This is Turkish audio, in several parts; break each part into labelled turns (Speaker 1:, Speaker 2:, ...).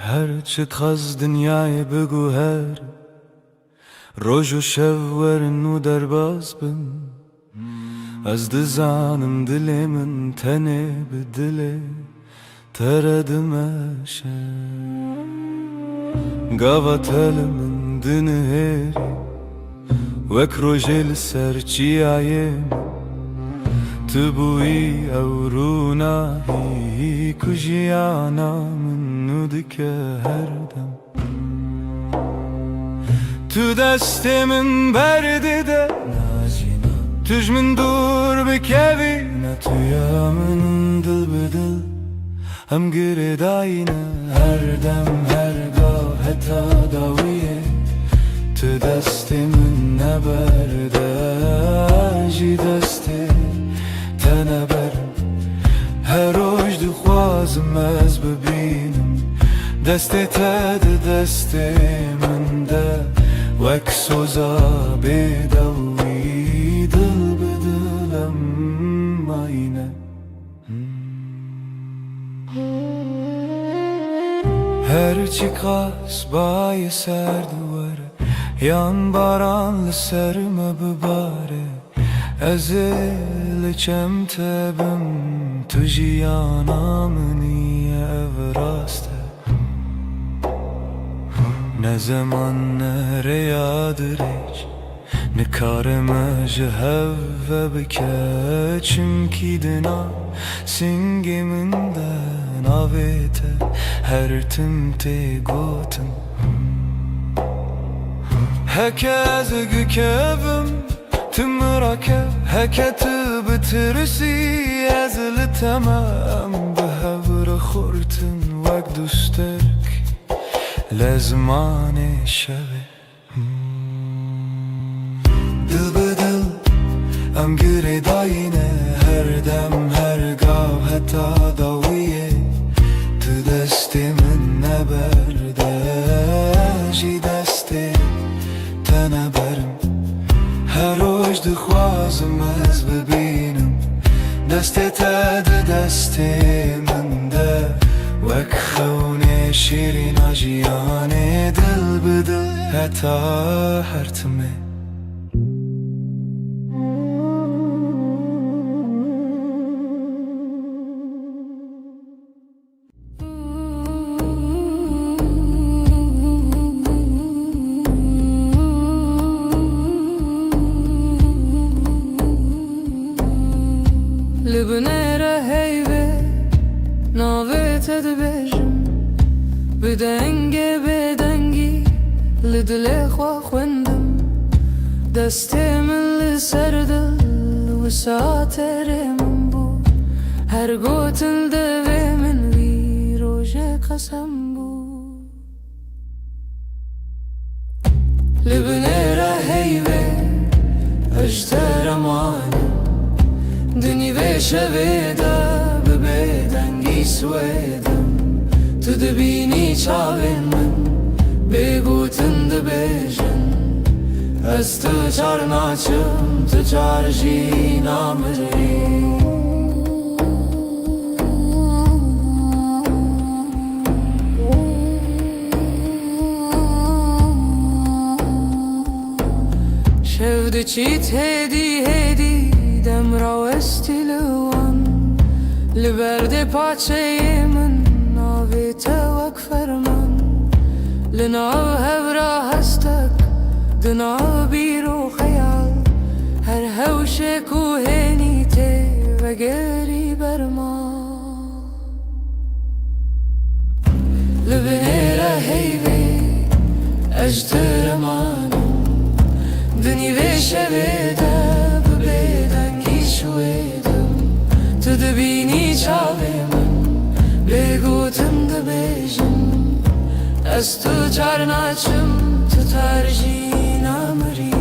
Speaker 1: هرچه خز دنیای بگو هر روز و شب ورن و درباز بم از دزانم دل من تنه به دل تردمشه قواتل من دنهری وک روژل سرچی آیم تبوی او رونایی کجیانا من ندکه هر دم تو دست من برده ده توش من دور بکوی نه تویا من دل بدل هم گرداینه هر دم هر گاه حتی داویه تو دست من نبرده جی دست تنه برم هر روز دخوازم از ببینم دست تد دست من ده وک سوزا بدوی دل بدلم آینه هرچی قاس بای سر دواره yan baranlı serme bibare ezil çemtebim tujiyana niye evraste ne zaman nereye hiç ne kareme jehve bike çünkü dina singiminden avete her timte gotum هکز گکبم تمرکه هکت بترسی از لتمام به هور خورتن وک دوسترک لزمان شبه دل بدل ام گره داینه هر دم هر گاه حتی داویه تو دست من نبرده جی دست تنه برم هر روز دخوازم از ببینم دست تد دست من ده وک خونه شیرین آجیانه دل بدل حتی هرتمه
Speaker 2: لبنيرة هيبة ناويت دبجم بدنگي بدنگي لدلي خوا خوندم دستي من لسردل وساتر من بو هر قوتل دوي من وي روجه قسم بو لبنيرة هيبة اجتر ماني دنی و شویده به بدنگی سویدم تو دبینی چاوین من بگوتن دبیجن از تو چار ناچم تو چار جی نامری شود چیت هدی هدی دم را استیلوان لبرد پاچه من ناویت وک فرمان لناو هورا هستک دناو بیرو خیال هر هوش کوهنی ته و گری برما لبنیره هیوی اجتر مانم دنی و شویده شویدم تو دبینی چاوی من بگوتم دبیجم از تو چار ناچم تو ترجی نامری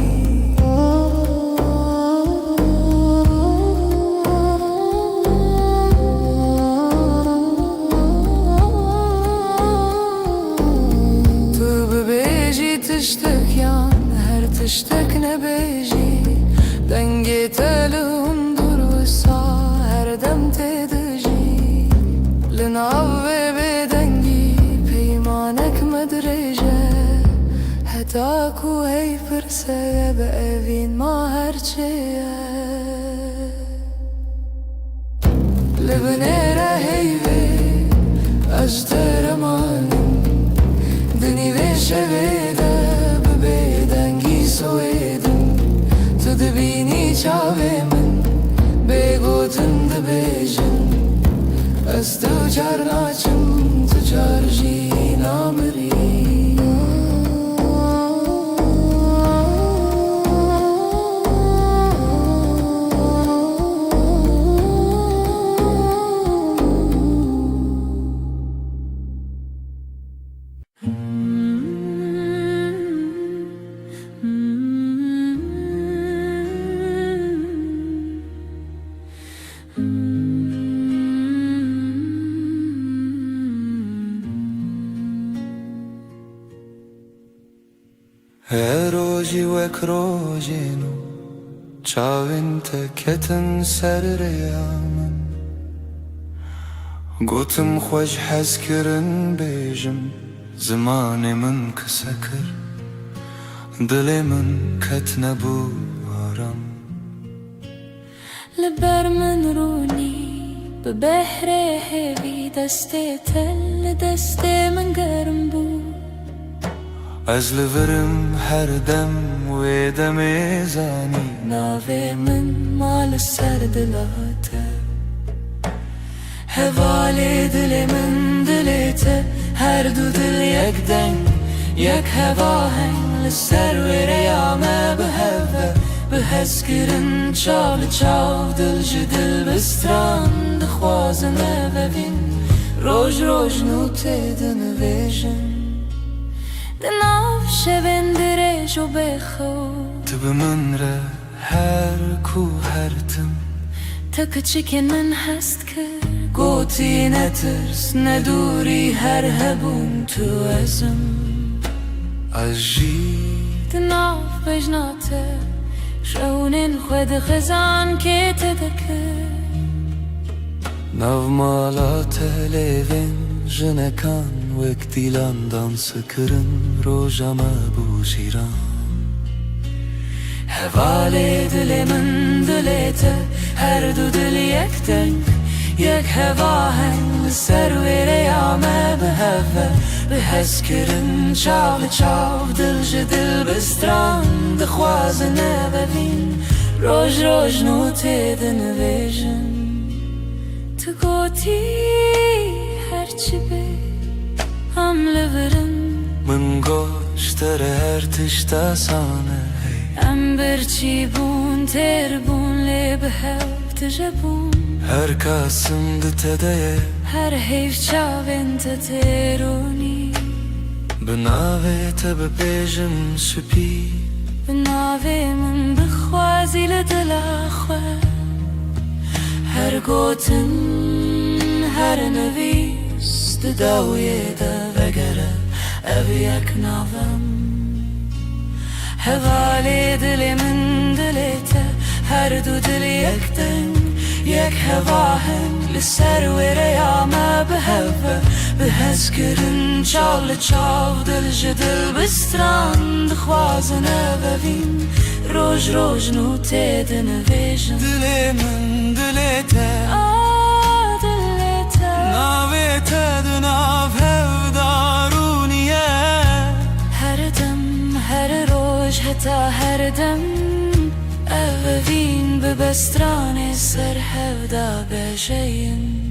Speaker 2: تو ببیجی تشتک یان هر تشتک نبیجی دنگی تلون درسا هر دم تدجی لناو بدنگی پیمان تاکو هی پرسه به اوین ما هرچیه لبنه هی بی اجتر مانم دنی ویشه بیده ببیدنگی سویدم تو دبینی چاوی من بگوتن دبیجن از تو چار ناچم تو چار جی نامری
Speaker 1: روزی وک روزینو چاوین تکتن سر ریامن گوتم خوش حس کرن بیجم زمان من کسکر دل من کت نبو آرام
Speaker 2: لبر من رونی به بحر هوی دست تل دست من گرم بود
Speaker 1: از لورم هر دم و دم زانی
Speaker 2: ناوی من مال سر دلاته هوال دل من دلته هر دو دل یک دنگ یک هوا هنگ لسر و ریامه به هوا به حس کرن چال چاو دل جدل بستران دخوازنه و بین روش روش نوته دنویجن دناف شبن درج و بخو
Speaker 1: تو به من را هر کو هر تم
Speaker 2: تا کچکن من هست که گوتی نترس ندوری هر هبون تو ازم
Speaker 1: عجی
Speaker 2: دناف بجناته شونین خود خزان که تدکه
Speaker 1: ناو مالات لیوین جنکان وک دیلان دانس کرن روژما بو شیران
Speaker 2: هوال دل من دلته هر دو دل یک دنگ یک هوا هنگ سر و ریامه به هوا به حس کرن چاو چاو دل جدل بستران دخوازنه ببین روش روش نوته دنویجن تو گوتی هرچی بی هم لورم
Speaker 1: من گوشتر هر تشتا سانه
Speaker 2: ام برچی بون تر بون لی به هف تجبون
Speaker 1: هر کاسم دتده
Speaker 2: هر حیف چاوین تترونی
Speaker 1: بناوه تب بیجم سپی
Speaker 2: بناوه من بخوازی لدل خواه هر گوتن هر نویس داویه دا وگره او یک ناوم هوال دل من دلته هر دو دل یک دنگ یک هوا هنگ لسر و ریامه به هوا به حس کرن چال چاو دل جدل بستران دخوازنه ببین روش روش نوته دنویجن
Speaker 1: دل من دلته
Speaker 2: دلته
Speaker 1: ناوه تدناو هف دارونیه
Speaker 2: هر دم هر روش حتا هر دم اوین به بستران سر هفدا بشین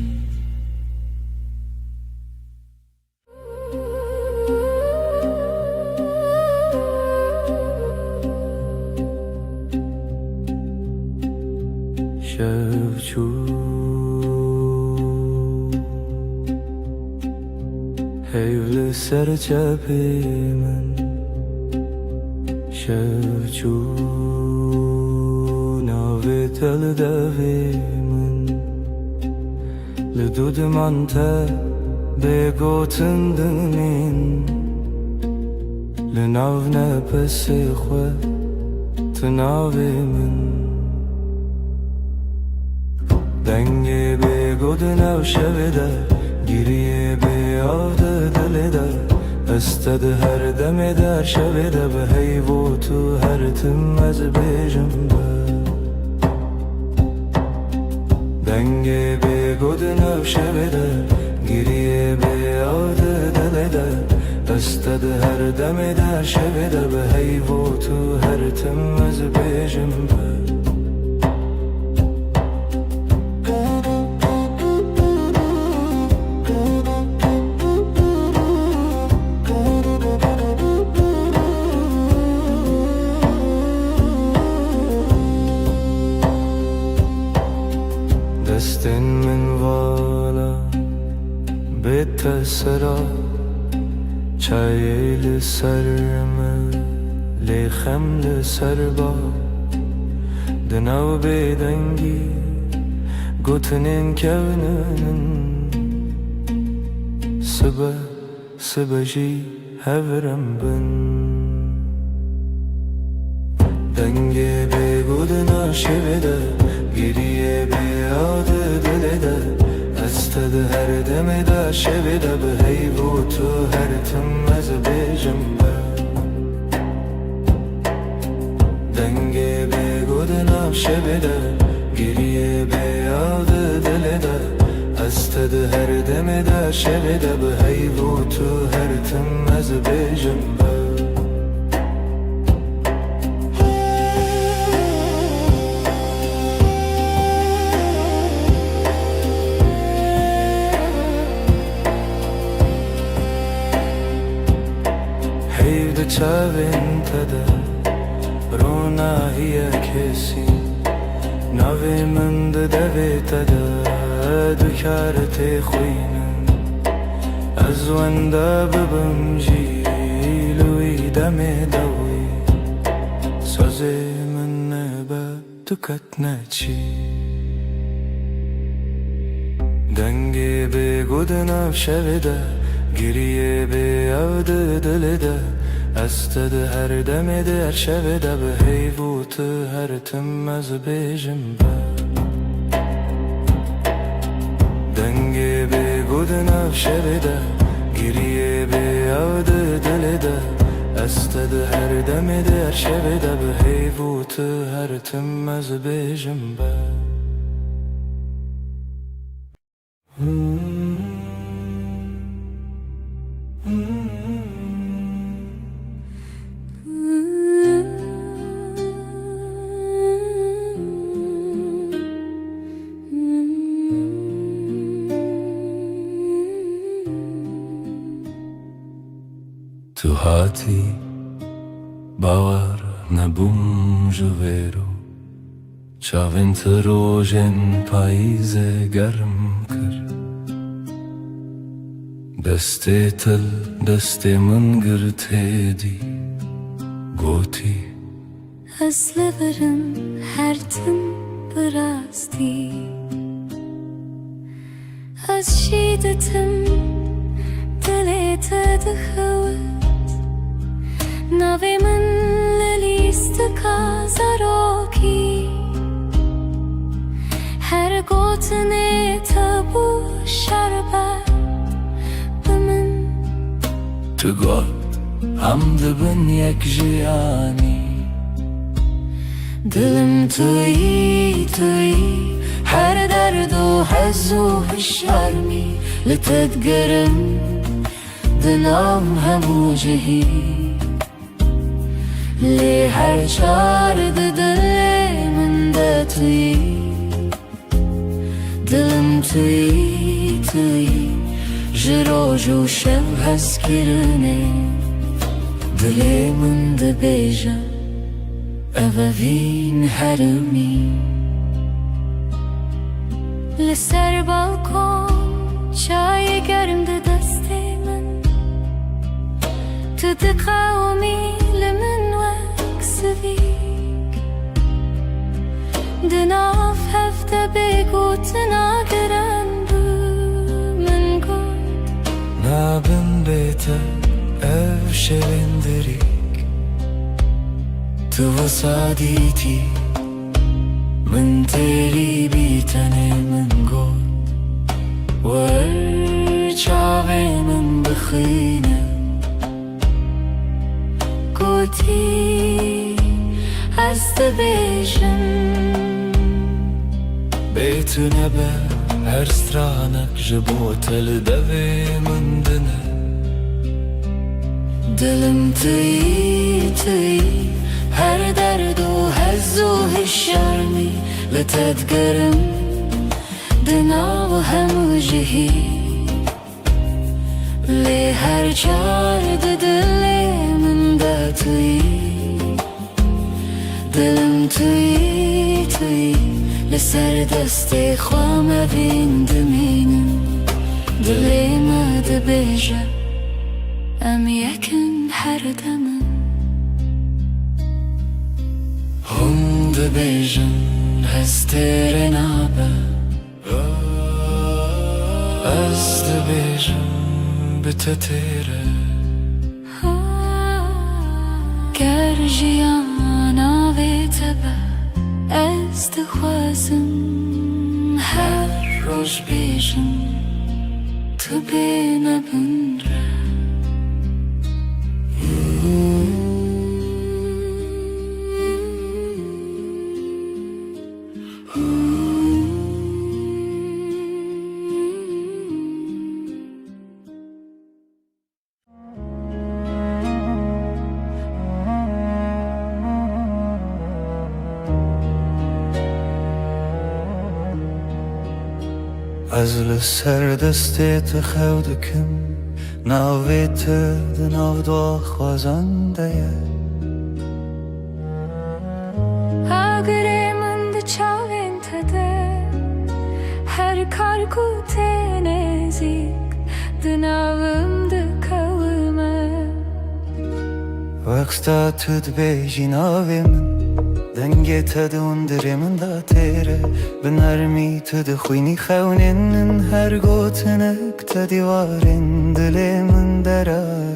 Speaker 1: شفچو هیول سر چپی من شفچو ناوی تل دوی من لدود من تا بگوتن دنین لناو نپس خو تناوی من دنگی بگود نو شویده گیریه به آده دلی ده استد هر دم در شب ده به هیو تو هر تم از بیجم دنگ به گود نو شب ده گریه به یاد دل ده استد هر دم در شب ده به هیو تو هر تم از بیجم دستن من والا بتسرا چای لسرم لخم لسربا دناو بدنگی گوتنین کونن سبجی هورم بن دنگه به گودنا شبده گریه به یاد دل ده استد هر دم در شب ده به هیو تو هر تم از بیجم دنگه به گودنا شبده گریه به یاد دل ده استد هر دم در شب ده به هیو تو هر تم از بیجم چاوین تده رونا هی کسی نوی من ده دوی تده دکارت خوینن از ونده ببم جیلوی دم دوی سازی من نبا دکت نچی دنگی به گودنم شویده گریه به یاد دل ده استد هر دم در شب ده به هیو تو هر تم از بیجم دنگه به گودنا شب ده گریه به یاد دل ده استد هر دم در شب ده به هیو تو هر تم از بیجم تو هاتی باور نبوم جویرو چاوین تروژن پاییز گرم کر دسته تل دسته من گرته دی گوتی
Speaker 2: از لبرم هر تم براستی از شیدتم دلت دخوت نوی من للیست کازاروکی هر گوتنه تبو شربت بمن
Speaker 1: تو گفت هم دبن یک جیانی دلم توی هر درد و حز و هشارمی لتدگرم دلم همو جهی لی هر چار دل من ده توی دلم توی جروج و شب هست کرنه دل من ده بیجا اووین هرمی
Speaker 2: لسر بالکن چای گرم ده دست من تو ده قومی لمن وک سویک ده ناف هفته بگو تناگرن بو من گود
Speaker 1: نابن بیتا او شوندریک تو وصادیتی من تیری بیتنه من گود ور چاوی من بخینه
Speaker 2: دبیجم
Speaker 1: بیتونه به هر سترانک جبوتل دوی من دنه
Speaker 2: دلم توی هر درد و هز و هشارمی لتدگرم دنا و همو جهی لی هر چارد دلی من دا توی دلم توی لسر دستی خوام بین دمینم دلی ما دبیجه ام یکن هر دمم
Speaker 1: هم دبیجن هستیر نابه از دبیجن بتتیره
Speaker 2: گر جیانا وی تبه از دخوازم هر روش بیجم تو بینه بنره
Speaker 1: از لسر دستیت خودکم ناویت دناو دو خوازنده
Speaker 2: اگر من ده چاوین تده هر کار کو تنزیک دناوم ده کومه
Speaker 1: وقتا تد بیجی ناوی من دنگی تدون دری من دا تیره بنرمی تد خوینی خونین هر گوتنک تدیوارین دلی من درای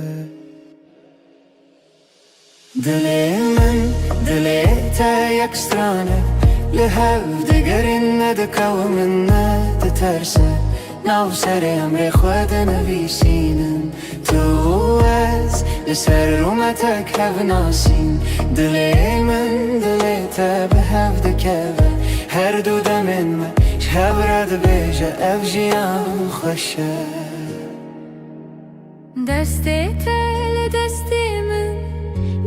Speaker 1: دلی تا یک سترانه لحو دگرین ندکو من ندترسه ناو سر امر خود نویسینم تو از لسر رومتک هف ناسین دلی من دلی تا به هف دکوه هر دو دمین من شب رد بیجه اف جیان خوشه
Speaker 2: دستی تل دستی من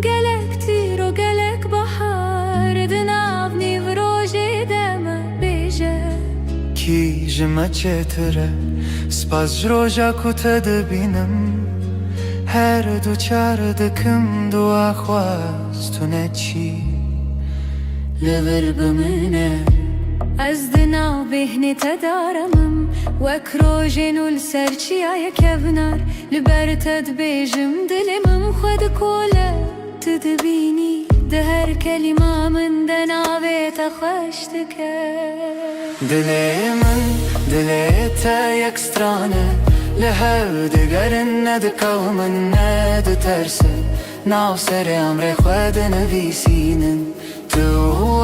Speaker 2: گلک تیر و گلک بحار دناو نیو روژی دم بیجه
Speaker 1: کی جمع چتره سپاس جروجا کتا دبینم هر دو چار دکم دو آخواست تو نچی
Speaker 2: لبر بمنه از دناو بهنی تدارمم وک روژین و لسرچی آیا کبنار لبر تد بیجم دلمم خود کوله تدبینی ده هر کلمه من دناوی تخشتکه
Speaker 1: دلی تا یک سترانه لحو دگرن ندکو من ندترسه ناو سر امر خود نویسینن تو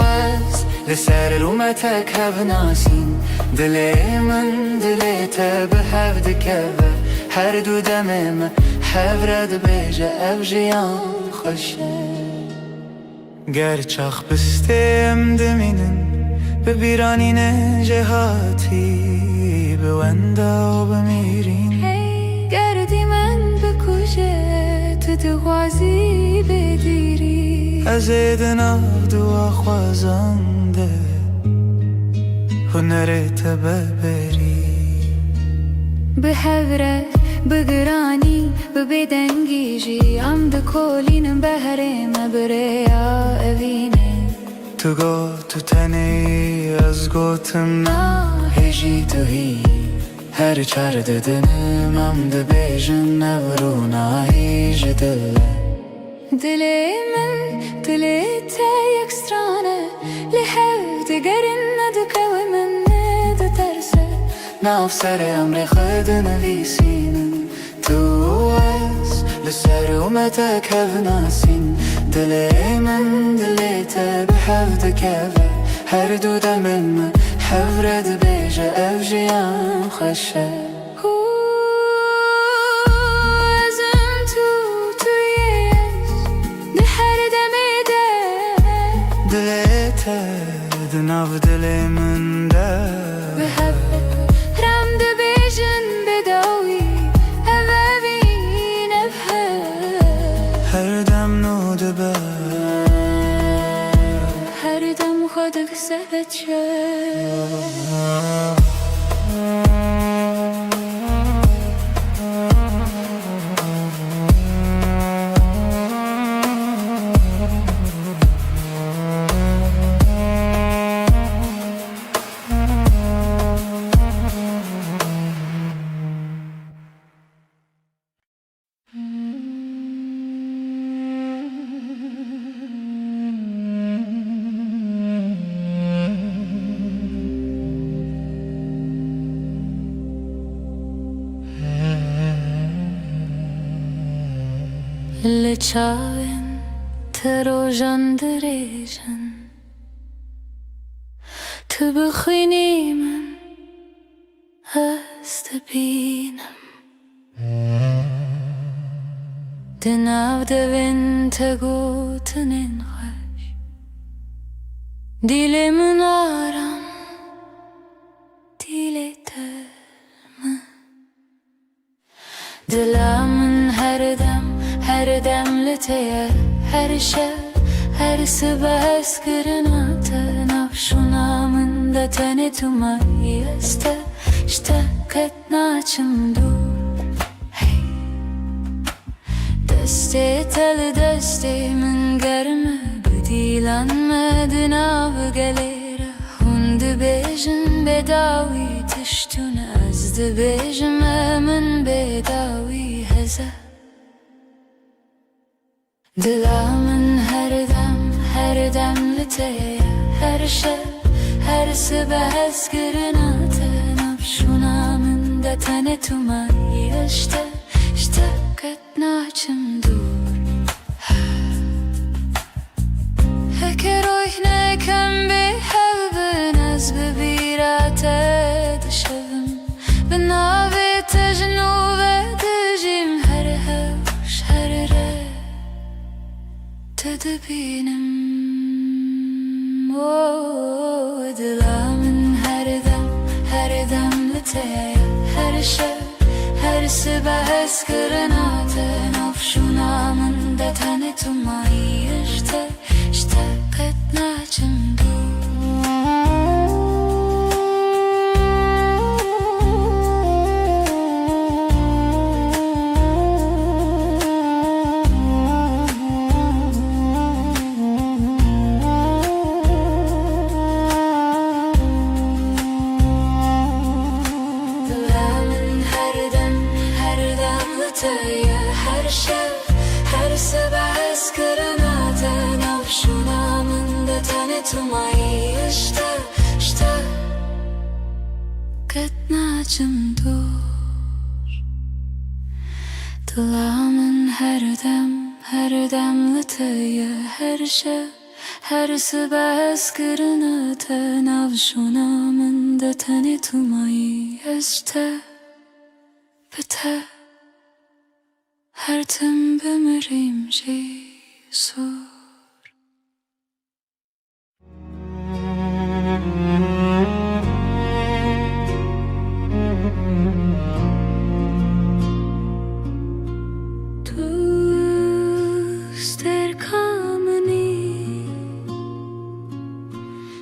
Speaker 1: از لسر رومتک هف ناسین دلی من دلی تا به هف دکوه هر دو دمم هف رد بیجه اف جیان خوشه گر چاخ بستیم دمینن ببیرانین جهاتی بوندا و بمیرین
Speaker 2: گردی من بکوشه تو دغازی بدیری
Speaker 1: از دناو دو خوازنده هنرت ببری
Speaker 2: به هوره بگرانی ببدنگیجی ام دکولینم بهرم بریا اوینه
Speaker 1: تو گو تو تنی از گوتم هجی تو هی هر چار ددنم ام دبیجن نورو هیج
Speaker 2: دلی من دلی تا یک سترانه لحو دگرن ندکو من ندترسه
Speaker 1: ناف سر امر خود نویسینم تو از لسر اومتک هف ناسین دلی من دلی تا به هف دکوه هر دو دمن من هف رد بیجه اف جیان خوشه nav dilimin de
Speaker 2: بحبك رمد بيجن بداوي أبابين بحب
Speaker 1: her dem nude be
Speaker 2: هر دم خودك سبت اللي تشاون تروجن دريجن تبخيني من استبينم دناو دبن تقوتنين خش ديلي من آرام ديلي ترم دلا من her demliteye, her şey, her sıba eskirnate nafşunamında tane tumayı este, işte ketnaçım dur. Hey, deste tel deste min germe, bedilanme av gelere, hundu bejin bedavi tiştun azdı bejime min bedavi heze. Dilamın her demliteye, her şey, her sıba eskirnate nafşunamında tane tumayı işte ketnaçım dur. Heker oyne kem bi hevbin az bibirate dışevim binavi tecnu ve dicim her hevş her re tedbinim dilamın her demliteye, her şey, her sıba eskirnate nafşunamında tane tumayı işte ketnaçım dur. Her şey, her sıba eskirnate nafşunamında tane tumayı işte ketnaçım dur. Dilamın her demliteye, her şey, her sıba eskirnate nafşunamında tane tumayı işte bite. Her tim bemirim Jesus. Tuster kameni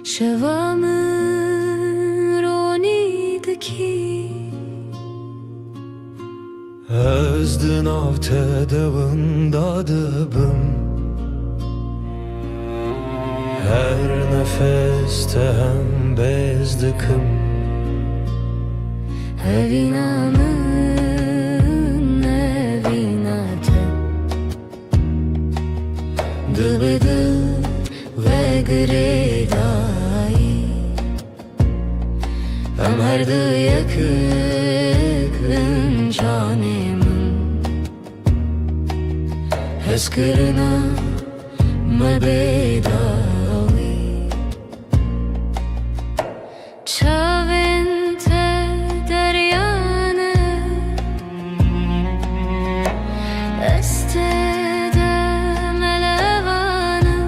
Speaker 2: şevamın ronidaki
Speaker 1: Özdün av tedavında dıbım Her nefeste hem bezdıkım
Speaker 2: Evinamın evinate Dıbıdı ve gredayı Ömerdi yakın canımın Eskirina mebedavi Çavente deryane Estede melevane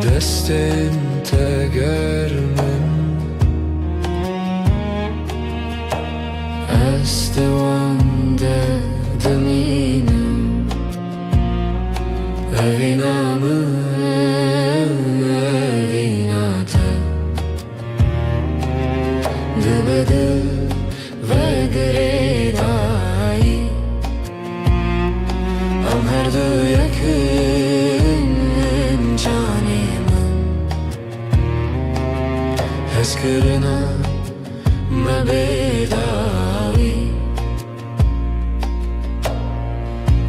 Speaker 1: Dest
Speaker 2: دست وانده دمینم Evinamı evinate Dıbıdı ve gredai Am her du yakın canemin Heskırına mebedavi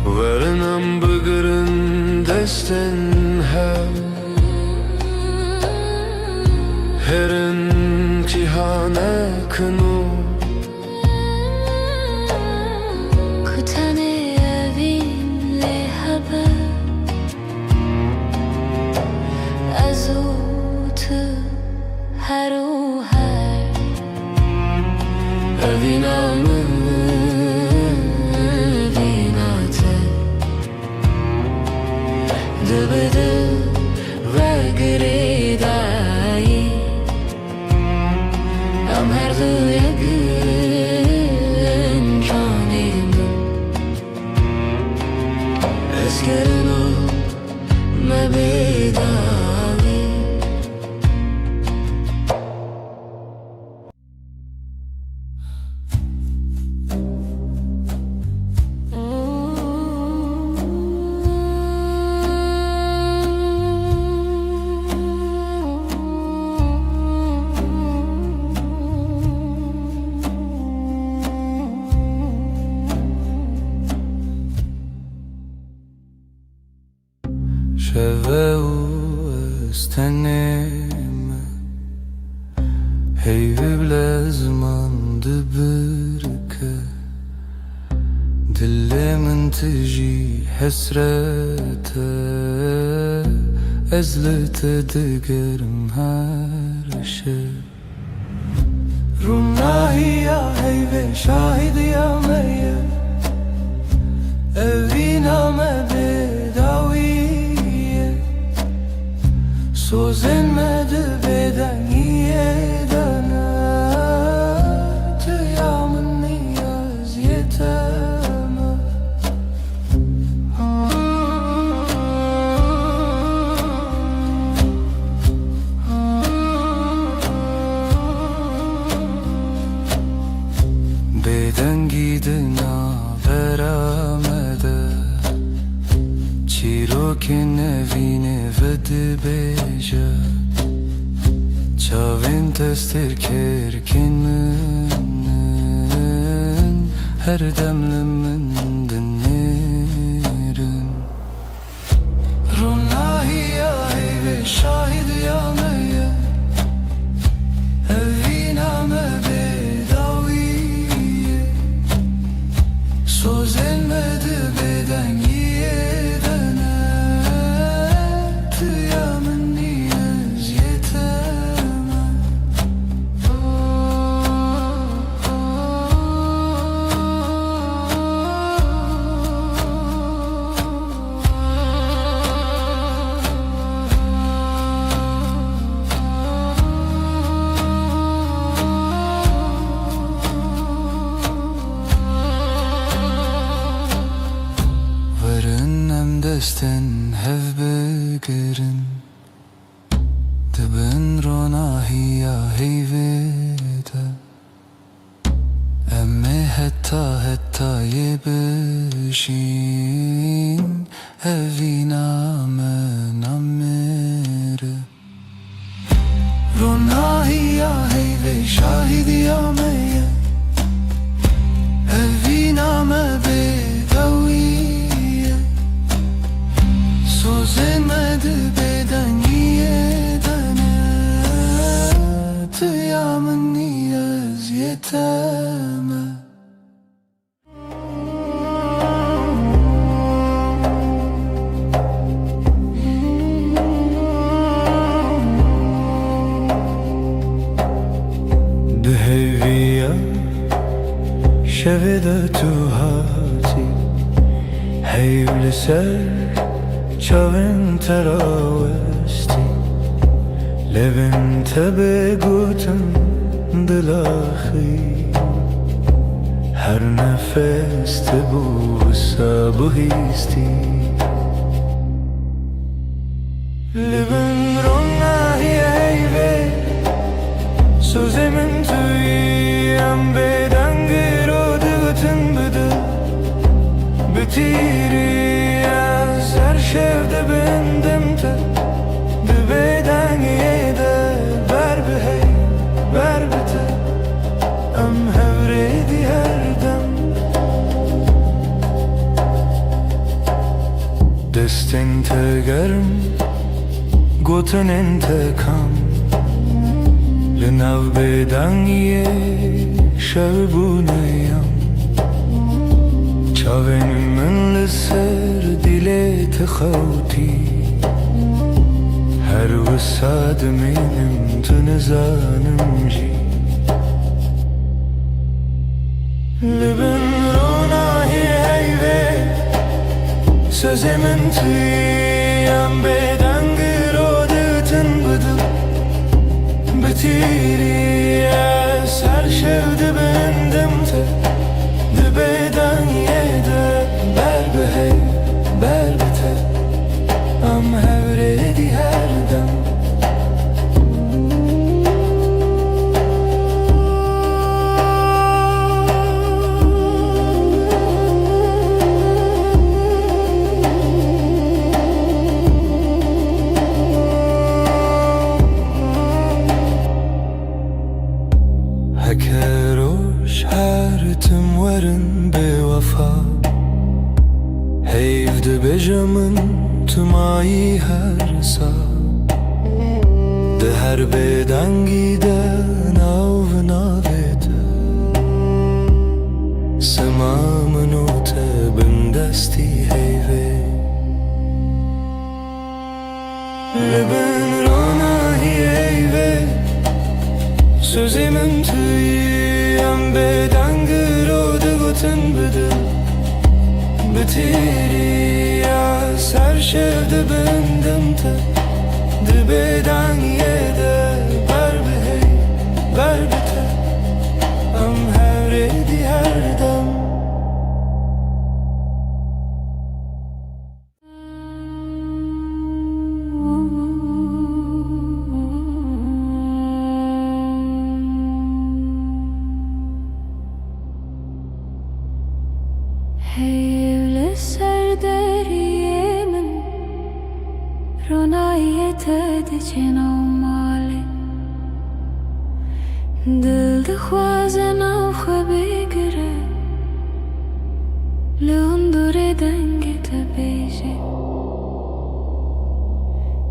Speaker 2: Varınam bıgırın desten Herin cihane kınu
Speaker 3: Kutane evinle haber Azutu her o her
Speaker 2: Evinamı evinate Dıbıdı ve gredai Am her du yakın canemin Eskırına mebedavi
Speaker 1: شوه استنم هی بلازمان دبرکه دلمن تجي حسرته ازلت دقرم هر شب رمناهي يا هيبة شاهد يا مية evina me bedaviye Sozenmedi beden yedene Tıyamın niyaz yeteme Beden gidina veramede Çirokin evine vedi beja Çavin testir kerkin minin Her demlimin dinlerin Runahi ya heyve şahid ya meyye Evina me bedaviye Sozenmedi beden yedene Tıyamın niyaz yeteme desten hev begerin Dibin ronahi ya heyvede Emme hetta yebişin Evina men amere Ronahi ya heyve şahid ya meye Evina me bedaviye Sozenmedi beden yedene Tıyamın niyaz yeteme Dheviya şevede tu hati Heyvli ser Çavin teravesti Levin tebe gutun dilahi her nefeste bu sabı histi Libin rona hiyeyve Sözemin tüyem bedengir o dıgıtın bıdı Bitiri az her şevde bendimte Dibeden yede ber bihey ber bite Am hevredi her dem Destin tegerim Gotun intikam Linav beden ye şevbunayam Çaven min liser dile tıxavti Her vısad minim tınızanım ji Libin rona heyve Sözemin tüyem beden Bitiri eser şevdi bendimte Dibeden yede ber bihey ber bite Am hevredi her dem Hekeroş her tüm varın bevafa Heyvde bejamın tüm ayı her sa De her beden giden av navete Semamın o tebin desti heyve Libin rona heyve Sözemin tüyem bedengir o dıgıtın bıdı Bitiri yas her şevde bendimte Dibeden yede ber bihey ber bite Am hevredi her dem
Speaker 3: Heyvli serderiyemin Ronayet edicin avmali Dil dixwazin av xwe bigire Li hundurê dengê te bêje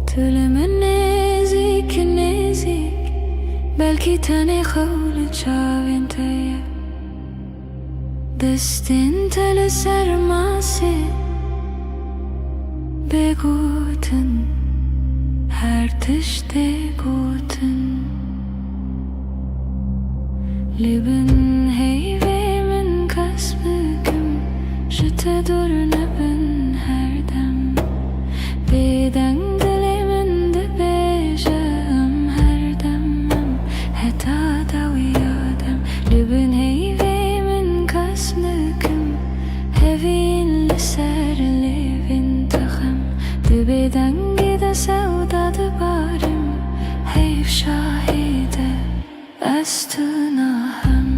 Speaker 3: Tu li min nêzik nêzik Belkî tenê xew li çavên te ye Destin tele sermase Begoten her tişte goten Libin heyvemin kasbıgım Jete dur nebin her dem Beden dilimin de bejam her demem Heta da uyadem Libin heyvemin kasbıgım Hevin liser livin takham Dibeden gide sevda dibarim Heyv şahide Estunaham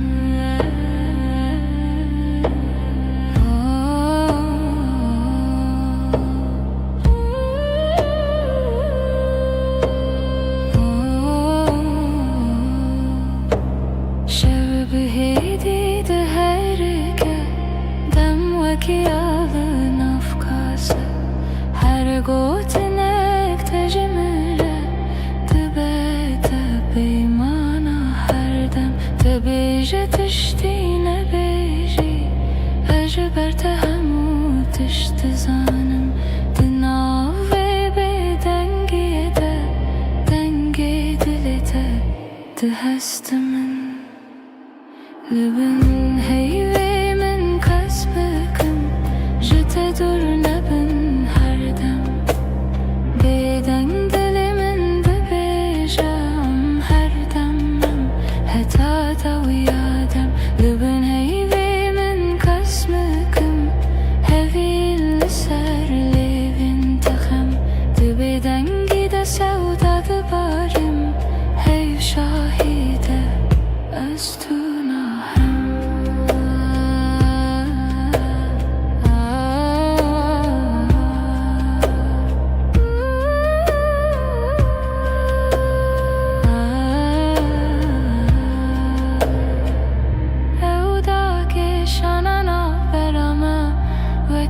Speaker 3: Şevbihidi de herike Dem vekiyalın afkası Her gotinek tecmire Dibete beymana her dem Tebije tiştine beji Ecberte hemu tişti zanım Dinav ve bedengiye de Denge dilete Dihestimin Libin heyvemin kasbıgım Jete dur nebin her dem Beden dilimin de bejam her demem Heta da uyadem Libin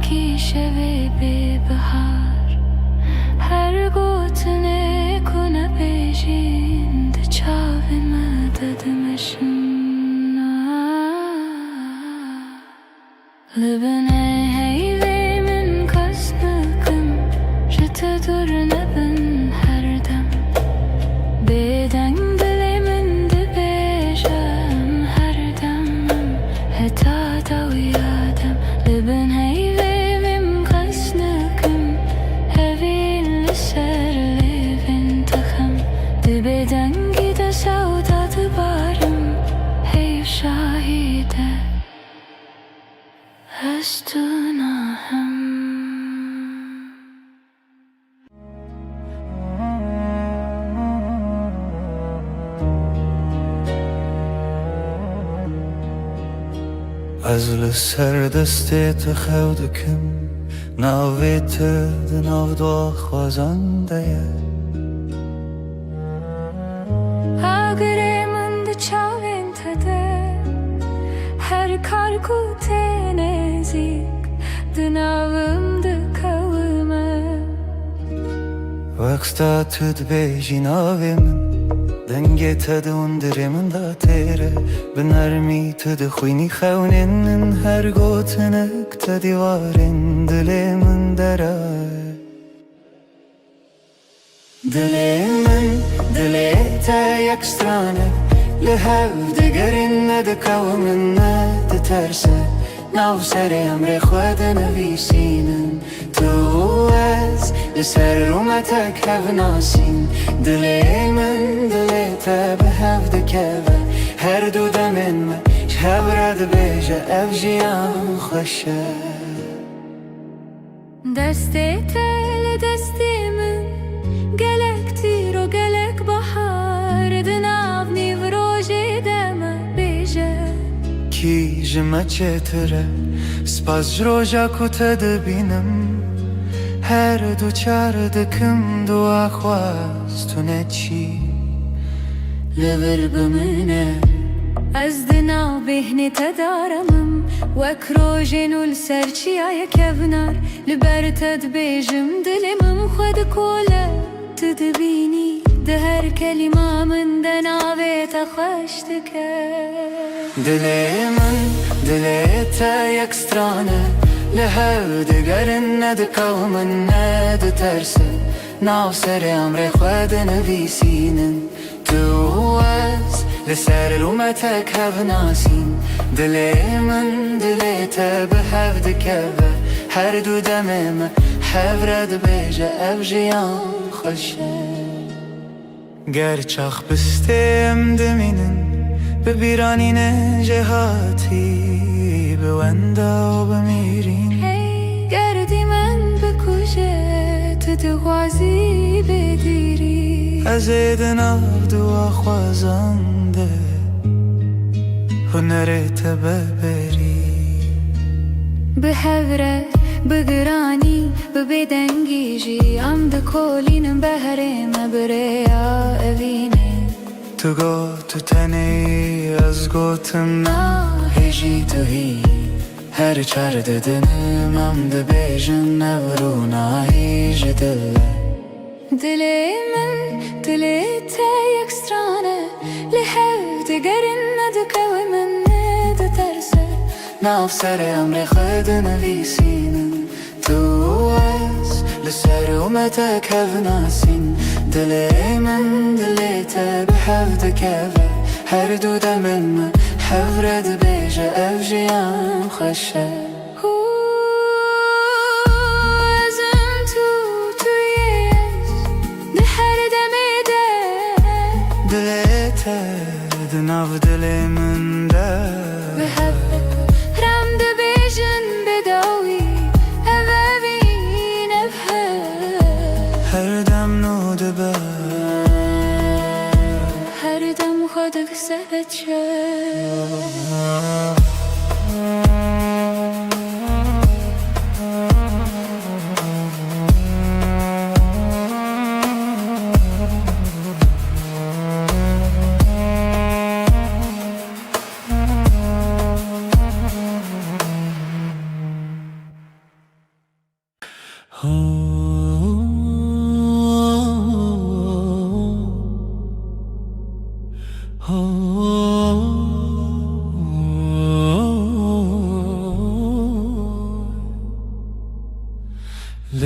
Speaker 3: وکی شوی به بهار هر گوتنه کنه بیجین ده چاوی مددمشن لبنه هیوی من کس نکم جت دور نبن هر دم بدنگ دلی من ده بیجم هر دمم هتا دویادم لبن هیوی من کس نکم هوی لسر لیوین تخم ده بدنگی ده سودا ده بارم هیو شاهیده از تو ناهم
Speaker 1: از لسر دستت خودکم ناویت دناو دو خوازنده
Speaker 3: اگره من ده چاوین تده هر کار کوته نزیک دناوم ده کومه
Speaker 1: وقتا تد بیجی ناوی من دنگی تد اندره من دا تیره بنرمی تد خوینی خونین هر گوتنک تدیوارین دلی من دره دلی من دلی تا یک سترانه لهو دگرین ندکو من ندترسه ناو سر امر خود نویسینن تو از لسر رومتک هف ناسین دلی من دلی تا به هف دکوه هر دو دمن ما شب رد بیجه اف جیان خوشه
Speaker 3: دستی تل دستی من گلک تیر و گلک بحار دناو نیو روژی دم بیجه
Speaker 1: کی جمع چتره سپاس جروجا کتا دبینم هر دو چار دکم دو آخواستونه چی
Speaker 3: لبر بمنه از دناو بهنی تدارمم وک روژینو لسرچی آیا کبنار لبر تد بیجم دلمم خود کوله تدبینی ده هر کلمه من دناوی تخشتکه
Speaker 1: دلی من دلی تا یک سترانه لهو دگرن ندکو من ندترسه ناو سر امر خود نویسینن تو از لسر رومتک هف ناسین دلی من دلی تا به هف دکوه هر دو دمم هف رد بیجه اف جیان خوشه گرچاخ بستیم دمینن ببیرانین جهاتی بوندا و بمیرین
Speaker 3: گردی من بکشه تو دغوازی بگیری
Speaker 1: از دناو دو خوازنده هنرت ببری
Speaker 3: به هوره بگرانی ببدنگی جی ام ده کولینم بهره مبریا اوینه
Speaker 1: تو گو تو تنی از گوتم هجی تو هی هر چار ددنم ام ده بیجن نورو ناهیج دل
Speaker 3: دلی من دلی تا یک سترانه لحو دگرن ندکو من ندترسه
Speaker 1: ناو سر امر خود نویسینن تو از لسر اومتک هف ناسین دلی من دلی تا به هف دکوه هر دو دمن من هف رد بیجه اف جیان خوشه
Speaker 3: ازم تویش ده هر دمی ده
Speaker 1: دلی تا دناو دلی من ده
Speaker 3: به هف رم ده بیجن بداوی اوین
Speaker 1: هر دم نو دبه
Speaker 3: هر دم خودک سبت شد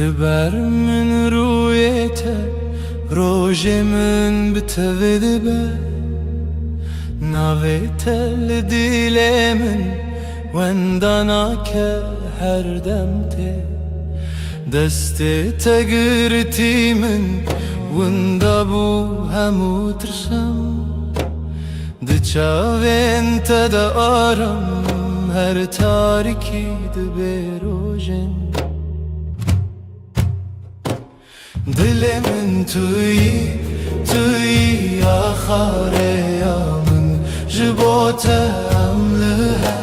Speaker 1: لبر من رویته روژ من بتوید به ناویته لدیل من وندانا که هر دمته دست تگرتی من وندا بو همو ترسم دچاوین تدا آرم هر تاریکی دبروژن دل من توی آخاره یا من جبوتم لها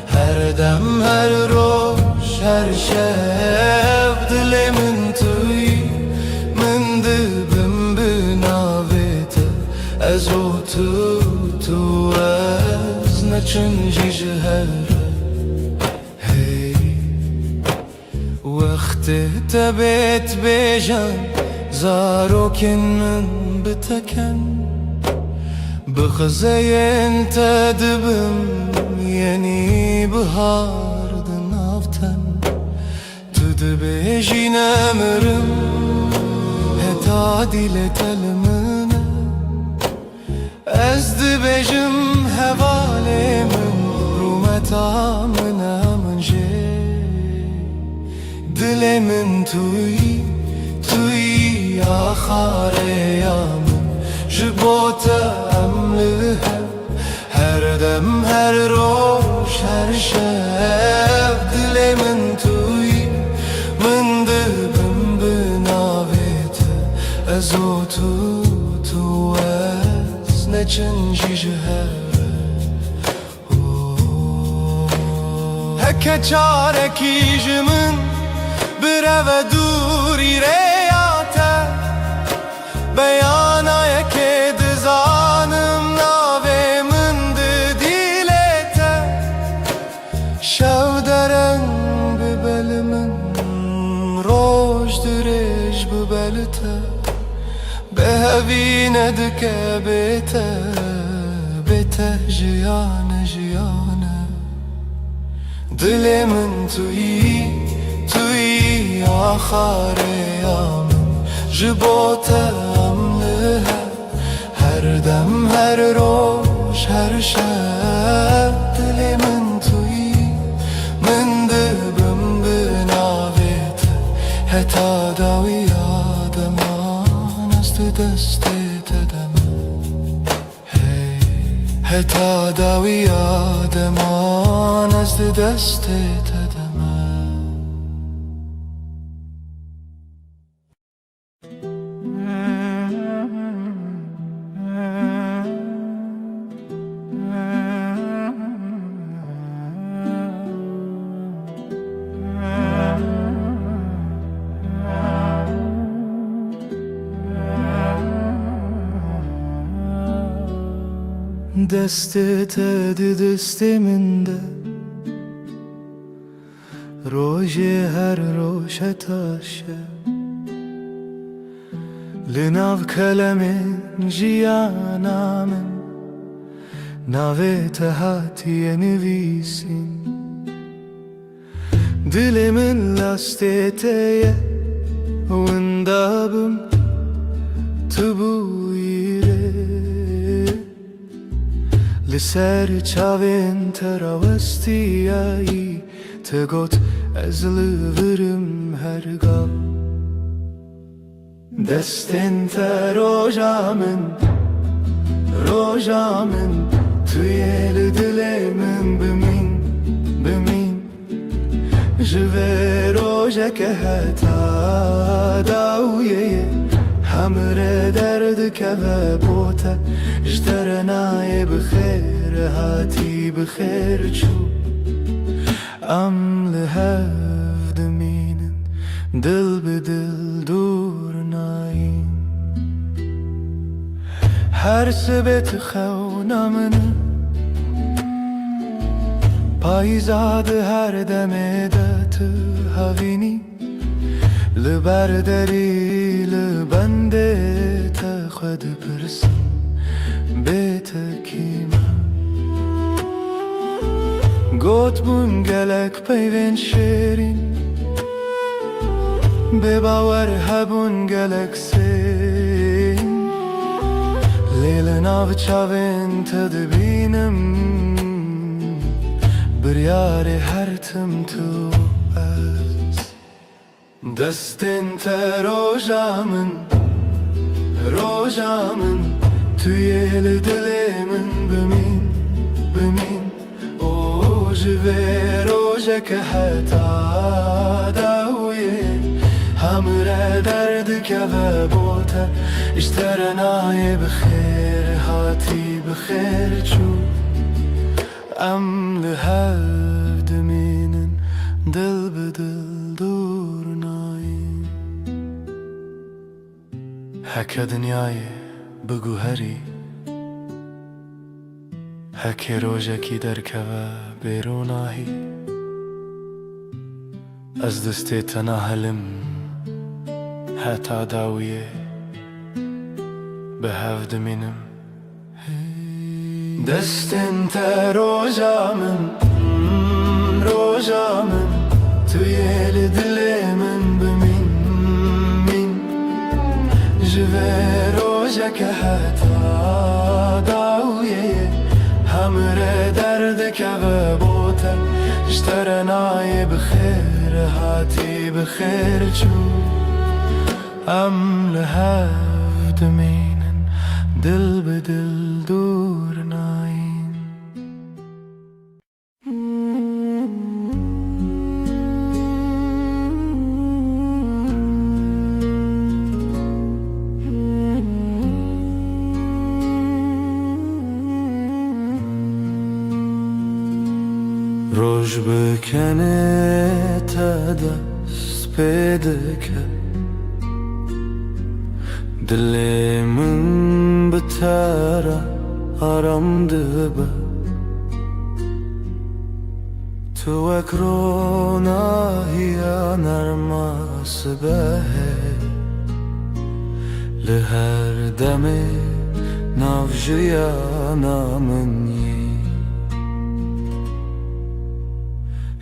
Speaker 1: هر دم هر روش هر شب دل من توی من دبم بناویت از او تو از نچنجی جهر وقت تبت بیجان زاروکن من بتکن بخزین تدبم یعنی بهار دنافتن تو دبیجی نمرم هتا دیل تلمنه از دبیجم حواله من رومتا من دل من توی آخاره یا من جبوتم لها هر دم هر روش هر شب دل من توی من دبم بناویت از او تو از نچنجی جهر هکه چارکی جمن بره و دوری ریاته بیانای که دزانم ناوه من دیلته شو درنگ ببل من روش درش ببلته به هوی ندکه بیته جیانه دل من توی آخاره یا من جبوتم لها هر دم هر روش هر شب دل من توی من دبم بناویت هتا داوی آدمان از دست تدم هتا داوی آدمان از دست تدم دستت دست من ده روژ هر روش تاشه لناو کلم جیانا من ناویت هاتی نویسین دل من لاستیته وندابم تبویره لسر چاوین تراوستیایی تگوت از لورم هرگاه دستن تا روژا من توی دل من بمین جوه روژا که حتا داویه همره درد که بوته جترنای بخیر هاتی بخیر چو ام لهف دمینن دل به دل دور ناین هر سبت خونا من پایزاد هر دمه دت هاوینی لبرداری لبنده تا خود پرسم بیت کیما گوت بون گلک پیوین شیرین به باور هبون گلکسین لیل ناو چاوین تدبینم بریار هر تم تو از دستین تا روژامن توی دل من بمین او جوه روژه که حتا داویه همراه درد که و بوته اشترنای بخیر هاتی بخیر چو ام لحد مینن دل به دل دور ناین هکه دنیای بگو هری هکه روژه کی در که و بیروناهی از دسته تناهلم حتا داویه به هفت منم دستن تا روژامن توی دل من بمین جوه روژه که حتا داویه همراه درد که و بوته اشترنای بخیر هاتی بخیر چو ام لحفت مینن دل به دل دور ناین روش بکنه تا دست پیدا کرد دل من بتره آرام دبه تو اکروناهی نرماس به لهر دم نافجیا نامنی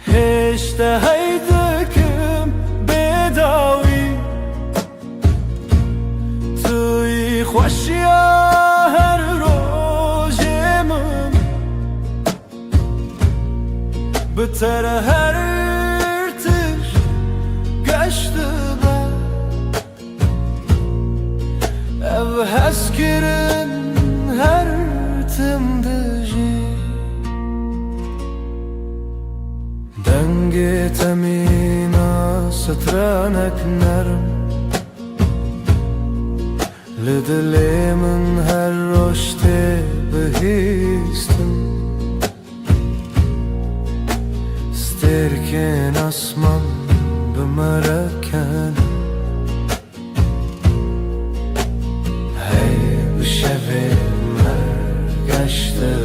Speaker 1: هشته هیدکم بداوی توی خوشیا هر روزم بتر هر ارتش گشته با او هست کرن هر تم دجی دنگ تمینا سترانک نرم لدل من هر رشته بهیستم سترکن اسمان بمرکن هی بشوه مرگشته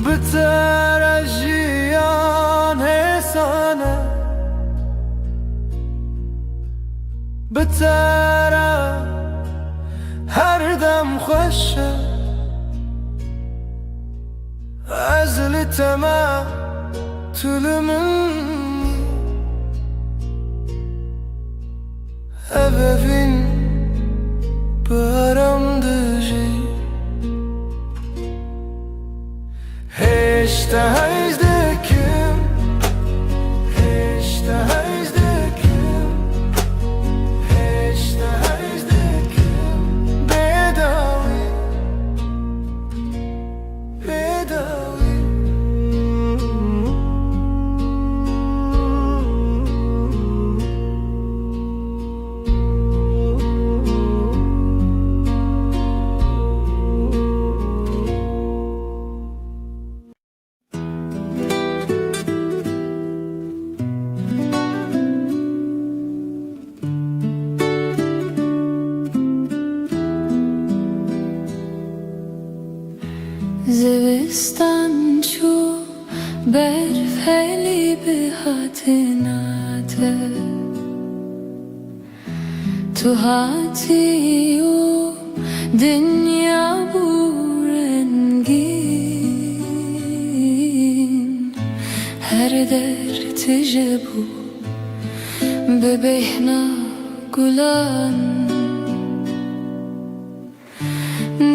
Speaker 1: بتر اجیان حسانه بتر هر دم خوشه ازل تما طول من ابفین برام دجی هشته هیزدکم هشته هیزدکم هشته هیزدکم بداوی
Speaker 3: زوستان چو برف خیلی به هاتناته تو هاتی و دنیا بورنگین her dert jebu bebehna gulan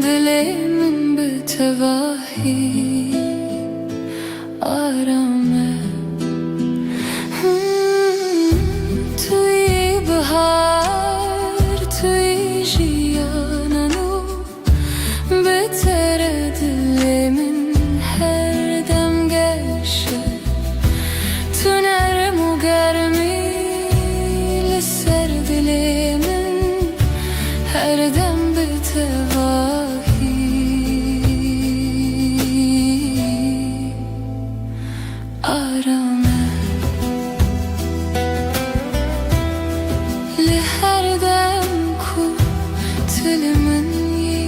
Speaker 3: Dilimin betevahi arame Tui bahar, tui jiyananu Betere dilimin her dem gelşe Tüner mu germi ser dilimin her dem betevahi arame Le her dem ku tilimin yi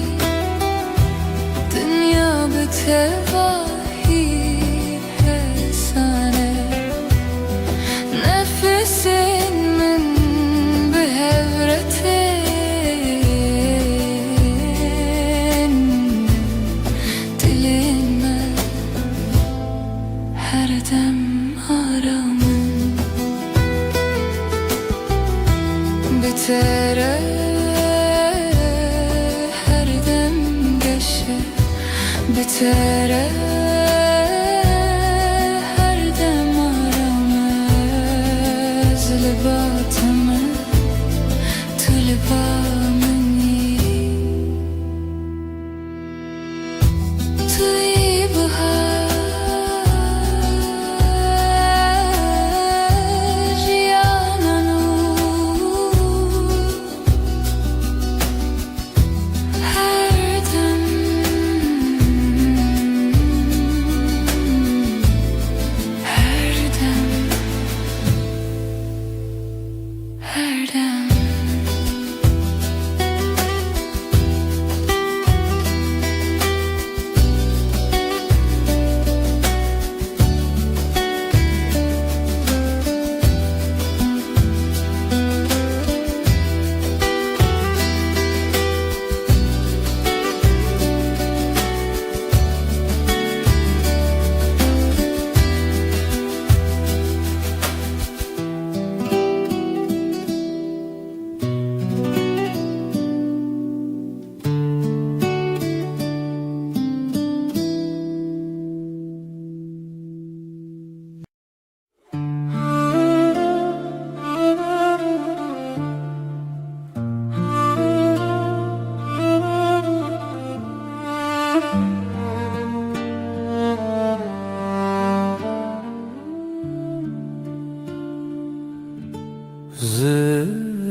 Speaker 3: Dünya betevahi hesane Nefesin min behevretin Dilime her dem aramın Bitere her dem geçe Bitere her dem aramız Libatımı tülibamını Tui bahar jiyananu Her dem Her dem Her dem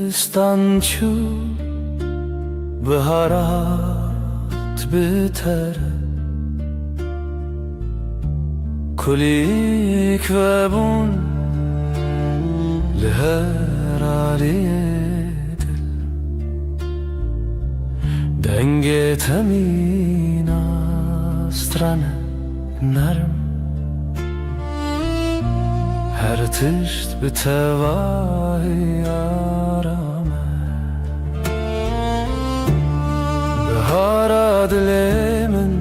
Speaker 1: Zistançu baharat biter Kulik ve bun leher aliyedir Denge temina strane narm Her tişt betevahi arame Bahara dilimin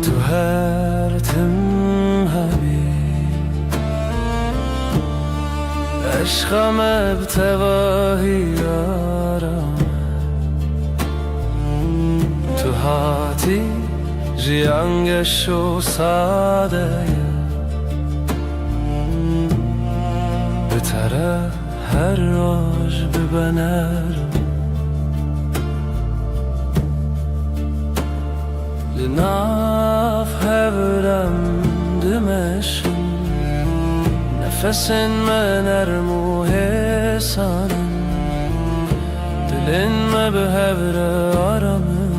Speaker 1: tu her tim habi Eşkame betevahi arame Tu hati jiyangeşo sadeye Bitere her roj bibenerim Linaf hevrem dimeşin Nefesin menermu hesanın Dilinme behevre aramın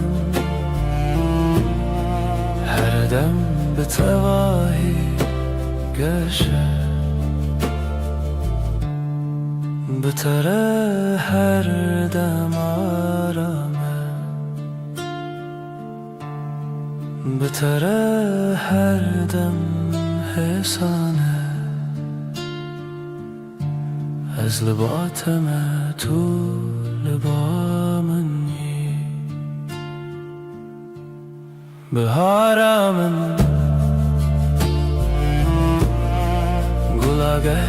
Speaker 1: Her dem betevahi geçer Bitere her dem arame Bitere her dem hesane Ez libateme tu libamini Biharamın دلاگر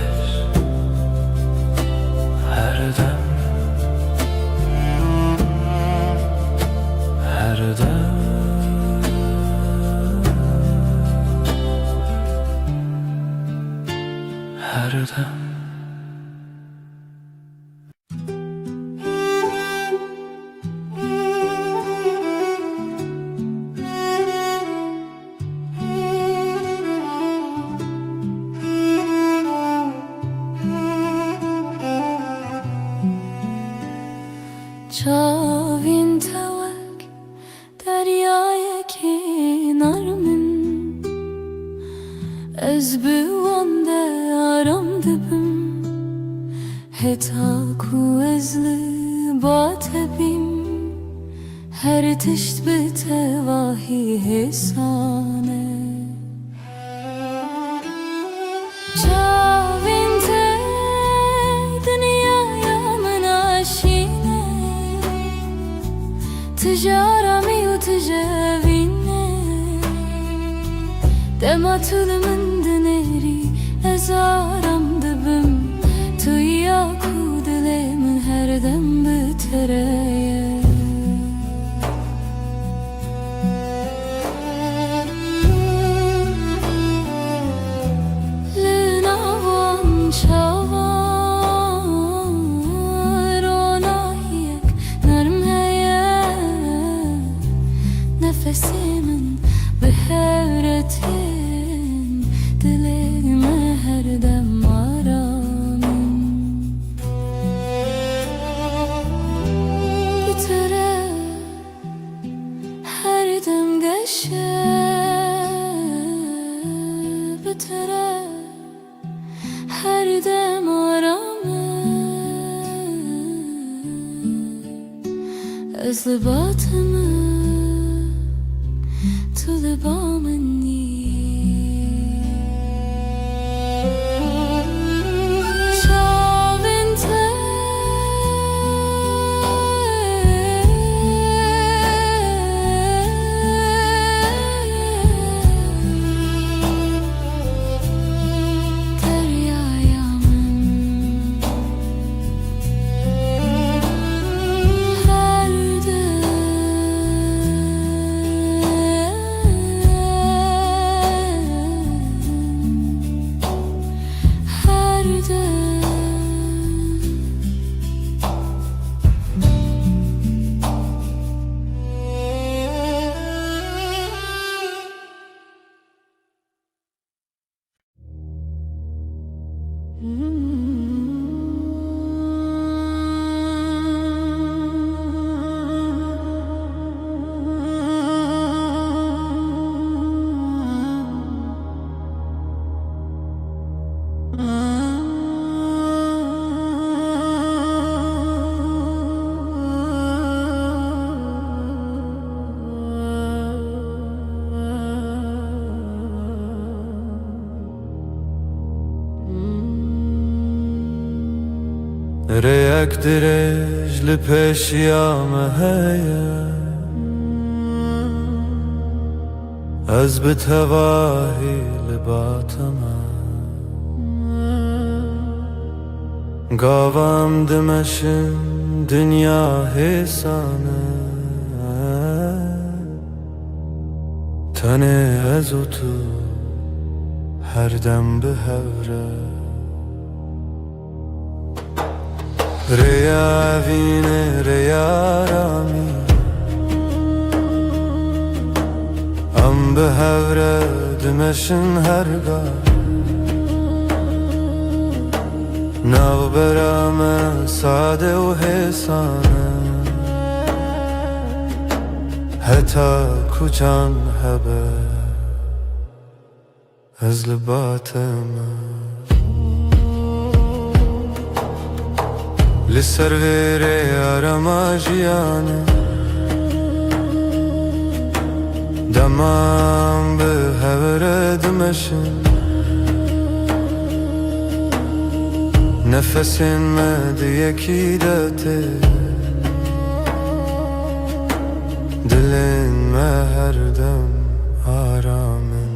Speaker 1: هر دم هر دم هر دم
Speaker 3: چاوین توک دریای کنار من از بوانده آرام دبم هتا کو از لبات بیم هر تشت به تواهی حسانه چاوین ته دنیای من آشینه تجارمی و تجاوینه دما طول من دنری از آرام دبم توی آکو دل من هر دم بتره لناوان شاوان روناهیک نرم هیا نفسی من به حیرتین دل من هر دم آرامین بتره هر دم گشه بتره هر دم آرامه از لباتمه تو لبامنی شاوین ته دریای من هر دم هر دم
Speaker 1: ریک درج لپشیام هیا از به تواهی لباتم گاوام دمشن دنیا حسانه تنه از و تو هر دم به هوره ریا وینه ریا رامی ام به هوره دمشن هرگاه نو برام ساده و حسانه حتی کوچان هبه از لباتم لسر ویره آرما جیانه دمام به هوره دمشن نفسین مد یکی داته دلین ما هر دم آرامن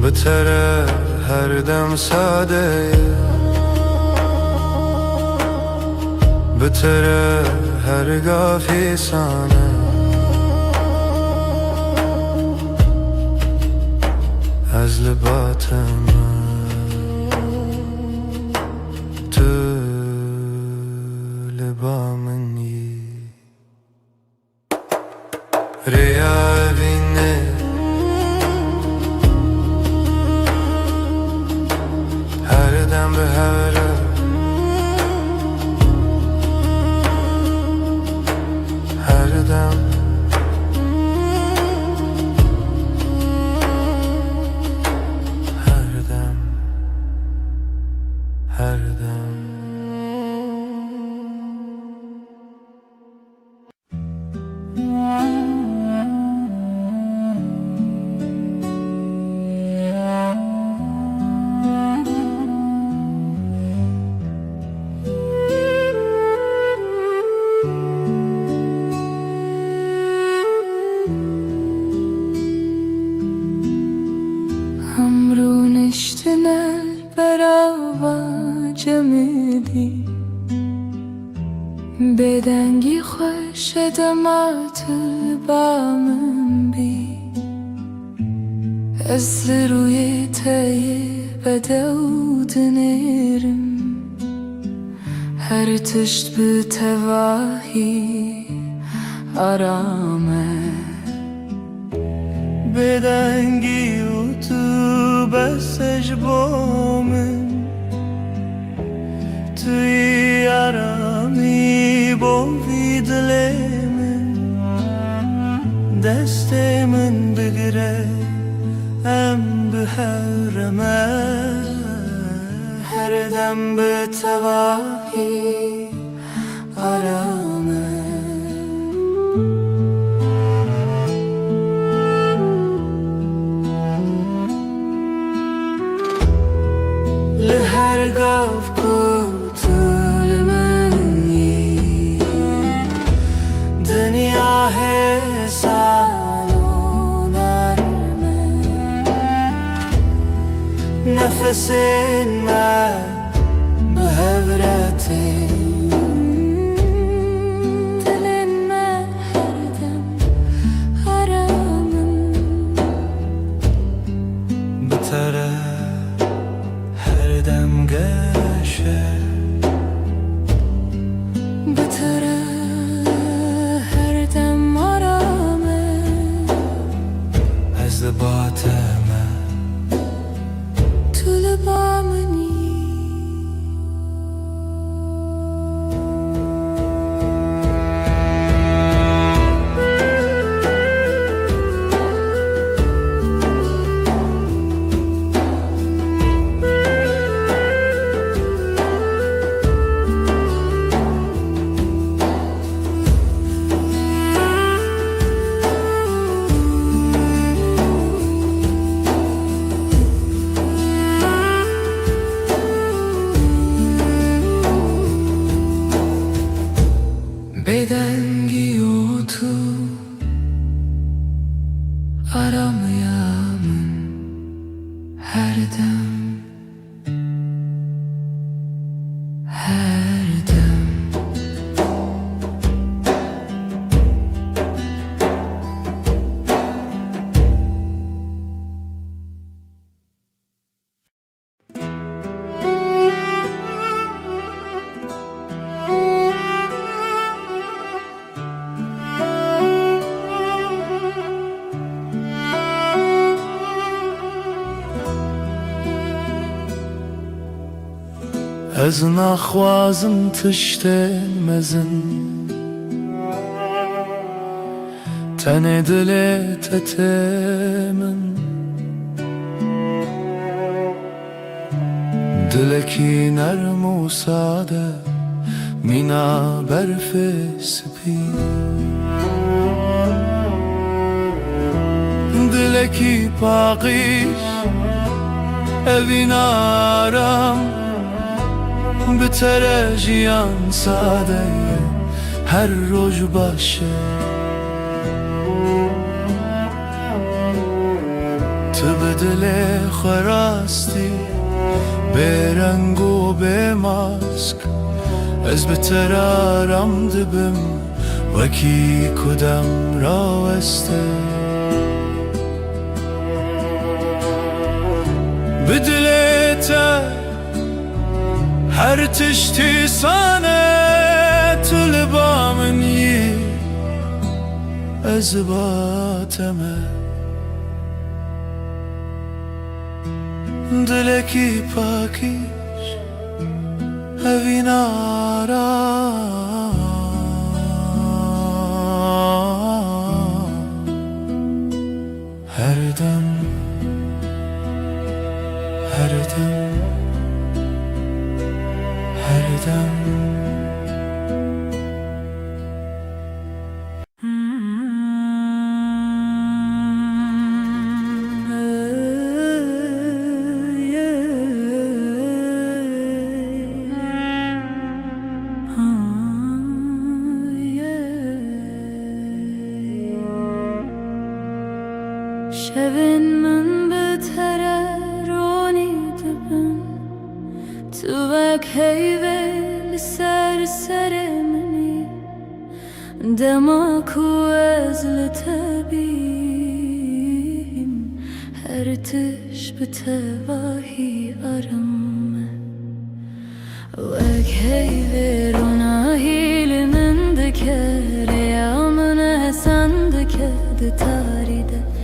Speaker 1: بتره هر دم ساده بتره هر گافی سانه از لباتم تو لبا منی ریا بینه هر دم به هره هر دم هر دم هر دم
Speaker 3: همرون اشتنل برا جمدی بدنگی خوش دمات بامن بی از روی تای بدود نرم هر تشت به تواهی آرامه
Speaker 1: بدنگی و تو بسش بامن توی آرامی بوی دل من دست من بگره ام به حرمه هر دم به تواهی آرامه لهر گاف کتل منی دنیا حسان و نرمه نفس من به هورتی
Speaker 3: دل من هر دم آرامم
Speaker 1: بتره هر دم گشه
Speaker 3: بتره هر دم آرامه
Speaker 1: از لباتم
Speaker 3: تو لبا منی بدنگی و تو آرامیم هر دم هر دم
Speaker 1: از نخوازم تشتن مزن تن دل تتمن دلکی نرم و ساده مینا برف سپی دلکی پاقیش اوین آرام بتره جیان ساده هر روز باشه تو به دل خراستی به رنگ و به ماسک از بترارم دبم وکی کدام راوسته بدلتا هر تشتی سانه طلبا منی از باتمه دلکی پاکیش هوی نارا هر دم هر دم هر دم
Speaker 3: شبن من بتره رونی دبن تو وک هیوه لسر سر منی دماکو از لتبیم هر تش بتواهی آرم وک هیوه روناهی لمن دکر یا من حسن دکر تاری ده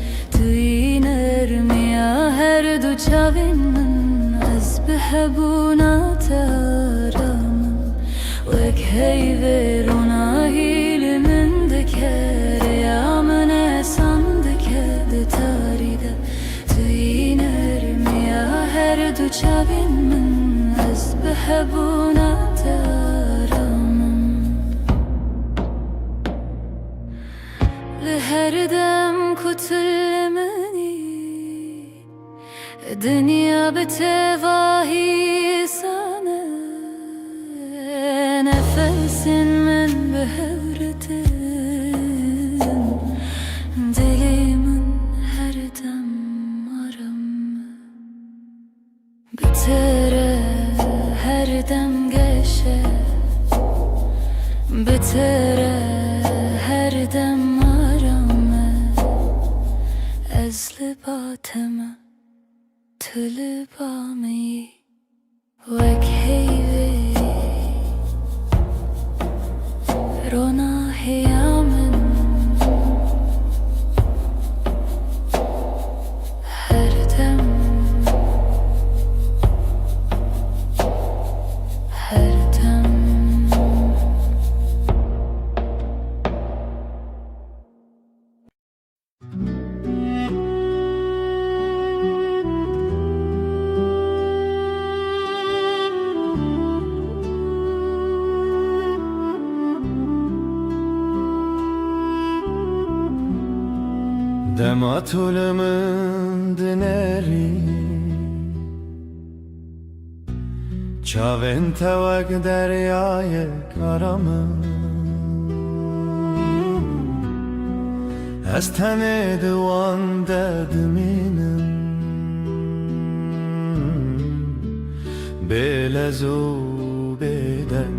Speaker 3: توی نرمیا هر دو چاوین من از بحبونات آرامم وک هیوه روناهی لمن دکر یا من احسان دکر تاریده توی نرمیا هر دو چاوین من از بحبونات آرامم لهر دم کتل دنیا بتواهی سانه نفس من بهورتن دلی من هر دم آرام بتره هر دم گشه بتره هر دم آرامه از لباتمه طلبامي وك هيوي رونا هيامن هردم هردم
Speaker 1: دما طولمن دنری چاوین توک دریای کارامن از تن دوان ددمینم بلزو بدن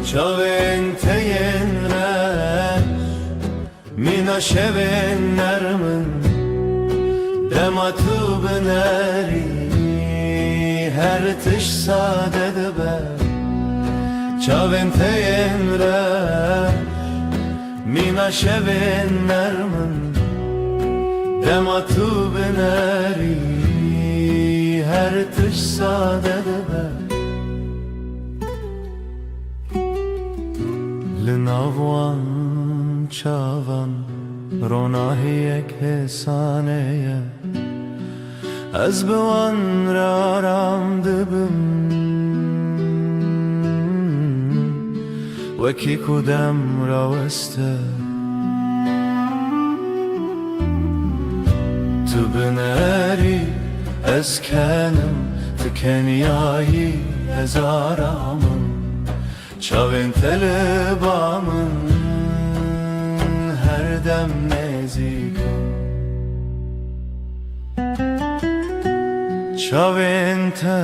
Speaker 1: چاوین تین مینا شبن نرمن دما تو بنری هر تش ساده دبر چاوین تین رش مینا شبن نرمن دما تو بنری هر تش ساده دبر لناوان چاوان روناهی یک حسانه از بوان را رام دبم وکی کدام راوسته تو بنری از کنم تو کنیایی از آرامم چاوین طلبامن هر دم نزی Çavente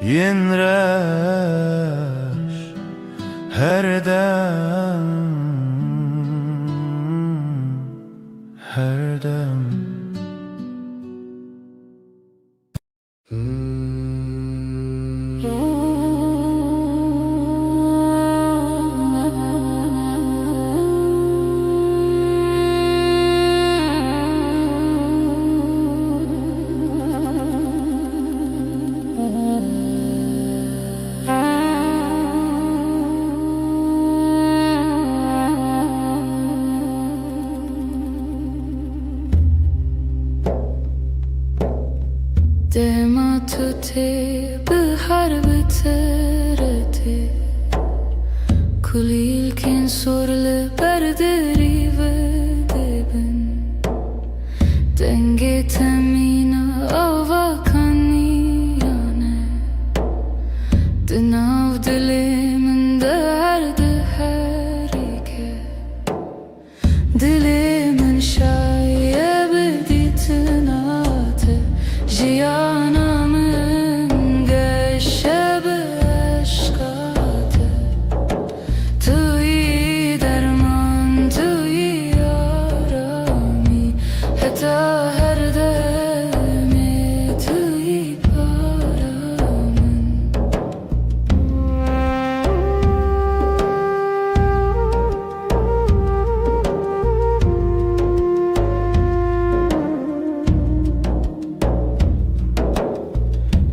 Speaker 1: yenreş her dem her dem
Speaker 3: دما تو تی به harbi terete Kulil ken sorle berderi ve debin Denge temina avakani yane Dinav dilimin derdi herike Dilimin şayebi ditinate Jiyanamın geçebe aşkate Tui derman, tui yarami Heta her deme tui paramın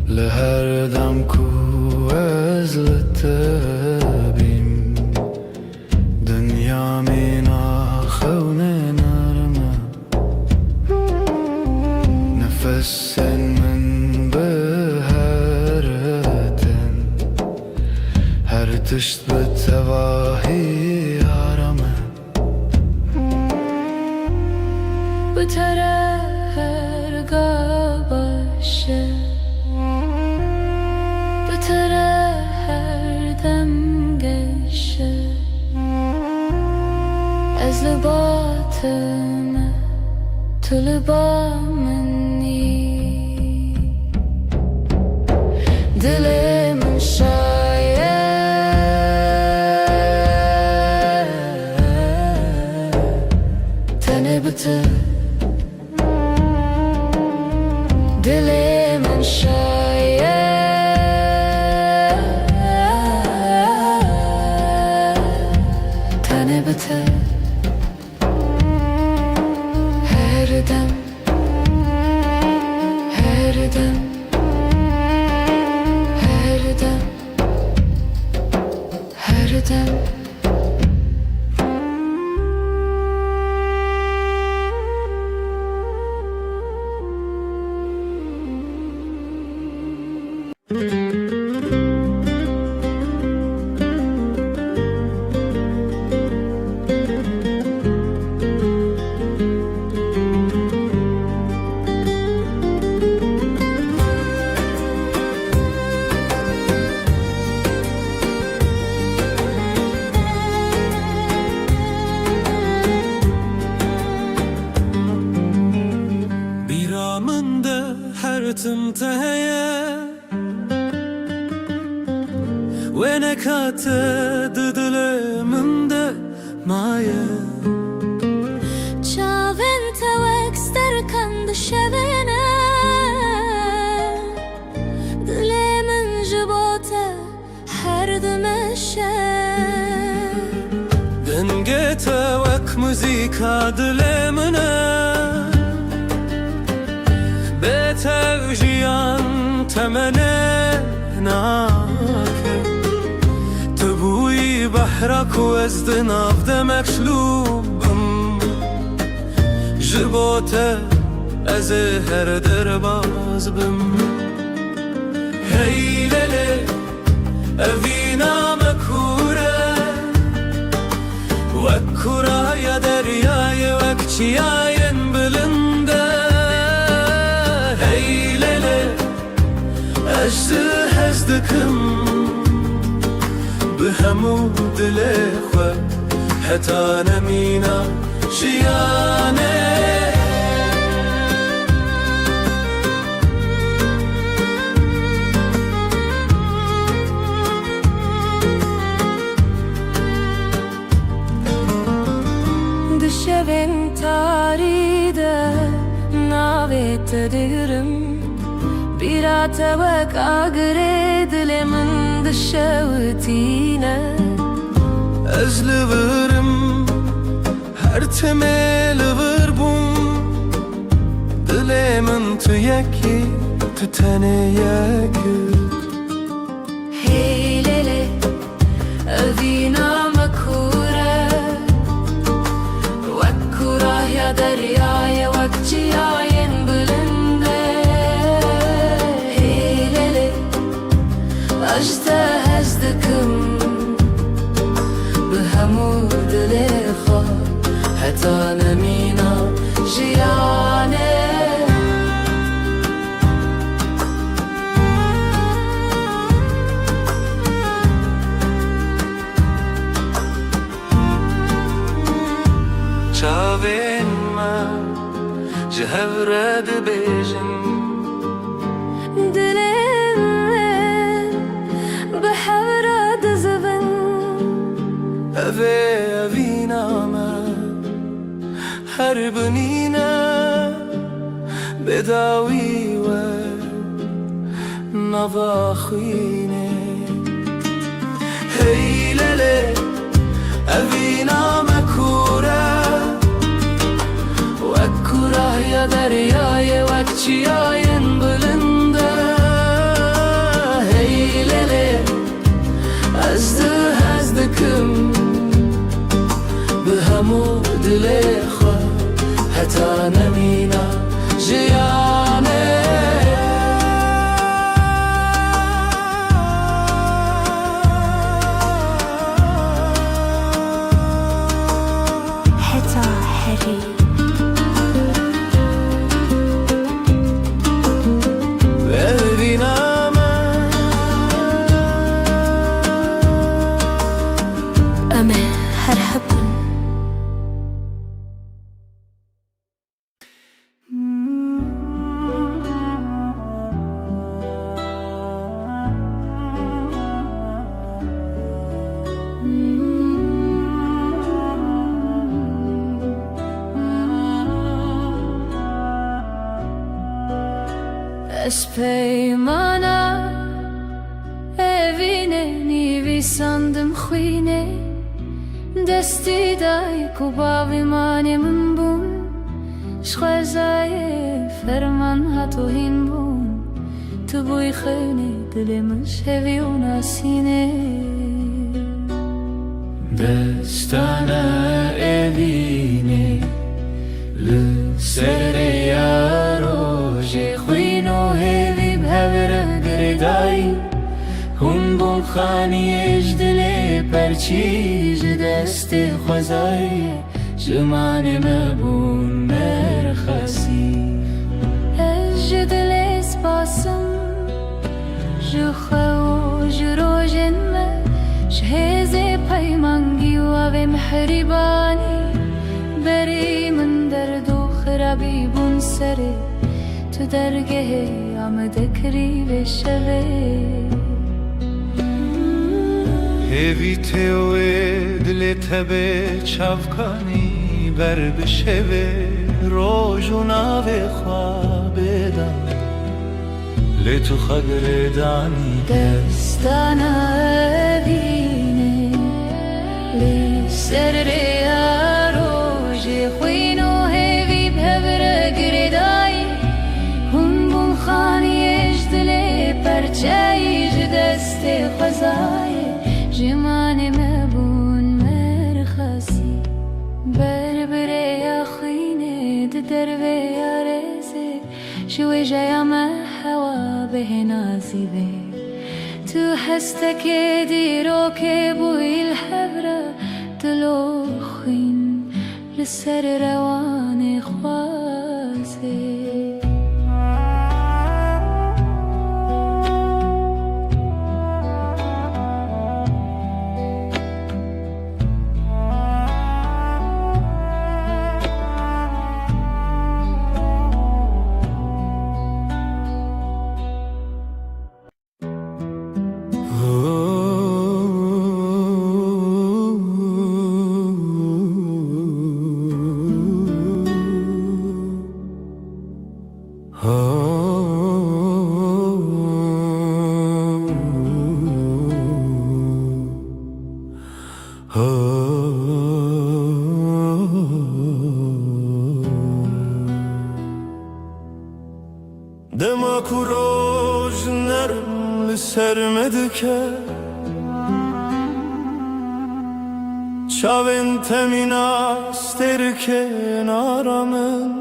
Speaker 1: لهر دم کو از لتبیم دنیا مینا خون نرمه نفس من به هرتن هر تشت به تواهی آرامه
Speaker 3: بتره her gabaşı Bıtara her dem geçe Ez libatime tu libameni Dilimin şaye Tene bıtı Dilimin şaye Tene bıtı Her dem Her dem Her dem Her dem
Speaker 1: بیرامنده هر تمتهیه و نکات دلمنده مایه
Speaker 3: Çavin tevek sterkan dışevene Dilimin jibote her demeşe
Speaker 1: دنگه توک موزیکا دلمنه به توجیان تمنه ناکه تبوی بحرک و از دناف دمک شلوبم جبوته از هر درباز بم هیلله اوینا مکوره وکورای دریای وکچیاین بلنده هیلله اجده هزدکم به همو دل خو حتا نمینا جیانه
Speaker 3: ben taride navet diyorum bir atavak agre dilemin dışavutine
Speaker 1: Özlüvürüm her temeli vır bum Dilemin tüyeki tütene yakıt
Speaker 3: Heylele avina makure Vakkura ya deryaya vakciyayen bülünde Heylele ajda hezdikim بهمو دل خواه حتی نمینا جیانه
Speaker 1: چاوین من جهورد بیجن
Speaker 3: دلم بحورد زبن
Speaker 1: اوه اوینامه هر بنینه بداوی و نواخینه هیلله اوینامه کوره و کوره یا دریای وکچیاین بلنده هیلله از دکم به همو دل خواه حتی نمینا جیانه
Speaker 3: حتی هری
Speaker 1: ببینم
Speaker 3: أما هرحبن Espeyman'a evine nivi sandım khine Desti dai kubavi mane min bun Shkhazaye ferman hato hin bun Tu buy khayne dilim shevi unasine
Speaker 1: Destana evine Lüsere yaroje Khwino hevi bhavra gredai Hun bun khani ejdele perchiz dest khwazai Jmane mabun merkhasi
Speaker 3: Ejdel espasım Jukhaw jrojen me Shheze paymangi ve mehribani Beri min derdu khrabi bun sere Tu dergehe amdekri ve shave
Speaker 1: Hevi tewe dile tebe çavkani ber bişeve rojuna ve khwabedan le tu khagredani
Speaker 3: Destana evine Li serre aroje khwino hevi bhavra gredai Hun bun khani ejdele perchayj deste khwazai Jmane mabun merkhasi Berbere ya khine derve ya reze Shwe jaya ma hawa به نازیبه تو هستکه دیرو که بوی الحبره دلو خین لسر روان خوازه
Speaker 1: Dema kuroj nerm li ser me dike Çavên temîna sterkên aramın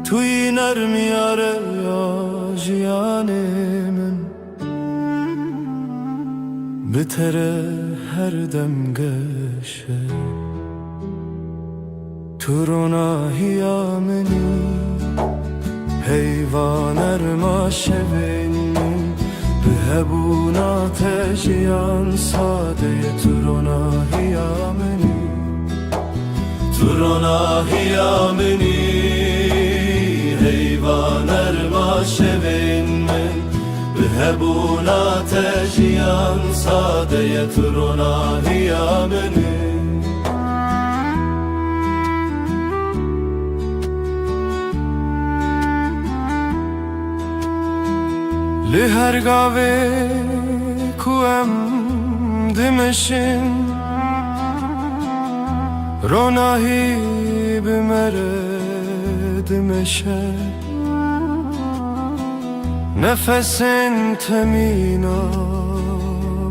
Speaker 1: Tu yî nermîyare ya jiyanê min Bi te re her dem geşe Tu ronahiya minî Heyvan erma şevên min Bi hebûna te jiyan sadeye Tu ronahiya minî Tu ronahiya minî Heyvan erma şevên min Bi hebûna te jiyan sadeye Tu ronahiya minî Li her gavê ku em dimeşin Ronahî bi me re dimeşe Nefesên temîna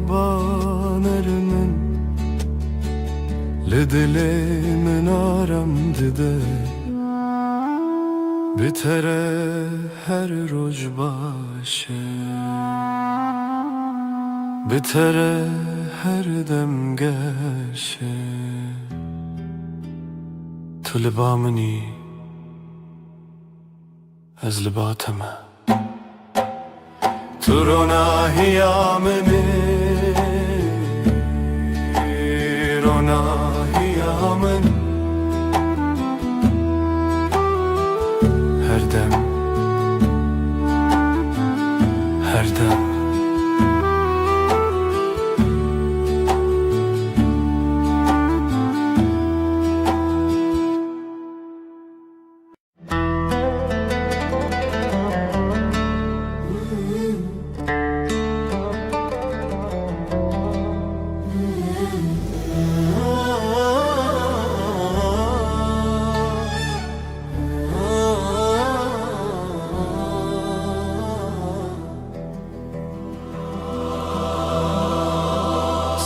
Speaker 1: baner min Li dilê min aram dide Bi te re her roj başe Bi te re her dem geşe Tu li ba minî ez li ba te me Tu ronahiya minî Ronahiya minî Her dem Her dem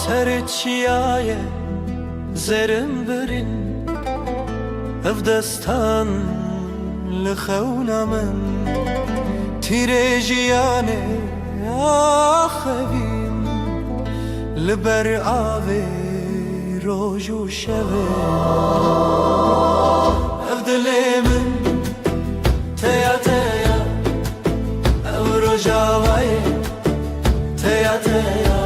Speaker 1: Serçiyaye zerim birin Ev destan li xewna min Tîrê jiyanê axevîn Li ber avê roj û şevê Ev dilê min teya teya Ev rojavayê teya teya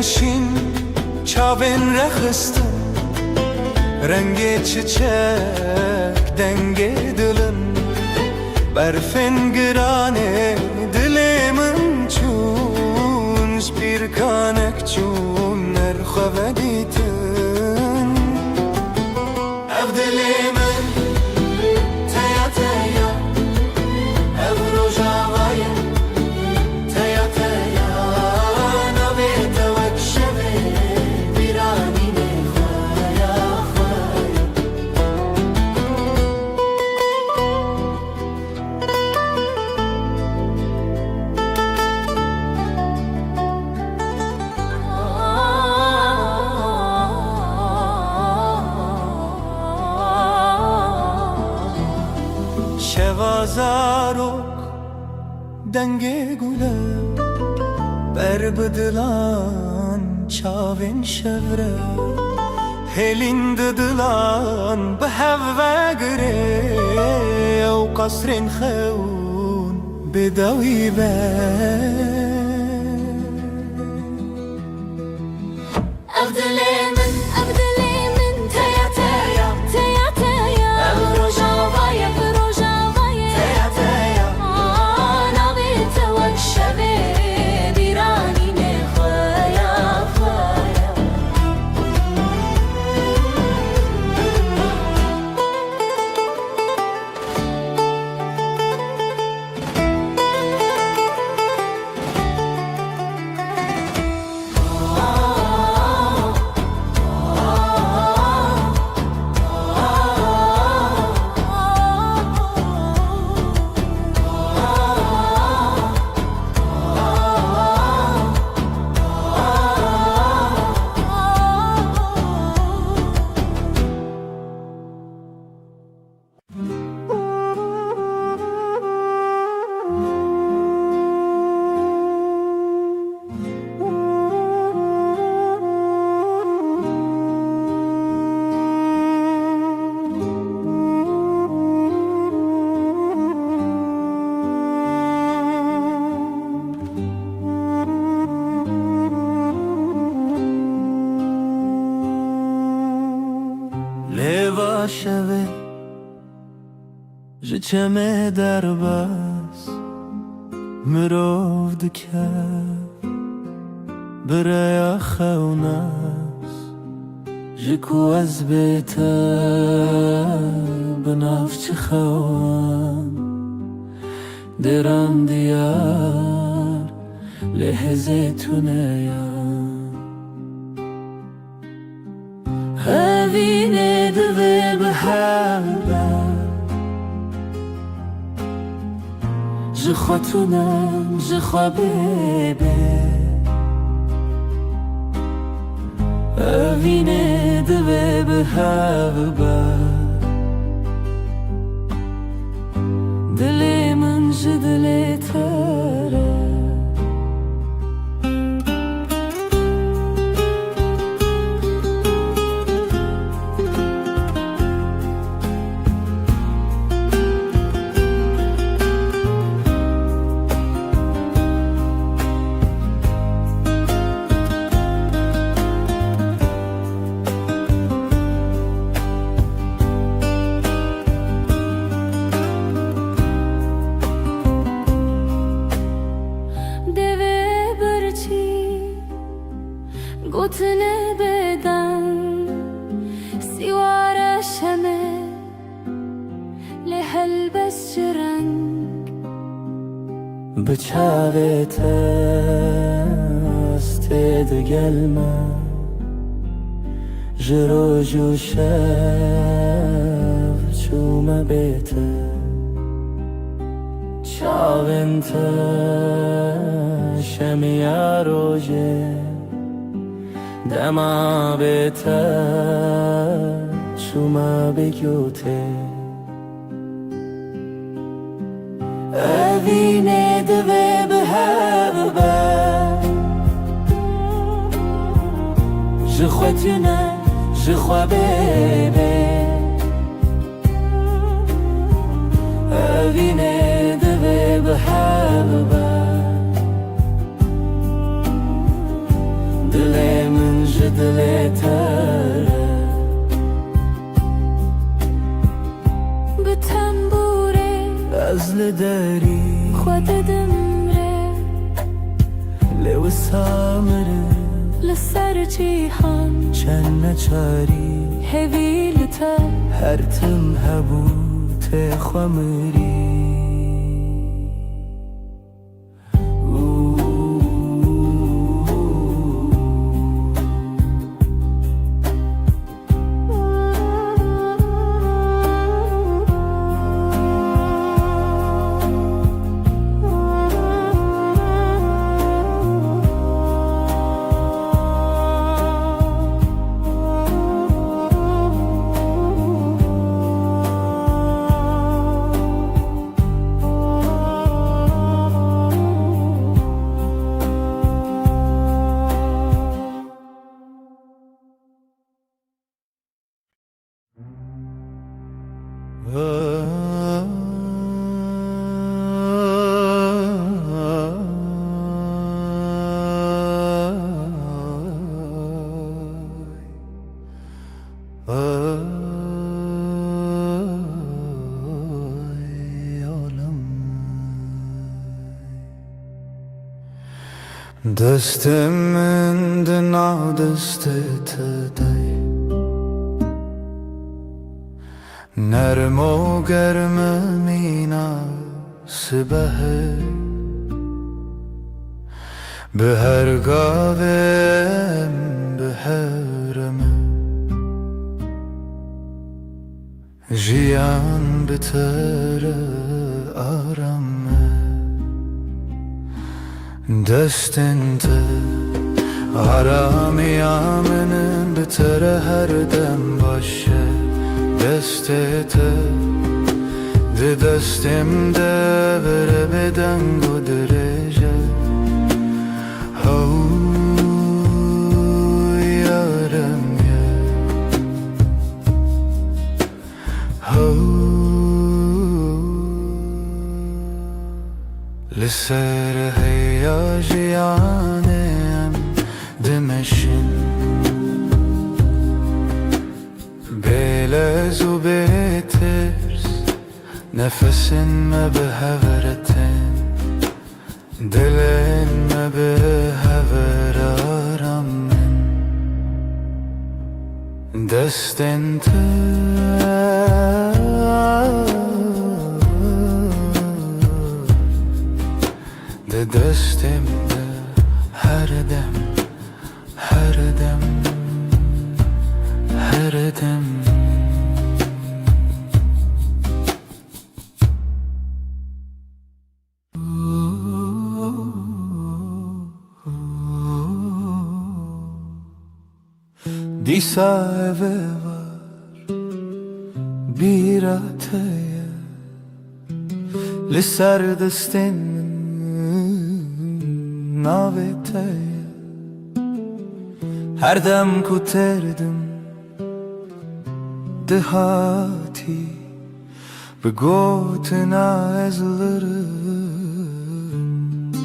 Speaker 1: Şin çavên rexistin Rengê çiçek dengê dilin Berfên giranê dilê min çûn Ji pîrkanek çûn nerxwe dîtin Ev dilê min teya teya Ev rojavayê teya teya Şevazarok dengê gule Ber bi dilan çavên şevre Hêlîn di dilan bi hev vegirê Ew qasrên xewn bêdewî be
Speaker 3: Ev dilê min
Speaker 1: شوه ji çeme derbas mirov dike biraya xewnas ji ku ez bête bi navçi xewan deran diyar lê hêzê tuneyan hevînê divê bi heve ji xwe tunem ji xwe bêbê evînê divê bi hev be dilê min ji dilê te re گوتنه بدن سیوار شمه لحل بس جرنگ بچاوت استد گلمه جرو جو شف چومه بیته چاونت شمیا روژه دما بته شما بگوته evînê divê bi hev be ji xwe tune ji xwe bêbê evînê divê bi hev be dilê min ji dilê te re bi tembûrê ez li derî xwe didim rê lê wisa mirim li ser cîhan çend neçarî hevî li te her tim hebû tê xwe mirî دستم دنا دست تدای نرم و گرم مناسبه به هر گاوم به هرمه جیان بتر آرامه دستنت آرامی آمنن بتر هر دم باشه دستت ده دستم ده بره بدنگ و درجه هو یارم یه هو لسر هیاجیانم دمشن بله هزو بيترس نفسن ما بهفرتن دلن ما بهفر آرامن دستن ده دستم ده هر دم هر دم هر دم Disa eve var bir ataya Lisar destin navetaya Her dem kuterdim dehati Begotina ezlerim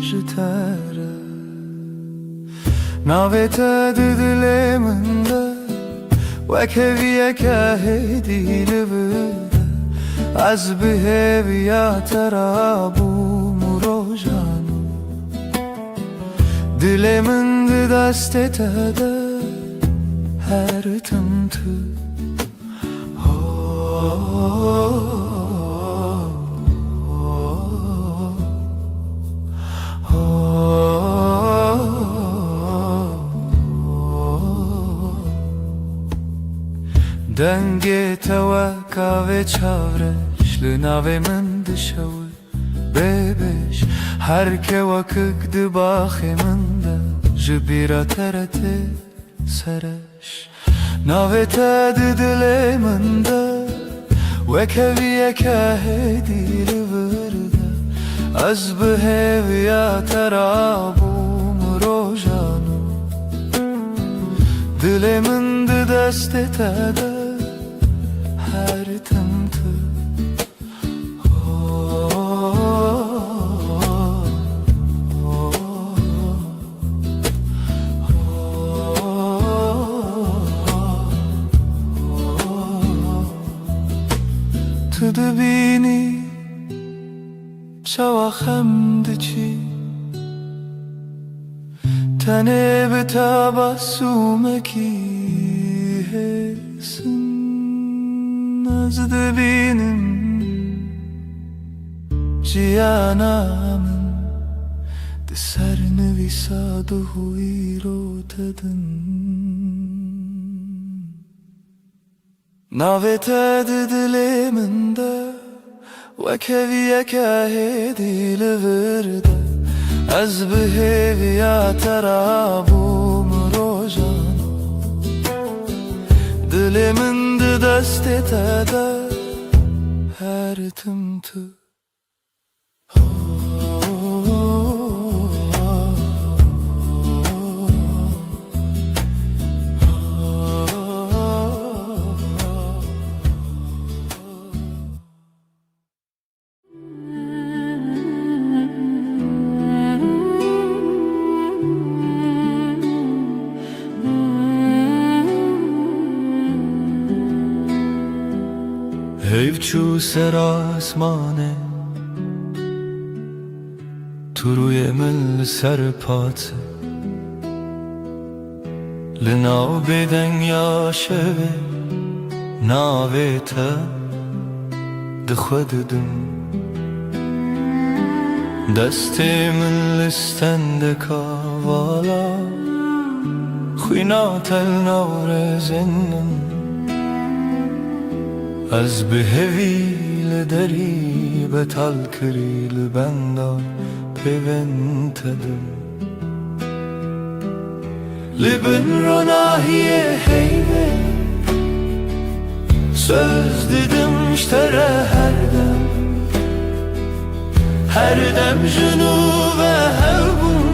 Speaker 1: jitara Navete didileminde Vekeviye kahedi livide Az biheviya terabu murojanu Dileminde destetede her tımtı Denge tevaka ve çavreş Lınave min dışavı bebeş Herke vakık dıbahı min de Jibira terete sereş Navete didile min de Vekeviye kahedi livırde Az biheviya terabu murojanu Dilemin de destetede her tımtı Tıdı bini çavakhem diçi Tene betabasumeki hesin Nazdı benim ciyanamın Deserni visaduhu irotedin Navete didileminde Vekeviye kahedi livırde Az biheviya terabu murojanu Dilimin de destetede her tımtı Hevçu ser asmane Turuye mil serpate Linav beden yaşeve Navete Dixwededim Destê min li stendeka vala Xwîna telnawrezên Ez bi hevî li derî betal kirî li benda pêventedim Li bin ronahiyê heyvê söz didim ji te re her dem ji nû ve hevbûm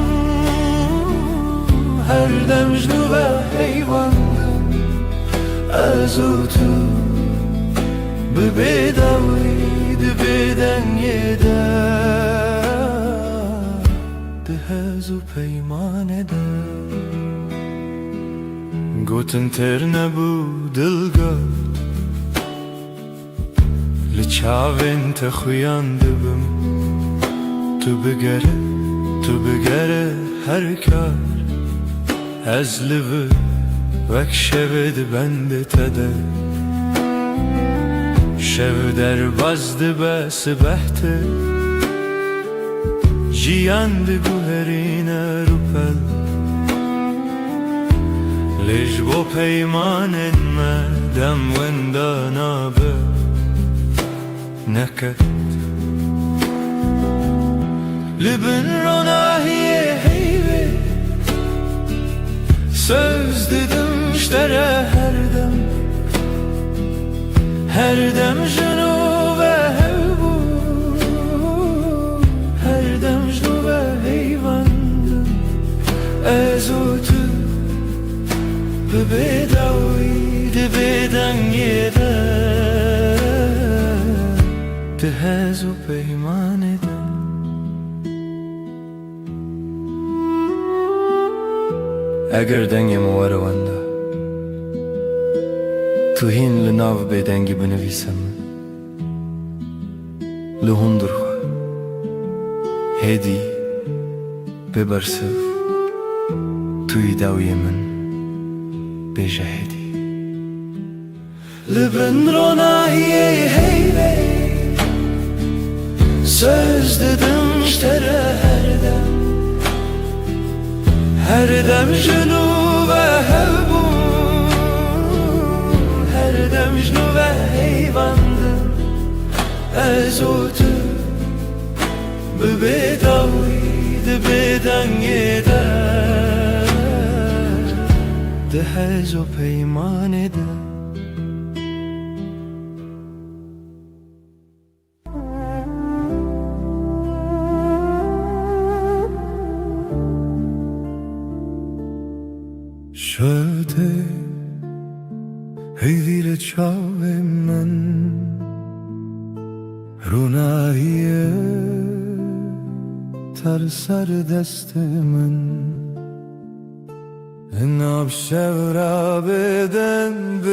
Speaker 1: her dem ji nû ve heyvandim ez û tu bi bêdawî di bêdengê de di hez û peymanê de gotin têr nebû dil got Li çavên te xuyan dibim Tu bigere her kar Ez li vir vek şevê dibende te de Şev derbas dibe sibeh te Jiyan diguherîne rûpel Lê ji bo peymanên me dem wenda nabe neket Li bin ronahiyê heyvê Söz didim iştere her dem jinû ve hevbû Her dem jinû ve heyvandim Ez û tu bi bêdawî di bêdengê de Di hez û peymanê de Eger dengê me were wenda Tu hîn li nav bêdengî binivîse min Li hundir xwe Hêdî bê bersiv Tu yî dawiyê min bêje hêdî Li bin ronahiyê heyvê Söz didim iştere her dem jinû ve hevbû Her dem jinû ve heyvandim Ez û tu bi bêdawî di bêdengê de Di hez û peymanê de Şevde heyvî li çavê min Rûnahiyê ter ser destê min Nav şevra bêdengî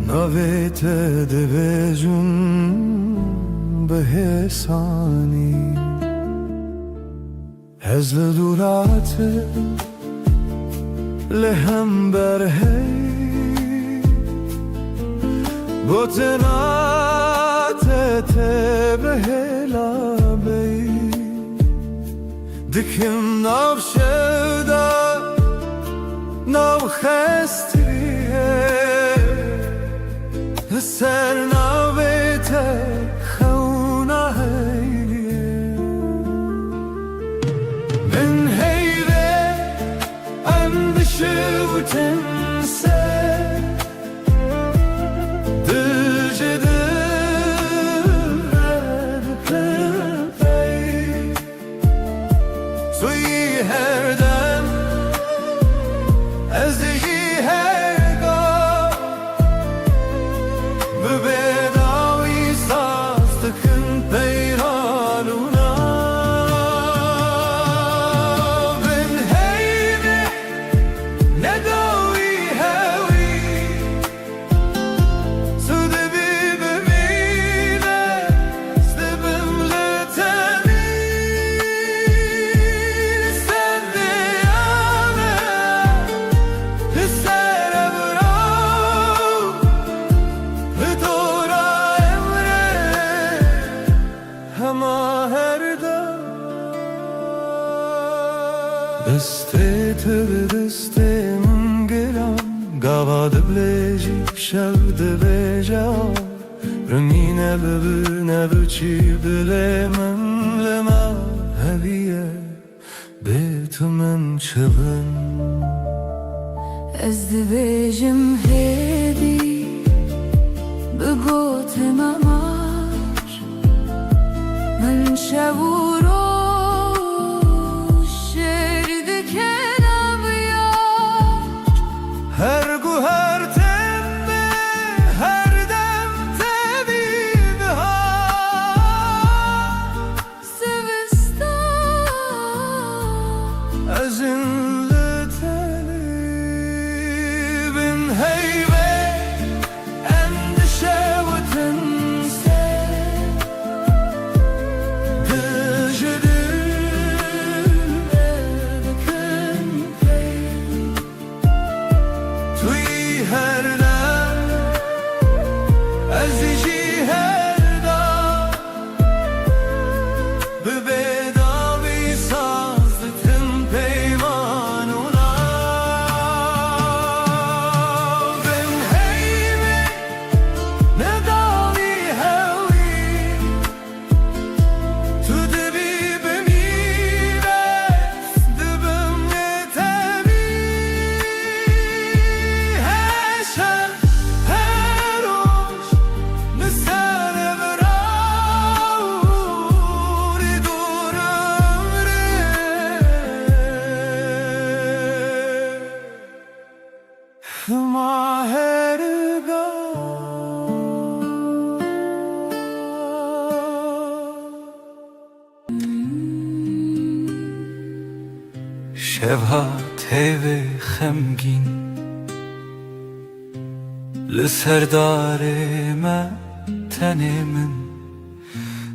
Speaker 1: Navê te dibêjim bi hêsanî Ez li dûratê li hember hey Gotina te bi hêla bey Dikim nav şevda nav xestiyê Li ser navê te xewna heyê Min heyvê em dişiwtin se Dijî dir pey Tu yî her dem ez yî her gav Bi bêdawî saz dikin peyranûna Bin heyvê nedawî hewî Tu dibî bimîne dibim li tenî Sen diyame li ser evraw Li dora emre hema her dem Destê te bi destê min giran Gava dibilêjî şev dibêje Rengîne bibir nebiçî dilê min li me heviye Bê tu min çibin
Speaker 3: Ez dibêjim hêdî bi gotê me mar Min şev û roj şêr dikin evyar
Speaker 1: Her guher temme her dem te bihar
Speaker 3: Sivistan
Speaker 1: Ezin li tenî bin heyvê Maherga شبهات هیوه خمگین لسردار ما تنه من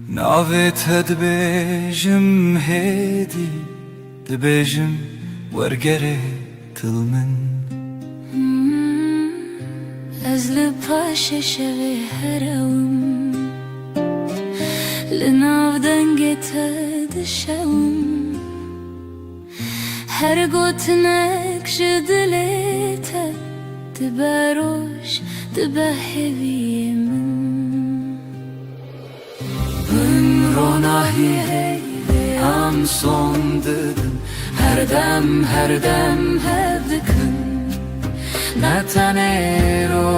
Speaker 1: ناویت دبیجم هیدی دبیجم ورگره دل من
Speaker 3: از لپاش شوی هرم لناو دنگت دشم هر گوتنک جدلیت دبروش دبهوی من
Speaker 2: Bın ronahi hey am son dedim her dem hevdikın Netanero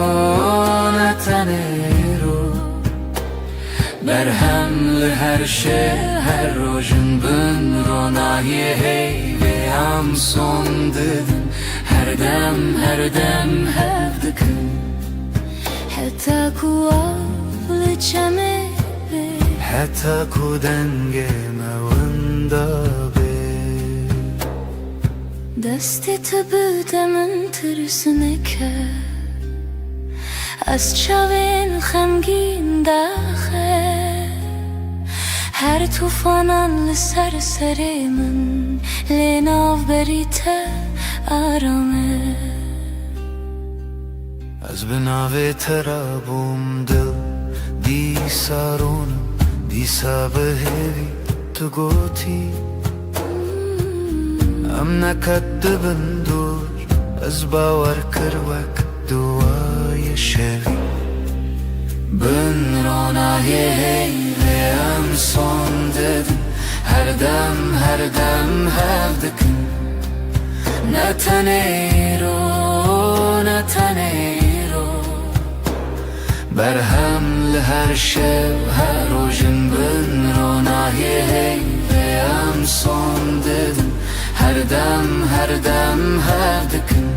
Speaker 2: Berhemli her şey her rojun bın ronahi hey am son dedim her dem hevdikın
Speaker 3: حتی کوال چمه
Speaker 1: حتی کودنگ موندا به
Speaker 3: دستی تو بودمن ترسونه که از چاوین خمگین داخل هر توفانان لسر سر من لناو بریته آرامه
Speaker 1: از بناوی ترابم دل دی سارونم دی سابهوی تو گوتی ام نکدبن دور از باور کروک دوای شوی
Speaker 2: Bın ronahi hey am son dedim her dem hevdikın Netanero Berhemli her şev her rojun bın ronahi hey am son dedim her dem hevdikın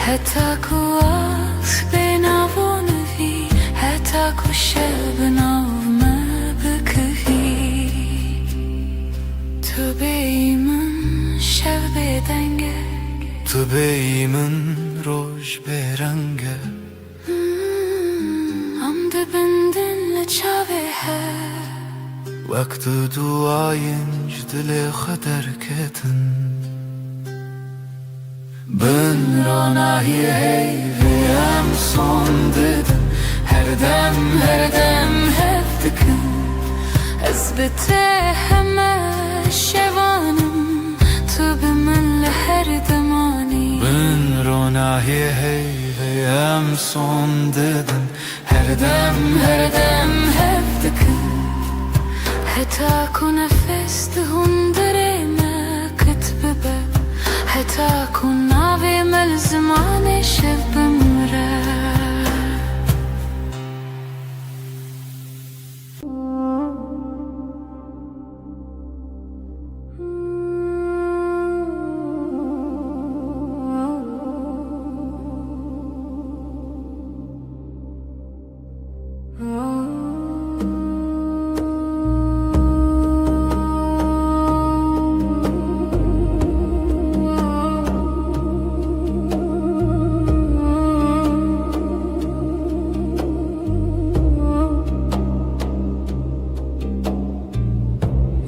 Speaker 3: حتی کوال بناونوی حتی کشل بناومه بکهی تو بیمن شب بدنگه
Speaker 1: تو بیمن روش برنگه
Speaker 3: امده بندن لچاوه هر
Speaker 1: وقت duayınc dile kadar ketin
Speaker 2: Bın ronahi hey am son dedim her dem hevdikın
Speaker 3: از بته همه شوانم تو به من لهر دمانی
Speaker 1: Bın ronahi hey am son dedin her dem
Speaker 2: hevdikın
Speaker 3: حتی کو نفس دهندره ما کتبه حتی کو ناوی مل زمان شب بمره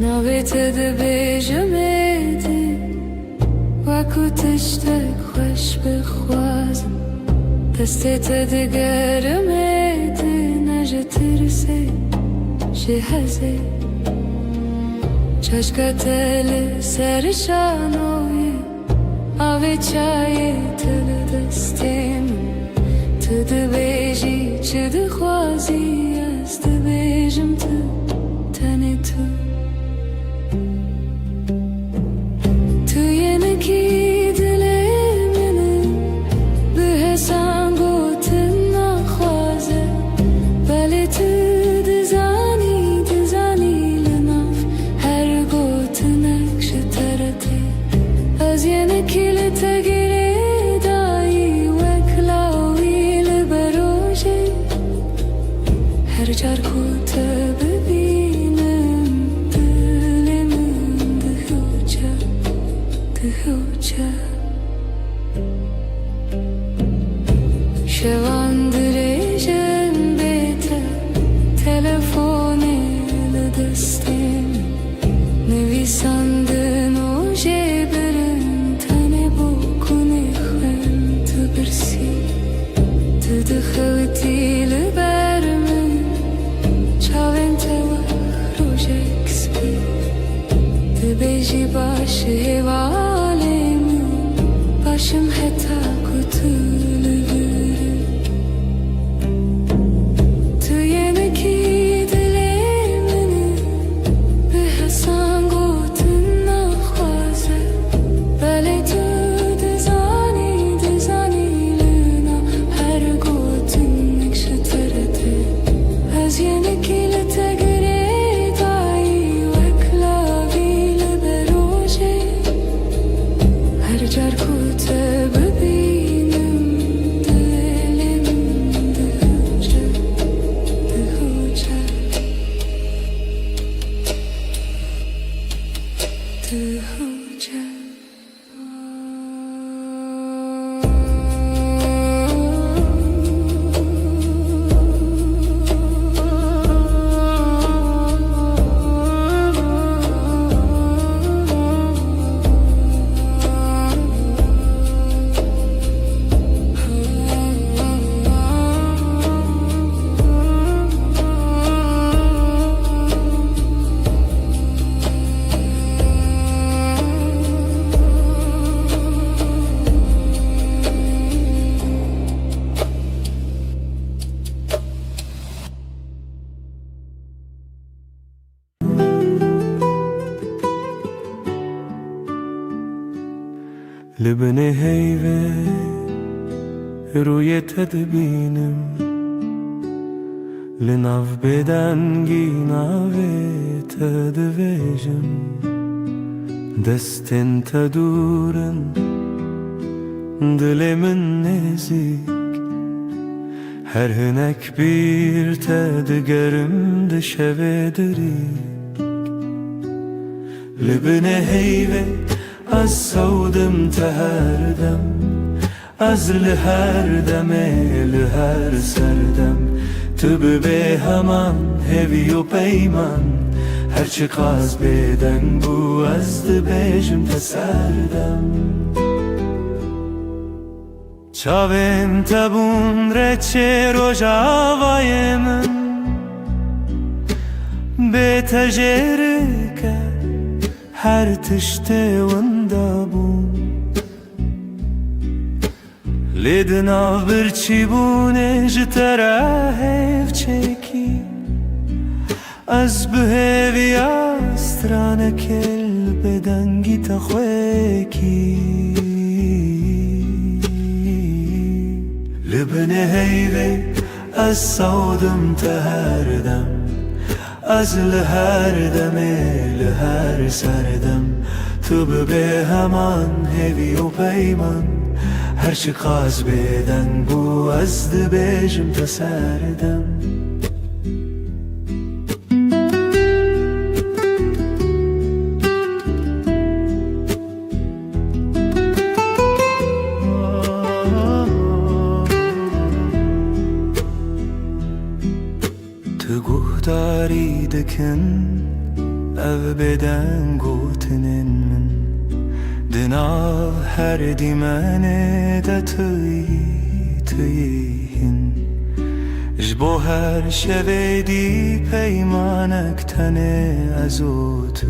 Speaker 3: ناویت دبیجمدی وکو تشتک خوش بخوازم دستت دگرمدی نجه ترسی شهزه چشکت سرشانوی آوی چای تل دستیم تو دبیجی چه دخوازی از دبیجم تو تنی تو از یه نکیل تگیری دایی başım heta kutulur Tu yeni ki dilemini Bir hesan gotun nakhwaze Bale tu dizani luna Her gotun nekşeterete Az yeni ki lete gire dayi Veklavi liberoje Her car kute bebinim Dilim dihuce Dihuce
Speaker 1: لبني هيفه روی تدبینم لناف بدنگی ناوی تدویجم دستن تدورن دلمن نزیک Her hünek bir tedgerim dışevediri Libne heyve az savdım teherdem Az liherdem liher serdem Tübü be heman heviyo peyman Her çıkaz beden bu azdı bejim teserdem Çavim tabun reçe rojavayemin Betejerike her tişte vındabun Lidnav bir çibune jitera hevçeki Az büheviya strane kel bedengi takhweki Libne heyve az savdım teherdem Az liherdem liher serdem Tübü be heman heviyo peyman Her çıkaz beden bu azdı bejim teserdem Guhtari dikin ev beden gotinin min Dina her dimene de tüyihin Jbo her şevedi peymanek tene azotu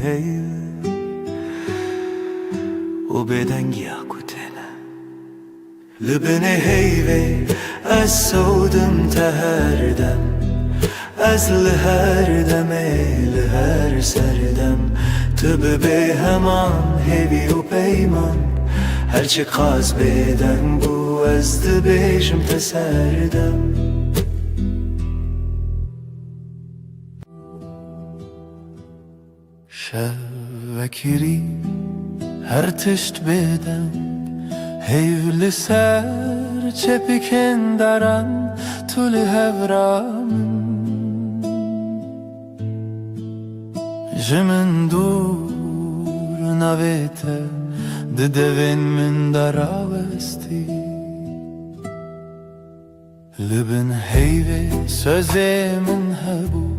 Speaker 1: hey O beden giyakutene Libne heyve Az savdım teherdem Az liherdem liher serdem Tübü be heman heviyo peyman Her çıkaz beden bu azdı bejim teserdem Şevvekiri her tişt beden Heyvli ser çepiken daran Tuli hevram Jimin dur navete Didevin min daravesti Libin heyve sözemin hebu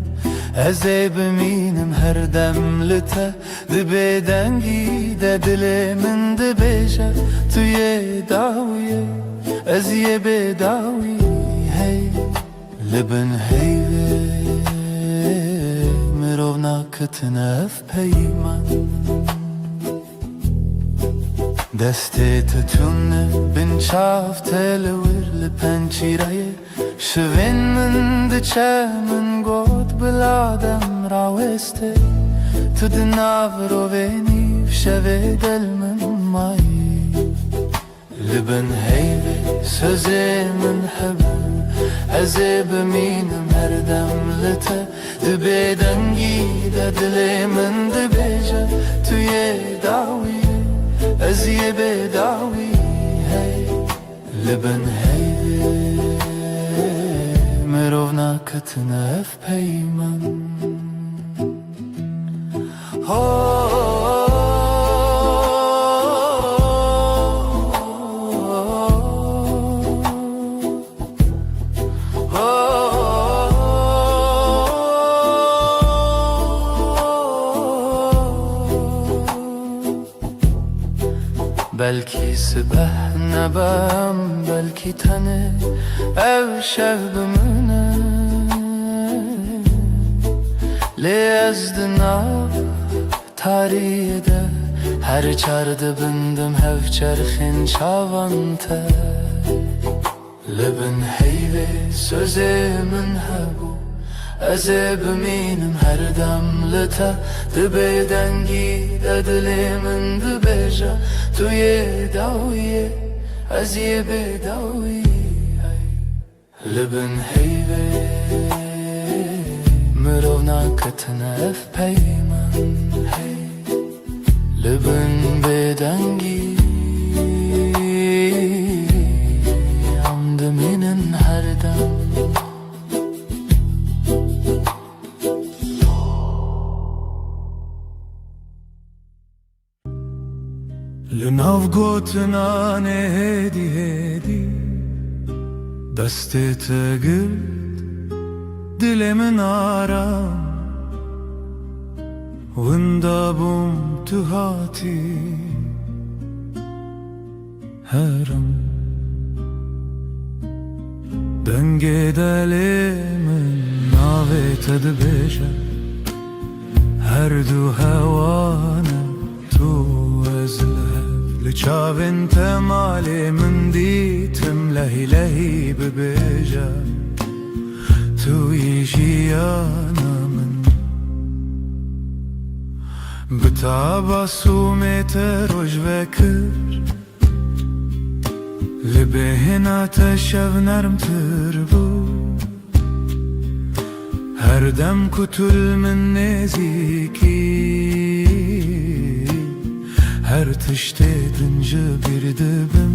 Speaker 1: Eze biminim her demlite Dibedengi de dilimin dibeje Tüye daviye Eziye bedavi hey Libin heyve Mirovna kıtnef peyman دستی تتونه بین چافته لور لپنچیره شوین من دچه من گود بلادم راوسته تو دناو رو بینی شوی دل من مایی لبن هیوی سوزی من حبه ازی بمینم هر دم لته دبی دنگی ده دلی من دبیجه توی داوی ازی بداوی هی لبن هیوی مرو ناکتنه اف پیمن بلکی سبه نبم بلکی تنه او شب بمونه لی از دناو تاریده هر چارده بندم هف چرخین چاوانته لبن هیوی سوزی من هبو ازی بمینم هر دم لته دبی دنگی ده دلی من دبیجه توی داویه ازی بداوی لبن هیوی مرو ناکتنه اف پیمن لبن بدنگی عمد منن هر دم لناو گوتنان هدی هدی دستی تگرد دل من آرام وندابم تو هاتی هرم دنگ دل من ناوی تدبیشه هر دو هوانه تو از لچاوین تمالی من دیتم لهی لهی ببیجه توی جیانا من بتابا سومیت روش وکر لبهنا تشف نرم تربو هر دم کتل من نزیکی هر تشتی دنجا بیردبم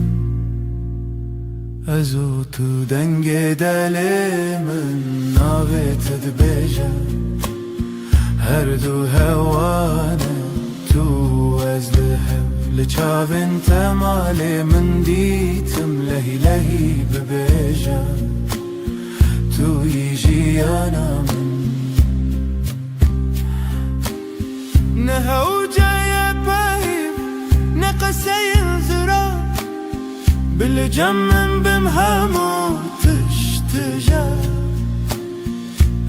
Speaker 1: ازو تو دنگ دلی من ناوی تدبیجه هر دو هوانه تو از لحب لچاوین تمالی من دیتم لهی لهی ببیجه توی جیانا من نهو جای بایم نقصه الزرار بالجمن بمهمو تشتجا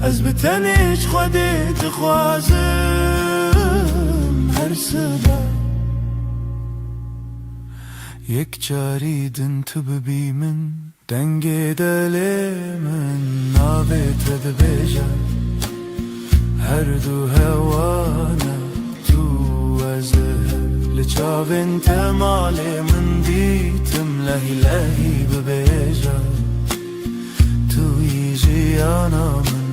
Speaker 1: از بتنش خودی تخوازم هر سبا یک جاریدن تو ببی من دنگ دلی من ناوی تدبیجا هر دو هوانه تو از لچاوین تمالی من دیتم لهی لهی ببیجا توی جیانا من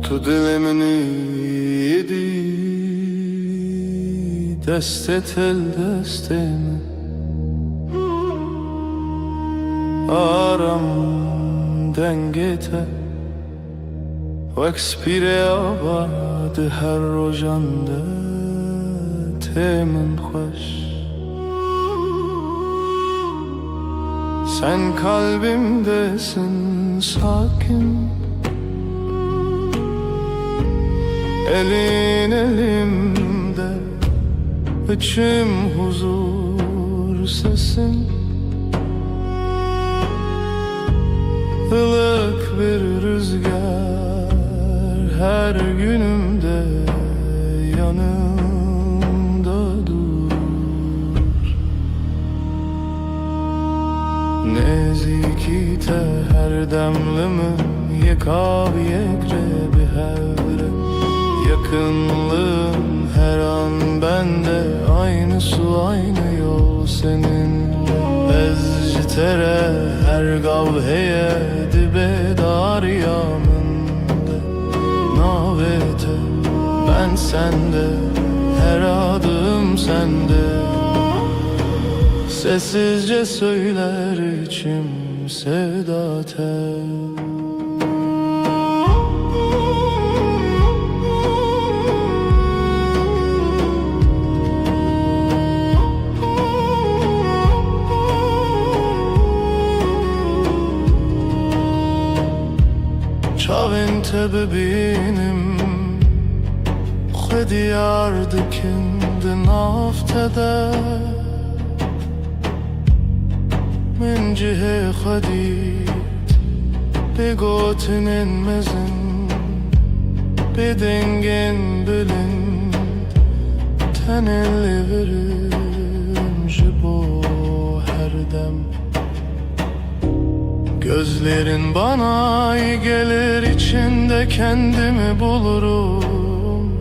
Speaker 1: تو دل منی دی دست تل دست من aram dengete Wek spire abad her rojande temin xoş Sen kalbimdesin sakin Elin elimde içim huzur sesin Ilık bir rüzgar her günümde yanımda dur Nezikite her demlimin yekav yekre bir hevre Yakınlığın her an bende aynı su aynı yol seninle Ezcitere her gavheye dibe dar yamında Navete ben sende her adım sende Sessizce söyler içim sevda tel Çavinte bebinim Xwedi yardikin di naftede Min cihê xwedît Bê gotinin mezin Bê dengên bilind Tenê lê verim ji bo her dem Gözlerin bana iyi gelir içinde kendimi bulurum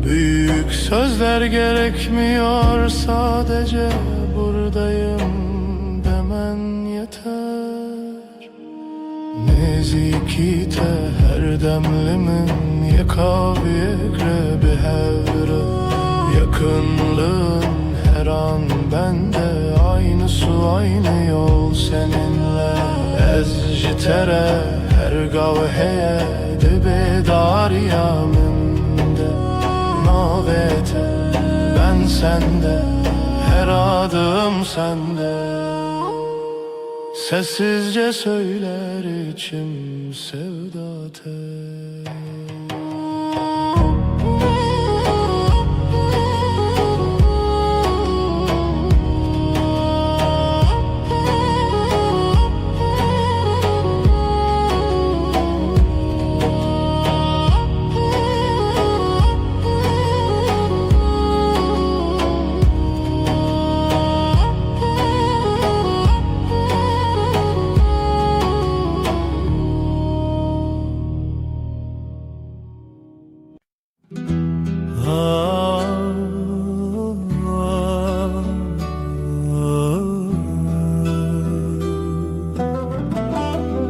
Speaker 1: Büyük sözler gerekmiyor sadece buradayım demen yeter Nezikite her demlimin yekav yekre bir hevre Yakınlığın her an bende aynı su aynı yol seninle Ezcitere her gavheye dibe dar yaminde Navete ben sende her adım sende Sessizce söyler içim sevda tel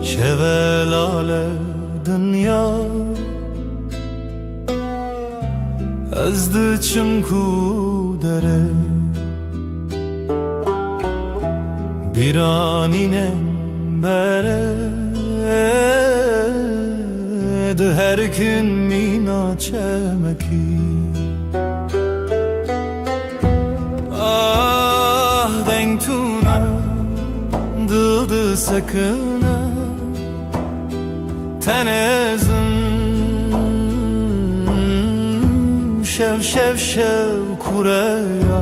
Speaker 1: Şevelale dünya ezdi çimku dere biraninen bere de her gün mina çemeki ah denk tuna dıdı sakına tenezim şev şev şev kureya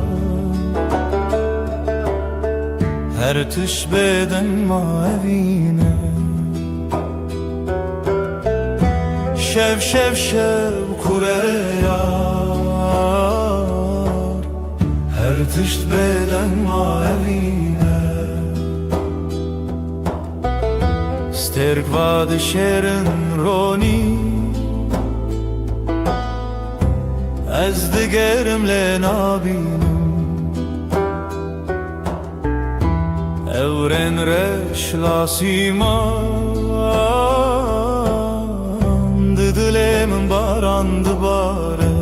Speaker 1: her tüş beden mavine şev şev şev kureya her tüş beden mavine sterk vad şerin roni Ez digerimle nabinim Evren reş lasiman Didilemin barandı bare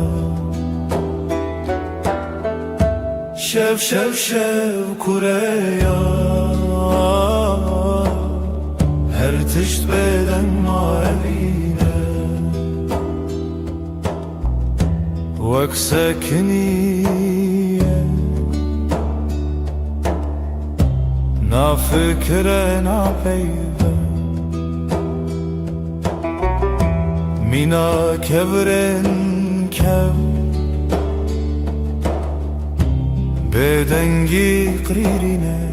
Speaker 1: Şev şev şev kureya تشت بدن ما أبينا وك سكنية نا فكرة نا بيبة مينا كبرن كب بدنجي قريرنا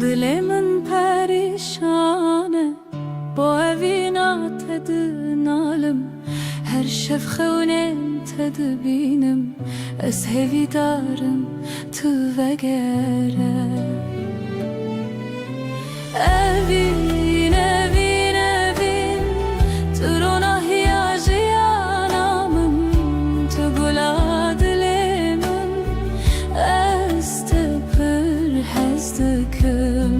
Speaker 3: Dilemin perişanı Bu evina tedinalım Her şefxevnem tedbinim Ez hevidarım tu vegere Evin, evin, evin Turuna hiyajiyanamın Tu gula dilemin Ez te pır hezdikim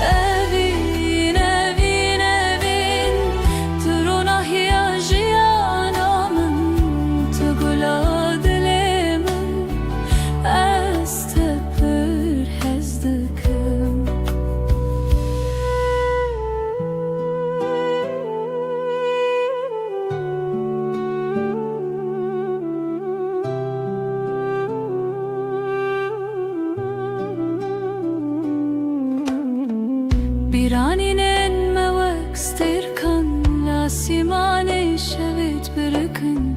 Speaker 3: Evin, evin, evin Turuna hiyajiyanamın Tu gula dilemin Ez te pır hezdikim Biraninen mevek stirkan La simane şevit birikin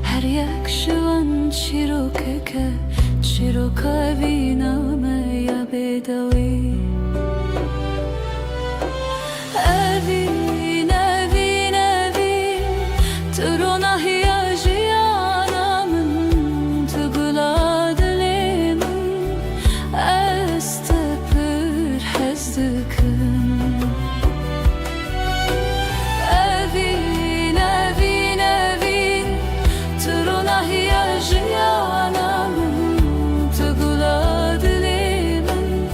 Speaker 3: Her yak şivan çirokeke Çiroka viname ya bedavi Evin, evin, evin Turuna hiyajiyanamın Tugula dilemin Ez te pır hezdikim Evin, evin, evin Turuna hiyajiyanamın Tugula dilemin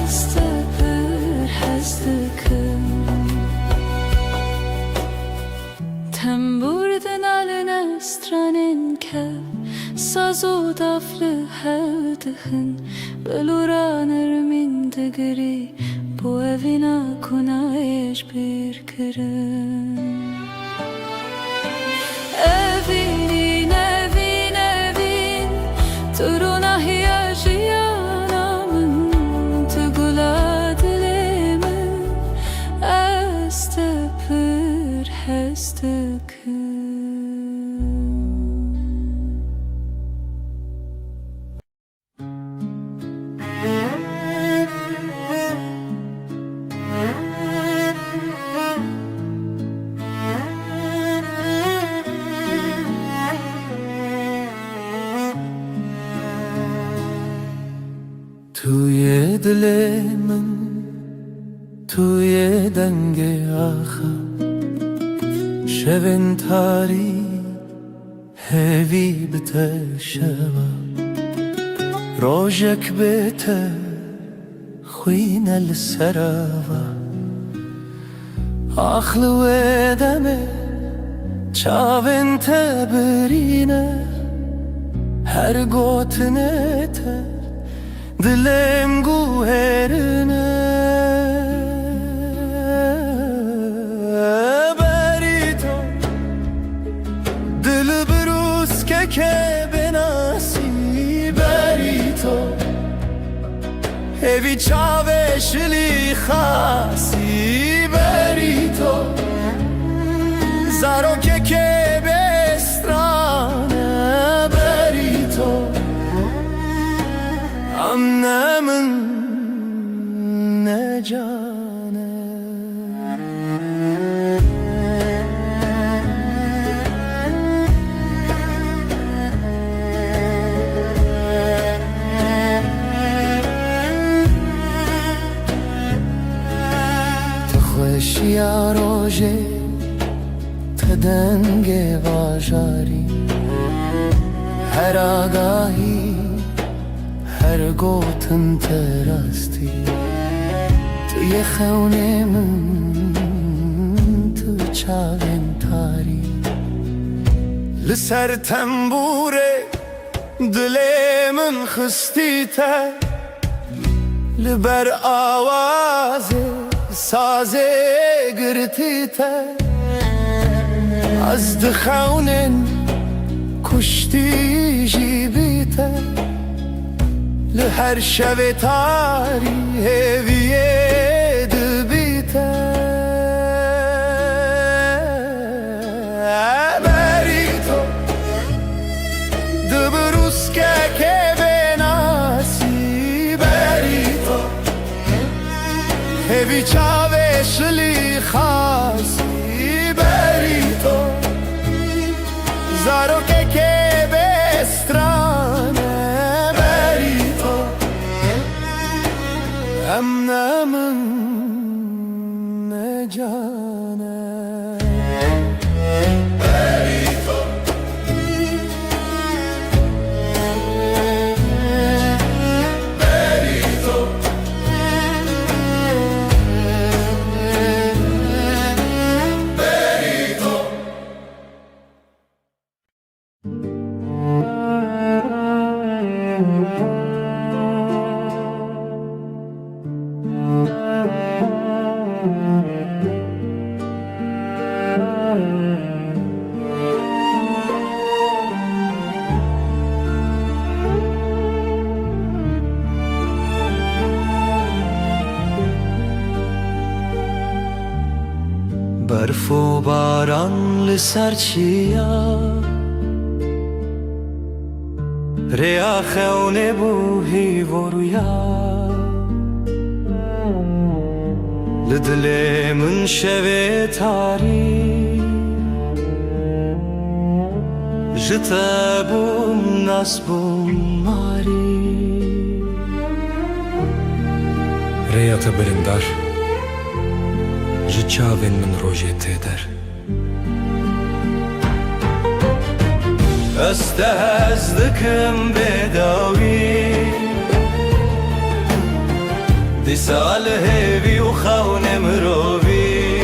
Speaker 3: Ez te pır hezdikim Temburden aline stranen kev Sazo daflı hevdihin Beluranır min digri Bu evina kunayeş bir kirin Evin, evin, evin Turuna hiyajiyanamın Tugula dilemin Ez te pır hezdikim
Speaker 1: توی دل من توی دنگ آخر شبن تاری هوی بته شوا روژک بته خوین السراوا آخل و دمه چاون تبرینه هر گوتنه ته Dilem guherine Berito Dil brus ke benasi Berito Evi çave şili khasi Berito Zaro ke bestrane Berito Annemin ne cane خوشیا روژه تدنگ واژاری هر آگاهی هر گوتن تراستی توی خونه من تو چاوین تاری لسر تنبوره دل من خستی تر لبر آواز ساز گرتی تر از دخونن کشتی جیبی تر لهر شب تاری هویه دبی تر بری تو دبروس که بناسی بری تو هوی چاوشلی خاصی بری تو زارو که بسترانه بری تو امن من نجانه بری تو بری تو بری تو برف و باران لسر چیا ریا خونه بوهی و رویا لدل من شوه تاری جتا بوم ناس بوم ماری
Speaker 4: ریا تبرندار جچاوین من روژه تیدر
Speaker 1: استهزدكم بداوي دي سال هيبي وخون مروبي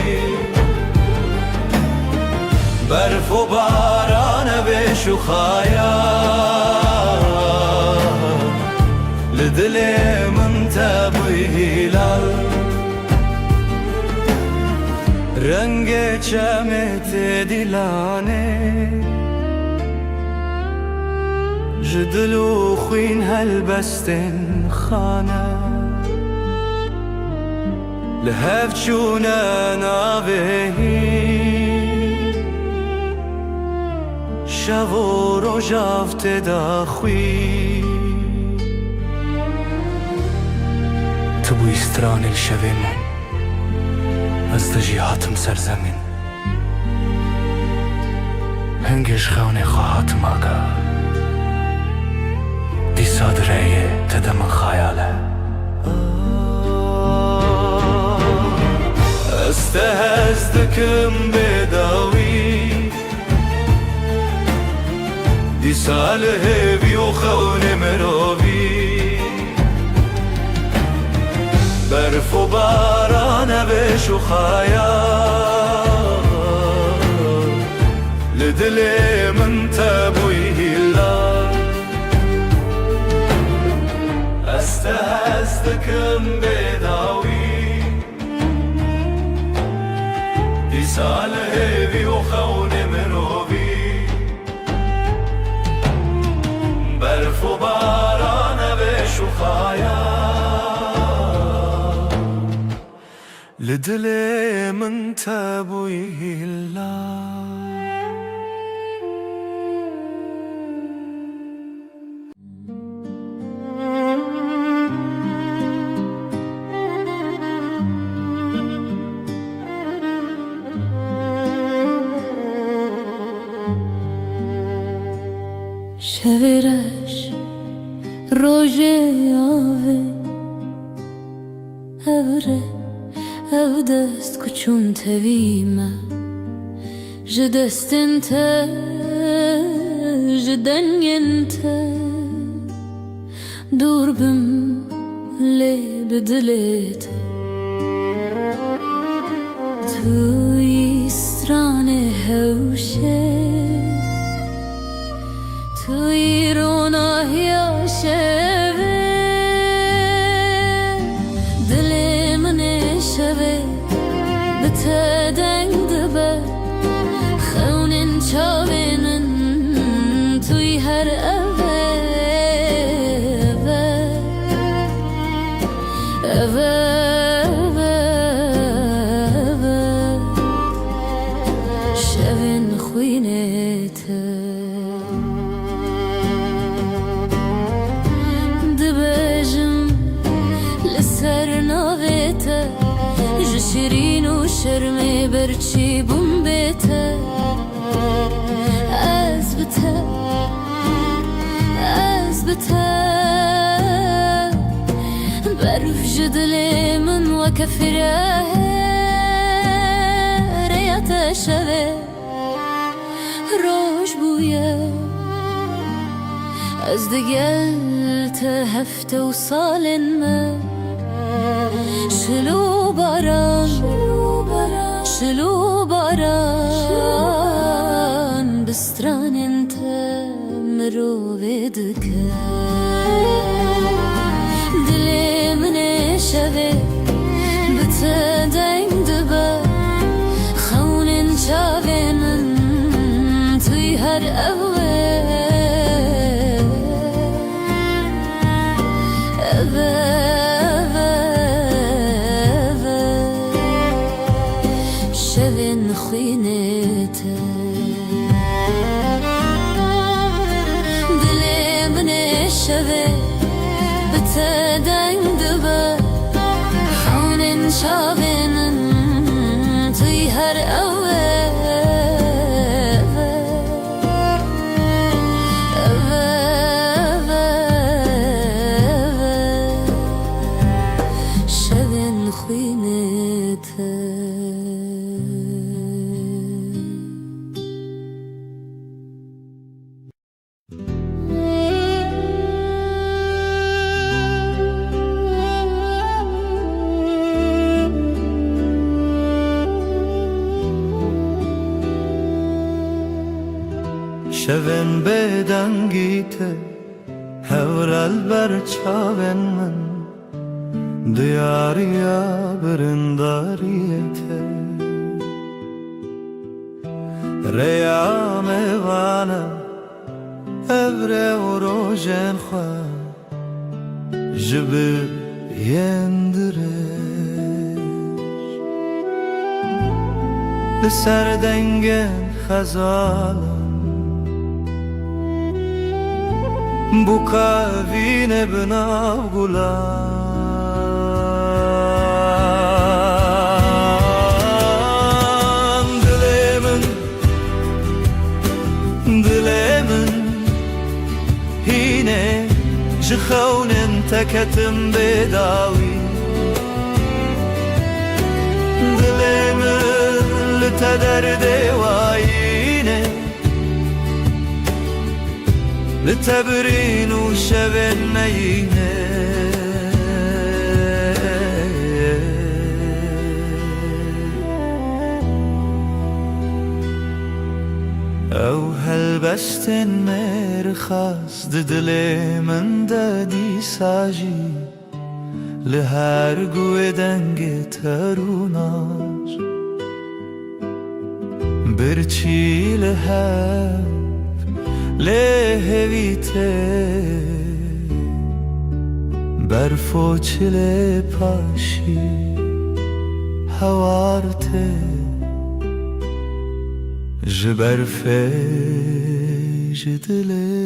Speaker 1: برف وباران بشخايا لدلي من تابي هلال رنگ چمت دلانه جدلو خوين هالبستن خانه لهف چونه ناوهی شو و روژافت داخوی
Speaker 4: تو بوی استران الشوه من از دجیهاتم سرزمین هنگش خونه خواهاتم آگا دی صادره تدم خیاله
Speaker 1: استهزدكم بداوي دي ساله بيوخون مروبي برف وباران بشخايا لدلي من تابوي هلا استهزدكم بداوي ساله بيوخون مروبي برف وباران بشخايا لدلي من تابوي هلا
Speaker 3: شورش روژه آوه هوره ev dest kuçun tevîme ji destên te ji dengên te dûr bim lê bi dilê te tu yî stranê hewşê tu yî ronahiya şevê dilê min ê şevê bi te deng dibe xewnên çavê min tu yî her evê evê şevên xwînê te dibêjim li ser navê te ji şirîn û şermê berçî bûm bê te ez bi te berf ji dilê min weke firêya te şevê roj bûye ez digel te hefte û salên me şilû baran bi stranên te mirovê dike dilê min ê şevê bi te deng dibe xewnên çavê min tu yî her evê şevên xwînê te dilê min ê şevê bi te deng dibe xewnên çavê min tu yî her evê şevên xwînê te
Speaker 1: şevên bêdengî te hewrel ber çavên min diyariya birindariyê te rêya mêvane evrê û rojên xwe ji bir yên dirêj li ser dengên xezalan bu kavîne binav gulan dilê min hîne ji xewnên te ketim bêdawî dilê min li te derdê wayîne li te birîn û şevên me yîne ew helbestên mêrxas di dilê min de dîsa jî li her guê dengê te rûnar birçî li hev lê hevî te berf û çilê paşî hewar te ji berfê ji dilê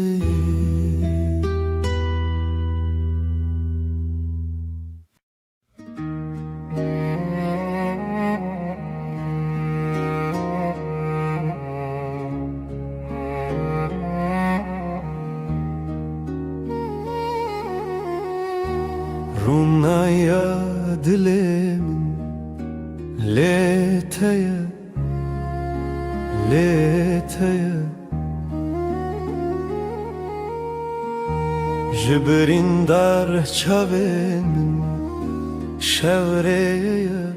Speaker 1: Rûnaya dilê min ليتيا ليتيا جبرين در چاوین شوريا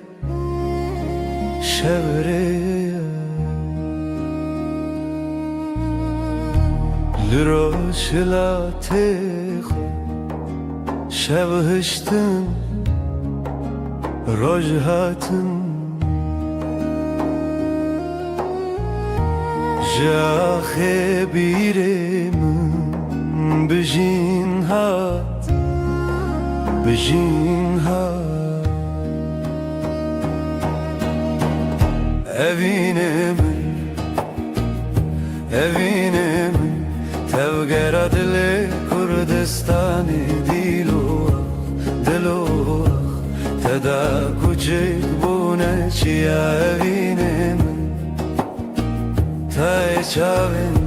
Speaker 1: شوريا لروش لا تخو شبهشتن روجهاتن جاخي بيرم بجين هات بجين هات evine min tevgera dile Kurdistan'ı dilo teda kucik bune çiya evine min ta çavin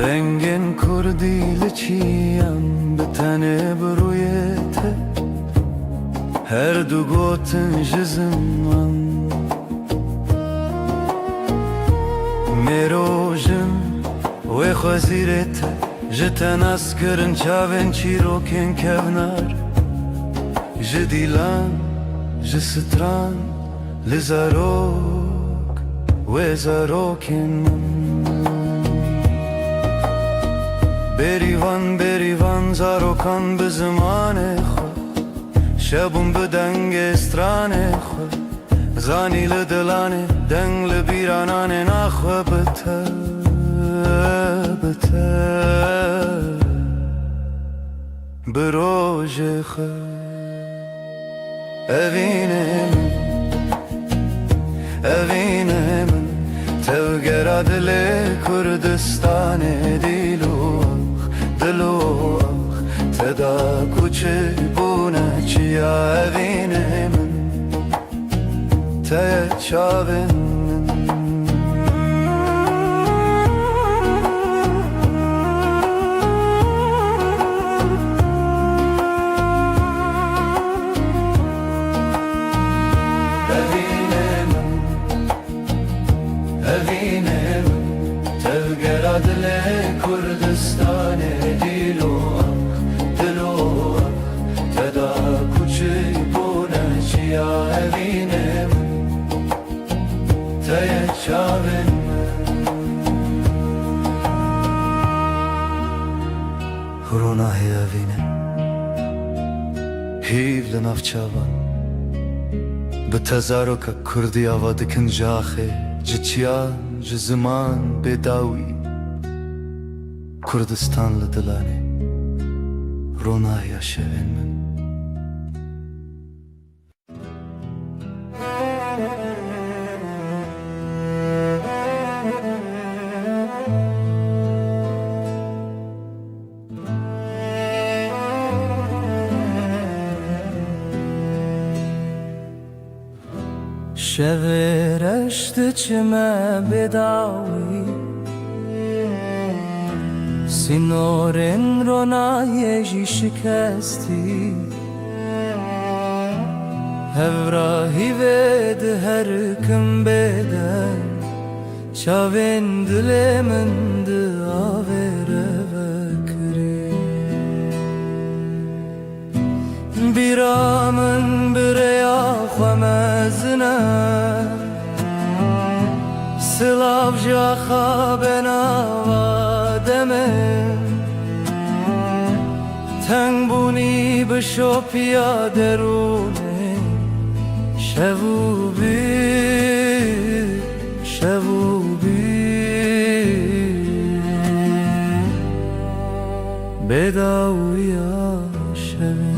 Speaker 1: رنگین کردی لچیم به تنه برویته هر دو گوتن جزمان میروژن و خوزیرته جتن اسکرن چاوین چیروکن کونار جدیلان جستران لزاروک و زاروکن بریوان زاروکان به زمان خود شبون به دنگ استران خود زانی لدلانه دنگ لبیرانانه نخواه بته بروژ خود evine min tevgera dile Kurdistan'ı dilo teda kuçi bune çiya evine min te çavin evine min tevgera dile Kurdistan'ı dilo teda kuçi bune çiya evine min te çavin Ronahi evine hiv lenavçavan به تزارک کردی آواد کن جاخه جچیان جزمان بداوی کردستان لدلانه رونایا شوین من
Speaker 2: شورشت چمه بداوی سینورن رونایجی شکستی هفراهی ود هر کم بدن چاوین دل من داوره بکری بیرامن بریا خمزنه سلاف جاخا بناوا دمن تنگ بونی بشو پیاده رونه شبو بی بداویا شبین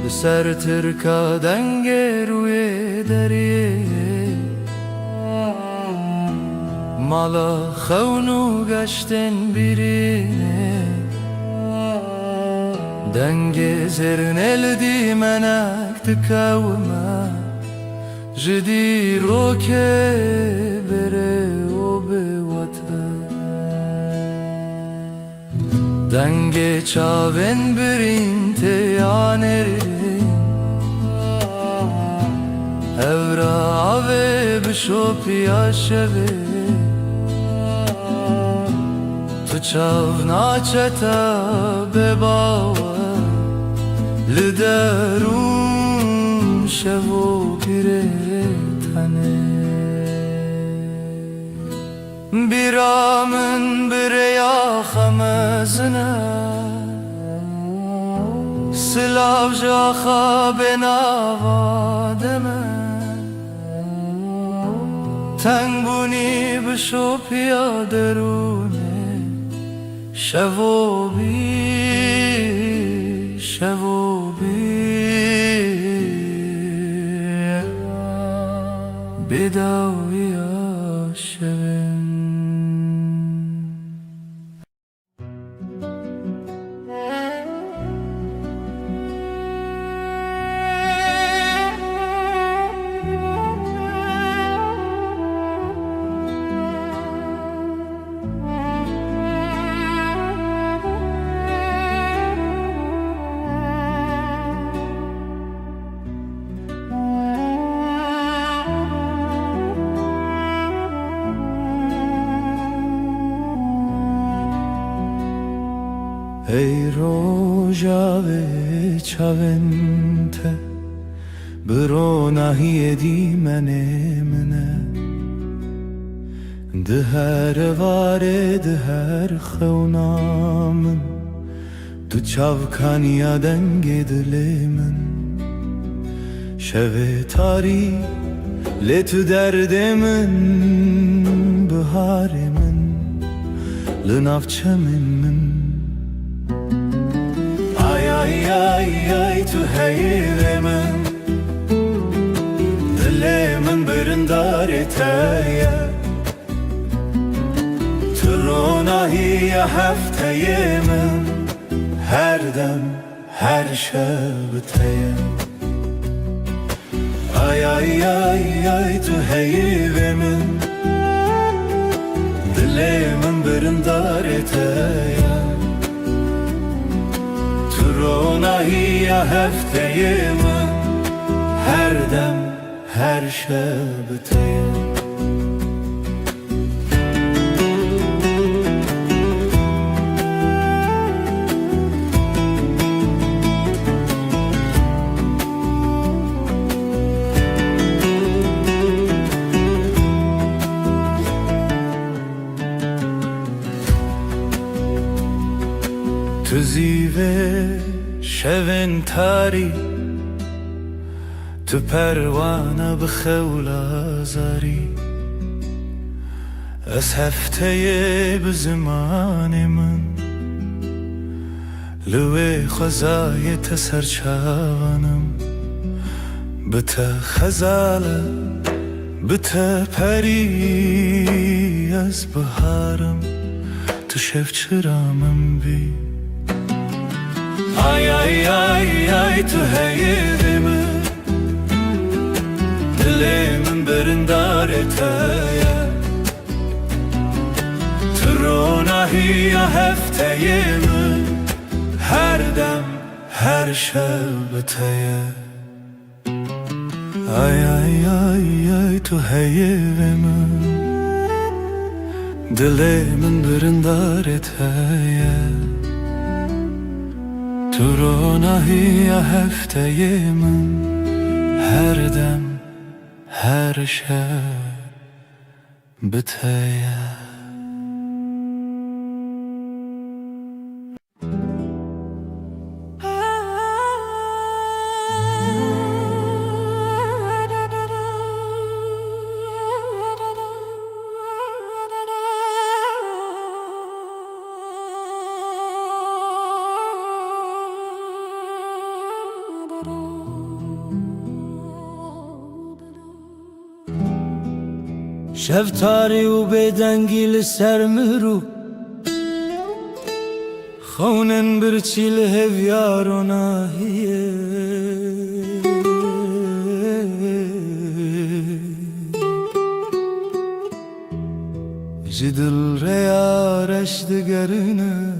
Speaker 1: لسر ترکا دنگ روی دریه مالا خونو گشتن birine دنگ زرن الدی منک تکاوما جدی روکه بره و به وطن دنگ چاون برین تیانری evra ave bişop yaşeve tu çavna çeta bebava liderun şevo pire tane biramın bireya xamezine silav jaxa benava deme تنگ بونی بشو پیاده رونه شب و بی شب و بی بداوی آشبن ای روژاوه چاونته برو نهی دی منه ده هر واره ده هر خونامن تو چاوکانیا دنگ دل من شوه تاری لتو درد من بهار من لنافچه من ay ay tu heylemin dilimin birindar eteye Turunahiye hefteyemin her dem her şebteye ay ay ay ay tu heylemin dilimin birindar eteye Turunahiye hefteyemin her dem her şebteye تو زیوه شون تاری تو پروانه بخول آزاری از هفته به زمان من لوی خزای تسرچانم بته خزاله بته پری از بهارم تو شفچرامم بی ay ay ay ay tu heyelimi dilimin birindar eteye Turunahiye hefteyemin her dem her şebteye ay ay ay ay tu heyelimi dilimin birindar eteye Turunahiye hefteyemin her dem her şebteye
Speaker 3: da da
Speaker 1: شفتاری و بدنگی لسر مرو خونن برچی لهویار و ناهیه جدل ریارش دگرنه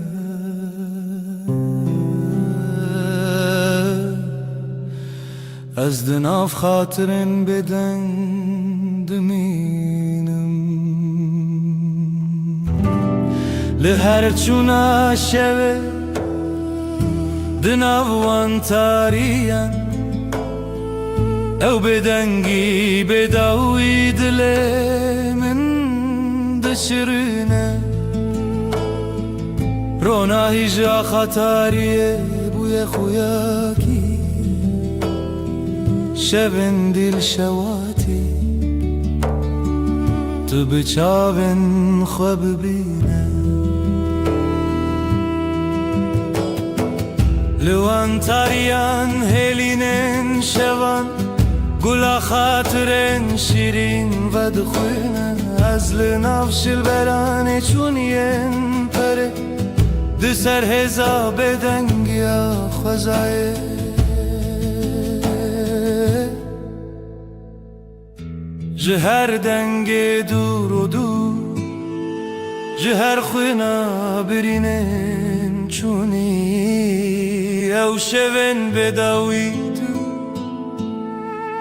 Speaker 1: از دناف خاطرن بدن دمینم لهر چونا شوه دناوان تاریان او بدنگی بداوی دل من دشرنه رونا هیجا خطاریه بوی خویاکی شبن دل شواتی تو بچاون خواب بینه لوان تاریان هلینن شوان گلا خاطرن شیرین و دخوینه از لنافش البرانه چونین پره دسر هزا بدنگیا خوزایه جهر دنگ دور و دور جهر خوینا برینن چونی او شون بداوی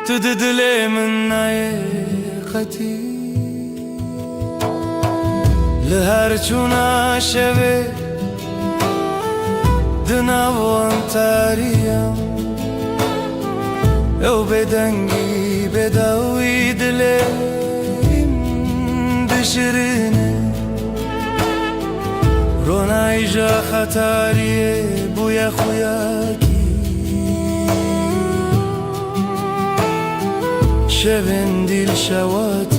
Speaker 1: تو دل من نای خطی لهر چونا شوه دناوان تاریم او بدنگی بداوی دلیم دشرینه رونای جا خطاریه بوی خویاکی شبن دیل شواتی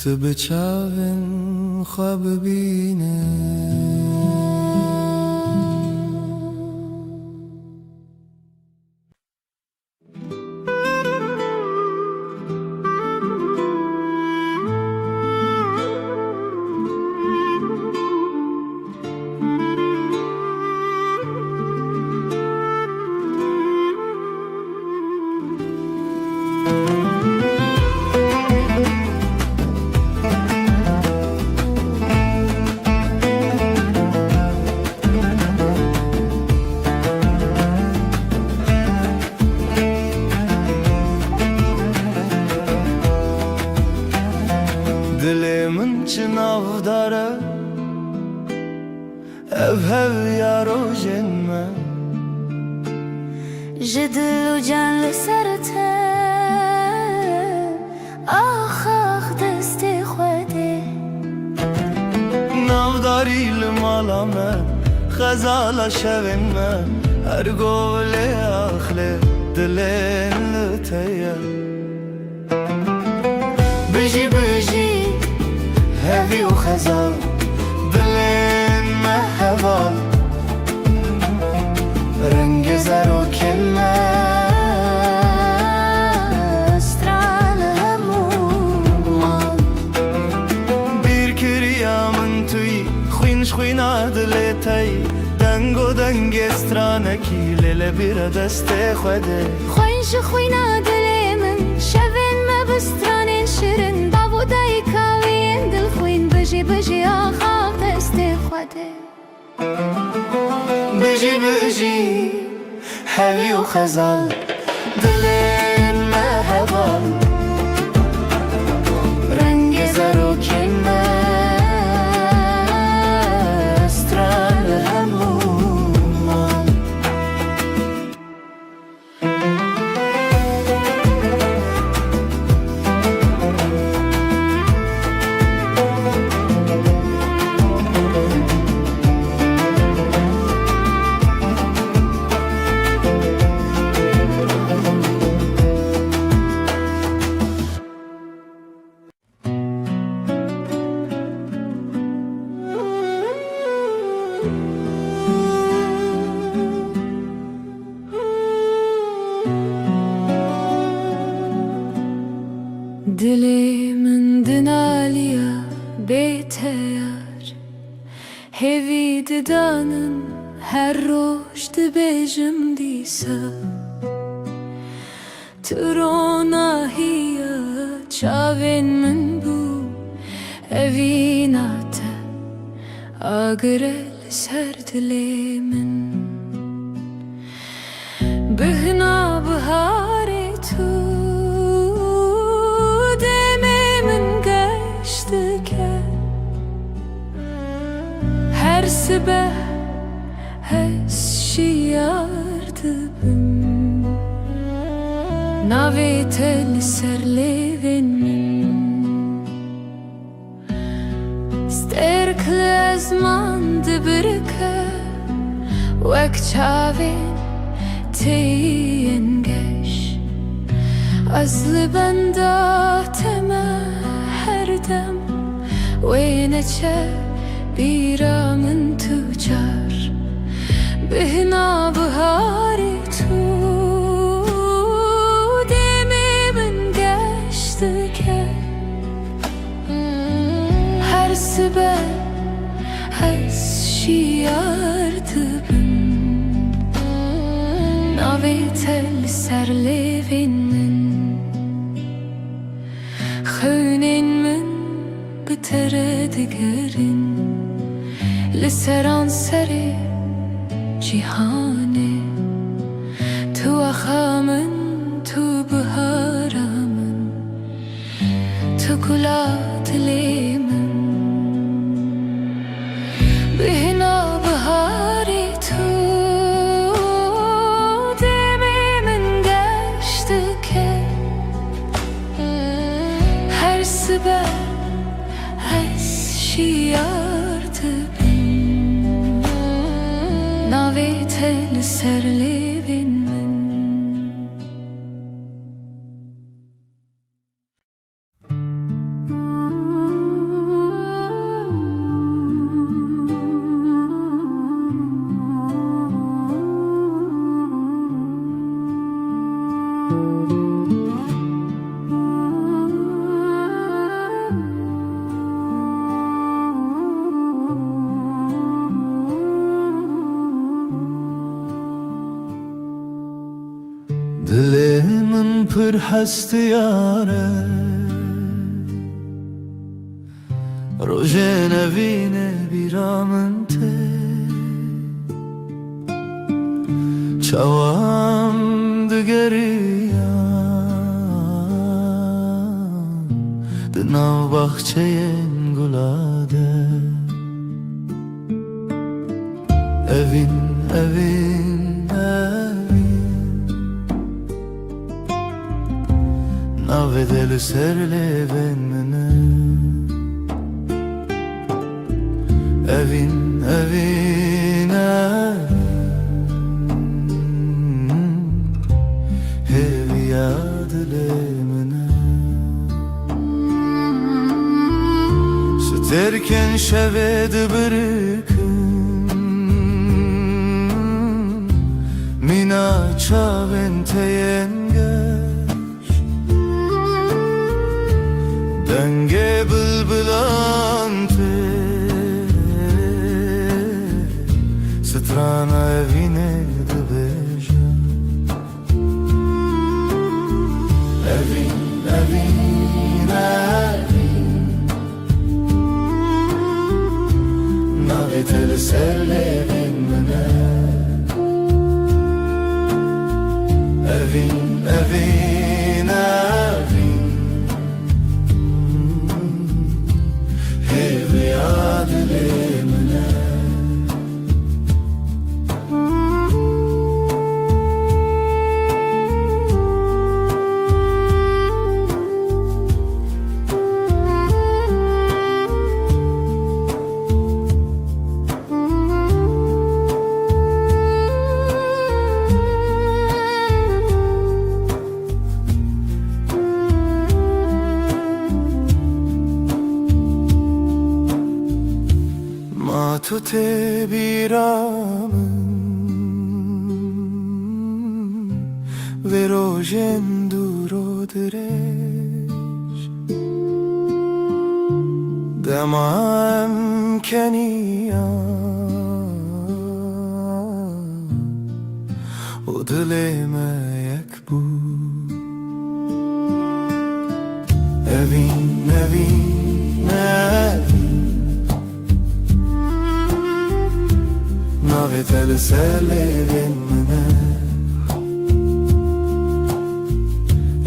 Speaker 1: تو بچاون خواب بینه دلمن چناو داره اف یارو جنمه
Speaker 3: جدل و جان لسرته آخ آخ دست خوده
Speaker 1: ناوداری لمالامه خزالا شوینمه هر گول اخله دلن لتیه بجی بجی هوی و خزال دلن محوال رنگ زر و کلمه
Speaker 3: استرال همومان
Speaker 1: بیر کریا من توی خوینش خوینا دلتای دنگ و دنگ استرانکی لیل بیر دست خوده
Speaker 3: خوینش خوینا دل من شوین ما بسترانین شیرین داودای کاوین دل خوین بجی بجی آخاق دست خوده
Speaker 1: بجی بجی هوی و خزال دلن محوال
Speaker 3: رنگ زر و کلمه استرال همومان her roş dibêjim dîsa tu ronahiya çavên min bû evîna te agire li ser dilê min bihna biharê tu demê min geş dike her sibeh hez şiyar dibim navê te li ser lêvên min sterk li ezman dibirike wek çavên teyên geş ez li benda te me her dem wê neçe bîra min tu car bihna biharê tu demê min geş dike her sibeh hez şiyar dibim navê te li ser lêvên min xewnên min bi te re digerin li seran serê cîhanê tu axa min tu bihara min tu gula dilê min bihna biharê tu demê min geş dike her sibeh hez şiyar dibim navê te li ser lêvên min
Speaker 1: Dilê min pir hestiyar e rojê nevînê bîra min tê çawan digeriyan di nav baxçeyên gula de evîn evîn navê te li ser lêvên min e evîn evîn hêviya dilê min e sterkên şevê dibirikim mîna çavên teyên denge bülbülan te strana evine dibêje evin evin navê te li ser lêvên min e evin evin hêviya dilê min e tu te bîra min vê rojên dûr û dirêj dema em keniyan دلێمە یەک بوو ئەڤین ئەڤین ئەڤین ناوێتە لەسەر لێوێن منە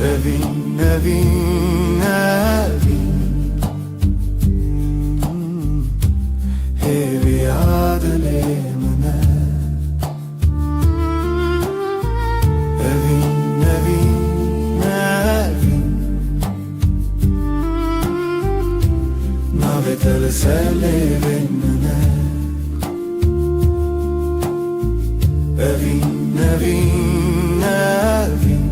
Speaker 1: ئەڤین ئەڤین ئەڤین هێوی عادلێ منە ئەڤین ئەڤین ئەڤین ناوێتە لەسەر لێوێن منە ئەڤین ئەڤین ئەڤین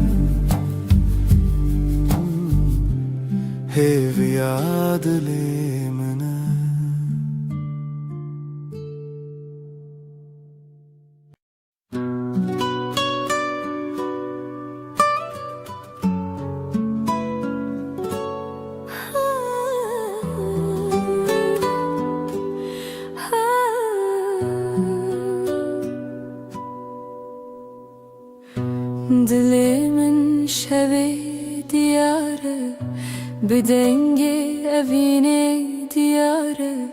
Speaker 1: هێوی عادلێ منە
Speaker 3: Dilimin şevi diyarı Bidenge evine diyarı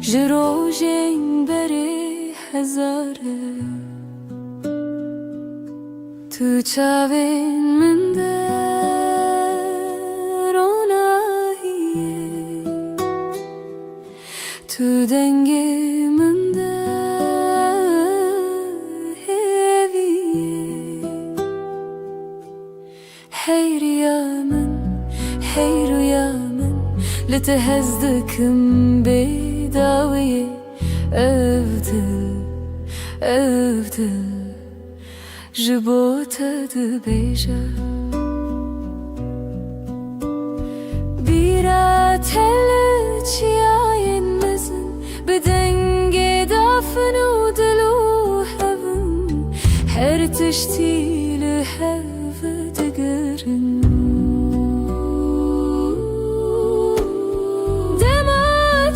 Speaker 3: Jirojeng beri hezarı Tu çavin minde ronahiye Tu denge minde هی رویا من لتهزدكم بداوية أفضل جبوت دبيجا بيرا تلتشياين مزن بدنگ دافن ودلو هفن هر تشتي لهف دقرن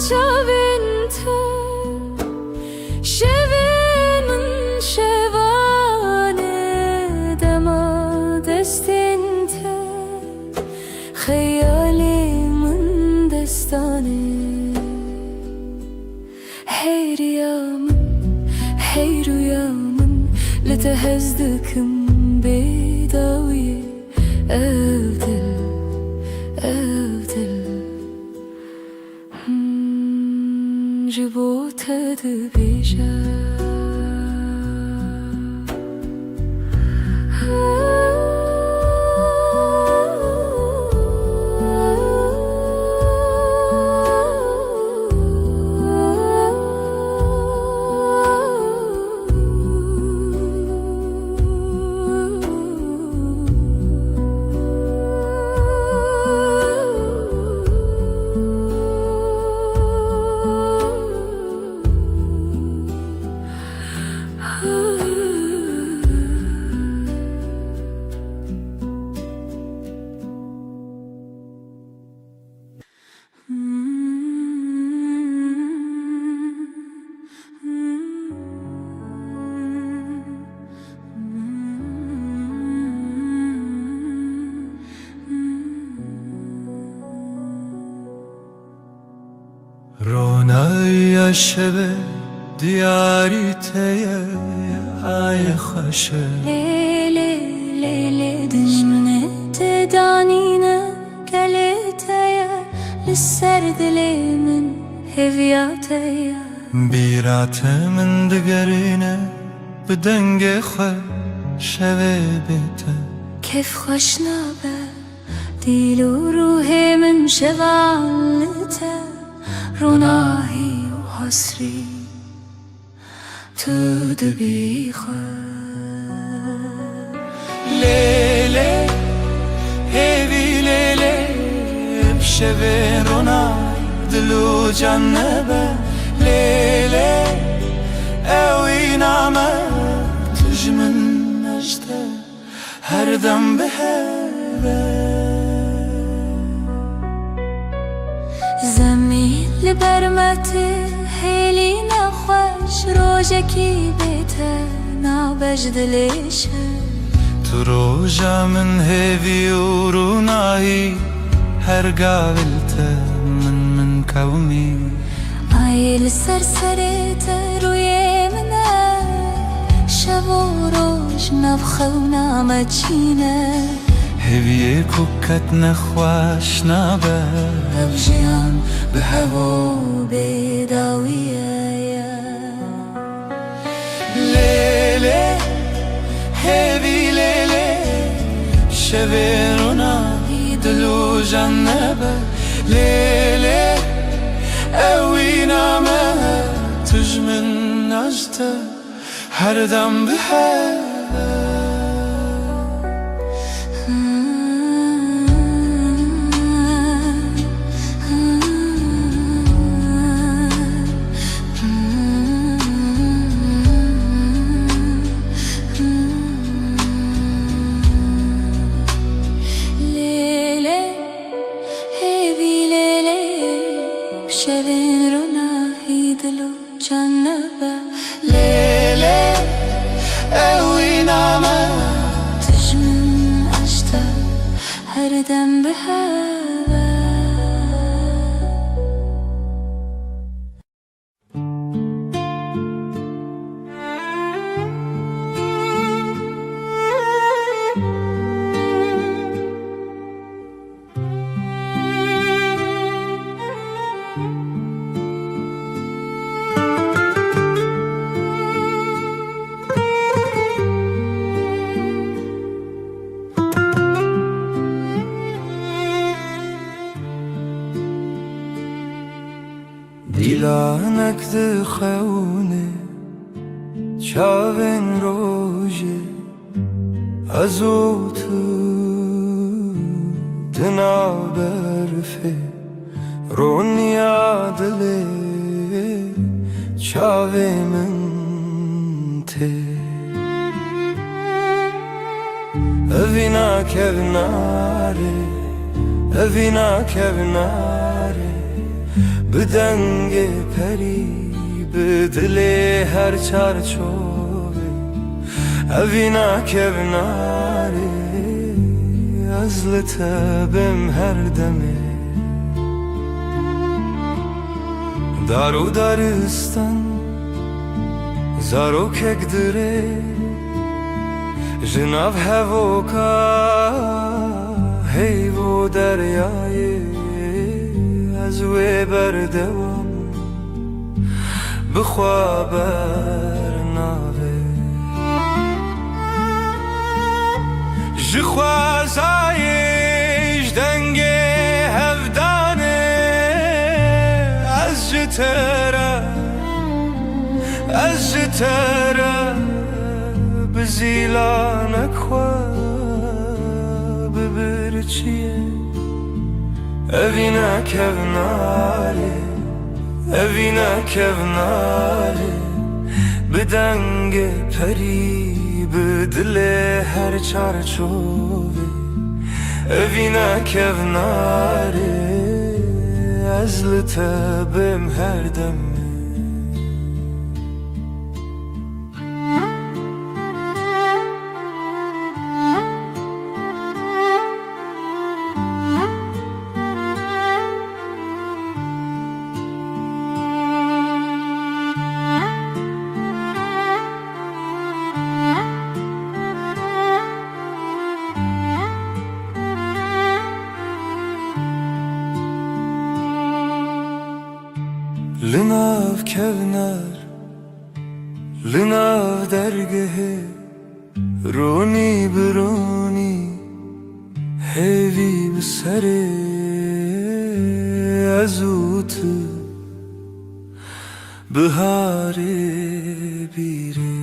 Speaker 3: شاوینته شوین من شوانه دما دستینته خیالی من دستانه هی رویا من لتهزدكم بداوية أفضل جبوت دبيجا
Speaker 1: رونای شب دیاری تیه ای خوشه
Speaker 3: ليلة دجمنة تدانينا كالتايا للسرد من هفياتايا
Speaker 1: بیرات من دگرینه بدنگ خواه شوه بیته
Speaker 3: كيف خشنابه ديل وروحي من شغالته روناهي وحسري تدبي
Speaker 1: لیله هیوی لیله بشوه رونای دلو جنبه لیله اوی نامه تجمن نجده هر دم به
Speaker 3: زمین لبرمت هیلی نخوش روژکی بیته نابه بجدلش
Speaker 1: تو روژا من هیوی و رونایی هر قابلت من قومی
Speaker 3: عیل سرسرت روی منه شب و روش نبخه و نامچینه
Speaker 1: هیوی کوکت نخواش نبه
Speaker 3: ابجیان به هوا و بداویه
Speaker 1: لیلی هیوی لیلی شبه رونایی دلو جنبه لیلی اوی نامه تجمن نجته هر دم به
Speaker 3: شبین رو نهی دلو جنبه
Speaker 1: لیلی اوی نامه
Speaker 3: تجمن عشته هر دم به هوا
Speaker 1: دیلانک دخونه چاوین روژه ازو تو دنا برفه رونیا دله چاوی من ته اوینا کوناره بدنگ پری بدل هر چارچوبه اوینا کوناره از لطبم هر دمه دارو دارستان زارو کک دره جناب هوکا هیو دریای از وی بردوام بخوا برناوه جخوازایش دنگ هفدانه از جتره بزیلانک خواه ببرچیه اوینا کوناره بدنگ پری بدل هر چارچوبه اوینا کوناره از لطبم هر دمه لناف کونر لناف درگه رونی برونی هیوی بسره ازوت بهاره بیره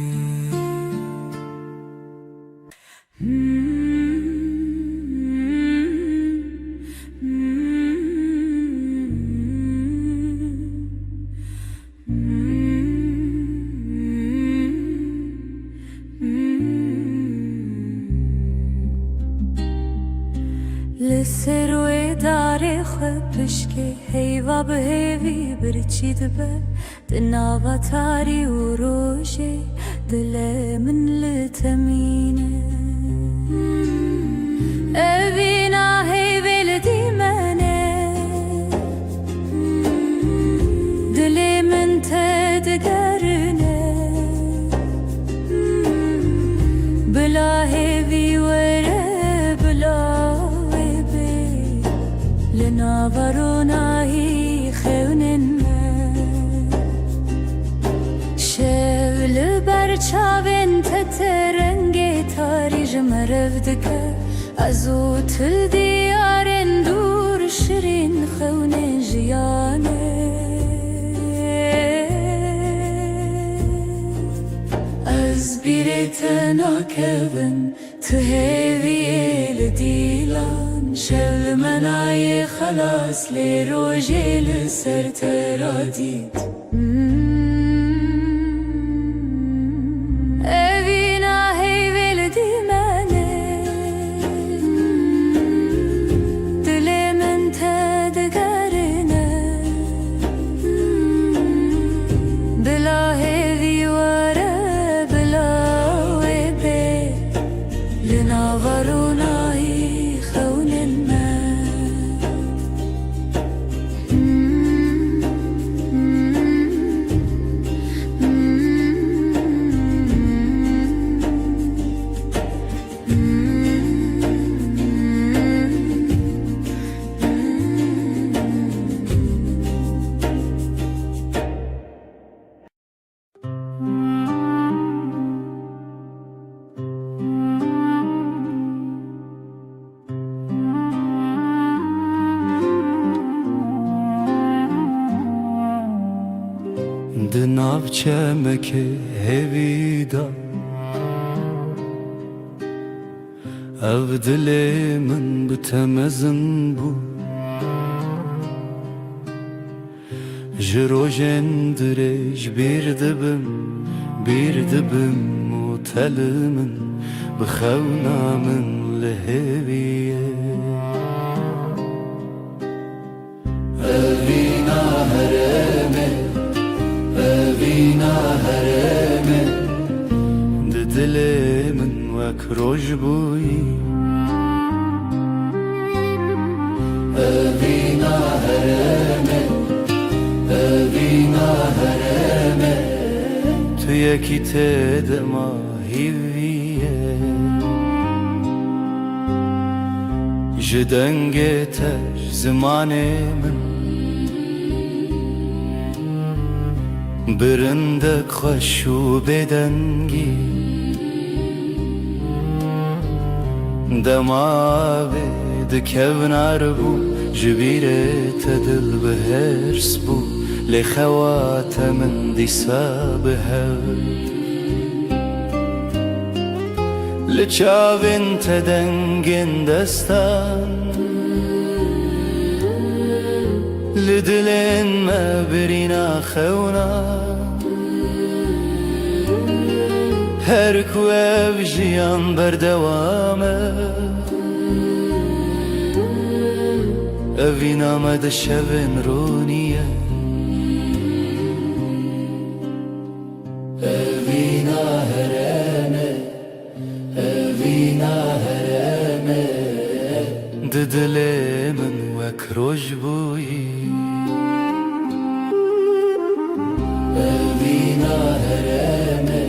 Speaker 3: لسروی داره خبشکه هیوا به هیوی برچید به دناوا تاری و روشه دل من بتمینه اوینا هیول دیمنه دل من تدگرنه بلا هیوی وره بلا ویبی لنا وروناهی خونن چاوین تترنگی تاریج مرفدکه ازو تل دیارن دور شیرین خونه جیانه از بیرت ناکبن تو هیوی لدیلان شل منای خلاص لی روژی لسر ترادید
Speaker 1: دناف چمک هویدا او دل من بتمزن بو جروجن درج بیر دبم موتل من بخونا من لهویه اوینا هرمه اوینا هرمه دل من وک روش بویی اوینا هرمه اوینا هرمه تو یکی تدما هیویه جدنگ تش زمان من برندک خوش و بدنگی دماوی دکونار بو جبیرت دل بهرس بو لخوات من دیسا بهر لچاوین تدنگین دستان لدلين ما برينا خونا هركوا بجيان بردوامه اوینا مد شبن رونیه اوینا هرمه اوینا هرمه ددل من وک روش بویی اوینا هرمه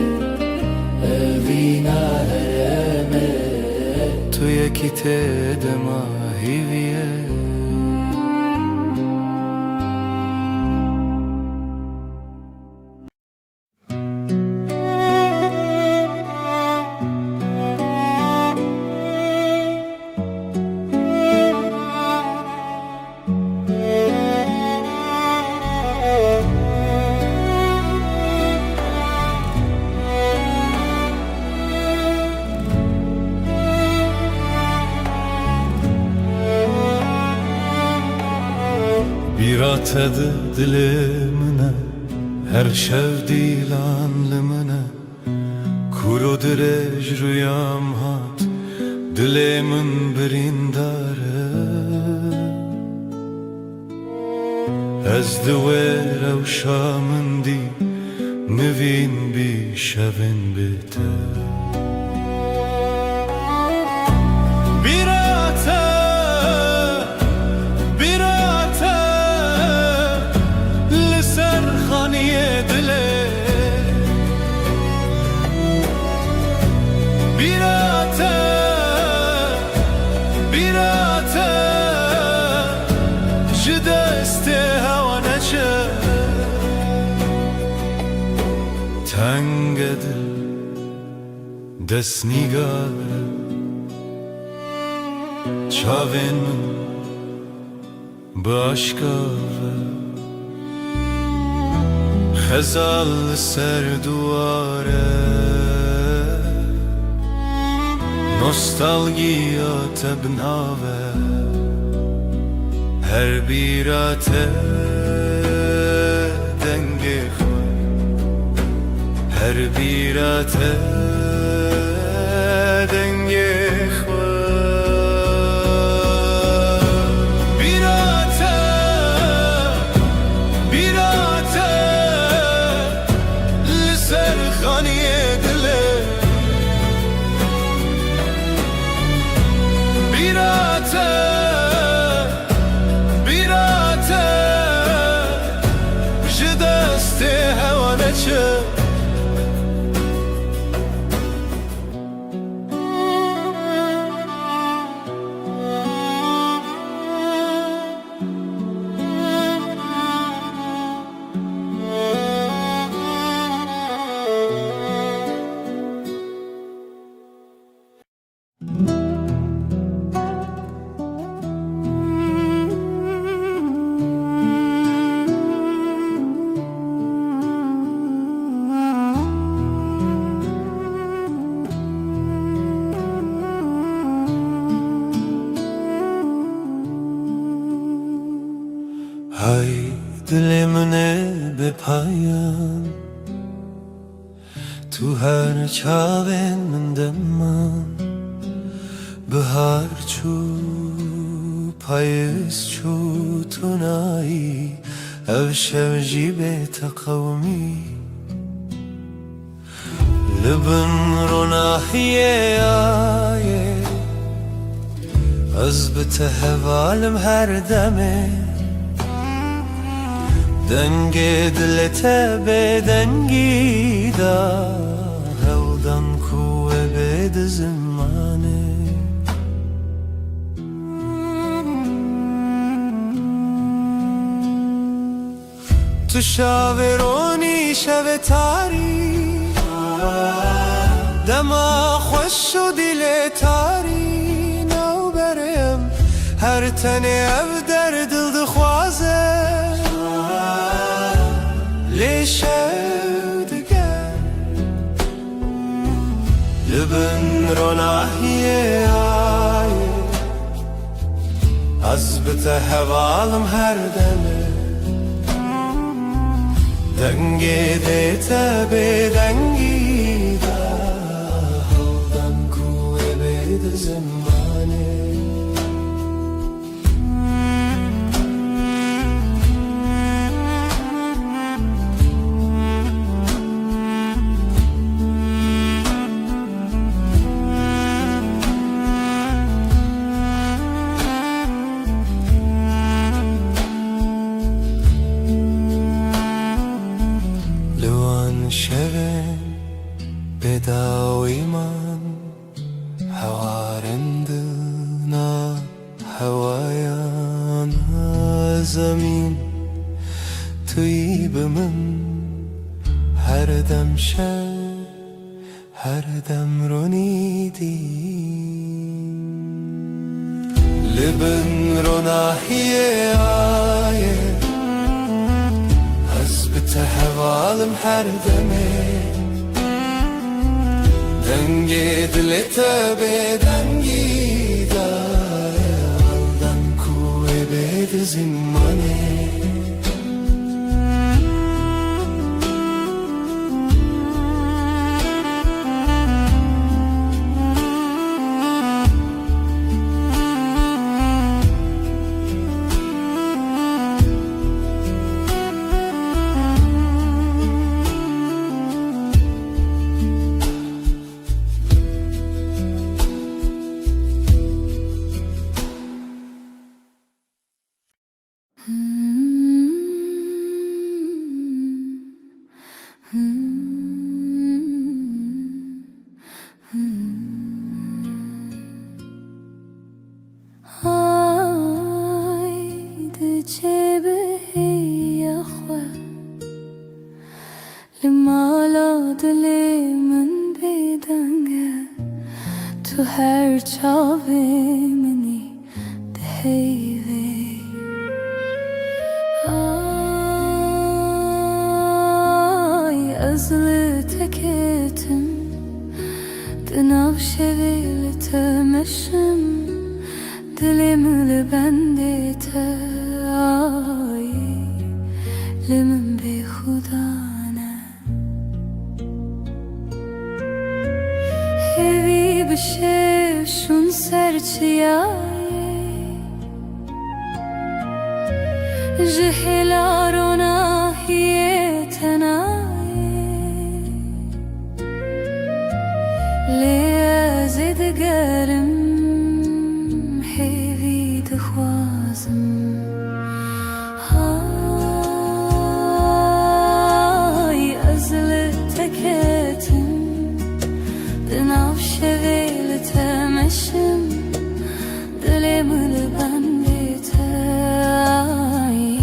Speaker 1: اوینا هرمه تو یکی تدما هیویه Birated dilimine her şev dilanlımına Kuru direj rüyam hat dilimin birindare Ez duver ev şamın di mivin bi şevin biter dest nigare çavên min bi aşkave xezal li ser duware nostalgiya te binave her bîra te dengê xwe her bîra te dengê xwe bîra te bîra te li ser xaniyê dilê bîra te bîra te ji destê hewa neçe Hay dilimine be payan tu her çavên min deman bihar çû payîz çû tu nayî ev şev jî bêteqewmî li bin ronahiyê ayê ez bi te hevalim her demê dengê dilê te bêdengî da hewdan ku we bê di zimanê tu şavê ronî şevê tarî dema xweş û dilê tarî newberê em her tenê ev derdil dixwaze lê şev diger li bin ronahiyê ayê ez bi te hevalim her demê dengê dê te bêdengî da hewdan ku wê bê di zimanê şevên bêdawî man hewarên dina hewayan zemîn tu yî bi min her dem şev her dem ronî dî li bin ronahiyê ayê te hevalim her demê dengê dilê te bêdengî da hewdan ku wê bê di zimanê
Speaker 3: تو هر چاوی منی دهیوی آی ازل تکتم دناو شویل تمشم دلم لبندت آی لمن بی خدانه هیوی بشه شون سرچیای جهلارنا هی تنای لیازد گرم هیوی دخوازم های ازل تکتم دناو شویل تمشم دلم لبندت آی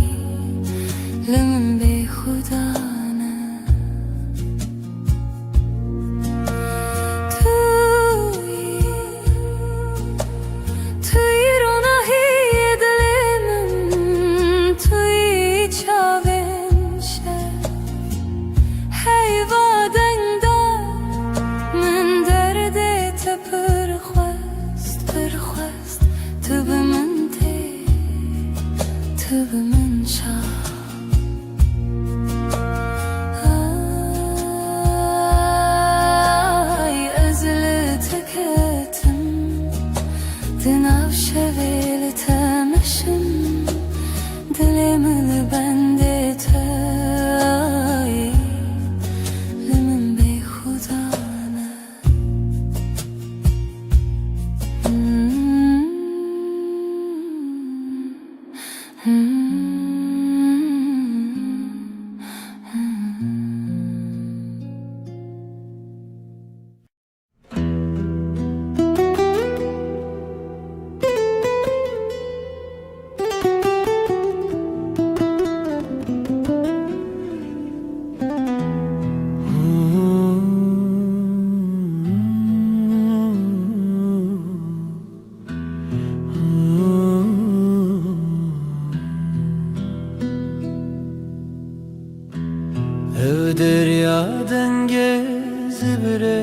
Speaker 3: لمن بی خدانه توی روناهی دلم توی چاوم شد حیوادن دار من دردت پرخواست تو به من تی تو به من شا آی ازل تکتم دناو شویل تمشم دلم لبندت آی لمن بی خدانه
Speaker 1: Ev derya denge zibire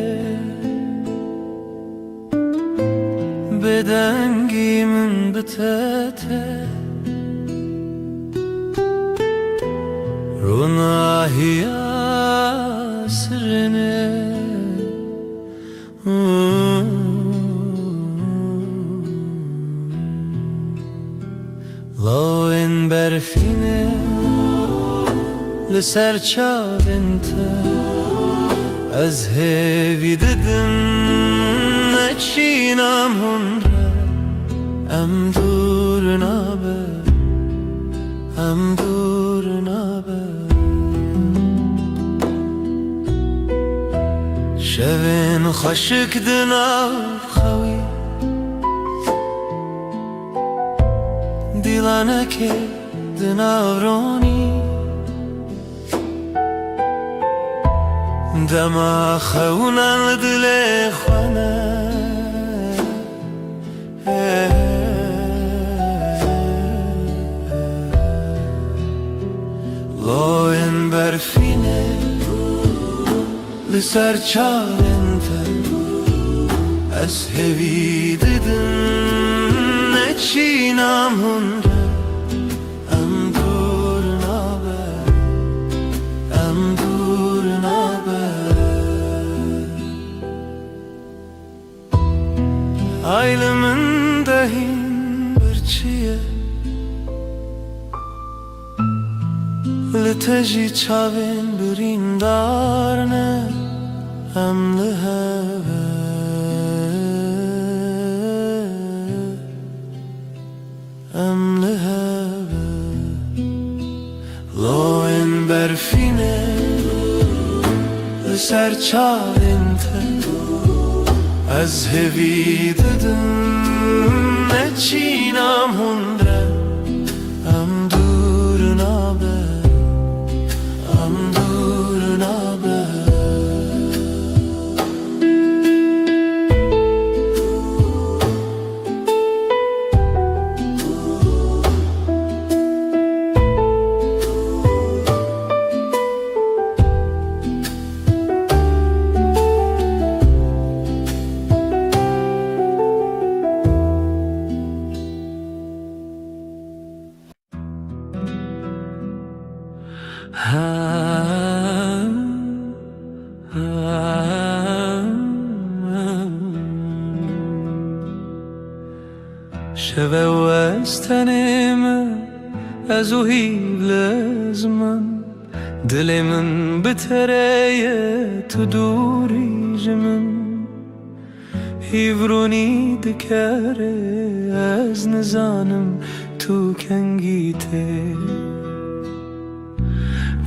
Speaker 1: Bedengimin bitete Runahiya sirine Lawen berfine لسر چاوینته از هیوی ددم نچینم هنره ام دور نابه ام دور نابه شوین خشک دناو خوی دیلانه که دناو رونی دما خونا دل خانه لاین برفینه لسر چارنته از هوی ددن نچینم هنره ام دور نابه ام دور نابه Aylımın dahin bir çiye Liteji çavin birin darne Emli heve Emli heve Loin berfine Ser çavinte از هوی ددم نچینم هنره ام دور نابه ام دور نابه شوه و از تنم از او هیلز من دل من بتره تو دوری جمن هیورونی دکره از نزانم تو کنگیته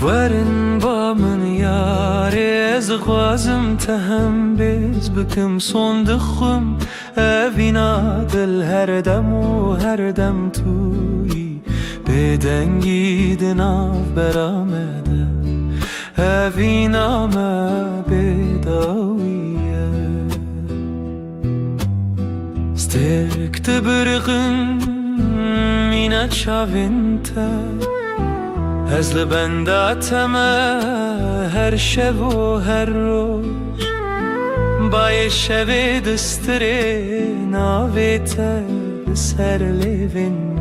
Speaker 1: ورن با من یاره از خوازم تهم بیز بکم صندخم اوینا دل هر دم و هر دم توی بدنگی دناف برامده اوینا ما بداویه سترک تبرقن مینا چاوینتا از لبنداتم هر شب و هر روز بای شب دستره ناویت سر لیوین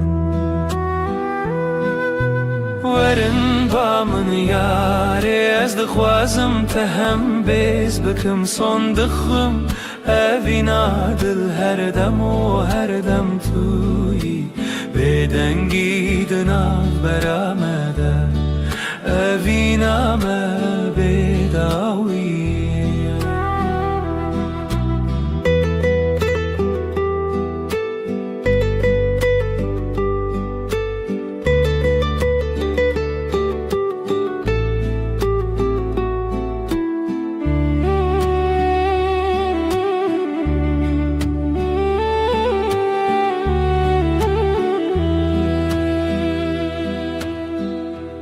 Speaker 1: ورن با من یاره از دخوازم تهم بیز بکم صندخم اوینا دل هر دم و هر دم توی بدنگی دناف برامده اوینا ما بداویه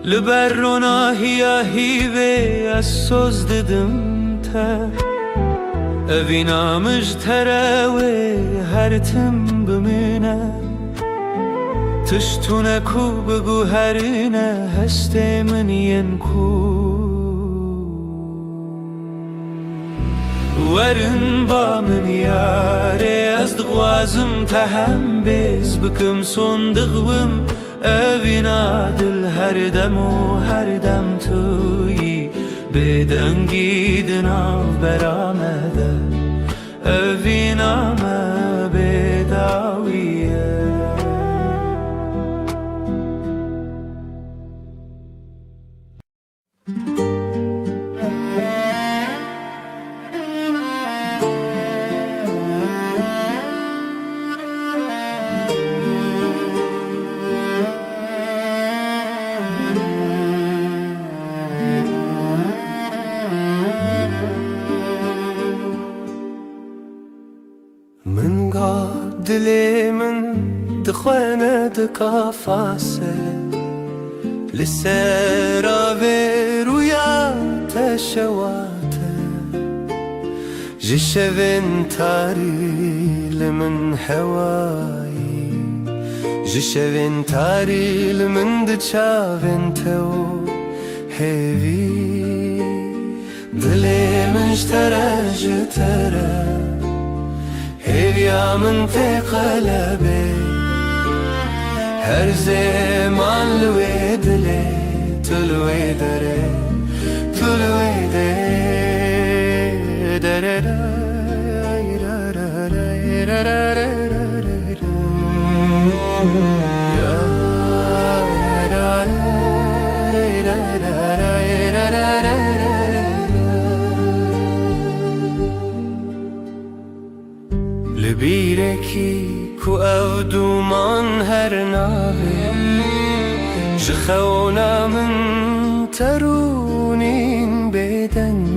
Speaker 1: لبرنا هیا هیوه از سوز ددم تا اوینا مجتره هر تم بمینه تشتونه کو بگو هرینه هسته من ین کو ورن با من یاره از دغوازم تهم بیز بکم صندقم اوینا دل هر دم و هر دم توی بدنگی دناف برامده اوینا ما بداویه من قاد دلي من دخوانة دكافاسة لسيرا برويا تشواته جشفن تاري لمن حواي جشفن تاري لمن دشافن تو هيفي دلي مجترى جترى هيا من في قلبي هر زمان الويد لي تلويد ري تلويد لبيركي كو او دومان هر ناوي جخونا من ترونين بدن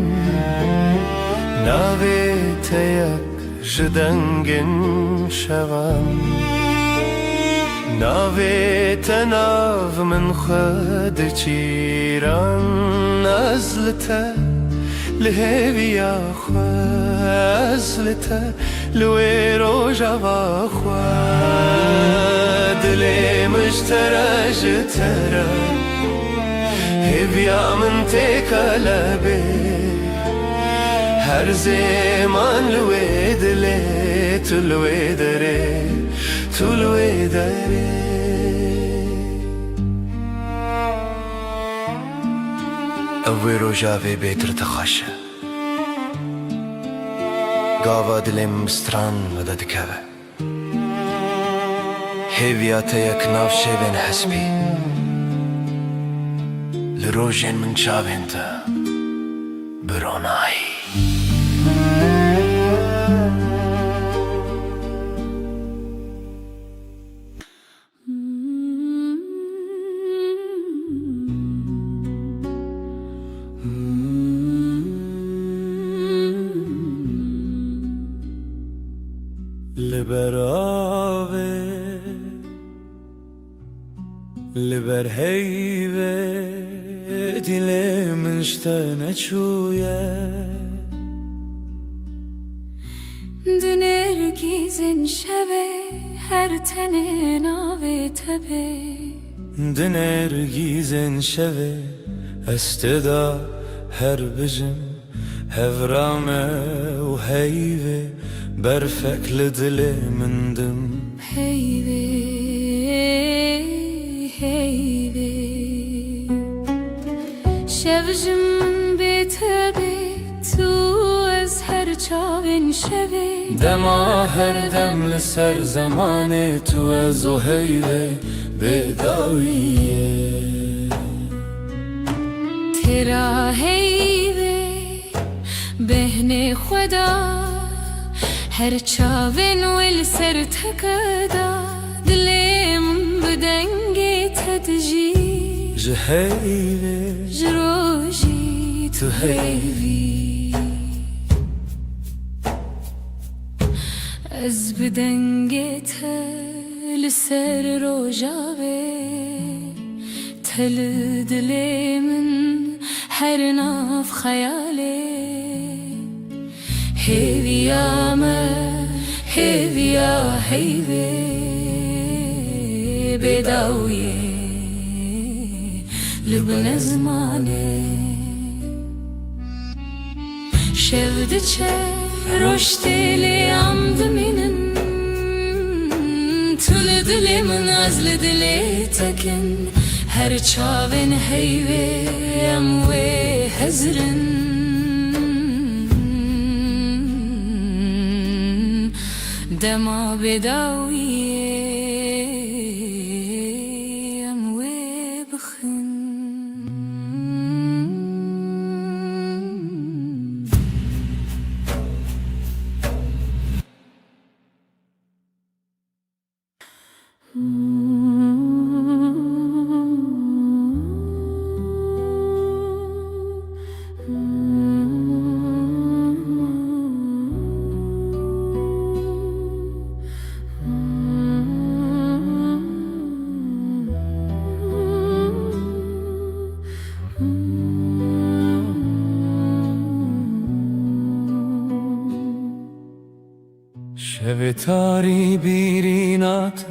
Speaker 1: ناوي تيك جدنگن شوام ناوي تناف من خد چيران نزلته لهوي يا خزلته لوي روجا باخوا دلي مجترى جترى هبيا من تكلبي هر زمان لوي دلي تلوي دري تلوي دري اوي روجا في بيتر تخشى گاوا دلم ستران مدد که
Speaker 5: هیویات یک ناف شیوین حسبی لروجین من چاوین تا برونایی
Speaker 1: لبراوه لبر هیوه دل من شتنه چویه
Speaker 3: دنرگیزن شوه هر تنه ناوه تبه
Speaker 1: دنرگیزن شوه استدا هر بجم هفرامه و هیوه برفک لدل من دم
Speaker 3: هیوه هیوه شوجم بتبه تو از هر چاوین شوه
Speaker 1: دما هر دم لسر زمان تو از و هیوه بداویه
Speaker 3: ترا هیوه بهن خدا هر چاوین ول سر تکدا دلم بدنگی تدجی
Speaker 1: جهیوه
Speaker 3: جروجی تو هیوی از بدنگی تل سر روجاوه تل دلم هر ناف خیاله هیویا ما هیویا هیوی بداویه لبن زمانه شفت چه رشتی لیام دمینن تل دلی من از لدلی تکن هر چاوین هیوی اموی هزرن دما بداویه اموی بخن
Speaker 1: شب تاری بیرینات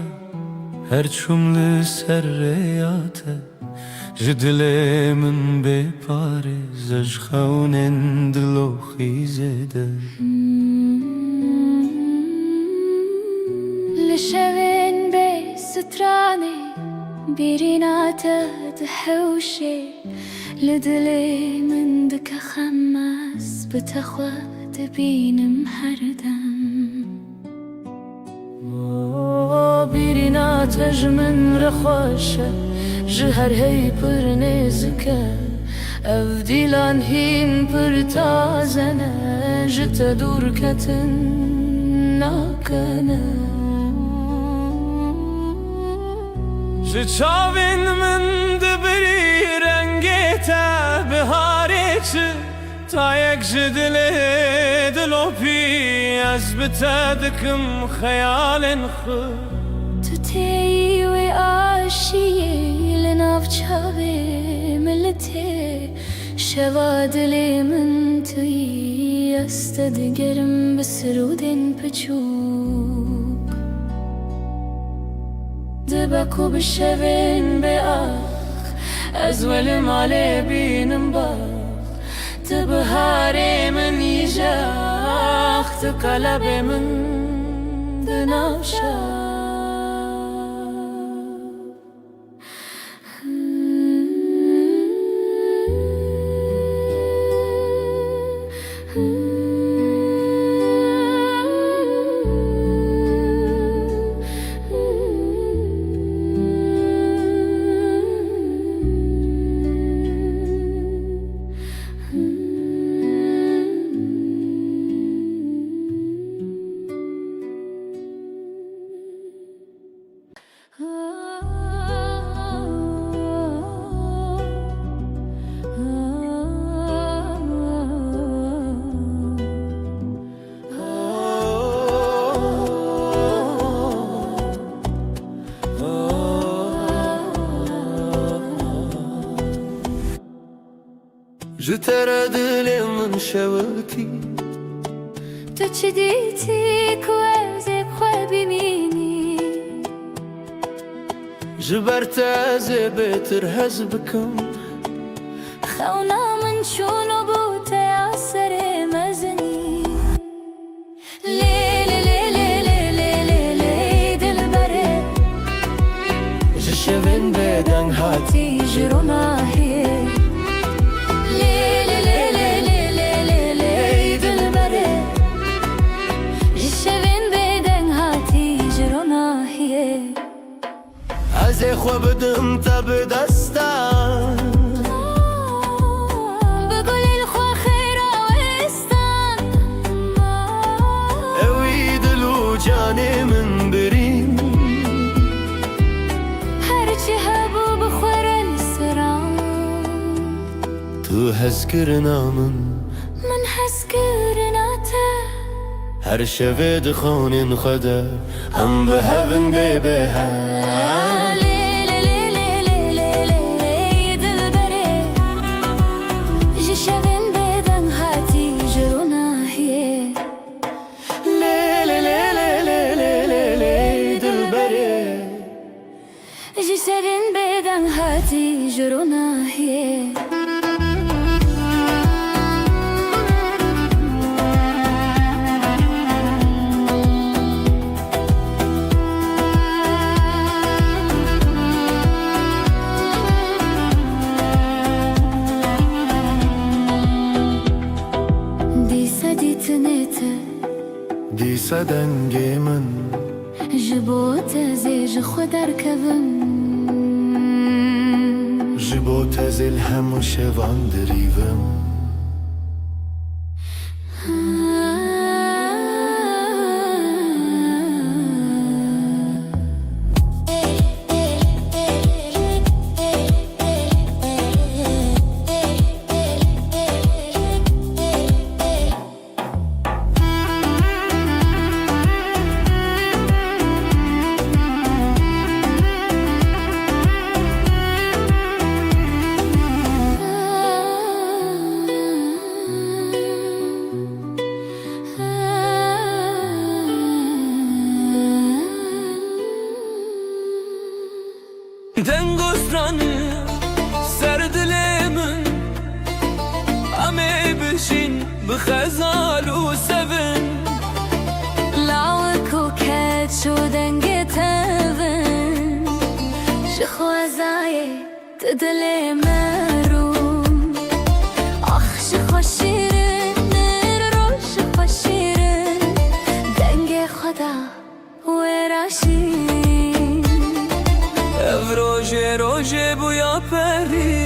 Speaker 1: هر چمل سریات جدل من بپاره زج خونن دلو خیزده
Speaker 3: لشوين بي ستراني بيرينات دحوشي لدلي من دك خماس بتخوى تبين محردم
Speaker 2: بيرينات من رخوشة جهر هي پر نزكا افديلان هين پر تازنة جت دور كتن ناكنه
Speaker 1: چاوین من دبری رنگی تا بهاری چه تا یک جدل دلو پی از بتدکم خیال خود
Speaker 3: تو تیوی آشیه لناف چاوی ملتی شوا دلی من توی استدگرم بسرودن پچوب دبکو بشوین به آخ از ولی مالی بینم باخ تبهاری من یجاخ تقلب من دناشا
Speaker 5: جتر دل من شوتی
Speaker 3: تو چی دیتی که از خواه ببینی
Speaker 5: جبرت از بهتر هز بکم
Speaker 3: خونا من شونو بوته اثر مزنی لیلی لیلی لیلی لیلی دل بره
Speaker 5: جشوین بدن هاتی
Speaker 3: جرونا هی لیلی لیلی لیلی لیلی دل بره جشوین بدن هاتی جرونا هی
Speaker 5: از خو بدم تا به دستم
Speaker 3: بقول الخوا خير وإستان
Speaker 5: اوی دلو جانی من برین
Speaker 3: هرچی هبو بخورن سران
Speaker 5: تو هز کرنا من
Speaker 3: حس کرناته
Speaker 5: هر شوه دخانین خدا هم به هون به ها
Speaker 3: لیلی لیلی لیلی لیلی دل بره جشوین بدن هاتی جرونا هی
Speaker 5: لیلی لیلی لیلی لیلی دل بره
Speaker 3: جشوین بدن هاتی جرونا هی
Speaker 5: دیسا دنگ من
Speaker 3: جبو تزی جخو در کبم
Speaker 5: جبو تزل همو شوان دریوم
Speaker 1: دنگسترانı سردلمن امي بشين بخزال وسفن
Speaker 3: لاوك وكات شو دنگي تبن شخو زاي تدلي مروم اخ شخو شيرن رو شخو شيرن دنگي خدا وراشين
Speaker 1: روژه روژه بویا پری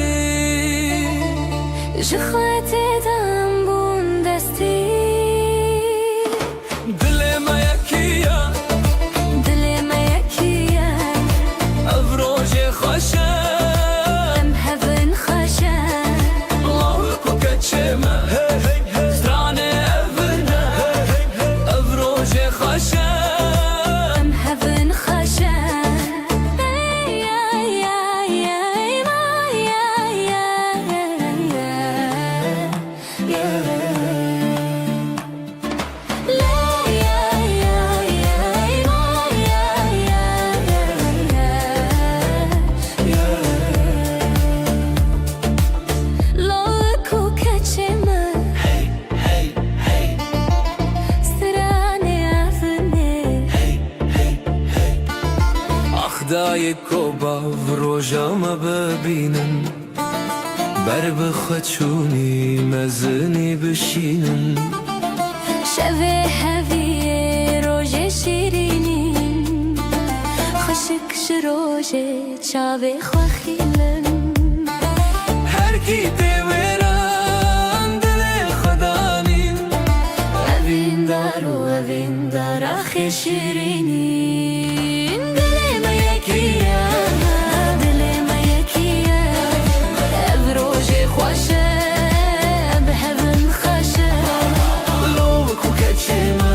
Speaker 3: جخواتي دم بون دستي
Speaker 1: دل ما یکیه
Speaker 3: دلي ما يكيا
Speaker 1: روژه خوشه
Speaker 3: ام هفن خشا
Speaker 1: الله کو کچمه زرانه افرنه روژه خوشه
Speaker 3: ام هفن خشا
Speaker 1: خدای کوبا و روژاما ببینن بر بخچونی مزنی بشینن
Speaker 3: شوه هوی روژه شیرینین خشک شروژه چاوه خواخیلن
Speaker 1: هر کی دیوران دل خدانین
Speaker 3: اوین دارو اوین دار آخی شیرینین دل ما یکیه دل ما یکیه او روژه خوشه به هون خوشه
Speaker 1: لو کو کچمه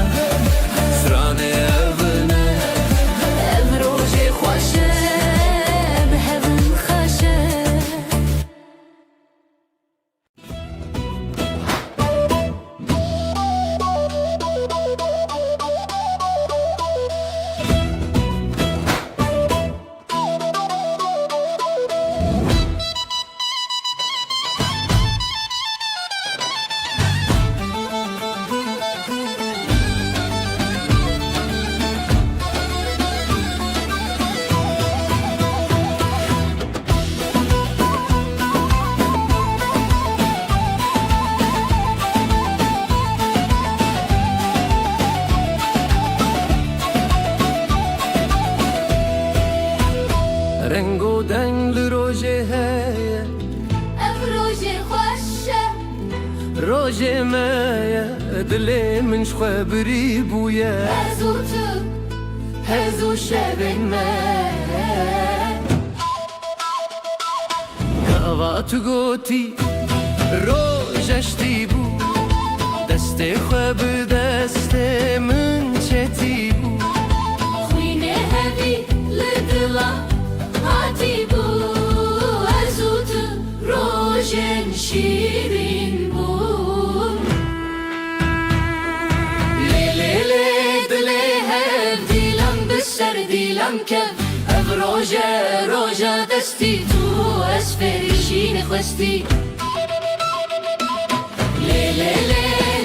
Speaker 1: زرانه افرنه
Speaker 3: او روژه خوشه به هون خوشه
Speaker 5: روژه مایه دل من شخبری بویه
Speaker 3: هزو تو هزو شب من
Speaker 5: کاوا تو گوتی روژشتی بو دست خواب دست من چتی بو
Speaker 3: خوینه هوی لدلا هاتی بو هزو تو روژن شیرین بو لیلی دلی هر دیلم بسر دیلم کف اف روژه دستی تو از فریشین خواستی لیلی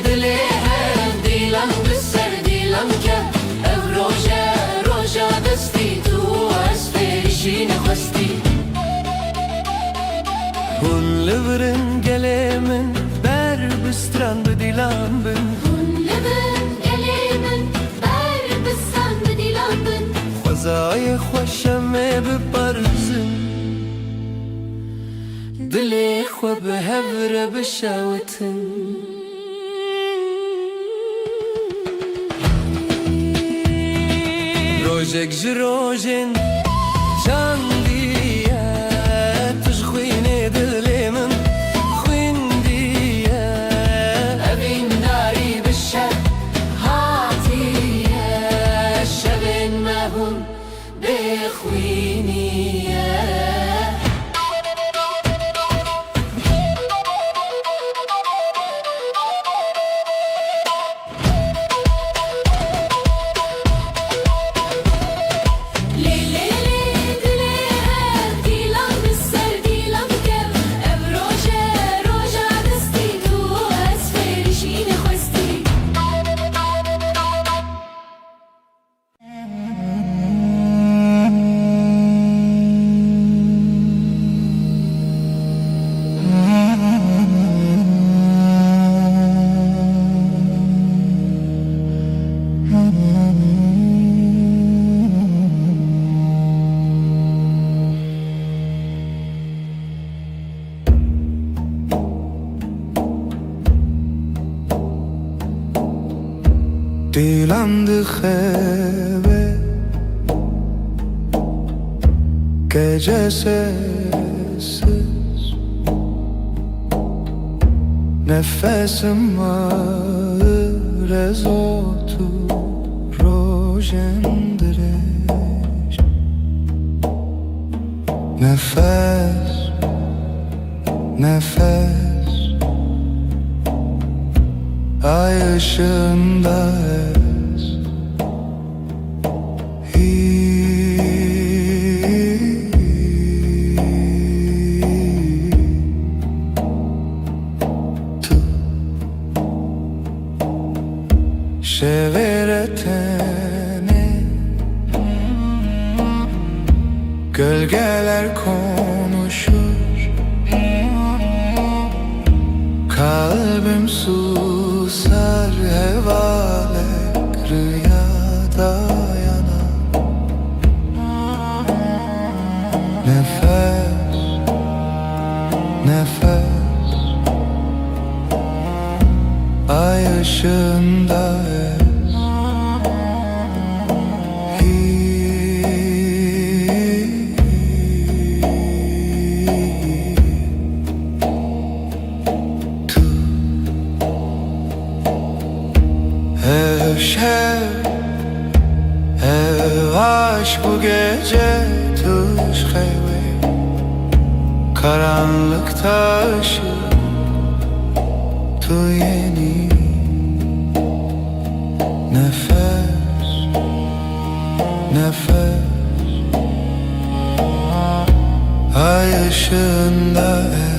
Speaker 3: دلی هر دیلم بسر دیلم کف اف روژه دستی تو از فریشین خواستی
Speaker 5: Hun leveren gelemen ber bistran bedilan bin
Speaker 3: Hunlemen gelimin ber besan bedilan bin
Speaker 5: Khwazay khwashame beparzin Dili khwa behevre beshawatin Rojek jirojin Chandiya Tishkhwine dilimin Khwindiya
Speaker 3: Evin nari bişer hatiye Şevin mehun bekhwiniye
Speaker 1: Dilam khebe gecesiz Nefesim ağır ezotu rojendireş Nefes, nefes Ay ışığında ez Tu şeveretene Gölgeler konuşur Kalbim susar hevalek rüyada yanar Nefes, nefes Ay ışığında ez Ev şev, ev aşk bu gece tuş heve Karanlıkta ışık tu yeni Nefes, nefes Ay ışığında ez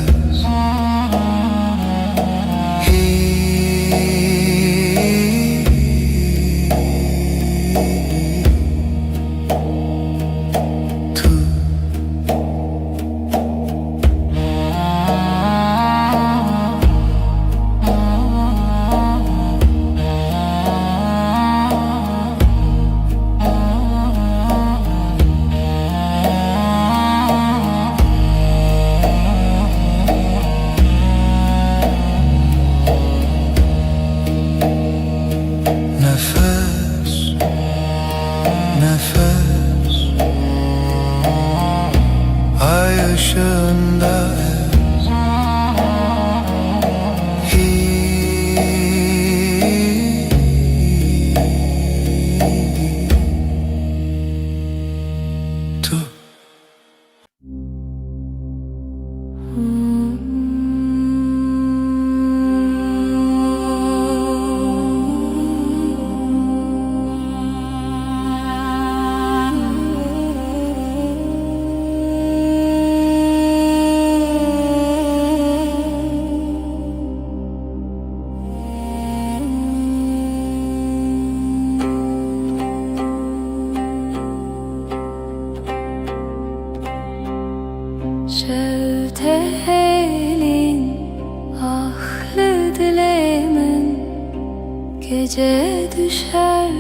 Speaker 3: düşer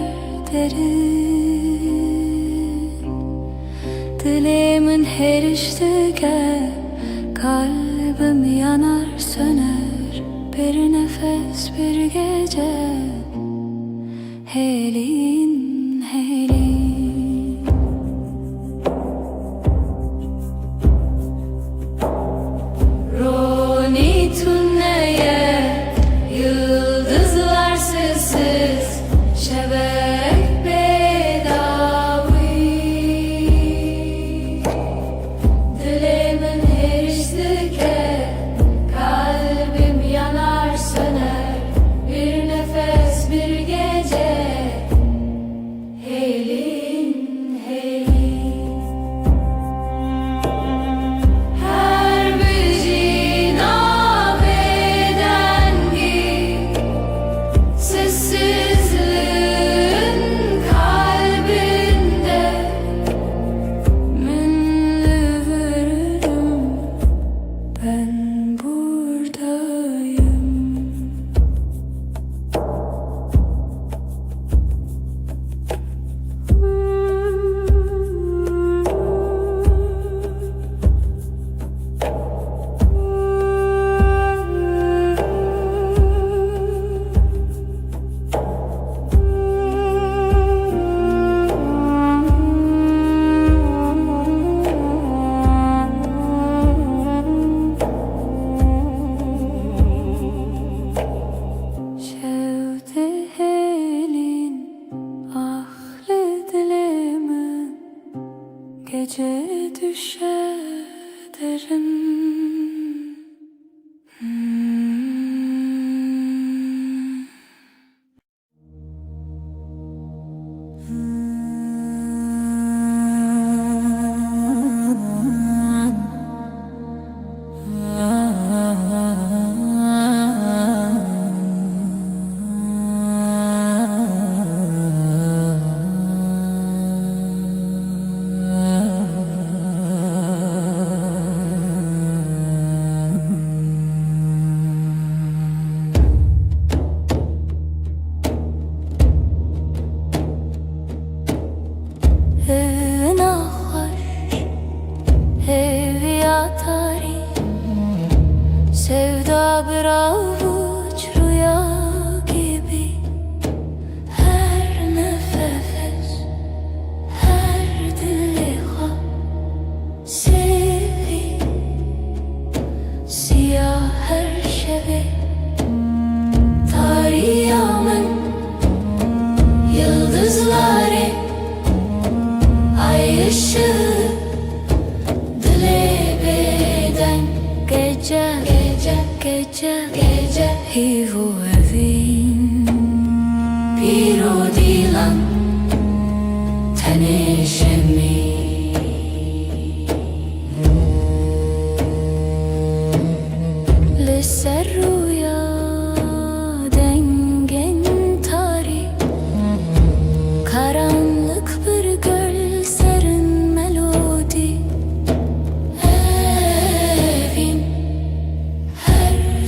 Speaker 3: derin. Dilimin her iştige kalbim yanar söner. Bir nefes bir gece helin helin. Roni tünneye yıldızlar sessiz şebek bedavi. Dilimin her iştike kalbim yanar söner. Bir nefes bir gece helin helin. Her bir cinab edengi sessizliğin kalbinde minli veririm, ben buradayım. Şevdi helin ahli dilimin gece düşer derin. Sevda bir avuç rüya gibi, her nefes, her diliha sevi, siyah her şevi. Tarihımın yıldızları, ay ışığı, dile beden gece. Gece hivu evin piro dilan tenişemi. Liser rüya dengen tari, karanlık bir göl serin melodi. Evin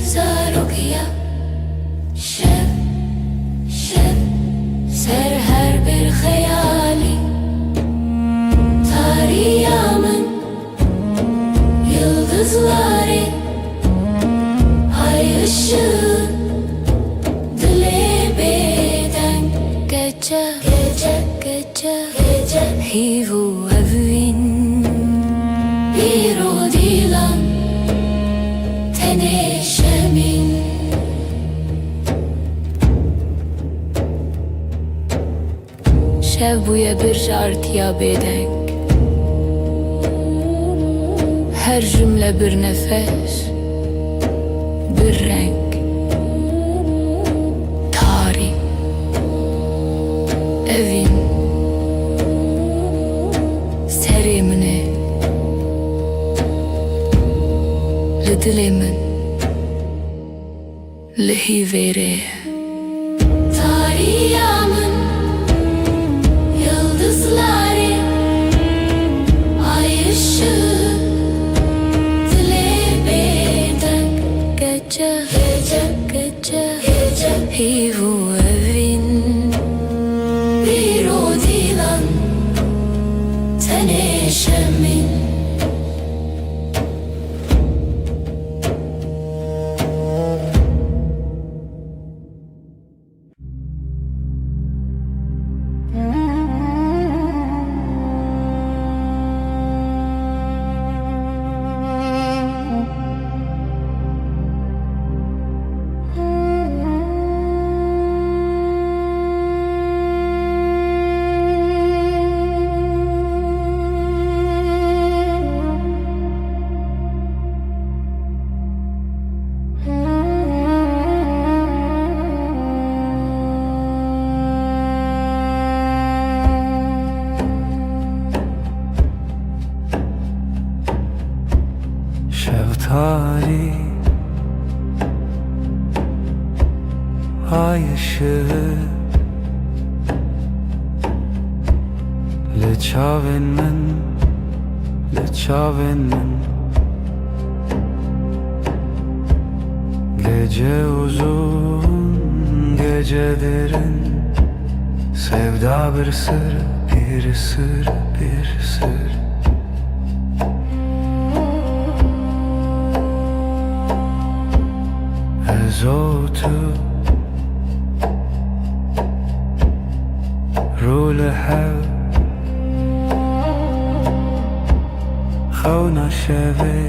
Speaker 3: Zarukiya şev ser her bir hayali. Tarihımın yıldızları, ay ışığı, dile beden gece hivu evin bir o dilan tenişemin. Şev buya bir jartiya bedeng, her cümle bir nefes, bir renk. Tarih evin serimini dilimin lihi vere. Tarihımın yıldızları, ay ışığı, dile beden gece hivu evin
Speaker 1: çaven men, le çaven men. Gece uzun, gece derin, sevda bir sır, bir sır, bir sır. Ezotu رول هوا خونا شوی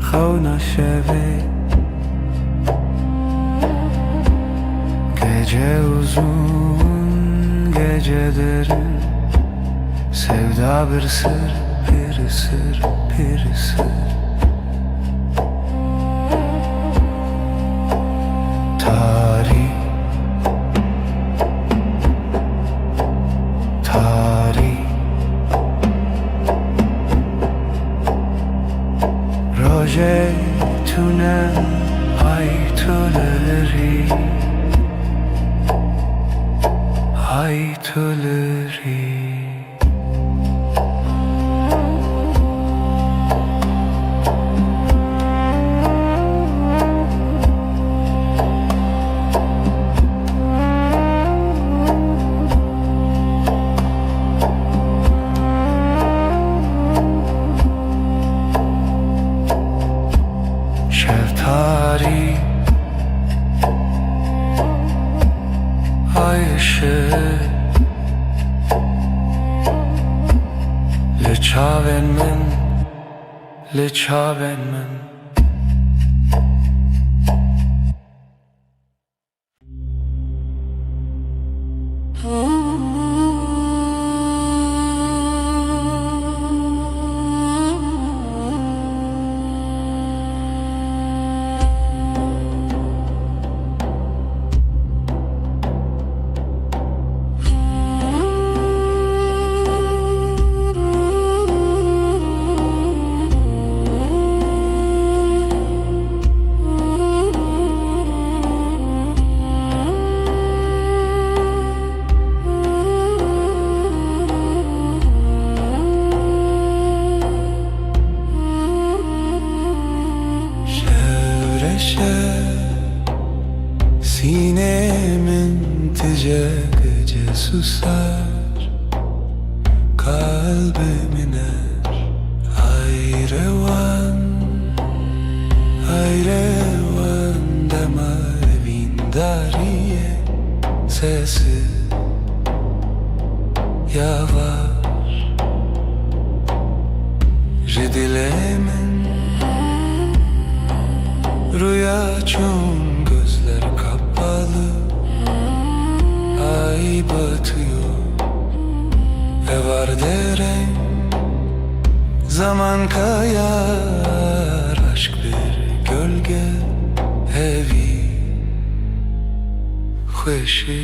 Speaker 1: خونا شوی Gece uzun, gece derin, sevda bir sır, bir sır, bir sır. Tarih, tarih, roje tune ay tüleri, ay tüleri. Şeftali ay ışığı le çaven men, le çaven men. Sinemin tice gece susar, kalbim iner hayrevan, hayrevan dema evindariye sesi yavaş Ridilemin rüya çum gözler kapalı, ay batıyor ve var derem zaman kayar, aşk bir gölge hevi خوشی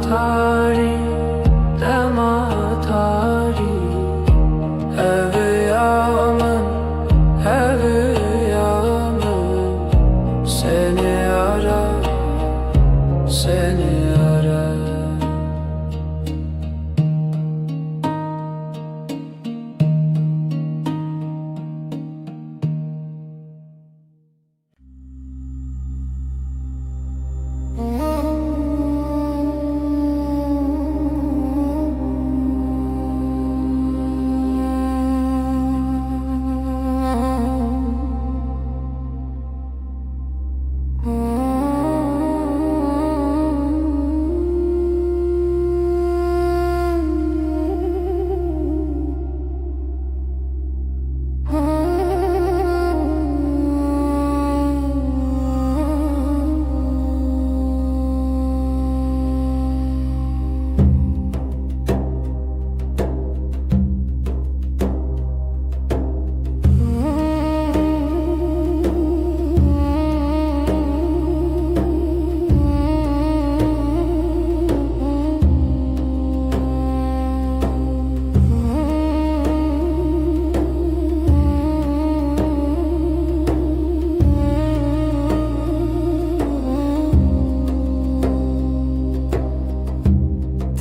Speaker 2: tari dema tari Eviyamın seni arar seni arar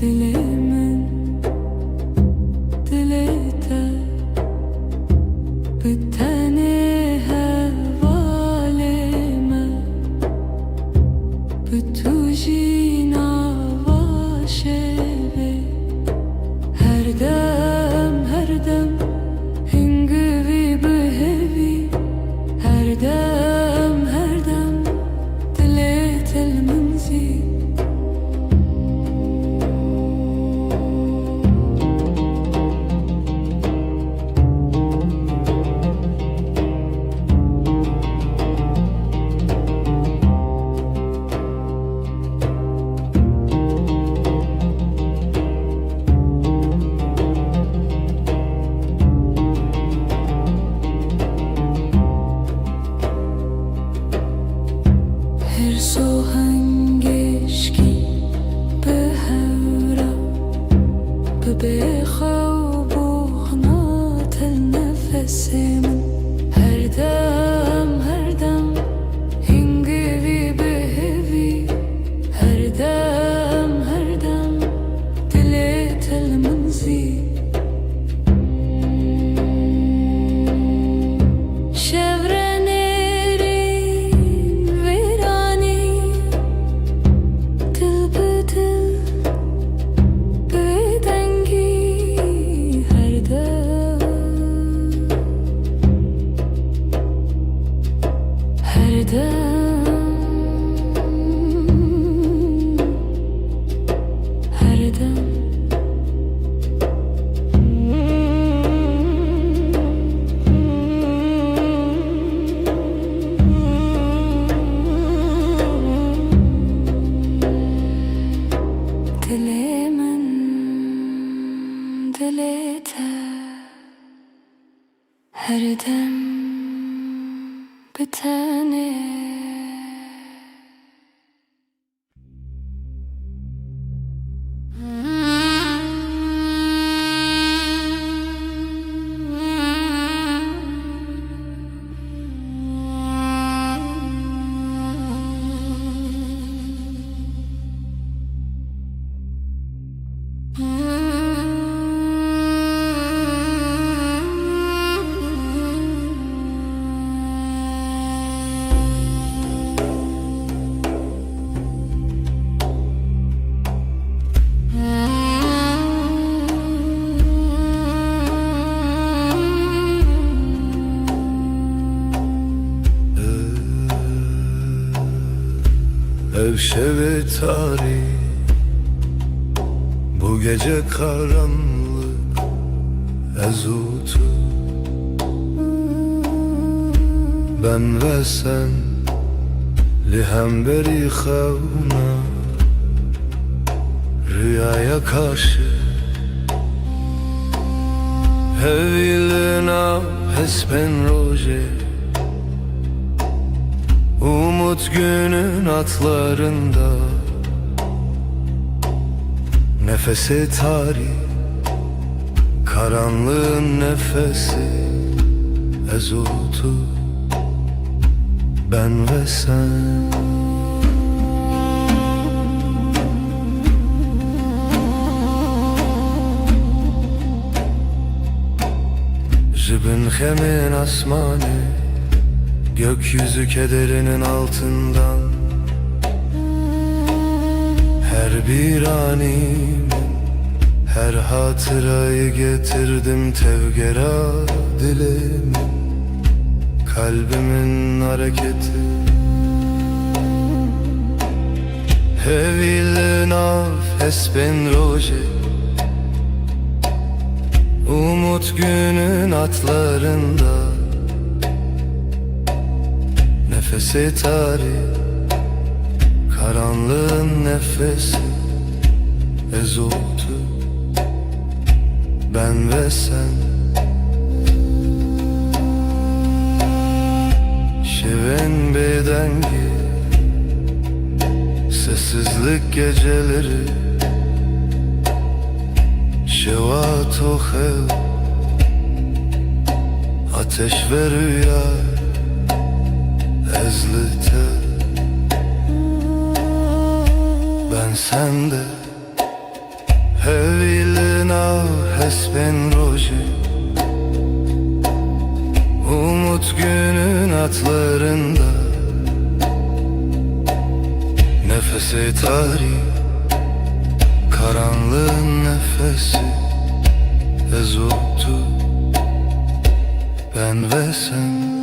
Speaker 2: Dilimin dilete biteni hevalime bütujina vaşevi her dem hingivi behevi her dem dilet el منزي Her sohangeşki behevra bebexa buğnat el nefesimin her dem hingivi behevi her dem dilet el منزي Her dem dilimin dilete her dem biteni
Speaker 1: Evşeve tarih bu gece karanlık ezutu ben ve sen lihemberi xevna rüyaya karşı hevilina hesben roje umut günün atlarında Nefesi tarih, karanlığın nefesi, ezotu ben ve sen. Jibin hemin asmanı, gökyüzü kederinin altından. Her bir animin, her hatırayı getirdim tevgera dilimin, kalbimin hareketi. Hevil nav esben roje, umut günün atlarında. Nefesi tarih, karanlığın nefesi, ezotu ben ve sen. Şeven bedengi, sessizlik geceleri, şevat o hev, ateş ve rüya ezlite. Ben sende hevilina hesben roje, umut günün atlarında. Nefesi tarih, karanlığın nefesi, ezotu ben ve sen.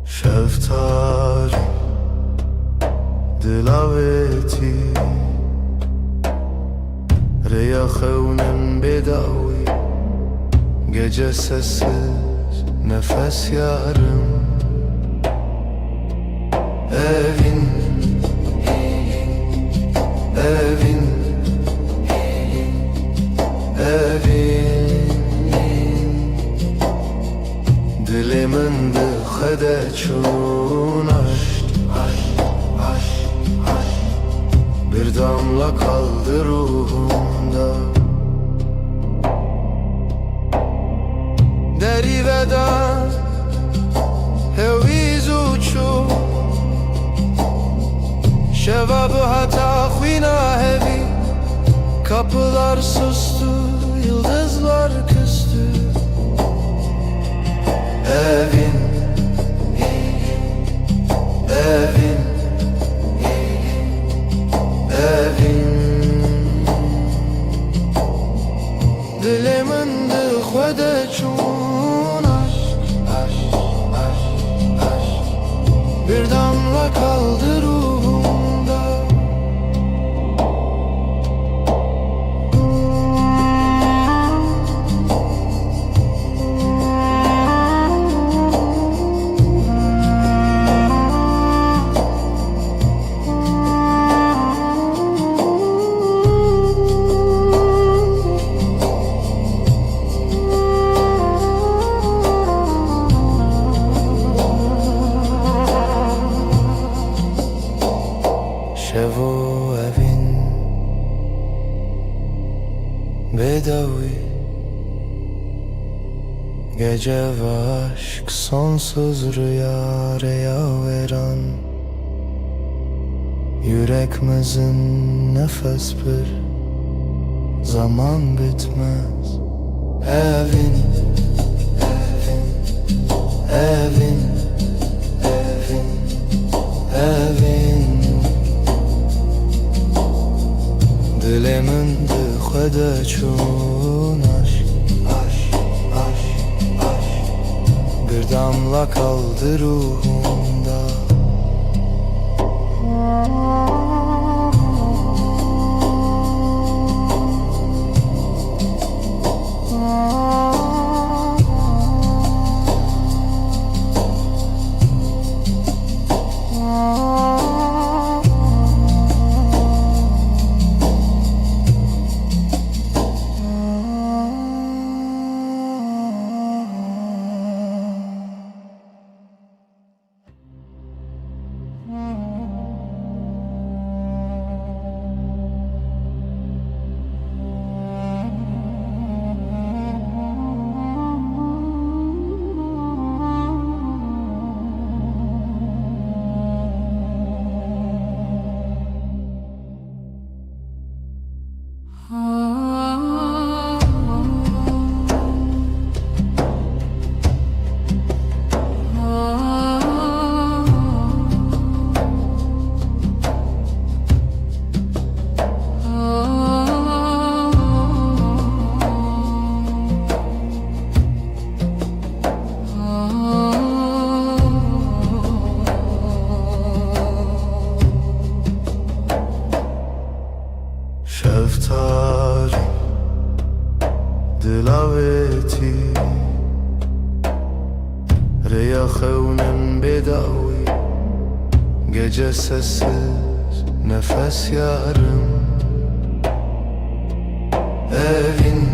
Speaker 1: Şeftali, dilaveti, reyahevnen bedavi, gece sessiz nefes yarım. Evin, evin, evin, dilimin dıhede çun aşk, bir damla kaldı ruhumda. Deri veda heviz uçu, şevabı hata khvina hevi. Kapılar sustu, yıldızlar küstü. Evin, evin, evin, dilimin dıhvede çun aşk, bir damla kaldı ruhumda. Gece ve aşk sonsuz rüya veren, yüreğimizin nefes bir zaman bitmez. Evin, evin, evin, evin, dilimin dıxede çun aşk, bir damla kaldı ruhumda. Şeftali, dilaveti, reyahevnen bedavi, gece sessiz nefes yarım. Evin,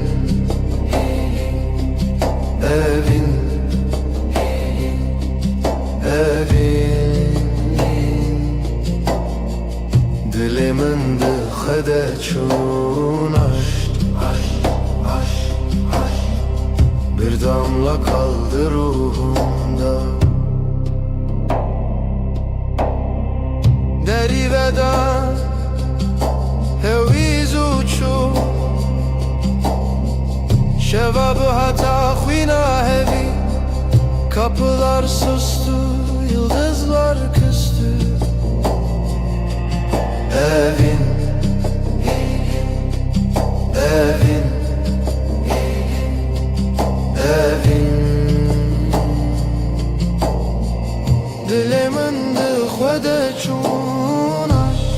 Speaker 1: evin, evin, dilimin dıxede çun aşk, bir damla kaldı ruhumda. Deriveda heviz uçu, şevabı hata khvina hevi, kapılar sustu, yıldızlar küstü. Evin, evin, evin, dilimin dıxede çun aşk,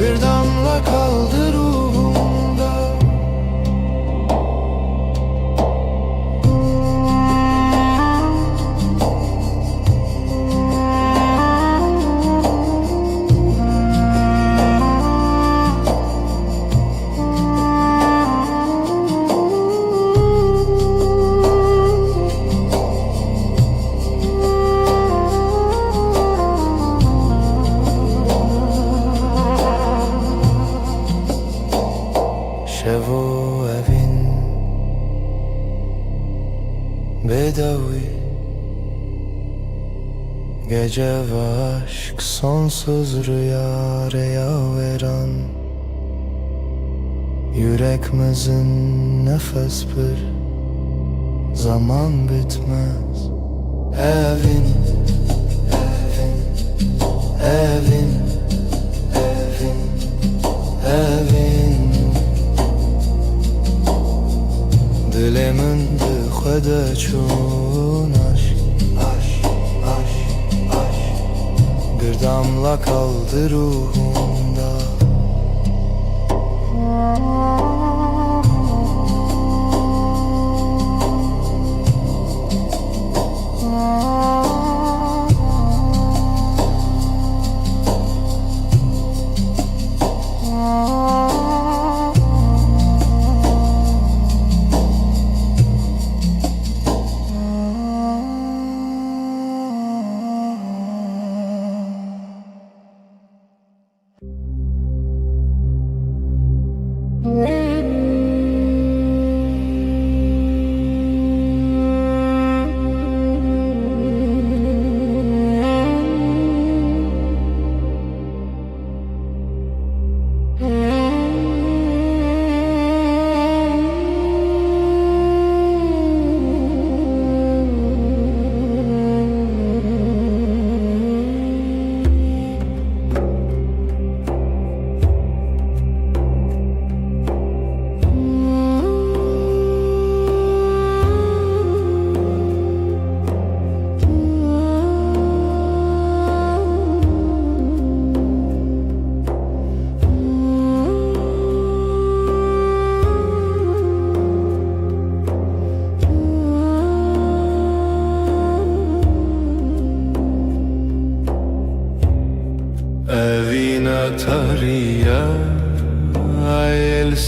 Speaker 1: bir damla kaldı ruhumda. Şevo evin, bedavi, gece ve aşk sonsuz rüya veren, yüreğimizin nefes bir zaman bitmez. Evin, evin, evin, evin, dilimin dıxede çun aşk, bir damla kaldı ruhumda.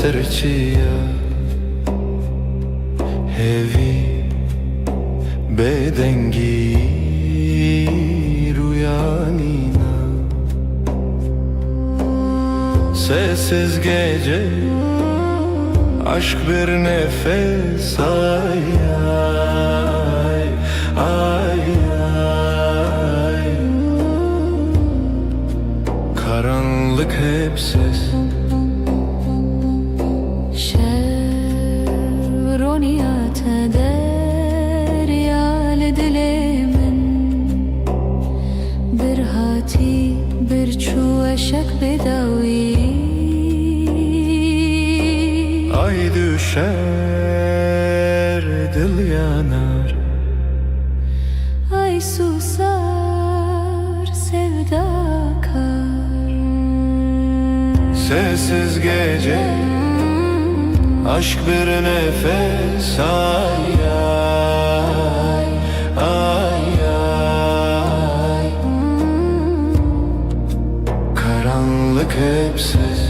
Speaker 1: serçiya hevi bedengi rüyanina sessiz gece aşk bir nefes ay ay ay ay karanlık hep ses
Speaker 3: شرونيات دريال دلمن برهاتي برچو اشک بداوی
Speaker 1: ay düşer dil yanar
Speaker 3: ay susar sevda kar
Speaker 1: sessiz gece aşk bir nefes ay ay ay ay karanlık hep ses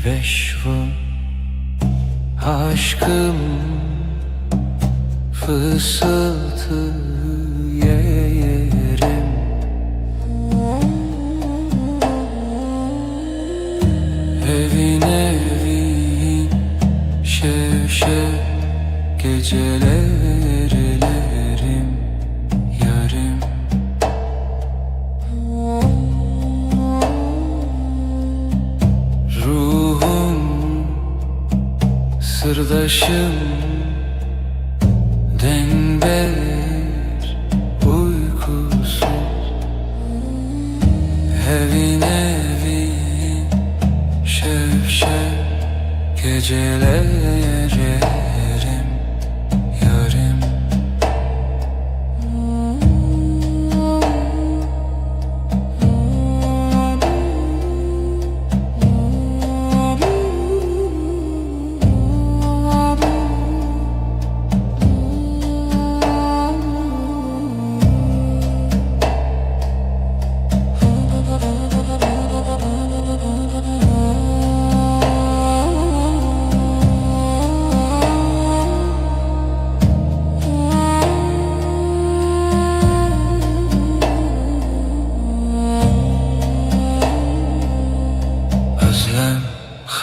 Speaker 1: Veşvun aşkım fısıltı yerim evin evin şev şev gecelerlerim yarım sırdaşım denber uykusuz evin evin şev şev gecelerim yarım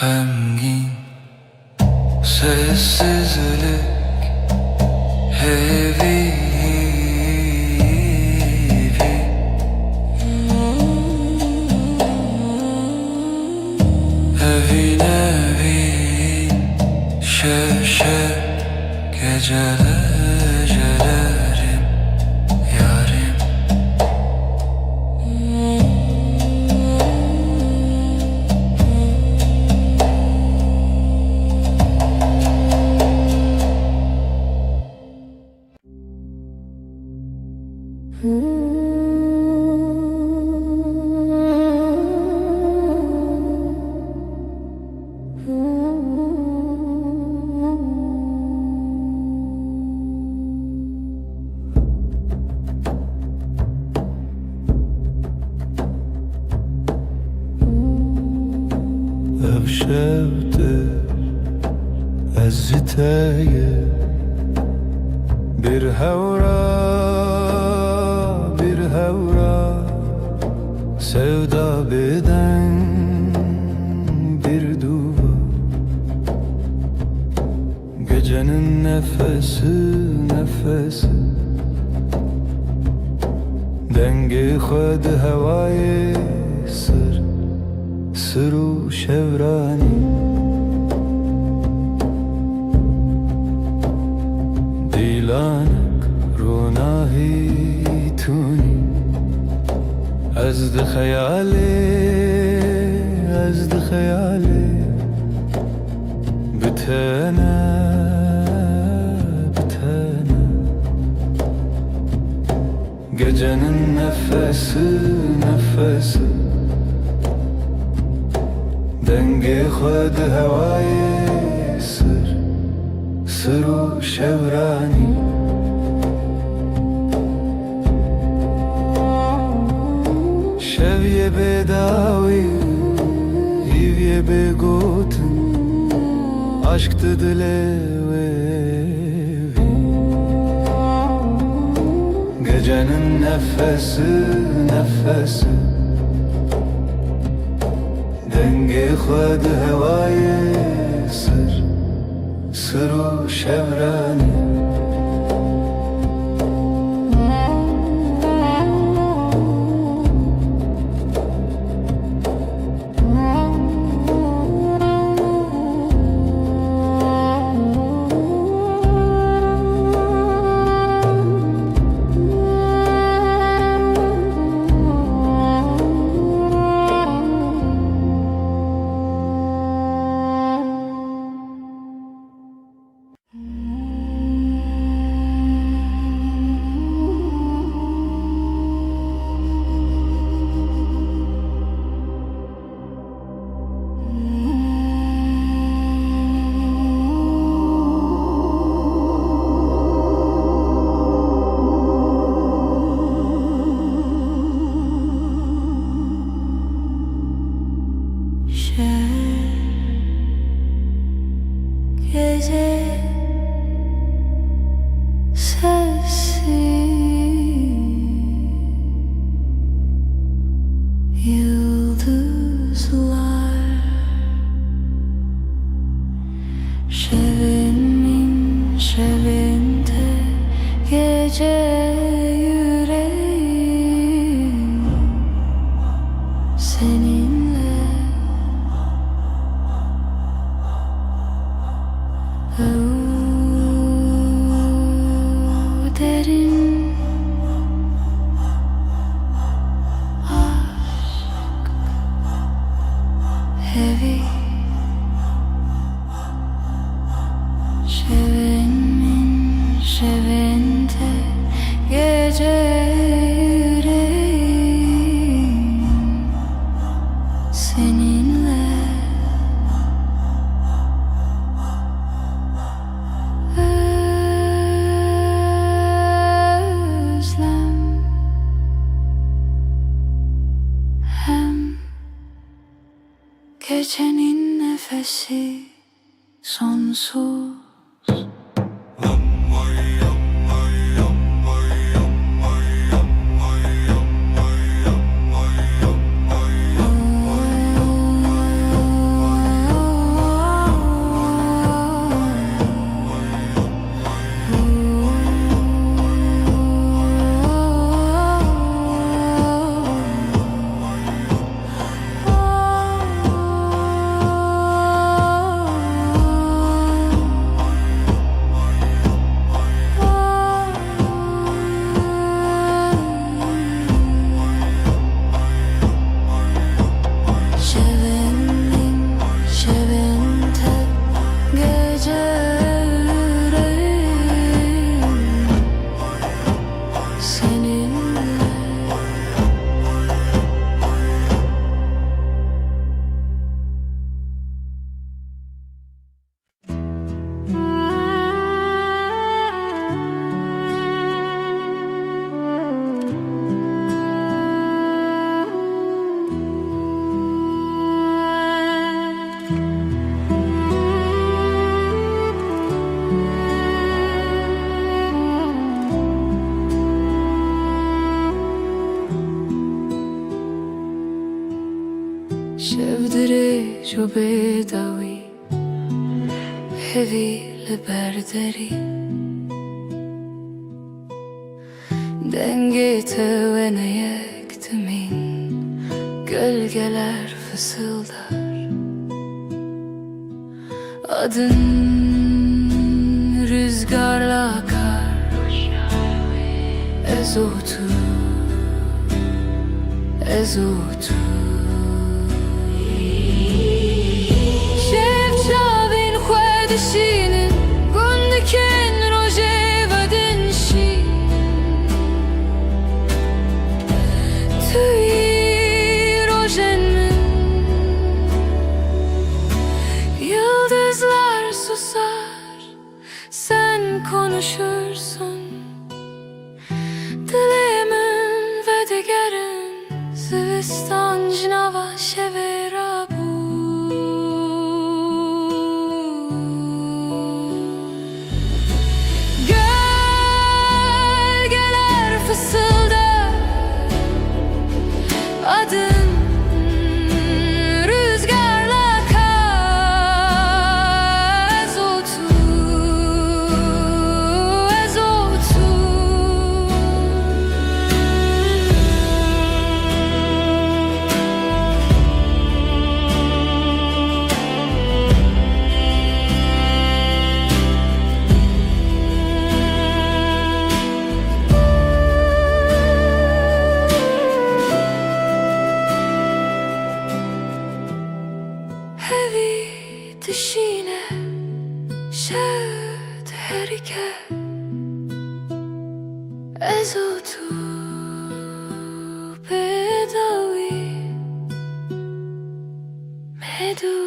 Speaker 1: Hemgin sessizlik heavy evin evin şev şev gecelerim yarım şevdir ez jiteye bir hevra sevda beden bir duva gecenin nefesi dengi khud havayı sır şevrani dilanek runahi tuni از ده خیاله بتنه gecenin nefesi dengi khud havayı sır şevrani شویه بداوی هیویه بگوتن عشق دلوی gecenin nefesi dengi khud havayı sır şevrani
Speaker 3: Gece sessiz yıldızlar şevinde gece yüreğim seninle derin aşk heavy şevinde gece yüreğim seninle gecenin nefesi sonsuz شفدري جو بداوي هذي لبردري Dengete ve ne yektimin gölgeler fısıldar. Adın rüzgarla akar, ezotu, ezotu. Şevçavin xwedişinin gundikin roje vadinşi. Tüy rojen min, yıldızlar susar, sen konuşursun. Dilimin ve digerin zivistan cinava şevera bu. Gölgeler fısıldar, adın rüzgarla akar, ezotu, ezotu. Hevi dişine şevd herike, ezotu bedavi medui.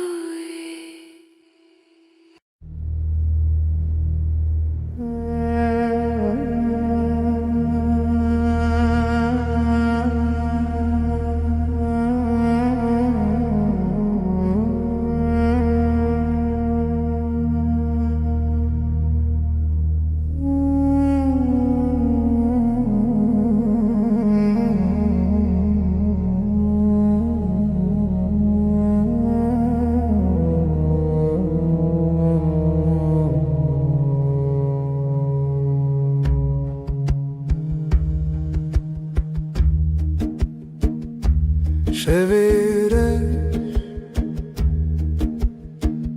Speaker 1: Çevirir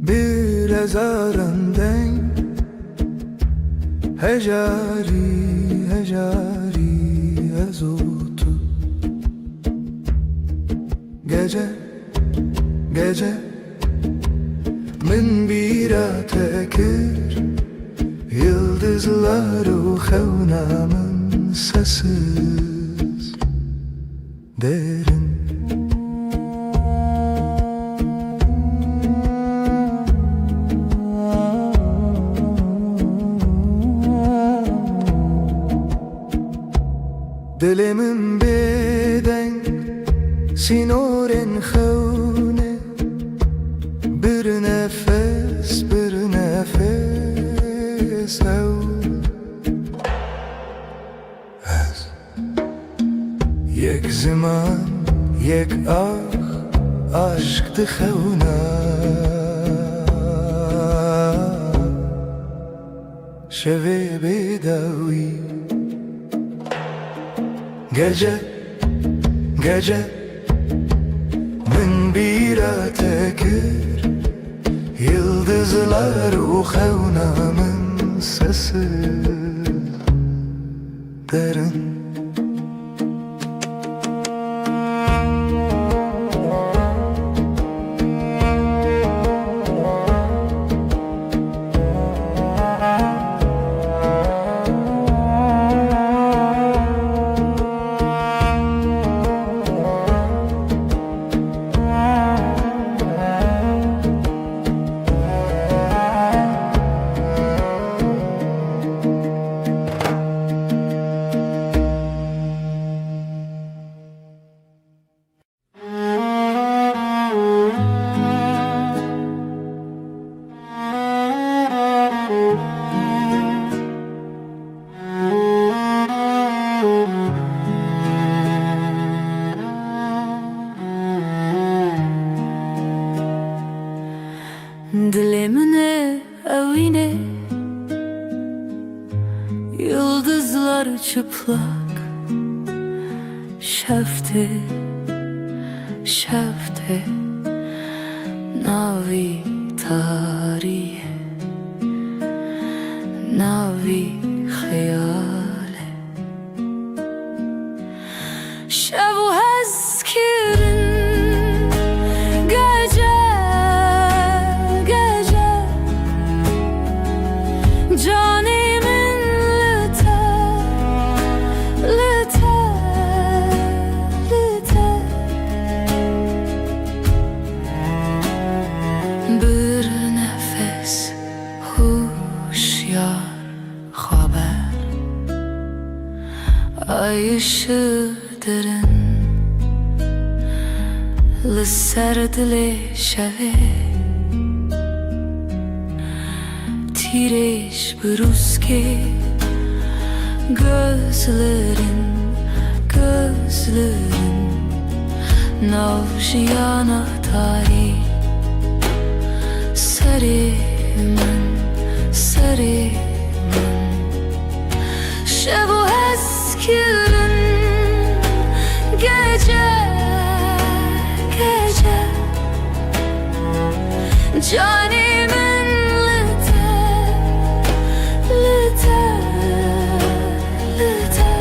Speaker 1: bir ezarından hecari hecari ezotu. Gece gece min bir tekir, yıldızlar o xevnamın sessiz derin. Dilimin beden sinoren xevne, bir nefes bir nefes ev. Ez yek zaman yek aşktı xevna, şevi bedavi. Gece gece min bir tekir, yıldızlar o xevnamın sesi derin.
Speaker 3: çıplak şefte şefte navi tarihe navi hayale şevu hezkirin gece gece canimin lüte lüte lüte bir nefes huşyar haber ay ışığı derin لسردل شوه تیرش بروز که gözlerin navşiyana tarih sarımın şevu eskirin gece canimin lüte lüte lüte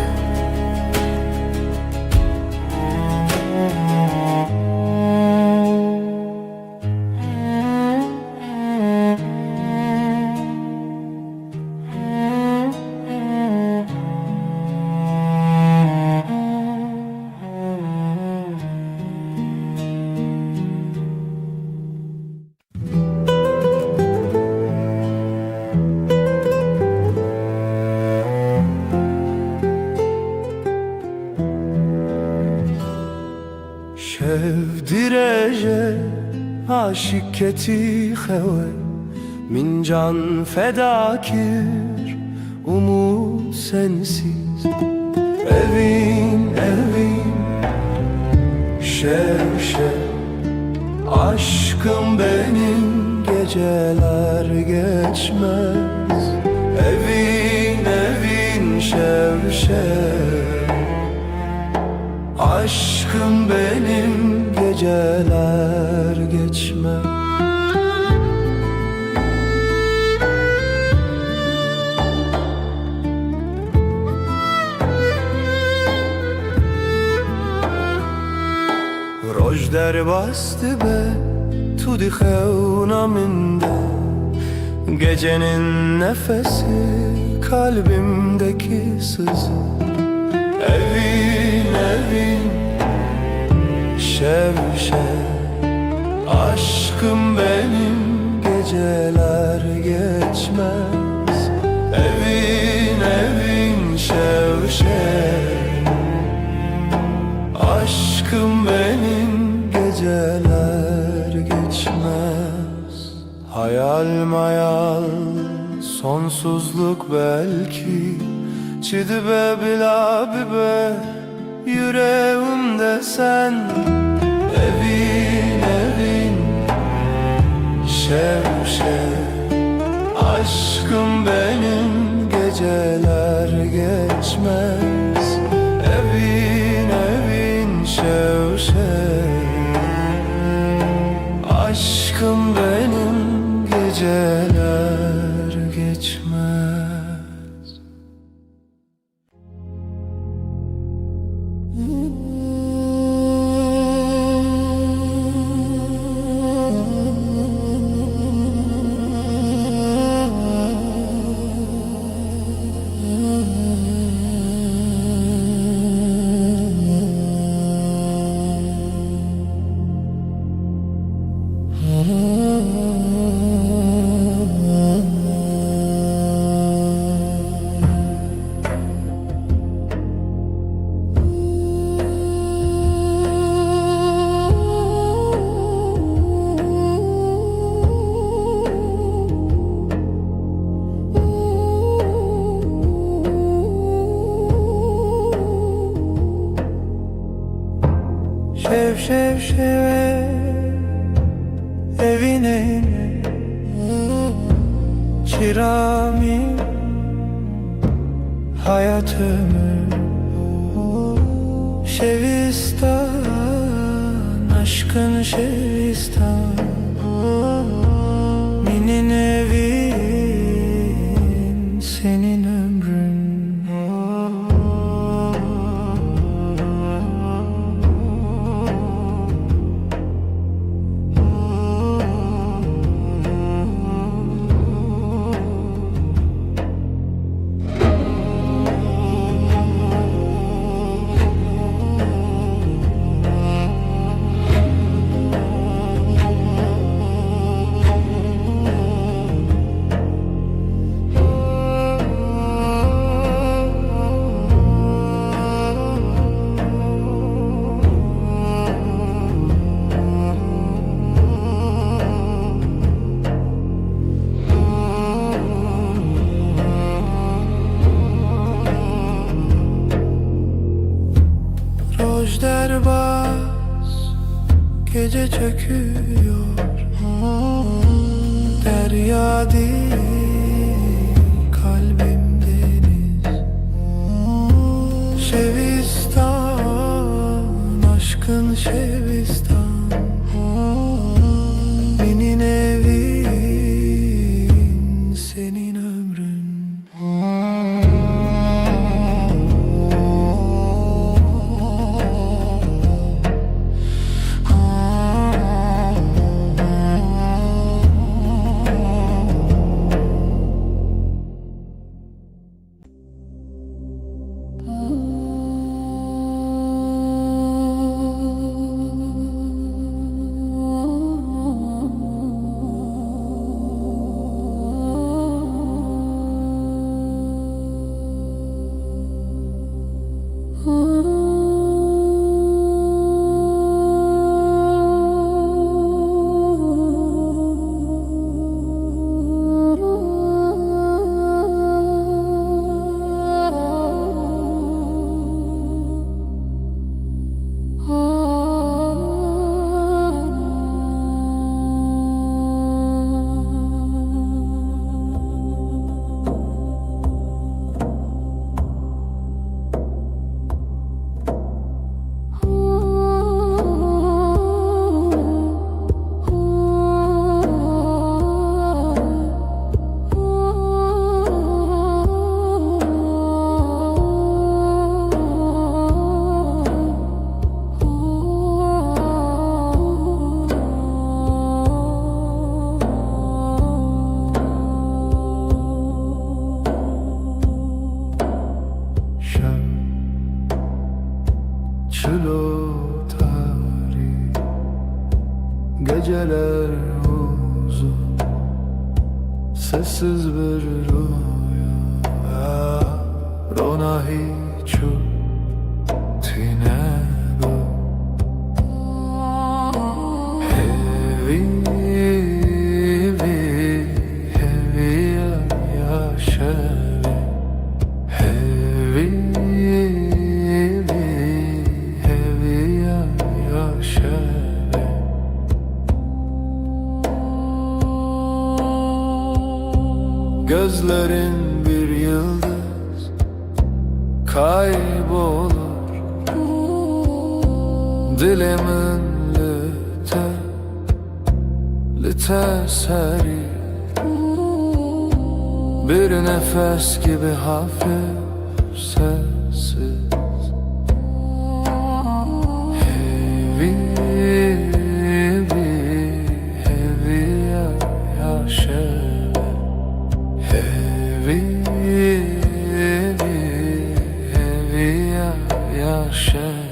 Speaker 5: Şevdirece aşiketi xewe min can fedakir umut sensiz evin şev aşkım benim geceler geçmez evin şev aşkım benim geceler geçmez Roj der bastı be tudi xevna minde gecenin nefesi kalbimdeki sızı evin şev aşkım benim geceler geçmez evin şev aşkım benim geceler geçmez hayal mayal sonsuzluk belki Çidibe bila bibe yüreğimde sen evin şev aşkım benim geceler geçmez evin şev aşkım benim geceler geçmez Şev evine çirami
Speaker 1: hayat ömür. Şevistan, aşkın Şevistan, benim evin, senin ömrün. Rojderbaz gece çöküyor, derya değil kalbim deniz. Şevistan, aşkın Şevistan, benim evin, senin ömrün. Çilo tarih, geceler uzun, sessiz bir rüya. Rona hiçu tinedo, hevi yaşevi, hevi yaşevi. Gözlerin bir yıldız kaybolur, dilimin lüte seri, bir nefes gibi hafif sessiz. Hevi yaşevi, hevi yaşevi.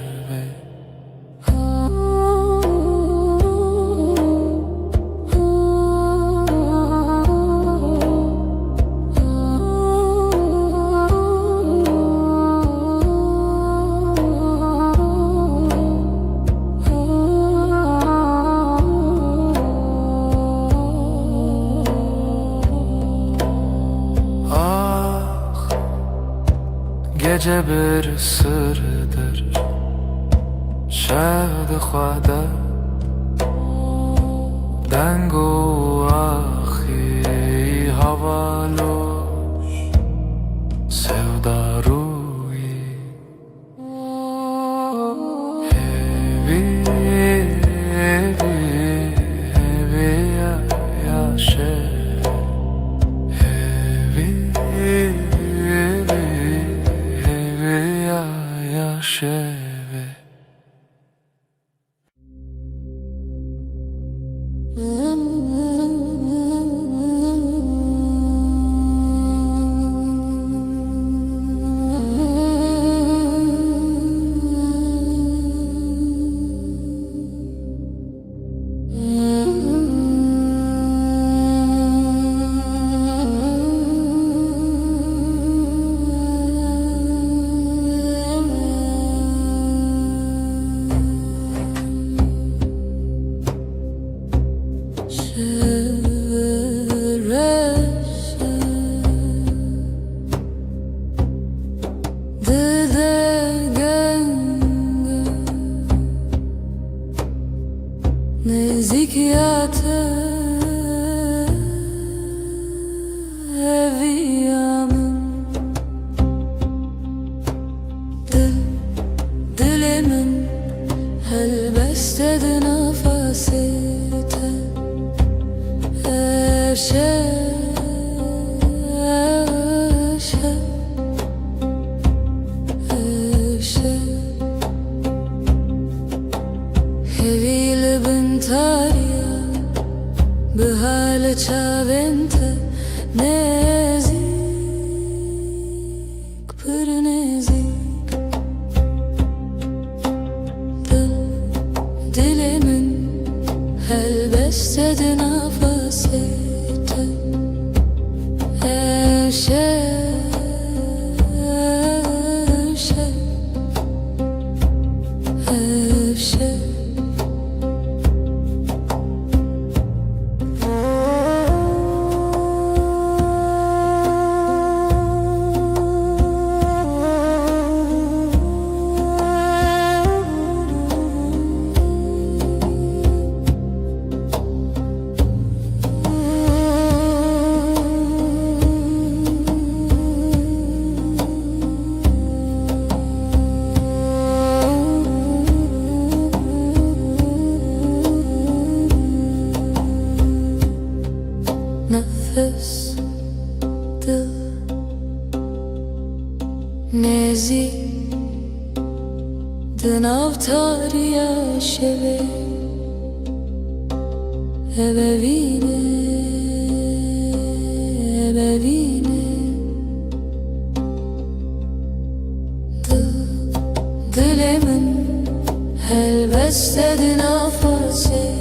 Speaker 1: Gece bir sırdır şevd xwada dengo axi havaloş sevdaru
Speaker 3: نزدیک eviyamın dilimin helbestedi nefesite Hevile bintarya Bihale çavente Nezik Pır nezik Dilimin helbestedi nefesite Nefes dil Nezi Dinavtariya şeve Ebevine Dilimin helbestedi nefesite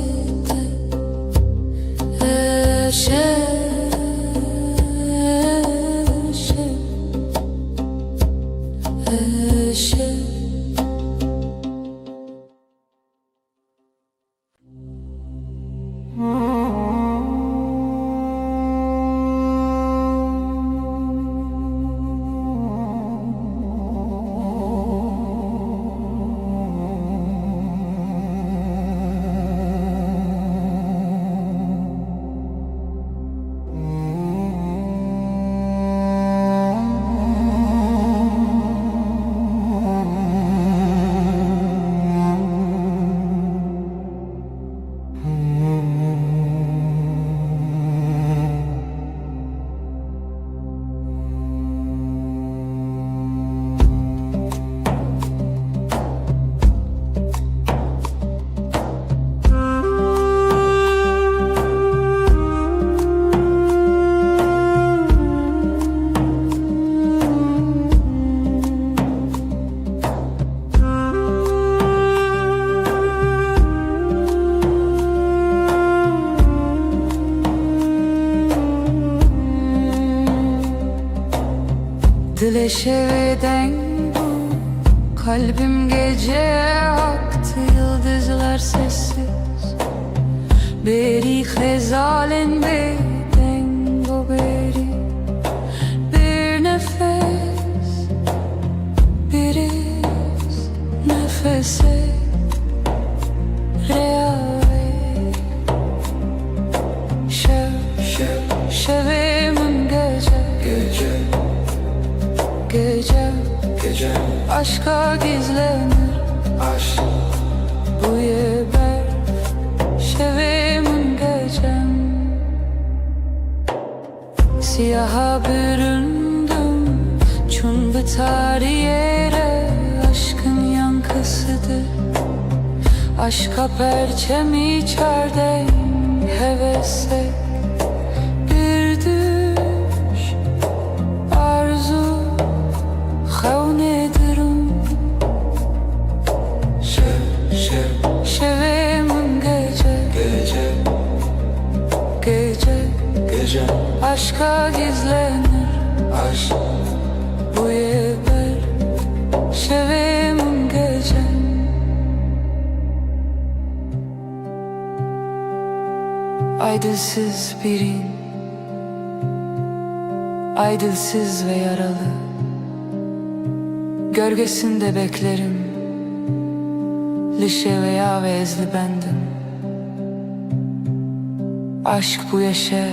Speaker 3: Dile şeveden bu kalbim gece aktı yıldızlar sessiz Beri hezalen beden bu beri Bir nefes bir iz nefese reave Şevimin Gece aşka gizlenir Aşk bu yeber Şevimin gecem Siyaha büründüm Çun biter yere Aşkın yankısıdır Aşka perçem içerdeyim
Speaker 2: hevese bir düş arzu xevnedirim şevim gece aşka gizlenir aşk bu yeber şevim gece. Aydılsız birin, aydılsız ve yaralı, gölgesinde beklerim, lişe veya vezli bendim. Aşk bu yaşa,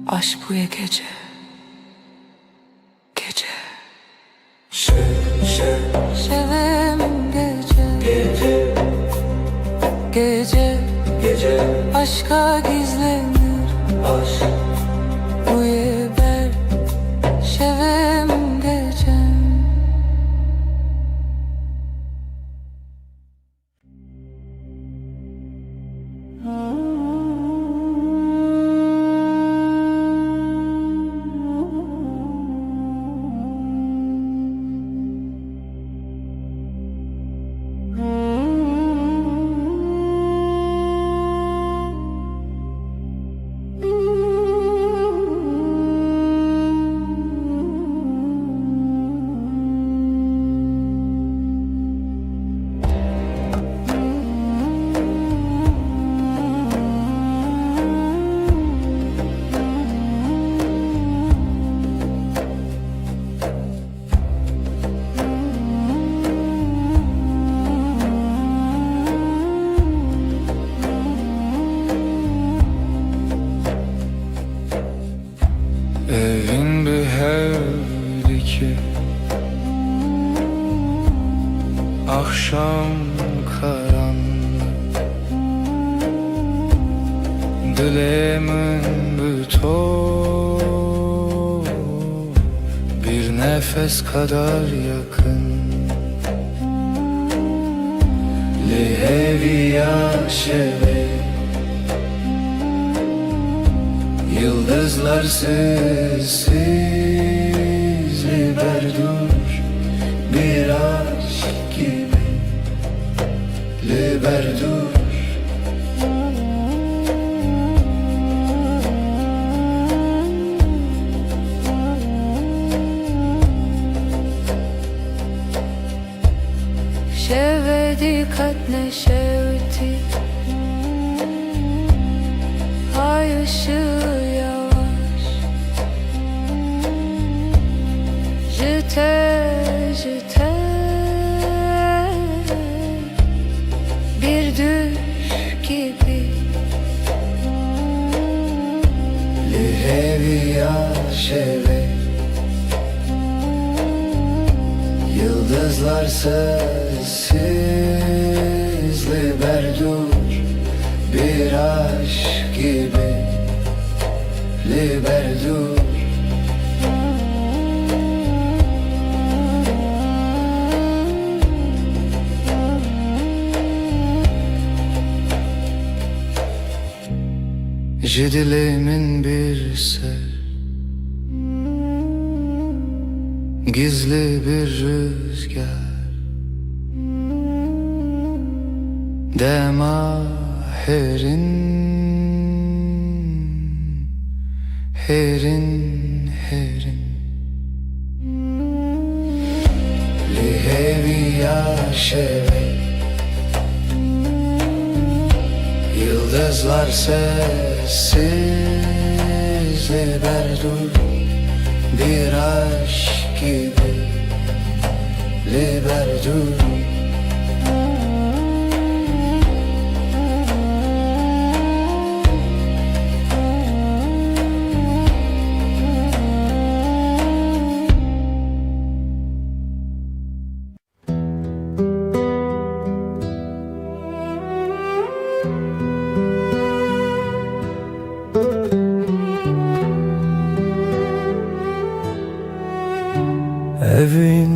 Speaker 2: aşk bu ya gece, şevim gece, aşka gizlenir aşk bu yeber şevim gece.
Speaker 1: Evin bir hevdi ki akşam karanlık, dilemin bütün bir nefes kadar yakın. Lehevi yaşeve yıldızlar sessiz liberdur bir aşk gibi liberdur.
Speaker 2: Şevdi katne şevdi ay ışığı yavaş jite bir düş gibi
Speaker 1: Lehevi yaşeve yıldızlar sessiz liberdur bir aşk gibi liberdur. Dilimin bir ser, gizli bir rüzgar, dema herin Lihevi yaşeve yıldızlar sessiz liberdur bir aşk gibi liberdur. Evin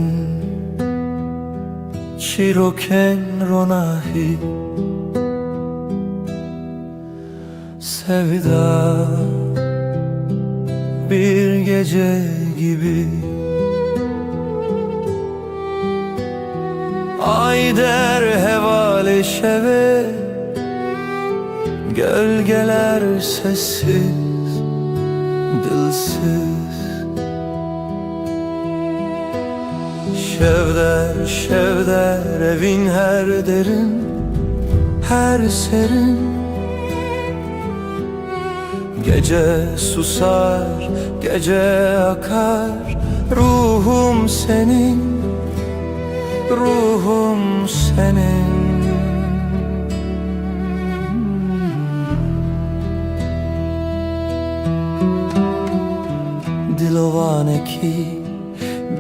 Speaker 5: چیروکن روناهی Sevda bir gece gibi Ay der hevale şeve Gölgeler sessiz, dilsiz Şevder evin her derin Her serin Gece susar, gece akar Ruhum senin, ruhum senin Dilovane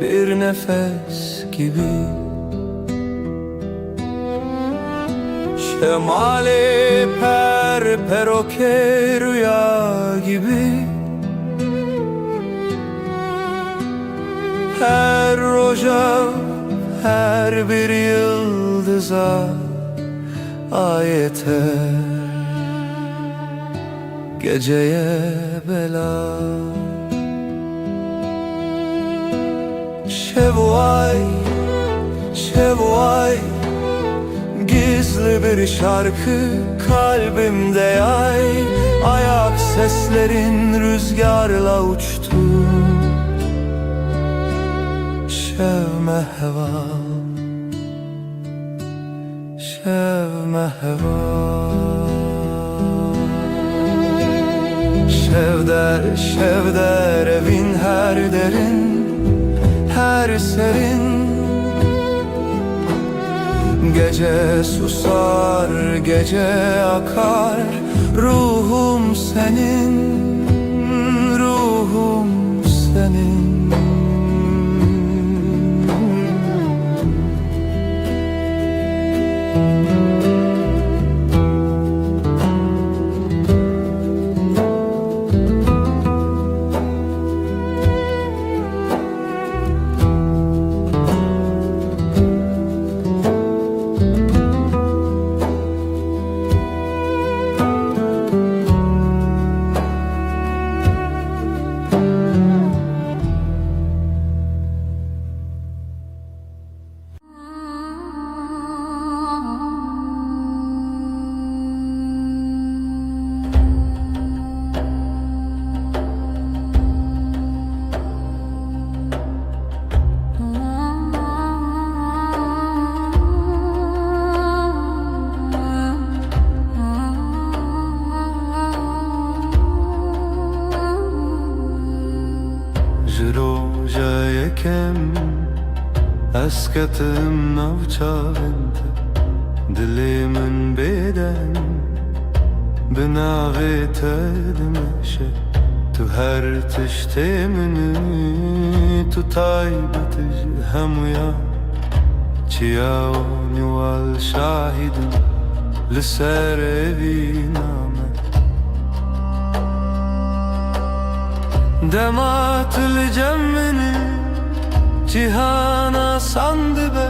Speaker 5: bir nefes gibi Şemali peroke rüya gibi Her roja, her bir yıldıza ayeter Geceye bela Şevvay Gizli bir şarkı kalbimde yay Ayak seslerin rüzgarla uçtu Şevme heva Şevme heva Şevder evin her derin Her serin Gece susar, gece akar Ruhum senin, ruhum senin Eskettim navçavente Dilimin beden Binavete demeşe Tu her tiştemini Tu taybetici hem uya Çiyavni val şahidim Lisser evi name Dematül cemmini Cihana sandı be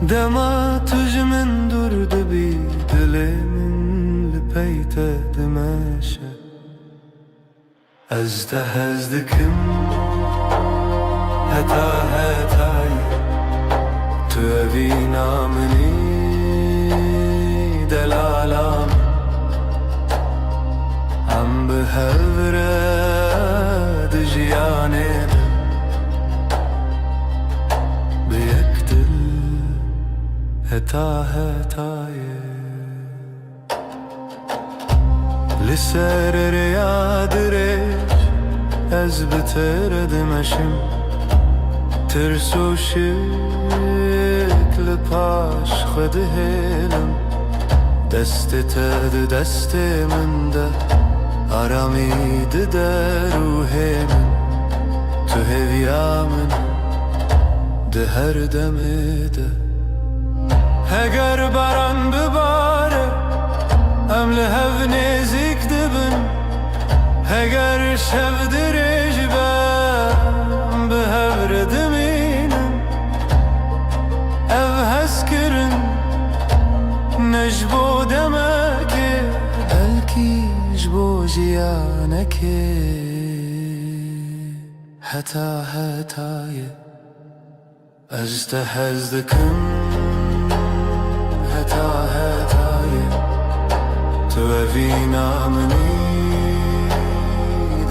Speaker 5: Dema tücmin durdu bi Dilimin lipeyte demeşe Ezdikim Heta hetay Tu evi namini Delalam Am behevre Dijiyane Heta hetaye Lisser riyadereş Ez bitere demeşim Tirsu şekli paş Xwedi helim Desti tedi destimin de Aramidi de ruhimin Tu heviyamin De her demide Eğer baran bibare Emli hev nezik dibin Eğer şevdirej ben Bihevre diminin Ev
Speaker 1: جيانك هتا هتاي أجتهزدكم هتا هتاي توفينا مني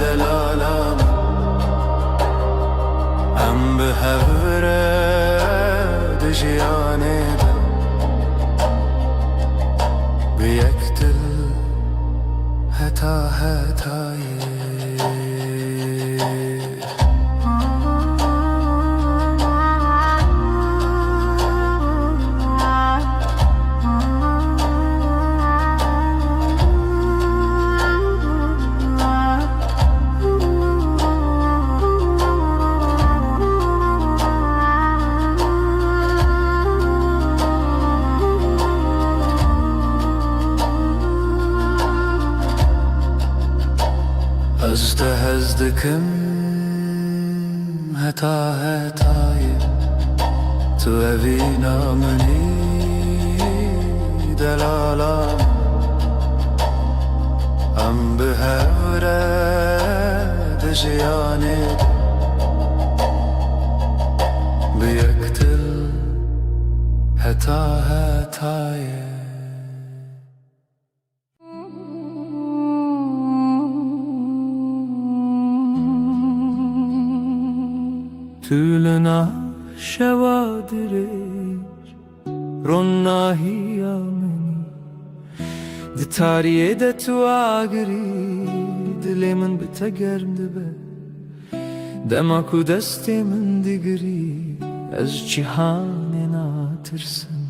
Speaker 1: دلالام أم بهفرة دجياني بيقتل هتا هتاي أجتهزدكم هتا هتاي توفينا مني دلالا أم بهفرة دجياني بيقتل هتا هتاي
Speaker 5: تولنا شوادرش رنا هي مني دي تاریه ده تو آگری دلی من بتگرم دبه دما کو دستی من دیگری از جهان ناترسم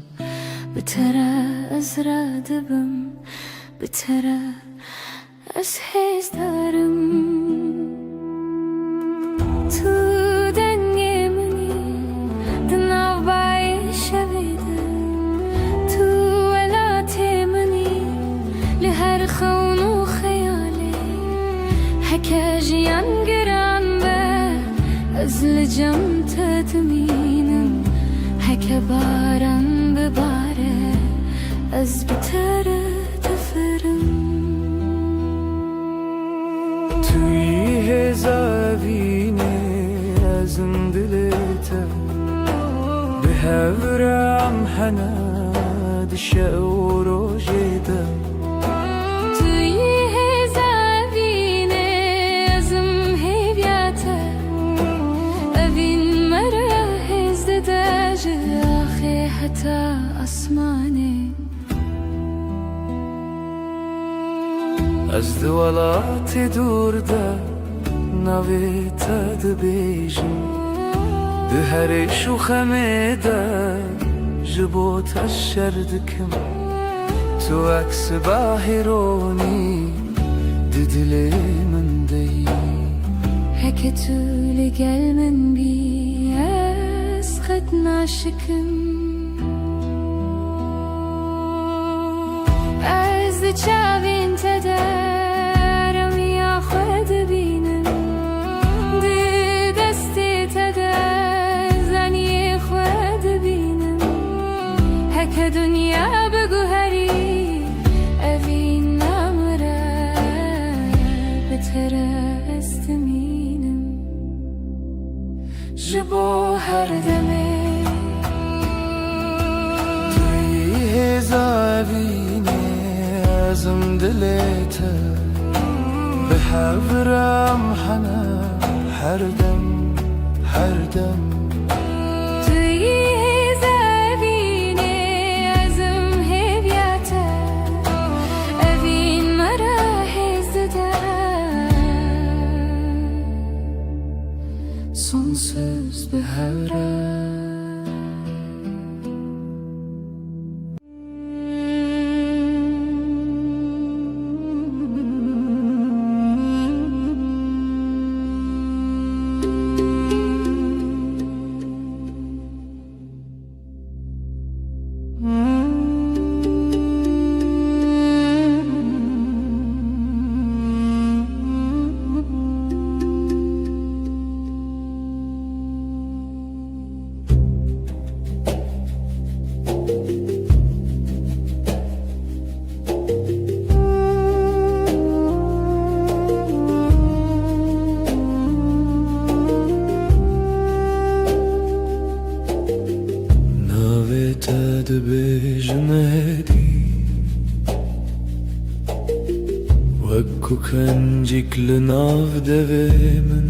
Speaker 3: بترى أزرع دبم بترى أسحز دارم تو دنيا مني دناو باي شويدة تو ولاتي مني لهر خون وخيالي هكا جيان قران به أزلجم تدمينم هكا باران بباره از بتره تفرم
Speaker 5: توی هزاوینه ازم دلته به هورم حنا دشه و روجیده
Speaker 3: توی هزاوینه ازم هیبیاته اوین مره هزده جاخي حتى أسماني
Speaker 5: از دولات دور ده نویت دبیجم ده هر شوخمه ده جبوت الشردكم تو عكس باهروني دي دلي من دي
Speaker 3: هكا تولي قل من بي أسخد ناشكم از چاوین تدارم یا خود بینم دی دستی تدار زنی خود بینم هک دنیا بگو هری اوین نمره بتره استمینم جبو هر دمه
Speaker 5: توی هزاوینه ازم دلته به هورم حنا هر دم هر دم
Speaker 3: توی زبینه ازم هیبیاته اوین مرا هزده
Speaker 5: sonsuz bir hevre
Speaker 1: دبيجنادي وكو كنجيك لناف دبيمن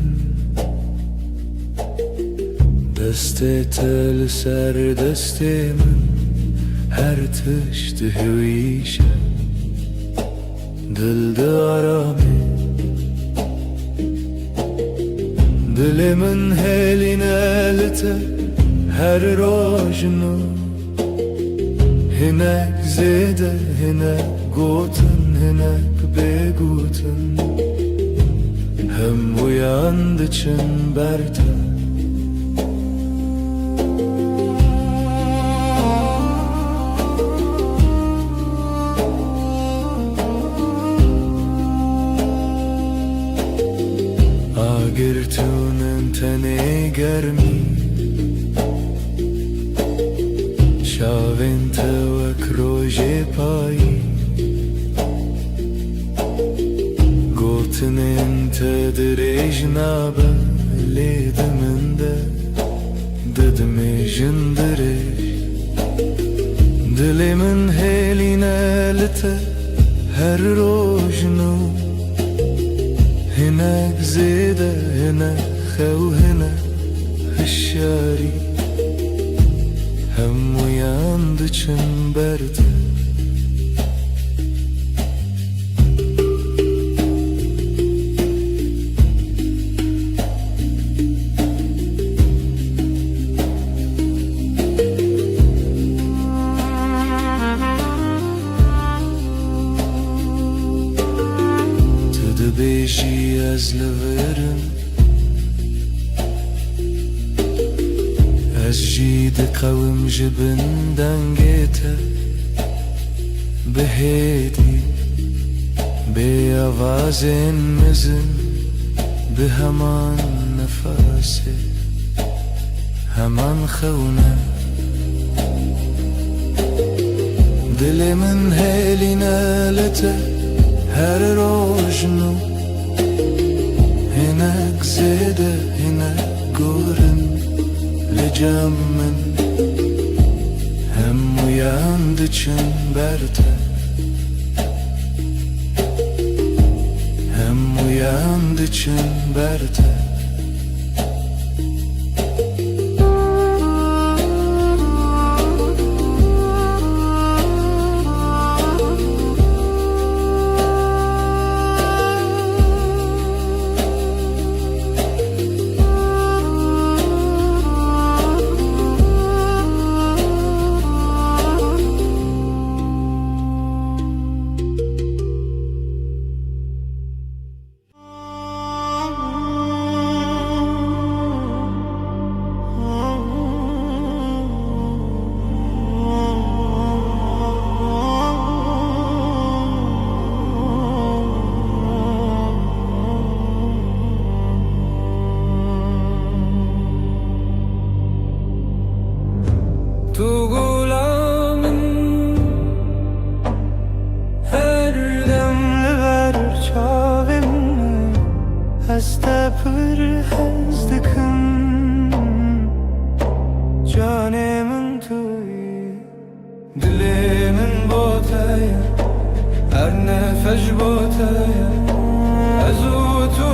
Speaker 1: دستي تل سر دستي من هر تشتهويشه دل دارامي دل من هلين الته her rojnu hinek zede hinek gotun hinek begutun hem uyandı çın berta agirtunen tene germi شاوین تو کروژه پایی گوتنین تدریج نابه لیدمنده ددمی جندریج دلی من هلینه لته هر روجنو هناك زیده هناك خو هناك هشاری hem uyandı çemberde Tadı beji ezleverim از جید قوم جبندن گیته بهیدی به آوازین مزن به همان نفاسه همان خونه دل من هلینه لته هر روجنو هناك زیده هناك گورن لجمن hem uyandı çemberde hem uyandı çemberde Tu gulamın her demli verir çavimni heste pır hezdikin canımın tüy dilimin botaya her nefes botaya azutu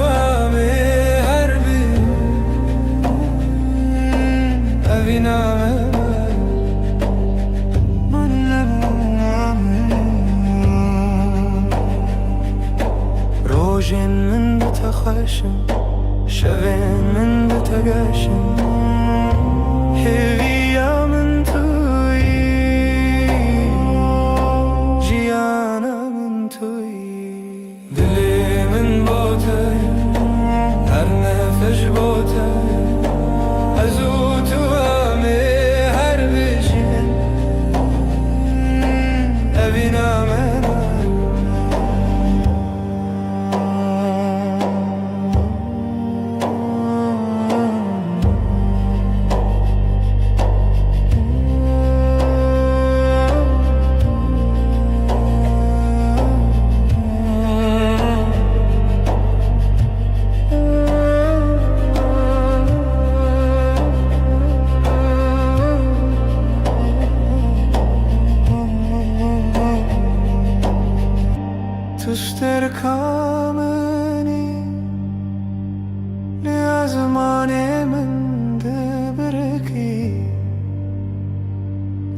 Speaker 1: ami her bir eviname روژن من بتخشم شوین من بتگشم هویا من توی جیانا من توی دلی من بوتای هر نفس بوتای ازو تو همه هر بجین اوینامه اشتركامني لأزماني من دبركي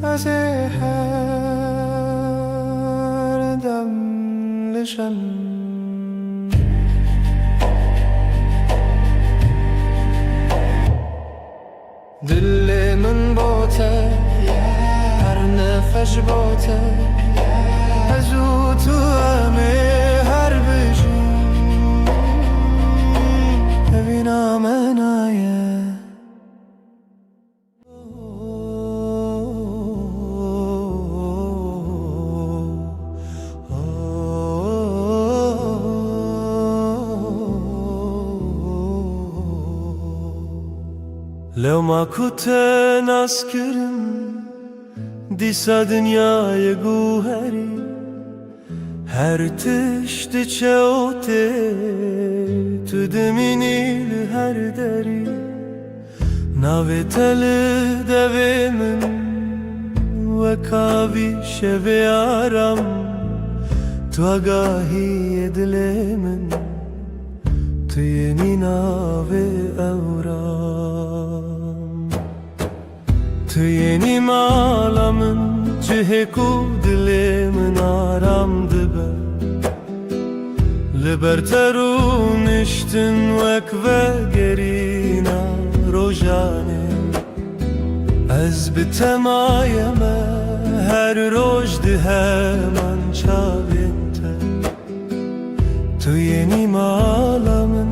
Speaker 1: أزهر دم لشم دل من بوته هر نفش بوته ازو تو همه هر بجی ببینم انایه لو ما كنت ناسكرم دیسا دنیای گوهری هر تشت چوته تو دمینی هر دری ناوی تل دوی من وکاوی شوی آرام تو آگاهی دل من تو یعنی ناوی اورام تو یعنی مالامن جهکو دل من آرام دبه لبرترونشتن وک و گرینا روژانه از بتمایمه هر روش ده من چاوینته تو یعنی مالامن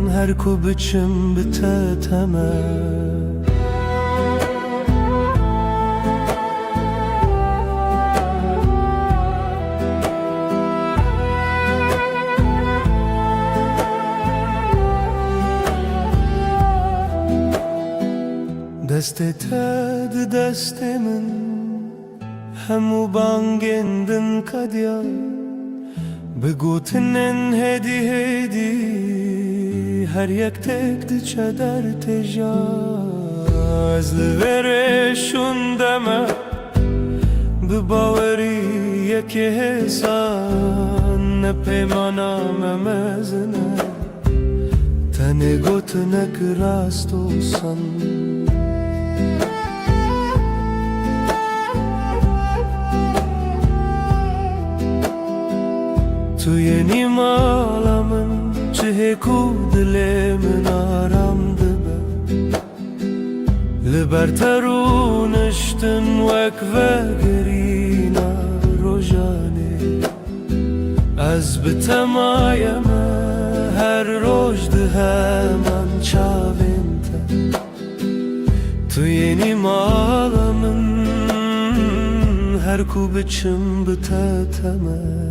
Speaker 1: هر کو بچم بتتمه دست تد دست من همو بانگندن کدیا بگوتنن هدی هدی هر یک تک دچه در تجا از لورشون دمه بباوری یک حسان نپیمانم مزنه تنه گوتنک راستو سن تو یعنی مالامن چهکو دل من آرام دبه لبرترونشتن وک و گرینا روژانه از بتمایمه هر روش ده من چاوینته تو یعنی مالامن هر کو بچم بتتمه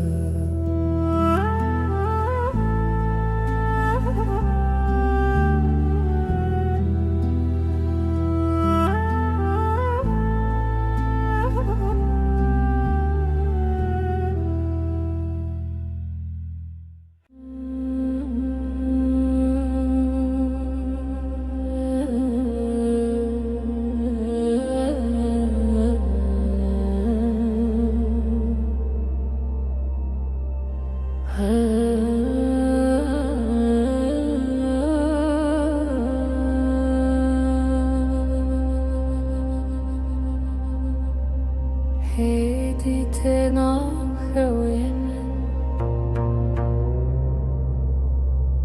Speaker 3: هدی تناخوین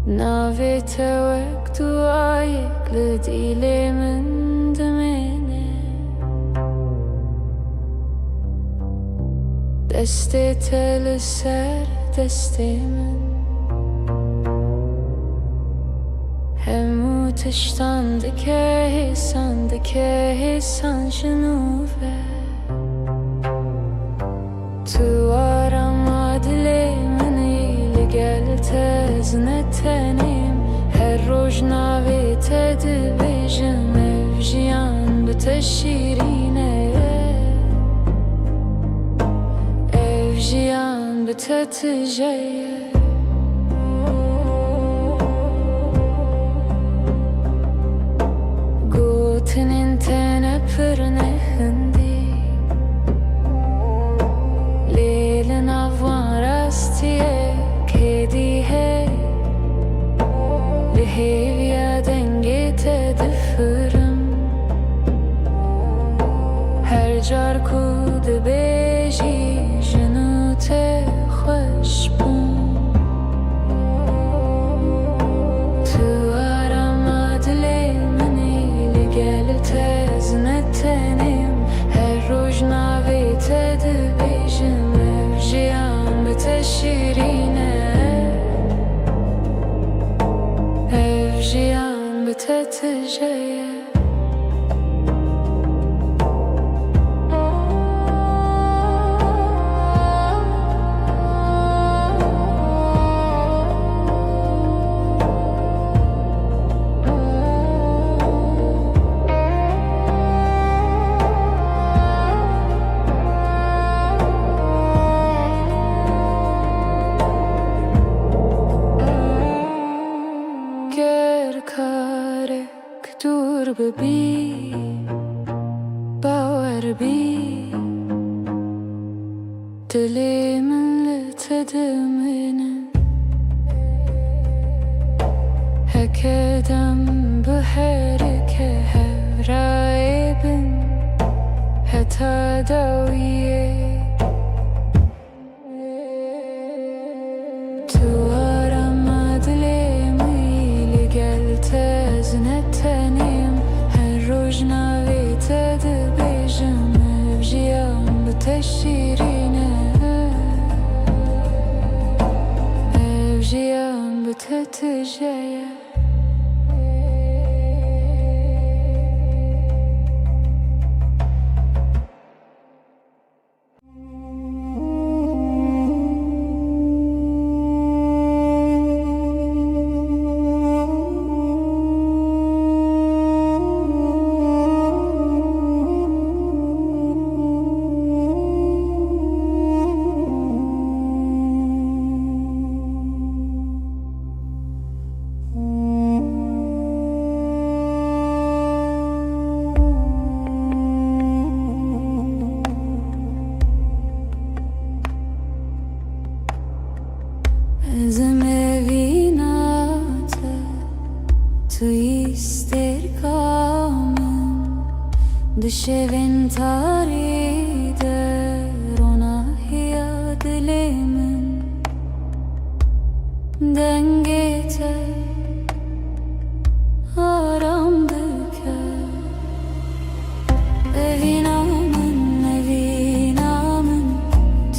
Speaker 3: ناوی توک دعایک لدیل من دمینه دست تل سر دست من همو تشتان دکه حسان شنوفه تو آرام دل منی لگل تزنتنیم هر روز ناوی تد بیجم افجیان بتشیرینه افجیان بتتجیه گوتنین تنه پرنه هندی لیل نوان car ku dibêjî jinu te xweş bûn Tu arama dilê minî li gel te zine tenêm Her roj navê te dibêjim ev jiyan bi te şîrîn e Ev jiyan bi te tije ye karek dur bibî bawer bî dilê min li te dimîne heke dem bi herike hevrayê bin heta dawiyê Tu arama dilê Zine tenêm her roj navê te dibêjim ev jiyan bi te şîrîn e Ev jiyan bi te tije ye Ezim evinate tu ister kamın Dışevin tarider ona hiya dilimin Dengete aram büker Evinamın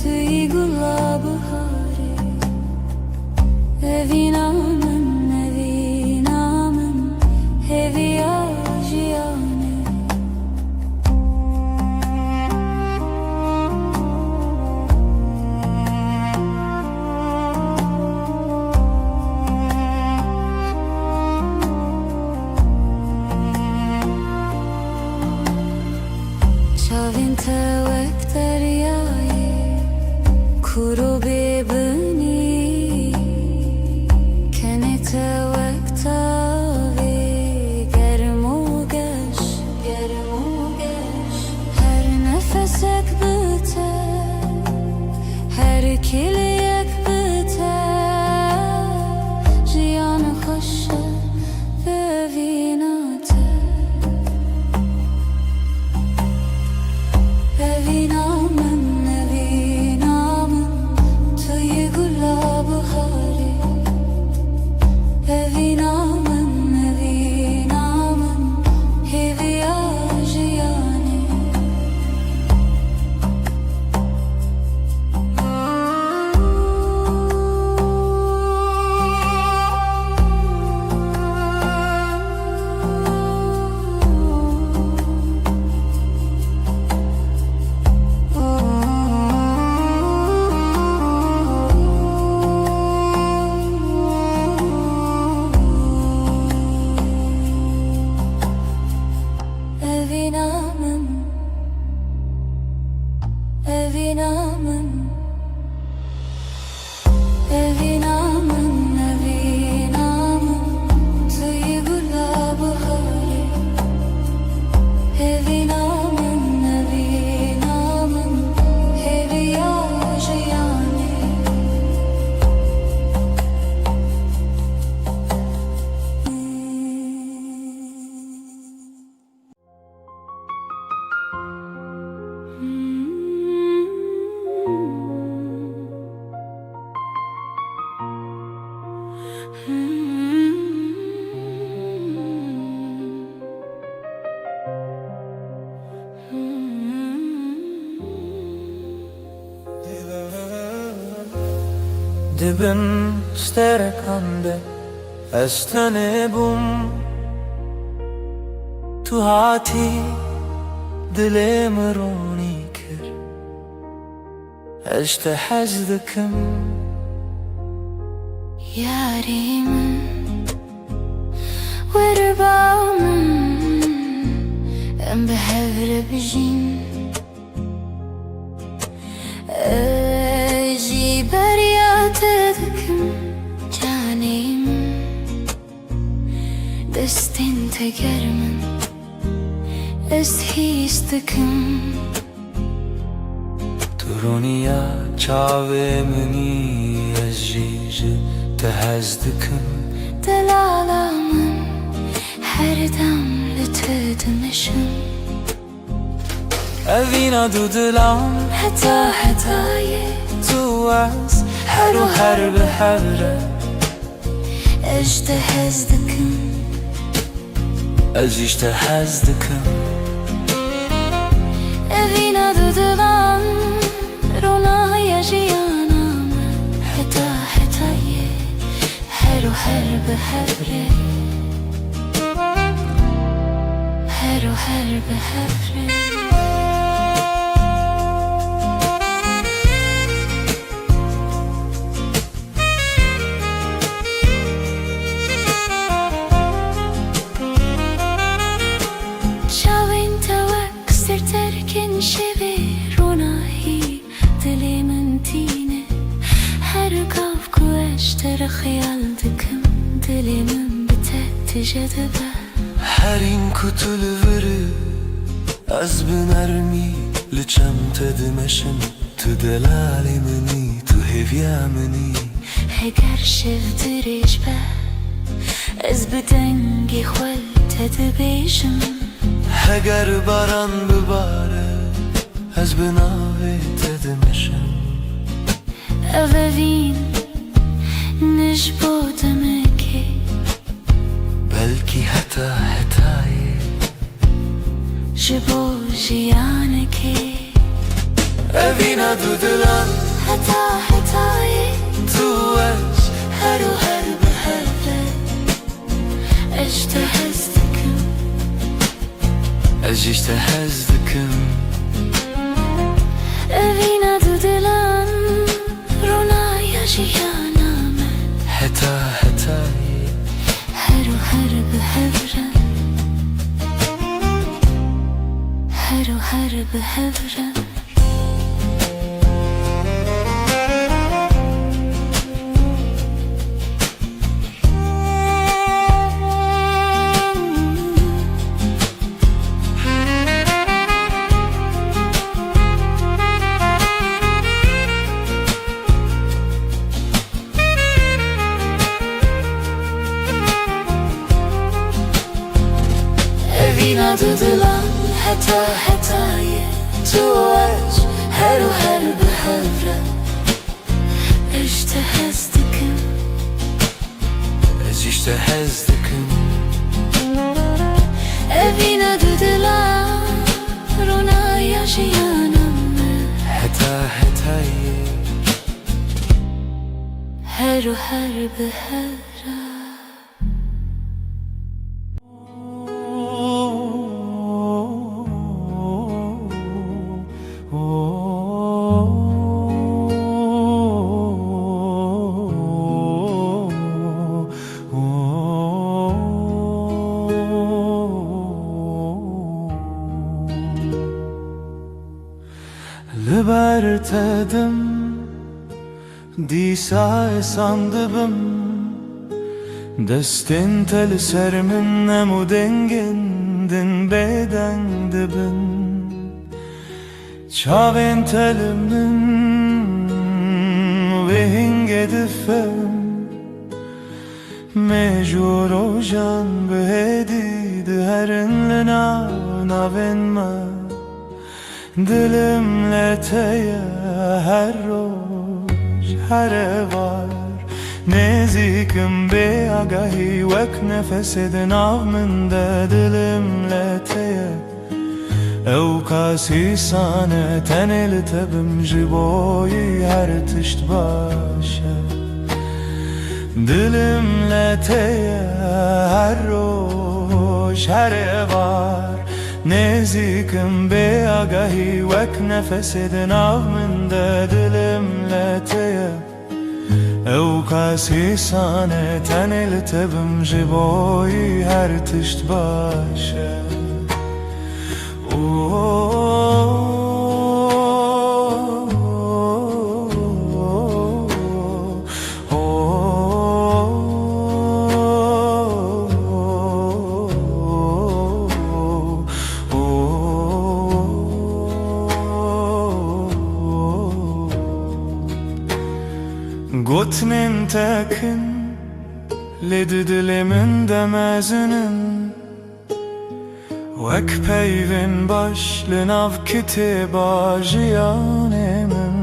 Speaker 3: tüy gulabı Evinamın heviya jiyane Çavin te wek deryayê kuru bêbinî Her nefesek bite Her kiliyek bite Jiyanı hoşe evinate Evinamın
Speaker 1: دبن سترکانده استنه بوم تو هاتی دل مرونی کر اشت حزدکم
Speaker 3: Yarimin ورباومن ام بهفر بجين اجي بريات دكم جانيم دستين تجرمن استهيستكم
Speaker 1: ترونیا چاوه منی از جیج تهزدکم
Speaker 3: دلالامن her dam لتدمشم
Speaker 1: اوینا دو دلام
Speaker 3: هتای
Speaker 1: تو از هر و هر به هره
Speaker 3: اجتهزدكم
Speaker 1: از اجتهزدکم
Speaker 3: evina dudulan ronaya jiyanam hetaye her o her behevre her o her behevre Terken şeve ronahi dilimin tine her kavku eştere khayal dikim dilimin bitet jadebe
Speaker 1: هرین کتل وری از بنرمی لچم تدمشم تو دلالی منی تو هویا منی
Speaker 3: heger şevdiriş be ez bedengi khwal tedbejim
Speaker 1: اگر باران بباره از بناوی تدمشم
Speaker 3: evevin nish bodemeki
Speaker 1: بلکی حتی حتایی
Speaker 3: jibo jiyaneki
Speaker 1: اوینا دو دلان
Speaker 3: hetaye
Speaker 1: تو از
Speaker 3: her o her behevre eجتهزدكم
Speaker 1: از اجتهزدکم
Speaker 3: evina dudulan ronaya jiyanam
Speaker 1: حتی حتایی
Speaker 3: her o her behevre her o her behevre evina dudulan hetaye tu az her o her behevre eجتهزدكم
Speaker 1: از اجتهزدکم
Speaker 3: evina dudulan ronaya jiyanam
Speaker 1: حتی حتایی
Speaker 3: her o her behevre
Speaker 1: لبرتدم دیسا sandıbım Destin tel sermin nemu dengindin beden dibin Çavin telimin vehin gedifem Mecur ojan behedid herinle navenme Dilimle teye her roş her var Nezikim be agahi vek nefesidin avminde dilimle teye Ew kasi sane teneli tebim jiboyi her tişt başe Dilimle teye her roş her var Nezikim be agahi vek nefesidin avminde Dilimle teye ev kasi sane tenil tebim jiboyi her tişt başe Gotnin tekin ledi dilimin demezinin Vek peyvin başlın av kitiba jiyanemin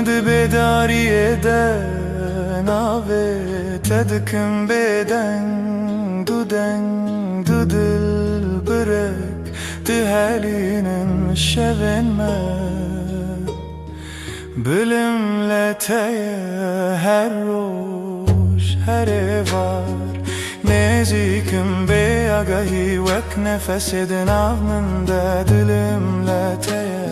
Speaker 1: Di bedariye de nave tedikim beden Du dil bırek di helinin şevinme Bilimle teye her roş her var Nezikim be agahi vek nefesidin avminde Dilimle teye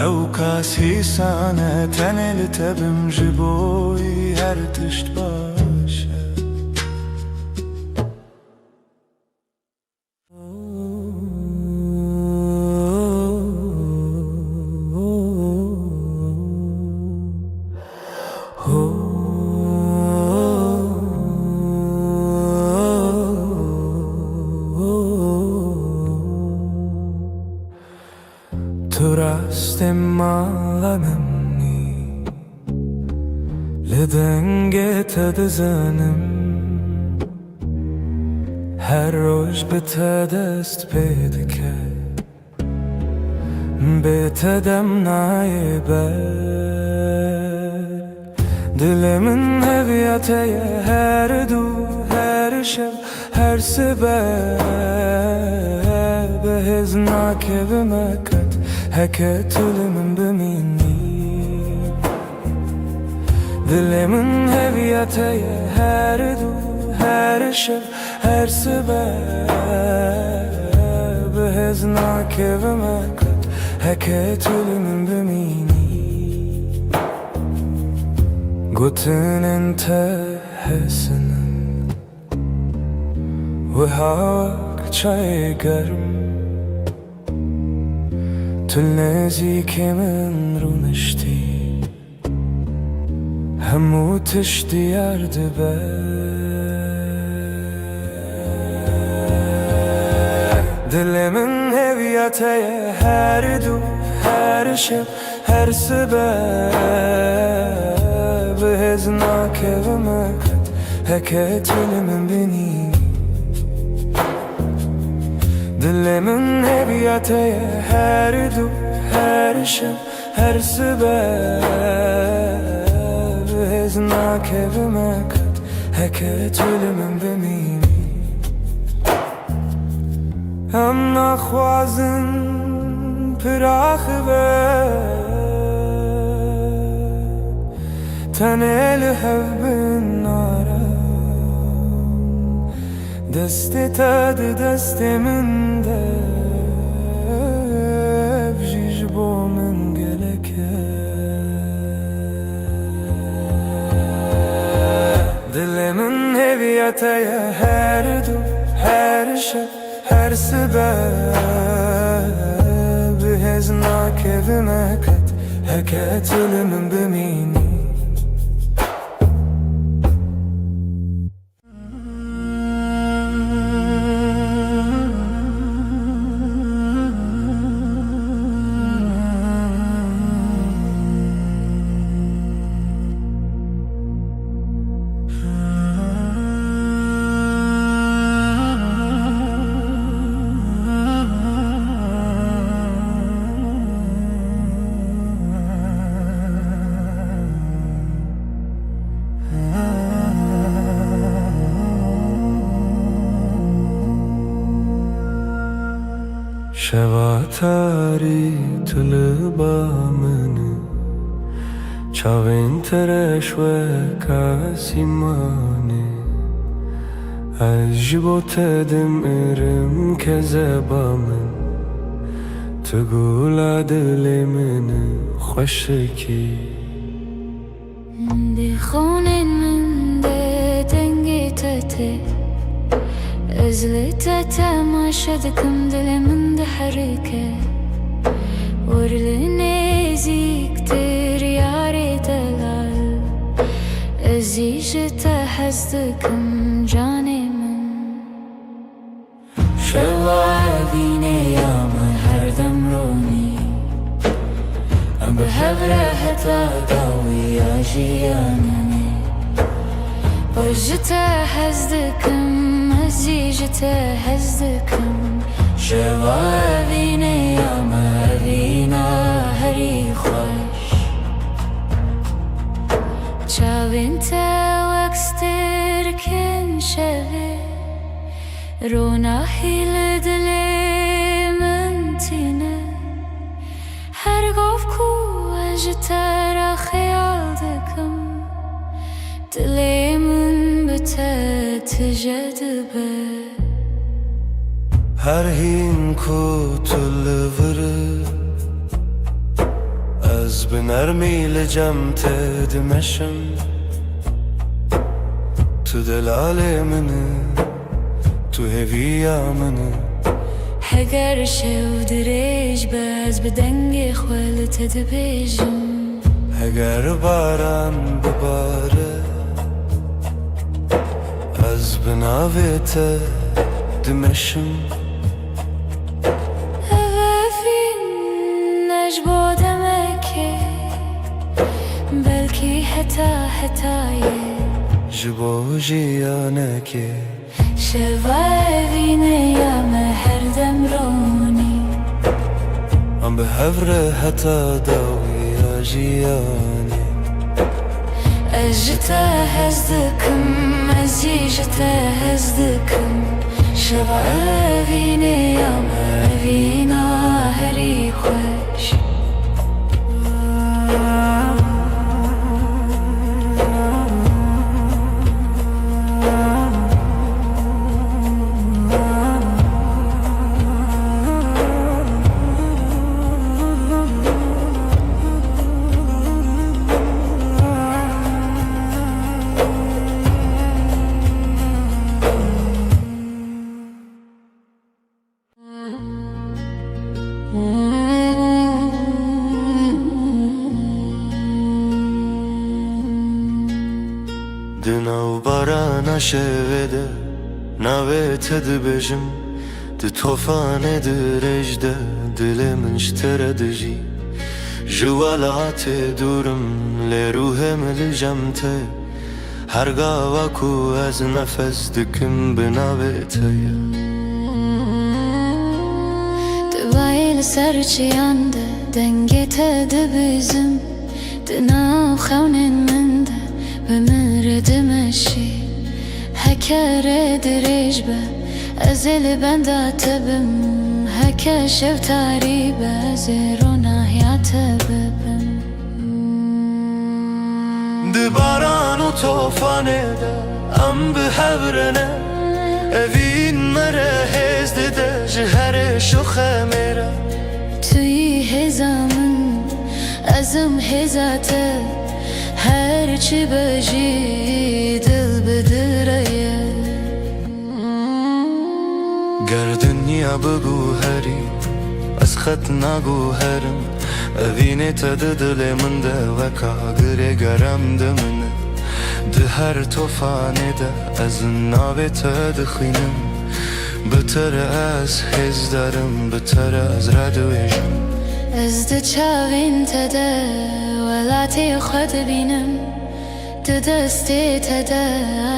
Speaker 1: ev kasi sane tenil tebim jiboyi her tişt başe Turastemallanımni Lidenge tadızanım Her roş bitedest pedike Bitedem naiber Dilimin heviyateye her du her şev her sebep Behiznak evime kat Heket ölümün bimini Dilimin heviyateye her du her şev her sebep Behiznak evime kat Heket ölümün bimini Gotinin tehesinin Ve havak çay garım Tülnezi kemin runişti Hemu tişti yardı be Dilimin heviyateye her du her şev her sebep Heznak evime kat heket ölümün beni Dilimin heviyateye her du her şev her sebep Heznak evime kat heket ölümün beni Hem nakhwazin pirax ve Tenel hevbin naram Desti tadı destimin de Bjiş bomin geleke Dilimin heviyateye her du her şev her sebep Heznak evime kat heket ölümün bimini Şevatari tülübamını چاوین ترش و کاسیمانه عجبو تدم ارم که زبامن تقول دل من خوشکی
Speaker 3: دی خونن من ده دنگی تته ازلت تماشا دکم دل من ده حرکه ورلنی زیکتر یاری دلال ازیجت حزدکم جانی من شوابینه یام هر دم رونی ام به هفره حتا داوی آجیاننی وجت حزدکم ازیجت حزدکم شوابینه یام هرینا هری خوش چاوین تا وکستر کن شوه رونا هیل دل من تینه هر گفت کو اجتر خیال دکم دل من بتت جدبه
Speaker 1: هر هین کو تلوره از به نرمی لجم تدمشم تو دلال منه تو هویا منه
Speaker 3: هگر شو دریج باز بدنگ خولت دبیجم
Speaker 1: اگر باران بباره از به ناویت دمشم
Speaker 3: اوفین نجبو دمکه بلکی حتایه
Speaker 1: جبو جیانکه
Speaker 3: شوابینه یام هر دم رونی
Speaker 1: ام به هفره حتا داوی آجیانه
Speaker 3: اجتا هزدکم ازیجتا هزدکم شوابینه یام هرینا هری خوش
Speaker 1: دناو باران شوده ناویت دبجم د توفان درجده دل من اشتره دجی جوالات دورم لروهم لجمته هرگاه وکو از نفس دکم بناویته
Speaker 3: دبایل سرچیانده دنگی تدبیزم دناو خونن منده بمرد مشی هکر دریج به ازل بندات بم هک شو تاری به زیرو نهیات ببم
Speaker 1: دباران و توفانه ده ام به هبرنه اوین مره هزده ده جهر شخه میره
Speaker 3: توی هزامن ازم هزاته هر چی بجی دل بدره
Speaker 1: گردنیا بگو هری از خط نگو هرم اوینه تا دل من ده وکا گره گرم ده منه ده هر توفانه ده از ناوی تا دخینم بتر از حز دارم بتر از ردویجم
Speaker 3: از ده چاوین تده ولاتی خود بینم ده دستی تده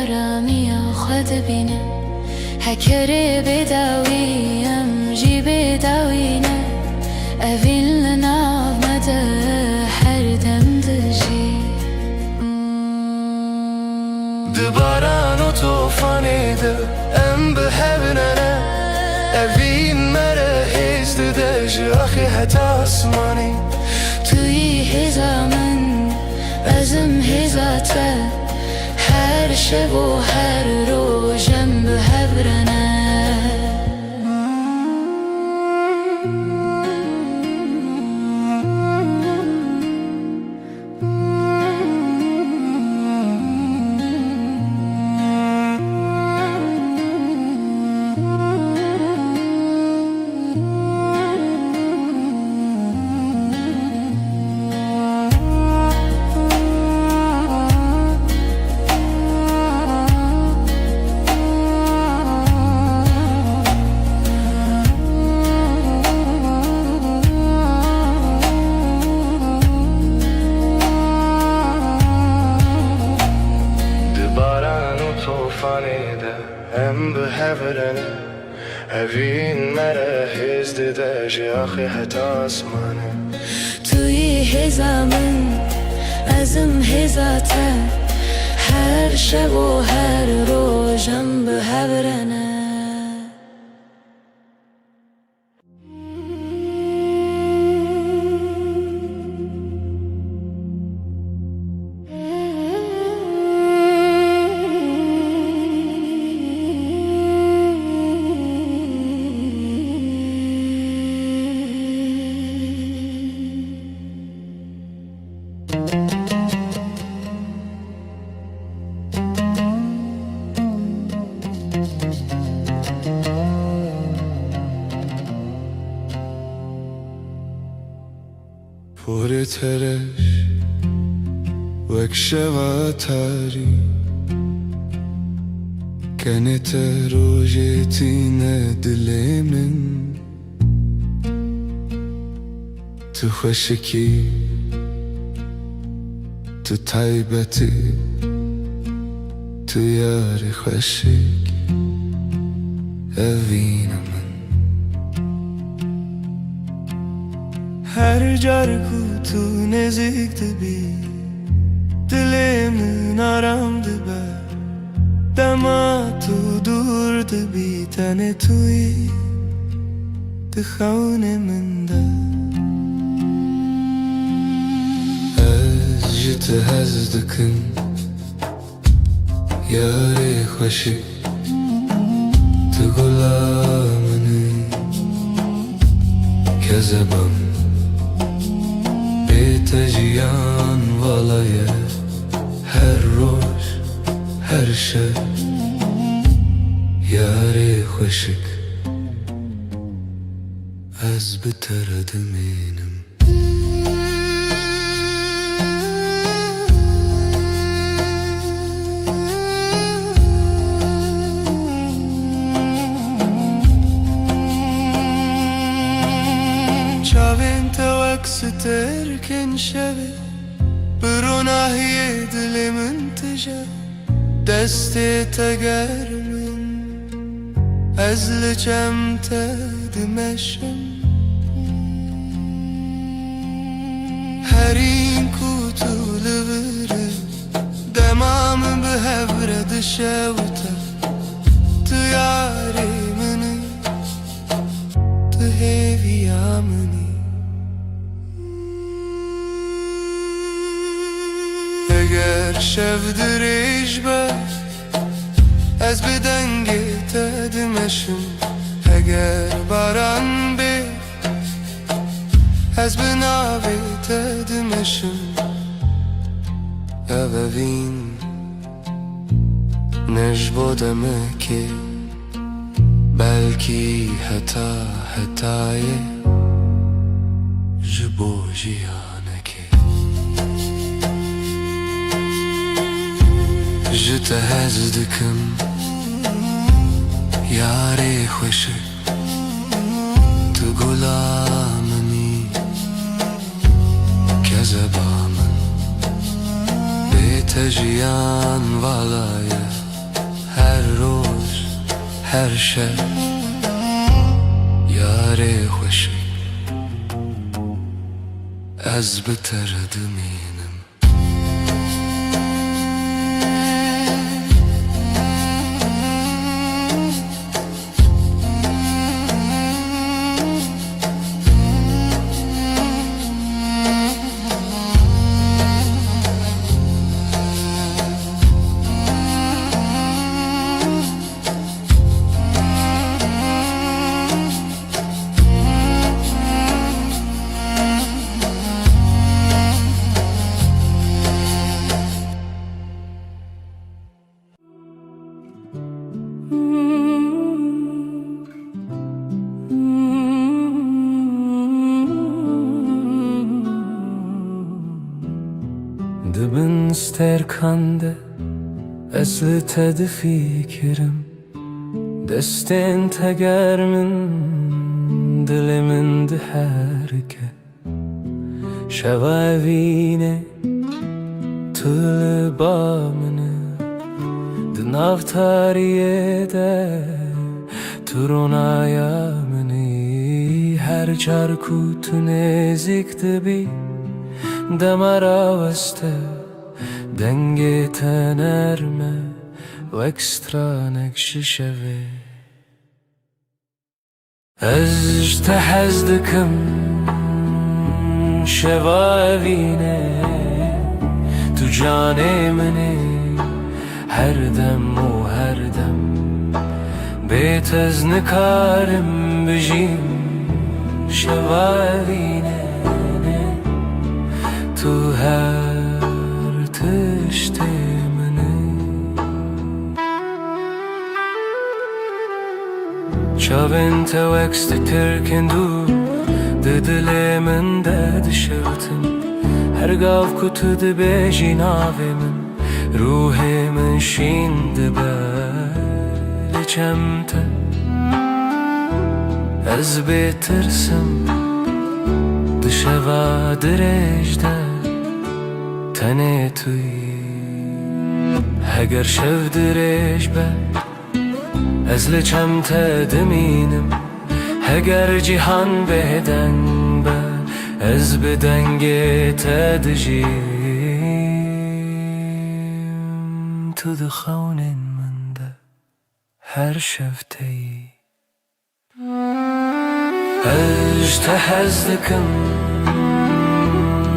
Speaker 3: آرامی خود بینم هکری بداویم جی بداوینه اوین لناو مده هر دم دجی
Speaker 1: دباران و توفانه ده ام به هبننه اوین مره هزده ده جاخی حتی اسمانی
Speaker 3: توی هزامن ezim hizate her şev و her rojem bi hevrene
Speaker 4: هم به هفرنه هفين مرا هزد داجي أخي حتى أسمانه
Speaker 3: توی هزامن ezim hizate her şev و her rojem bi hevrene
Speaker 1: پر ترش وک شواتاری كانت روجتينا دلي من تخشكي تتعيبتي تياري خشك أفينا من Her carku tu nezikti bi Dilimin aramdı be Dema tu durdu bi tane tuyi Dıhavne min de Ez jite hez dikin Yari xoşik Tu gulamini Kezebam تجيان والله her روز her şey yari خوشك az biterdim benim ستركن شبه بروناهي دلي منتجه دستي تقرمن أزل جمته دمشم هرين كوتو لبره دمام بهبره دشوته تياري مني تهيفي يامني اگر شب دریج بر از به دنگی تدمشم اگر باران بی از به ناوی تدمشم اوین نجبودمه که بلکی hatayı جبو جیانکی جته هز دکم یاری خوشک تو گلامنی کذبامن بیت جیان والایه her روز her شب یاری خوشک از بتر دمینم سترکانده اصل تد فکرم دستین تگر من دل من ده حرکه شواوینه طول بامنه دناف تاریه ده ترونایا منی هر چارکو تو نزیک دبی دمارا وسته دنگی تنرمه و اکسترا نکش شوه از تحز دکم شواوینه تو جان منی هر دم و هر دم بیت از نکارم بجیم شواوینه تو هر تشت منی چاوین تو اکست ترکندو دل من داد شوتم هر گاف کتو ده بیجی ناوی من روح من شین ده بلچمته از بیترسم ده شوا درش ده تنه توی اگر شو درش بد از لچمته دمینم اگر جهان بدن به از بدنگ تدجیم تو دخونین من ده هر شفتی اج تحز دکم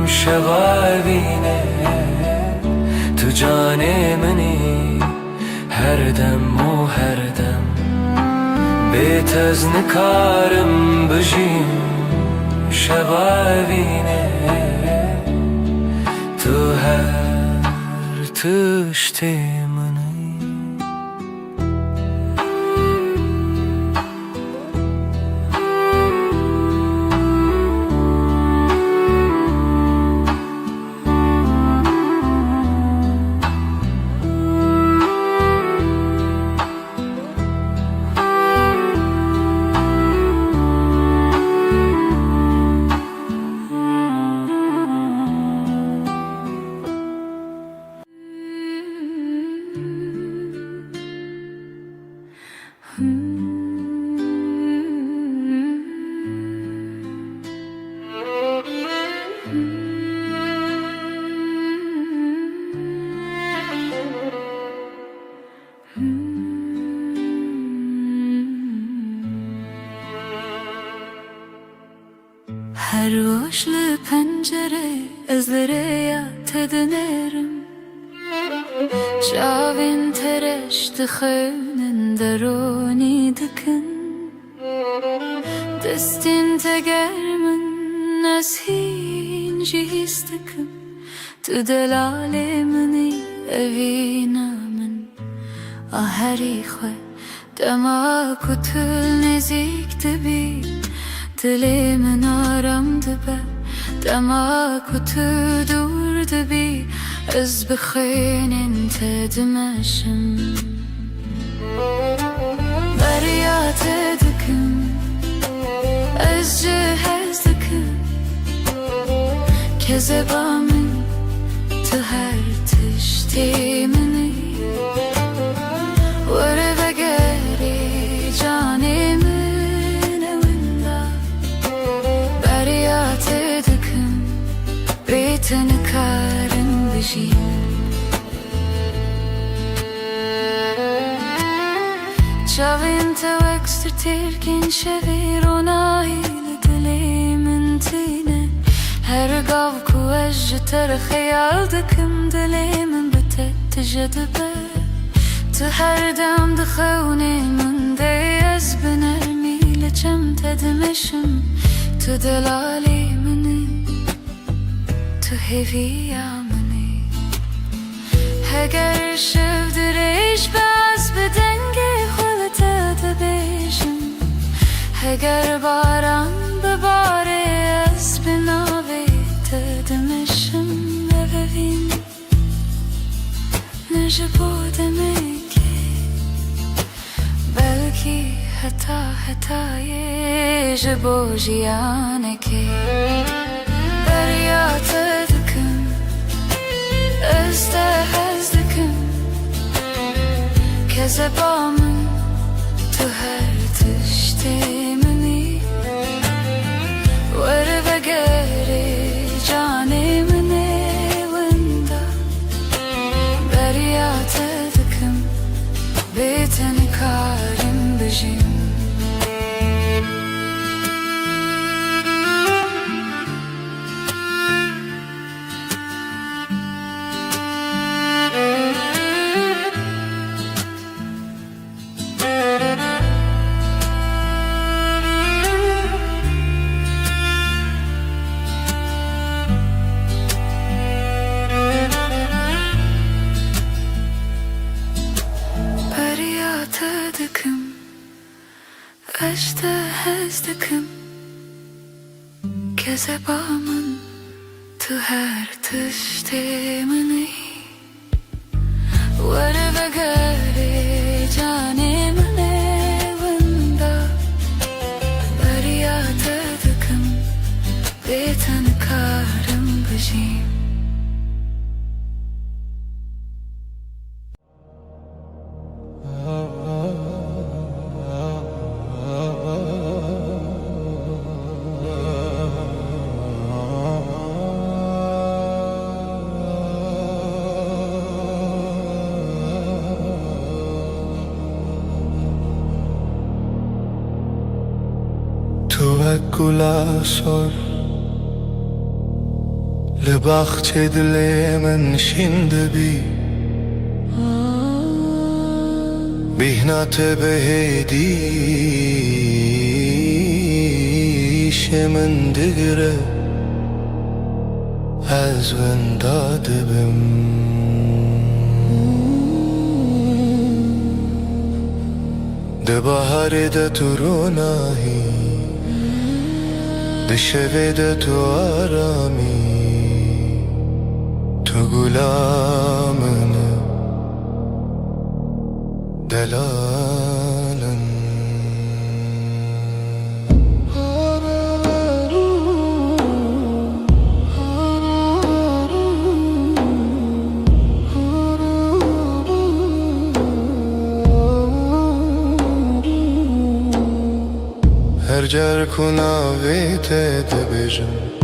Speaker 1: شواوینه تو جان منی هر دم و هر دم بیت از نکارم بجیم شواوینه تو هر تشت منی
Speaker 3: Her boşlu pencere ezlere tednerim Şavin tereş dıxının deroni dikin Destin tegermin neshin jihistikim Tu delalemini evina min Aheri xwe dema kutul nezik dibi Dili min aram dibe dema kutu dur dibi Ez bixinin tedmeşim Beryat edikim Ez cehez dikim Kezeba min tu her tişti mini Vere ve geri canimin evinde Beryat edikim Biteni karın bişiyim Çavin tevekstür tirkin şevir onaylı dilimin tine Her gav kuvvejji ter khayal dikim dilimin bitet tijedibe Tu her dem dixewnin de ez binermiyle çem tedmeşim Tu delali mini Tu heviya mini Heger şevdiriş baz bedenge xulete debişim Heger baran bebare ez binavi tedmeşim Evevin ji bo jiyanekê derya te dikim ez te hez dikim kezeba min tu her tiştê minî were vegerê canê min ê winda derya te dikim bê te nikarim bijîm Ez te hez dikim kezeba min tu her tiştê minî were vegerê canê min ê winda derya te dikim bê te nikarim bijîm
Speaker 4: گلاسور لبخت دل من شنده بی بیهنات بهدیش من دگره از ونداد بم ده بهار ده تروناهی ده شبه ده تو آرامی تو گلامنه دلالن هر جر کناویت دبیجم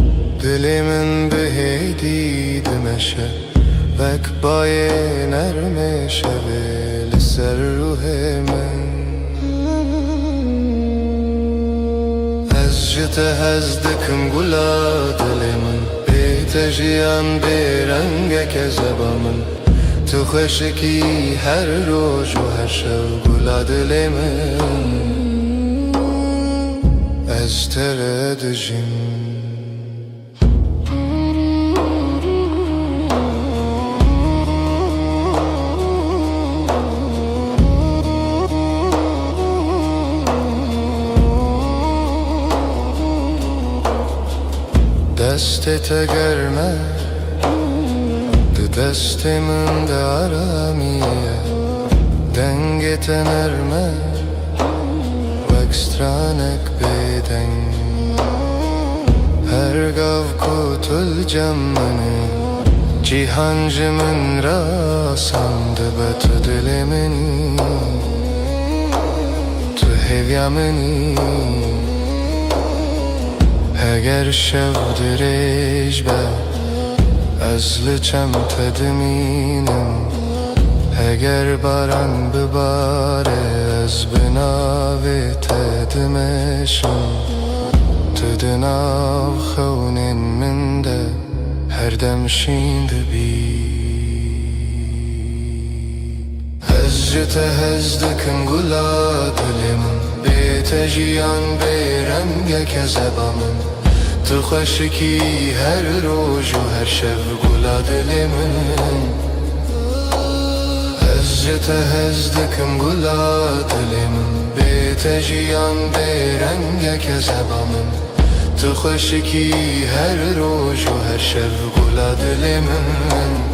Speaker 4: دلی من بهیدی دمشه وک بای نرم شوه لسر روح من از جت هزدکم گلا دلی من بیت جیان بیرنگ که زبا من تو خوشکی هر روز و هر شب گلا دلی من از تردجیم دستت گرمه ده دست من ده آرامیه دنگت نرمه وکسترانک بدن هر گاو کتل جمنه جیهان جمن را سنده به تو دل منی تو هویا منی اگر شب دریج به از لچم تدمینم اگر باران بباره از بناوی تدمشم تو دناو خونین من ده هر دم شینده بی از جت هزدکم گلا دلم بیت جیان بیرنگ که زبا من تو خوشکی هر روز و هر شب گلا دل من از جت هزدکم گلا دل من بیت جیان بیرنگ که زبا من تو خوشکی هر روز و هر شب گلا دل من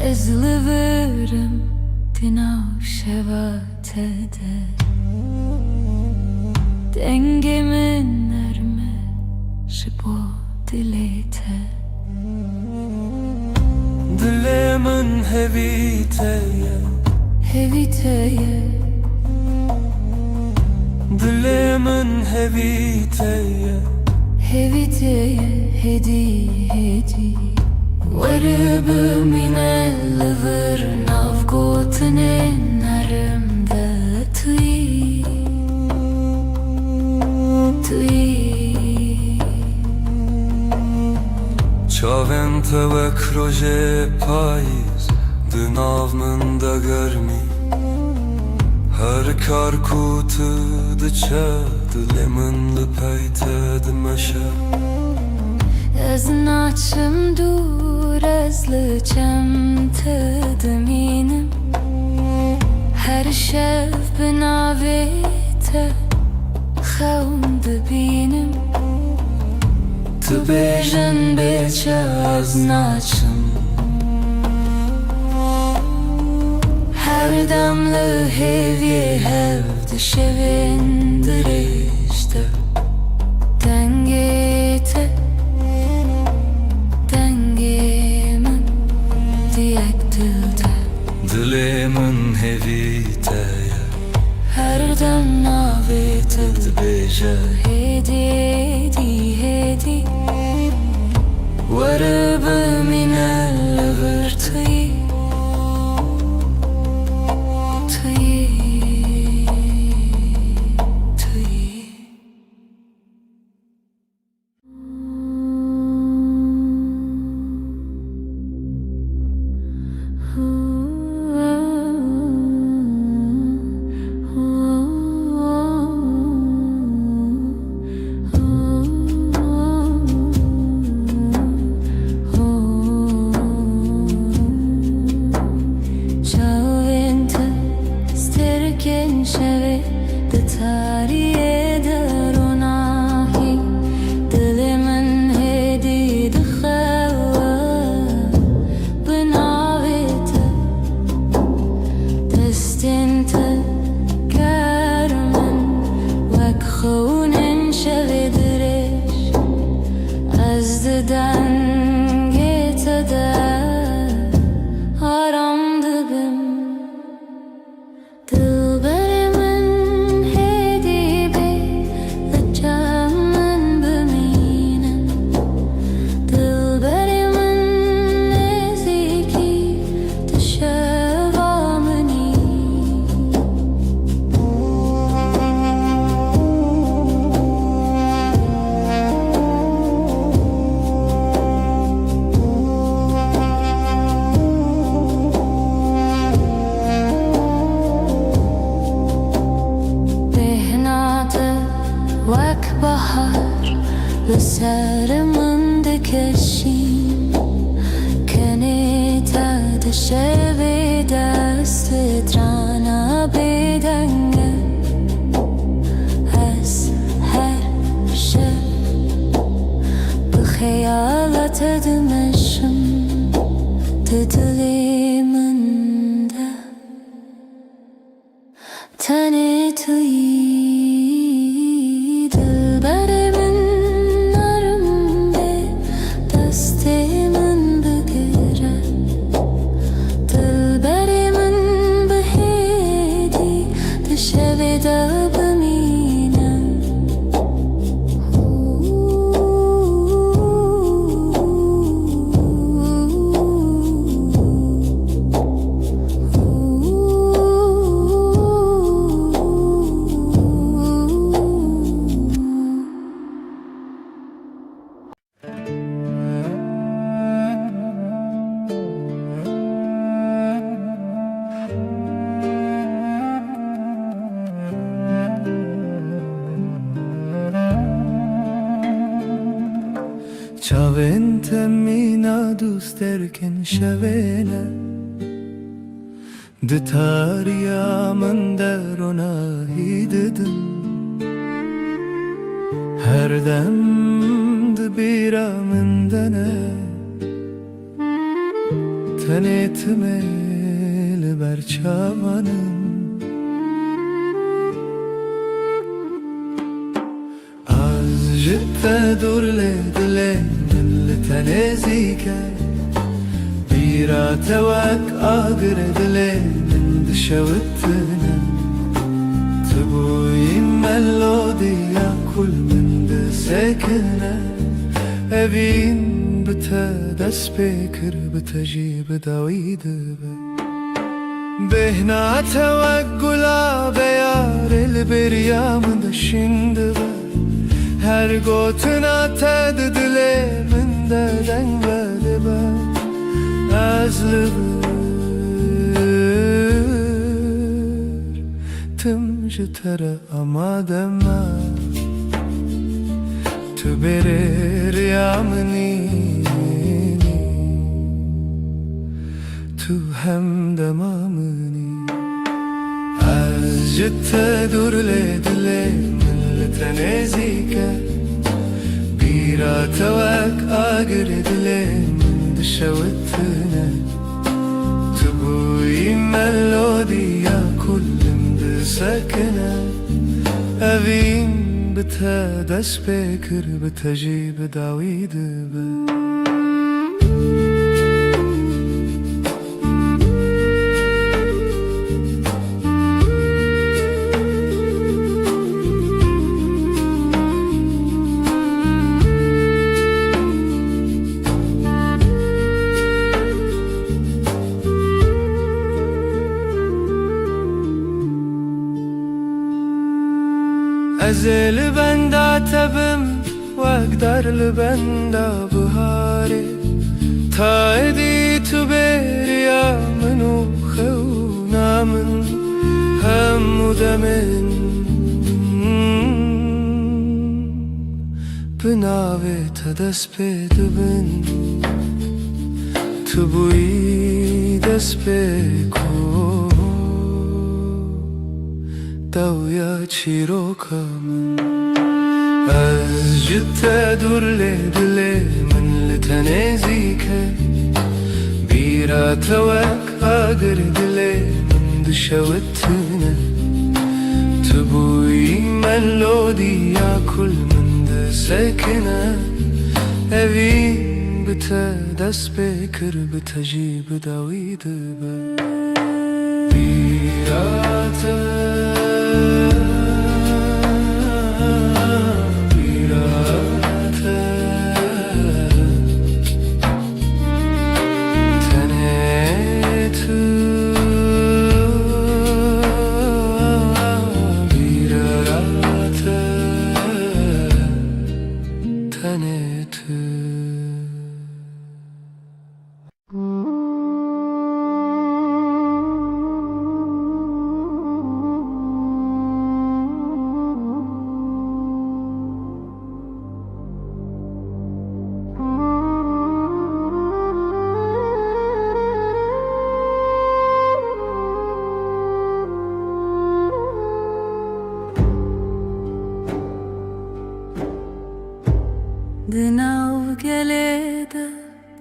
Speaker 3: Ezliverim dinav şevatede Dengemin erme jibo dilete
Speaker 1: Dilemin heviteye
Speaker 3: Heviteye
Speaker 1: Dilemin heviteye
Speaker 3: Heviteye hedi hedi Varıbı minelliver navgotine narımda tüy Tüy
Speaker 1: Çaven tevek roje payız Dınav min da germi Her kar kutu dıça Dilemin li peyte dimeşe
Speaker 3: Ez naçım dur ezliçem tediminim Her şev binavete Xevm dibînim Tu bêjin bêçe ez naçim Her dem li hêviyê hev dişevên dirêjte Dengê te dengê min diyek dilde
Speaker 1: Dilemin heviteye
Speaker 3: Her dem navê te
Speaker 1: dibêje
Speaker 3: Hedi hedi hedi Varıbı minelliver tüy Tüy Tüy Çavente sterken şeve de tariye deronahi Dilimin hedi de xewa binavete Destinte kermen vek xounen şeve direş Ez diden getede aram dibim Dilberimin hedi bey Lıcamin biminem Dilberimin neziki Dişevamini Vek bahar Liserimin dikeşim Kenita dişevi destitrana bedenge Ez her şey Bixeyalat edmeşim Dilimin de Tane tüy
Speaker 1: Çaven temmina dost erken şevene Ditar من در ona hidedim Her dem dibira min dene Tenetime liber çavanım Az jitte dur le dile Dille tenezike Bira tevak agir dile Min dişevitine Tibuyim melodiya kul min de sekine Evin bite dest bekir bite jib david be Behna tevak gula beyar el beryam da şimdi be Her gotuna ted dile min de dengveli be Azlıdır tüm jitere amadema Tu berer yamni Tu hem demamni Az jitte dur le dile millete nezike Bira tevak agir dile dişevitine Tubuyi melodiya kullimde sakine Evin bite dest bekir bite jib david be Ezel benda tebim Vekdar benda buhari Ta edi tu beriya minu khevna min Hemmudemin Binave te dest bedibin Tu buyi dest beko Davya çiroka min Az jitte dur le dile min li tenezike Bira tevak agir dile min dişevitine Tubuyi melodiya kul min de sekine Evin bite dest bekir bite jib david be Bira
Speaker 3: Dinav gelede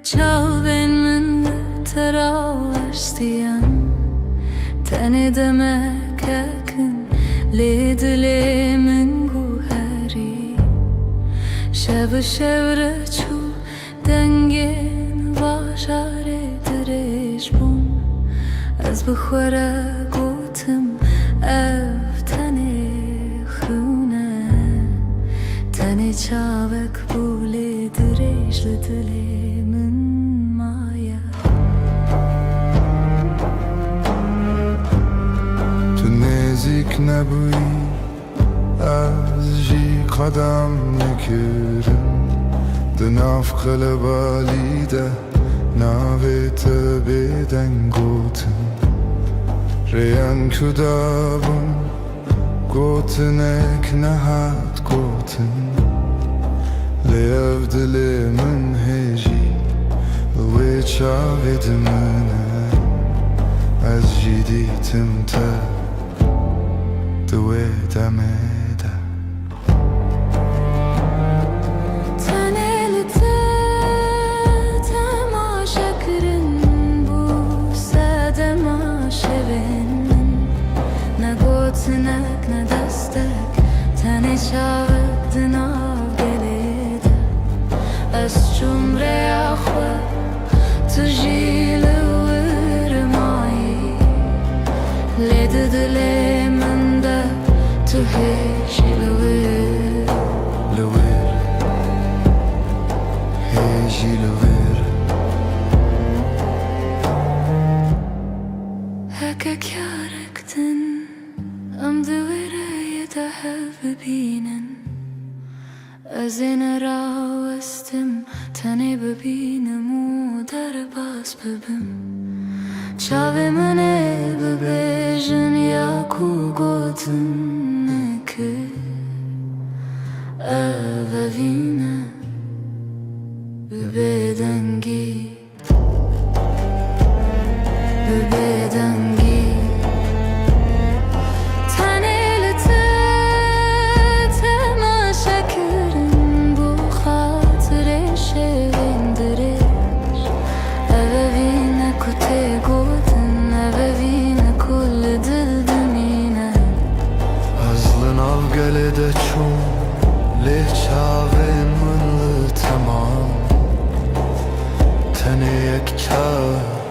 Speaker 3: çaven min teravestiyan Teni demek ekin ledile min guheri Şev şevre çu dengen vaşare direş bun Az bixwere gotim ev teni xune Teni çavek bule direş li dile min maya
Speaker 6: Tu nezik nebuyi az jî qedem nekirim Di nav qelebalî de navê te bêdeng gotin Rêyên ku dabûn gotinek nehat gotin لیو دل من هجی و چاوید منه از جدیدم تا دوی دمیده
Speaker 3: تنلته تماشا کرن بو ساده ما شوین نگوتنک ندستک تنی چاوک دناو گلیده از جمره اخوه تجیل ورمایی لید دل من ده تو هیچی
Speaker 6: لویر هیچی لویر
Speaker 3: هکا کارکتن ام دویره یه ببینن از این راوستم تنی ببینم و در باز ببم چاوی منه ببیجن یا کو گوتن نکه اوینه ببیدنگی ببیدنگی تنیلته تماشا کرن بو خاطر شویندرش اوینه کته گوتن اوینه کل دل دمینه
Speaker 6: ازلن av gelede çun leh çavin mınlı tamam tene yek çar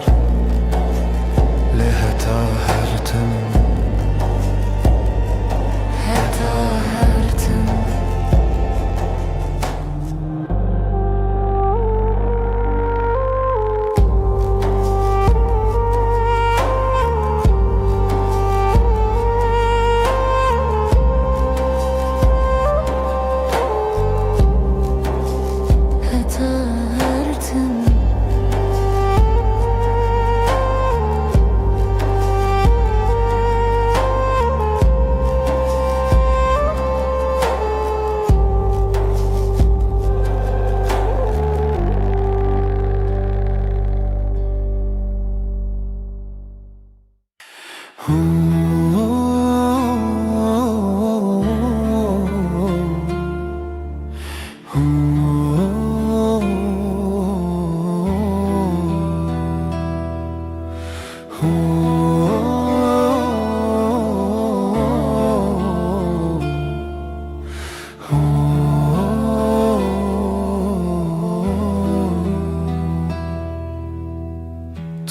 Speaker 6: leheta hertim
Speaker 3: heta hertim heta hertim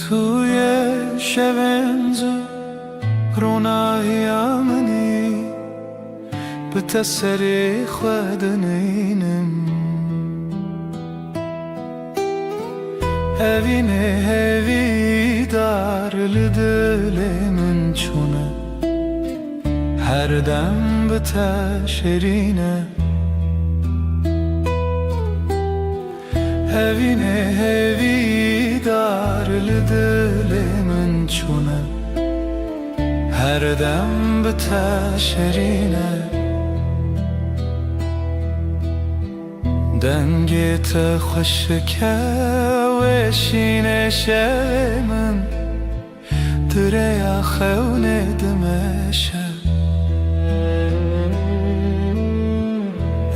Speaker 1: توی شبنز روناهیامنی به تسری خودنینم هوینه هوی دار لدل من چونه هر دم به تشرینه هوینه هوی دار لدل من چونه هر دم به تشرینه دنگت خوشکه و شینه من دریا خونه دمشه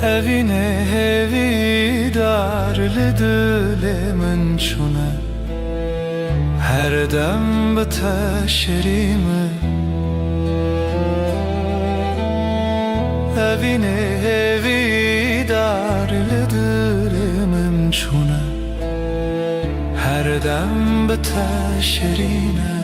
Speaker 1: هوینه هوی دار لدل من چونه هر دم به تشریمه هوینه هوی دار لدل من چونه هر دم به تشرینه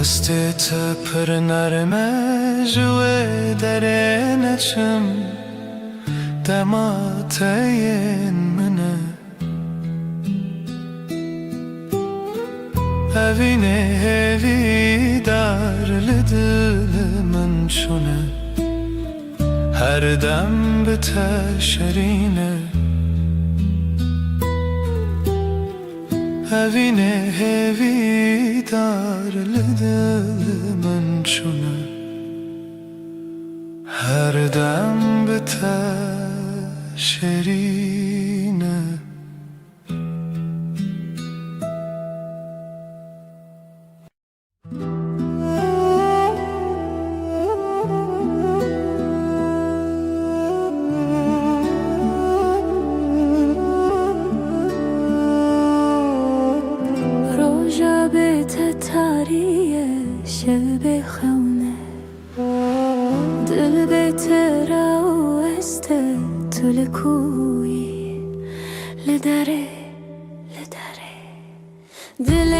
Speaker 1: دستت پر نرمه جوه درنچم دماتین منه evine evi dar lidil من şune her dem biteşerine evine evi dar lidil من şune her dem biteşerine
Speaker 3: شب خونه دل بهتر و است تو لکویی لدره دل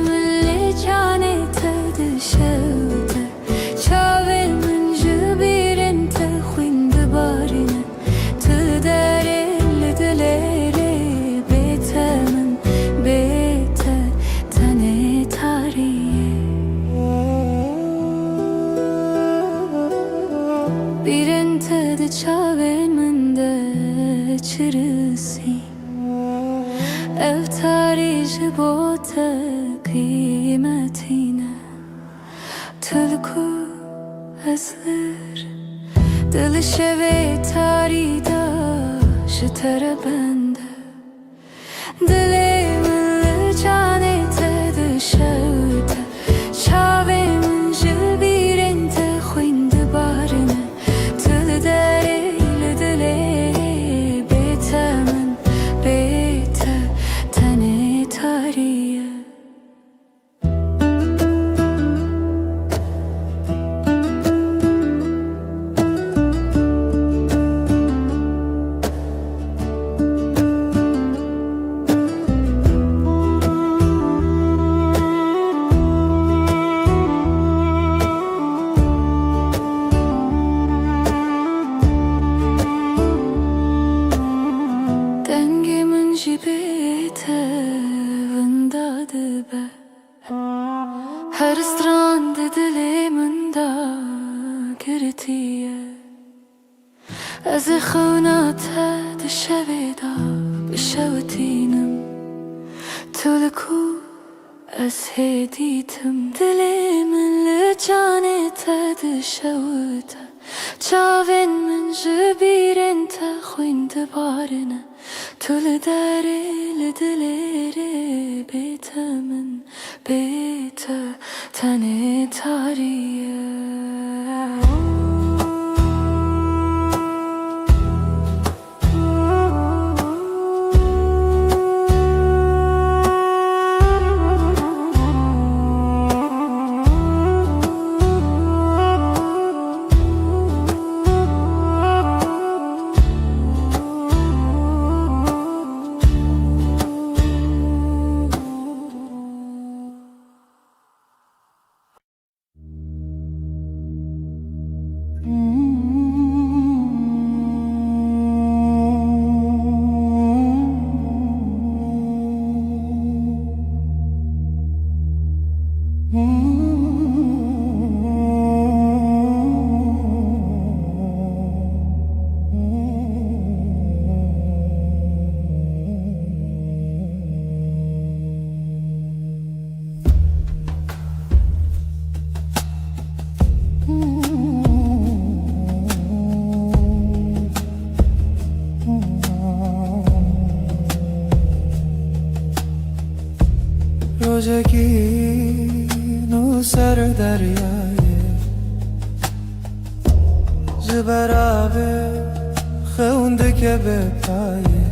Speaker 3: من لجانه تدشوته چاول من جبیرن تخویند بارینه تدره لدلره بیته من بیته تنه تاریه بیرن تد چاول من ده چرسی افتاری جبوت قیمتینه تلکو ازلر دل شوی تاری دا شتر بنده دل من لجانه تد شوته چاوی من جبیرن تخویند بارنه تل داره لدله بیته من بیته تنه تاریه هر استراند دلی من دا گرتیه از خونات دشوی دا بشوتینم تلکو از هدیتم دلی من لجانه تدشوته چاوین من جبیرن تخویند بارنه تل داره لدلره بیته من بیته تنه تاریه
Speaker 1: روزگین و سر دریای زبرابه خونده که به پایه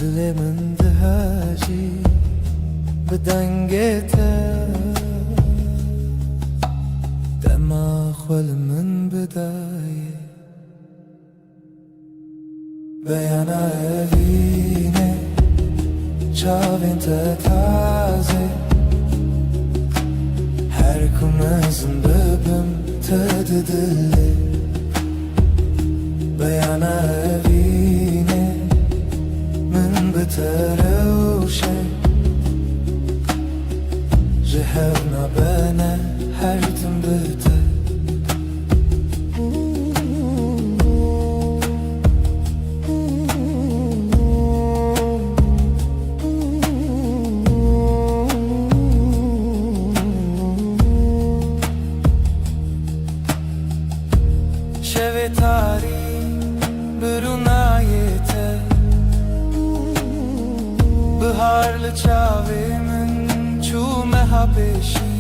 Speaker 1: دل من دهاجی به دنگته دما خول من بدایه بیانا evine çavinte taze her kumazın böbüm tadı dili Beyana evine من بتروشه جهرنا بنا هر دم بته شوی تاری برونایته Baharlı çavimin çume habeşi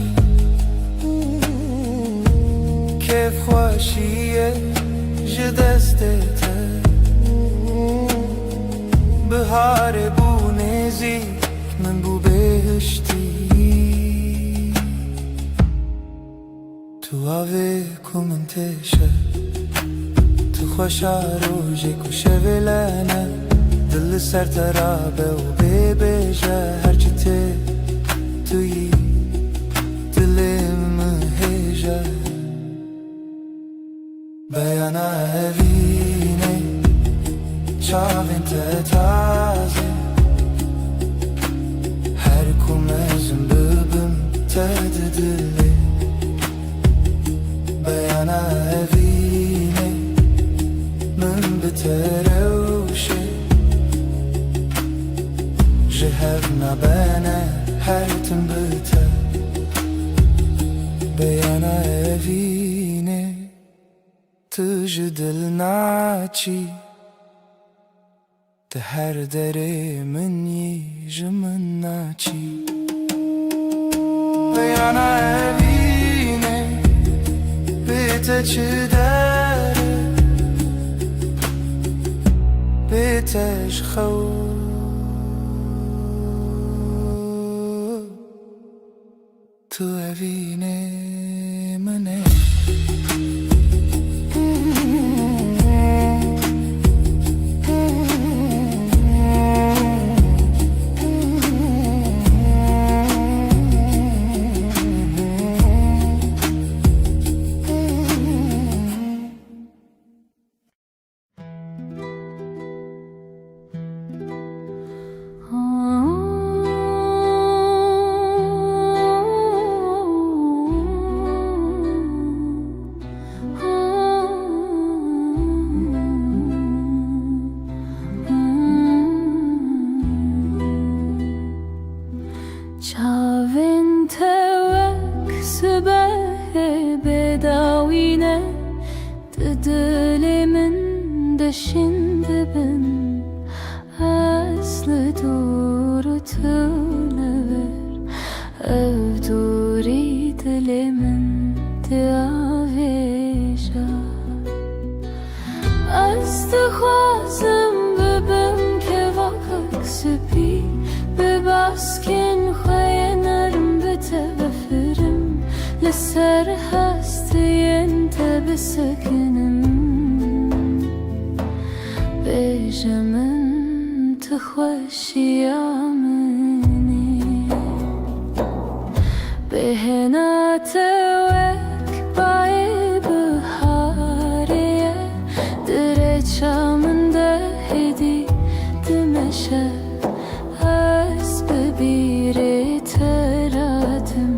Speaker 1: Kef xoşiye ji destete Bahare bu nezik min bu behişti Tu ave ku min teşe Tu xoşa rojê ku şevelene Dil ser terabe و ببیجه هرچی توی دلم هیجه بیانه evine çavin te taze her kumezim böbüm tadı dili بیانه evine من بتروشه جهرنا بنا هر تم بته بیانا evine تجدل ناچی ده her dere من yijmin naçi بیانا evine bite çidere biteş خو Tu evine mene
Speaker 3: Çavin tevek sıbehe bedavine Dilimin deşinde ben Aslı doğru tülever Ev duri dilimin diaveja Astığazım bebem kevakak süpi Bebaskin خينرم بتبفرم لسر هستي انت بسكنم بجمن تخوشي عمني بهنا توك باي بحارية دريتشا من دهدي دمشق Biri teradım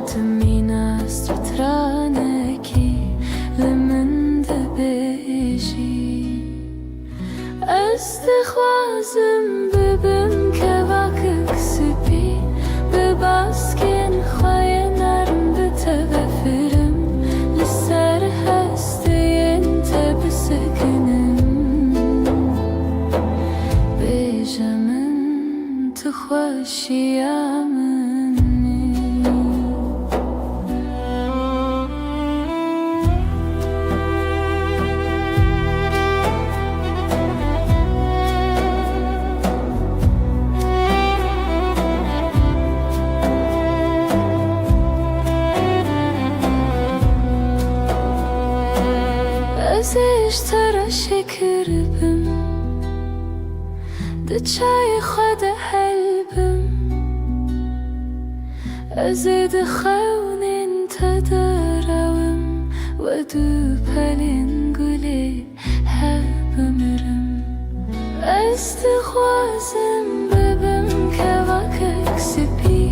Speaker 3: Tımina stratraneki Liminde beji Estixwazım bibim kevakık sipi Bibaskin xoyenerm bitevefirm Lisser hesteyin tebissekinim Bejamin تخوشي عمني ازش ترى شكربم دچای خود حلبم ازید خونین تدرم و دو پلنگلی هب ömrüm استخوازم ببم که وقت سپی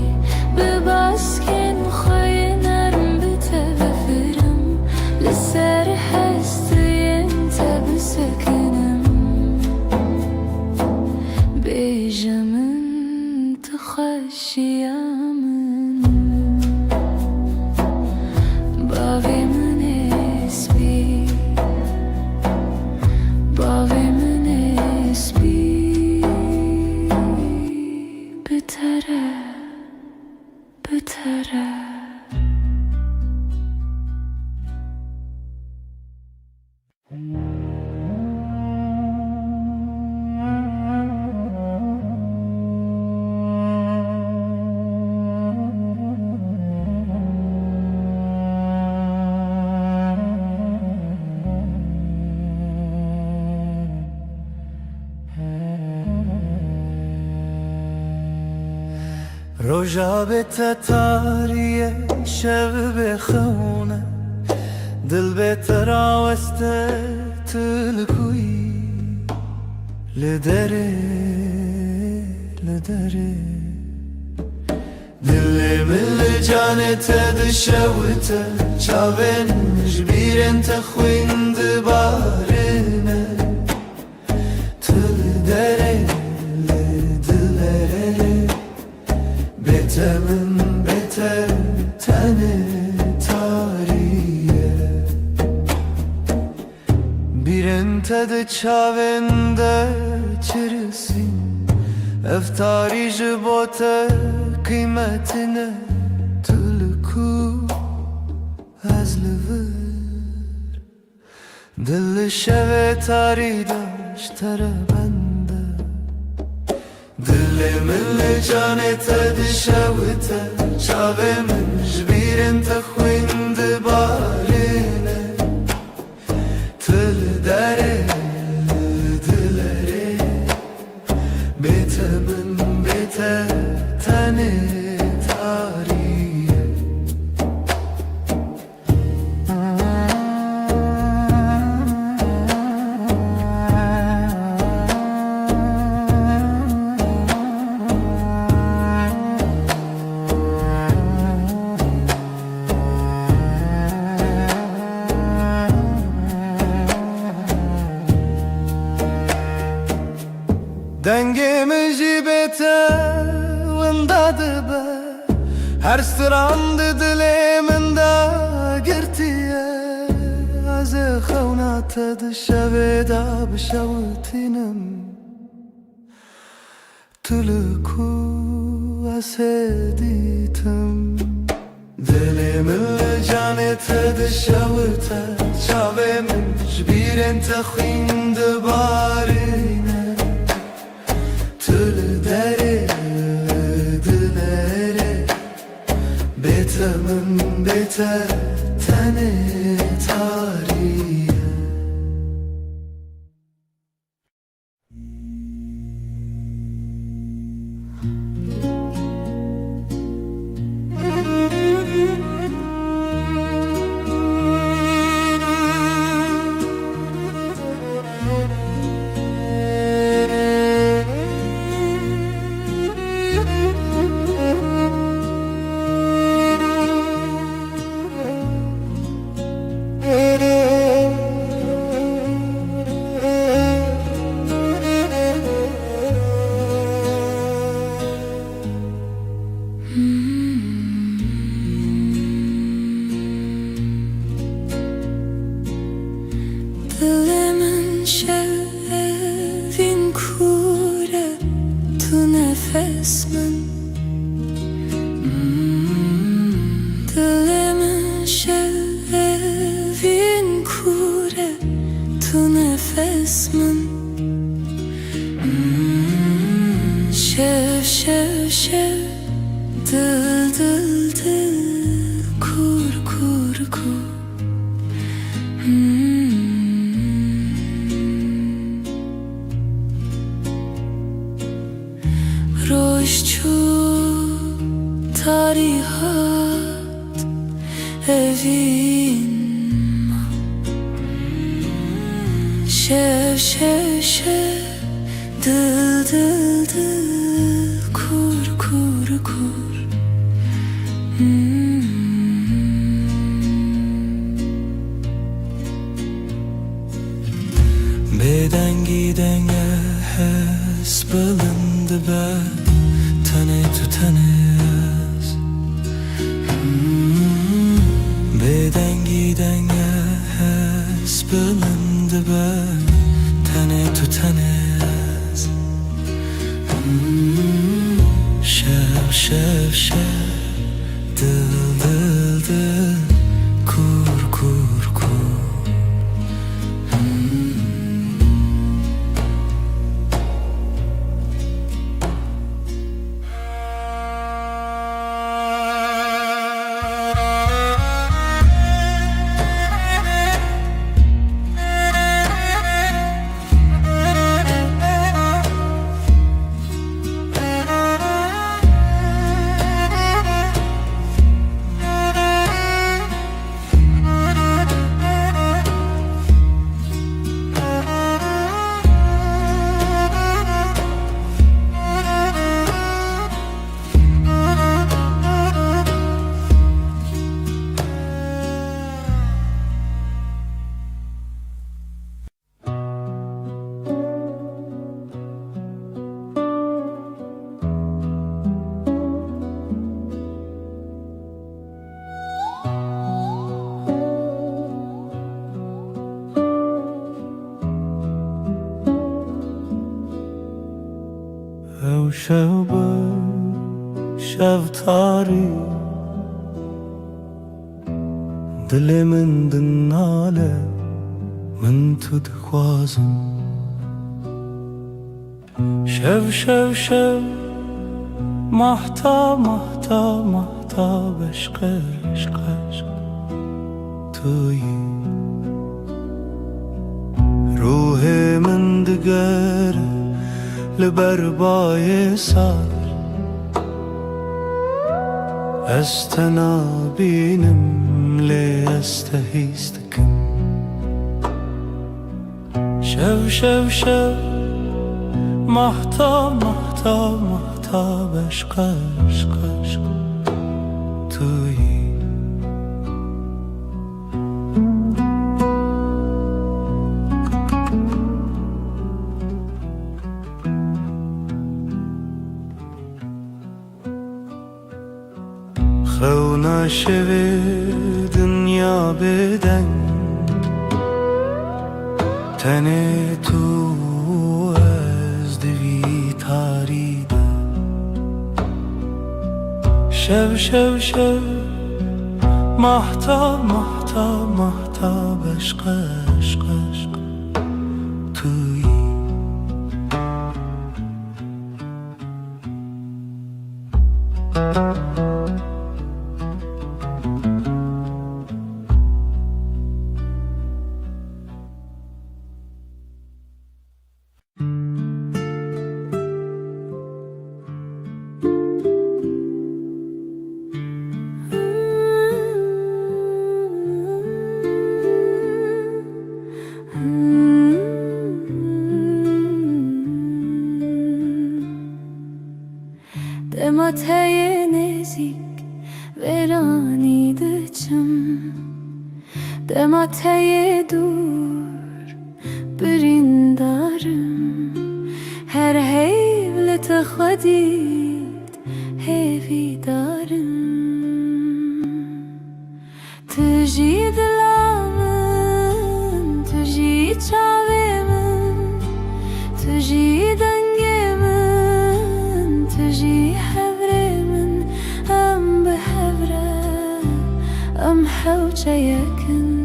Speaker 3: بباسکن خوی نرم بتوفرم لسر هستین تب سکنم بیجمن تخشیامن باویمن اسبی باویمن اسبی بتره بتره
Speaker 6: روژا به تتاریه شب بخونه دل به تراوسته تلکوی لدره لدره دل مل جانت دشوته چاون جبیرن تخوین دبارنه تل دره لدلره بتمن بتر تنه تاریه بیرن تد چاونده چرسین افتاری جبوته قیمتine تلکو از لور دل شو تاری داشت تره بنده دل من جانت دشوته چاوه من جبیرن تخوین دبارنه تل داره دلره بیت من بیت تنه تاریه Dengemi jibete vındadı be Her sırandı diliminde girtiye Azı xavnata dışaveda bişavutinim Tülüku aseditim Dilimin canete dışavute Çavemin jbiren tekhvin dibarine Tül dere dilere Betemin beter tane tarihe
Speaker 3: Dilimin şevin kure tu nefes min Dilimin şevin kure tu nefes min Şev şev şev dil dil dil kur kur kur Roşçu tarihat
Speaker 2: evin Şev şev şev dıl dıl dıl kur kur kur
Speaker 1: Beden gidenge hes bılındı be Tane tutanez Beden gidenge hes bılındı be Tane tutanez Şev şev şev dıl dıl dıl kur kur kur شب شب تاری دل من دناله من تو دخوازم شب شب شب محتا محتا محتا بشق عشق عشق تویی روح من دگره لبربای سر استنابینم لی استهیستکم شب شب شب محتا محتا محتا بشق عشق عشق تویی خو شوی دنیا بدن تن تو از دوی تاریده شب شب شب محتا محتا محتا بشق عشق عشق تویی
Speaker 3: Demateye nezik veranide çım Demateye dur birindarım Her hevlet xadid hevidarım Tüji dilamın, tüji çavemin Tüji dengemin, tüji hevremin Em behevre, em hevce yakın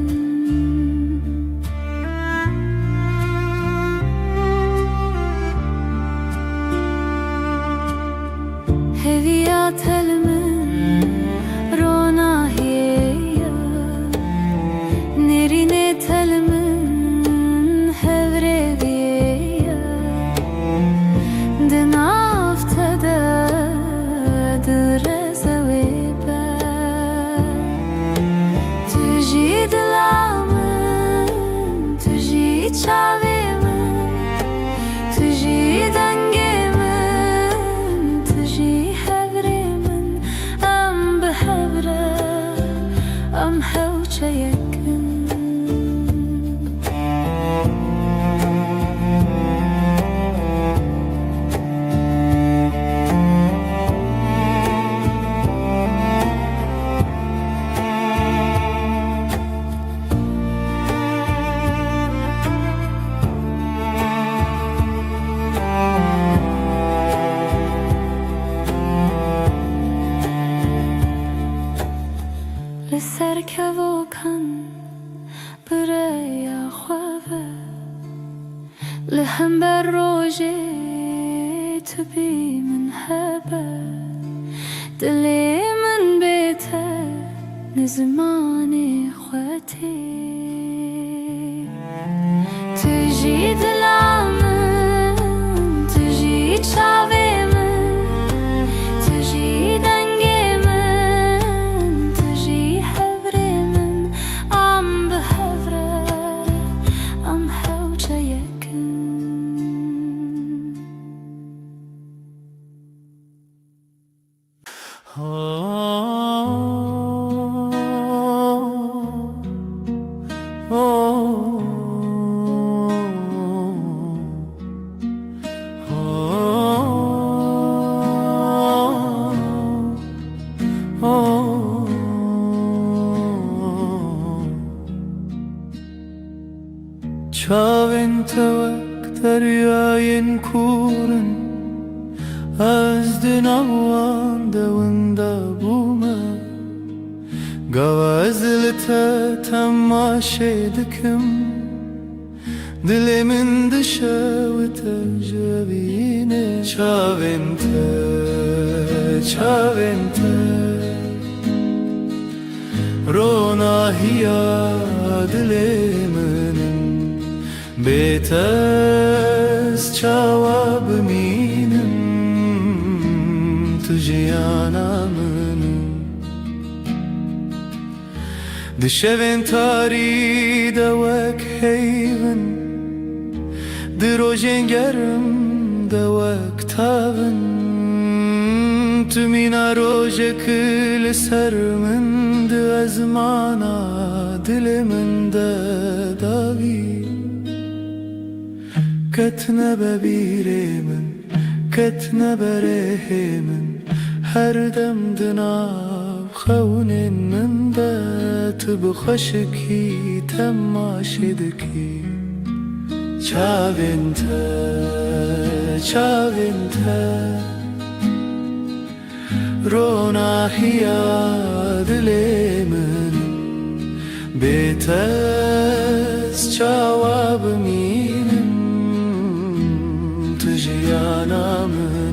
Speaker 3: Heviyat elmin, ronahiye Nerine telmin, hevreviye Dinaftada, direze ve ben لسر كوكن بريا خوابه لهم بروجي تبي من هبه دلي من بيته نزماني خواتي تجي دلامن تجي تشاوي من تجي دنگي من تجي حبري من عم بحبره عم حوجه يكن
Speaker 6: Çavên tewek deryayên kûrin Ez di navan de winda bûme Gava ez li te temaşê dikim Dilê min dişew te jebîne Çavên te, çavên te Ronahiya dilê min Bêtez çawa bimînim Tu jiyana min Di şevên tarî de wek heyvin Di rojên germ de wek tavin Tu mîna rojek li ser min di ezmana dilê min de davî Ketne bebîrê min, ketne berê min Her dem di nav xewnên min de Tu bi xweşikî temaşê dikî Çavên te, çavên te Ronahiya dilê min Bêtez çawa bimînim Tu jiyana min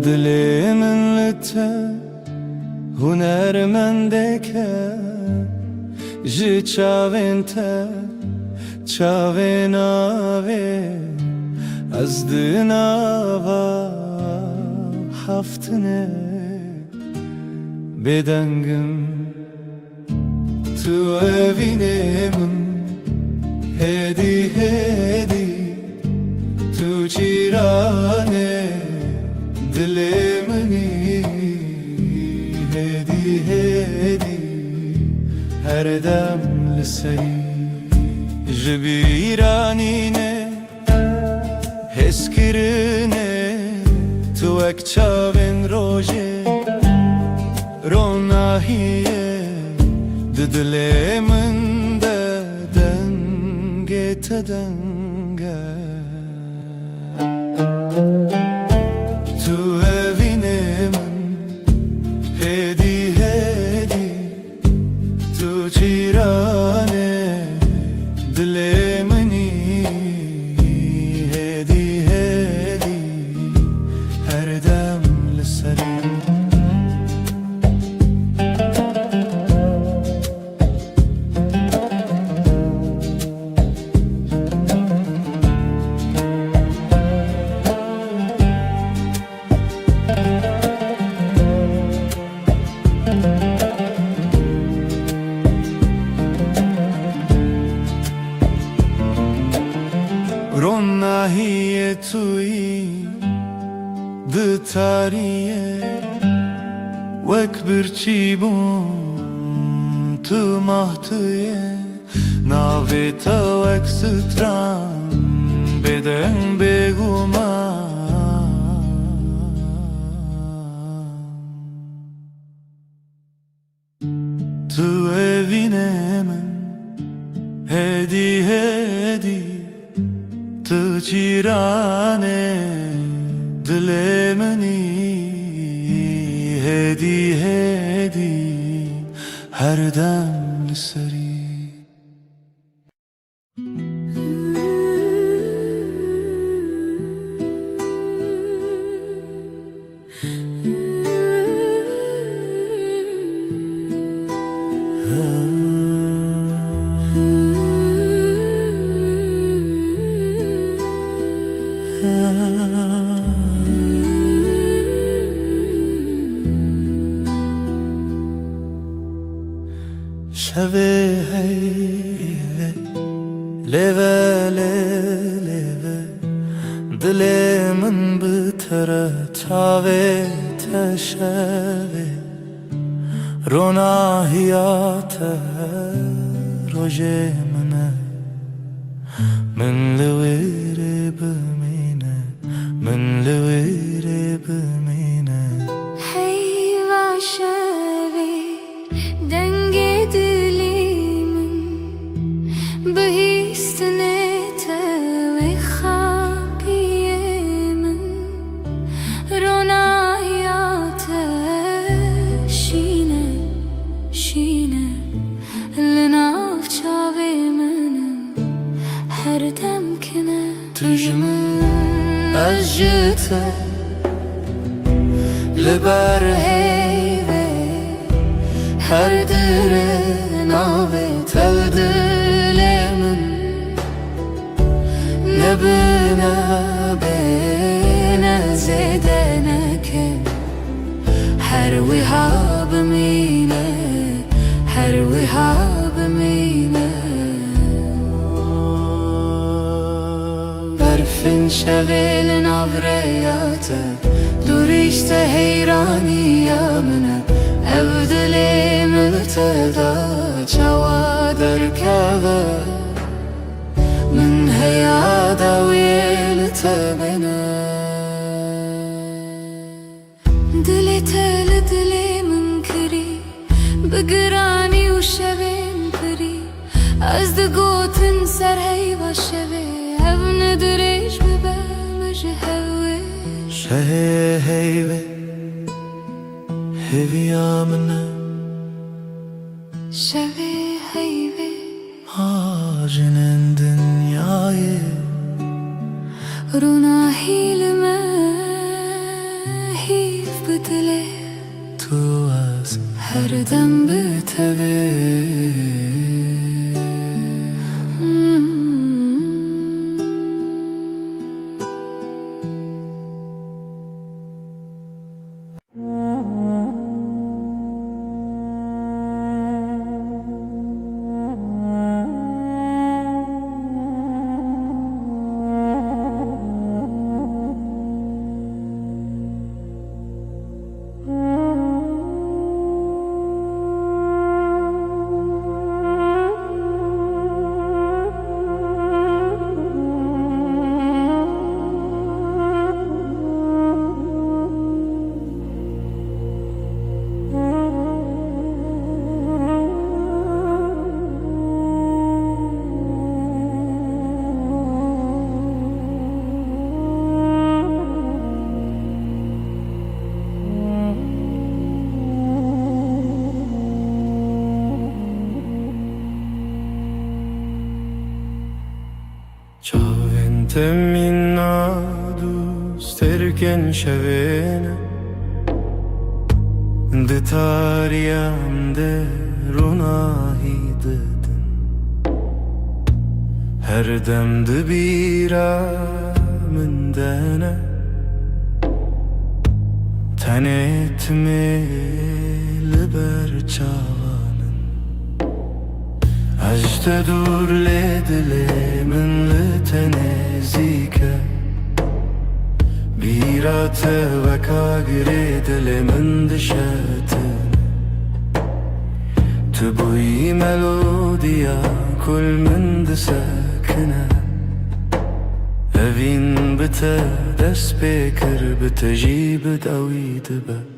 Speaker 6: Dilê min li te hunermendeke Ji çavên te, çavên avê Ez di nava haftinê Bêdengim Tu evînê min Hêdî hêdî Tu cîranê Dilê minî hêdî hêdî Her dem li serî Ji bîranînê hezkirinê Tu wek çavên rojê Ronahiyê Di dilê min de dengê te denge Tu evînê min hêdî hêdî Tu cîranê dilê minî hêdî hêdî Her dem li serî روناهی توی دتاریه وک برچی بوم تو ماهتویه ناوی تا وک ستران بدن بگو من تو evine من هدی هدی تو چیرانه دل منی هدی هدی هر دم لسری شوه هیوه لیوه لیوه دل من بتره چاوه تشوه روناهیات روژه منه من لویره بمینه من لویره بمینه
Speaker 3: هیوا شوی دنگ دلیمن بهیستنه توی خاقیه من روناهیات شینه شینه لناف چاوی منم هر دم کنه
Speaker 6: تجمن از جته لبر هیوه هر در ناوه تل دل من نبنا بین زیدنه که هر ویها بمینه هر ویها بمینه برفن شویل ناوریاته دوریشته حیرانی منه او دلی ملتدا چوا درکوه من هیادا ویلت بینه
Speaker 3: دلی تل دلی من کری بگرانی و شوین پری از دگوتن سر هیوا شوی او ندریش ببه مجه هویش
Speaker 6: شه هیوه هیوی آمنه
Speaker 3: شوی هیوی
Speaker 6: آجنن دنیای
Speaker 3: روناهی لما هیف بدله
Speaker 6: تو از
Speaker 3: هر دم بتوی
Speaker 6: Temminna dosterken şevene De tariyam de runahi dedin Her demde biramın dene Ten etmeli ber çavanın Ajte dur le dile min le tenezi بیراته و کاگری دل من دشتن تبوی ملودیا کل من دسکنه اوین بته دست بکر بتجیب دوید به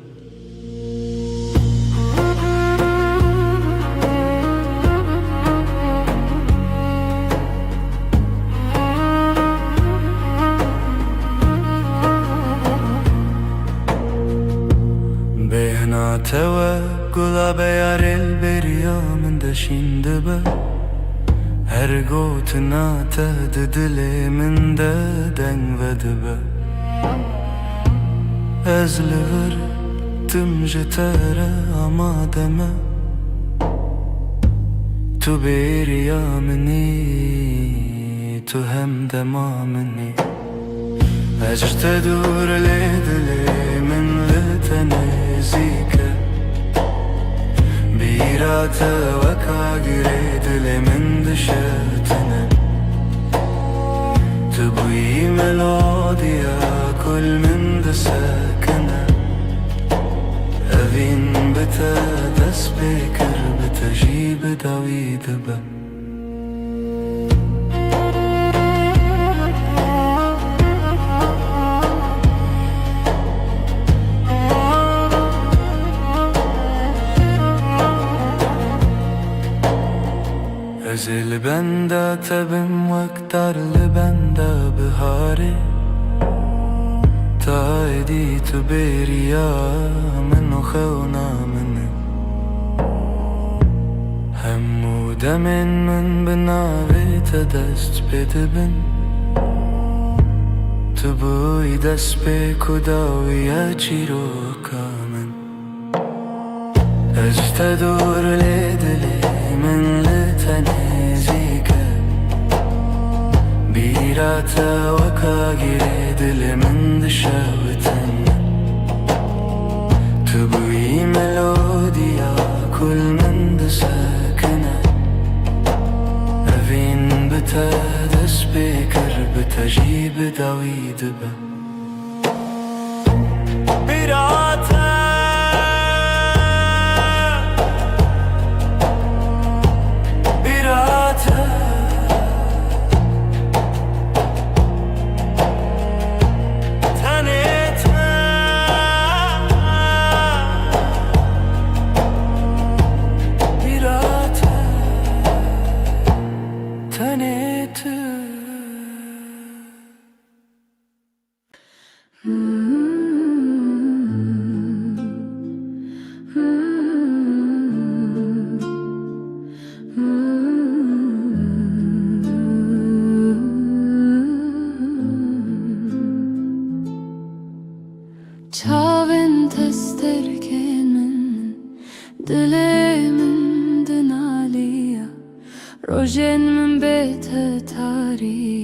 Speaker 6: توا گلاب یارل بریا من دشینده به هر گوت ناته دل من دنگ و دبه از لور تم جتره آمادمه تو بریا منی تو هم دما منی اجر تدور لدلی من لتنزیکه بیراته و کاگری دل من دشتنه تبوی ملودیا کل من دسکنه اوین بته دست بکر بتجیب دوید به از لبنده تبم وقتر لبنده بهاره تا ایدی تو بریا منو خونا منه همو دمن من بناوی تا دست بده بن تو بوی دست بکو داوی چی رو کامن از تدور لدلی من لتنزیکه بیراته و کاگری دل من دشوتن تو بوی ملودیا کل من دسکنه اوین بته دست بکر بتجیب دوید به بیراته
Speaker 3: Çavin testerken min dilemin dinaliya rojen min bete tari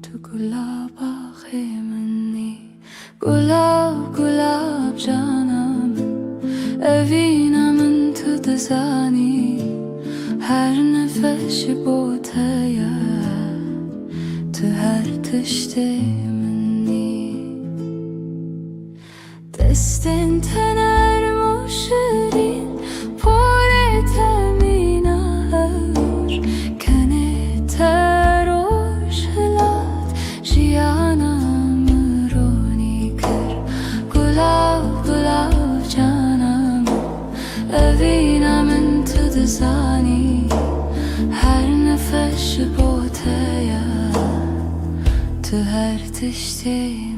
Speaker 3: tu gulaba khemni gulab gulab canam evina min tu dezani her nefes botaya tu her tişte دستن تنر مشرین پر تمینار کنه تروشلات جیانم رونی کر گلاب گلاب جانم اوینم تو دزانی هر نفس بوتیا تو هر تشتی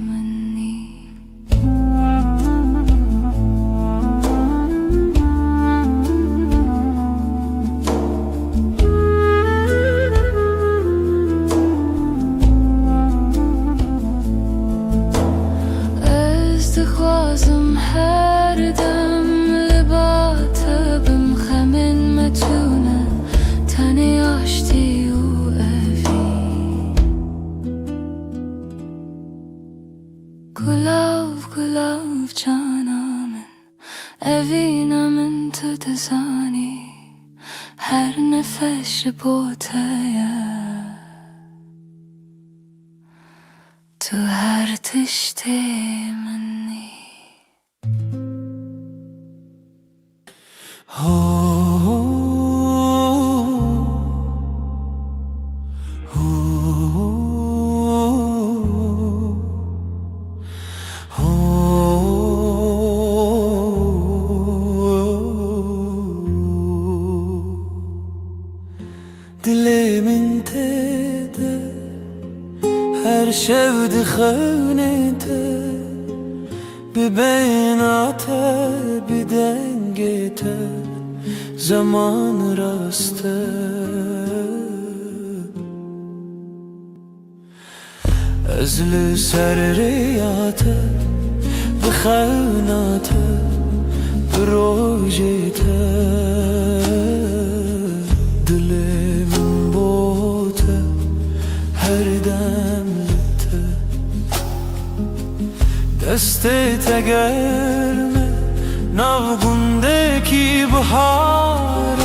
Speaker 3: Gulav gulav canamın evinamin tu dezani her nefes botaya تو هر تشت منی
Speaker 1: Dilimin tede her şevdi xeynete bir beynate bir dengete zaman raste ezli serriyate bir xeynate bir rojete دسته تگرمه ناوگوندکی بهار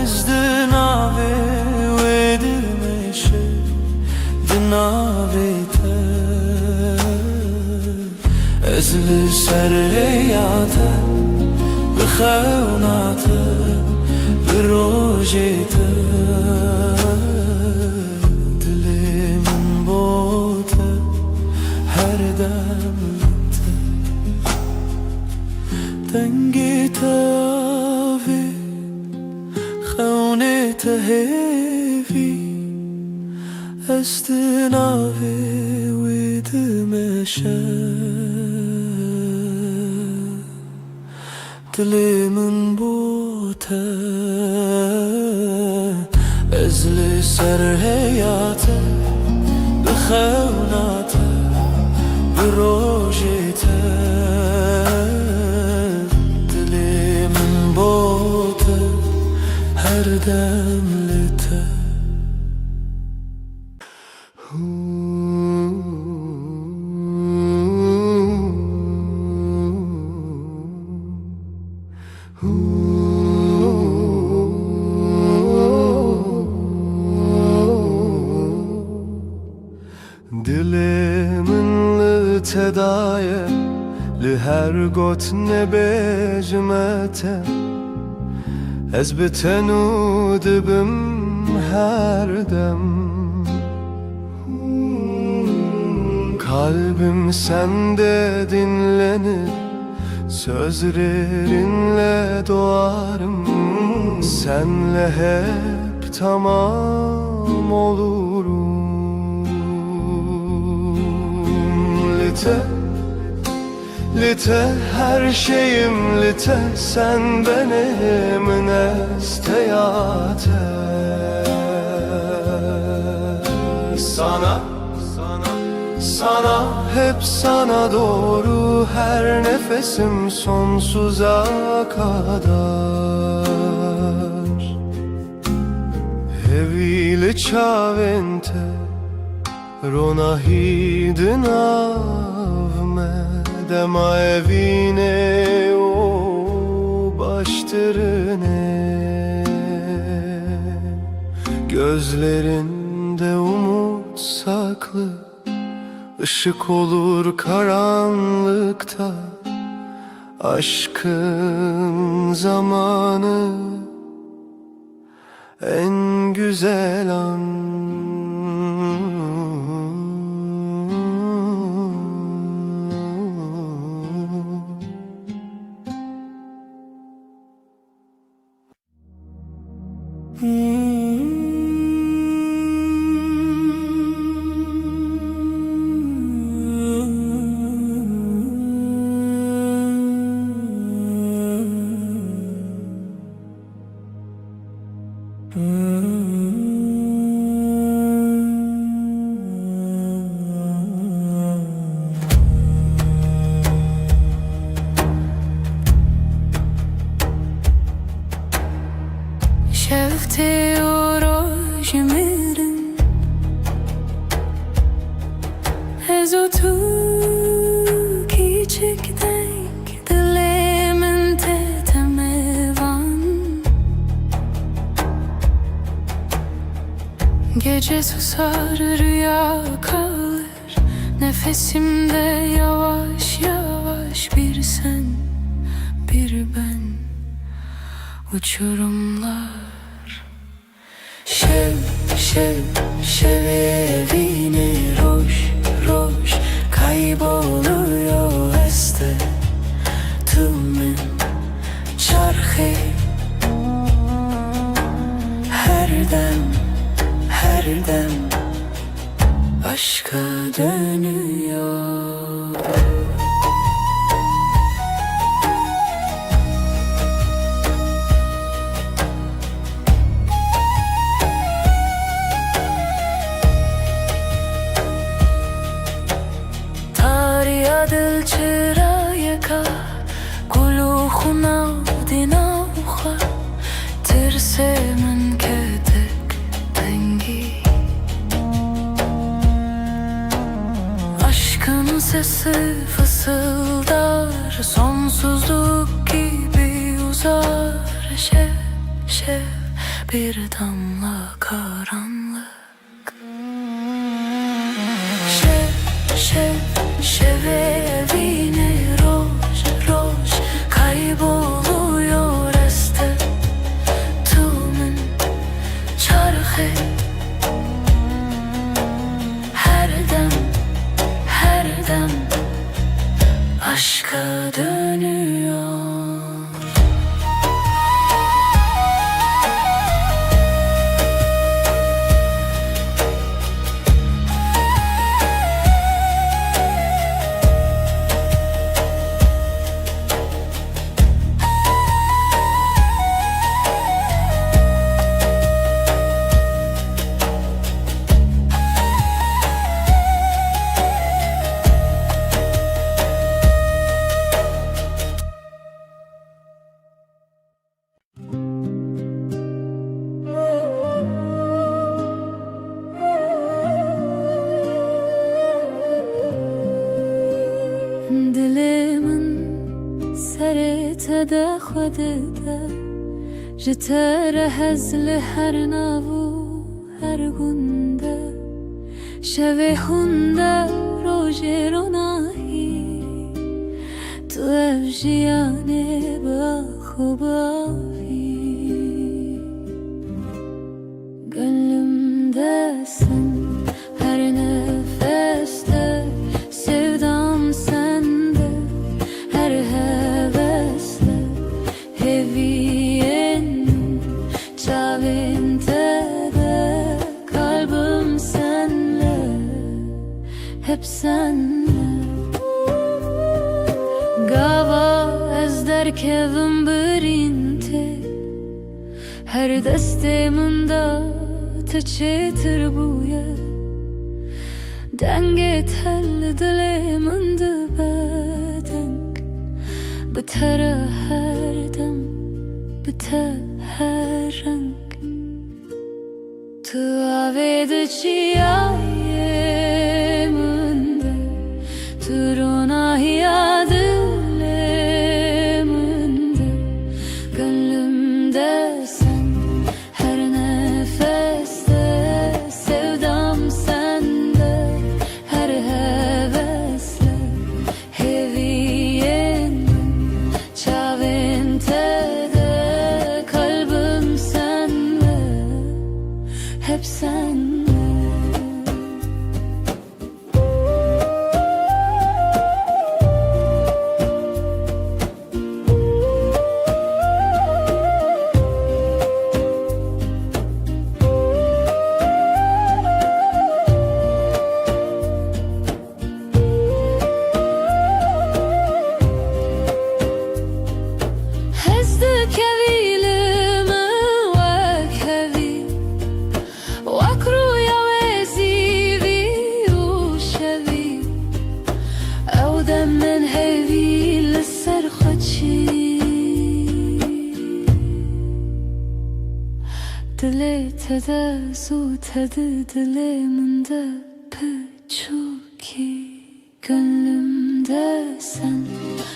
Speaker 1: از دناوه و دمشه دناوه ته از سریاته بخوناته بروجته دلمون بوته هر دم تنگی تاوی خونه تهیوی استناوی ویدمشه دلمون بوته ازلی سر حیاته بخوناته بروجته her demlete Dilimin li tedaye li her got nebejmete Ez bitenu dibim her dem Kalbim sende dinlenir Sözlerinle doğarım Senle hep tamam olurum Lite her şeyim lite sen benim nesteyate Sana hep sana doğru her nefesim sonsuza kadar Evile çavente rona hidinavme Dema evine o baştırine Gözlerinde umut saklı Işık olur karanlıkta Aşkın zamanı En güzel an
Speaker 3: شفته و روش میرم از o tu küçükten dilimin tetemi van Gece susar rüya kalır Nefesimde yavaş yavaş bir sen, bir ben. Uçurumlar. Şev, şev, şevevine roş, roş kayboluyor este tümün çarkı. Her dem, her dem aşka dönüyor. Dil çırayaka kuluğuna dinauha tirsemin ketek dengi. Aşkın sesi fısıldar, sonsuzluk gibi uzar. Şev, şev bir damla karanlık. Şev, şev, şevevine roş, roş kayboluyor este tümün çarkı. Her dem, her dem aşka dönüyor. سرت خودت جتر هزل هر ناو هر گنده شوه هنده روژ روناهی تو افجیانه با خوباهی gönlümdesin her nefeste sevdam sende her hevesle heviyen çavinte de kalbim senle hep senle gava ez derkevim birinte her desteminde تشتر بويا دنگت هل دل من بدنگ بتره هر دم بته رنگ تو آوید چیایه منده تو روناهی دل منده gönlümde sen her nefes sevdam sende her hevesle heviyen çavinte de kalbim senle hep senle. من هوی لسر خچی دلی تده زو تده دلی منده پچوکی gönlümde sen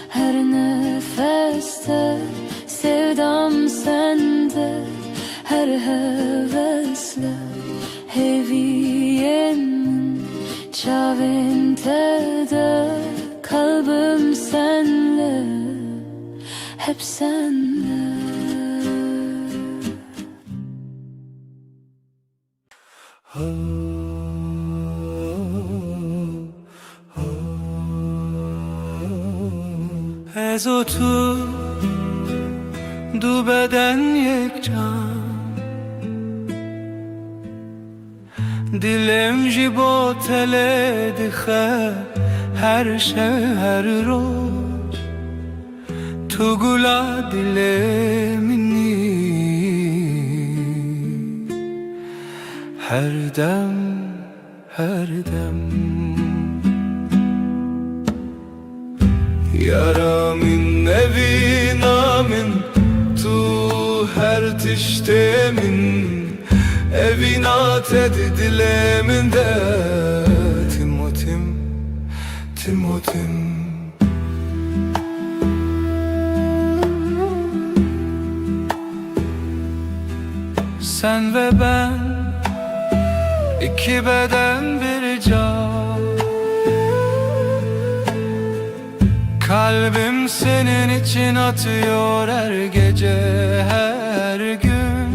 Speaker 3: her nefeste sevdam sende her hevesle heviyen çavinte de kalbim senle, hep senle.
Speaker 1: Ez otur du beden yek can, dilem ji bo tele dixe her her roz, tu gula dilemini her dem her dem. Yaramin evin amin tu her tiştemin evin ated dileminde Timotim Timotim. Sen ve ben iki beden bir can, kalbim senin için atıyor her gece her gün.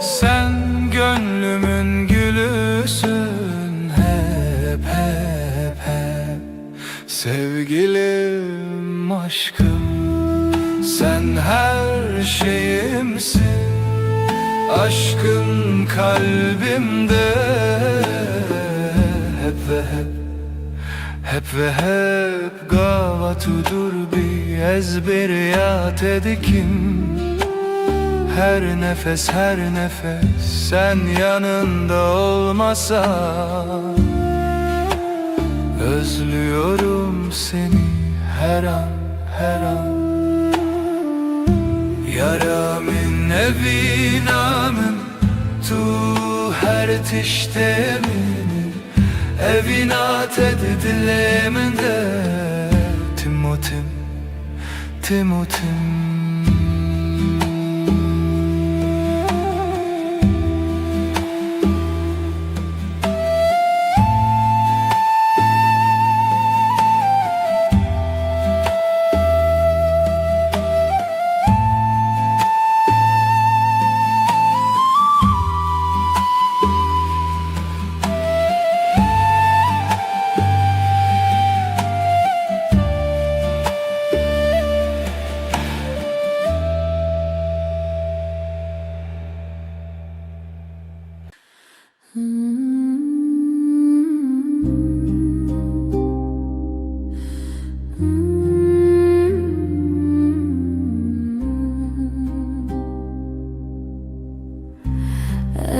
Speaker 1: Sen gönlümün gülüsün hep hep hep. Sevgilim aşkım, sen her şeyimsin. Aşkın kalbimde hep ve hep. Hep ve hep gavatudur bi ezberiyat edikim. Her nefes her nefes sen yanında olmasan, özlüyorum seni her an her an. Yaramin evin amin tu her tiştemin evin ated dileminde Timotim Timotim.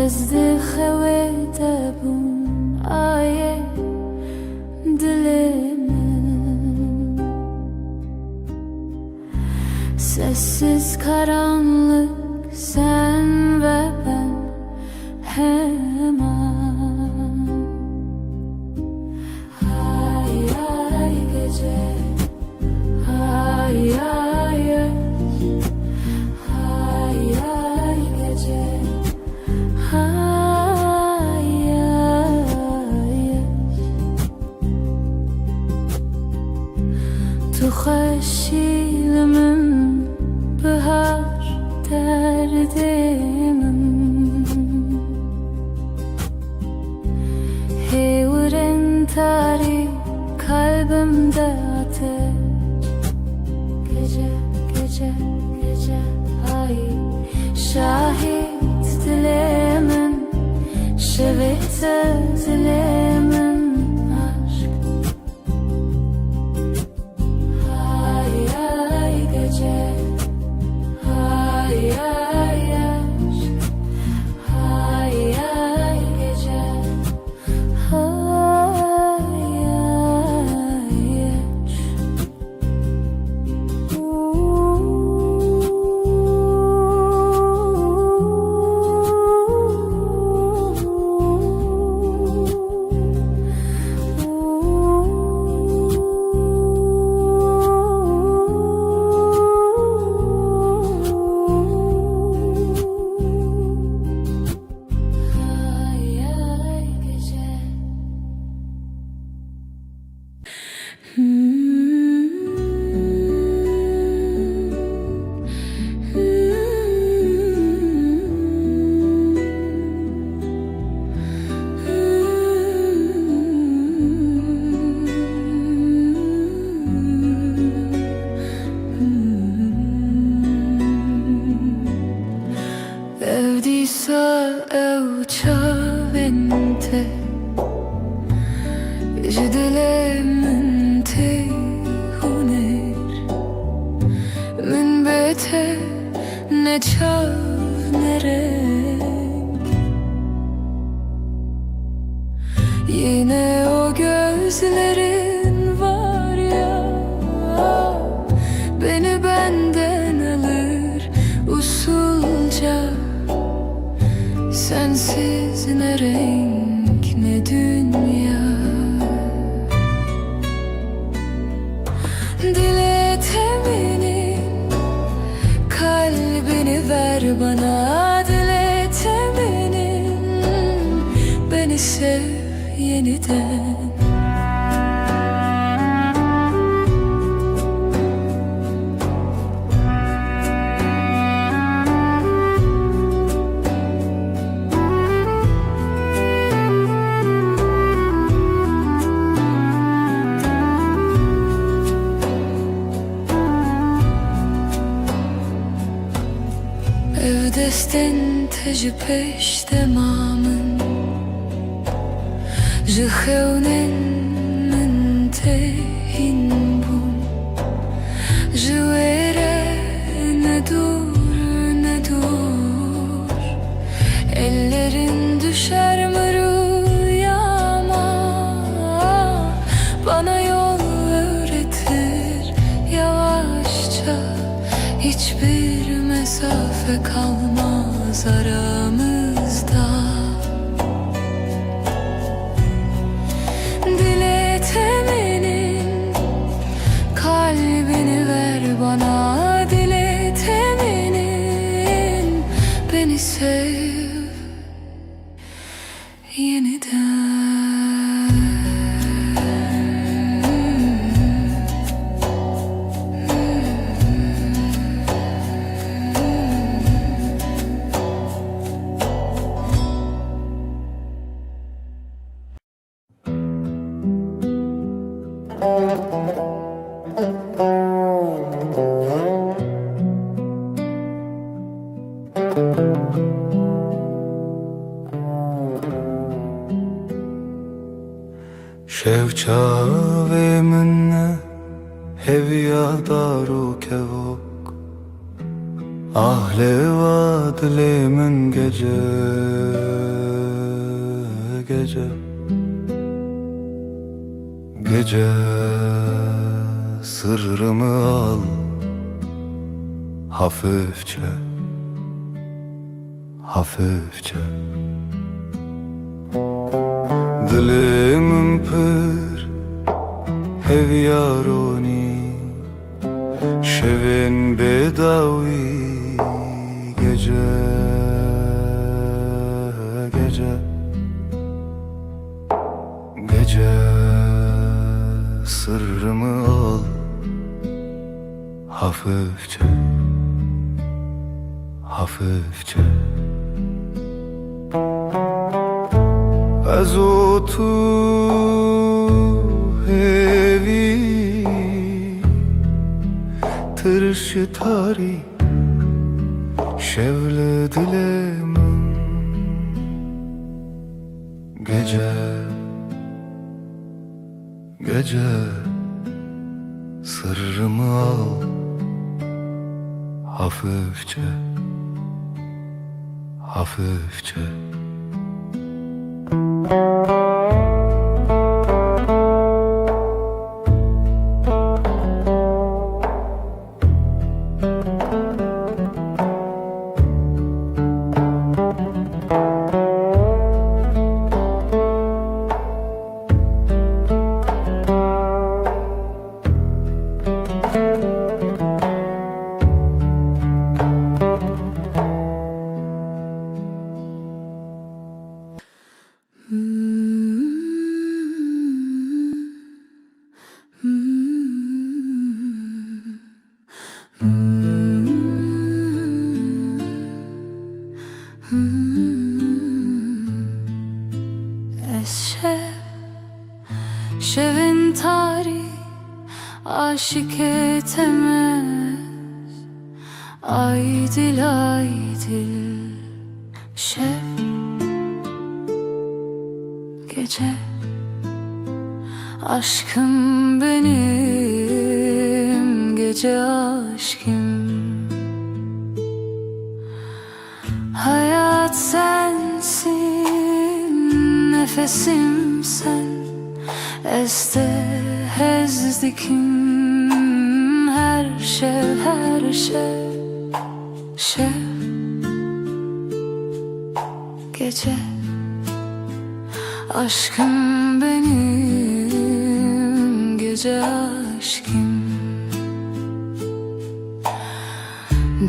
Speaker 3: Ez dixewete bûn ayê dilê min, sessiz karanlık sen ve ben hemen. Hay ay gece, hay ay yaş, hay ay gece, hay ay yaş. Tu xeşilimin bihar derdimin, hevrin tarik kalbimde ateş. Gece gece gece ay şahit dilemin, şevite dilemin aşk. Hay ay gece, hay ay yaş, hay ay gece, hay ay yaş. te ji dilê min tê hûnêr min bê te ne çav ne renk. Yine o gözlerin var ya, beni benden alır usulca. Sensiz ne renk ne dünya. Dile teminin kalbini ver bana, dile teminin beni sev yeniden. Ev desten tejı peş demamın ji xewnin min têhîn bûm. Ji wê re ne dur ne dur, ellerin düşer mi rüyama? Bana yol öğretir yavaşça, hiçbir mesafe kalmaz aramızda. Dile teminin kalbini ver bana, dile teminin beni sev yeniden.
Speaker 1: Şevçave minne hevya daru kevok, ahle vadle min gece gece gece sırrımı al hafifçe hafifçe. Dilimin pır hevyaroni, şevin bedavi gece gece gece sırrımı al hafifçe hafifçe. از تو hevi tırış tari şevle dilemin gece gece sırrımı al hafifçe hafifçe.
Speaker 3: Şevin tarih aşık etemez, aydil aydil şev gece. Aşkım benim, gece aşkım. Hayat sensin, nefesim sen. Este hezdikim, her şey, her şey. Gece. Aşkım benim, gece aşkım.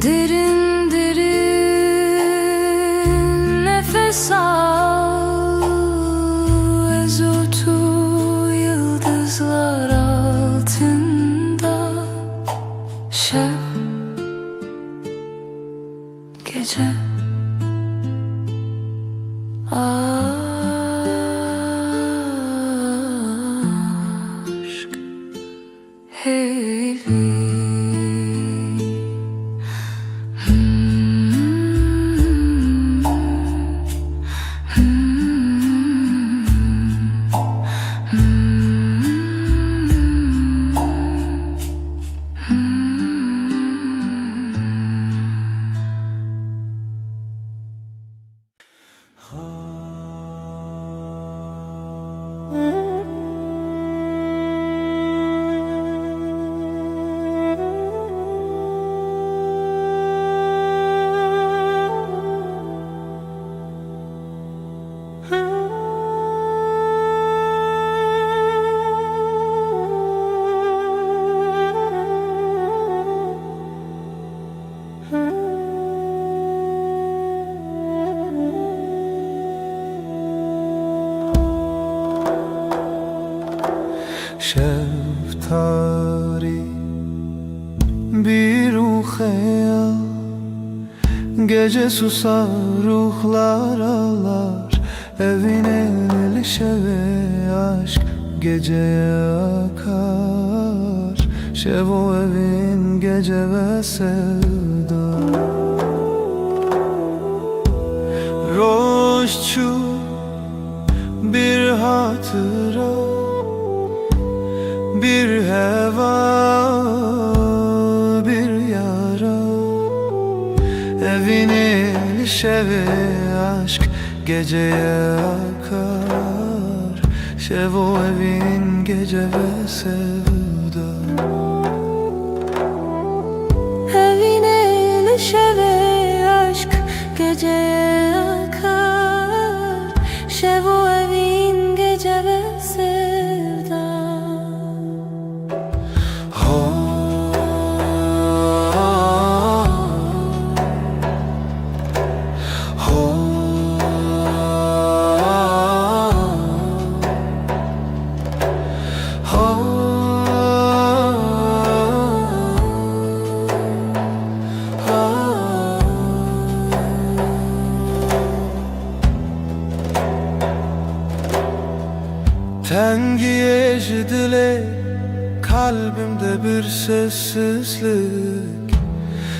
Speaker 3: Derin derin nefes al, ezotu yıldızlar altında. Gece. Aşk heavy.
Speaker 1: Şeftali bir ruh ya, gece susar ruhlar ağlar. Evine şeve aşk geceye akar. Şevo evin gece ve sevda. Roşçu bir hatıra, bir heva, bir yara. Evine şeve aşk geceye akar. Şevo evin gece ve sevda.
Speaker 3: Evine şeve aşk geceye akar. Şevo evin gece ve sevda.
Speaker 1: Tengi ecdile kalbimde bir sessizlik.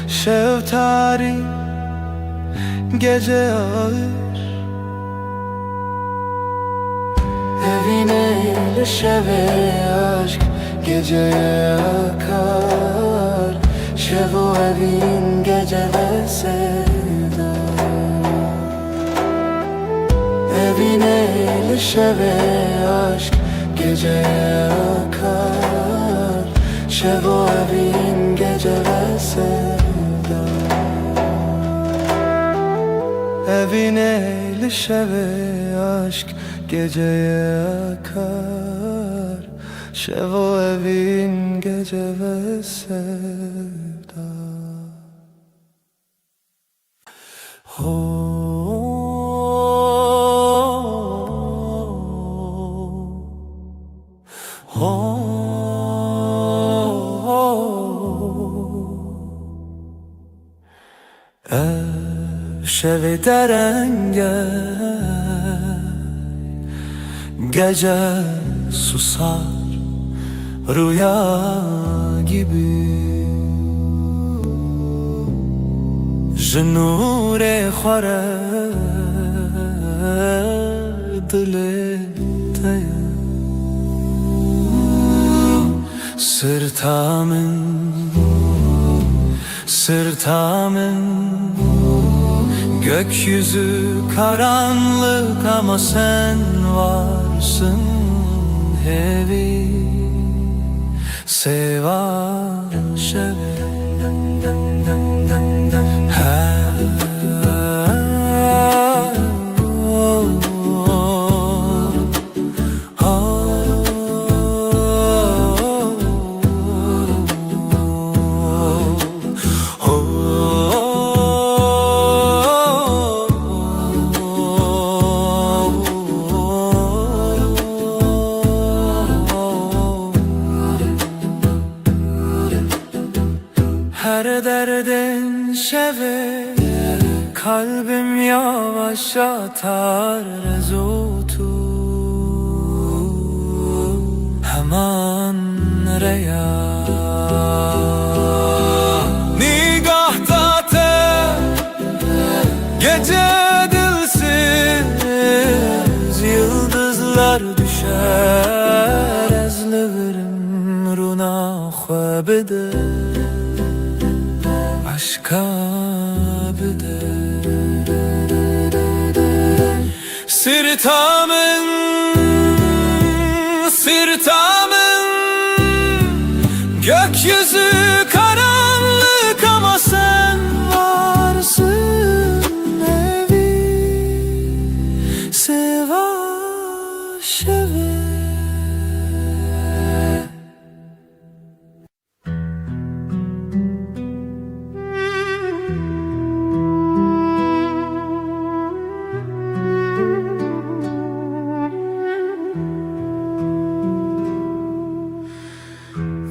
Speaker 1: Şeftari gece ağır. Evine şeve aşk geceye akar. Şevo evin gece ve sevda. Evine şeve aşk geceye akar. Şevo evin gece ve sevda. Evine şeve aşk geceye akar. Şevo evin gece ve sevda. Şevi derenge gece susar rüya gibi. Jinure xware دلت Sırtamın gökyüzü karanlık ama sen varsın hevi seva şeve Her derdin şeve kalbim yavaş atar rezotu hemen reya nigahta te gece dilsiz yıldızlar düşer ezlerim runa khwabede aşka bide Sırtamın gökyüzü karanlık ama sen varsın evi seva şeve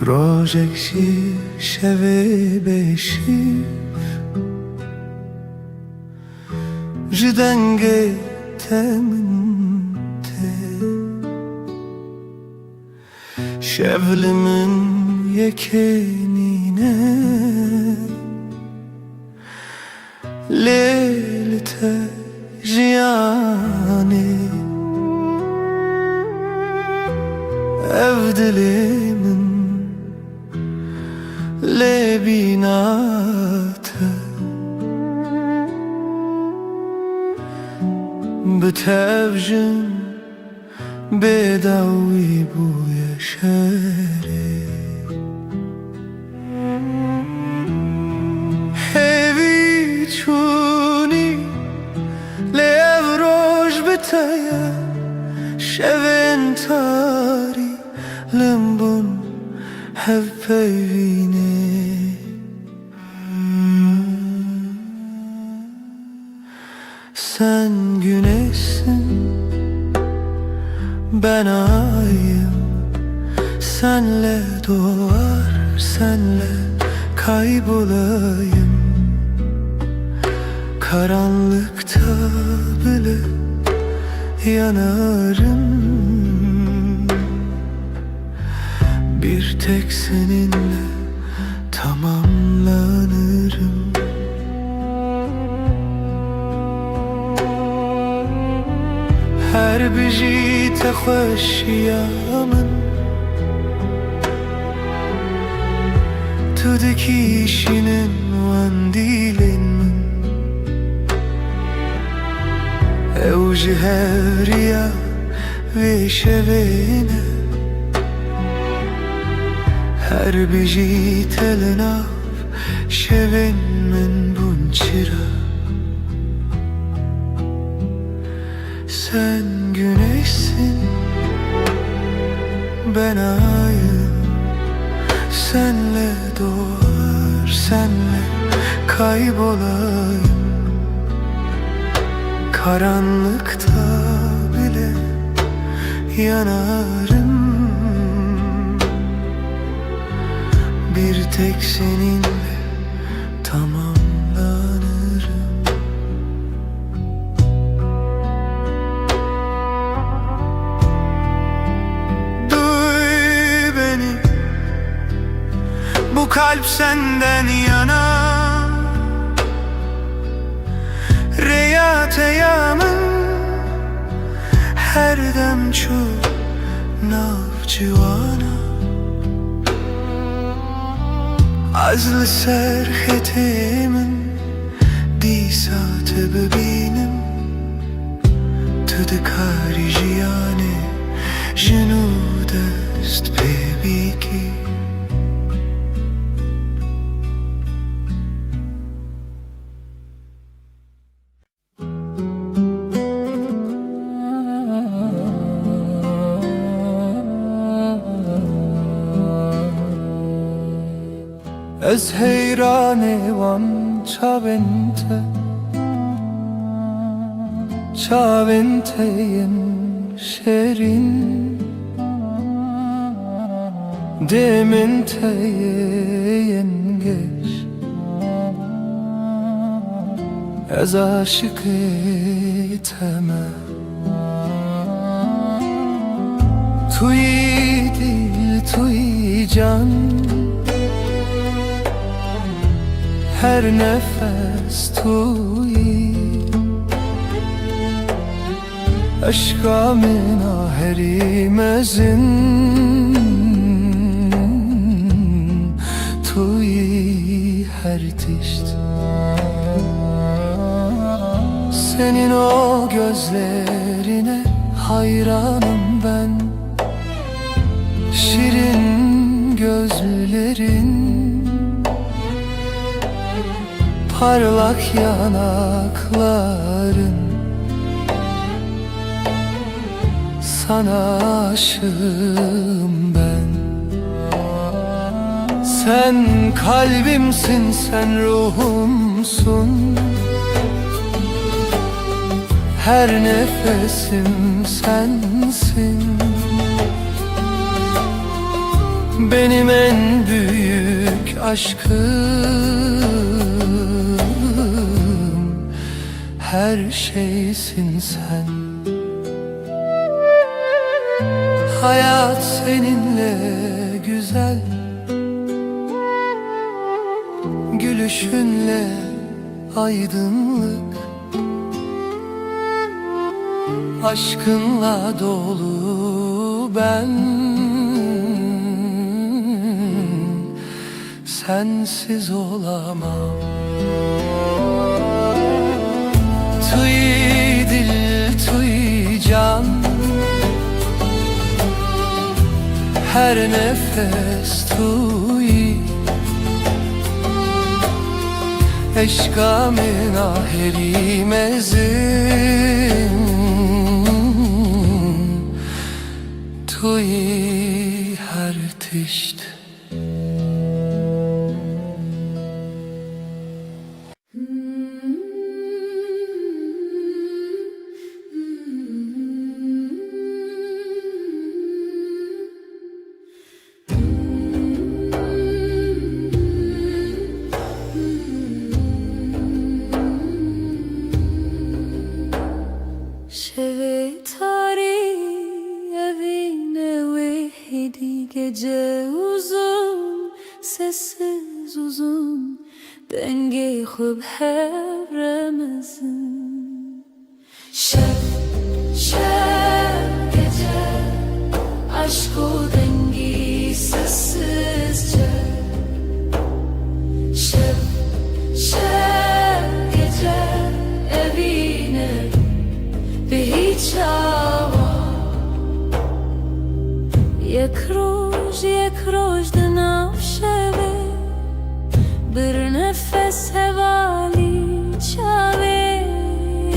Speaker 1: Rojekşi şeve beşi Jidenge teminte Şevlimin yekenine Lelte jiyane Evdilimin lebinate Bitevjin bedawi bu yeşeri Hevi çuni lev roj biteye Şevin tari limbun hev peyvine Sen güneşsin, ben ayım Senle doğar, senle kaybolayım Karanlıkta bile yanarım Bir tek seninle tamamlanırım Her biji te xoşiyamın Tu dikişinin wan dilin min Ew ji hevriya ve şevene Her biji telinav şevin min bun çira Sen güneşsin, ben ayım Senle doğar, senle kaybolayım Karanlıkta bile yanarım Bir tek seninle tamamlanırım Bu kalp senden yana Reyat eyamın her dem çu navcivana azlı serhetimin disate bebinim tudı karijiyane jenu dest bebiki. Ez heyrane van çaventeyim şerin dementeyen geç ez aşık eteme tuy dil tuy can her nefes tuy aşka mena herimezin tuy her tişt senin o gözlerine hayranım ben şirin gözlerin parlak yanakların sana aşığım ben. Sen kalbimsin, sen ruhumsun, her nefesim sensin. Benim en büyük aşkım, her şeysin sen. Hayat seninle güzel, gülüşünle aydınlık, aşkınla dolu ben. Sensiz olamam. Tuy dil, tuy can, her nefes tuy eşka min aheri mezin tuy her tişt.
Speaker 3: Gece uzun, sessiz uzun, denge khub hevremizin. Şeb, şeb gece, aşk o dengi sessizce. Şeb, şeb gece, evine bir hiç hava. یک روز دناف شوه bir nefes hevali çave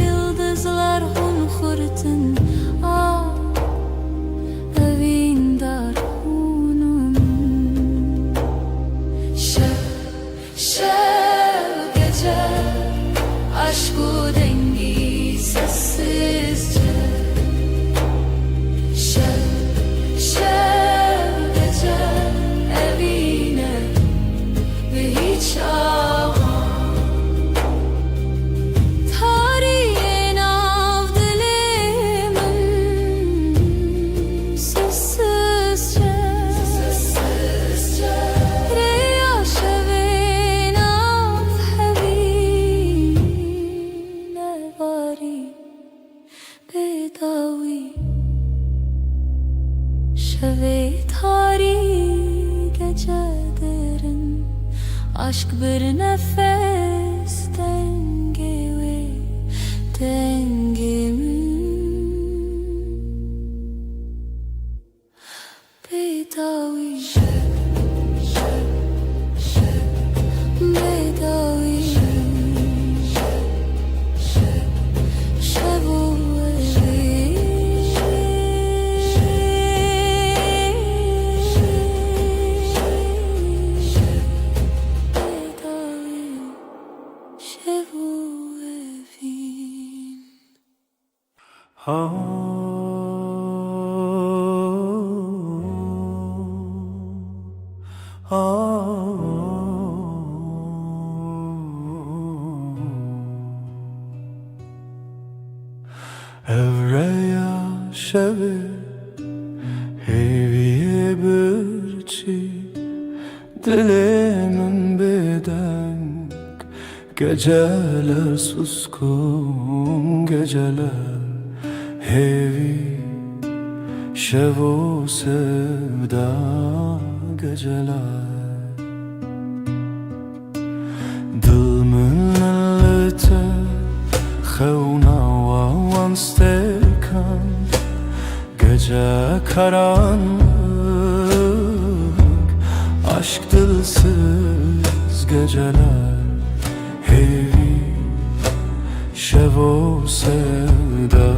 Speaker 3: yıldızlar hun kurtun evin dar hunum şev gece aşku dengi sessizce şev şevi tari gecelerin aşk bir nefes dengi dengimin bedavi bedavi şevu
Speaker 1: Evreya şevi heviye birçi dilimin bedenk geceler suskun geceler hevi şevo sevda geceler dil millete خونه و استکان gece karanlık aşk dilsiz geceler hevi şevo sevda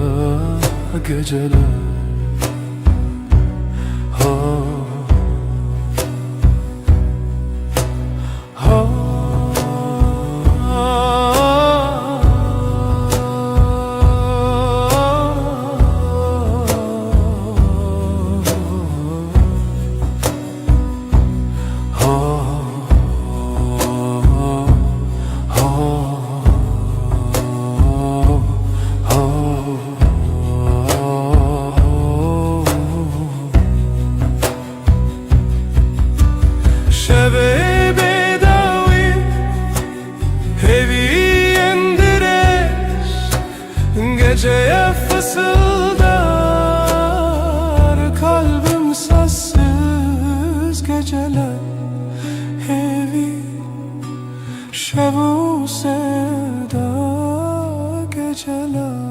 Speaker 1: geceler Geceye fısıldar kalbim sessiz geceler hevi şevu sevda geceler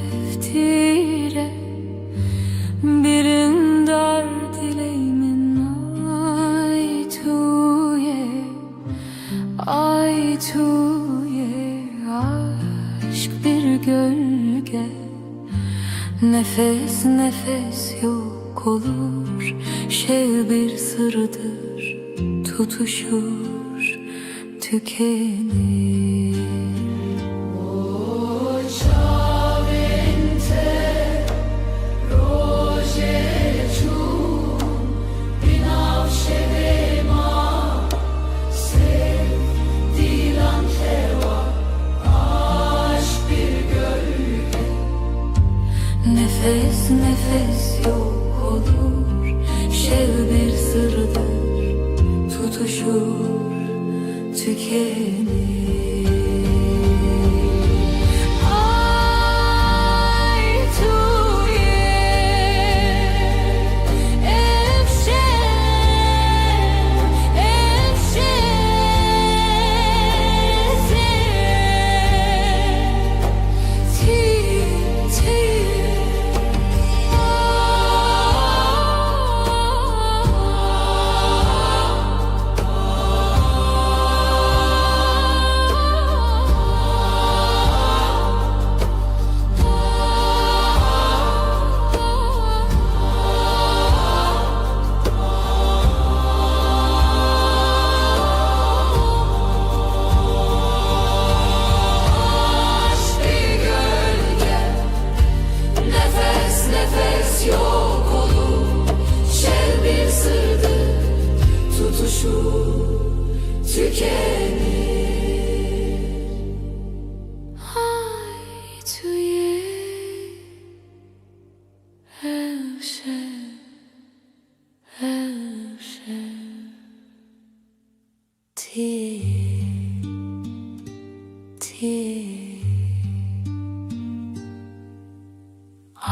Speaker 3: Şeftire birin dar dileğimin ay tuye aşk bir gölge nefes nefes yok olur şev bir sırdır tutuşur tükenir. Nefes nefes yok olur şev bir sırdır tutuşur tükenir.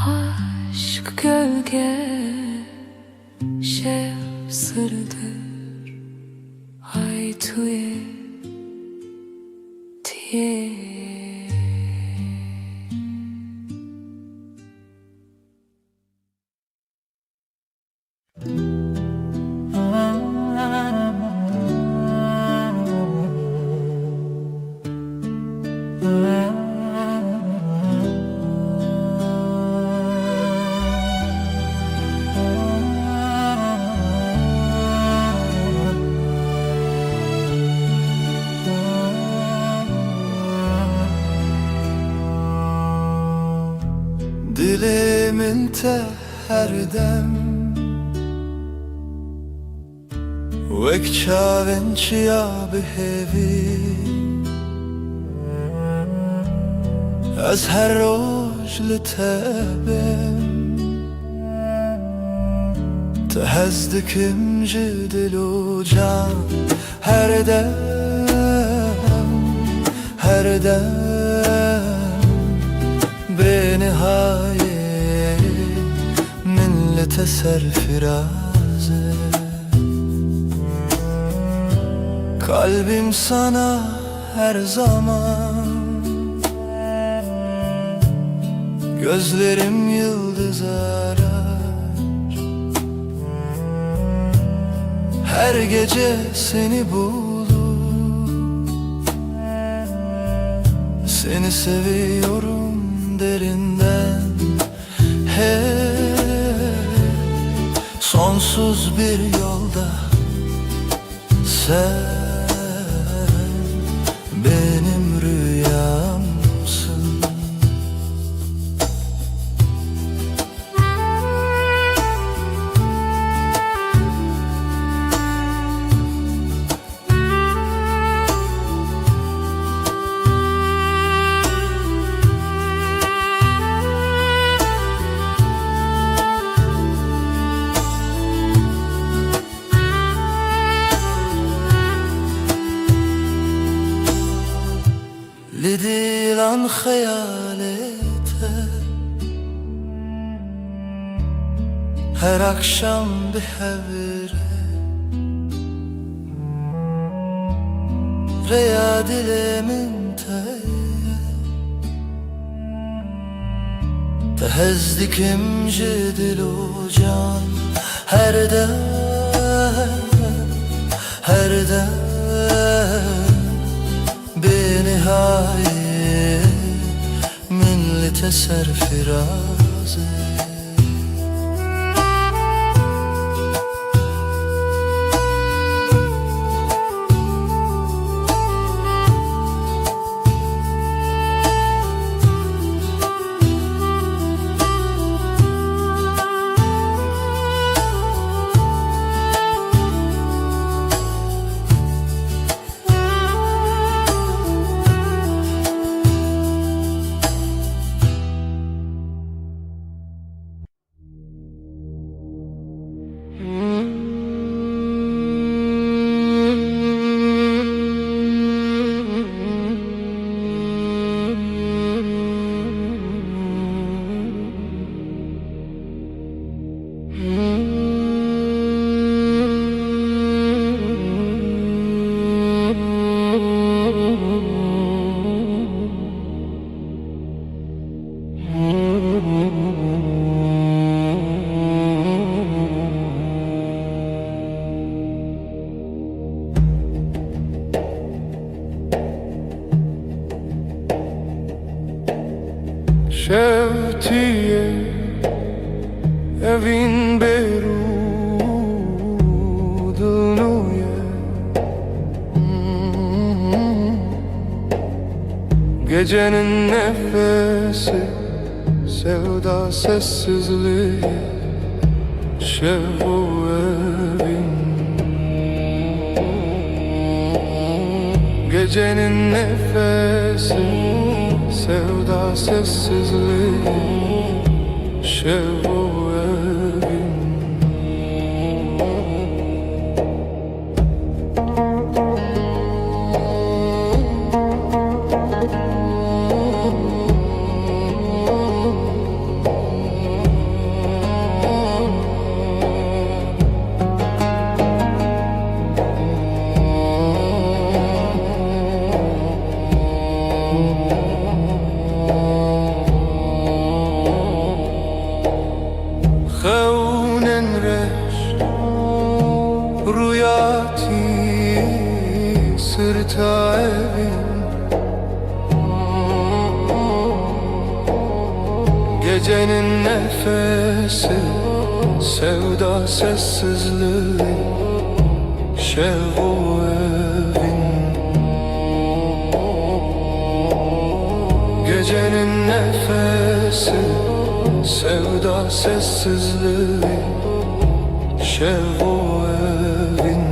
Speaker 3: Aşk gölge şev sırdır Ay tuye tiye
Speaker 1: Dilimin te her dem Wek çavên çiya bihêvî Ez her roj li te bim Te hez dikim ji dil û can Her dem, her dem Benihaye min li te serfirazê Kalbim sana her zaman Gözlerim yıldız arar Her gece seni bulup Seni seviyorum derinden Hep sonsuz bir yolda Sen benim rüyamsın لديلان خيالته Her akşam bir hevre Reya dilimin te Tehezdikim jidil u can Her dem, her dem Benihaye min li te serfirazê
Speaker 6: Şevtiye evin berudnuye Gecenin nefesi sevda sessizliği Şevu evin Gecenin nefesi sevda sessizliği Şevu evin
Speaker 4: رویاتی سرتا evin Gecenin nefesi sevda sessizliği Şevu evin Gecenin nefesi sevda sessizliği Şevu evin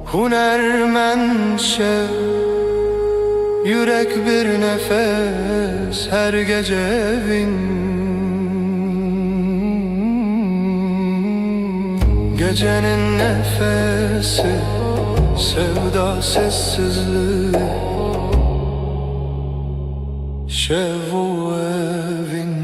Speaker 4: Hunermen şev Yürek bir nefes her gece evin Gecenin nefesi sevda sessizliği Şevu evin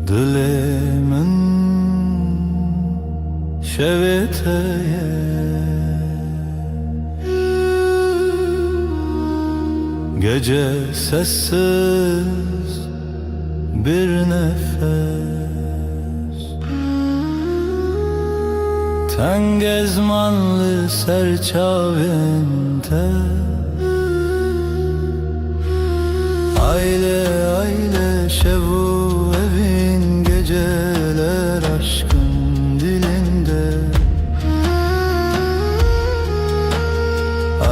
Speaker 1: Dilemin şeveteye Gece sessiz bir nefes Ten gezmanlı serçavente Aile aile şevu evin Geceler aşkın dilinde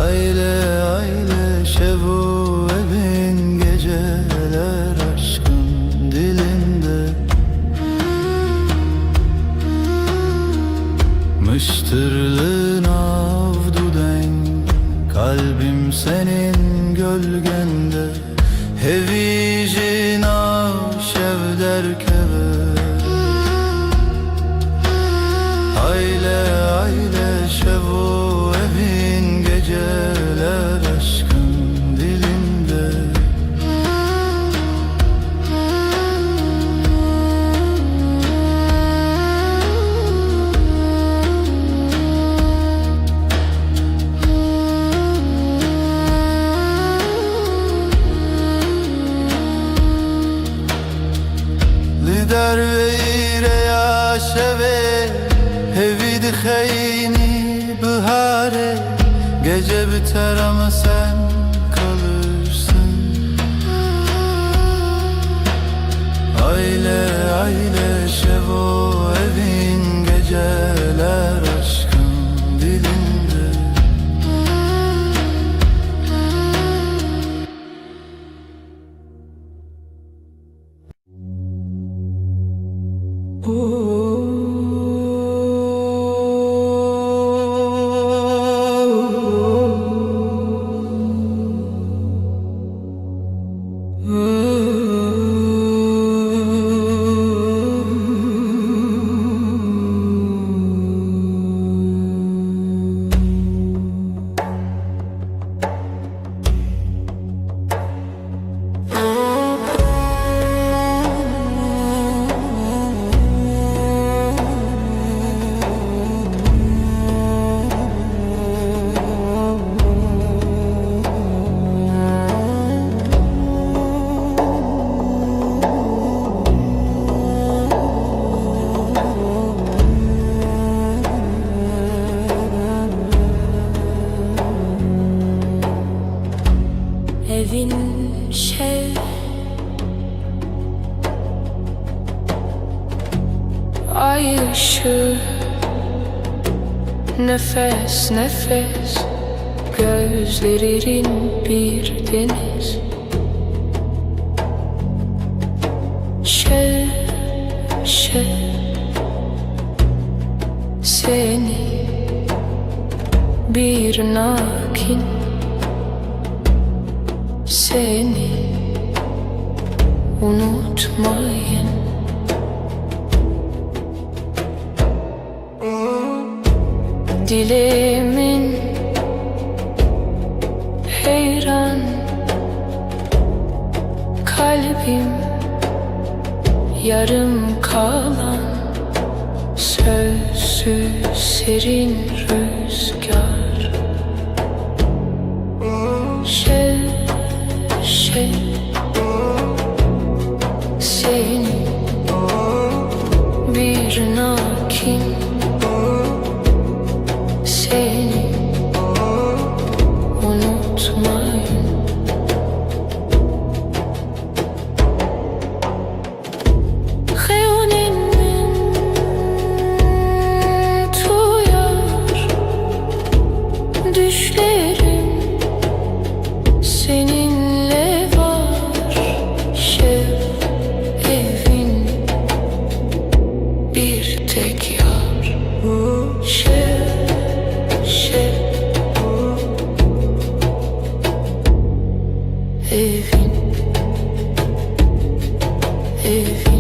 Speaker 1: Aile aile şevu evin Geceler aşkın dilinde Mıştırlığın avduden Kalbim senin gölgende Hevijin şev derkeve Aile aile şevu evin Geceler aşkın dilinde Lider ve ireya şeve Hevidi kheyni bihare Gece biter ama sen kalırsın Aile aile şevo evin Geceler aşkın dilinde
Speaker 3: Evin şev ay ışığı, nefes nefes, gözlerin bir deniz. Seni bir nakin, seni unutmayın. Dilimin heyran, kalbim yarım kalan, sözsüz serin rüzgar. Seni bir nakin, seni unutmayın. Düşlerim seninle var, evin bir tek yar. Evin, evin.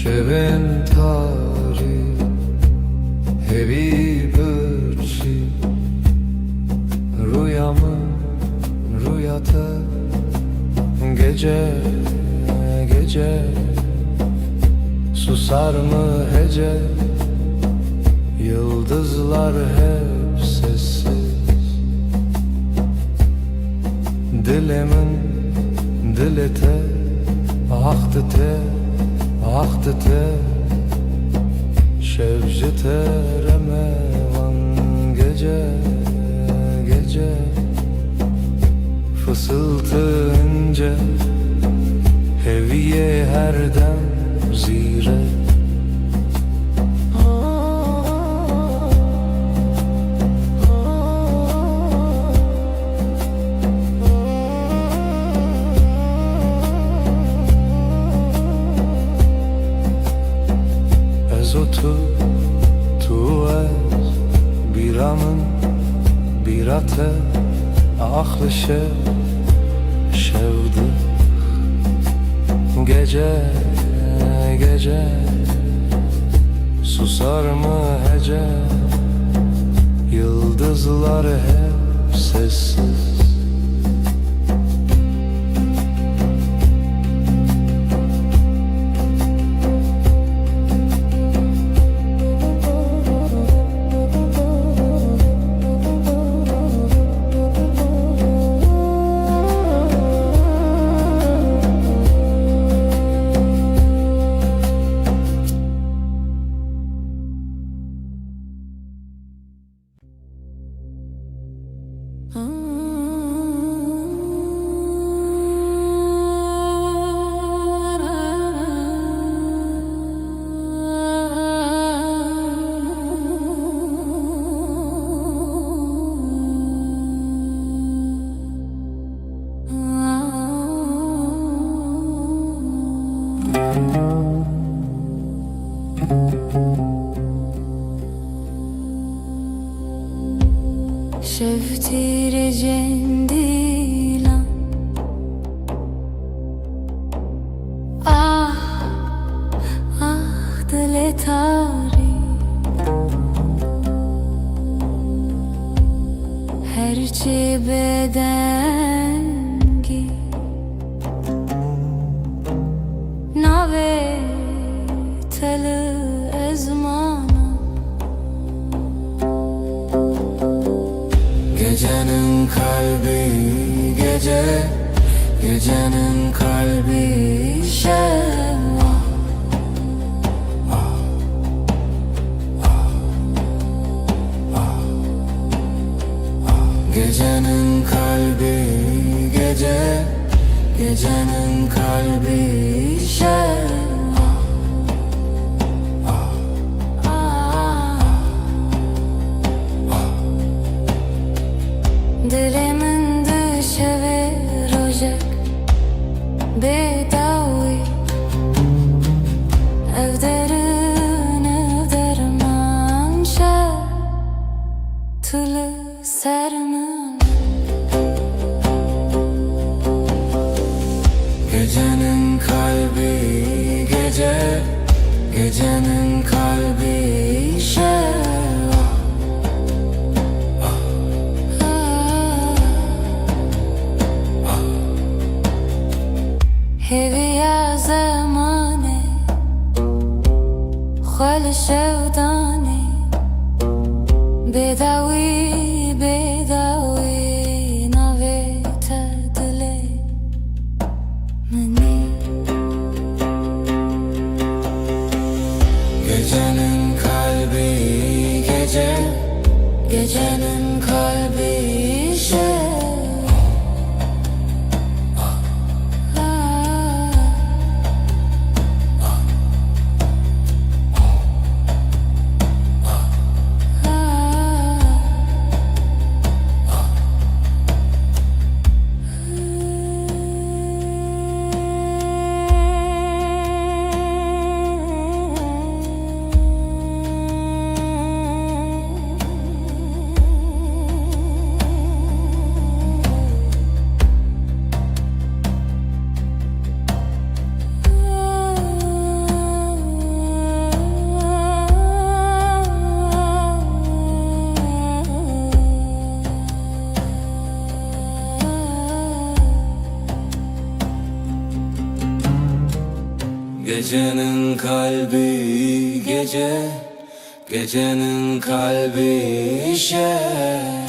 Speaker 6: Şevin tarih hevi bırçı, rüyamı rüyata, gece gece susar mı hece, yıldızlar hep sessiz. Dilimin dilete, ahtite ahtite, şevcite remevan, gece gece fısıltı ince, heviye her dem zire. Tu ez biramın birate, ahlı şevdi. Gece gece susar mı hece, yıldızlar hep sessiz.
Speaker 3: شفتي رجنديلا دل تاری هرچی بدنگی ناوی تل ezmana
Speaker 6: Gecenin kalbi gece, gecenin kalbi şeva. Gecenin kalbi gece, gecenin kalbi şeva.
Speaker 3: دلمن دشوه روژک بداوی ev derman şer tülü serman
Speaker 6: Gecenin kalbi gece, gecenin kalbi şeva.
Speaker 3: هویا زمانه خال شودانه بداوی بداوی ناوی تدله منی
Speaker 6: Gecenin kalbi gece, gecenin kalbi şeva. Gecenin kalbi gece, gecenin kalbi şer.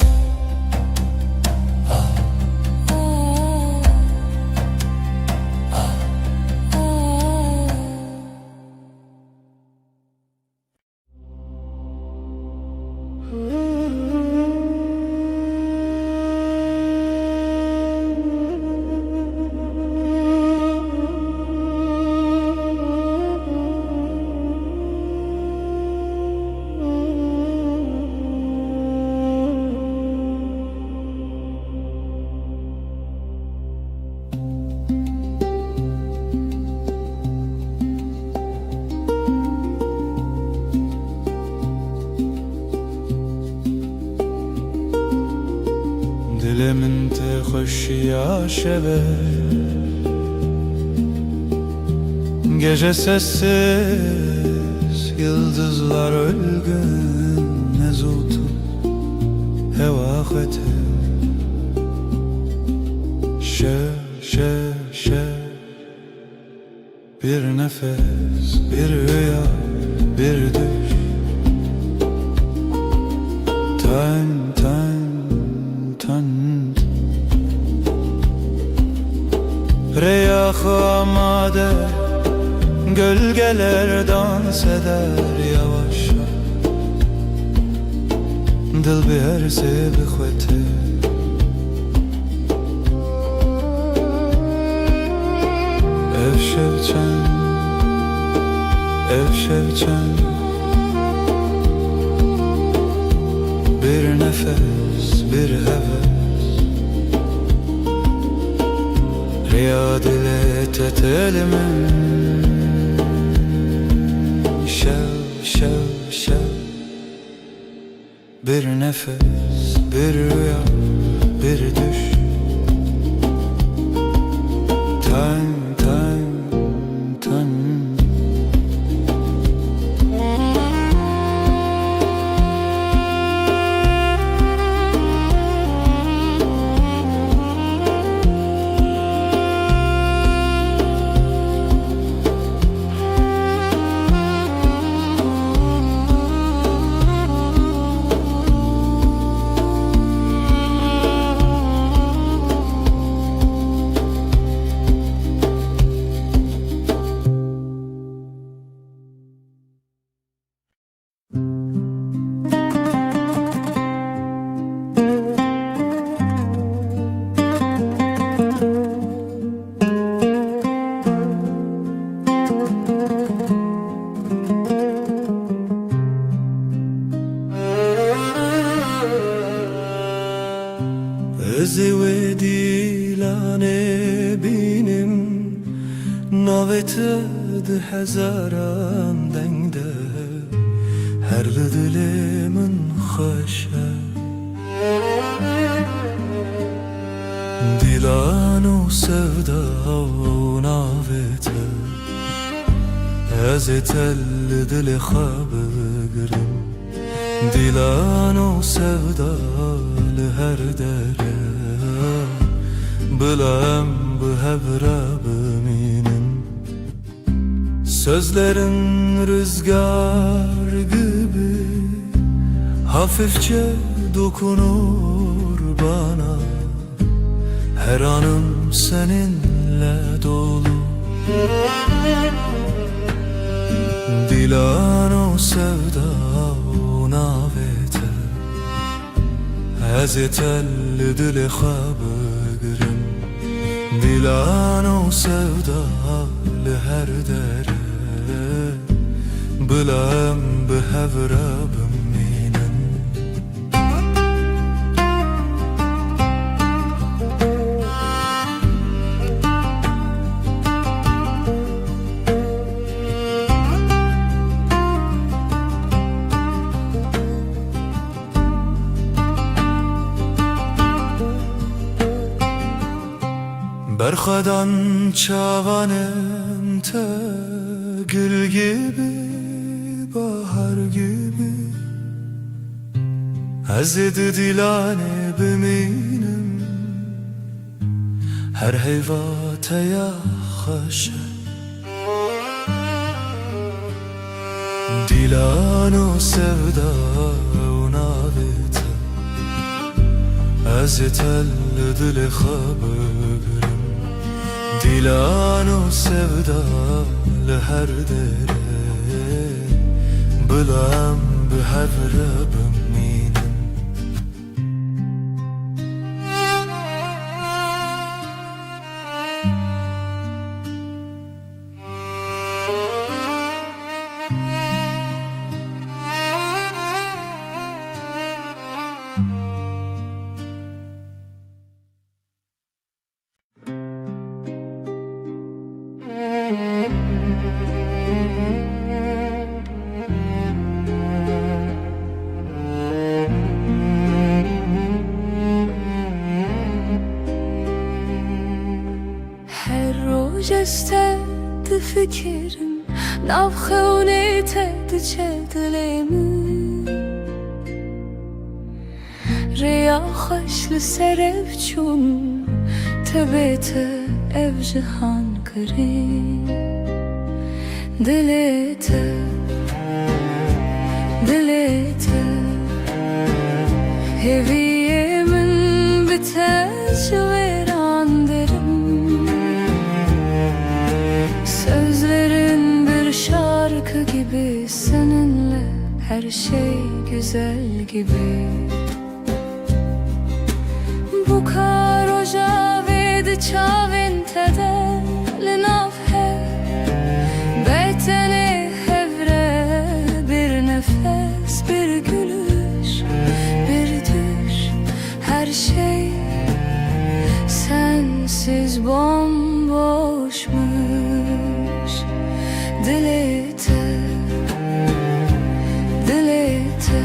Speaker 1: Dilimin te hoşya şeve Gece sessiz yıldızlar ölgün Nezutu hevahete Şe Bir nefes, bir rüya, bir düş Tan Reyah amade Gölgeler dans eder yavaşça Dil bi her sebi xwete Ev şevçen Bir nefes, bir heves Riyad ile tetelimin Şev Bir nefes, bir rüya, bir düş. Ten, ten, ten.
Speaker 6: Ezeve dilane binim Navete de hezaran dengde Her dilimin hoşe Dilanu sevda navete Ezetel dili xabigrim Dilanu sevda her dere Bilem bu hebra biminin Sözlerin rüzgar gibi Hafifçe dokunur bana Her anım seninle dolu Dilan o sevda navete Ezetel dili xabigrim Dilan o sevda her dere Bilem bi hevra biminin Berxadan çavanem te Gül gibi, bahar gibi Ezedi dilane biminim Her heyvate ya haşe Dilan o sevda navete Ezetel dili xabigrim Dilan o sevda her dere Bilem bi hevra biminin
Speaker 3: جستد فکرم نبخونه تد چه دلم ریا خوش لسرف چون تبت ev cihan kırım Dilete Dilete Heviyemin biteş veran derim Sözlerin bir şarkı gibi Seninle her şey güzel gibi Bu karoja vedi çavin tede Linafhe Beytene hevre Bir nefes, bir gülüş, bir düş Her şey sensiz bomboşmuş Dilete Dilete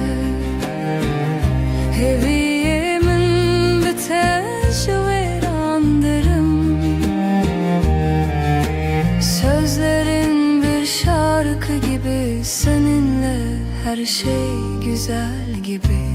Speaker 3: Heviye her şey güzel gibi.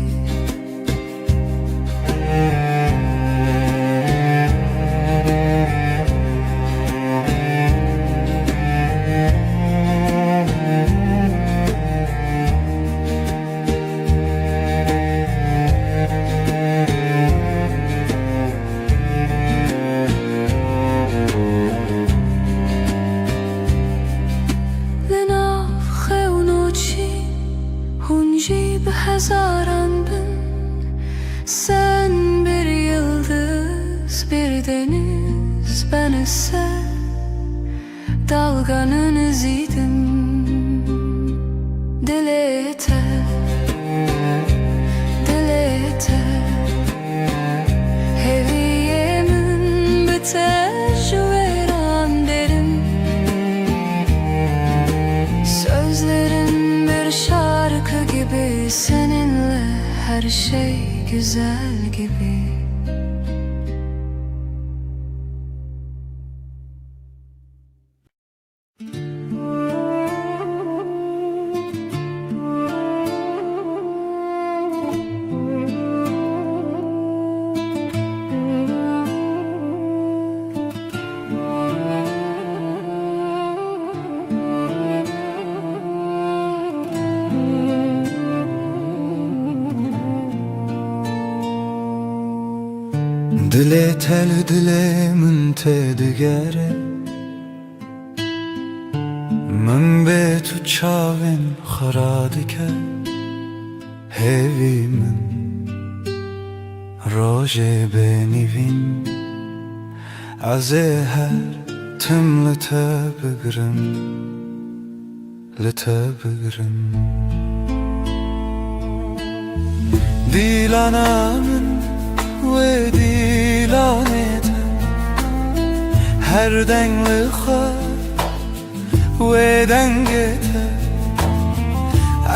Speaker 3: Hazaran bin, sen bir yıldız, bir deniz, ben ise dalganın iziydim. Dil eter, dil eter, heviyemin biter veran derim. Sözlerin bir şarkı gibi, seninle her şey güzel gibi.
Speaker 1: Dile tel dile min te digere, min be tu çavên xera dike. Hêvî min rojê benîvîn, ez ê her tim li te bigirim, li te bigirim. Dîlana min ve dilanete her dengli xar ve dengete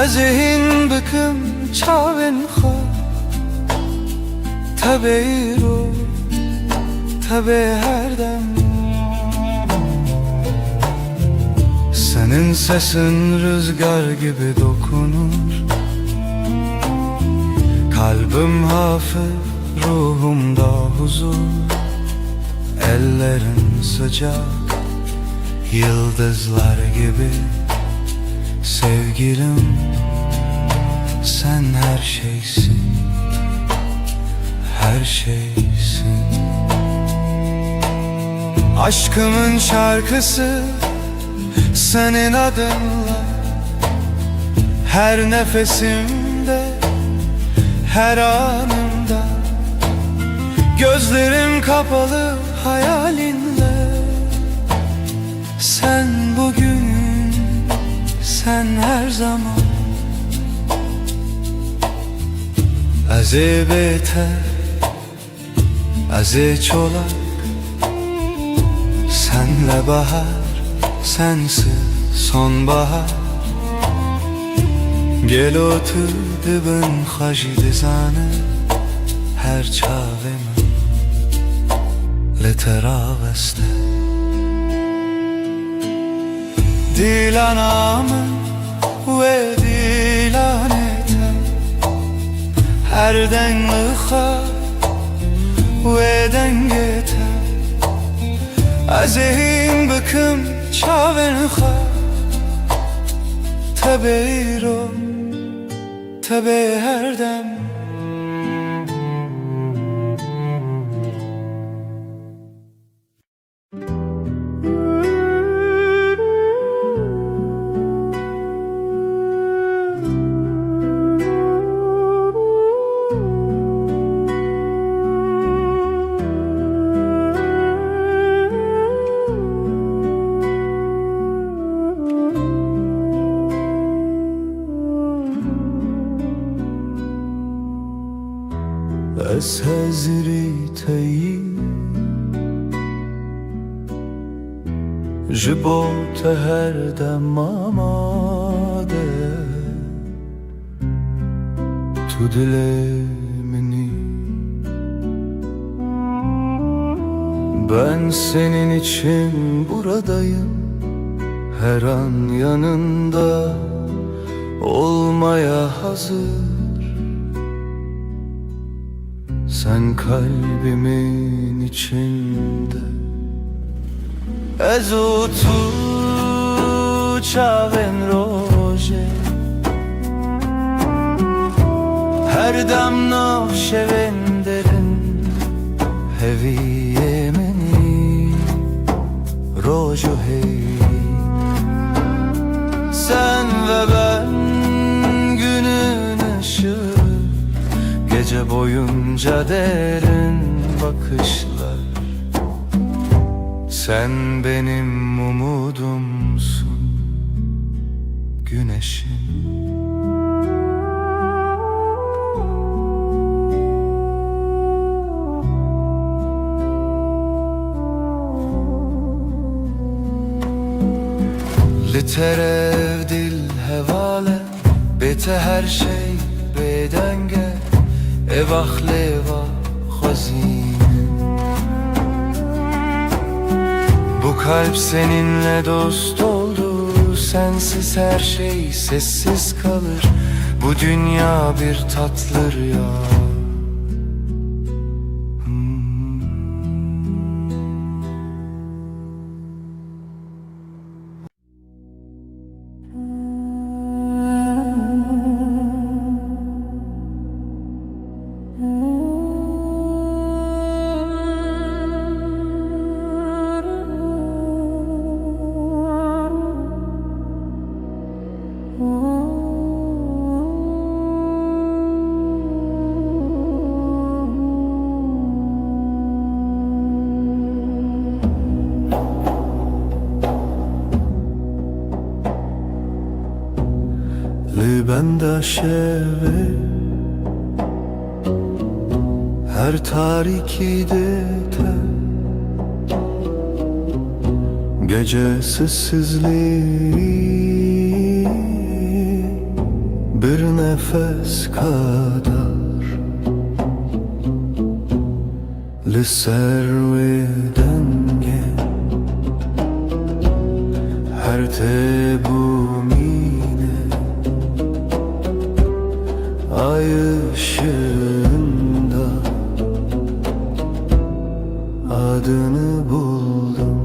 Speaker 1: ez hin bikim çavên xar tebe ro tebe her dem. Senin sesin rüzgar gibi dokunur, kalbim hafif, ruhumda huzur. Ellerin sıcak, yıldızlar gibi. Sevgilim, sen her şeysin, her şeysin. Aşkımın şarkısı senin adınla, her nefesimde, her anımda. Gözlerim kapalı hayalinle, sen bugün, sen her zaman. Ez ê bêter, ez ê çolak, senle bahar, sensiz sonbahar. Gel otur dibin xweşî dizane, her çavê min li te raveste. Dîlana min ve dîlanê te her dengli xar ve dengê te ez ê hin bikim çavên xar tebe îro tebe her dem. Ez hezirî teyî ji bo te her dem amade. Tu dilê minî, ben senin için buradayım, her an yanında olmaya hazır. Sen kalbimin içinde, ez u tu çaven roje, her dam navşeven derin heviye meni rojo hey. Sen ve ben günün ışığı, gece boyunca derin bakışlar. Sen benim umudumsun, güneşim. Literev dil hevale, bete her şey bedenge, evah leva hazine. Bu kalp seninle dost oldu, sensiz her şey sessiz kalır. Bu dünya bir tatlı rüya. Benda şeve her tarikide te, gece sessizliği bir nefes kadar. Lisser ve denge her tebumine, ay ışığında adını buldum.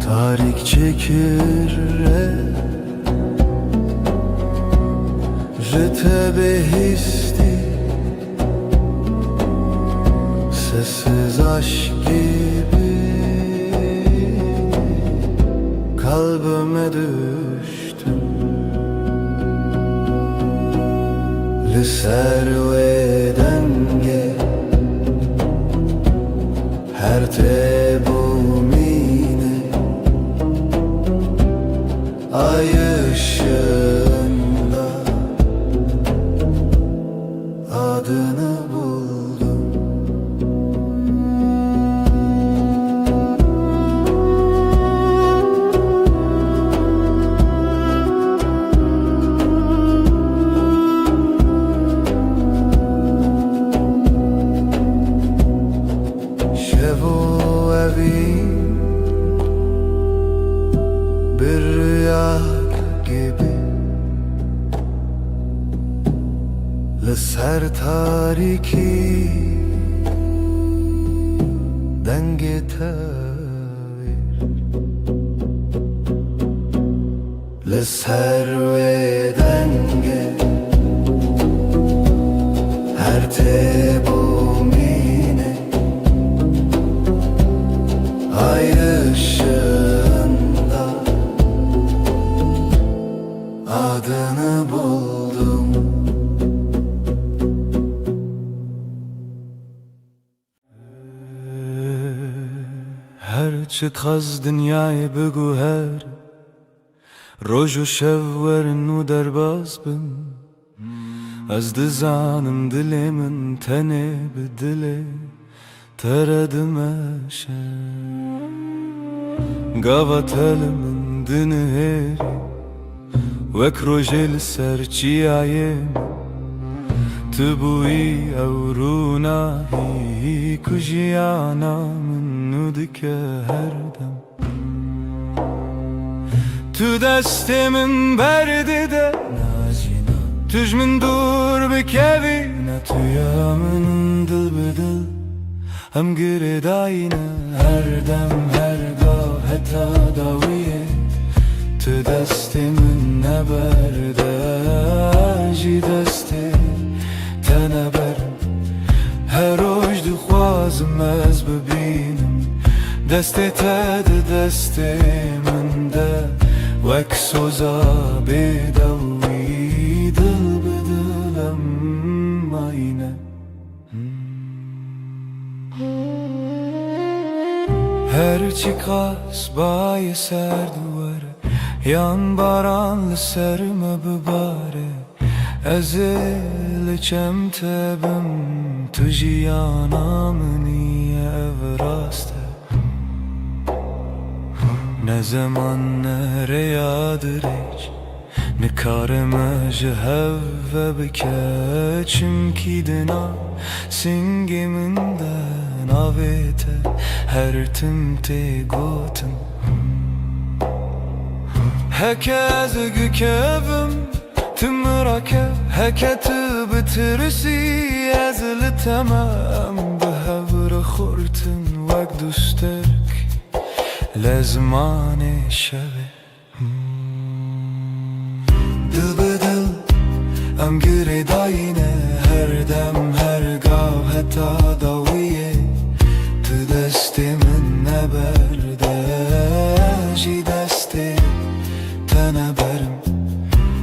Speaker 1: Tarik çekir jete behisti, sessiz aşk gibi kalbime düştüm. Liser ve denge her tebumine, ay ışığında adını buldum. Şevo evi bir rüya gibi, Liser tariki denge tavir, Liser ve denge her tebumine, ay ışığında adını buldum. هر چه تخز دنیای بگو هر روز و شب ورنو در باز بم، از دزانم دلمن تنه به دله تردم اشم. قاوت هلمن دنهری وک روژه لسر چی آیم، تبوي أورونا هي كجيانا من نودك هردم تو دست من برده ده توش من دور بكوي نتويا من دل بدل هم گرداینه هر دم هرگاه حتی داویه تو دست من نبرده جی دست تنبرم هر روز دخوازم از ببینم دست تد دست من ده وک سوزا بدوی دل بدلم آینه هرچی قاس بای سر دواره yan baranlı serme bibare Ezil çemtebim tujiyana niye evraste Ne zaman nereyadır hiç Ne kareme jehevve bikeçim ki dina Singiminden avete her timte gotum Hekez gükevim tımrake Heketi bitirisi ezli temem Behevre khurtin vek dusterk Lezmane şeve Dil bedil em gire dayine Her dem her gav heta daviye Tu destimin neberde Ji desti تنبرم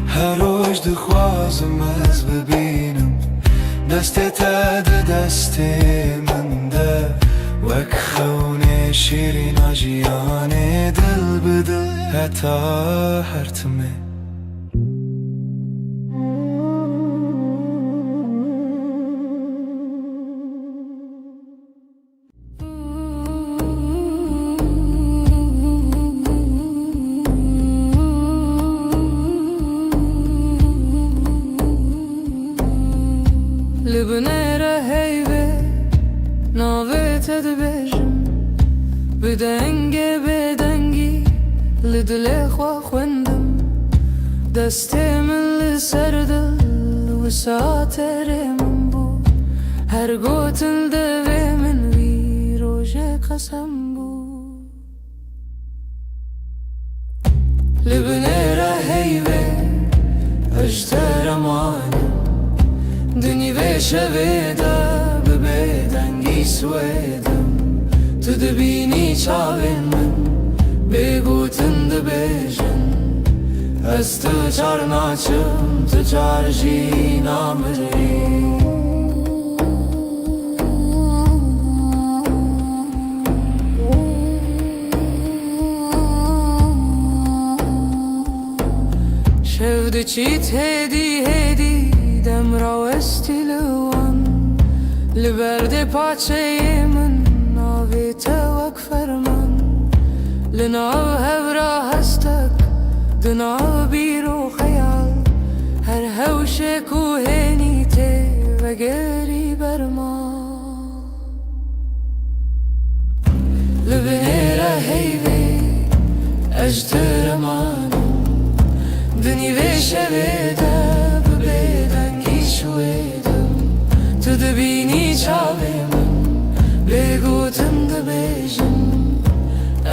Speaker 1: هر روز دخوازم از ببینم دست تد دست من ده وک خونه شیرین آجیان دل بدل حتی هرتمه
Speaker 3: Libnere heyve navet edbejim Bedenge bedengi lidle khwa khwendim Destemin li serdil wisaterim bu Her gotin deve min vi roje qasam bu Libnere heyve ejteraman Dünyi ve şeveda bebedengi swedem Tu dibini çavin min begutin dibejin Ez tu çar naçım tu çar jina miri Şevdi çit hedi hedi Demra vestiluan Liberde paçeyimin Navite vek ferman Linav hevra hastak Dinav biro khayal Her hevşe kuhenite Ve geri berma Libnera heyve Ejteraman Dünyi ve şeveda Tu dibini çavimin begutin dibejin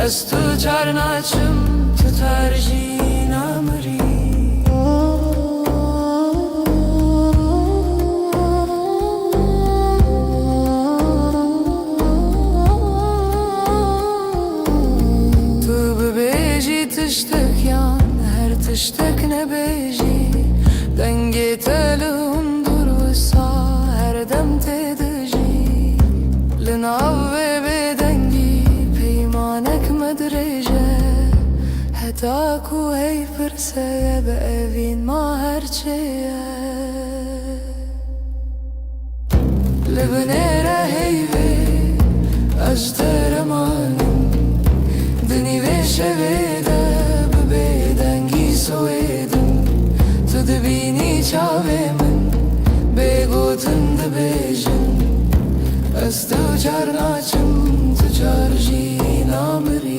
Speaker 3: Ez tu çar naçım tu tarjina mri Tu bebeji tiştek yan her tiştek ne beji Denge telum dem tedji Linav ve bedengi Peymanek medreje Heta ku hey firse Be evin ma herçeye Libnera heyve Ejteramanım Dini ve şeveda Be bedengi soedim Tu dibini çavemin Begu
Speaker 4: دست جر ناچم تجار جی نامری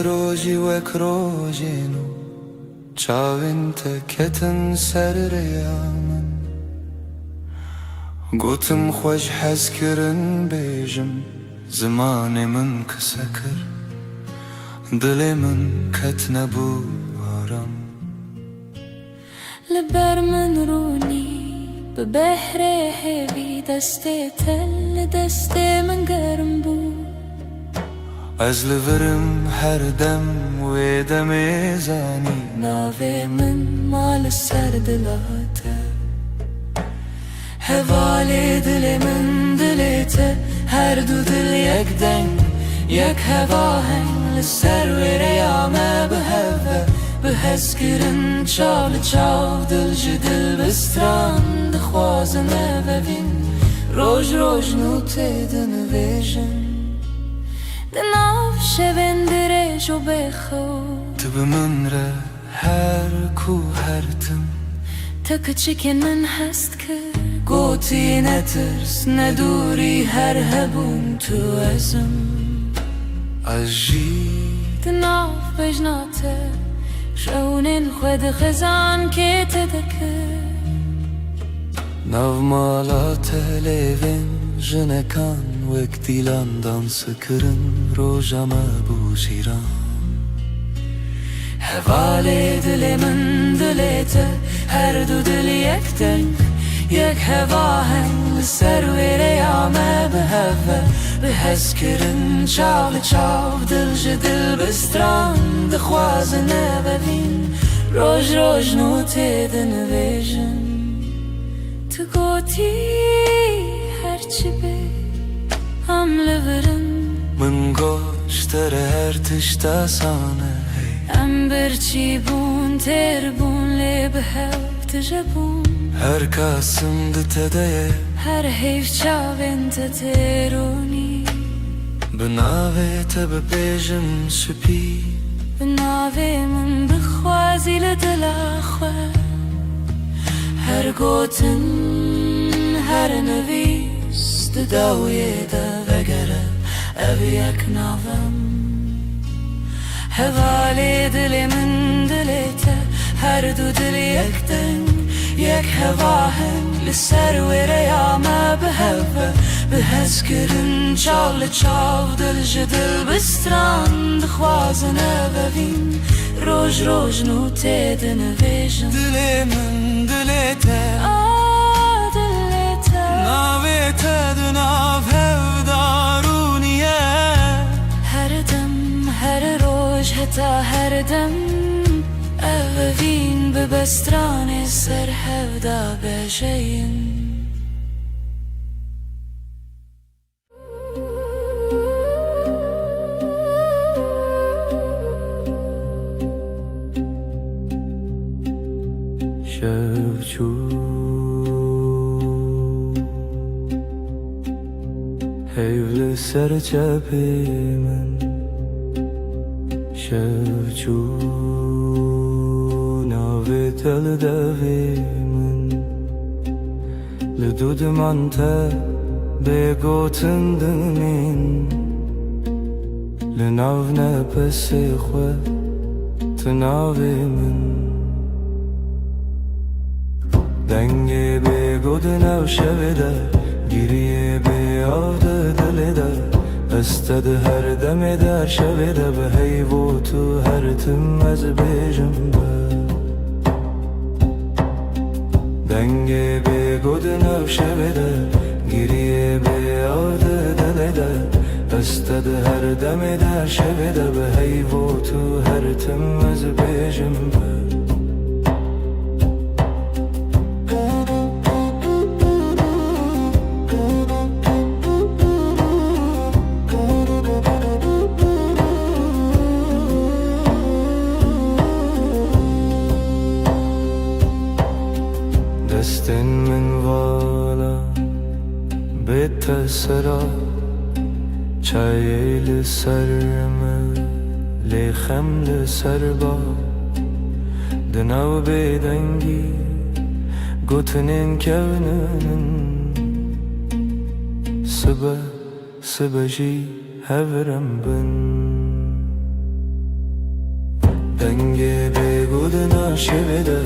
Speaker 6: روزی وک روزینو چاوین تکتن سر ریامن گوتم خوش حز کرن بیجم زمان من کسکر دل من کت نبو آرام
Speaker 3: لبر من رونی به بحر هوی دست تل دست من گرم بود
Speaker 6: از لورم هر دم و دم زانی
Speaker 2: ناوی من مال سر دلاته حوالی دل من دلیته هر دو دل یک دنگ یک هوا هنگ لسر و ریامه به هوه به هز کرن چال چاو دل جدل بستران دخوازنه ببین روش روش نوته دنویجن دناف شبن درش و بخو
Speaker 6: تب من را هر کو هر تم
Speaker 3: تک چکن من هست که
Speaker 2: گوتی نترس ندوری هر هبون تو ازم
Speaker 6: اجی
Speaker 3: دناف بجناته شونین خود خزان که تدکه
Speaker 6: ناو مالا تلیوین جنکان وک دیلان دانس کرن روژاما بوشیران
Speaker 2: حوالی دل من دلیته هر دو دل یک دنگ یک هوا هنگ لسر و ریامه به هوه به هز کرن چاو چاو دل جدل بستران دخوازنه ببین روش روش نوته دنویجن
Speaker 3: تو گوتی هرچی به هم لورم
Speaker 6: من گوشتر هر تشتا سانه
Speaker 3: ام برچی بون تر بون لی به هفت جبون
Speaker 6: هر کاسم دتده
Speaker 3: هر حیف چاوین تترونی
Speaker 6: بناوه تب بیجم سپی
Speaker 3: بناوی من بخوازی لدل خواه
Speaker 2: هر گوتن هر نویس داوی دا وگره او یک ناوم حوالی دل من دلیته هر دو دل یک دنگ یک هوا هنگ لسر و ریامه به هوه به هز کرن چال چاو دل جدل بستران دخوازنه ببین روش روش نوته دنویجن
Speaker 6: دل من دلیته
Speaker 3: دلیته
Speaker 6: ناوه تدناو هف دارونیه
Speaker 3: هر دم هر روش حتا هر دم اوین به بستران سر هفدا بجین
Speaker 6: شوچو هیول سر چپی من شوچو ناوی تل دوی من لدود من تا بگوتن دمین لناو نپس خو تناوی من دنگی بگود نو شویده گیریه به آده دلیده استد هر دم در شویده به حیو تو هر تم از بیجم به دنگی بگود نو شویده گیریه به آده دلیده استد هر دم در شویده به حیو تو هر تم از بیجم به تسرا چای لسرم لخم لسربا دناو بدنگی گوتنین کونن سبا جی هورم بن دنگه بگودنا شویده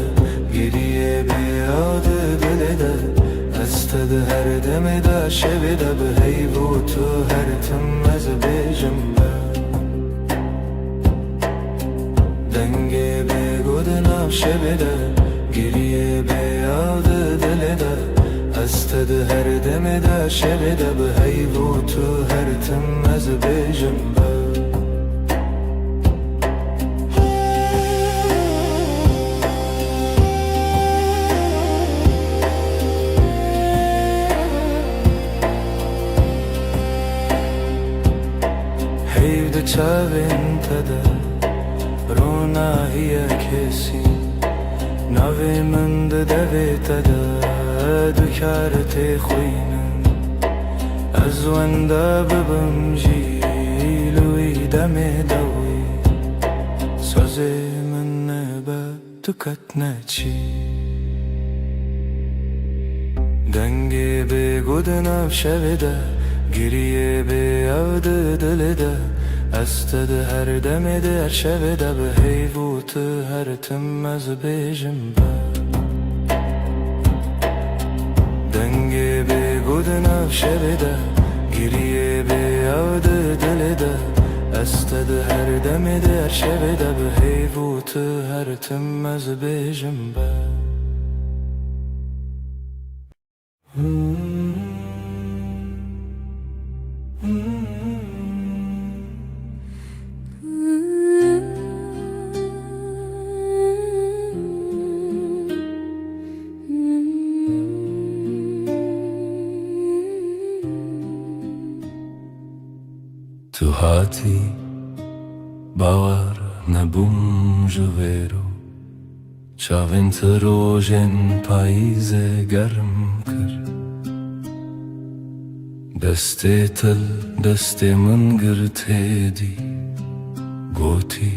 Speaker 6: گریه بیاده دلده استده هر دم دا شویده به هیبو تو هر تم از بیجم دنگه بگودنا شویده گریه بیاده دلده استده هر دم دا شویده به هیبو تو هر تم از بیجم چاوین تده رونا هی کسی ناوی من ده دوی تده دکارت خوینم از ونده ببم جیلوی دم دوی سازی من نبا دکت نچی دنگی بگودنم شویده گریه بیاده دلده استده هر دم در شب ده به هیبوت هر تم از بیجم دنگه بگودنا شب ده گریه بیاده دل ده استده هر دم در شب ده به هیبوت هر تم از بیجم
Speaker 1: تو هاتی باور نبوم جویرو چاوین تروژن پاییز گرم کر دسته تل دسته من گرته دی گوتی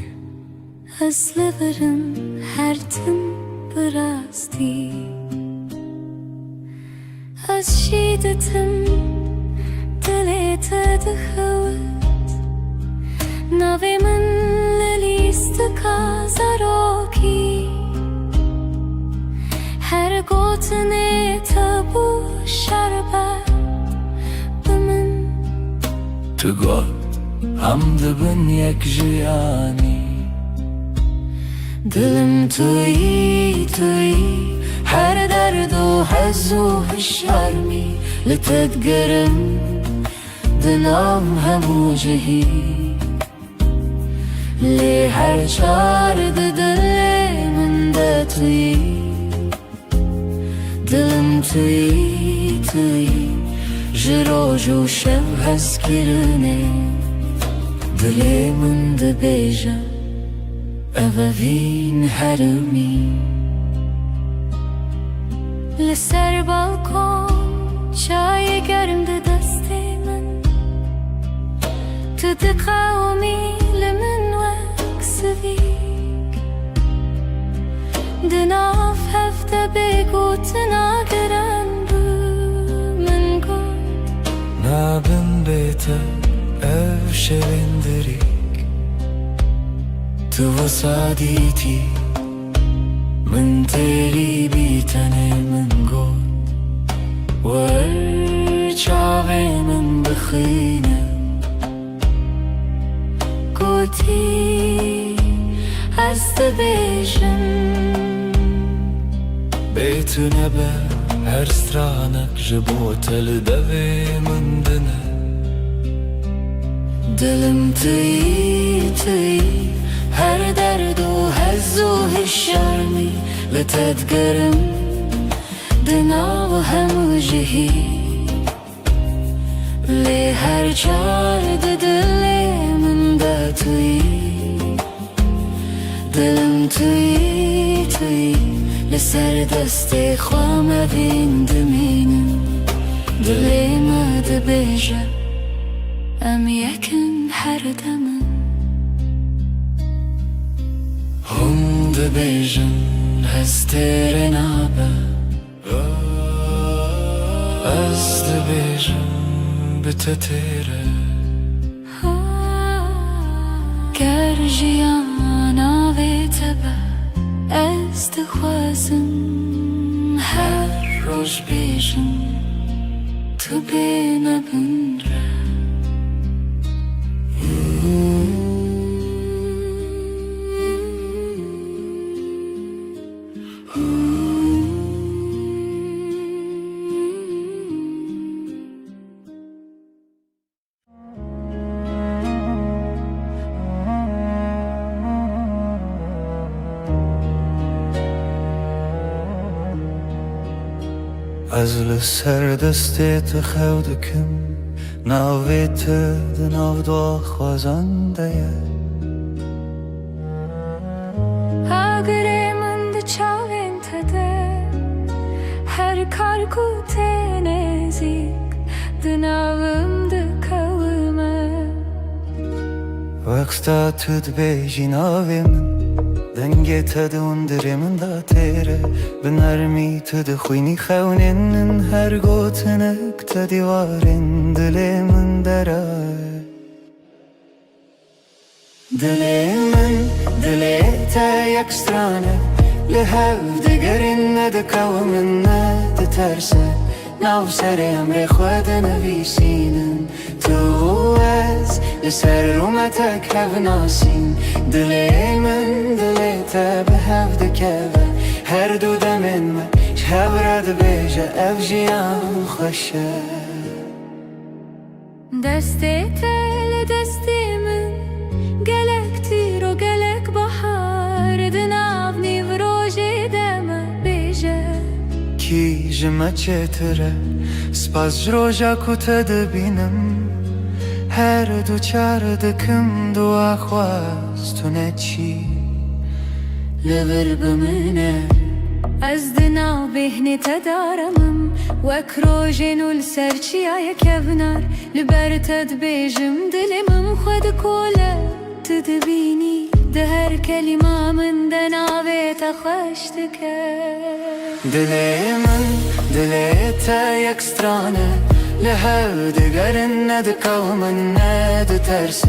Speaker 3: از لبرم هر تم براستی از شیدتم دلت دخوت ناوی من لیست کازاروکی هر گوتنه تبو شربت بمن
Speaker 1: تو گل هم دبن یک جیانی
Speaker 2: دلم توی هر درد و حز و شرمی لتتقرم دلم همو جهی لی هر چار دل من ده توی دلم توی جروج و شب هست کرنه دلی من ده بیجا اووین هرمی
Speaker 3: لسر بالکن چای گرم ده دست من تو ده قومی لمن وکسویک ده ناف هفته بگوت ناگرن بو من گو
Speaker 6: نابن بیتا او شویندریک
Speaker 1: تو وسادیتی من تیری بیتنه من گود ور چاوی من بخینه
Speaker 3: گوتی از ده بیجم
Speaker 1: بیتو نبه هر سترانک جبوتل دوی من دنه
Speaker 2: دلم توی هر درد و حز و شرمی لتتقرم دنا و همو جهی لی هر چار دل من ده توی دلم توی لسر دست خوام بین دمینم دلی ما
Speaker 3: دبیجم ام یکن هر دمم
Speaker 2: هم دبیجم هستر نابه از دبیجم بتتره
Speaker 3: گر جیانا و تبه از دخوازم هر روز بیجم تو بینه بنره
Speaker 6: از لسر دستت خودکم ناویت دناو دو خوازنده
Speaker 3: اگر من ده چاوین تده هر کار کو نزیک دناوم ده کومه
Speaker 6: وقتا تد بیجی ناوی من دنگی تد اندری من دا تیره بنرمی تد خوینی خونین هر گوتنک تدیوارین دلی من درای دلی من دلی تا یک سترانه لحو دگرین ندکو من ندترسه ناو سر امر خود نویسینن تو از لسر رومتک هف ناسین دلی من دلی تا به هف دکوه هر دو دمین من شب رد بیجه اف جیان خوشه
Speaker 3: دستی تل دستی من گلک تیر و گلک بحار دناو نیو روژی دمه بیجه
Speaker 6: کی جمع چتره سپاس جروجا کتا دبینم هر دو چار دکم دو اخواستونه چی
Speaker 3: لبر بمنه از دناو بهنی تدارمم وک روژینو لسرچی آیا کبنار لبر تد بیجم دلمم خود کوله تدبینی ده هر کلمه من دناوی تخشتکه
Speaker 6: دلی من دلی تا یک سترانه لحو دگرن ندکو من ندترسه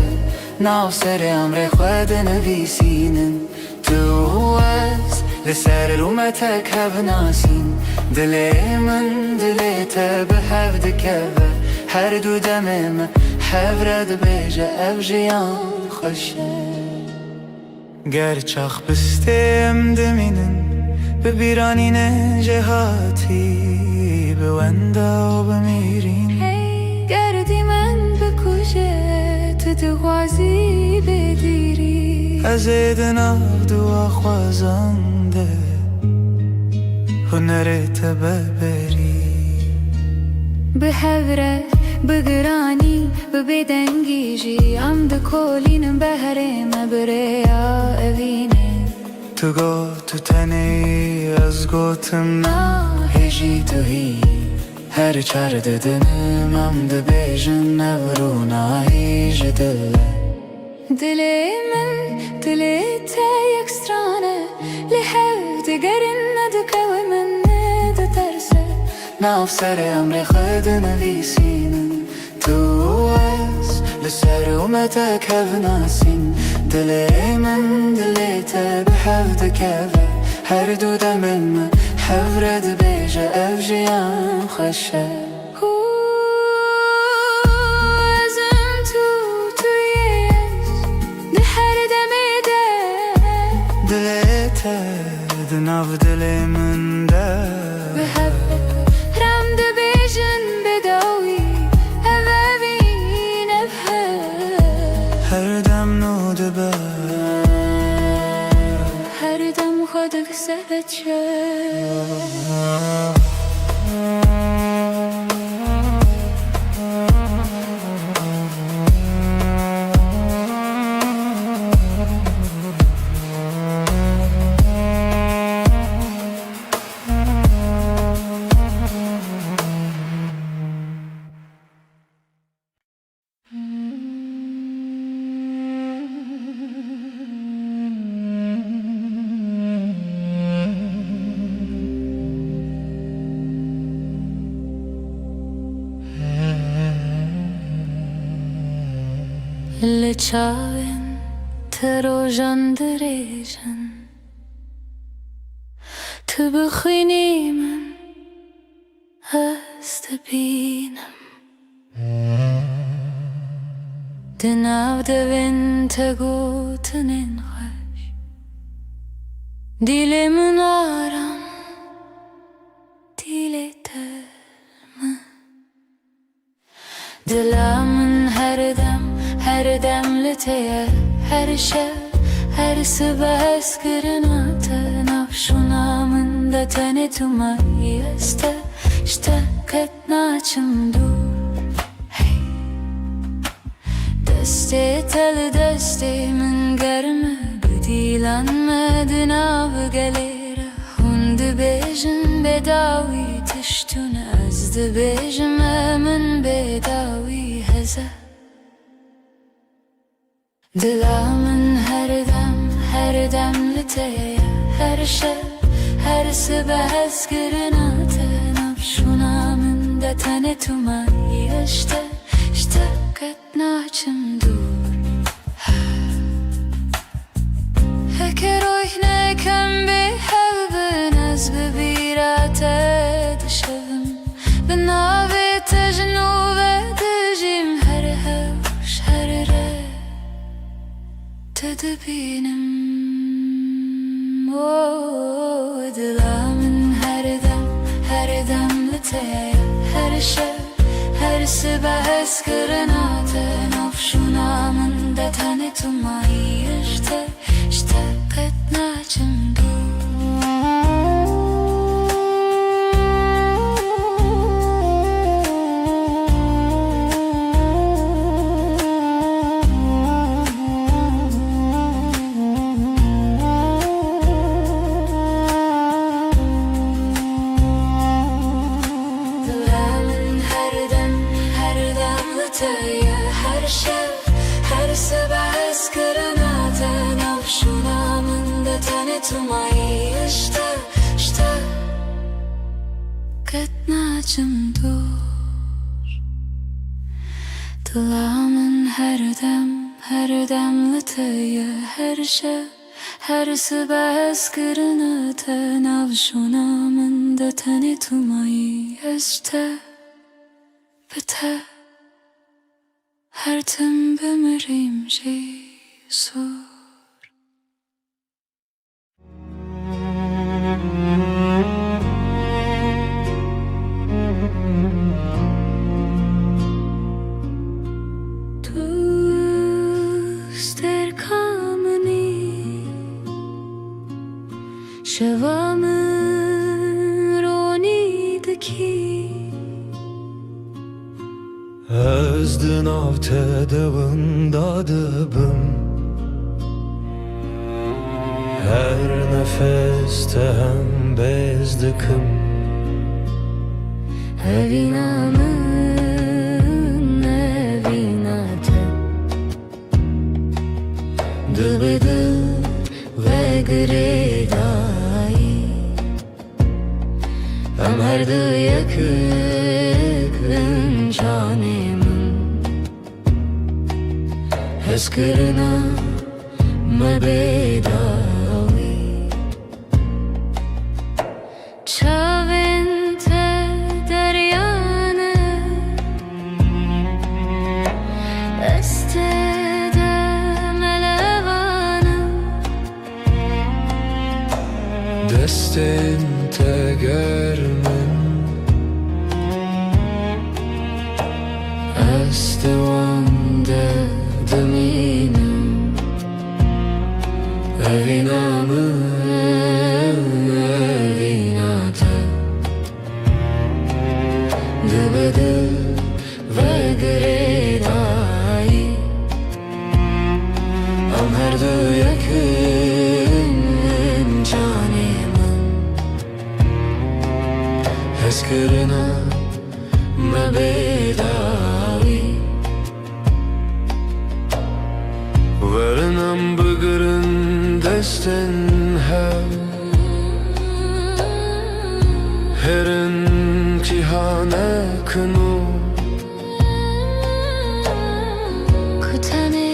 Speaker 6: ناو سر امر خود نویسینن تو از لسر رومتک هف ناسین دلی من دلی تا به هف دکوه هر دو دمم هف رد بیجه اف جیان خوشه گر چاخ بستیم دمینن به بیرانین جهاتی به وندا و بمیرین
Speaker 3: گردی من بکشه تو دغوازی بدیری
Speaker 6: از دناو دو خوازنده هنرت ببری
Speaker 3: به هوره بگرانی به بدنگیجی هم دکولینم بهرم بریا اوینه
Speaker 6: تو گو تو تنی از گوتم هجی تو هی هر چار ددنم هم دبیجن نورو هیج دله
Speaker 3: دلی من دلی تا یک سترانه لحو دگرن ندکو من ندترسه
Speaker 6: ناف سر امر خود نویسینن تو از لسر اومتک هف ناسین دلی من دلی تا به هف دکوه هر دو دمن من هف رد بیجه اف جیان خوشه
Speaker 3: ازم تویش ده هر دمی ده
Speaker 6: دلی تا دناو دلی من ده
Speaker 3: به هف رم ده بیجن بداوی اوابین
Speaker 6: هر دم نو دبه
Speaker 3: هر دم خودک سبچه Le çavên te rojan dirêjin Tu bixwînî min ez dibînim Di nav devên te gotinên xweş Dîlê min aram dîlê te mi Dila min her dem li te ye Her şev her sibeh ez kirina te Navşûna min de tenê tu mayî ez te Ji te qet naçim dûr hey Destê te li destê min germ e Bi dîlan me di nav gelê re Hûn dibêjin bêdawî tiştûne Ez dibêjim e min bêdawî heze Dila min her dem li te ye Her şev her sibeh ez kirina te Navşûna min de tenê tu mayî ez ji te qet naçim dûr Heke roh nekem bê hev bin Ez bi bîra te dişevim Bi navê te ji nû ve dijîm Her hewş her re te dibînim Dila min her dem li te ye Her şev her sibeh ez kirina te Navşûna min de tenê tu mayî ez ji te qet naçim Her şev her sibeh ez kirina te Navşûna min de tenê tu mayî ez ji te qet naçim dûr Dila min her dem li te ye Her şev her sibeh ez kirina te Navşûna min de tenê tu mayî ez ji te bi te Her tim bimirim jî sor Dost erkamini şevamın roni dikî
Speaker 6: Ez di nav te devında dibim Her nefeste hem bez dikim
Speaker 3: Evîna min evîna te Dibi dil ve girêdayî Em her du yekîn canê min Ez kirina me bêdawî Çavên te deryan e Ez te de melevanim
Speaker 6: Destên te germin
Speaker 3: Ez de wan de dimînim
Speaker 6: Evîna min evîna te
Speaker 3: Dibi dil ve girêdayî
Speaker 6: Em her du yekîn
Speaker 3: canê min
Speaker 6: Ez kirina me bêdawî Werin em bigirin destên hev Herin cîhanê kinû
Speaker 3: Ku tenê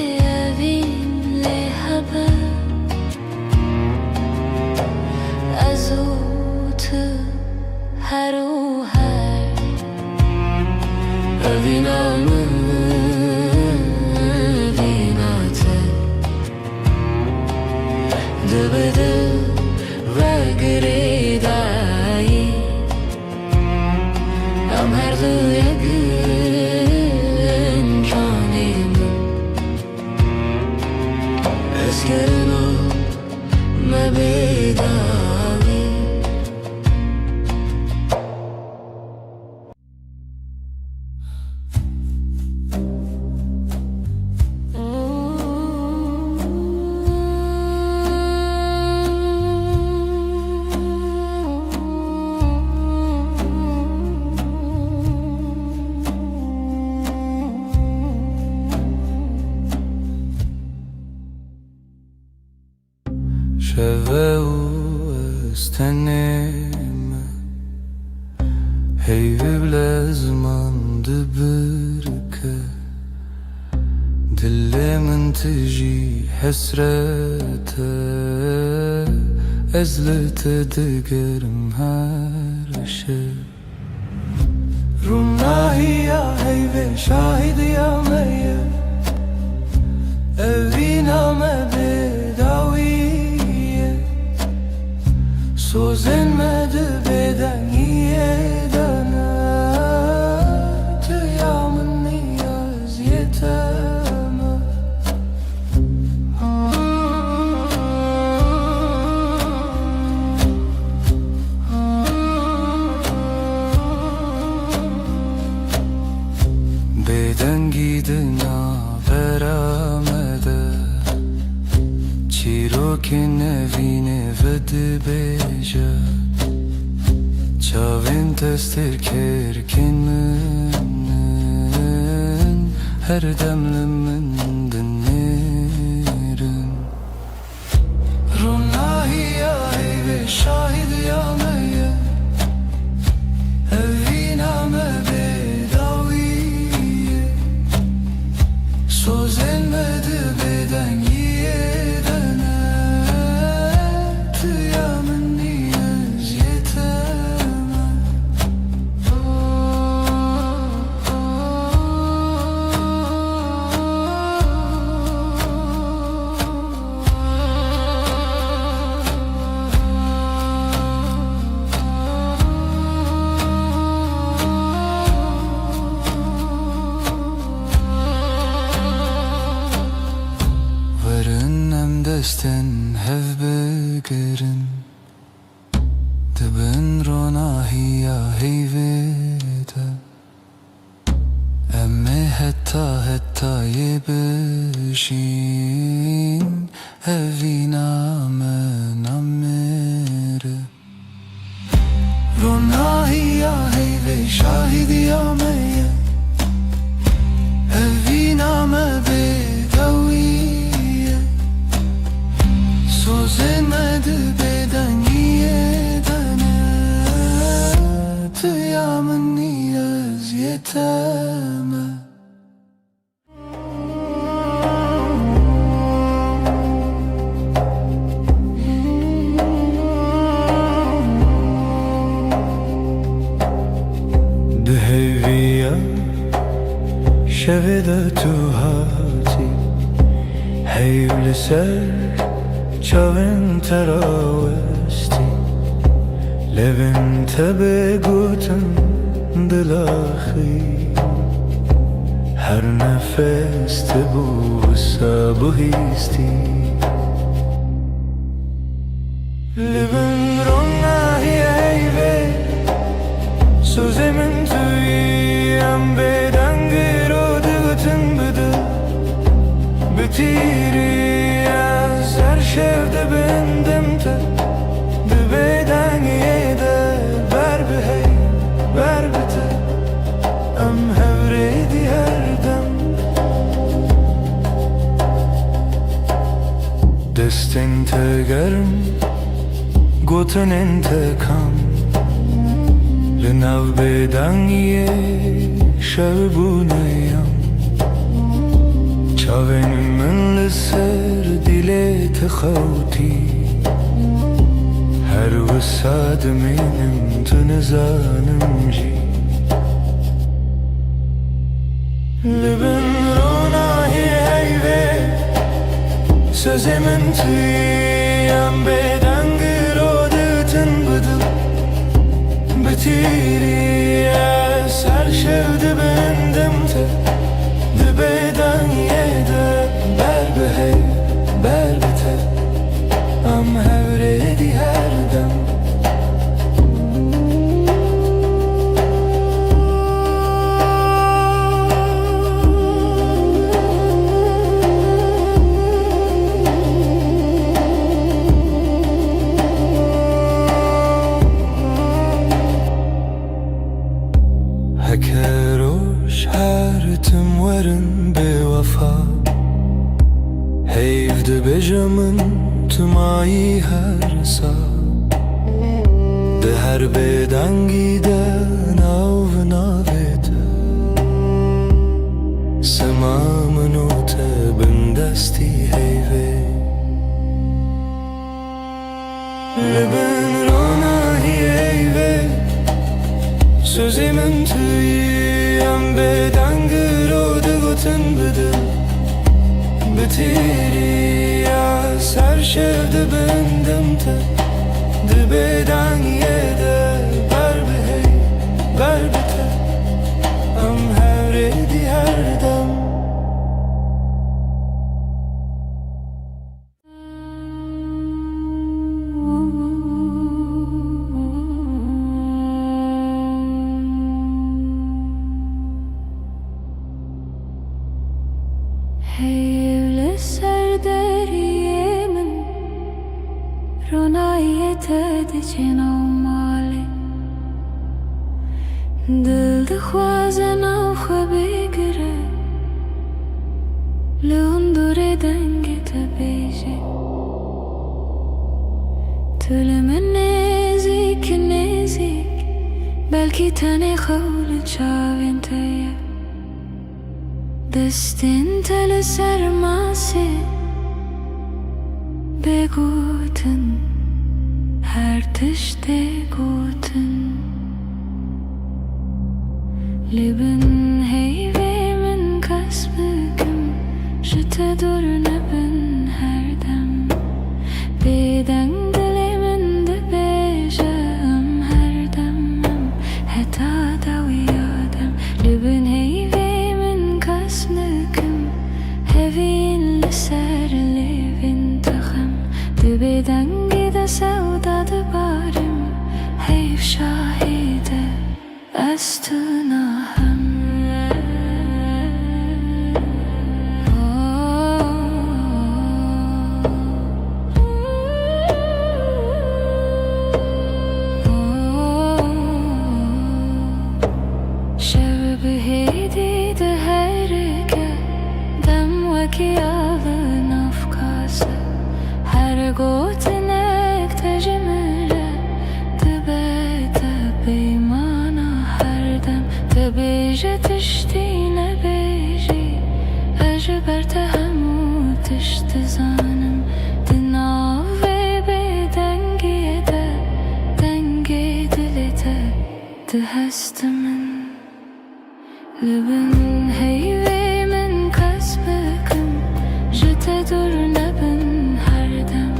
Speaker 1: lezmandı birke Dilimin tiji hesrete Ezlete digerim her şey Runahiya heyve şahidiya meye Eviname bedaviye Sözlenmedi beden yedene Tüyamın niyaz yeteme Beden gidina veramede Çirokin evine vedi beja Çavin testir kerkin minin Her demlimin dinlerin Runahiya ve şahid yameye Eviname bedaviye Söz elmedi beden yedene Tüyamın niyaz yeteme Desten hev begerin Dibin ronahiya heyvede Emme hetta yebişin Eviname namere Ronahiya heyve şahidiyameye Eviname bedaviye Sözlenmedi beden yedene Tüyamın niyaz yeteme Dheviya şevede tu hati Heyvli ser Çavin teravesti Levin tebe guten dilahi Her nefeste bu sabı histi Levin ronahi eyve Sözemin tüyem beden girodu guten bıdı Bitiri Ser şevde bendimte Dibeden yede Berbi hey, berbite Em hevredi herdem Destin tegerim Goten intekam Linav beden ye Şevbuneyam Çavenim من لسر دلت خوتی هر وسعد منم تنزانم جی لبن روناهی هیوه Sözümün tüyem beden girodutun budum Bitiri eser şevdi bendimte Dibeden yede berbe hey berbite Am hevredi herdem Hekeroş her tüm varın bevafa Heyvde bejamın tüm ayi her sa De her beden giden av navete Semamın o tebin desti heyve Leben rona heyve Sözümün tüyem beden gırodu gutun bıdım Bitiri ya ser şevde bendim te Dibeden yede berbe hey berbe te Am hevredi her dem
Speaker 3: Heyvle serderiyemin Ronayet edicin o mali Dil de khwazen av khbegre Leundure dengi te beji Tülümün nezik nezik Belki tane khawle çavin teye Destin tele sermasi Beguten her tişte guten Leben heyvemin kasbüküm Jete dur nebin her dem Beden dilimin de bejem her demem Heta da uyadem Leben heyvemin kasbüküm Hevin ser levin takım Dibeden gide sevda de barim Heyv şahide Estunahım Şevbi heydi de herke Dem veki alın afkası Her gotinek tecmire Dibete beymana her dem Tebeje tiştine beji Ejberte hemu tişti zanım Dinav ve bedengiye de Denge dilete Dihestimin Leben heyvemin kasbüküm Jete dur nebin her dem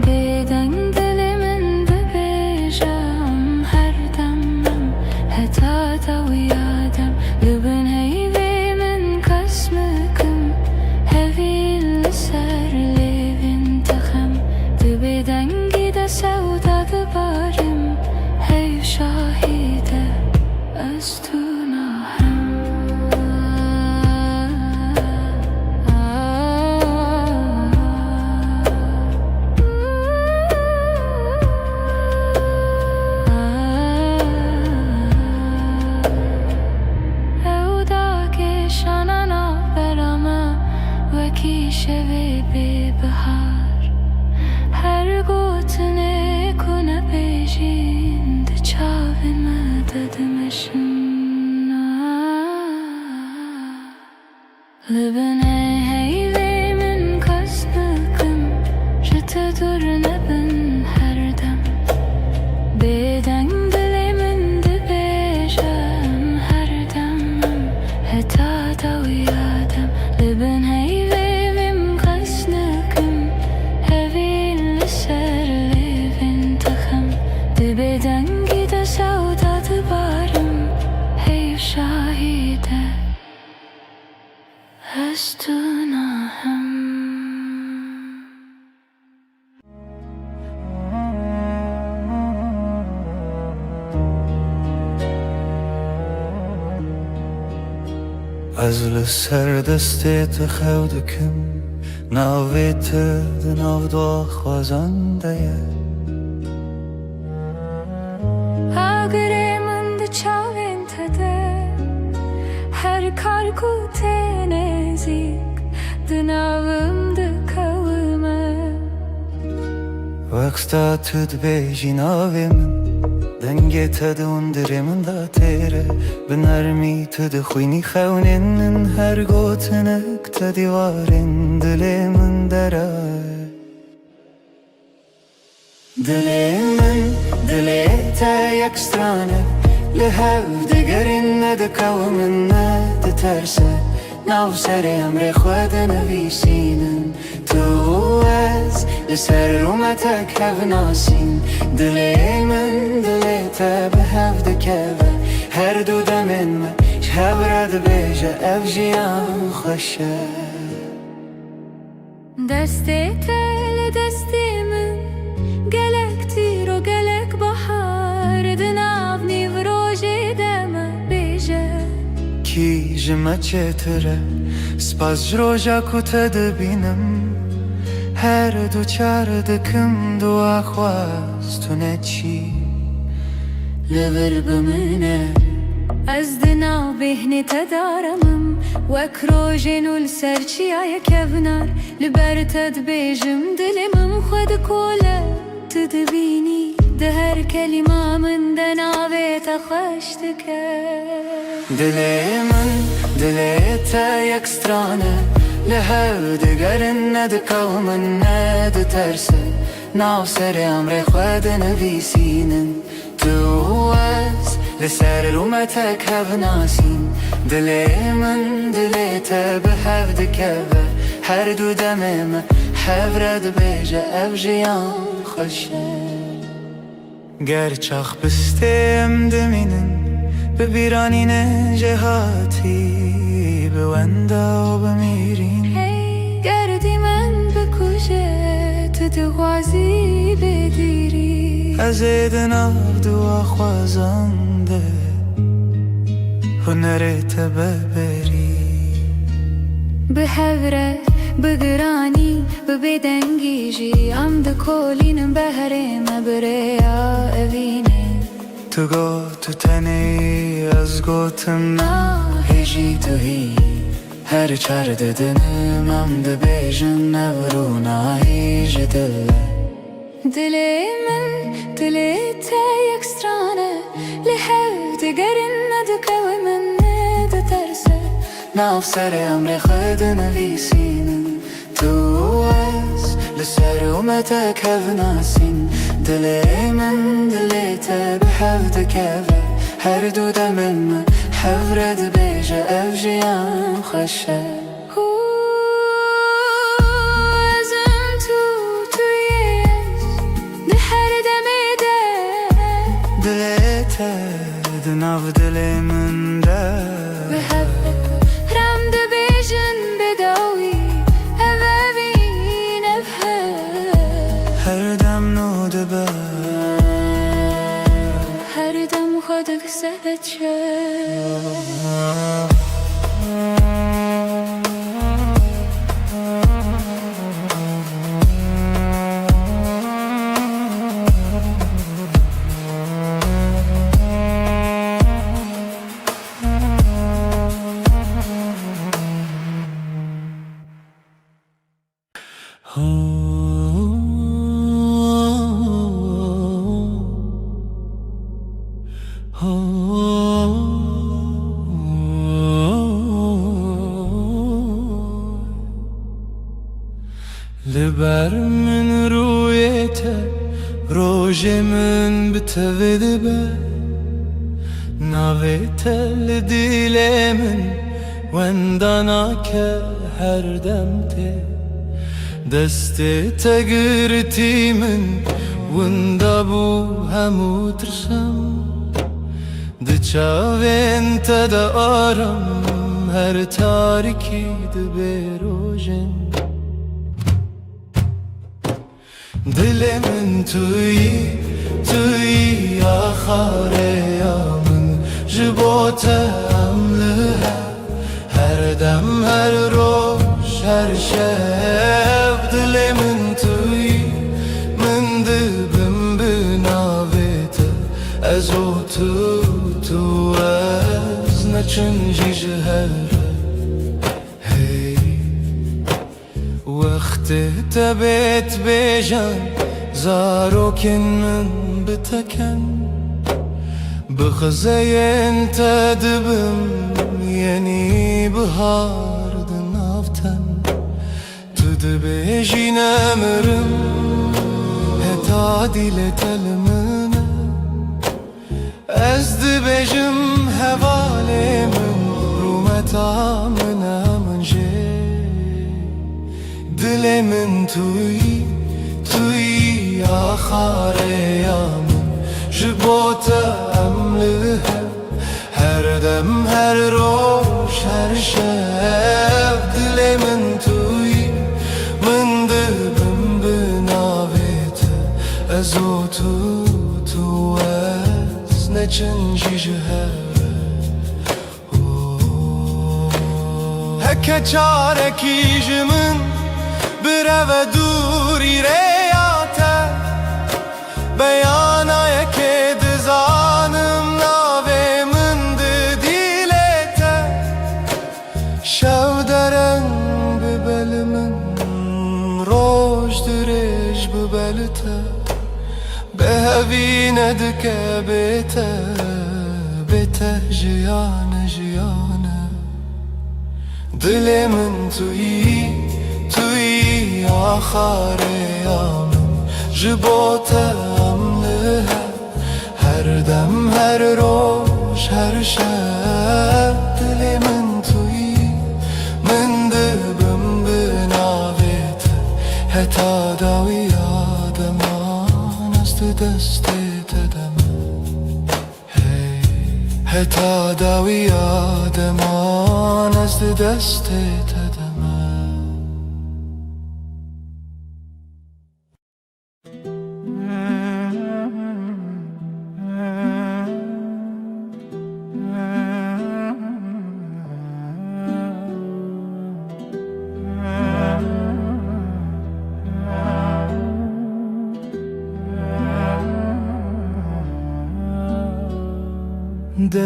Speaker 3: Beden dilimin de bejem her demem Heta da uyadem Leben heyvemin kasbüküm Hevil ser levin takım Dibeden gide sevda de barim Heyv şahide Estunahım Evdaki şanana berama Veki şevi bir bahar Her gutine kune bejin De çavime dedim eşin Libene heyvemin kasbüküm Jete dur nebin her dem Beden dilimin de bejem her demem Heta da uyadem Liben heyvevim kasbüküm Hevil ser levin takım Dibeden gide sevda de barim Heyv şahide Estunahım
Speaker 1: از سر دستت خودکم ناویت دناو دو خوازنده
Speaker 3: Agremin de çavintede Her karku tenezik Dınavımdı kavime
Speaker 1: وقتا تد بیجی ناویم دنگه تدون درمون دا تیره بنرمی تد خوینی خونین هر گوتنک تدیوارن دل من دره دل من دل تا یک سترانه لهف دگرین ندکاو من ندترسه ناو سر امر خود نویسینن تو از لسر رومتک هف ناسین دل من دل تا به هف دکوه هر دو دمن ما شب رد بیجه اف جیان خوشه
Speaker 3: دسته تل دسته من گلک تیر و گلک بحر دناو نیو روژه دم بیجه
Speaker 1: کی جمع چتره سپاس جروجا کتا دبینم هر دو چار دکم دو خواستونه چی
Speaker 3: لبر بمنه از دناو بهنه تدارمم وک روژه نول سرچی آیا کبنار لبر تد بیجم دلمم خود کوله تدبینی ده هر کلمه من دناوه تخشت کرد
Speaker 1: دل من دل تا یک سترانه لهر دگرن ندکاو من ندترسه ناو سر امر خود نویسینن تو از لسر رومتک هف ناسین دل من دل تا به هف دکوه هر دو دمم هف رد بیجه اف جیان خوشه گر چاخ بستم دمینن ببیرانین جهاتی بوندا و بمیرین
Speaker 3: هی گردی من بکشه تو دغازی بدیری
Speaker 1: از دناو دو خوازنده هنرت ببری
Speaker 3: به هوره بگرانی ببدنگیجی ام دکولینم بهره مبریا اوینه
Speaker 1: تو گو تو تنی از گوتم هجی تو هی هر چار ددنم ام دبیجن نورو نایج دل
Speaker 3: دل من دل تا یک سترانه لحف دگرن ندکو من ندترسه
Speaker 1: ناو سر امر خود نویسینم تو از لسر اومتک هف ناسین دل من دل تا به هف دکوه هر دو دمن من هف رد بیجه اف جیان خوشه
Speaker 3: ازم تویش ده هر دمه ده
Speaker 1: دل تا دناو دل من ده
Speaker 3: به هف رم ده بیجن بداوی اوین
Speaker 1: هر دم نو دبه
Speaker 3: هر دم خود بسهد شد
Speaker 1: لبر من رویته روژ من بتوید به ناویته لدیل من وندانا که هر دمته دست تگرتی من وندا بو همو ترسم دچاوین تدا آرم هر تاریکی دبی روژن دل من توی آخاره یا من جبوت عمله هر دم هر روش هر شب دل من توی من دبم بناویت از او تو از نچنجی جهره وقت تبت بیجان زاروکن من بتکن
Speaker 4: بخزين تدبم يني بهارد نافتن تدبيجي نمرم هتا ديلت المنه از دبيجم هوالي من رومتا من جي دل من توي آخر يامن جبوت أملها هر دم هر روش هر شب دل من توي من دبم بناويت ازو تو از نچنجي جهر هكا چاركي جمن برو دوری ریاته بیانا یکی دزانم ناوه من دیلته شو درنگ ببل من روش درش ببلته به هوی ندکه بیته جیانه دل من توی آخر یامن جبوت املها هر دم هر روش هر شب دل من توی من دبم بناویت هتا داوی آدمان است دست ددم هتا داوی آدمان است دست ددم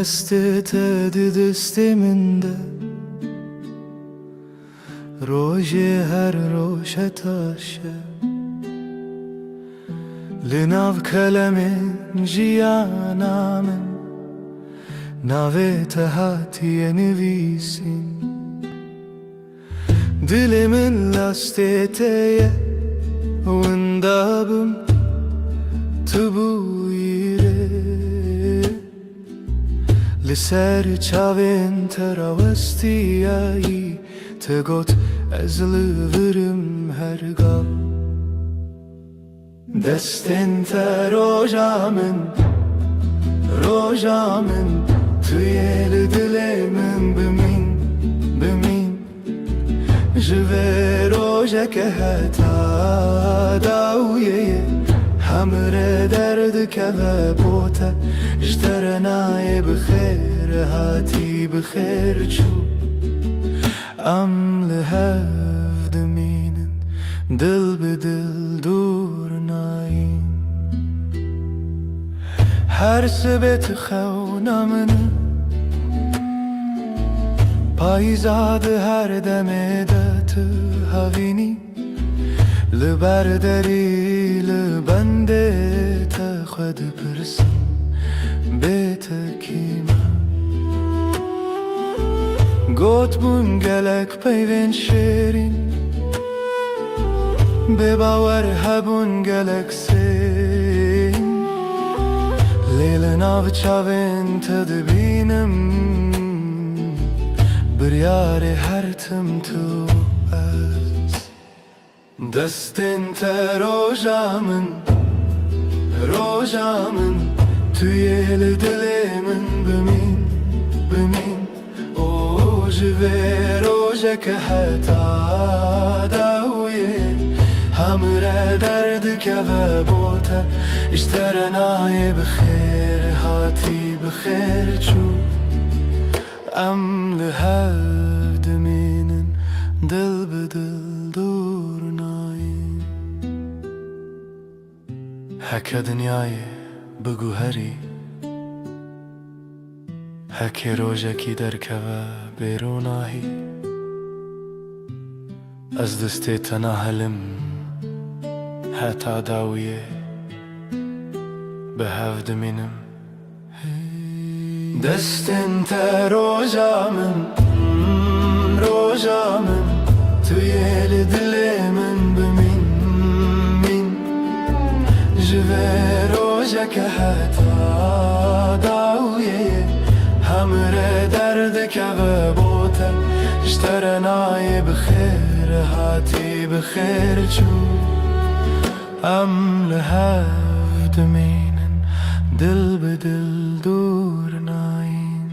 Speaker 4: دستت دست من ده روژ هر روش تاشه لناو کلم جیانا من ناوی تهاتی نویسین دل من لاستیتیه وندابم تبویره لسر چاوین تراوستیایی تگوت از لورم هرگاه دستن تا روژا من توی دل من بمین جوه روژا که هتا داویه همره درد که و بوته جترنای بخیر هاتی بخیر چو ام لهف دمینن دل به دل دور ناین هر سبت خونا من پایزاد هر دم دت هاوینی لبردری لبنده تا خود پرسم بیت کیما گوت بون گلک پیوین شیرین به باور هبون گلک سین لیل ناو چاوین تدبینم بریار هر تم تو از دستن تا روژا من توی دل من بمین او جوه روژا که حتا داویه همره درد که و بوته اشترنای بخیر هاتی بخیر چو ام لهف دمینن دل به دل دور ناین هکه دنیای بگو هری هکه روژا کی در که و بیروناهی از دسته تناهلم حتا داویه به هف دمینم
Speaker 6: دستن تا روزا من توی دل من بمین جوه روزا که حتا داویه همره درد که بوته اشترنای بخیر هاتی بخیر چو ام لحف دمینن دل به دل دور ناین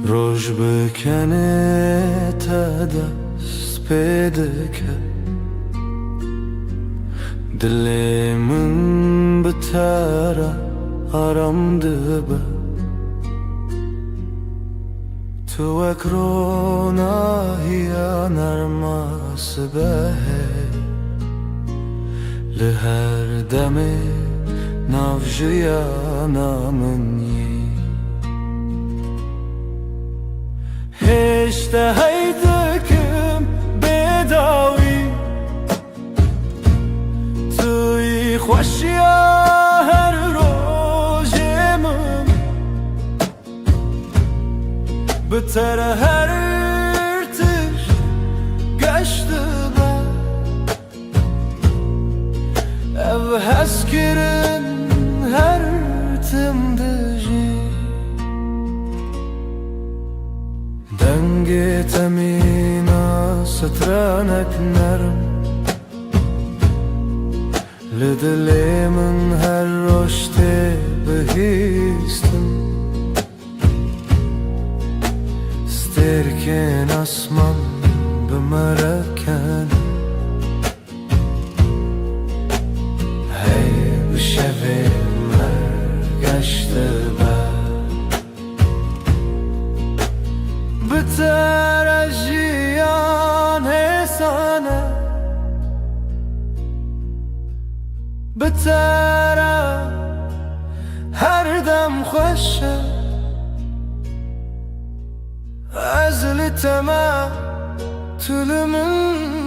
Speaker 6: روش بکنه تا دست پیدا کرد دل من بتره آرام دبه تو اکرونا هیا نرماس به لهر دم نافجیانا منی هشته هیدکم بداوی توی خوشیا هر روزمم بتر هر ارتش گشته با او هست کرن هر تم دجی دنگ تمینا سترانک نرم لدل من هر رشته بهیستم سترکن اسمان بمرکن هی بشوی مرگشته بتر از جیان حسانه بتر هر دم خوشه از لتما طول منی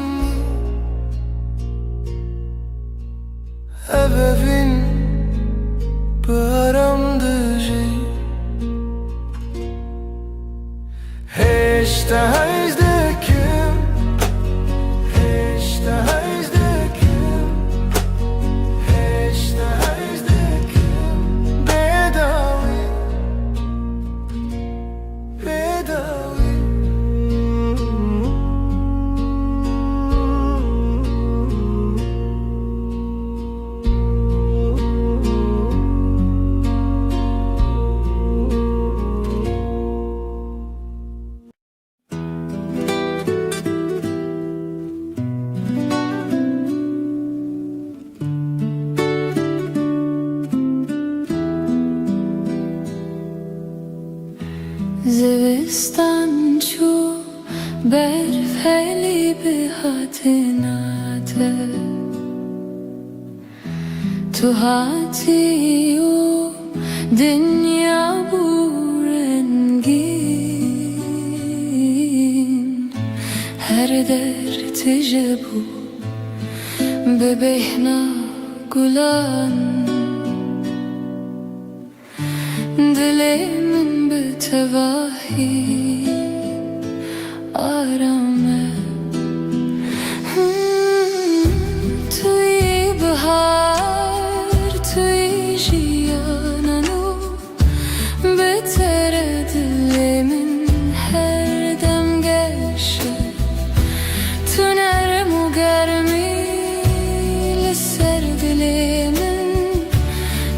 Speaker 6: ببین برام دجی هشته هیزدکم هشته هیزدکم هشته هیزدکم بداوی بداوی
Speaker 3: زوستان چو برف هلی به هاتناته تو هاتی و دنیا بورنگین هر در تجبو ببهنا گلان دل من به تواهی آرامه توی بهار توی جیانانو بهتر دل من هر دم گشه تو نرم و گرمی لسر دل من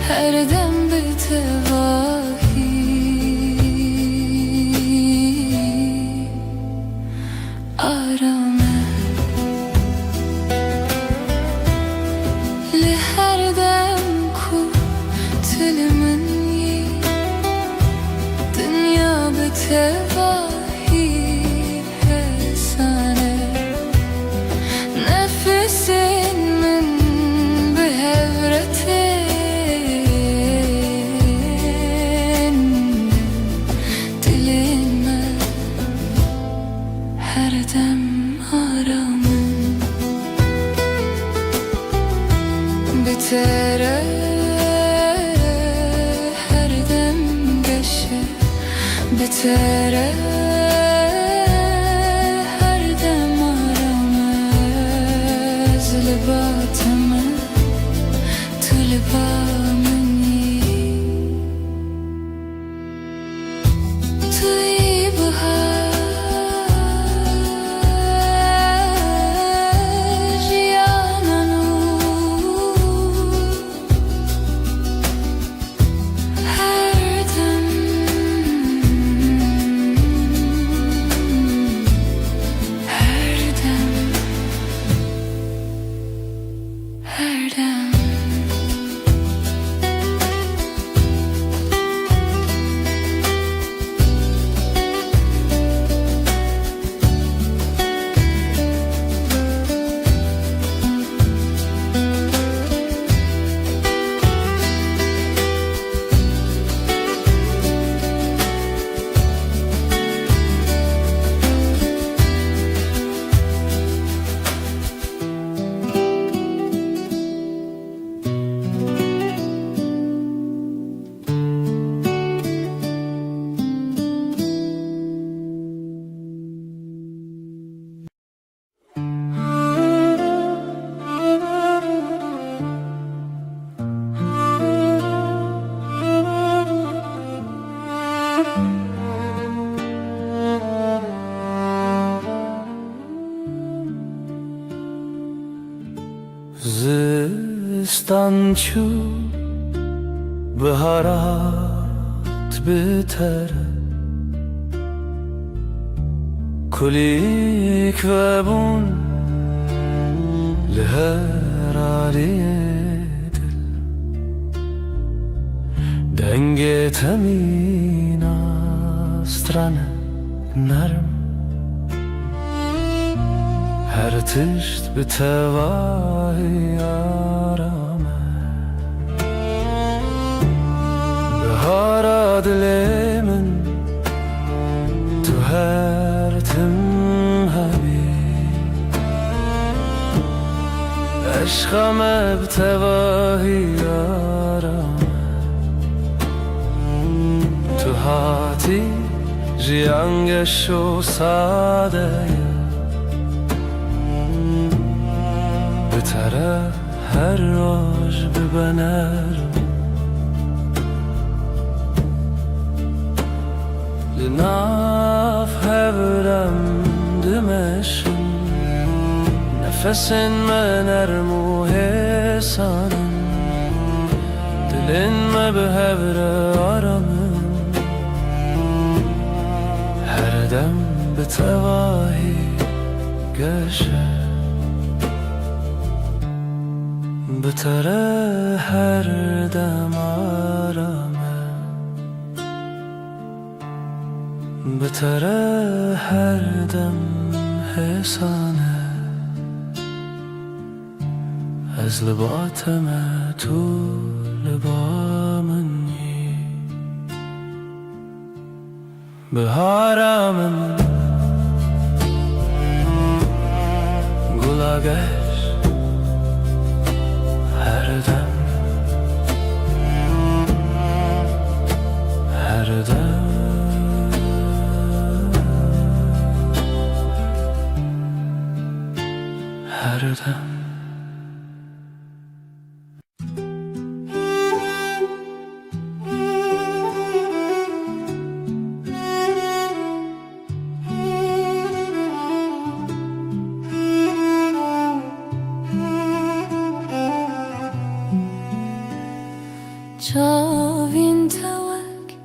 Speaker 3: هر دم به تواهی آرامه لهر دم کو تل منی دنیا به تواهی حسانه نفس من به هورته bitere her dem aramız libatımı tulibamını tuy bahar jiyananu her dem her dem
Speaker 6: Zistançu baharat biter kulik ve bun leher aliyedir denge temina strane narm her tişt bitevahi arame Bahara dilemin tu her tim habi Eşkame bitevahi arame Tu hati jiyangesho sadeye Bitere her roj bibener Linaf hevrem dimeşin Nefesin menermu hesanın Dilin me behevre aramın Her dem bitevahi geçer Bitere her dem arame Bitere her dem hesane Ez libateme tu libamini Biharamın gulageş her dem her dem her dem
Speaker 3: Çavin tevek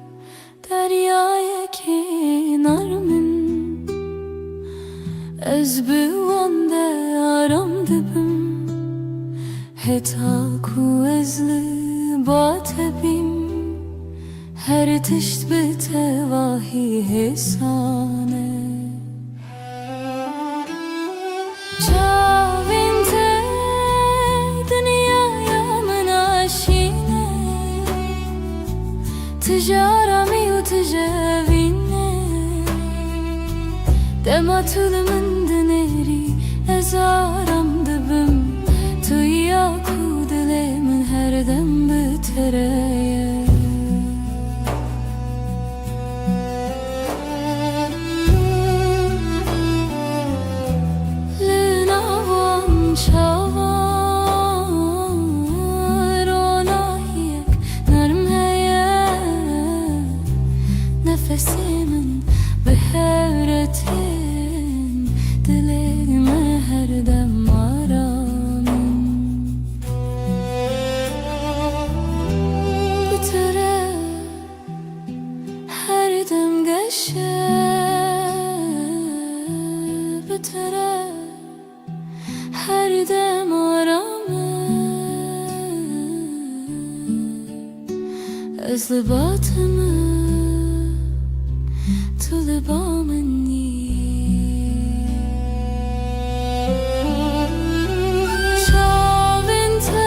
Speaker 3: deryaya kenar min Ez bi wande aram dibim Heta ku ez li batebim Her tişt bi tevahi hesane Çavin te dünyaya min aşine Tijarami u tijavine Dema tülümün dineri ezaram dibim Tuya ku dilemin her dem bitere nefesimin behevretin dilime her dem aramın bitere her dem geçe bitere her dem aramın از لباتم تو لبامنی شاوینته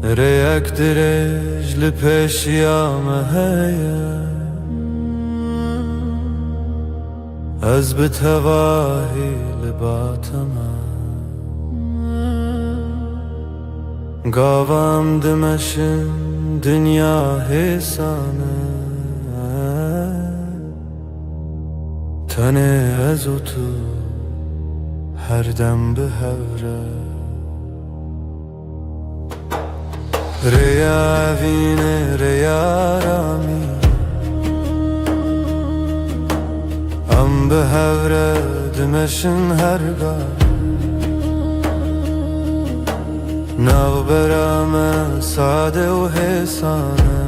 Speaker 1: ريك درج لبيش يا مهيا أزبت هواهي لباتما قاوام دمشن دنيا هيسانه تنه ازوتو هر دم بهوره ريا vine ريا رامي ام بهوره دمشن هرگاه ناو برام ساده و حسانه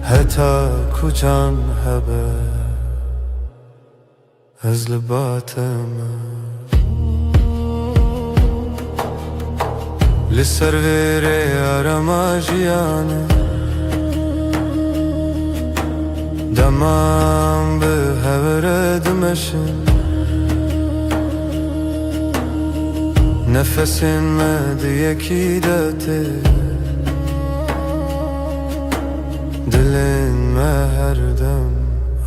Speaker 1: حتی کجان هبه از لباتم لسر ویره آراماجیانه دمام به هوره دمشن نفسین مد یکی داته دلین ما هر دم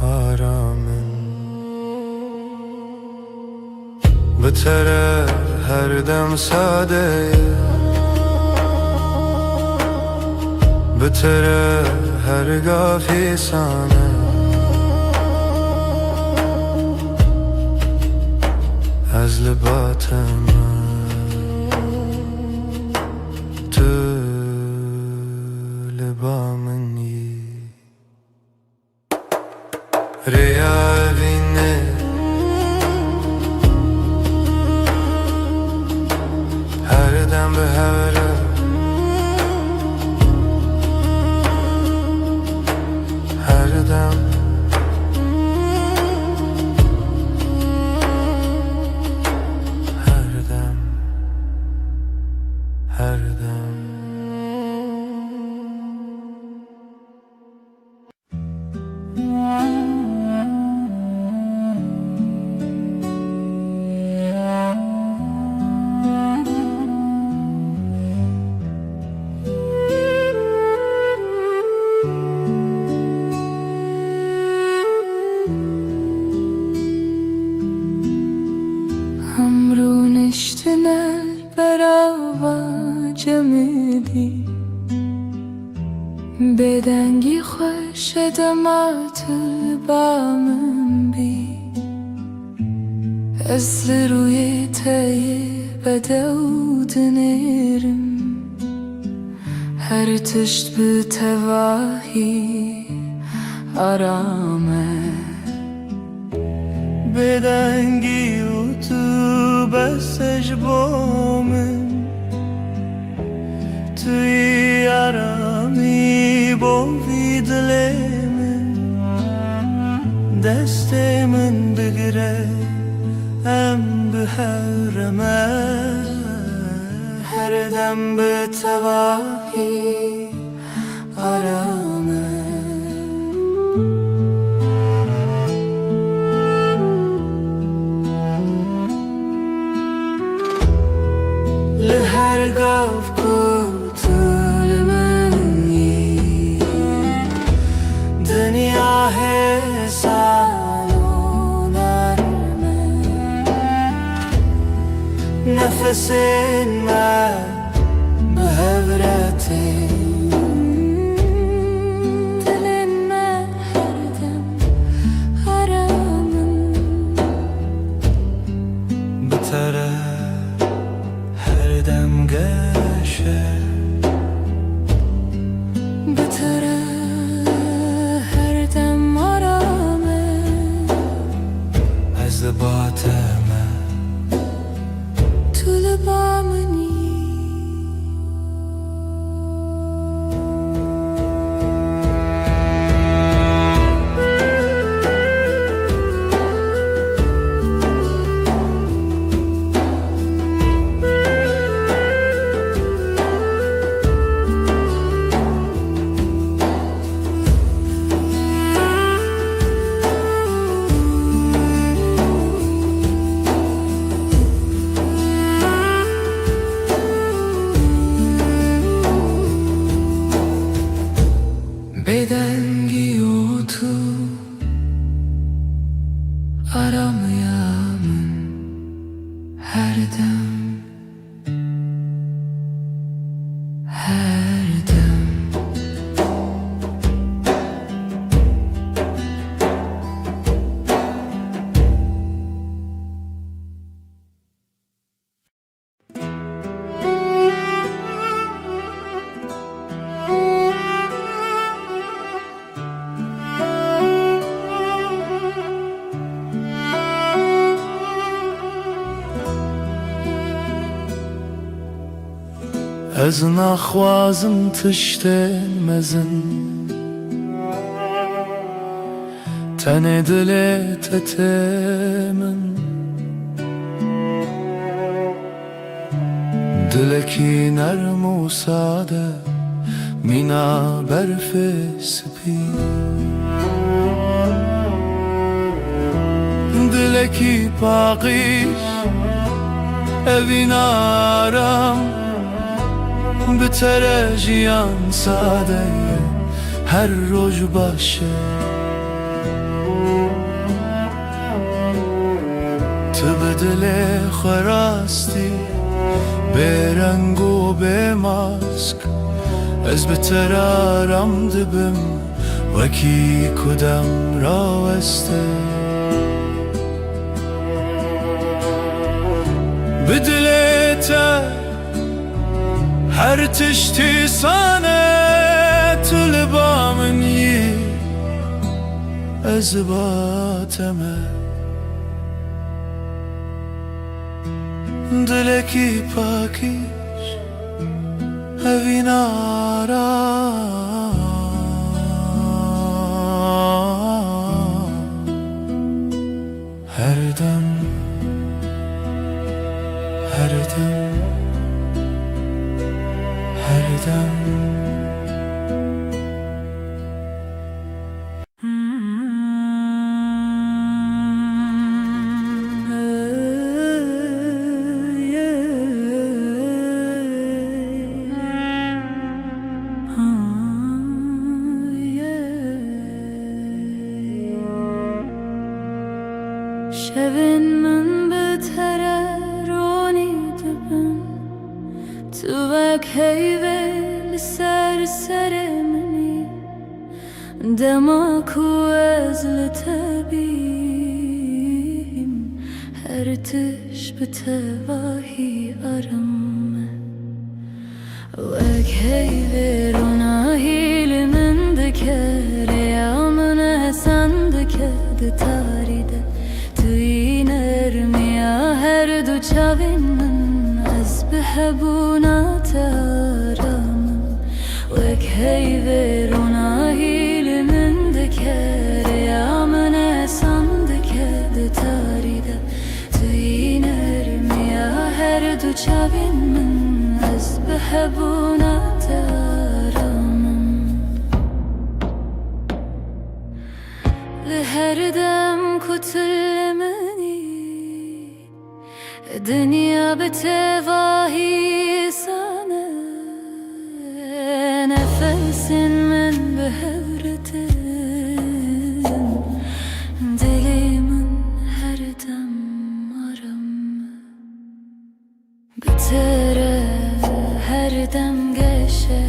Speaker 1: آرامن بتره هر دم ساده بتره هرگاه حسانه از لباتم تو لبامنی ریا وینه هر دم به هوره هر دم هر دم هر دم بدنگی خوش دمات بامن بی از روی تای بدود نرم هر تشت به تواهی
Speaker 2: arame
Speaker 5: بدنگی و تو بسش بومن توی آرامی بوی دل من دست من بگیره ام به حرمه هر دم به تواهی آرامه لهر گاف کتول منی دنیا حسان نرمه نفس من به هورتی بدنگی و تو آرامıyamın her dem her dem
Speaker 1: از نخوازم تشتن مزن تن دلت تمن دلکی نرم و ساده مینا برف سپی دلکی پاقیش evin aram به ترجیان ساده هر روز باشه تو به دل خراستی به رنگ و به ماسک از بهتر آرام دبم وکی کدام را استه به دلت هر تشتی سانه تو لبا منی از باتمه دلکی پاکیش اوین آرام هر دم هر دم هر دم
Speaker 3: شبن من بتره رونی دبن تو وک هیوه لسر سر منی دماکو از لطبیم هر تش بتواهی آرامه وک هیوه روناهی لمن دکره آمنه taride توی نرمی هر دو چاوین من از بهبونا تارم وک هیورونا هیل من دکر یا من اسم دکد تاریده توی نرمی هر دو چاوین من از بهبونا تارم لهر دم کتلمنی دنیا بتواهی سانه نفس من بهورتن دلی من هر دم آرام بتره هر دم گشه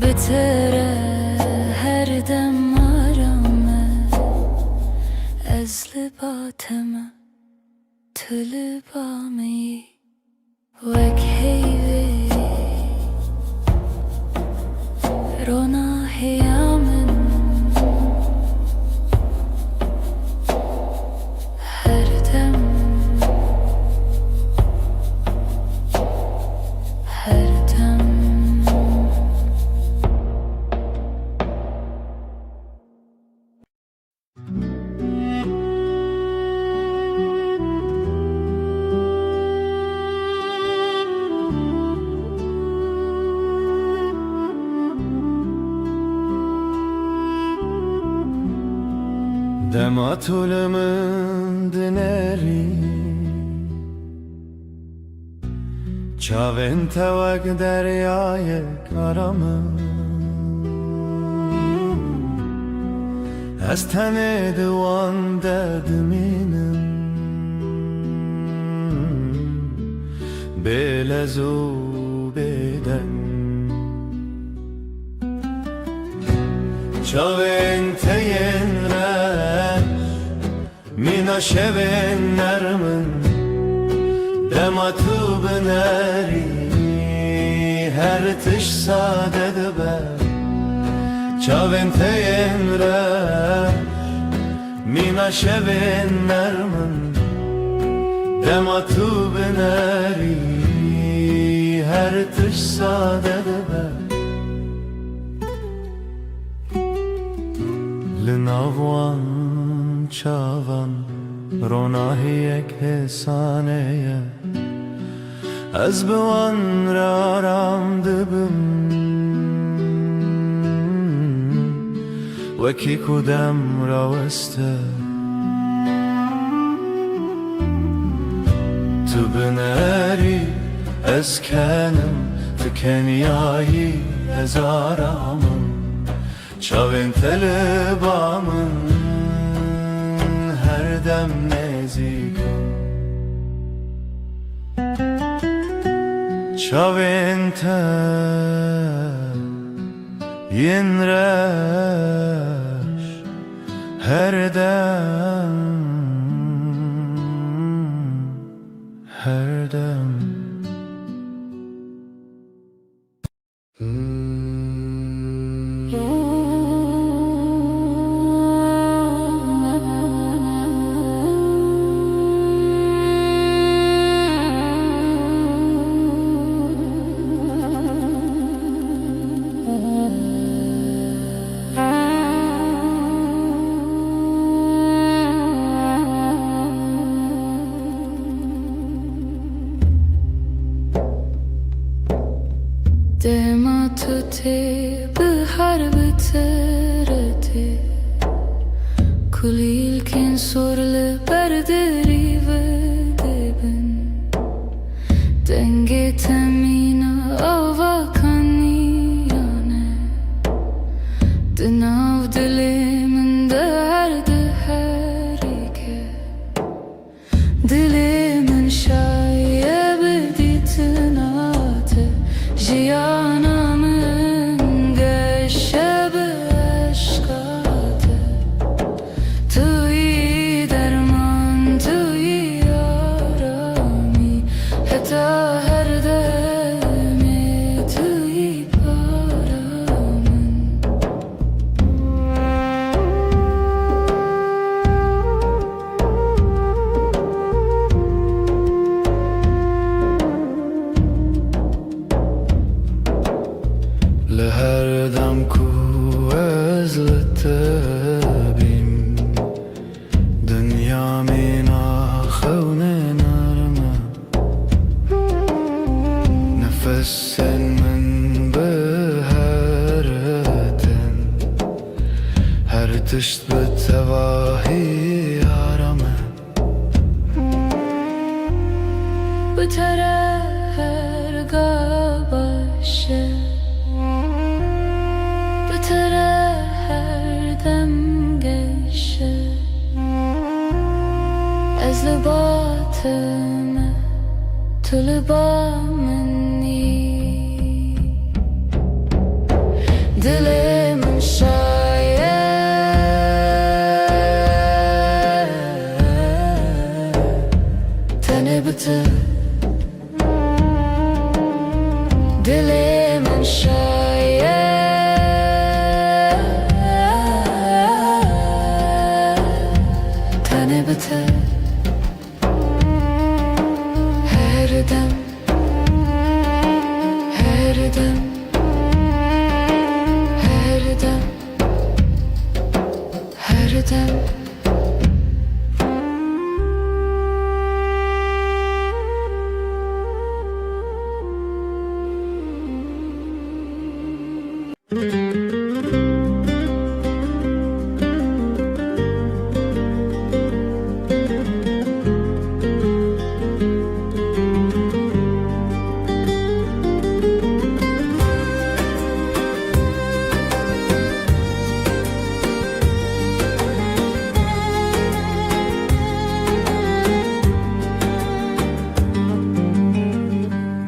Speaker 3: بتره هر دم از لباتم تو لبامی وک هیوی رونا هیامن هر دم هر دم
Speaker 6: Dema tulumun dineri Çavin tevak deryayı karamın Az tane divan derdiminim Bele zubeden Çavin teyenler Mina şevin nermin Dema tu bineri Her tiş sadede be Çavin teyenler Mina şevin nermin Dema tu bineri Her tiş sadede be لناوان چاوان روناهی یک حسانه از بوان را رام دبم وکی کدم را وسته تو بنری از کنم تو کنیایی هزارامم Çavin telebamın her dem nezikim Çavin yenreş her dem her dem
Speaker 3: دما تو تی به هر بترتی کلیل کن سرل بردری و دبن دنگ تمین آوا کنیانه دناو دلی من درد هری که دلی من شایب دیتناته جیانمın گشه به عشقاته توی درمان توی آرامی حتی هر دمی توی پارامın
Speaker 4: تشت بالتواهي عرمه
Speaker 3: بتره هرگاه باشه بتره هر دم گشه از لباتمه تو لبا منی دل من شاید تنه بته دل من شاید تنه بته هر دم هر دم هر دم هر دم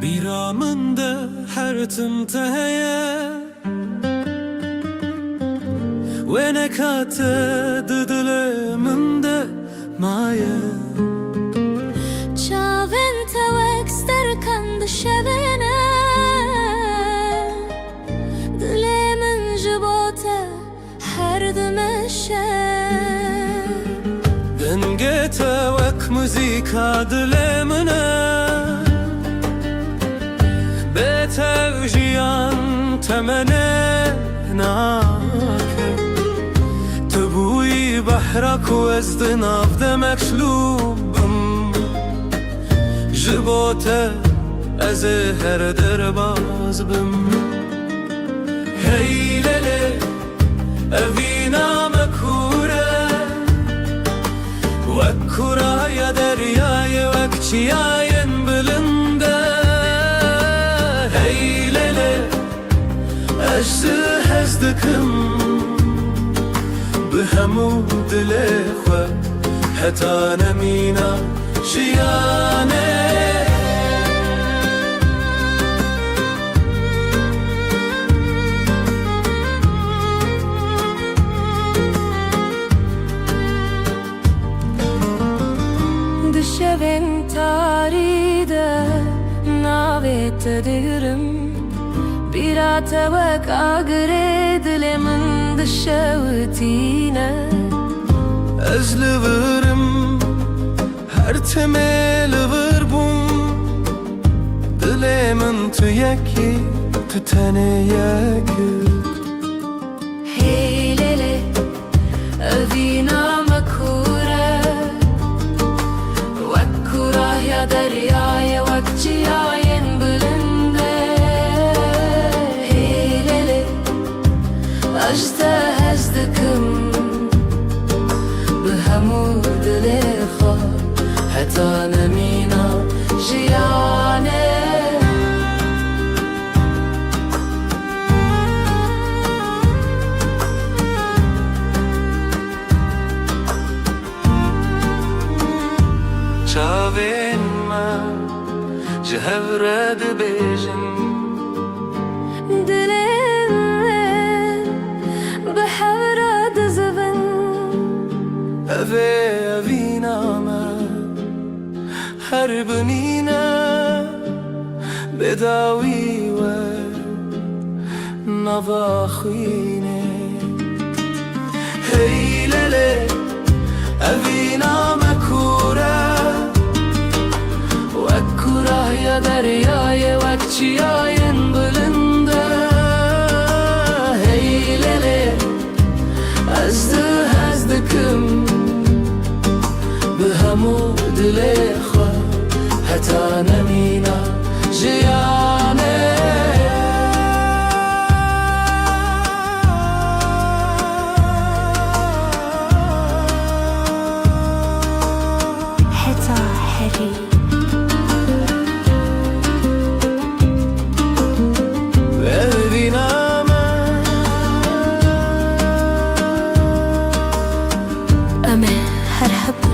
Speaker 1: بیرامنده هر تنتهیه و نکاته دل من ده مایه
Speaker 3: چاوین توکستر کند شبینه دل من جبوته هر دمشه
Speaker 1: دنگت وک موزیکا دل منه به توجیان تمنه ناکه تبوی بحرک و از دناف دمک شلوبم جبوته از هر در باز بم هی لله اوینا مکوره وکورا یا دریای وکچیاین بلنده هی لله اجزه هزدکم به همو دل خو حتا نمینا جیانه
Speaker 3: دشوین تاریده ناویت دیرم بیرات وک آگره دل من دشوتینه
Speaker 1: از لورم هر تمل وربم دل من تو یکی تو تنه یکی
Speaker 3: هی لیلی اوینا مکوره وکوره یا دریای وکچیاین بلنده هی لیلی اجده هزدکم به همو دل خو حتا نمینا جیانه
Speaker 1: چاوین من جهورد بیجن
Speaker 3: دلم به حورد زبن
Speaker 1: اوه اوینا من هر بنینا بداوی و نواخینه هی لله اوینا مکوره وکوره یا دریای وکچیاین بلنده هی لله از ده هزدکم به همو دل خو حتا نمینا جیانه
Speaker 3: همه هر حبن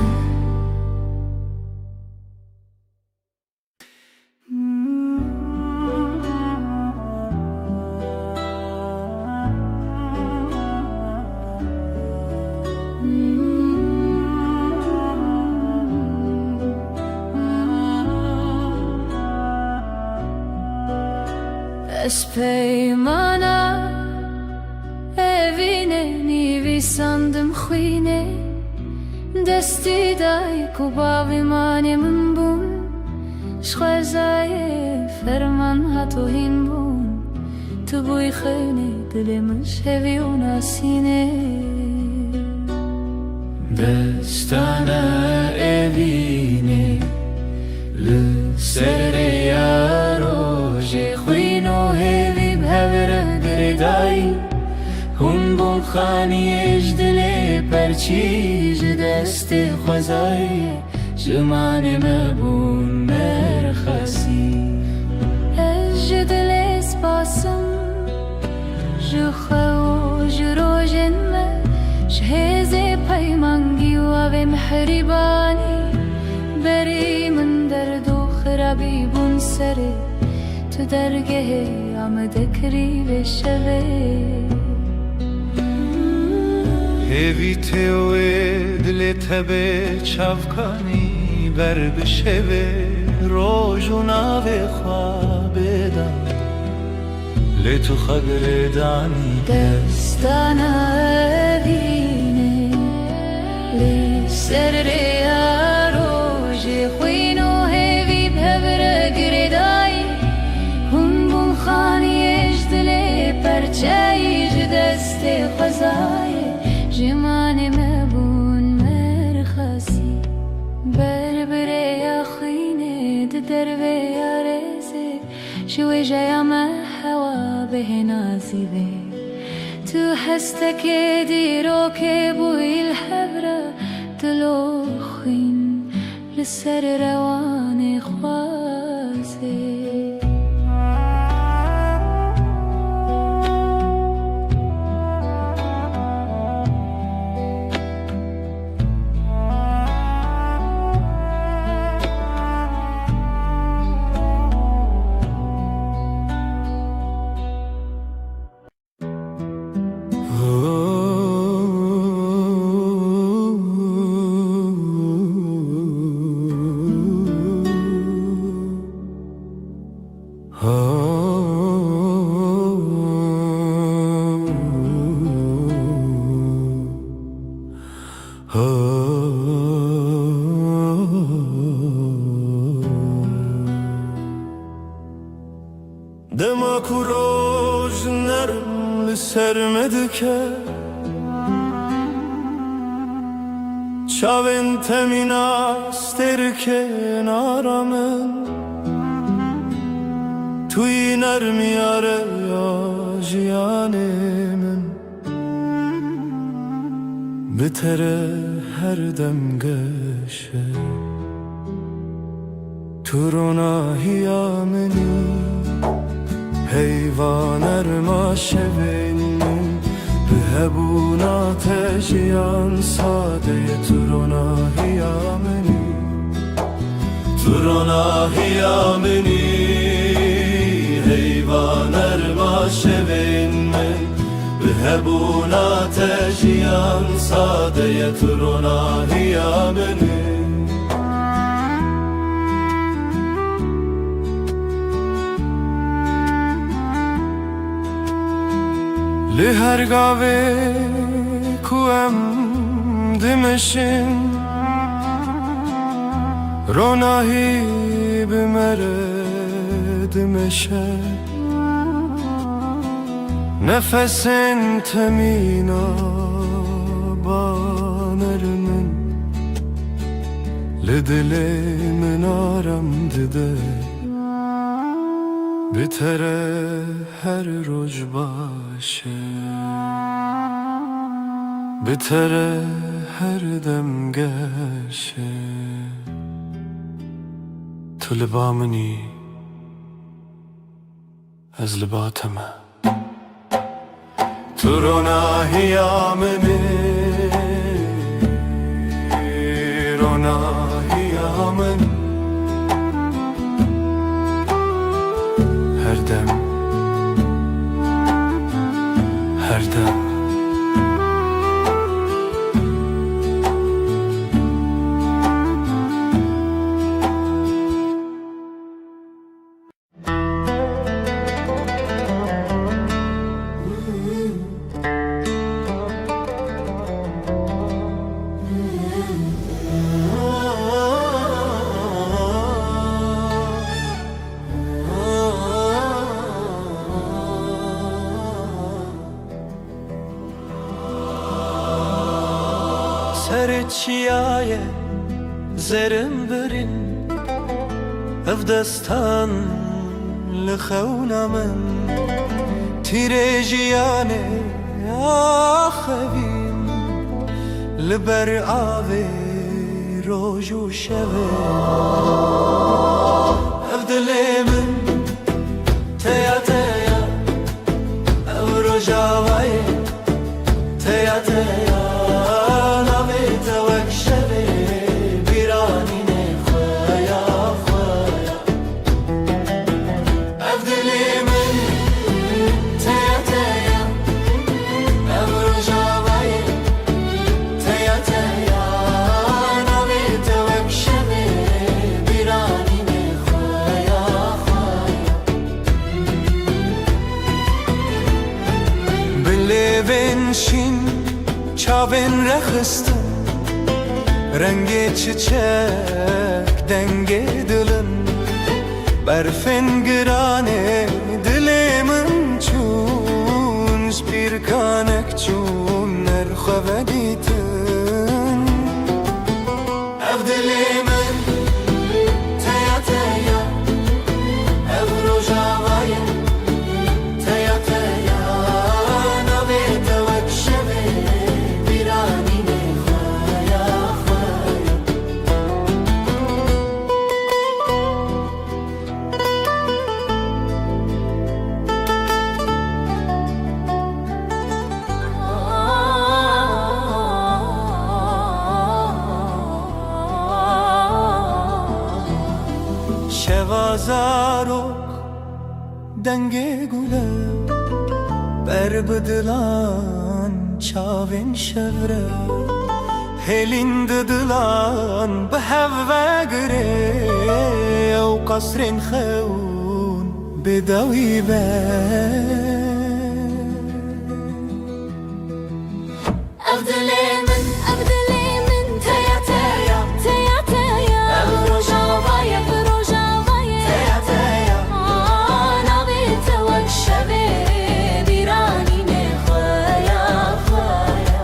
Speaker 3: از پیمانه evine nivi sandım khine desti dai ku bavimane min bun shkhazaye ferman hato hin bun tu boy khine dilim shevi unasine
Speaker 1: destana evine le sereya roje khino hevi bhavra gredai Hun bun khani ejdle perchiz dest khazai Jmane mabun merkhasi
Speaker 3: ejdle spasım je khaw jrojen me shheze paymangi wa ve mehribani beri min derdo khrabi bun sare tu dergehe amdekri ve shave
Speaker 1: Evi teoe dile tebe çavkani ber bişeve rojuna ve khwabedam le tu khagredani
Speaker 3: destana evine li serre aroje khino hevi bhavra gredai hun bun khani ejdle perchay deste khazai Jmane mabun merkhasi berbere ya khine derve ya reze shwe jaya ma hawa behnazive tu hastak diro ke bu il habra tlo khin lisar rawan khwaze
Speaker 6: Dema kuroj nerm li sermedike Çavên temîna sterke naramin Tuî nermiyare ya jiyanê min Bi tere her dem geşe Tu ronahiya minî Heyvan erma şevin Bihebuna tejiyan sadeye turona hiyameni Turona hiyameni Heyvan erma şevin Bihebuna tejiyan sadeye turona hiyameni Li her gave ku em dimeşin Ronahi bimere dimeşe Nefesin temina banermin Li dilimin aram dide Bitere her roj başı Bitere her dem geşe Tu liba minî ez liba te me Tu ronahiya minî
Speaker 1: سر چیای زرم برین اف دستان لخونا من تیره جیانه آخوین لبر آوه روز و شبه اف دل من تیا تیا او روزاوای تیا تیا نامی توک شبه بیرانی نخوایا خوایا اف دل من تیا تیا او روزاوای تیا تیا نامی توک شبه بیرانی نخوایا خوایا بلبن شین چاوین رخستم رنگ çiçek denge dilin برفن گرانه دلمن چون سپیرکانک چون نرخوه دیتن اف دلمن تیا تیا اف روزاوای تیا تیا نوی توک شبه بیرانی نخوایا خوایا شوازارok denge gule berbedilan çavin şevre helin didilan beheve gire ev kasrin xeun bedawi be
Speaker 3: أفضلي من تيا تيا تيا تيا بروجاوايا بروجاوايا تيا تيا أنا بيتوك شبه بيراني نخوايا خوايا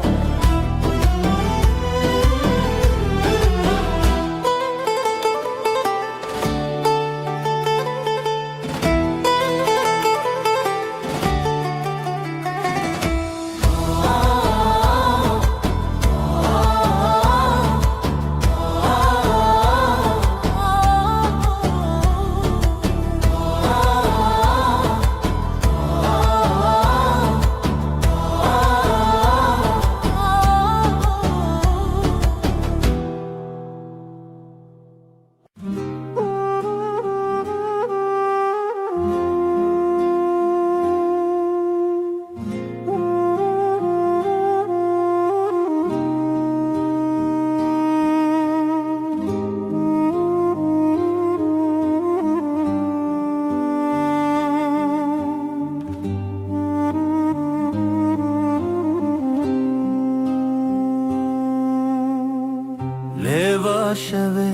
Speaker 1: لوا شوه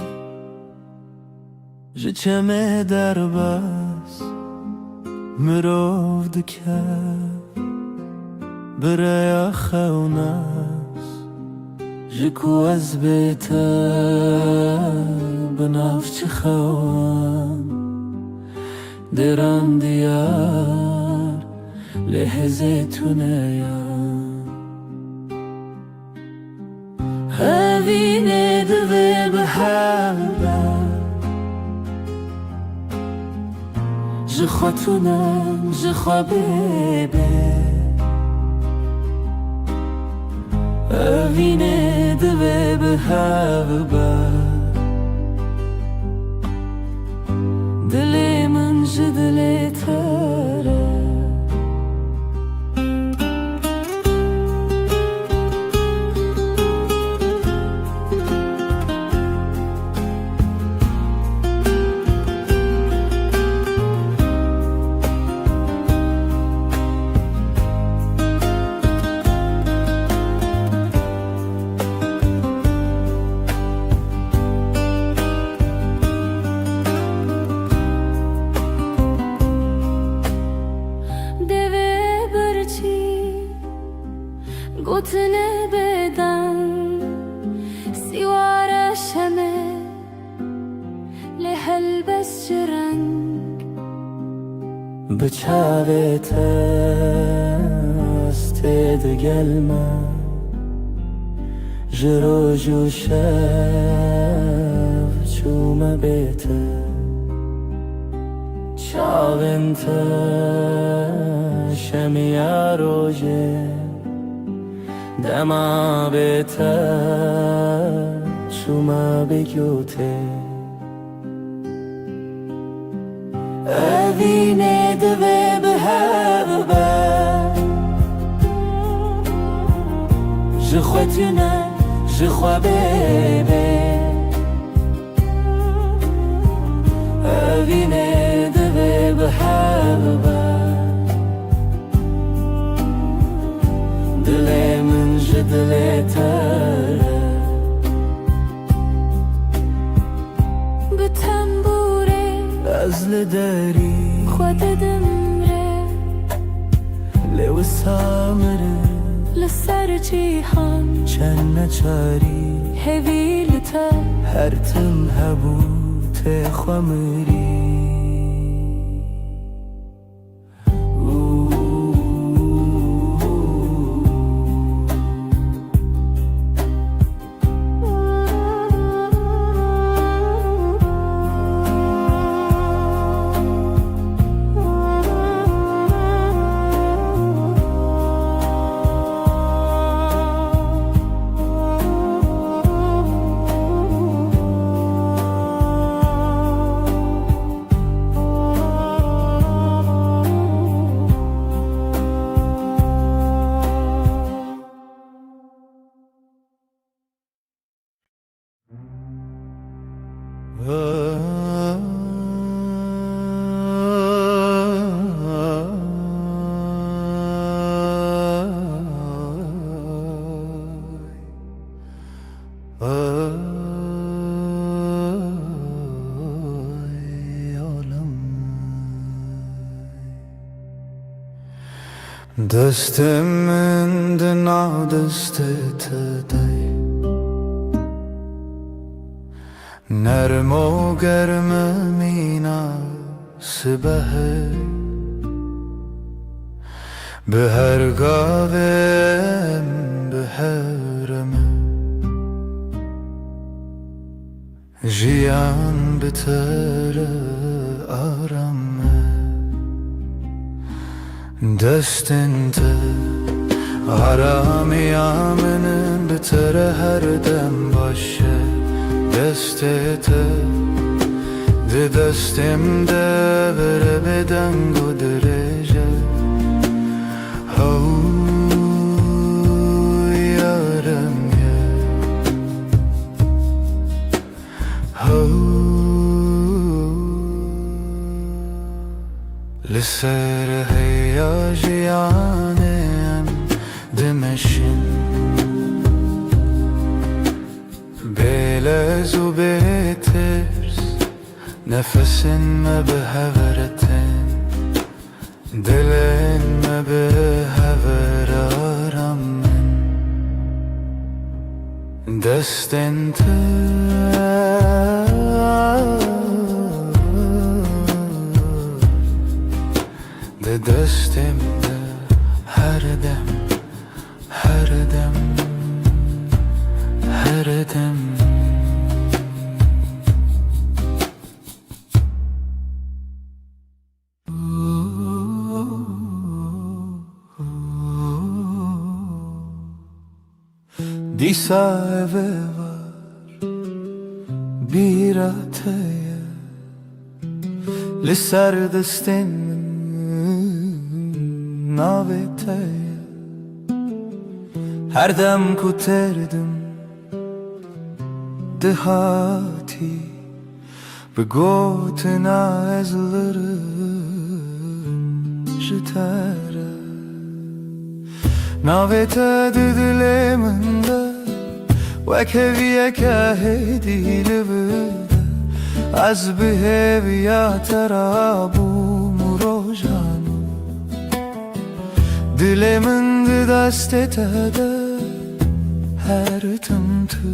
Speaker 1: جچمه در بس مرov دکه برای خونس جکو از بیتا بنافچ خوان دران دیار لحظه تونیان هاوینه دوه بحبه جخواتونم جخوابه هاوینه دوه بحبه دل من جدل تره
Speaker 3: گوتنه بدن تمه لهلبس رنگ
Speaker 6: بچاوت است دگلما جروج و شب چوم بیته چاوینت شمیا روژه دما بیته چوم بگوته اوینه دوه به هبه جخوتونه جخوا بیبه اوینه دوه به هبه دل من جدل تره
Speaker 3: به تنبوره
Speaker 6: از لداری
Speaker 3: خود دمره
Speaker 6: لو سامره
Speaker 3: لسر جیهان
Speaker 6: چند نچاری
Speaker 3: هویلتا
Speaker 6: هر تم هبوت خمری
Speaker 1: دست من دنا دست تدای نرم و گرم مینا سبه به هر گاوم به هرمه جیان بتر آرامه دستنت آرامی آمنم بتر هر دم باشه دستت ده دستم ده بره به دنگ و درجه هو یارم لسر هیاجیانم دمشن بلز و بترس نفسن ما به هورتن دلن ما به هور آرامن دستن ده دستم ده هر دم هر دم هر دم دیسا eve var bir ataya لسر دستن navetaya her dem kuterdim dehati به گوتنا ezlerim jitara navete diliminde وكهوية كهدي لبدا از بهوية ترابو مروجانو دل من دست تده هر تمتو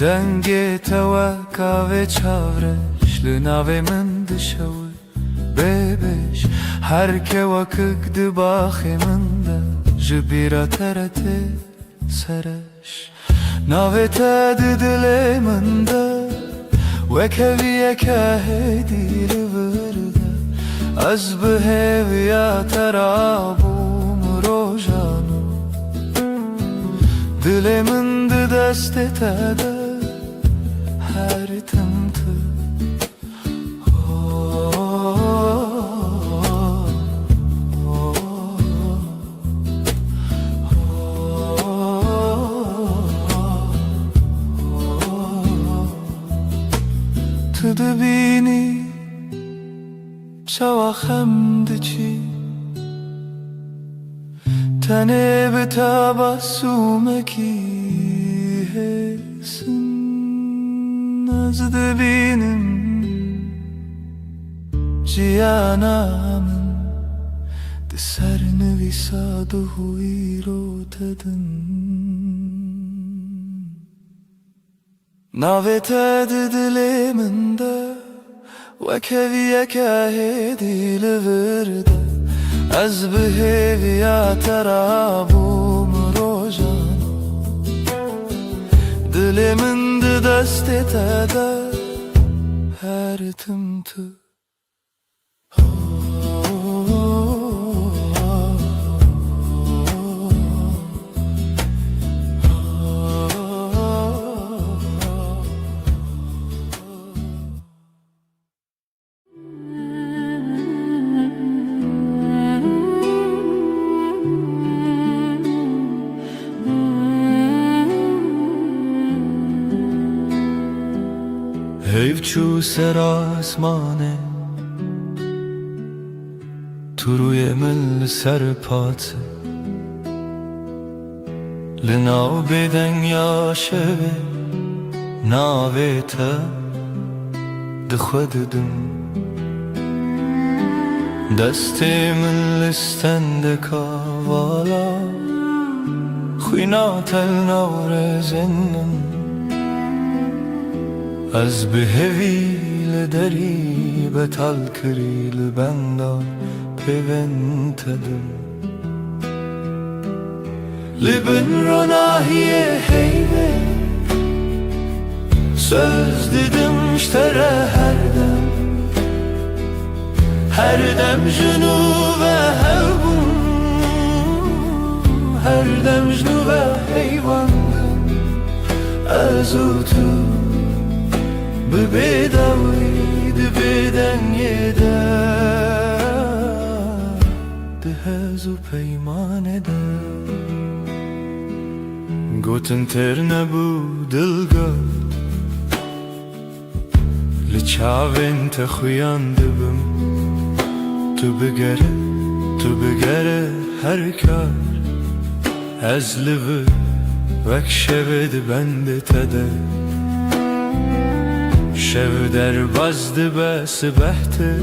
Speaker 1: دنگ توکا و چاورش لناوی من دشوی ببش هر که وکک دباخی من ده جبیرا ترته سرش ناوی تا دلی من ده وکوی که هدی لورده از بهویا ترابوم روژانو دلی من ده دست تده her tımtı Tıdı bini çava xemdiçi Tene be tabassumeki hesin Nazdı benim ciyanamın De serne visadu huiro tedin Navete diliminde Ve keviye kahedi livirde Az biheviya terabum rojan Dilimin de dest etede her tımtı Hevçu ser asmane Tu روی من سر پات لناو بدن یا شوه ناوه تا دخوددم دست من لستند کاوالا خوینا تل نور زنم از بهویل دری به تل کریل بندان پیونتدم لبن رو nahiye heyve söz dedim iştere her dem junu ve hevbun her dem junu ve heyvandım azutu Bedaviydi beden yeder Dehezu peyman eder Gotun terne bu dilgöt Liçaven te xuyandibim Tu bigere her kar Ez livi vek şevedi bende tede شب در بزد بس بحته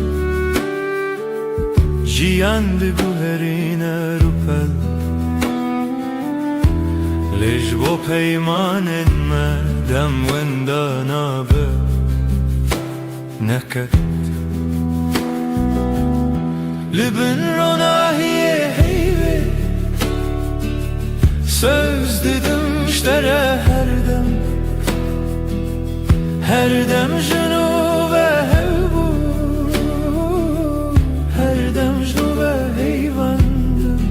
Speaker 1: جیاند گوهرین روپل لیج با پیمان مردم وندانا به نکت لبن رو nahiye heyve söz dedim iştere her dem junu ve hevbu her dem junu ve heyvandım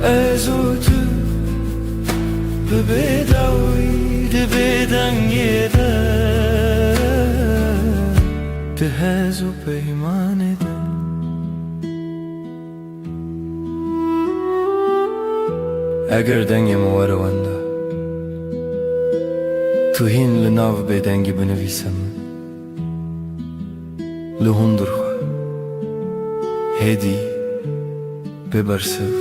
Speaker 1: ezutu bedaviydi beden yeder Dehezu peyman eder Eger dengim varavanda Tu hin linav bedengi binivisem Lihundur xwe Hedi bebersiv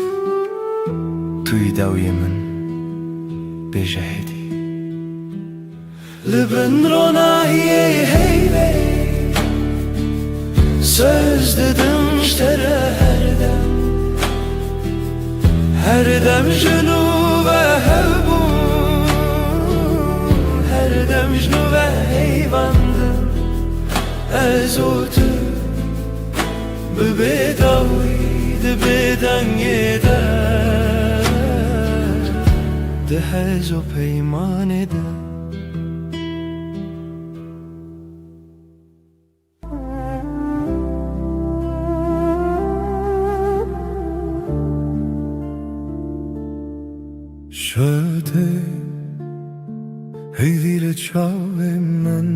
Speaker 1: Tu dawiye min Bêje hedi
Speaker 5: Libin ronahiye heybe söz dedim iştere her dem junu ve hevbun her dem junu ve heyvandım ez otu bedawi de bedan yeder de hezo peyman eder.
Speaker 1: Şöyle heyvile çave men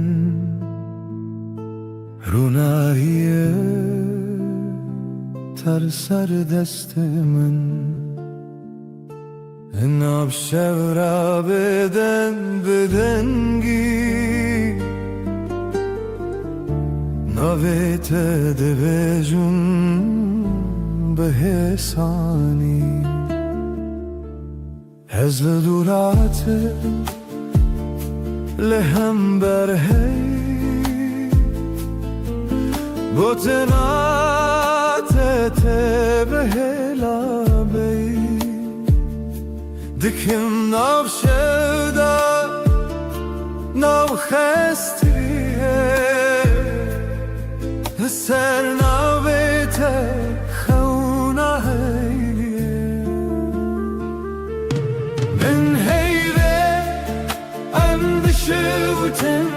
Speaker 1: Runahiye tar ser deste men Enab şevra bedengi Navete de vejun behesani Hezl durate lehem berhey Botenate te behela bey Dikim nav şevda nav khestiye Ser navete khuna heye Ben heyve endişevten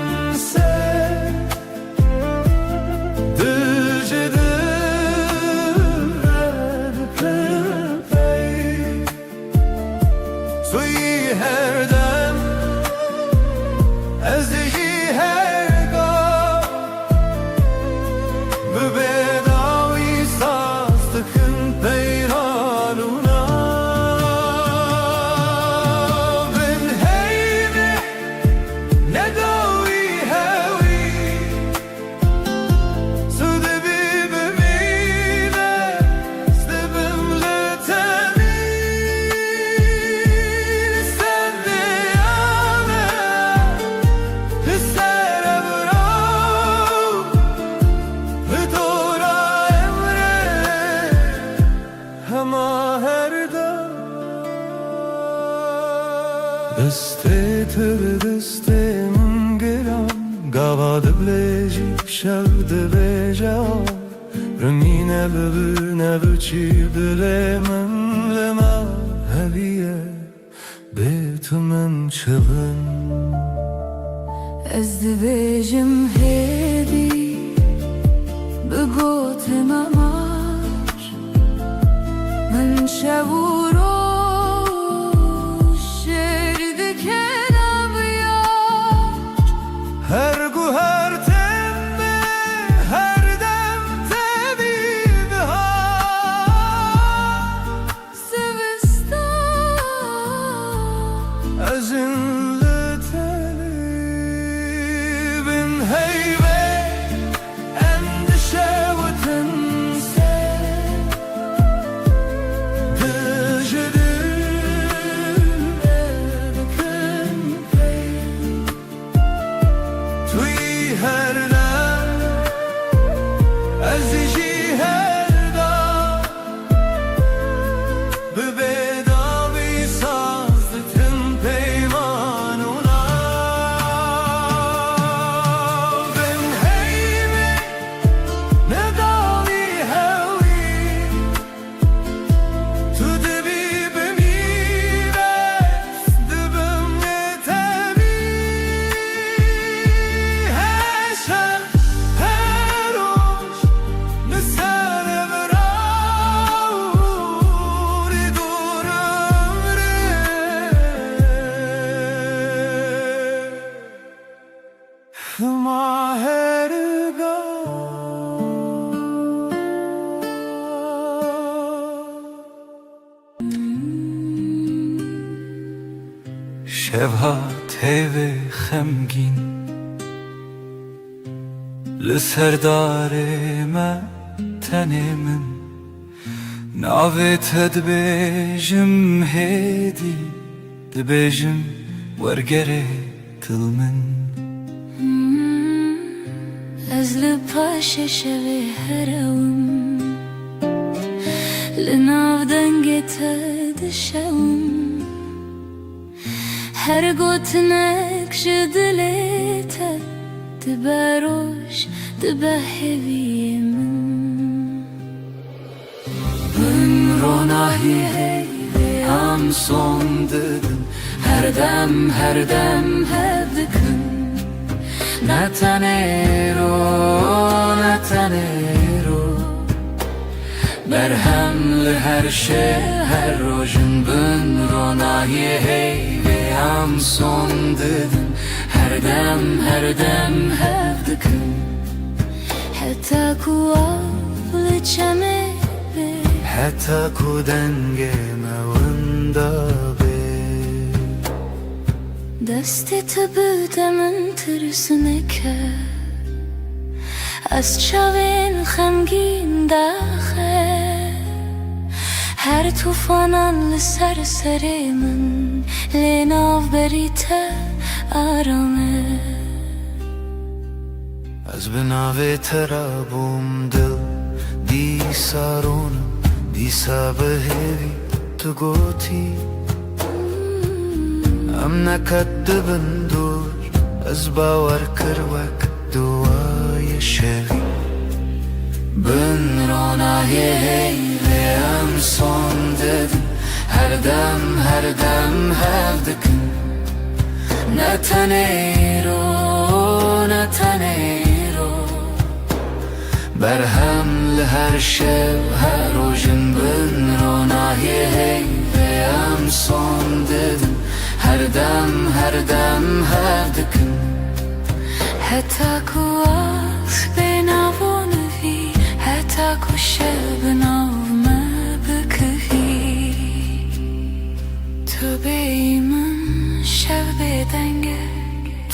Speaker 1: Deste tır deste mungeram Gavadı blejik şevde beja Rengine bebüne büçi bilemem lema Heviye betimen çılın
Speaker 3: Ez dibêjim hêdî bi gotin me mar Min şev û roj şêr dikin evyar
Speaker 1: Her guher temme her dem tevi bihar
Speaker 3: Sivistan
Speaker 1: Ezinle telibin heybe endişe vatanse Gecedir edken pey Tuy her dem ezici her da Bedavi sazlıkın peymanuna Ben heyve ne davi hevi Tu dibi bemiret dibim yetebi Her şer her hoş Nisar evrauri dur ömre Maherga Şevha teve xemgin Lserdare me tenê min Navê te dibêjim hêdî Dibêjim wergerê til min
Speaker 3: از لپاش شب هرم لناو دنگت دشم هر گوتنک جدلیت دبروش دبهوی من
Speaker 2: بن روناهی هی هم son dedim her dem hevdikin Natanero Berhemli her şey her rojun bün ronahi hey ve ham son dedim her dem hevdikin
Speaker 3: حتی کوال چمه
Speaker 6: حتی کو دنگ موندا به
Speaker 3: دستی تو بودم ترسونه که از چاوین خمگین داخل هر توفانان لسر سر من لناو بریت آرامه
Speaker 6: از بناوی ترابم دل دی سارونم دیسا بهوی تو گوتی ام نکدبن دور از باور کروک دوای شوی
Speaker 2: بن روناهی هی ve ham son dedim her dem hevdikin Natanero Berhemli her şey her rojun bün ronahi hey ve ham son dedim her dem hevdikin
Speaker 3: حتی کوال بناونوی حتی کوشه بناومه بکهی تو بیمن شب بدنگه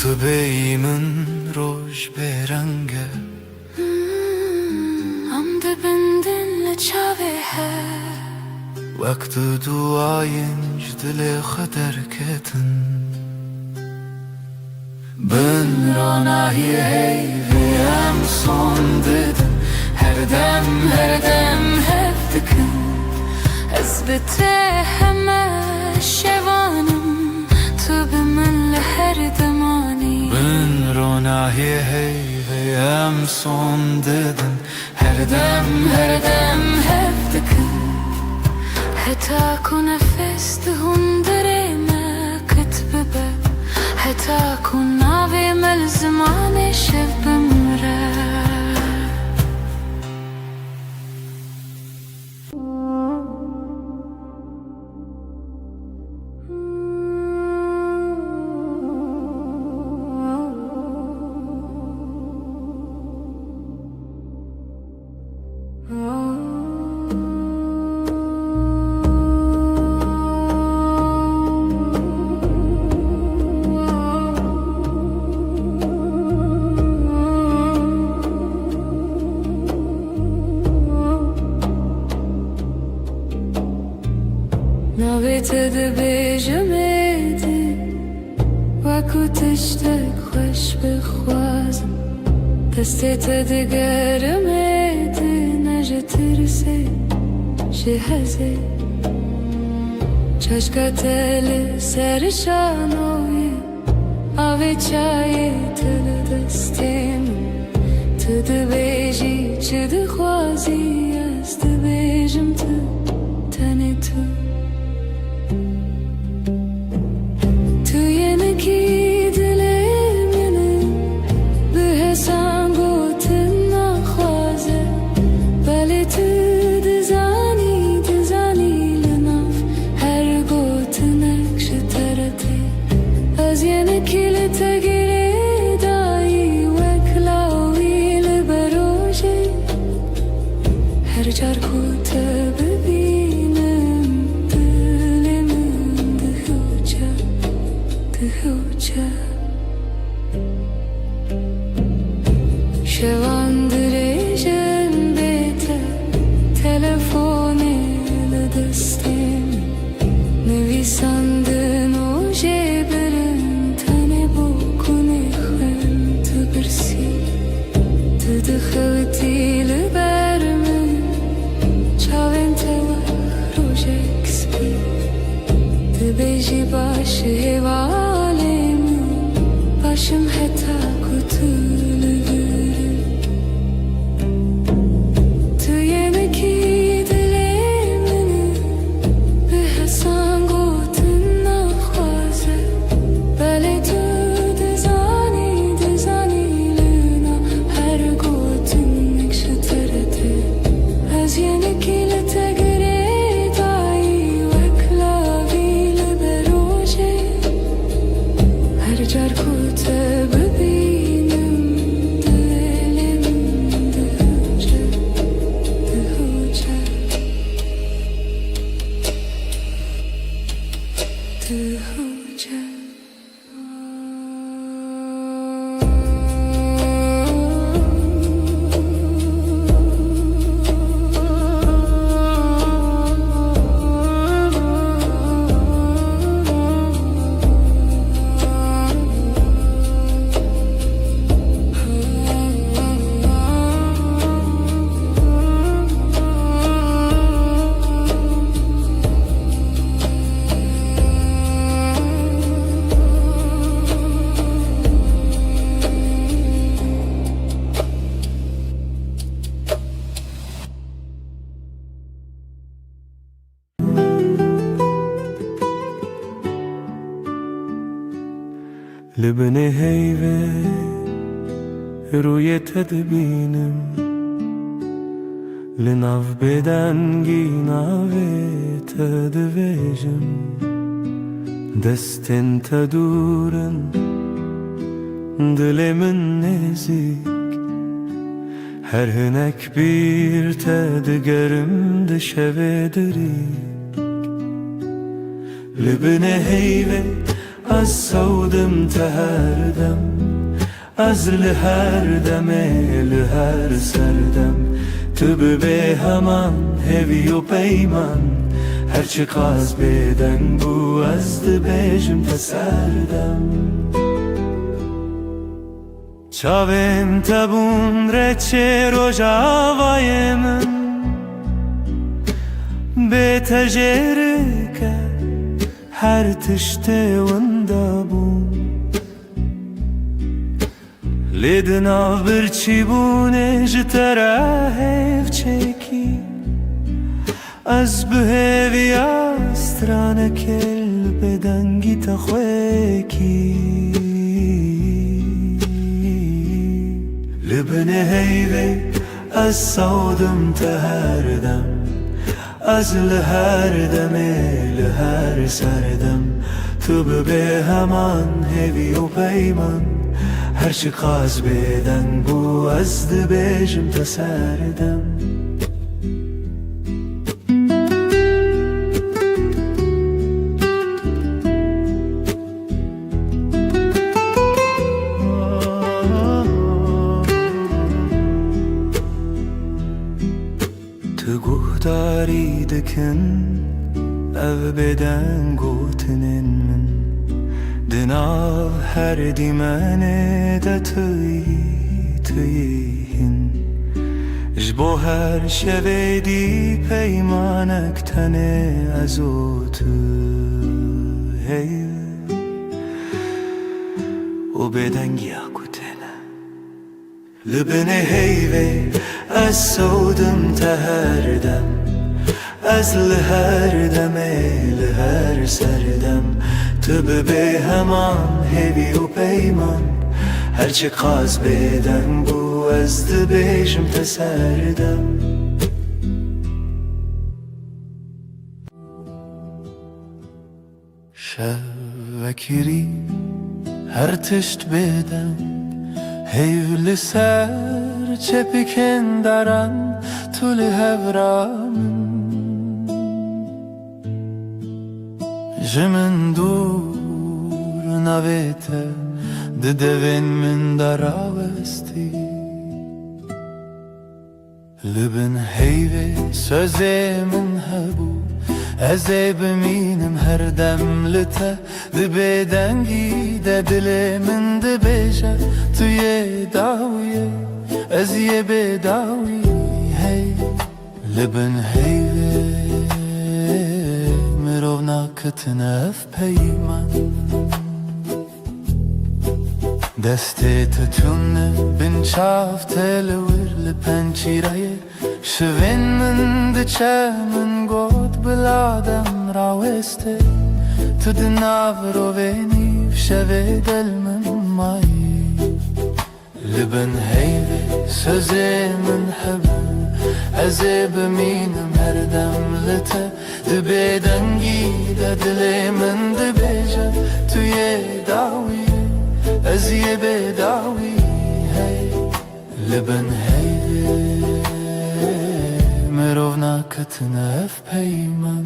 Speaker 6: تو بیمن روش برنگه
Speaker 3: ام دبندن لچاوه هر
Speaker 6: وقت duayınc dile kadar ketin
Speaker 2: بن روناهی هی ve ham son dedim her dem hevdikin
Speaker 3: از بته همه شوانم تو به من لهر دمانی
Speaker 6: Ben ronahi hey ve hem son dedin her
Speaker 2: dem hevdikin
Speaker 3: حتی کو نفس دهون درمه کتبه حتی کو ناوی مل زمان شب بمره ناویت دبیجمدی وکو تشتک خوش بخوازم دستت دگرمدی نجه ترسی جهزی چشکت سر شانوی آوی چای تل دستیم تو دبیجی چه دخوازی از دبیجم تو تنی تو شواندريجن بيته تلفوني لدستين نويساندن و جبرن تاني بوكوني خن تبرسي te bibînim dilim dihuce dihuce
Speaker 6: لبني هيبة روی تدبینم لناف بدنگی ناوی تدویجم دستن تدورن دلمن نزیک her hünek bir tedgerim de şevedrik Libne heyve az savdım teherdem Az her deme her serdem Tübü be heman hevi o peyman Her çıkaz beden bu azdı bejim teserdem Çavim tabun reçe rojavayemin Be tejerike her tişte vındabun Lidnav bir çibune jitera hevçeki Az bühevi astrana kel bedangi takhweki Libne heyve az savdım teherdem Az her deme her serdem Tübü be heman hevi o peyman Her çıkaz beden bu azdı bejim teserdem Guhtari dikin ev beden gotinin min Dinav her dimene de tüyihin Jbo her şevedi peymanek tene azotu hey O beden giyakutene Libne heyve az savdım teherdem Az her deme her serdem Tübü be heman hevi o peyman Her çıkaz beden bu azdı bejim teserdem Şevvekiri her tişt beden Heyvli ser çepiken daran Tuli hevramın Jimin dur navete Didevin min daravesti Libin heyve sözemin hebu Eze biminim her demlite Dibedengi de dilimin dibeje Tüye daviye Eziye bedavi hey Libin heyve Mirovna kıtnef peyman Deste tütünne bin çaf televir Lipen çiraye Şivin min diçe min god biladem raveste Tüdinav roveni şeve delmin mayi Libin heyve sözemin hebu Eze biminim her demlite Dibedengi de dilimin dibeje Tüye daviye
Speaker 1: Ez yê bêdawî hey li bin heyvê mirov naketine ev peyman.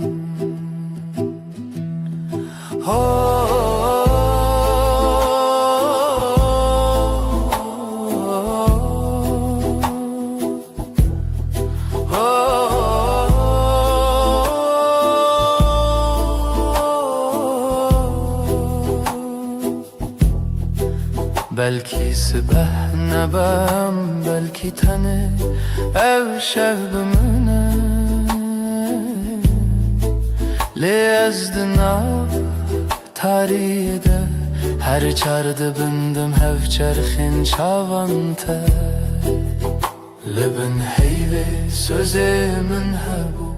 Speaker 1: Belki sibeh nebem, belki tane ev şevbimine li ez dinav tarihide her çardı bindim hev çerxin çavante li bin heyvê sözê min hebu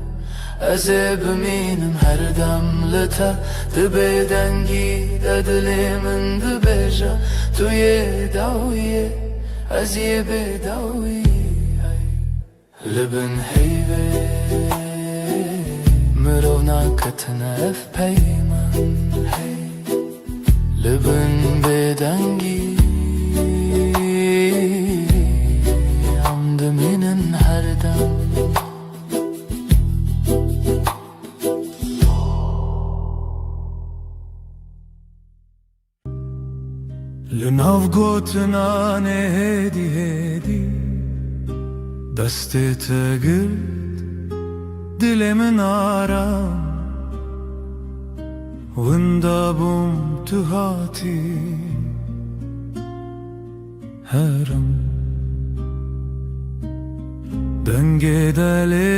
Speaker 1: ez ê bimînim her dem li te dibê dengî de dilê min dibêje tu yê dawiyê ez yê bêdawî li bin heyvê mirov naketine ev peyman hey li bin bêdengî em dimînin her dem. Li nav gotina ne hêdî hêdî destê te girt dilê min aram winda bûm tu hatî herem dengê delê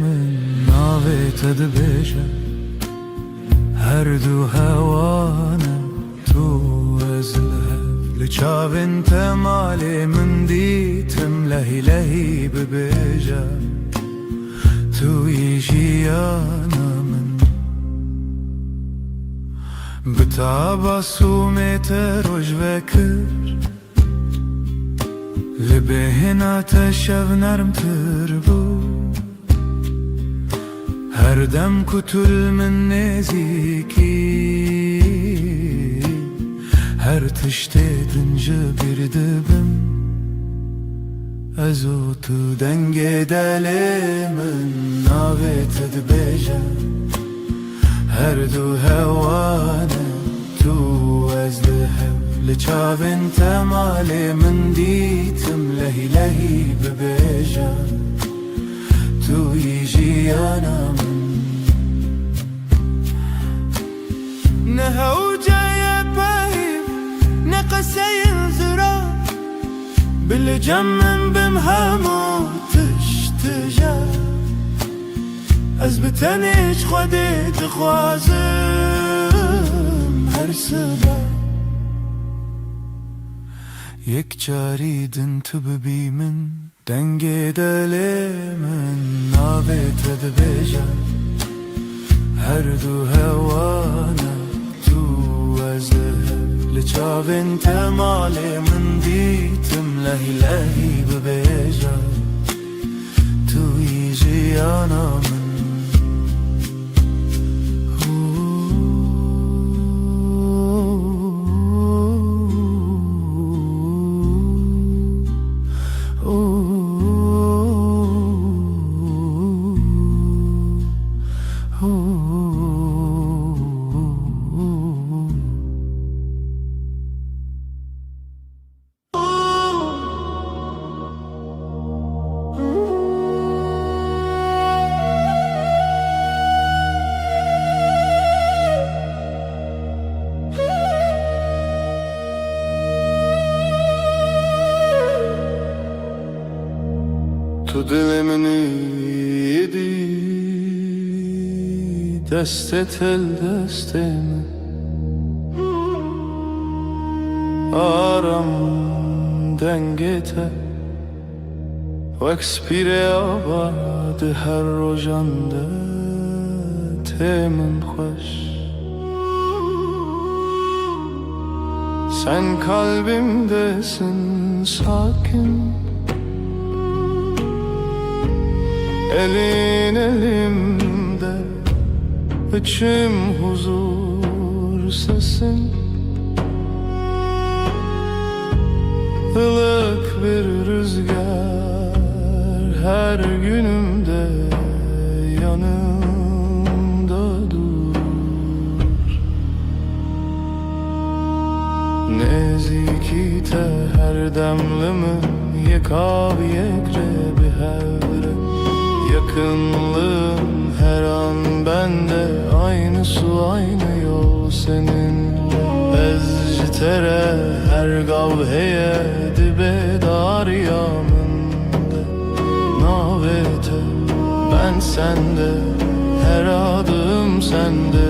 Speaker 1: min navê te dibêje her du hewane tu ez li çavên te malê min dîtim lehî lehî bibêje tu yî jiyana min bi tabasûmê te roj vekir li bêhina te şev nermtir bû her dem ku tu li min nêzîkî her tiştê din ji bir dibim ez û tu dengê delê min navê te dibêje her du hewane tu ez li hev li çavên te malê min dîtim lehî lehî bibêje tu yî jiyana min ne hewceye peyv ne qeseyên zira bil cem min bim hemû tiştije ez bi tenê ji Xwedê dixwazim her sibeh yek carî din tu bibî min dengê delê min navê te dibêje her du hewane tu ez li hev li çavên te malê min dîtim lehî lehî bibêje tu yî jiyana min. Tu dilimin yedi deste tel destemi aram dengete vek spire abad her rojande temin xoş sen kalbimdesin sakin elin elimde içim huzur sesin
Speaker 4: bir rüzgar her günümde yanımda durur. Nezikite her demlimin yekav yekre bir hevre. Yakınlığın her an bende, aynı su aynı yol seninle. Ezcitere her gavheye dibe dar yamında. Navete ben sende, her adım sende.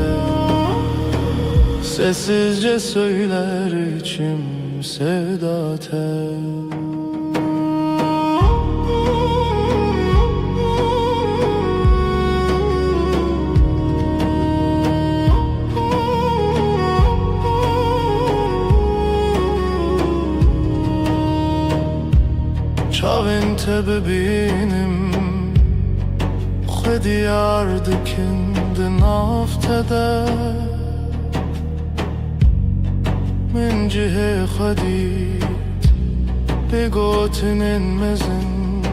Speaker 4: Sessizce söyler içim sevda tel. Çavinte bebinim Xediyar dikindi naftede Min cihe xedid Begotinin mezin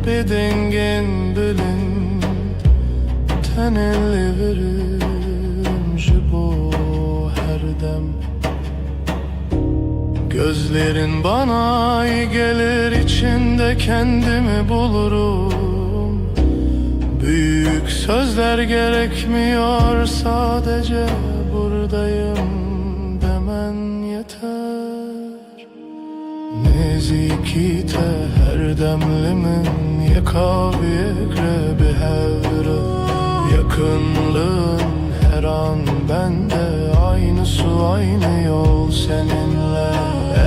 Speaker 4: Bedengin bilind Tenelli verim Jibo her dem. Gözlerin bana iyi gelir, içinde kendimi bulurum. Büyük sözler gerekmiyor, sadece buradayım demen yeter. Nezikite her demlimin yekav yekre bir hevre. Yakınlığın her an bende, aynı su aynı yol seninle.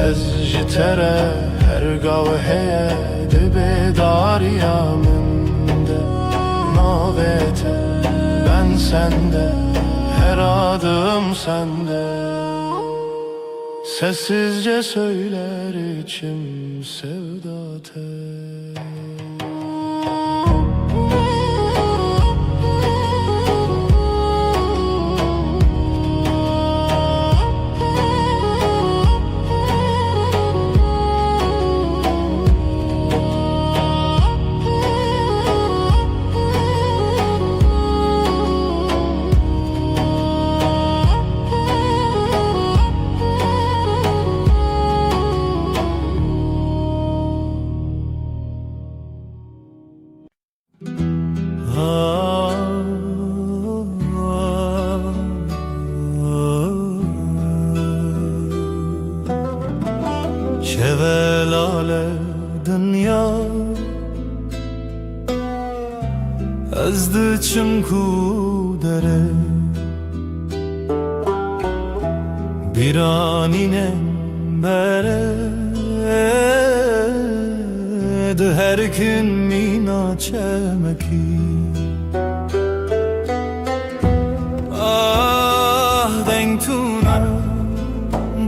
Speaker 4: Ezcitere her gavheye dibe dar yaminde. Navete ben sende, her adım sende. Sessizce söyler içim sevda tel.
Speaker 1: Şevelale dünya ezdi çimku dere. Biranine bere de her gün mina çemeki. Ah dengtuna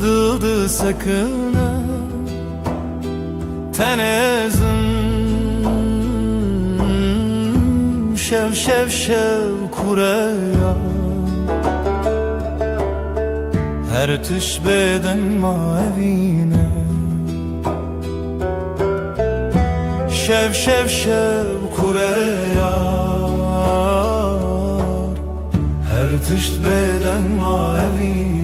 Speaker 1: dıldı sakına tenezim şev şev şev kureya. Her tüş beden mavine şev şev şev kureya. Her tüş beden mavine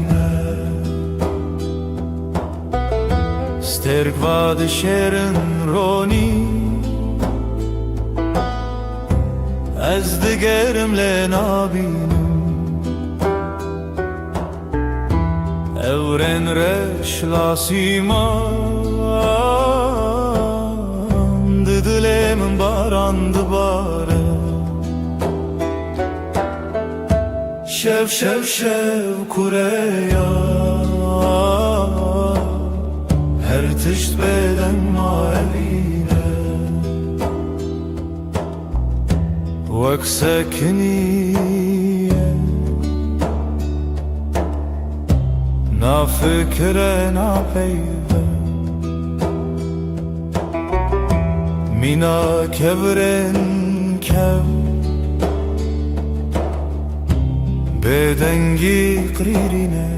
Speaker 1: sterk vad şerin roni. Ez digerimle nabinim Evren reş lasiman Didilemin barandı bare. Şev şev şev kureya. Her tişt beden mavine Vek sekniye Na fikre na peyve Mina kevren kev Bedengi qririne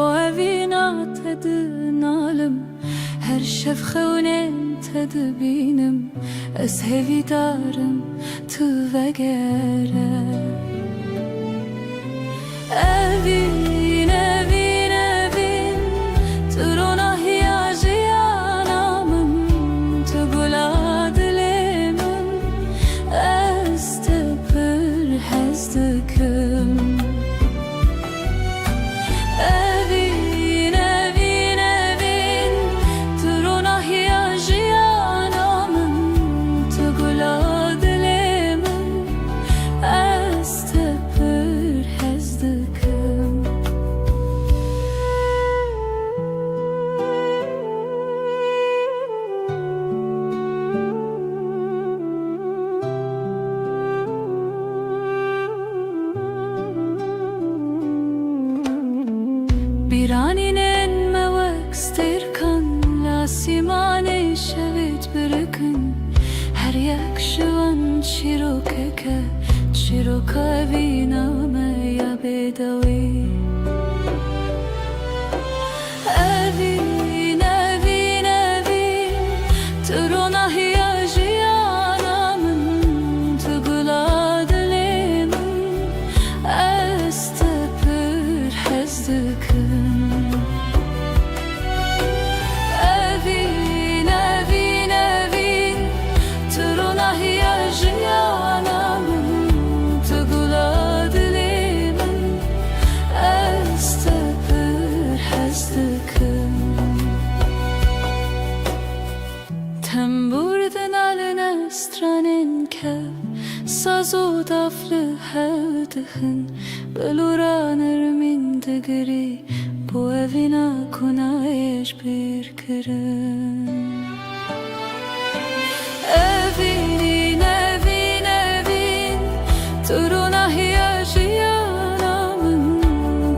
Speaker 3: بو evina tedinalım her şev xewnen tedbinem ez hevî darim tu vegere evin evin evin tu rona hiyajiana min tu gula dilimim ez te pir hez dikim evin evin evin tu rona hiyajiana min tu gula dilimim ez te pir hez dikim بیرانینن موک سترکن لاسیمانه شوید برکن هر یک شوان چیروکه بینامه یا بدوی evin evin evin turuna hiyajiyanamın tugula dilimin ez te pir hez dikim evin evin evin turuna hiyajiyanamın tugula dilimin ez te pir hez dikim Temburden alene stranen kev Sazo daflı hevdihin Beluranır min digri Bu evina kunayeş bir kirin Evin evin evin Turuna hiyajiyanamın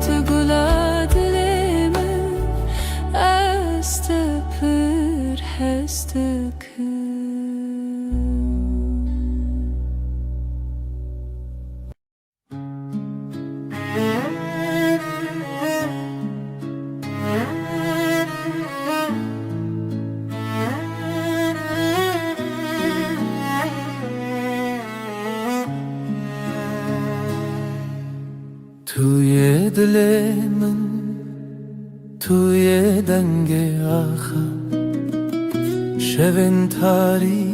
Speaker 3: Tugula dilimin Ez te pir hez dikim
Speaker 6: توی دل من توی دنگ آخر شبن تاری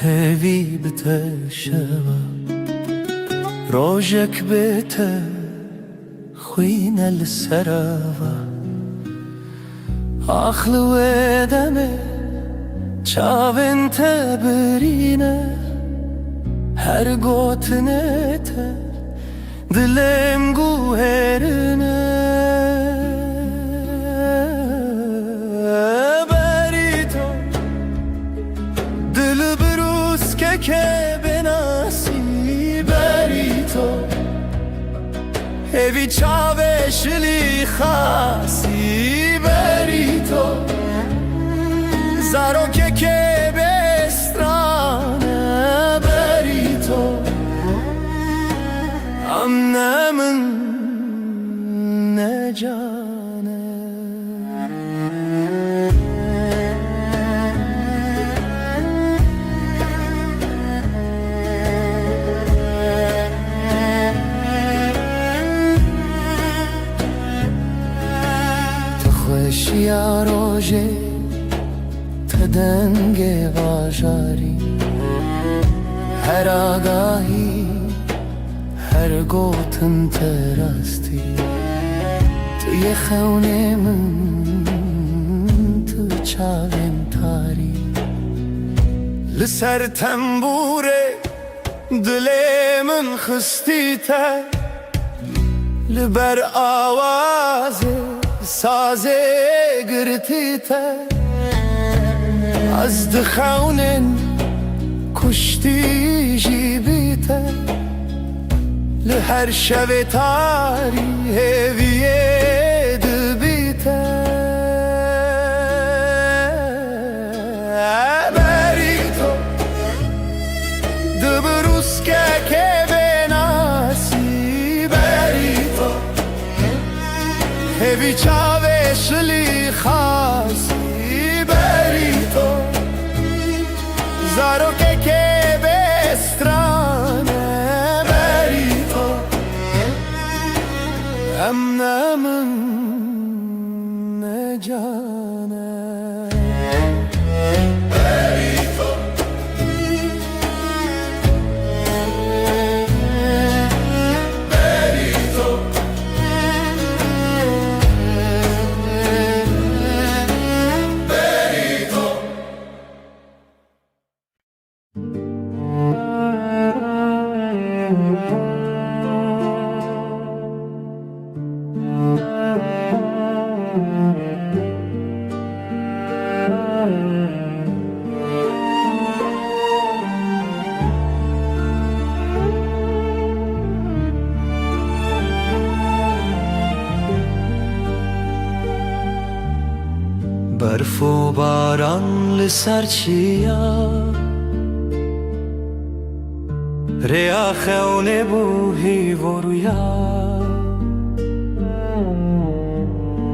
Speaker 6: هوی بته شوا روژک بته خوین السراوا آخل و دمه چاون تبرینه هر گوتنه ته Dilim guherine berito Dil brus ke benasi berito Evi çaveşli khasi berito Zaro ke bestrane berito Annemin ne cane Tu خوشیا روژه تا دنگ واژاری هر آگاهی هر گوتن تراستی توی خونه من تو چاوم تاری لسر تنبوره دل من خستی تر لبر آواز ساز گرتی تر از دخونن کشتی جیبی تر لهر شب تاری هویه دبیته بری تو دبروس که بناسی بری تو
Speaker 4: هوی چاوه شلی خاصی بری تو زارو که بسترانه بری تو امنه من نجانه بری تو بری تو بری تو
Speaker 1: برف و باران لسر چیا ریا خونه بوهی و رویا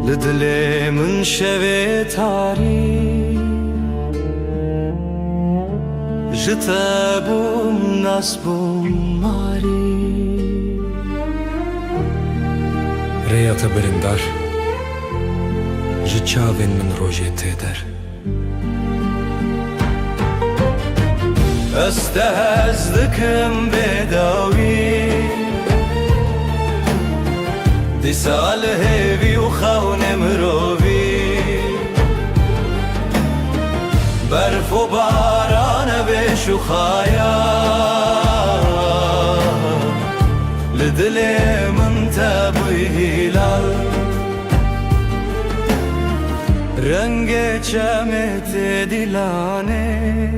Speaker 1: لدل من شوه تاری جتا بوم ناس بوم ماری
Speaker 6: ریا تبرندار ji çavên min rojê tê der
Speaker 1: Ez te hez dikim bêdawî dîsa li hêvî û xewnê mirovî berf û barane bêşuxaya li dilê min te bûyî hilal رنگ چمت دیلانه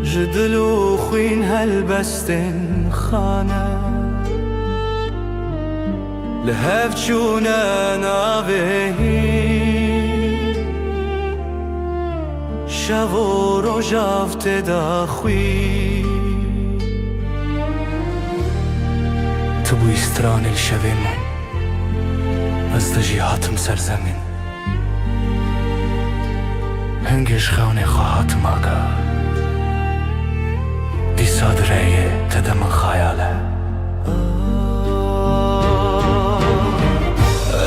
Speaker 1: جدلو خوین هلبستن خانه لهف چونه ناوهی شو و رجافت داخوی
Speaker 6: Tu bu istranê li şevê min Ez de jî hatim ser zemin Hingê ji xewnê xwe hatim aga Dîsa dirêyê te de min xayal e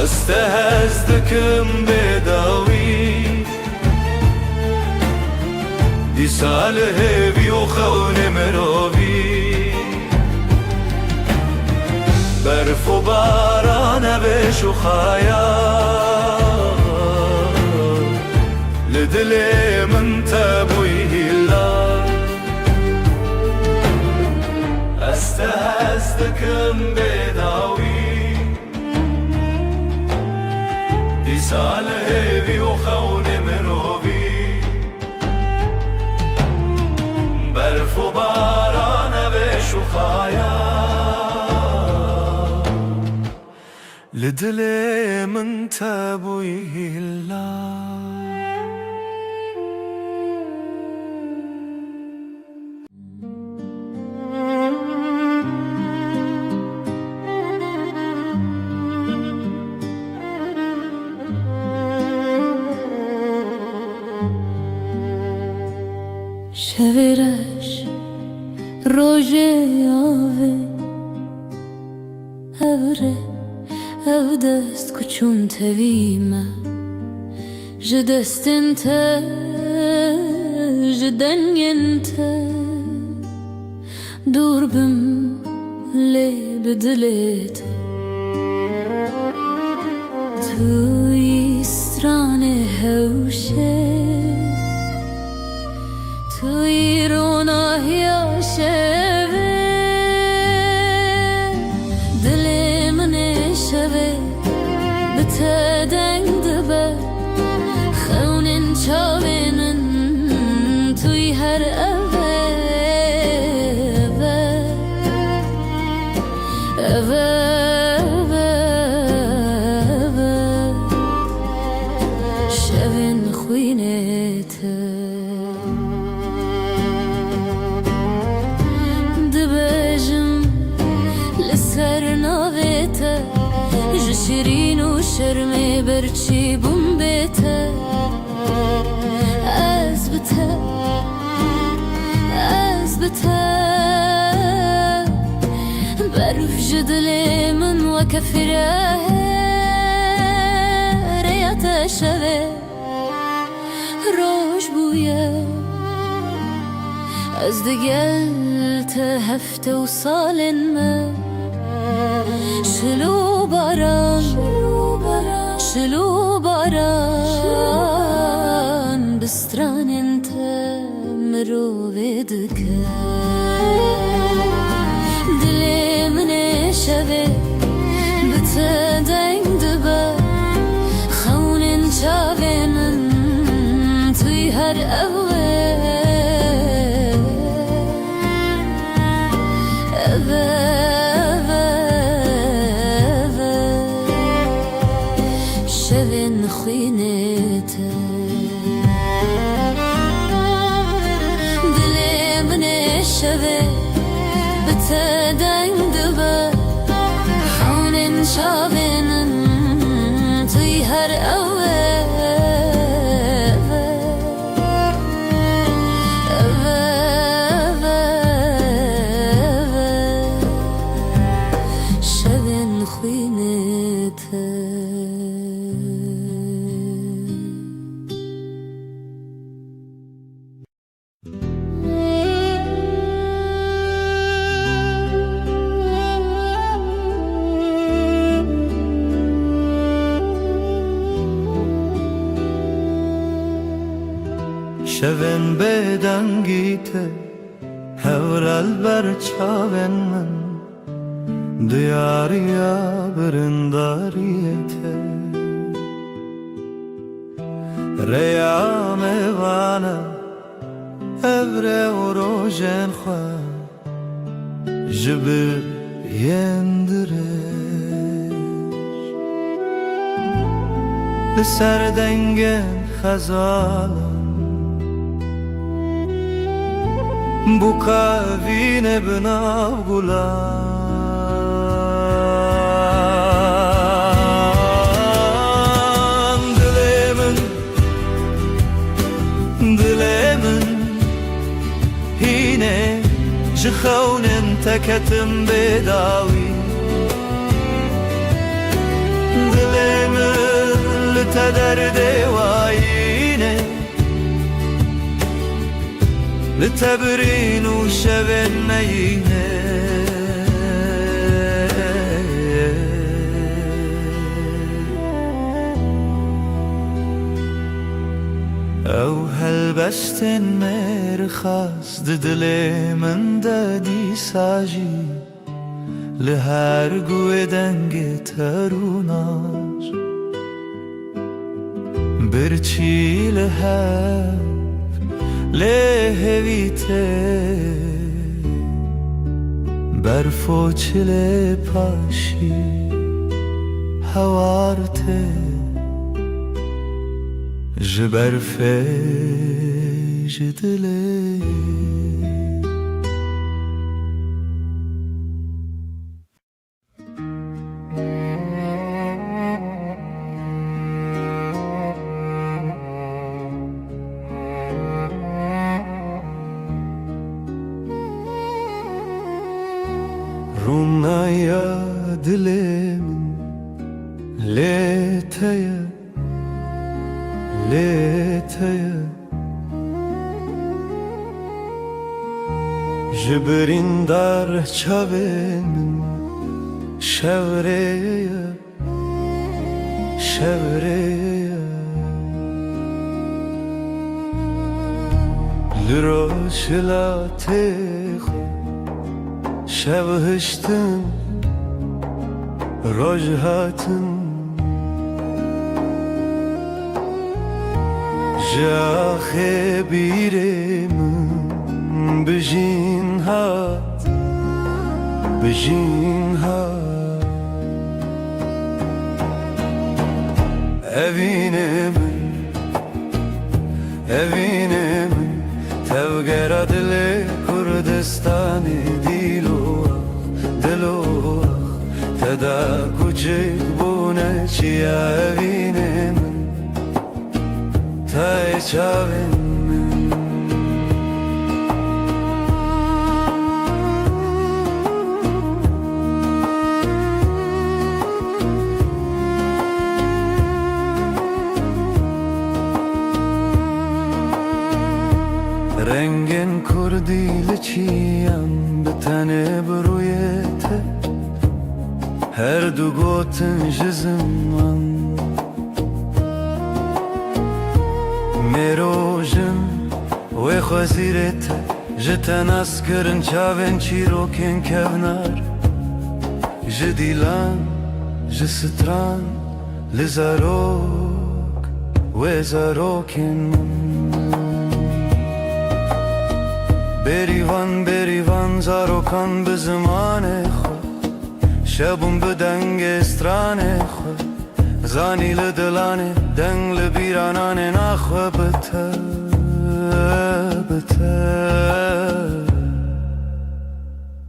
Speaker 1: Ez te hez dikim bêdawî dîsa li hêvî û xewnê mirovî برف و بارانه بشوخایا لدل من تبوی هیلا استهزدکم بداوی دیسال هیوی و خون مروی برف و بارانه بشوخایا لدل من تبوی هلا
Speaker 3: شویرش روژه آوه اوره او دست کچون تویمه جدستن ته جدنگن ته دور بم لی بدلت توی استران هوشه توی روناه یاشه دنگ دبه خونین چاوینن توی هر اوه اوه اوه شوین خوینت دبجم لسر ناویت برمی برچی بوم بیته از بته برف جدلی من و کفره ریت شوه روش بویه از دگل تا هفته و سال من شلو باران بستران انت مروی دکه دلی من شوه بته دنگ دبه خونین چاوینن توی هر شوین خوینته دلی من شوه بته دنگ دبه خونین چاوینن توی هر شوین خوینته
Speaker 6: شوین بدنگیته هورال بر چاوین من دیاریا برنداریته ریام وانا ابره و روژن خواه جبر یندرش لسر دنگن خزالا bu kavine binav gulan dilemin hine jkhaunen teketim bedawi dilemin litederde wayine لتبرين وشبن مينه او هلبستن مرخص ددلي من دادي ساجي لهر قوة دنگ تروناش برچي لهر لهویته برفو چله پاشی هوارته جبرفه جدله Rumnaya dilemin leteye Jibrin dar çavemin şevreye Liroşla tex شبهشتن رجهاتن جاخه بیرم بجین هات evinem tevgera dile Kurdistani dilo تدا کوچک بونه
Speaker 1: چیا اوینه من تای چاوین من رنگین کردی لچیم به تنه برویته هر دو گوتن جزم من میروژن و خوزیرت جتن اسکرن چاوین چیروکن کونار جدیلان جستران لزاروک و زاروکن من بریوان زاروکان به زمان خود شبون به دنگ استران خود زانی لدلانه دنگ لبیرانانه نخواه بته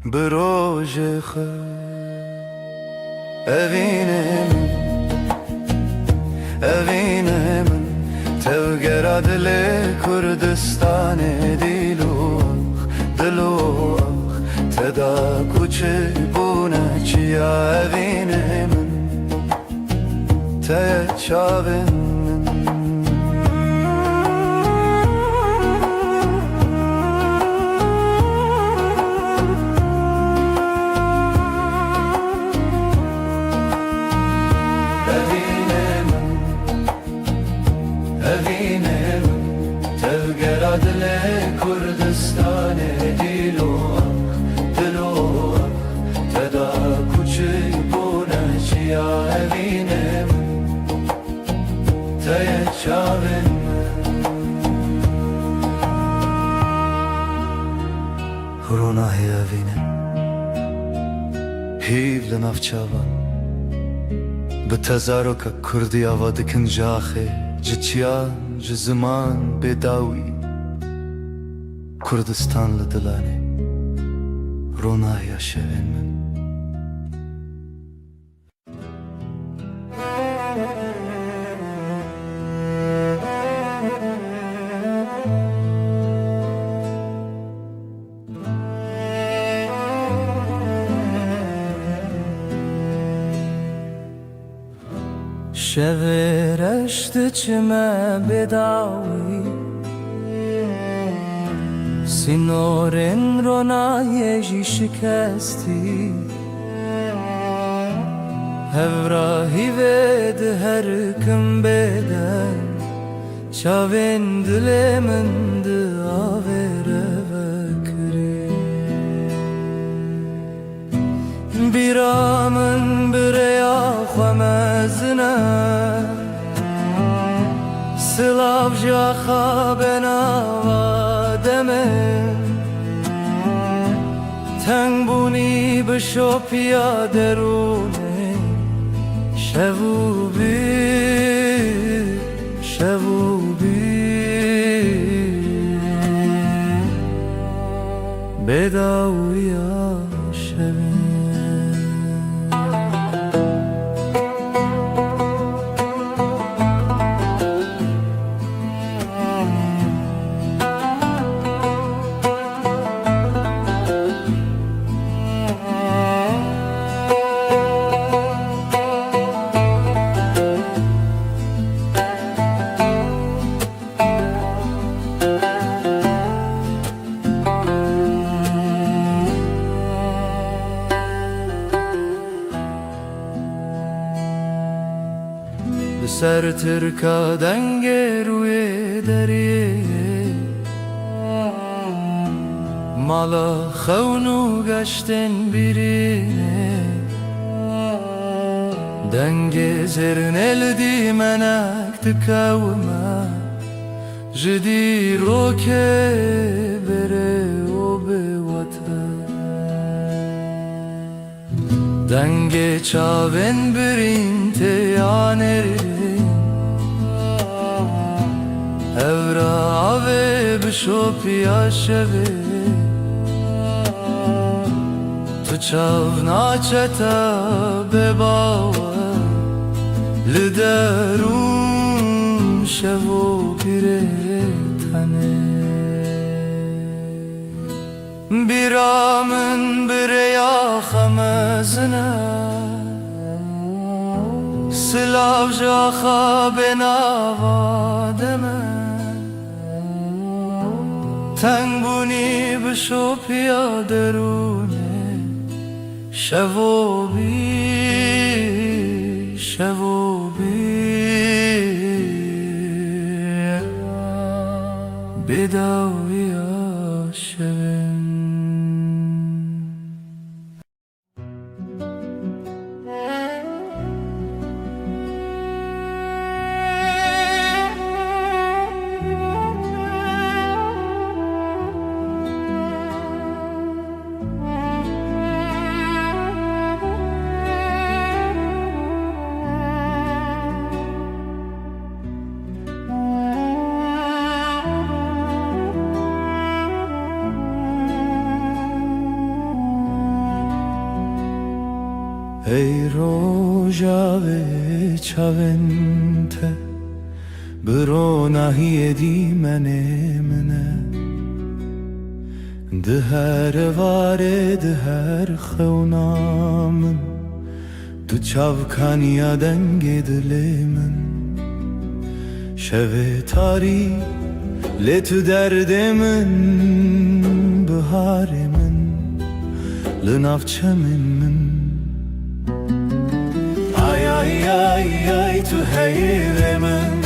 Speaker 1: بروژ خود اوینه من توگرا دل کردستان دلوخ تدا کوچه بونه چیا اوینه من ته چاوین اوینه من توگرا دل کردستان دلوخ تدا کوچه بونه چیا اوینه من ته چاوین رونای اوینه هیو لناف چاوان به تزارو که کردی آواده کن جاخه جچیان جزمان بداوی کردستان لدلانه رونای شوین من
Speaker 5: شب رشت چمه بداوی سینورن رونایجی شکستی هفراهی ود هر کم بدن چاوین دل من داوره وکری بیرامن بریا خمزنه سلاف جا خوابنا وادمه تنگ بونی بشو پیادرونه شبو بی بداویا شبین سر ترکا دنگ روی دریه مالا خونو گشتن بیرینه دنگ زرن الدی منک تکاوما جدی روکه بره و به وطن دنگ چاوین برین تیانری Evra ave bishopia sheve Tu chav nacheta bebawa سلاو جاخا بناوادمه تنگ بونی بشو پیادرونه شب و بی شب و بی بداوی شبن
Speaker 1: ای روژاوه چاونته برو نهی دیمنه منه ده هر واره ده هر خونامن دو چاوکانیا دنگ دل من شوه تاری لتو درد من بهار من لنافچه من ay ay tu heylemin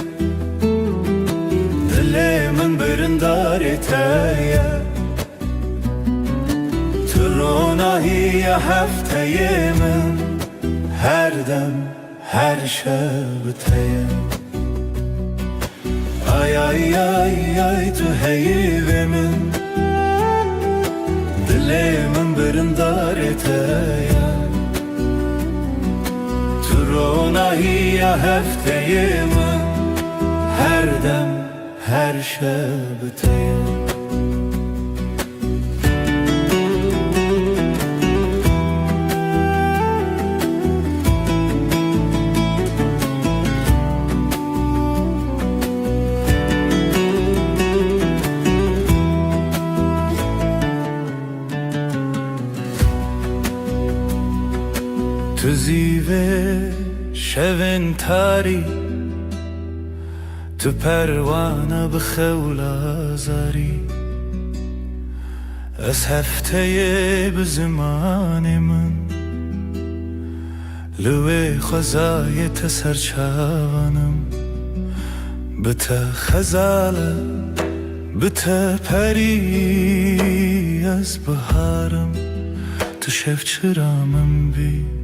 Speaker 1: Dilimin birindar eteye Turunahiye hefteyemin Her dem her şebteye Ay ay ay ay tu heylemin Dilimin birindar eteye Turunahiye hefteyemin Her dem her şebteye Tu zive şevin tari Tu pervana bxewla zari Ez hefteye bzimanê min Li wê xwezayê te serçavanım Bi te xezale bi te perî Ez biharim Tu şevçira min bî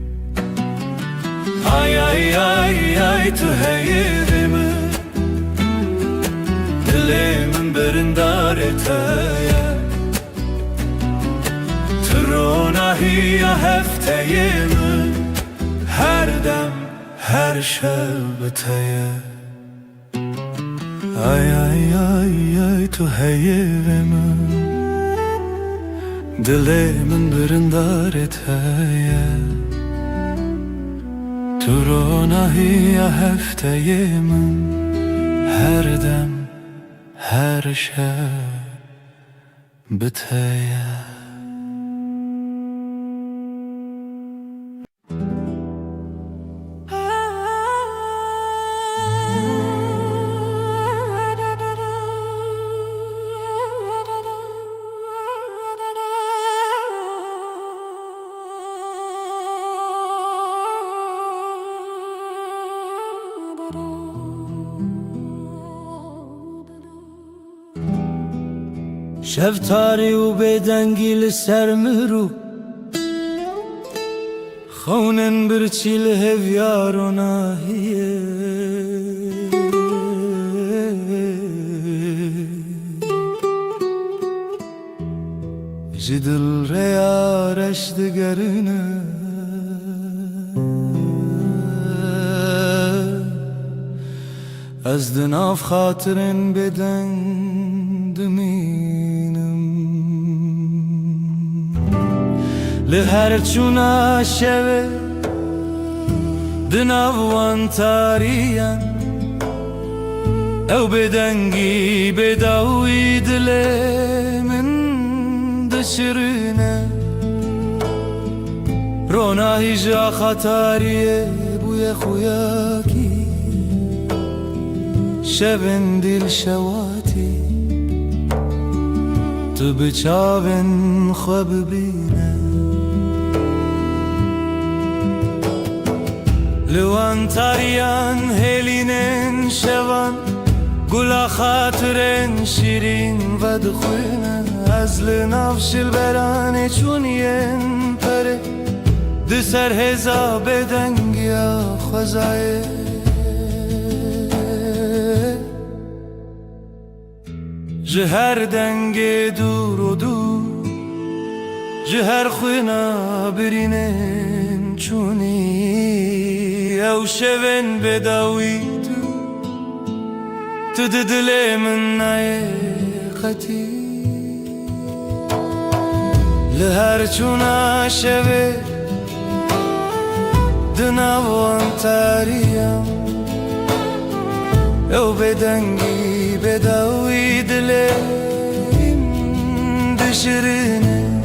Speaker 1: Ay ay ay ay tu heyvimi Dilimin birindar eteye Turunahiye hefteyimi Her dem her şebteye Ay ay ay ay tu heyvimi Dilimin birindar eteye Turunahiye hefteyemin Her dem her şebteye شفتاری و بدنگی لسر مرو خونن برچی لهویار و ناهیه جدل ریارش دگرنه از دناف خاطرن بدن دمینم لهر چونا شوه دناوان تارین او بدنگی بداوی دل من دشرنه روناهی جا خطاریه بوی خویاکی شبن دل شواتی تو بچاون خواب بینه لوان تاریان هلینن شوان گلا خاطرن شیرین و دخوینه از لنافش البرانه چونین پره دسر هزا بدنگیا خوزایه جهر دنگ دور و دور جهر خوینا برینن چونی او شون بداوی تو دل من نایقتی لهر چونا شوه دناوان تاریم او بدنگی بداوی دلیم دشرینه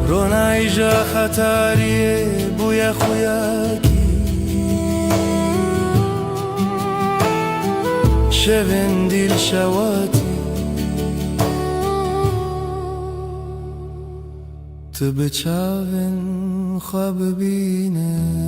Speaker 1: رونای جا خطاریه بوی خویاکی شبن دل شواتی تو بچاون خواب بینه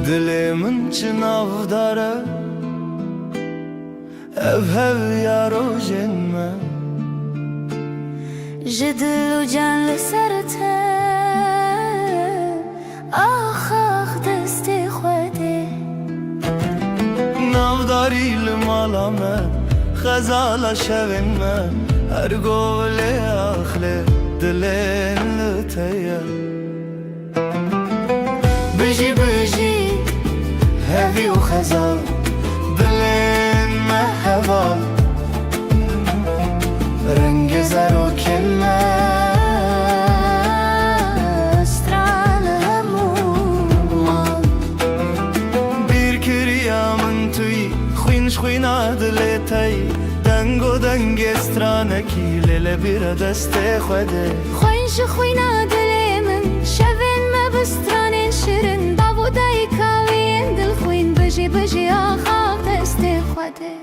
Speaker 1: دلمن چناو داره ev yaro jenme
Speaker 3: جدل و جان لسرته آخ آخ دست خوده
Speaker 1: نavdاری لمالامه خزالا شوینمه هر گول اخله دلن لتیه
Speaker 3: بجی بجی
Speaker 1: هوی و خزال دلن مهوال رنگ زر و کلمه
Speaker 3: استرال همومان
Speaker 1: bir kiryamın tüy خوینش خوینا دلتای دنگ و دنگ استرانکی لیل bir دست خوده
Speaker 3: خوینش خوینا دل من شوین ما بسترانین شیرین داودای کاوین دل خوین بجی بجی آخاق دست خوده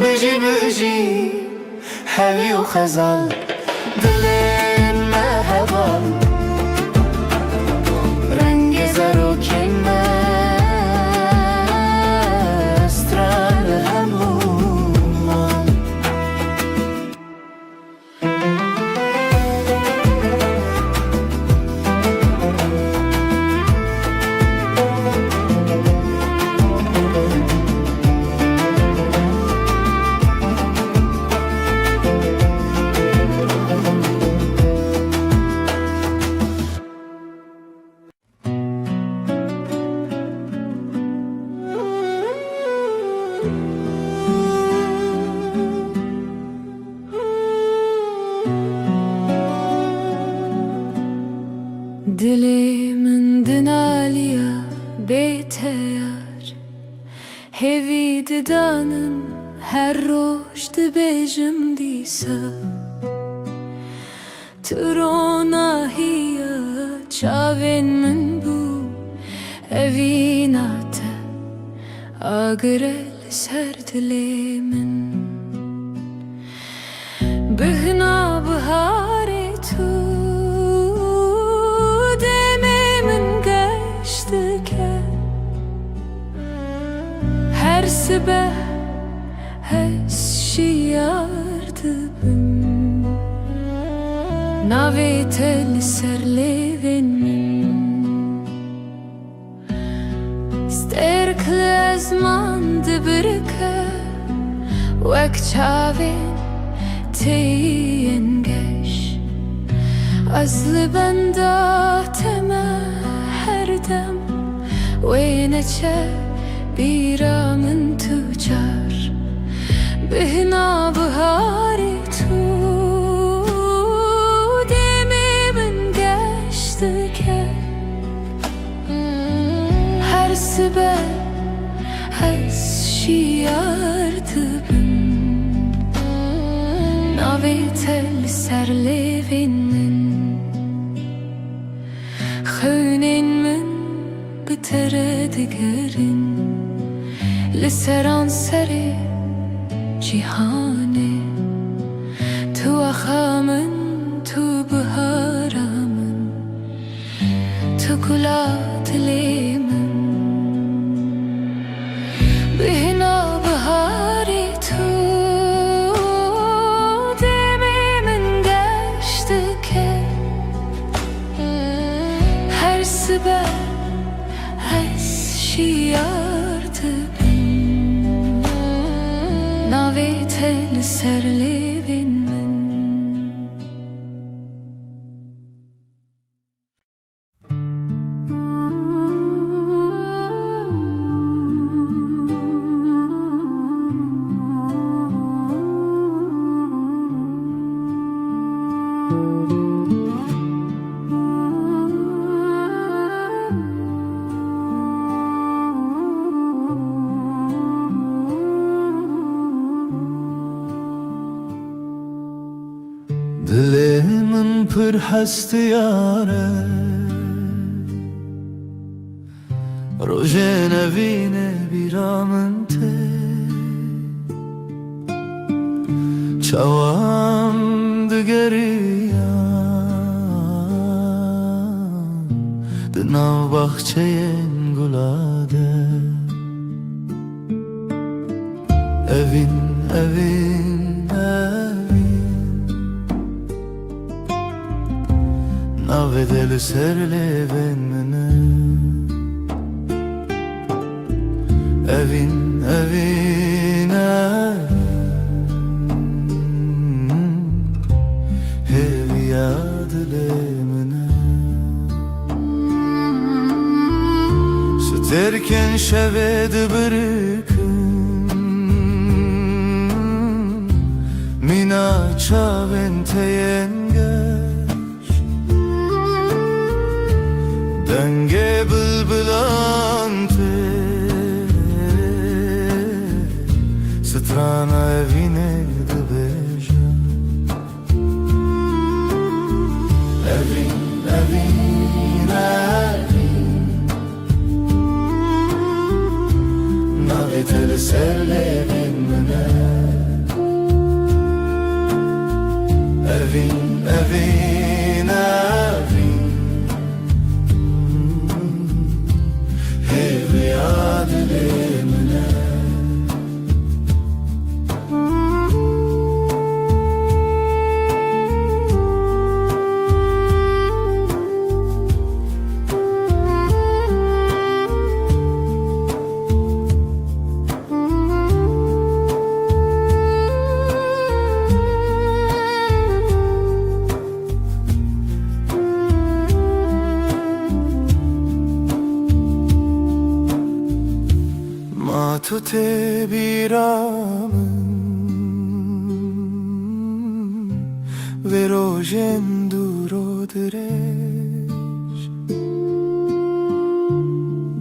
Speaker 1: بجی بجی هوی و خزال دلن مهوال رنگ زر و کلمه استرال همومان
Speaker 3: دلی دنالیا بیتیار هوی ددانم هر روش دبیجم دیسا تروناهیا چاوین من بو هوی ناتا آگرل سر دلی من بهنا بهاری تو her sabah şiyardım navetel serlevin sterkles اسمان دبرکه وک چاوین تینگش از لبنده تمه هر دم وینه چه بیرامن تجار بهنا بهاری تو demi من geçti ki her siber az şiardı bin navitel serlevinin خونین من بتره دگرین لسران سری جیهانه تو اخامن تو بهارامن تو گلات لیمن بهنا بهاری تو demi من geçti ki her siber az şiardı bin navitel serlevin min
Speaker 6: Dilimin pır hastı yare Rojen evine biramın te Çavam digeriyan Dınav bahçeyen gulade Evin, evin, evin Navedeli serleven mene Evin, evin, evin Hev yadile mene Süterken şevedi bırkın Mina çaven teyengeş Denge bılbılante Strana evine dbeja Evin, evin, evin Navitel serlevin mene Evin, evin, evin Hev yadile mene Matute biramın Ve rojen duro direş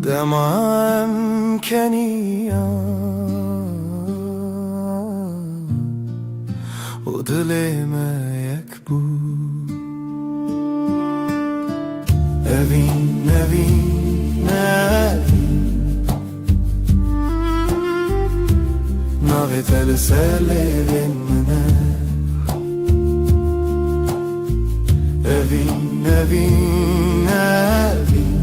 Speaker 6: Demam keniyan O dileme yek bu Evin, evin, evin Navitel serlevin mene Evin, evin, evin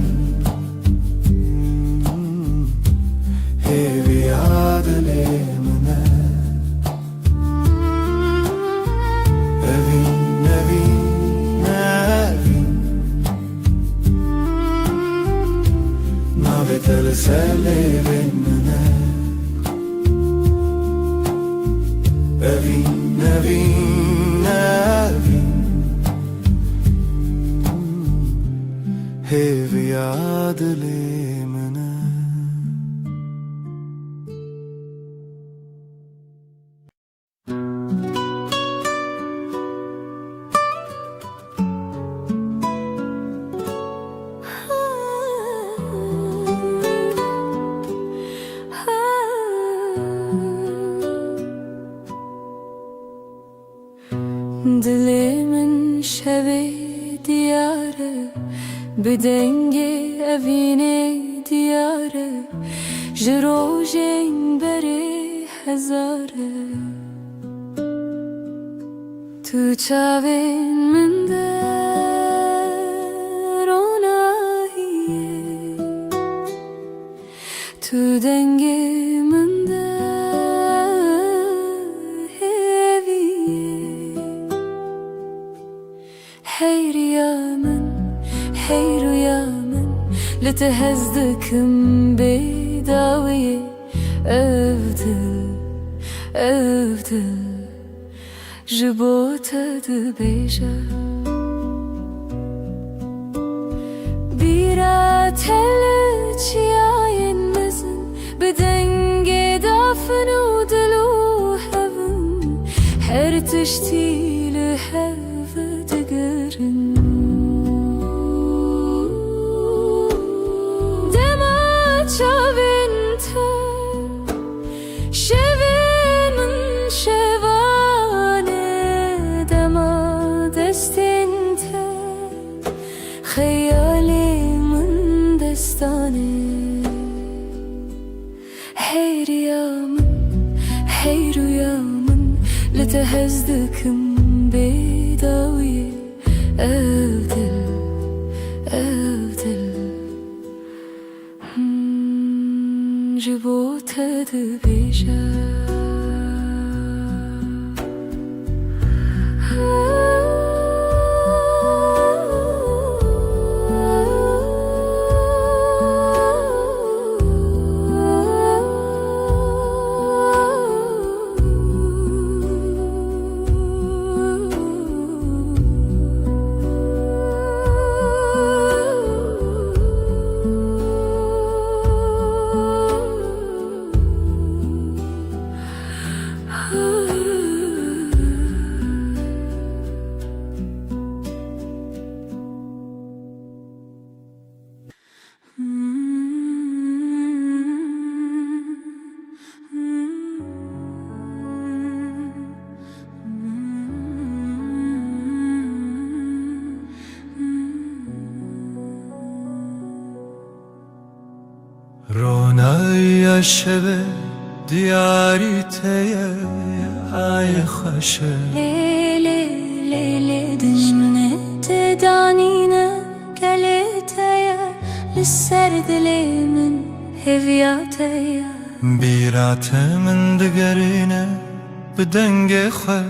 Speaker 6: Hev yadile mene Evin, evin, evin Navitel serlevin mene Evin, evin, evin Heviya dilimine
Speaker 3: Dilimin şevi diyarı Bedenge evine diyarı Jirojen beri hezarı Tu çavin min der onahiye Tu denge min der heviye Hey rüyamın لتهزدكم بداوية أفضل جبوتة دبيجة بيرات هلتشياين مزن بدنجي دافن ودلو هفن هرتشتي لهف تقرن Çavinta şevimin şevane dema destinte hayalimin destane Hey rüyamın لتهزدكم بداوية أفضل جبوتة دبيجة
Speaker 1: رونای شب دیاری تیه ای خوشه
Speaker 3: ليلة دجنة تدانينا قلتيا للسرد لمن هفياتيا
Speaker 1: بیرات من دگرینه بدنگ خو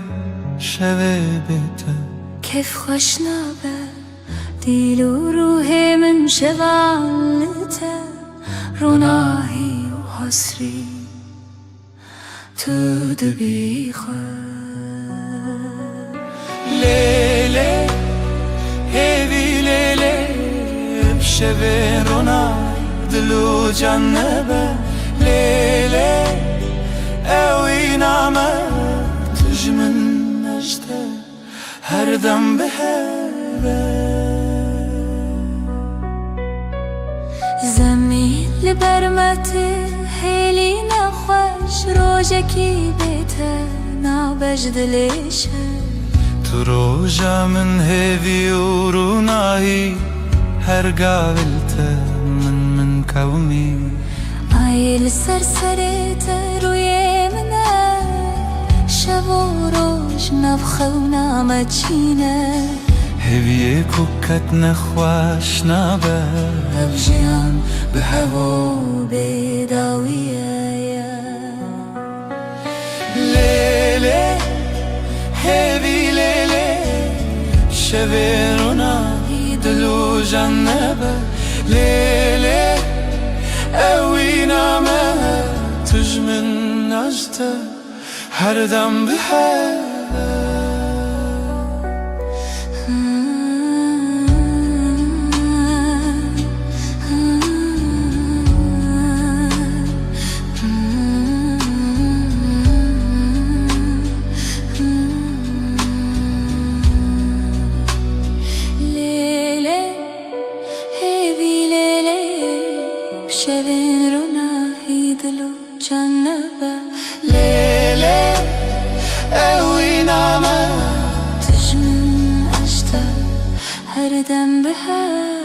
Speaker 1: شوه بیته
Speaker 3: كيف خشنا به ديل وروحي من شغالته روناهي وحسري تدبي
Speaker 1: لیله هیوی لیله بشوه رونای دلو جنبه لیله اوی نامه تجمن نجده هر دم به
Speaker 3: زمین لبرمته هیلی نخوش روژکی بیته نابجد لیشه
Speaker 1: تو روژا من هیوی و رونایی هر قابلته من قومی
Speaker 3: آیل سرسرته روی منه شب و روژ نبخه و نامچینه
Speaker 1: هیوی کوکت نخواش نبه
Speaker 3: أبجيان بهوا بداوية
Speaker 1: لیله هیوی لیله شوه رونایی دلو جنبه لیله اوی نامه تجمن نجده
Speaker 4: هر دم به هر
Speaker 3: شبین رو نهی دلو جنبه
Speaker 4: لیله اوی نامه
Speaker 3: تجمن اشتا هر دم به هوا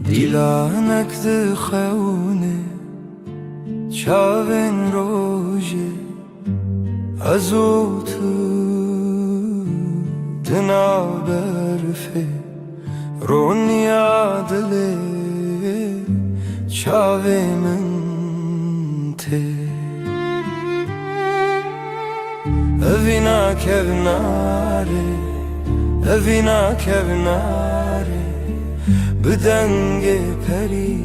Speaker 1: دیلانک دخونه چاوین روژه ازو تو دنا برفه رونیا دله چاوی من ته اوینا کوناره بدنگ پری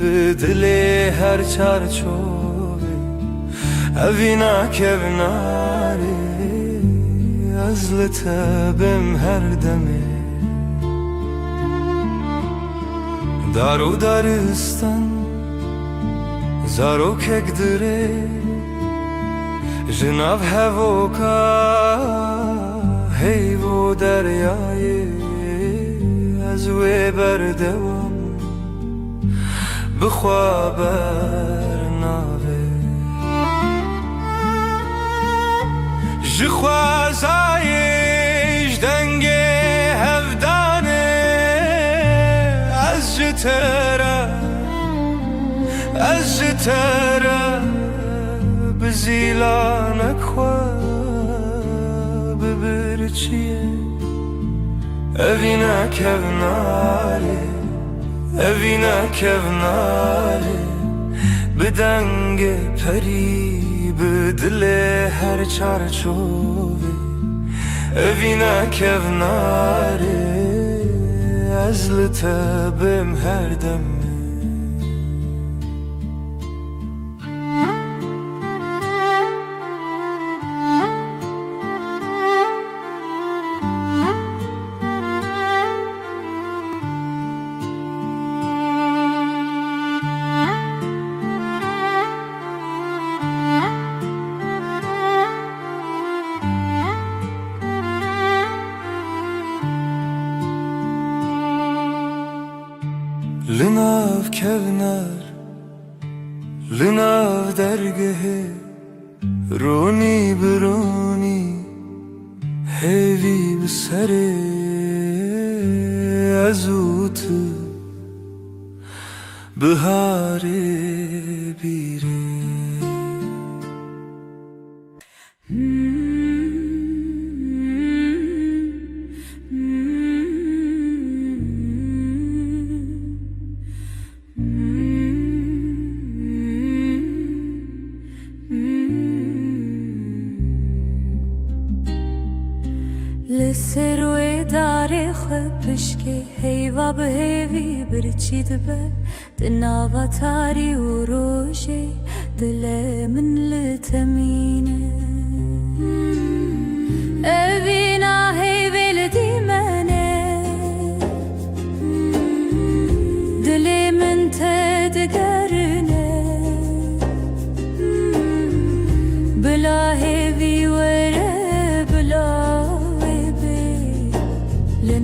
Speaker 1: بدل هر چارچوبه اوینا کوناره از لطبم هر دمه دارو دارستان زارو کک دره جناب هوکا هیو دریای از وی بردوام بخوا برناوه جخوازایش دنگ هفدانه از جتره بزیلانک خواه ببرچیه اوینا کوناره بدنگ پری بدل هر چارچوبه اوینا کوناره از لطبم هر دمه لناف کونر لناف درگه رونی برونی هیوی بسره ازوت بهاره بیره
Speaker 3: لسروی داره خبشکی هیوا به هیوی برچید به دناوا تاری و روشی دل من لتمینه اوینا هیوی لدیمنه دل من تدگرنه بلا هیوی وره بلا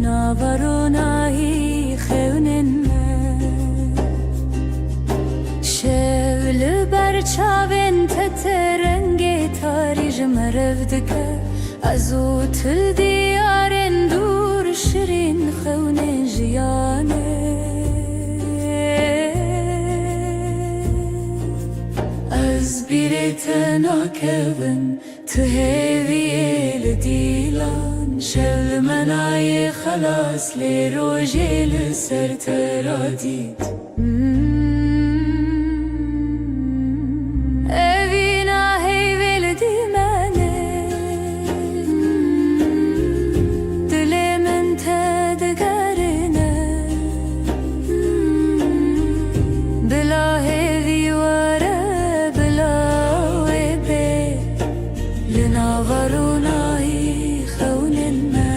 Speaker 3: لناوروناهی خونن شول برچاوین تترنگی تاری جمرف دکه ازو تل دیارن دور شرین خونن جیانه
Speaker 2: Ez birete nakevin Tihevye li dilan Şev menaye xalas Lê rojê li ser te ra dît Evîna heyvê li dîmenê Dilê min te digerîne Bila hêvî were bila wê bê Li navar û nahî xewnên me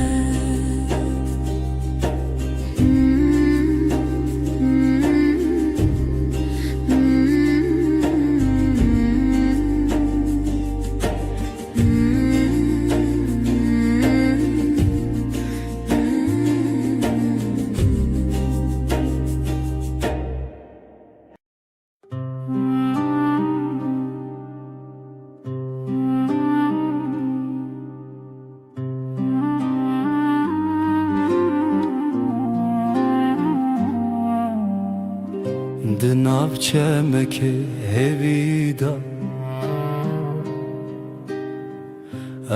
Speaker 1: Di navçemekê hevî da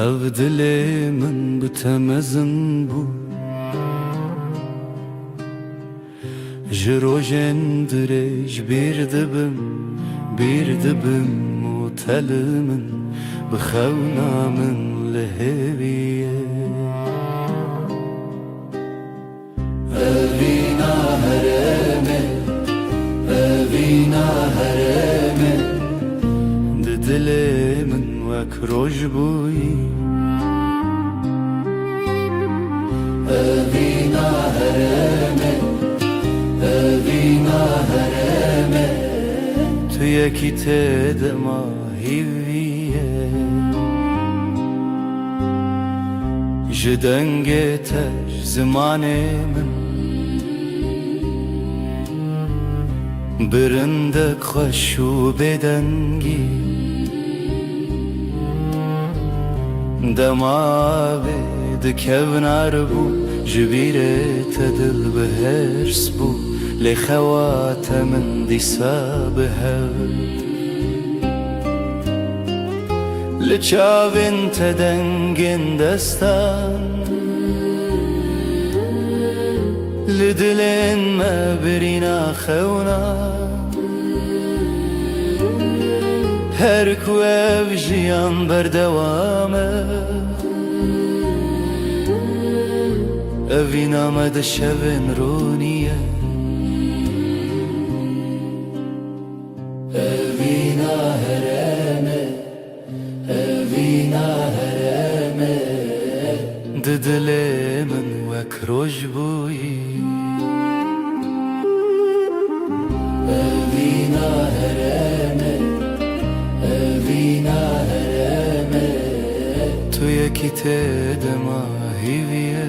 Speaker 1: Ev dilê min bi te mezin bû Ji rojên dirêj bîr dibim û telê min bi xewna min li hêviye Evîna herêmê Evîna herêmê Di dilê min wek roj bûyî Evîna herêmê Evîna herêmê Tu yekî tê de ma hîviye Ji dengê te ji zimanê min Birindek xweş û bêdengî Demavê dikevnar bû Ji bîrê te dil bi hêrs bû Lê xewa te min dîsa bi hev Li çavên te dengên destan Li dilên me birîna xewna Her ku ev jiyan berdewam e Evîna me di şevên rûniye Evîna herêmê Evîna herêmê Di dilê min wek roj bûyî Evîna herêmê Evîna herêmê Tu yekî tê de ma hîviye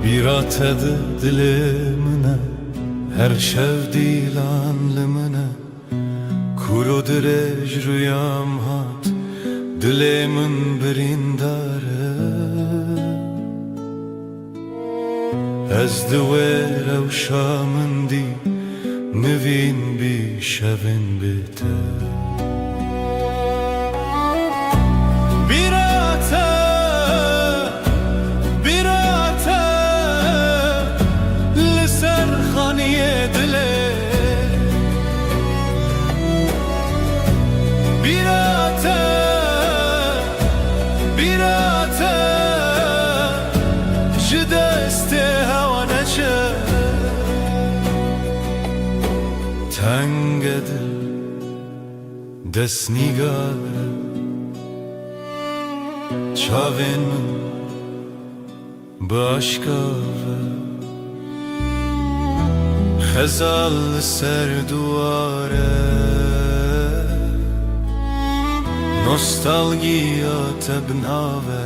Speaker 1: Biratedi dilimine Her şev dilan limine Kuru direj rüyam hat Dilemin birindare Ez divê rewşamın dî Nivîn bî şevên bi te Tenge dil dest nîgare Çavên min bi aşka ve Xezal li ser duware نوستالژیات بناوه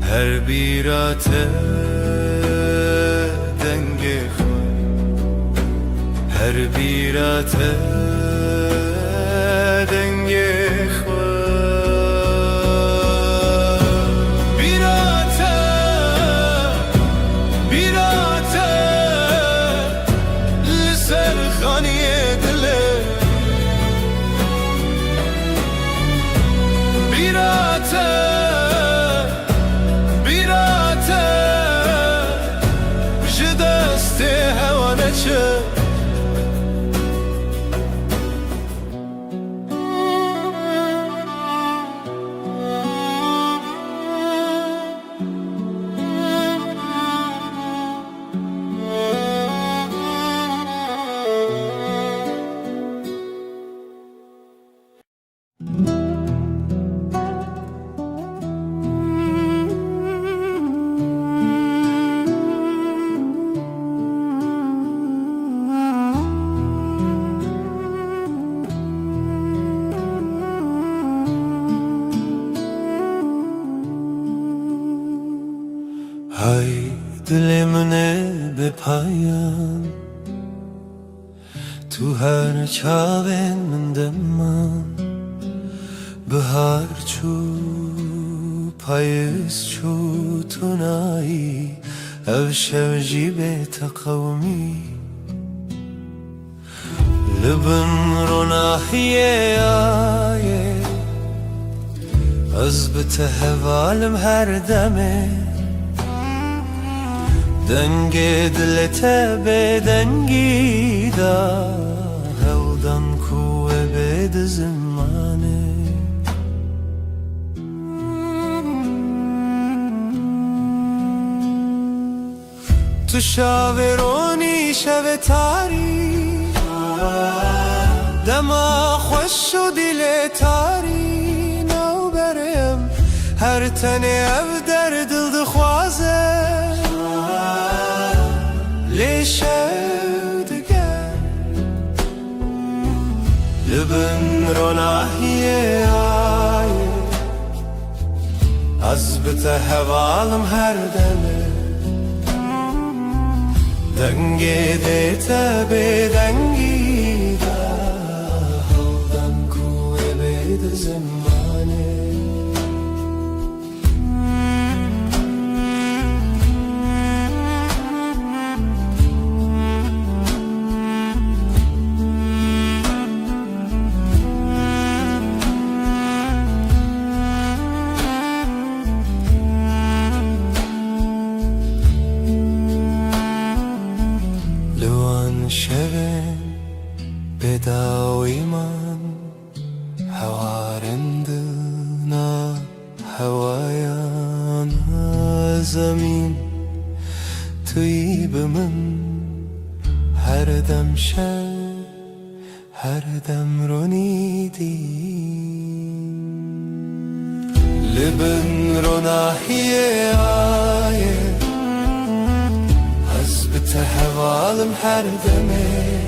Speaker 1: هر بیرات دنگ خود هر بیرات دنگ
Speaker 6: های دل منه به پایان تو هر چاوین من دمان بهار چو پاییز چو تو نایی او شو جیب تقومی لبن رو ناحیه آیه از بتهوالم هر دمه دنگ دلت به دنگی دا هودن کوه بد زمانه تو شاورونی شو تاری دما خوش و دل تاری نو برم هر تنه او در دل دخوازه لیشودگر لبن رو ناحیه آیه از بته حوالم هر دمه دنگی دیتا به دنگی دا هودن کوه بید زمانه شبن بداوی من هوارندنا هوایان زمین توی به من هر دم شب هر دم رو نیدی لبن رو ناحیه آیه تحوالم هر دمه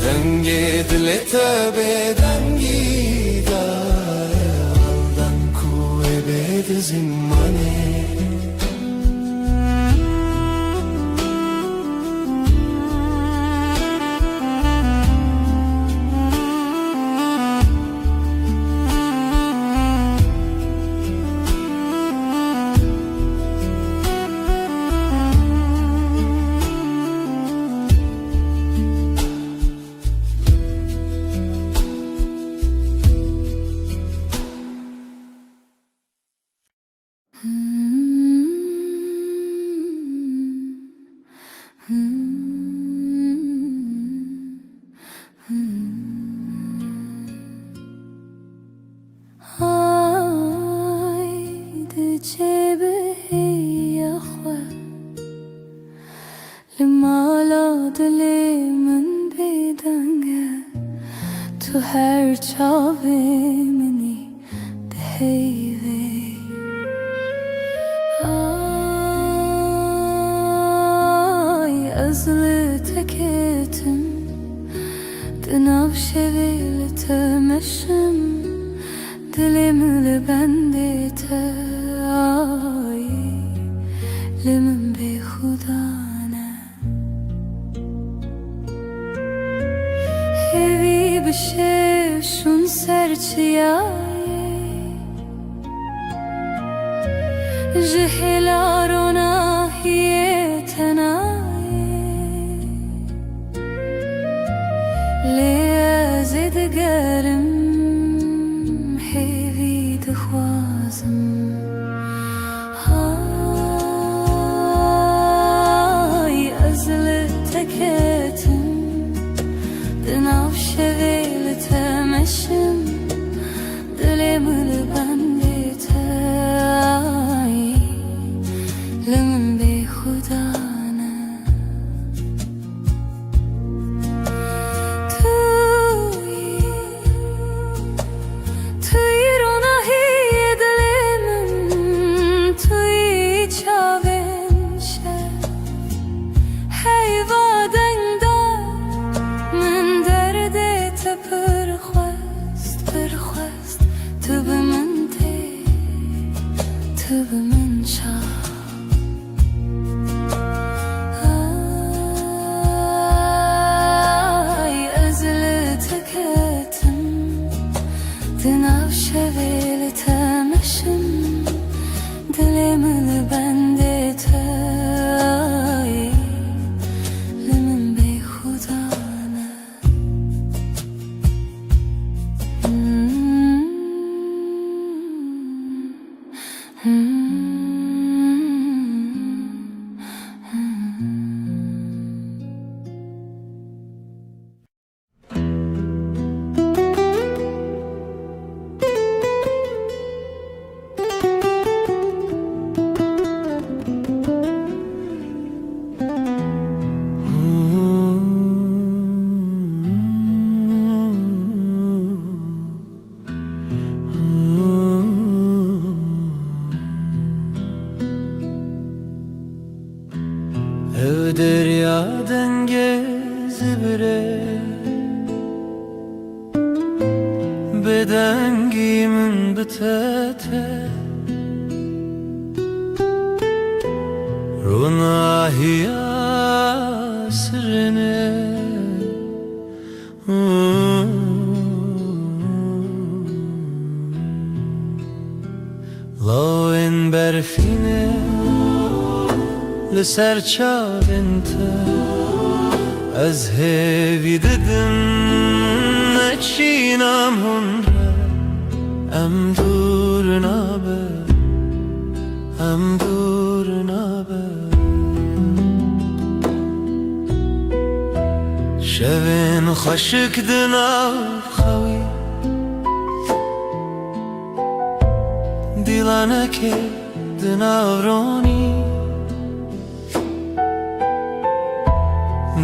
Speaker 6: دنگ دلت به دنگی دادن کوه بید زمانه تو هر چاوه منی دهیوه آی از لتکتم دناو شویلت
Speaker 3: temeşim Dilimli bendite ay Limin be khudane Hevi bişe şun serçiyaye Jihilarona hiye tenaye Lezid gerim hevi dixwazim Hay ez li teketim Dinav şevê li temeşim Dilêm li bendê te ay Li min bêxuda ne Tuyî ronahiyê dilê min Tuyî çavên şev Heyva dengdar Min derdê te pirxwest pirxwest Tu bi min tê Tu bi min çav Ay ez li teketim Dinav şevê li temeşim Dilêm li bendê te ay Li min bêxuda ne
Speaker 5: Ev derya dengezi bire Bedengimin bitete Runahiya sirine Lawen berfine Li ser çavên te Ez hêvî didim neçînam hûn re Em dûr nabe Em dûr nabe Şevên xweşik di nav xewî Dîlanekê di nav ronî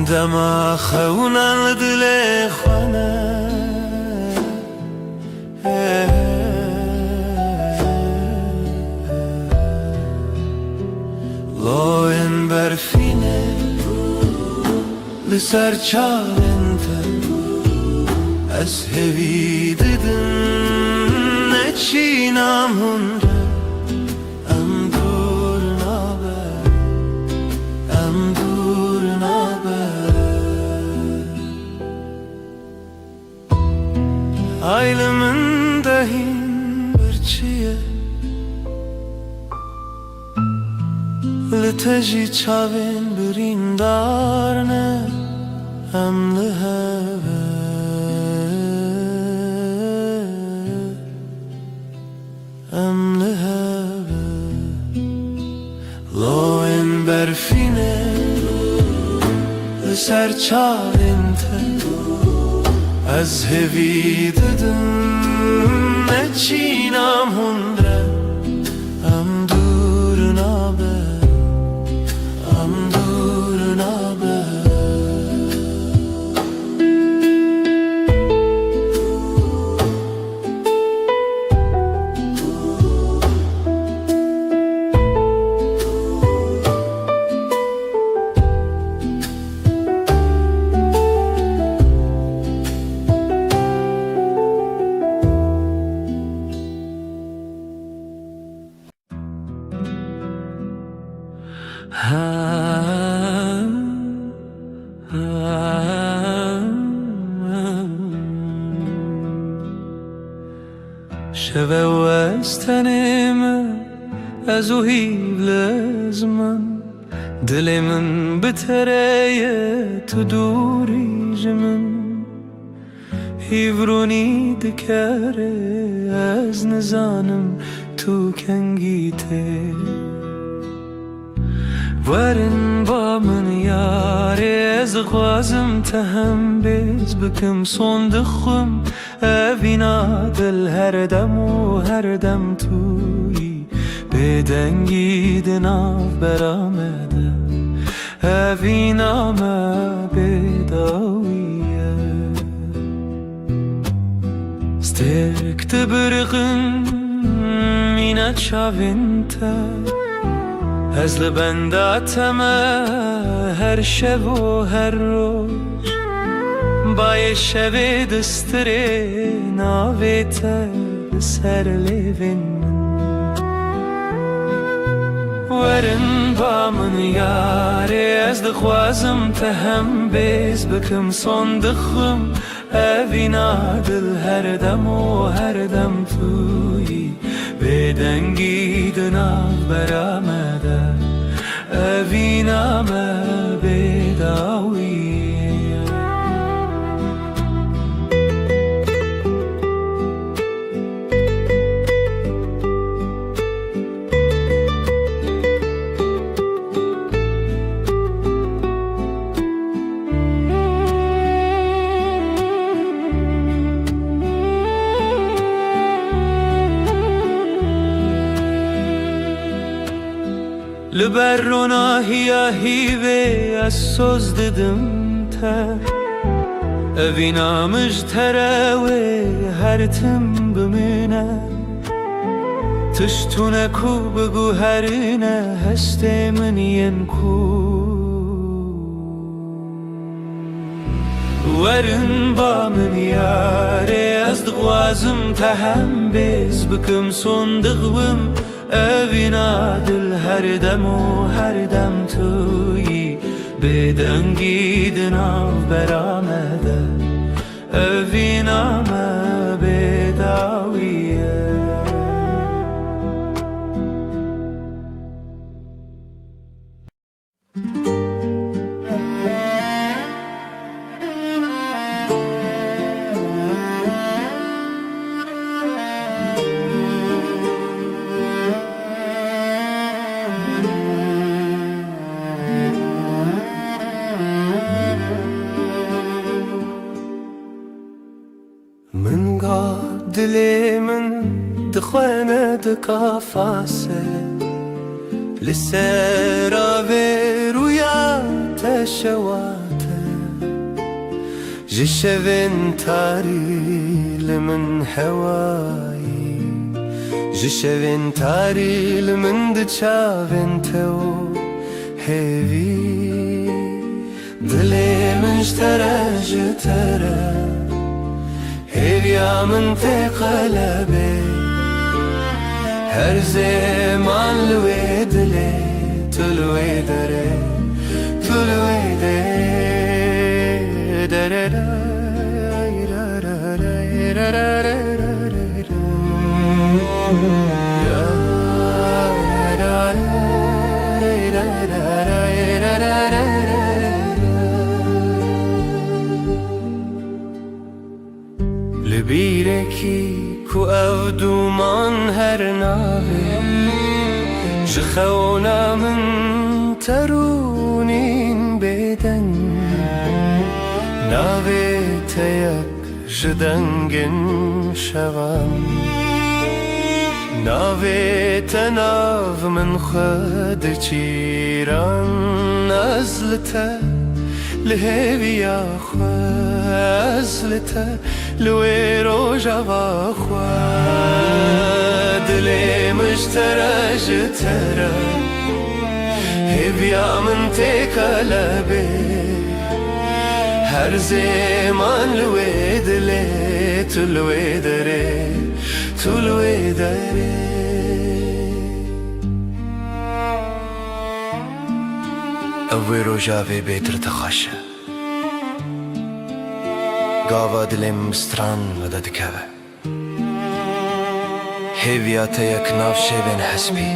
Speaker 5: Dema xewnan li dilê xwe ne Lawên berfîne li ser çavên te Ez hêvî didim neçînam hûn re Em dûr nabe Em dûr nabe Aylımın dehîn birçiye Li te jî çavên birîndar ne Em li heve Em li heve Lawên berfîne Li ser çavên te Ez hêvî didim neçînam hûn re Em dûr nabe Em dûr nabe
Speaker 1: شەوە وەستەنێمە ئەزوو هیچ لە زمان دلێ من بتەرەیە تو دووریژ من هیڤڕۆنی دکارێ ئەز نزانم تو کەنگی تێ وەرن با من یارێ ئەز خوازم تە هەم بێز بکەم سۆن دخم ئەڤینا دل هەردەم و هەردەم تووی بێدەنگی دناو بەرامەدە ئەڤینامە بێداویە ستێکتە برقن مینە چاوێنتە ئەز لە بەنداتەمە هەر شەو و هەر ڕۆژ باە شەوێ دەسترێ ناوێتە سەر لێڤێن وەرن با من یارێ ئەز دخوازم تە هەم بێز بکەم سۆن دخم ئەڤینا دل هەردەم و هەردەم تووی بێدەنگی دناو بەرامەدە ئەڤینامە بێداویە لەبەر ڕۆناهیە هیوێ ئەس سۆز ددم تە ئەڤینا مژتەرەوێ هەرتم بمێنە تشتونەک و بگو هەرنە هەستێ منیەن کو وەرن با من یارێ ئەز دخوازم تە هەم بێز بکەم سۆن دغوم ئەڤینا دل هەردەم و هەردەم تووی بێدەنگی دناو بەرامەدە ئەڤینامە بێداویە دلێ من دخوێنە دکافاسە لەسەر ئاڤێرویا تەشەواتە ji şevên tarî li min hewayî ji şevên tarî li min di çavên te û hêvî dilê min ji te re ji te re hêviya min tê qelebê her zêman li wê dilê tu li wê derê tu li wê derê لبیرکی کو ev duman her navê ji xewna min terûnên bêdeng navê te yek ji dengên şevan navê te nav min xwe diçîran ez li te li hêviya xwe ez li te li wê rojava xwe dilê min ji te re ji te re hêviya min tê qelebê her zêman li wê dilê tu li wê derê tu li wê derê ev wê rojavê bêtir dixweşe
Speaker 4: Gava dilim stran vada dikeve Heviyate yek navşevin hesbi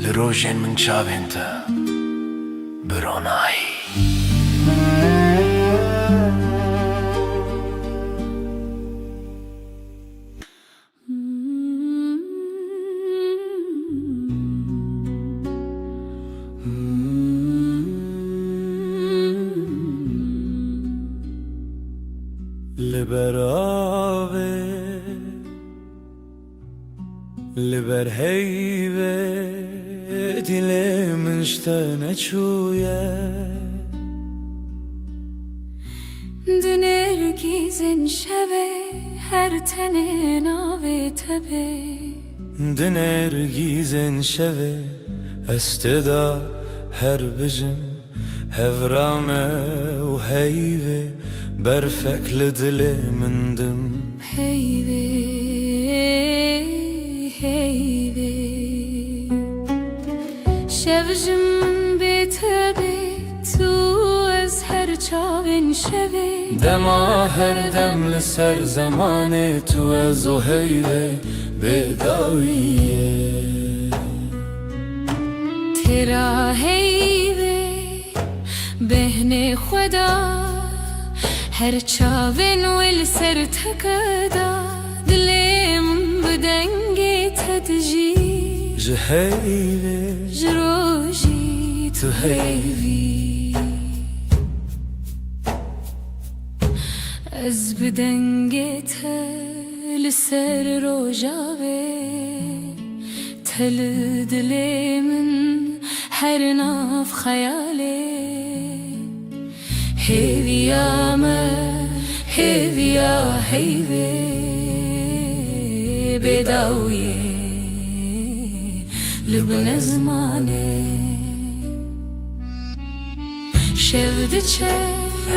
Speaker 4: Lirojin min çavin te Bironahi
Speaker 1: Liberave, liber heyve, dilemin iştene çuye.
Speaker 3: Diner gizin şeve her tene nave tebe
Speaker 1: Diner gizen şeve, esteda her bizim hevrame u heyve, berfekli dilimin dim.
Speaker 3: Heyve heyve Şevjim betebe tu ez her çavin şeve
Speaker 1: Dema her demli ser zamanı tu ez o heyve bedaviye.
Speaker 3: Tera heyve behne खुदा her çavin vel ser tekada dilim bedenge tedji
Speaker 1: Ji heyve
Speaker 3: jroji tu heyvi ez bedenge tel ser rojave tel dilimin her naf khayale Heviya me, heviya heyve Bedawiye, libne zmane Şevdiçe,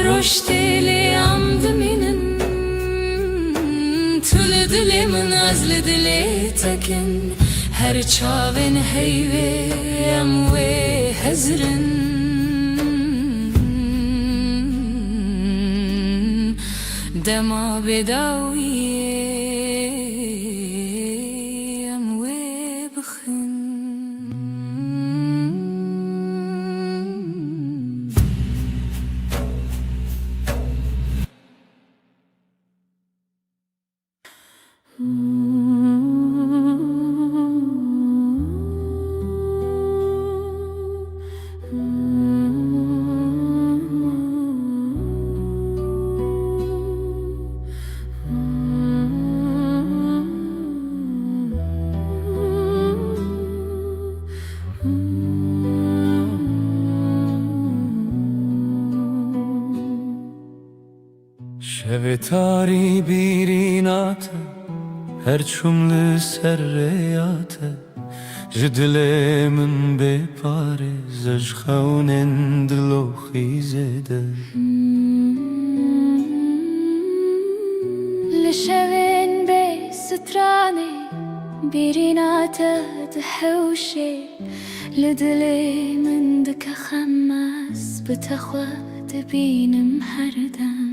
Speaker 3: roşteli amdıminin Tülü dilimin azli dili tekin Her çavin heyve em ve hezrin Dema bedawiye em ve bixin
Speaker 1: Şevetari birinate, her çumlu serreyate Jidlemin bepare, zajxaunen dilo xizede
Speaker 3: لشوين بي ستراني بيريناتا دحوشي لدلي من دك خماس بتخوى تبين محردم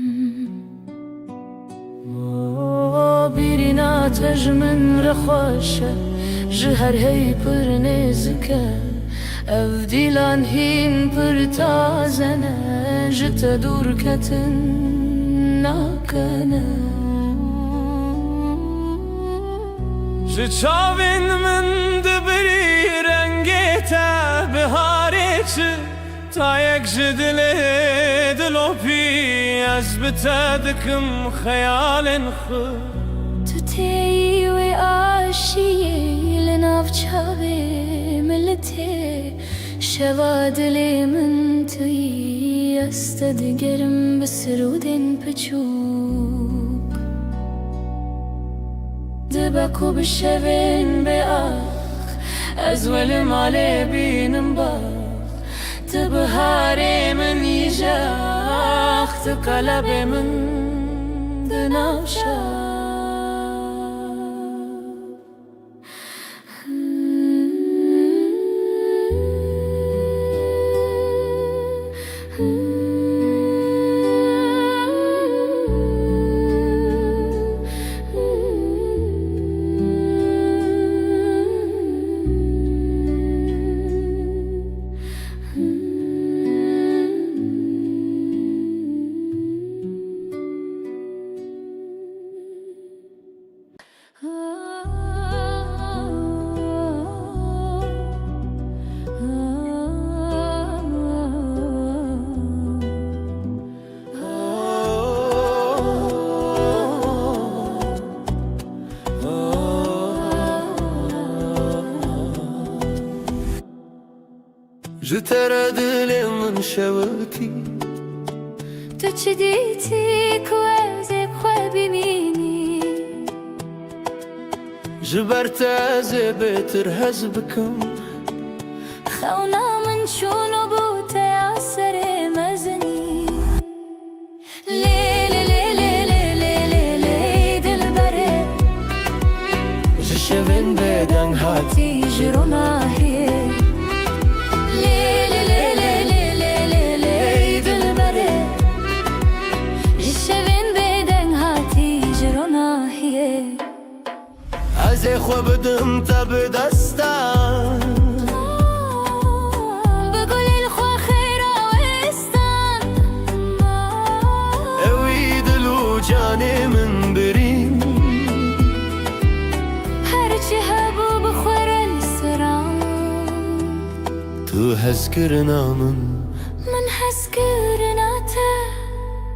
Speaker 3: بيريناتا جمن رخوشة جهر هي پر نزكا افديلان هين پر تازنا جت دور كتن ناكنا
Speaker 1: Ji çavin min dibirî rengê te biharê çi Tayek ji dilê dilopî ez bi te dikim xeyalên xwe
Speaker 3: Tu têyî wê aşiyê li nav çavê milletê Şeva dilê min tu yî ez te digerim bi sirûdên piçûk Dibe ku bi şevên beax ez welê malê bînim bax Tu biharê min yîjax Tu qalebê min di nav şax
Speaker 5: ترى دل من شوتي
Speaker 3: تو چی دیتی که از بخواه ببینی
Speaker 5: جبرت از بهتر هز بکم
Speaker 3: خونا من شونو بوته اثر مزنی لیلی لیلی لیلی لیلی دل بره
Speaker 5: جشوین بدن هاتی
Speaker 3: جرونا هیه لیلی لیلی لیلی لیلی دل بره جشوین بدن هاتی جرونا هیه
Speaker 5: از خو بدم تب دستم
Speaker 3: بقول الخوا خيرا وستان
Speaker 5: اوی دلو جانی من بریم
Speaker 3: هرچی هبو بخورن سران
Speaker 5: تو هز کرنا من
Speaker 3: حس کرناته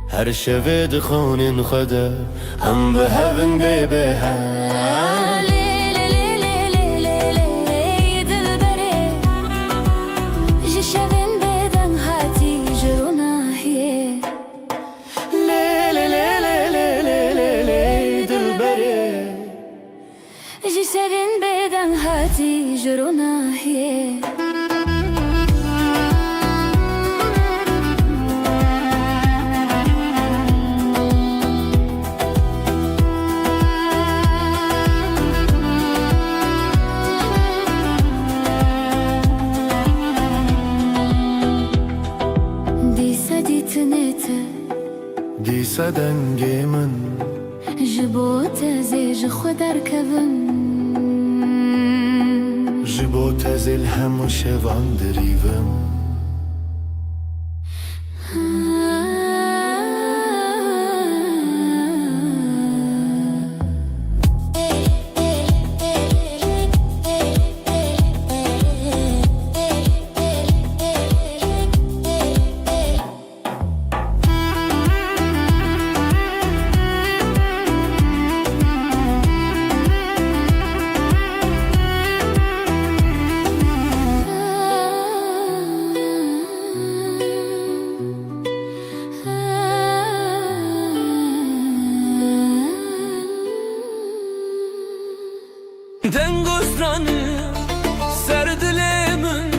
Speaker 5: هر شوه دخونین خدا هم به هون به ها
Speaker 3: لیلی لیلی لیلی لیلی دل بره جشوین بدن هاتی جرونا هیه
Speaker 5: لیلی لیلی لیلی لیلی دل بره
Speaker 3: جشوین بدن هاتی جرونا هیه
Speaker 5: دیسا دنگی من
Speaker 3: جبو تزی جخو درکبم
Speaker 5: جبو تزل هم شوان دریوم
Speaker 1: دنگسترانı سردلمن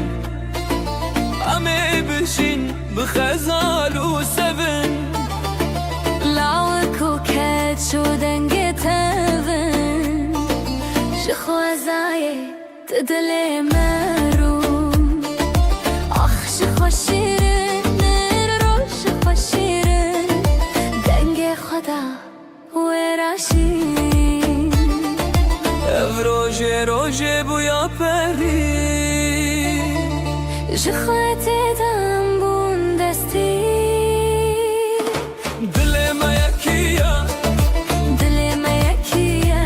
Speaker 1: امه بشین بخزال و سبن
Speaker 3: لاوکو کت شو دنگ تبن جخو ازای تدل مرون آخ شخو شیرن رو شخو شیرن دنگ خدا وراشین
Speaker 1: روژه روژه بویا پری
Speaker 3: جخوت دم بون دستی
Speaker 1: دل ما یکیه
Speaker 3: دل ما یکیه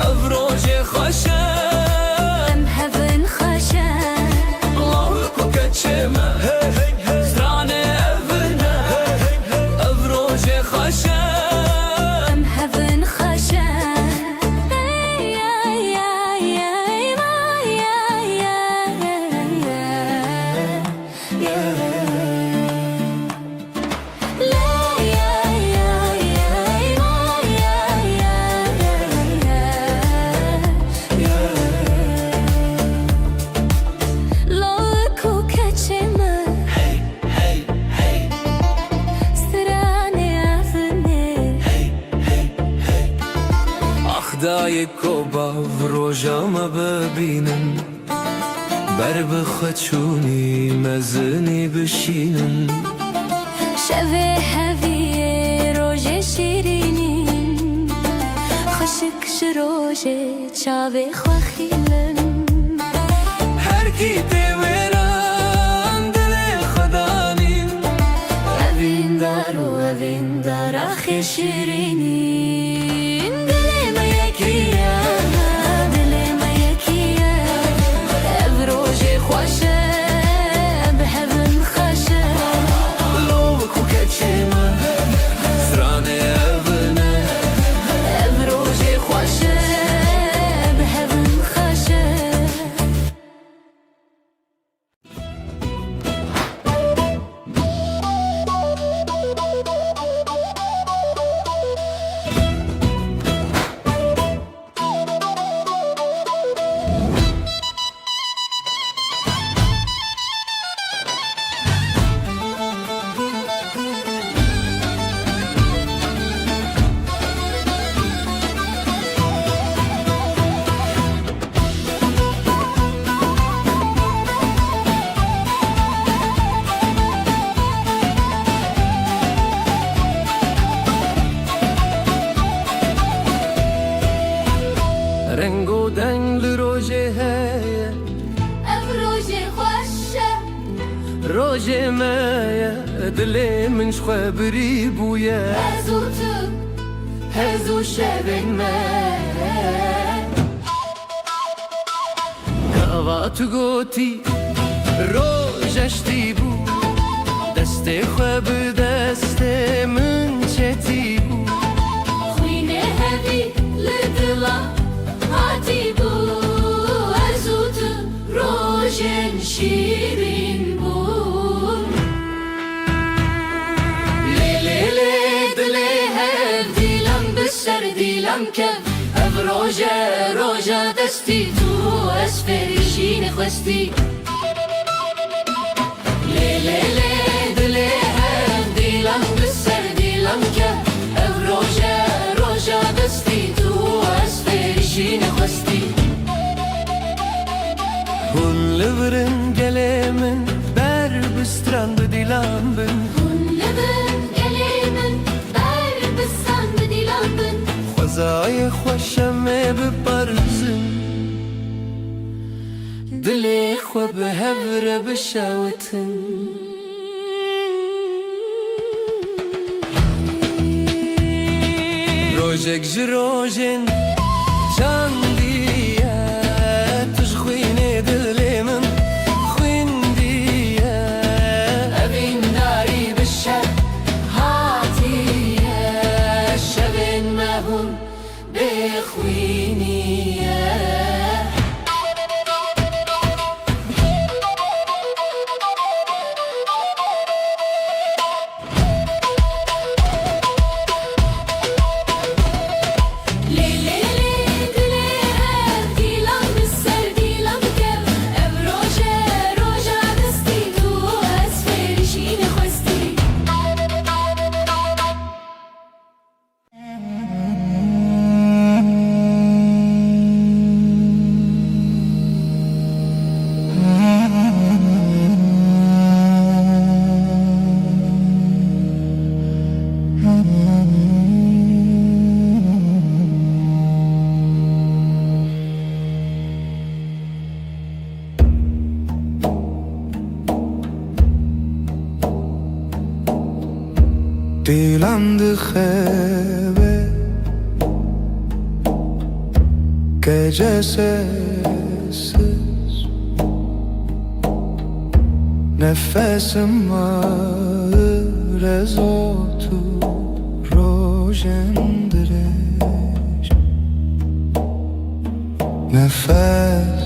Speaker 1: او روژه خوشه
Speaker 3: ام هفن خوشه
Speaker 1: الله کو کچمه زرانه اونه او روژه خوشه
Speaker 3: ام هفن خوشه
Speaker 1: دای کوبا و روژاما ببینن بر بخچونی مزنی بشینن
Speaker 3: شوه هویه روژه شیرینین خشک شروژه چاوه خواخیلن
Speaker 1: هر کی دیوران دل خدانین
Speaker 3: اوین دار و اوین دار آخی شیرینین دل ما یکیه دل ما یکیه او روژه خوشه به هون خوشه
Speaker 1: لو کو کچمه زرانه اونه
Speaker 3: او روژه خوشه به هون خوشه
Speaker 5: روژه مایه دل من خبری بویه
Speaker 2: هزو تو هزو شبن من
Speaker 5: کاوا تو گوتی روژشتی بو دست خواب دست من چتی بو
Speaker 2: خوینه هدی لدلا هاتی بو هزو تو روژن شیرین بو لیلی دلی هف دیلم بسر دیلم کف اف روژه دستی تو اسفریشین خواستی لیلی دلی هف دیلم بسر دیلم کف اف روژه دستی تو اسفریشین خواستی
Speaker 5: Hun leverin gelemin ber bistran dilan bin
Speaker 2: Hunlebin gelimin ber bisan dilan bin
Speaker 5: Khazay khoshame beparzin Dili khwa behevre beshawatin Rojek jirojin Chandiya Tujkhwine dilimin Khwindiya
Speaker 2: Evin dari bişer hatiye Şevin mehun bekhwiniye
Speaker 6: Dilan khebe gece sessiz nefesim ağır ezotu rojendireş nefes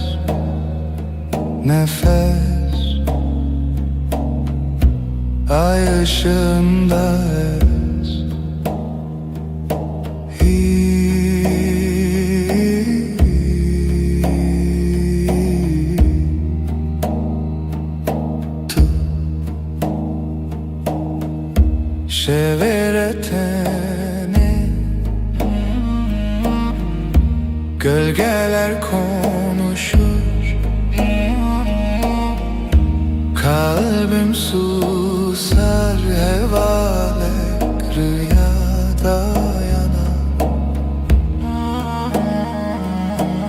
Speaker 6: nefes ay ışığında ez tu şeveretene gölgeler konuşur kalbim susar hevalek rüyada yanar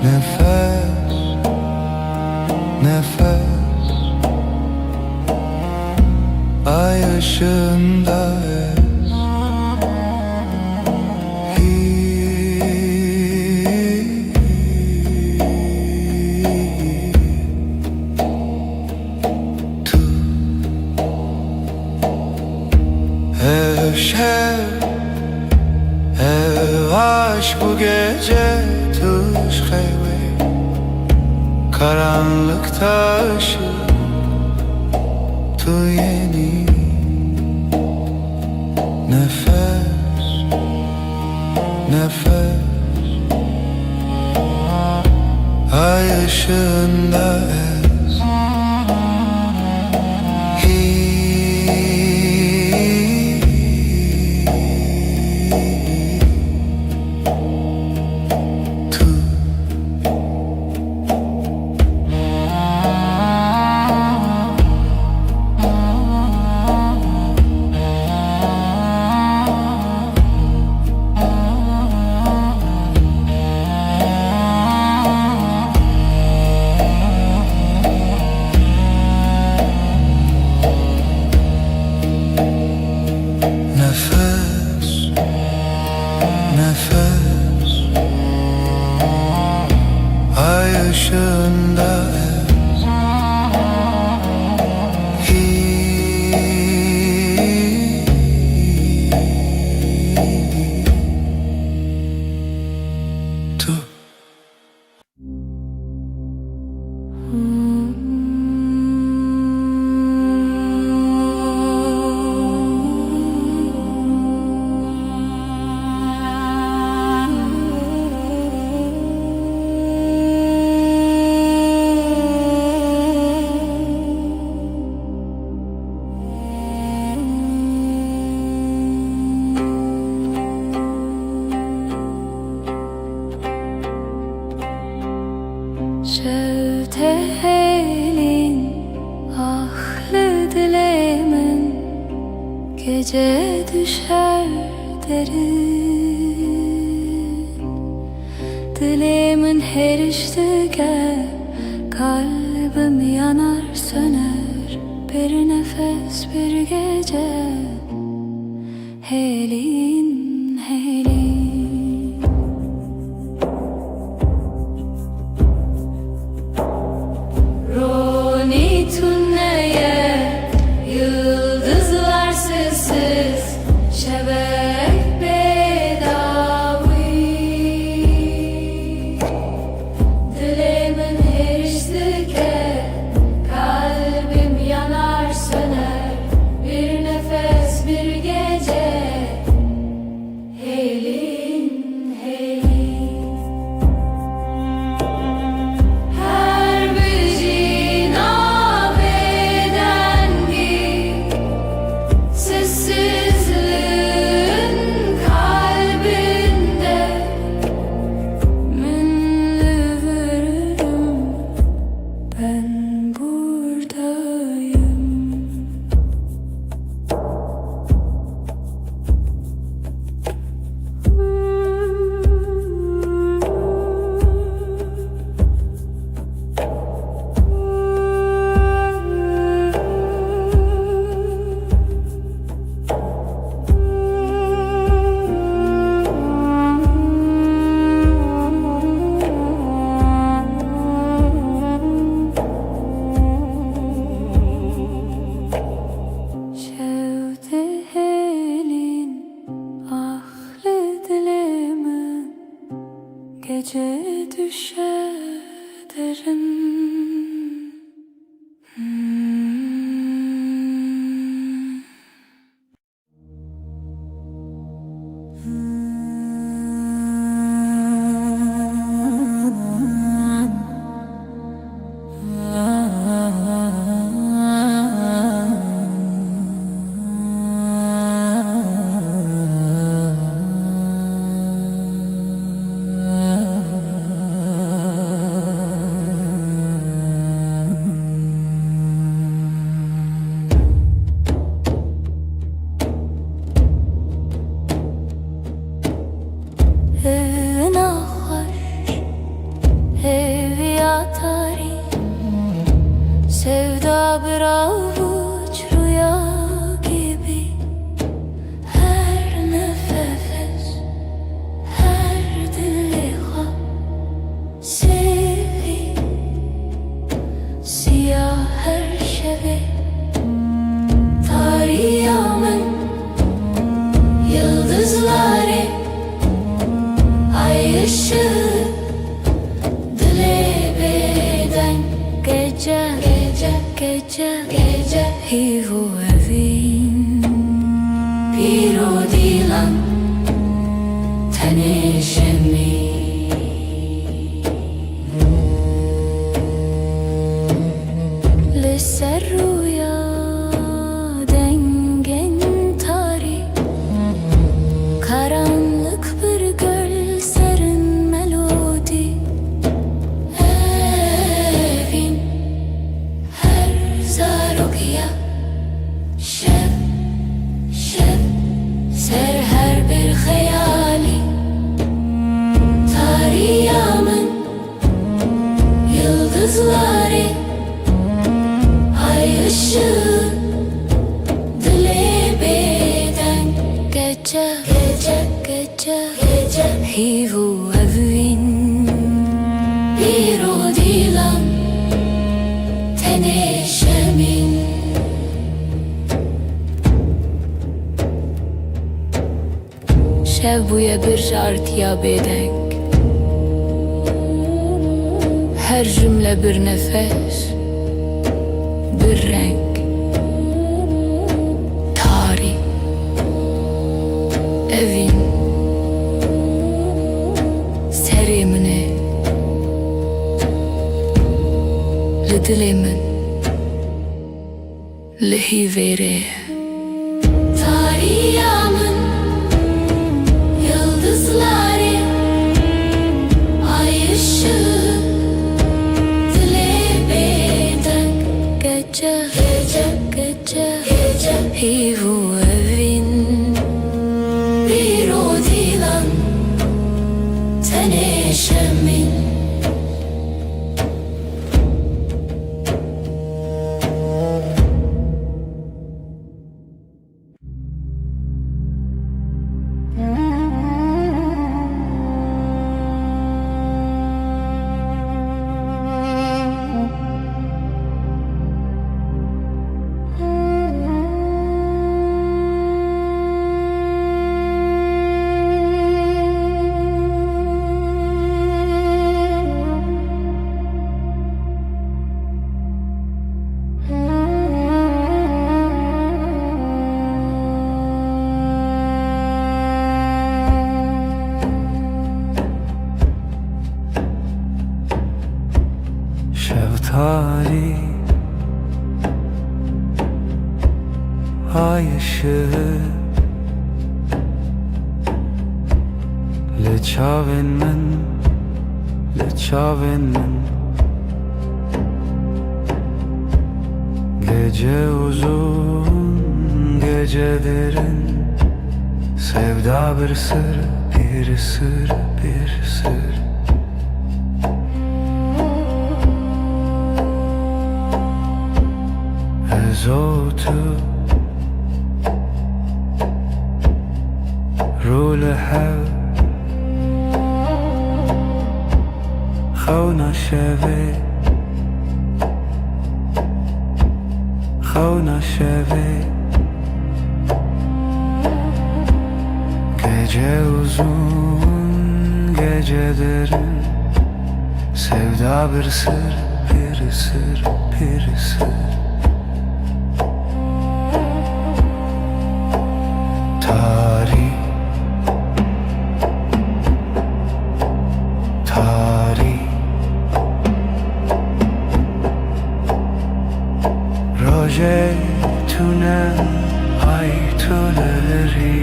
Speaker 6: nefes nefes ay ışığında ez Ev aşk bu gece tuş khayve Karanlıkta ışık tu yeni Nefes Nefes Ay ışığında ez
Speaker 1: Nefes, nefes, ay ışığında
Speaker 3: Şevte helin ahlı dilemin gece düşer derin. Dilimin her iştige kalbim yanar söner bir nefes bir gece. Helin helin Roni tünneye yıldızlar sessiz şebek bedavi. Dilimin her iştike kalbim yanar söner bir nefes bir gece. Helin helin her bir cinabeden git sessizliğin kalbinde minli veririm ben buradayım. Şevte helin ahlı dilimin gece düşer derin. Sevda bir avuç rüya gibi. Her nefes, her diliha sevi. Siyah her şevi Tarihımın yıldızları ay ışığı dilebeden gece gece hivu evin piro dilan tanışemi liser rüya dengen tari karanlık bir göl serin melodi evin her zarokya şeb hivu evin biro dilan teneşemin şev buya bir jartiya bedeng her cümle bir nefes bir renk tarih evin serimine lidilimin lihivere tarihimın yıldızları ay ışığı dilebeden gece hivu evin bir o dilan teneşemin
Speaker 6: Şeftali ay ışığı leçaven men gece uzun gece derin sevda bir sır bir sır bir sır زوتو رو لحب خونا شوی gece uzun gece derin sevda bir sır bir sır bir sır tarih roje tunem ay tuleri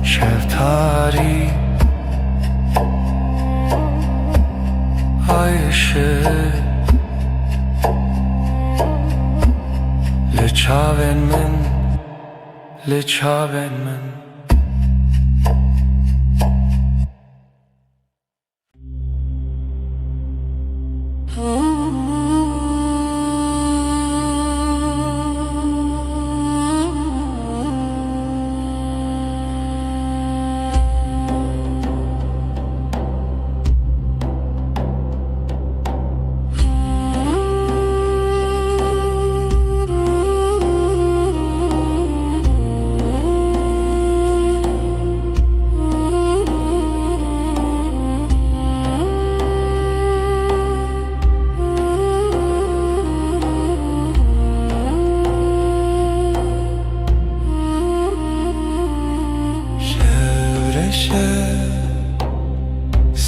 Speaker 6: şeftali ay ışığı leçaven men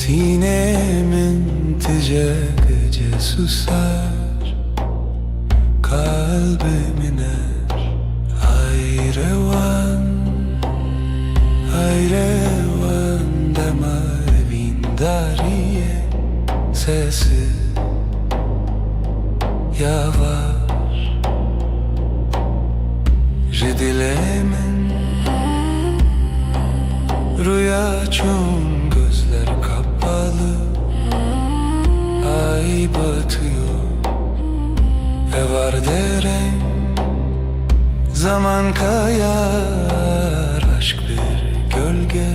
Speaker 6: sinemin gece susar kalbim iner ayrevan demar vindariye sesi yavaş ji dilê min rüya çün gözler kapalı ay batıyor ve var derin zaman kayar aşk bir gölge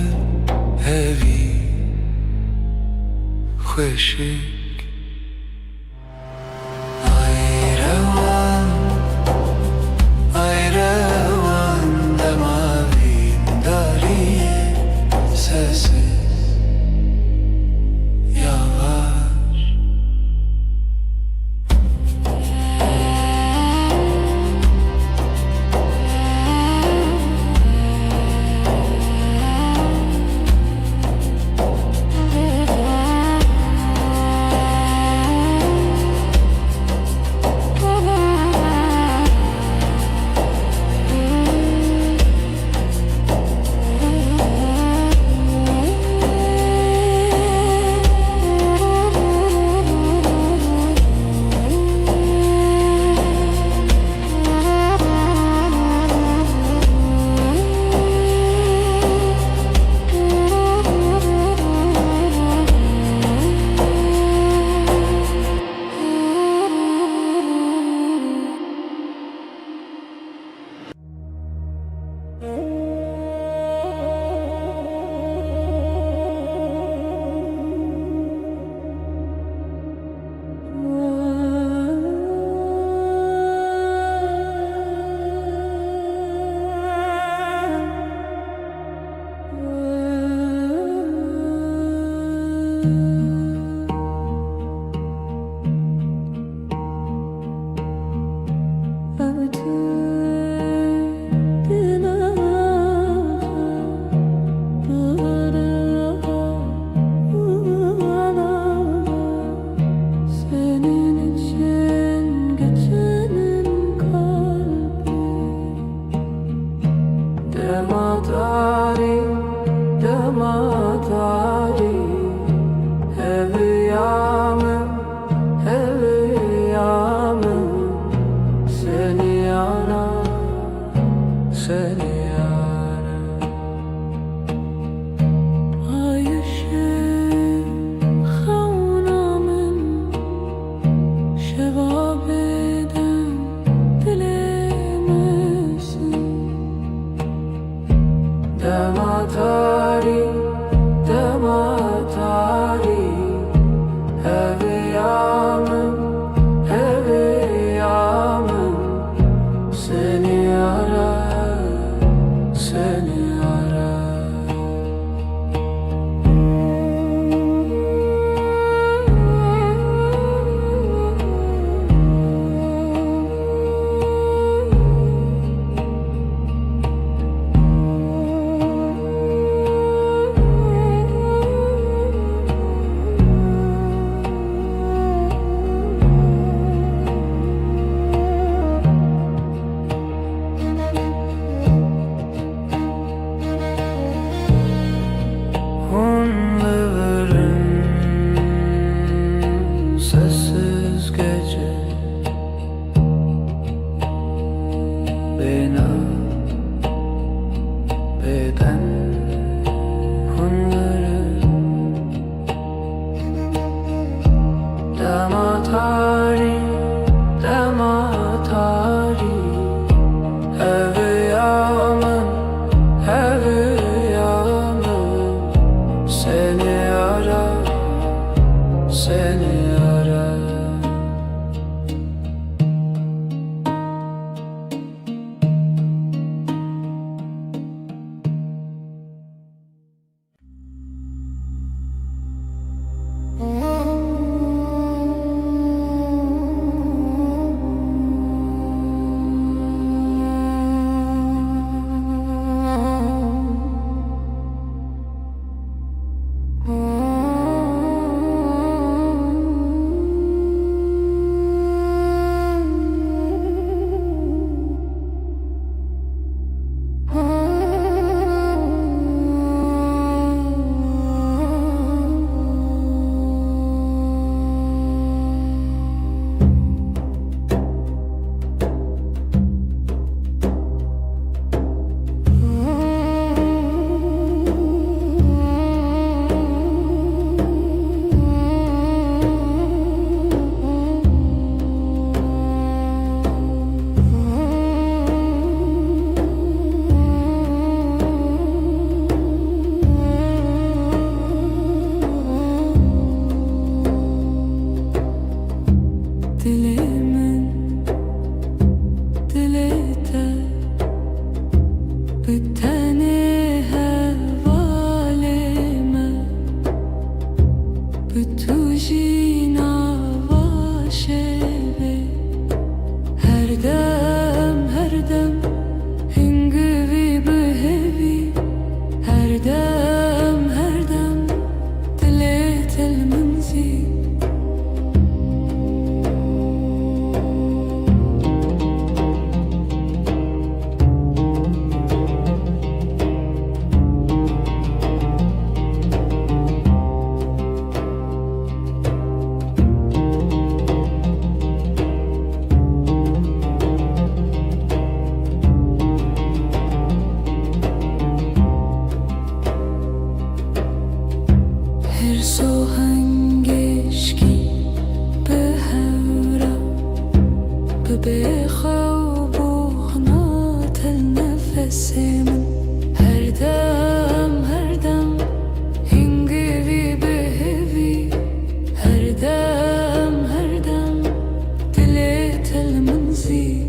Speaker 6: hevi خوشی
Speaker 3: هر سوهنگشکی به هورا ببخو بوخنات النفس من هر دم هنگوی بهوی هر دم دلت المنزی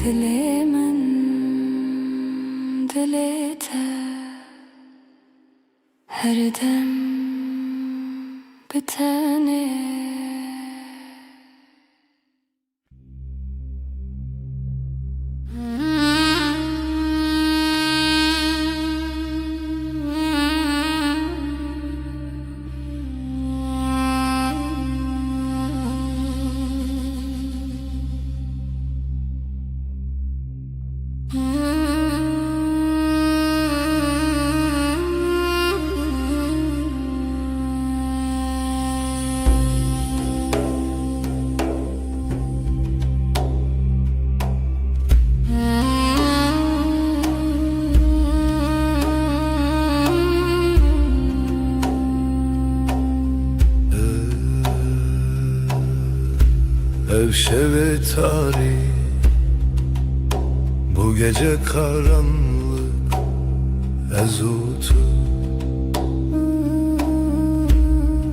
Speaker 3: Dilemin dilete her dem bitene
Speaker 6: Ev şevi tarih, bu gece karanlık ezutu.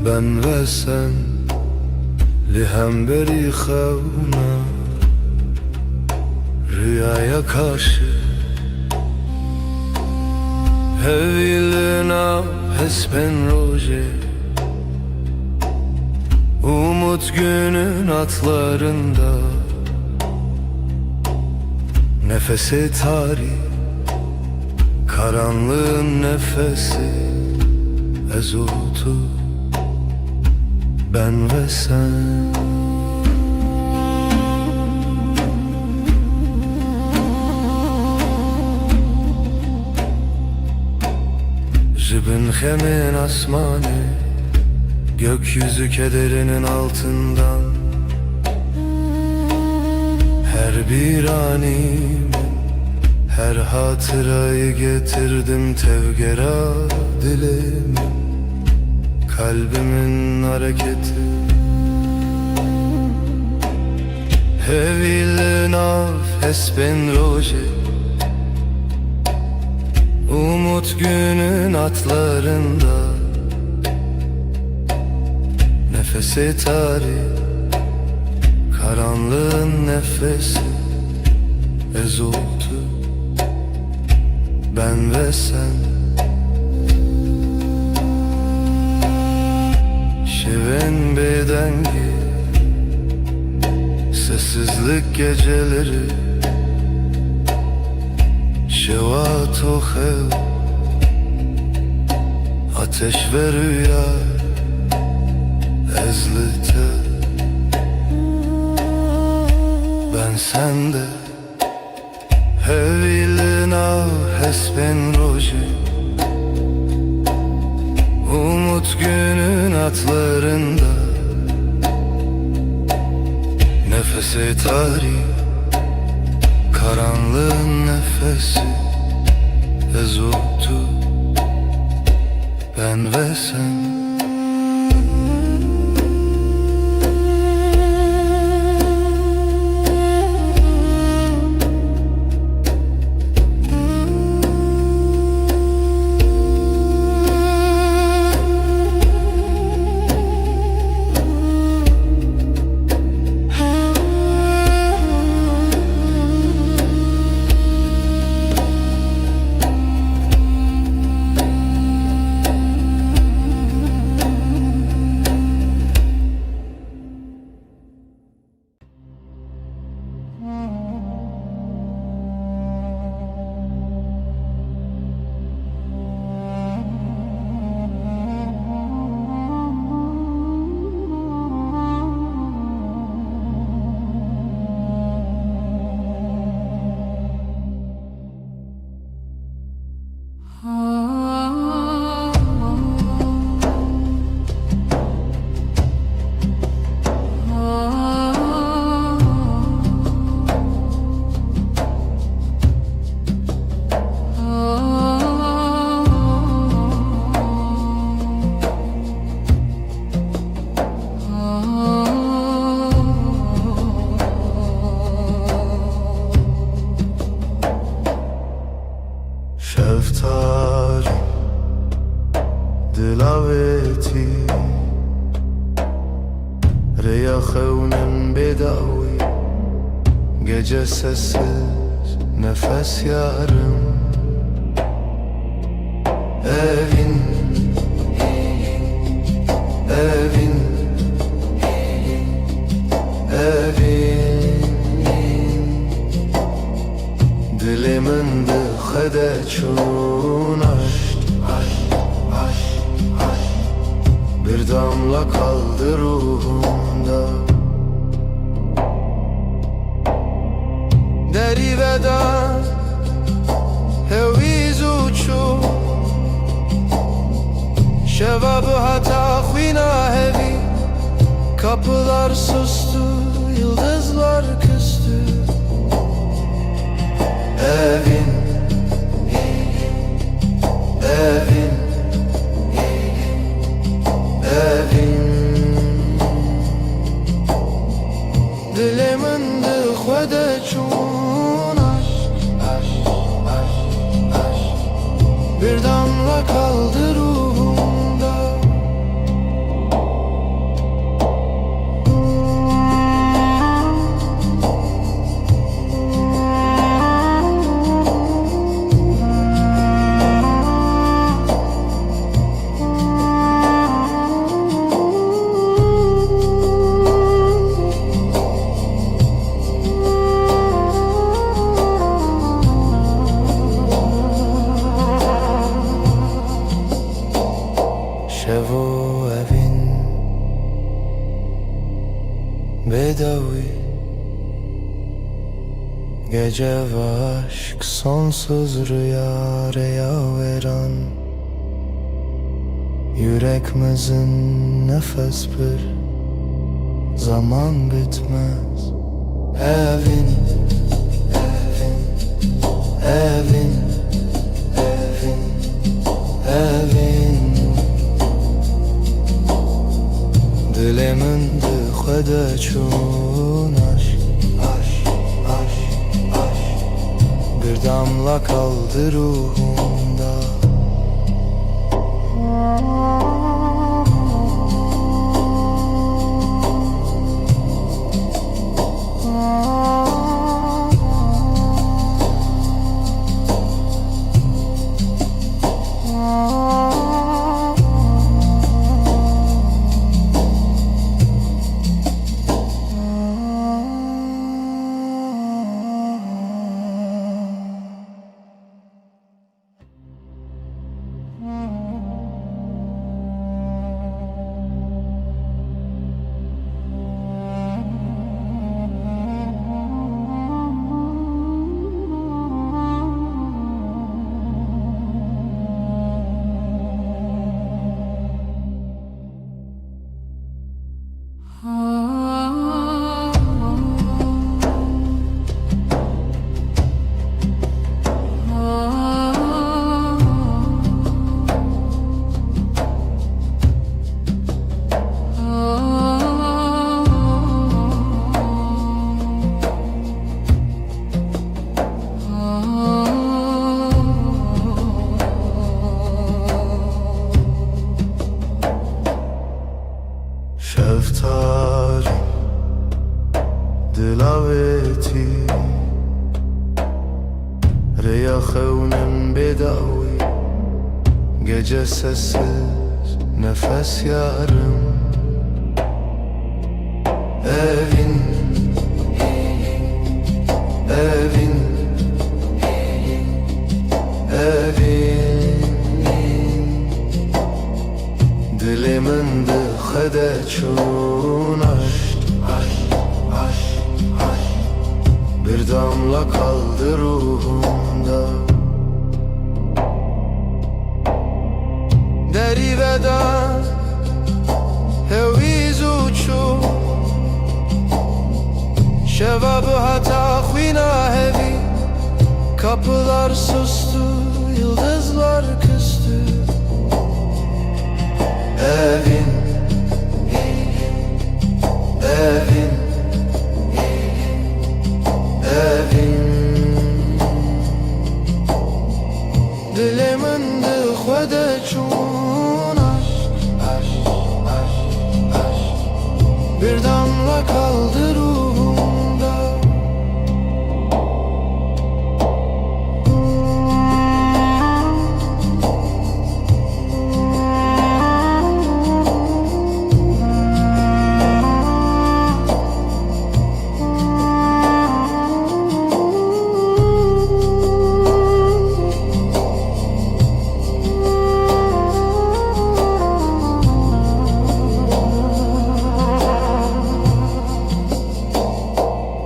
Speaker 6: Ben ve sen lihem beri xevna rüyaya karşı Hevilina hesben roje umut günün atlarında nefesi tarih karanlığın nefesi ezutu ben ve sen Jibin hemin asmanı gökyüzü kederinin altından her bir anime her hatırayı getirdim tevgera dilimi kalbimin hareketi Hevilin af espen roje umut günün atlarında nefesi tarih karanlığın nefesi ezultu ben ve sen şiven bedengi sessizlik geceleri şevat o hev ateş ve rüya ezlite ben sende hevilina hesben roje umut günün atlarında nefesi tarih karanlığın nefesi ezultu ben ve sen
Speaker 4: Reya xevnin bedavi, gece sessiz nefes yarım. Evin, evin, evin, dilimin dıxede çun aşk, bir damla kaldı ruhumda. Deri veda heviz uçu, şevabı hata khina hevi. Kapılar sustu, yıldızlar küstü. Evin, evin, evin, dilimin dıxede çun aşk, bir damla kaldı ruhumda. Şevo evin bedavi, gece ve aşk sonsuz rüya veren. Yüreğimizin nefes bir zaman bitmez. Evin, evin, evin, evin, evin, dilimin dıxede çun aşk, bir damla kaldı ruhumda. Şeftali, dilaveti, reya xevnin bedavi, gece sessiz nefes yarım. Evin, evin, evin, dilimin dıxede çun aşk, bir damla kaldı ruhumda. Deri veda heviz uçu, şevabı hata khina hevi. Kapılar sustu, yıldızlar küstü. Evin, evin, evin, dilimin dıxede çun aşk, bir damla kaldı ruhumda.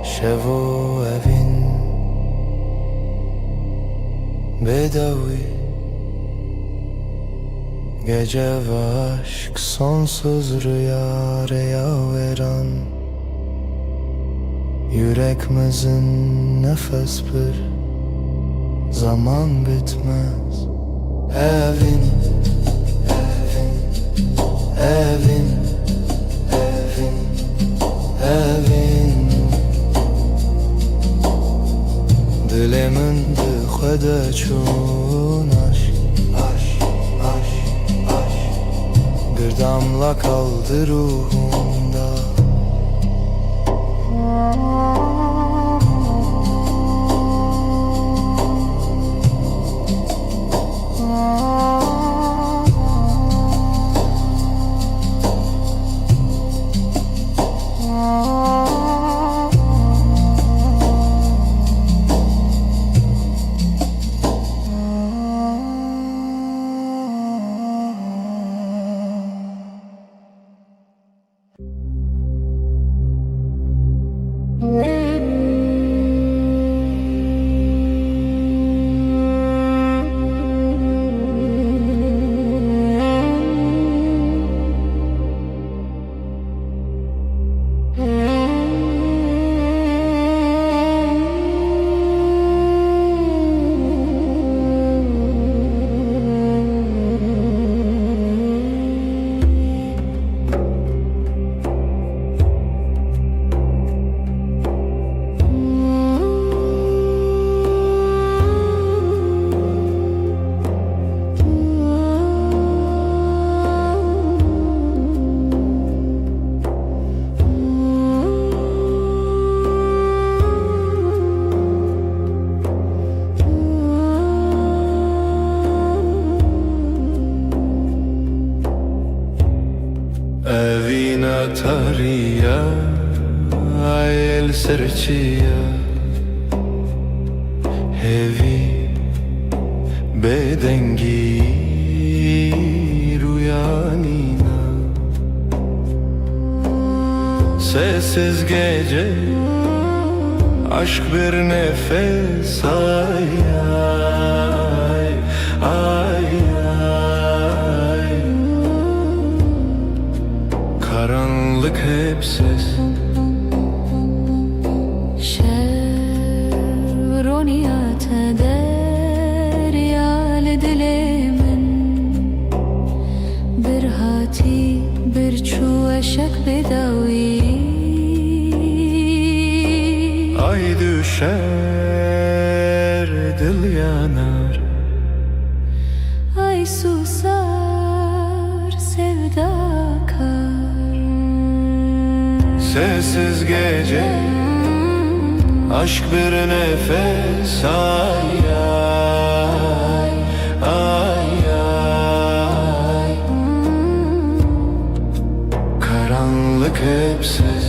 Speaker 4: Şevo evin bedavi, gece ve aşk sonsuz rüya veren. Yüreğimizin nefes bir zaman bitmez. Evin, evin, evin, evin, evin. Dilimin dıxede çun aşk, aşk, aşk, aşk. Bir damla kaldı ruhumda. Evina tariya, el serçiya, hevi bedengi rüyanina. Sessiz gece, aşk bir nefes, ay ay ay ay. Karanlık hep ses.
Speaker 3: Şevroniyat deryal dilimin, bir hati bir çu eşek bedavi.
Speaker 4: Ay düşer, dil yanar.
Speaker 3: Ay susar, sevda kar.
Speaker 4: Sessiz gece, aşk bir nefes, ay ay ay ay. Karanlık hep ses.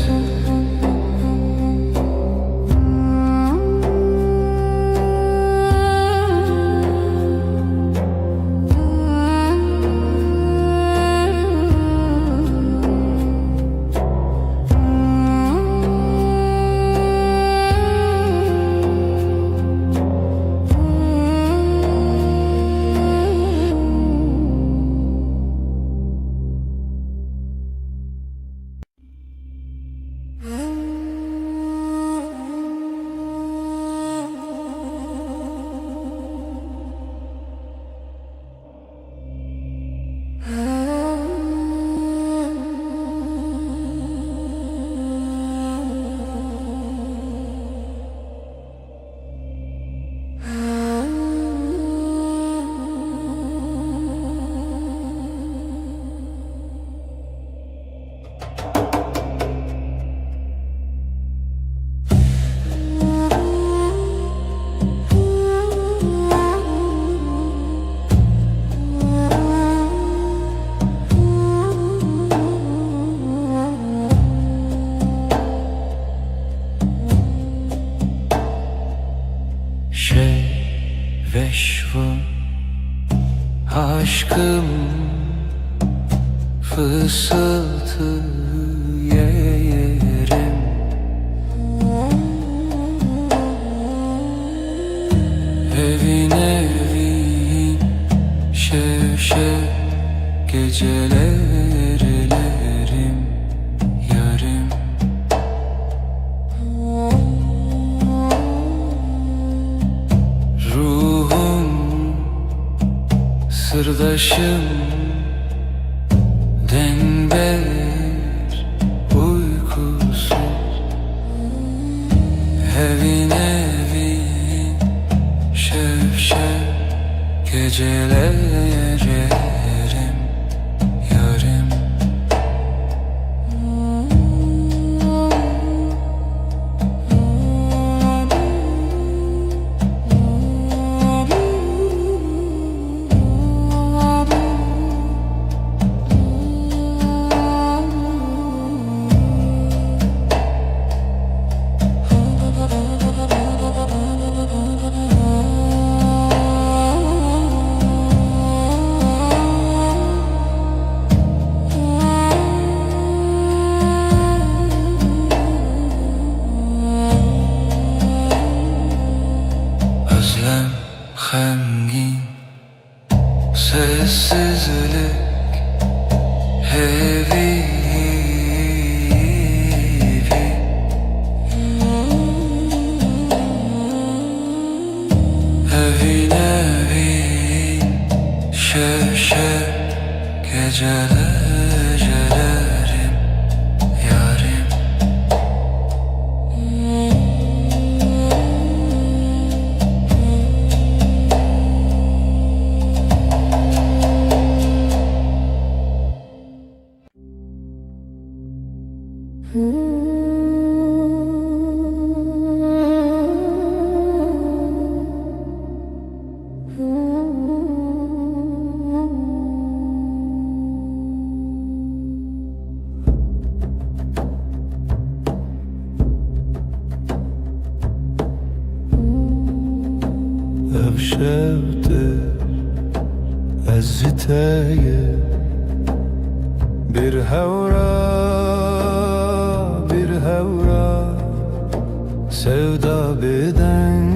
Speaker 1: keşfim aşkım fısıltı yerim. Evin evin şevşek gecelerlerim yarım. Ruhum sırdaşım denber uykusuz. Evin evin şevşek gecelerlerim yarım. Özlem hengin sessizlik heavy. Evin evin şevşek gecelerlerim yarım.
Speaker 6: Evşevdir eziteye bir hevra sevda beden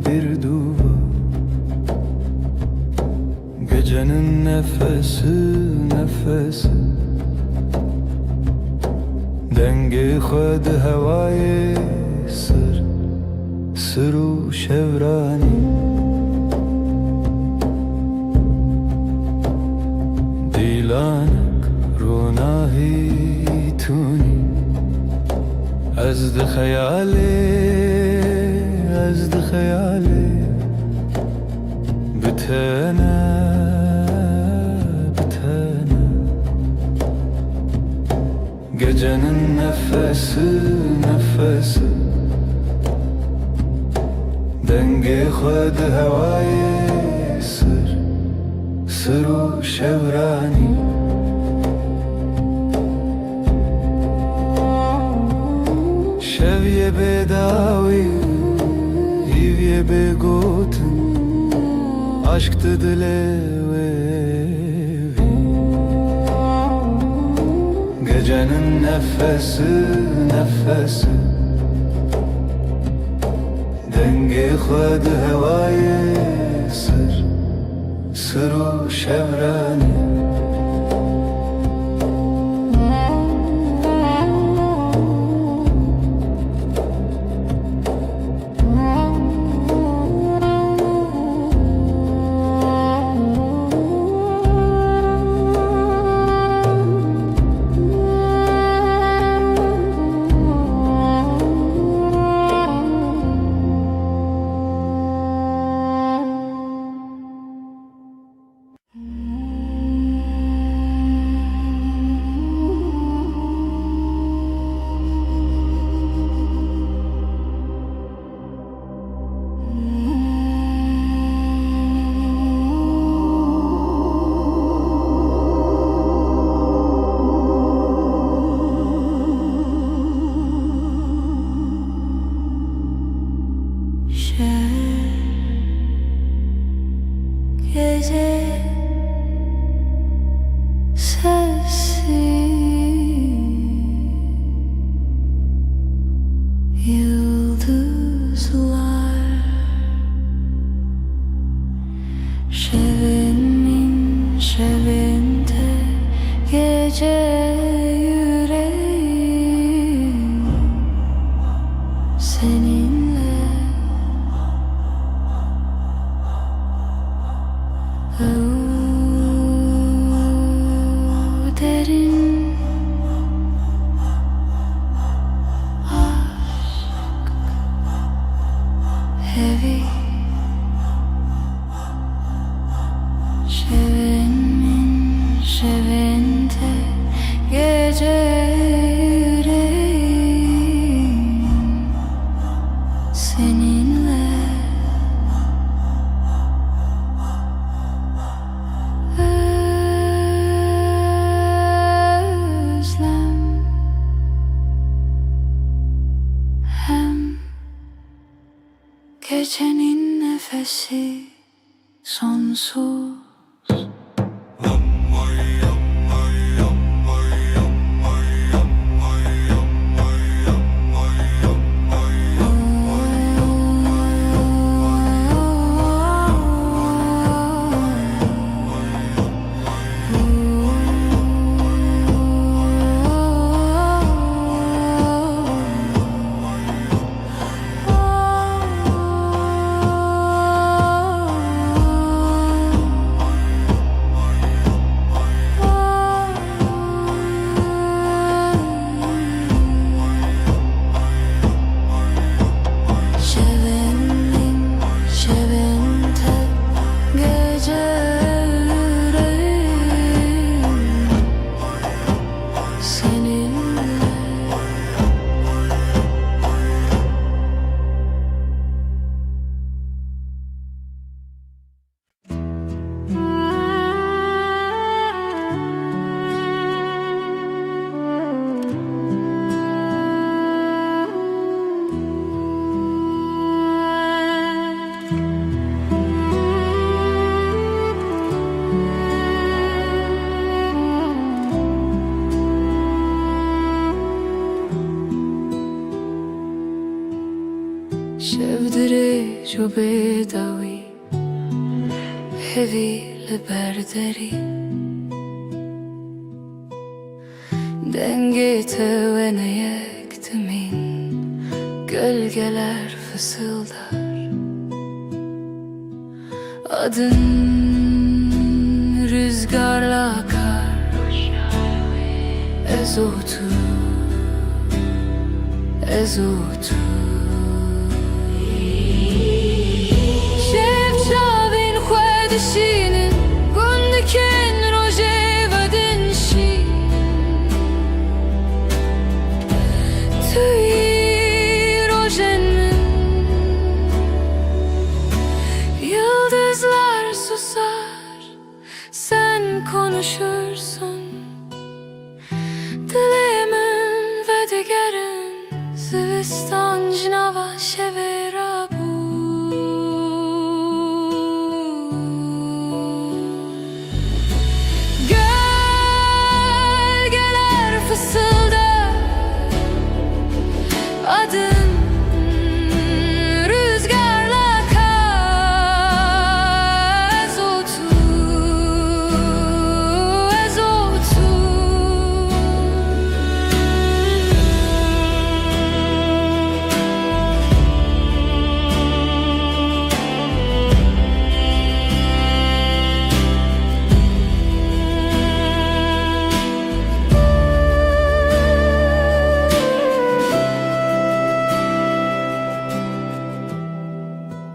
Speaker 6: bir duva. Gecenin nefesi dengi khud havayı sırru şevrani. Dilanak runahi tuni azd khayali bitana gecenin nefesi dengi khud havayı sırru şevrani. Şevye bedavi hivye begotin aşktı dilevi. Gecenin nefesi dengi khud havayı sırru şevrani.
Speaker 3: yıldızlar Şevenin şevinde gece yüreğim seninle derin aşk heavy Şevenin şevinde gece yüreğim seninle özlem hem gecenin nefesi sonsuz Şevenin şevinde gece yüreğim seninle شبدري جو بدوي heavy لبردري Denge tevene yektimin Gölgeler fısıldar Adın rüzgarla akar Ezotu Ezotu Şevçavin xwedişinin Gundikin roje vedinşin Tüy rojen min Yıldızlar susar Sen konuşursun Dilimin ve digerin Zivistan cinava şevera bu Gölgeler fısıldar Adın rüzgarla akar Ezotu Ezotu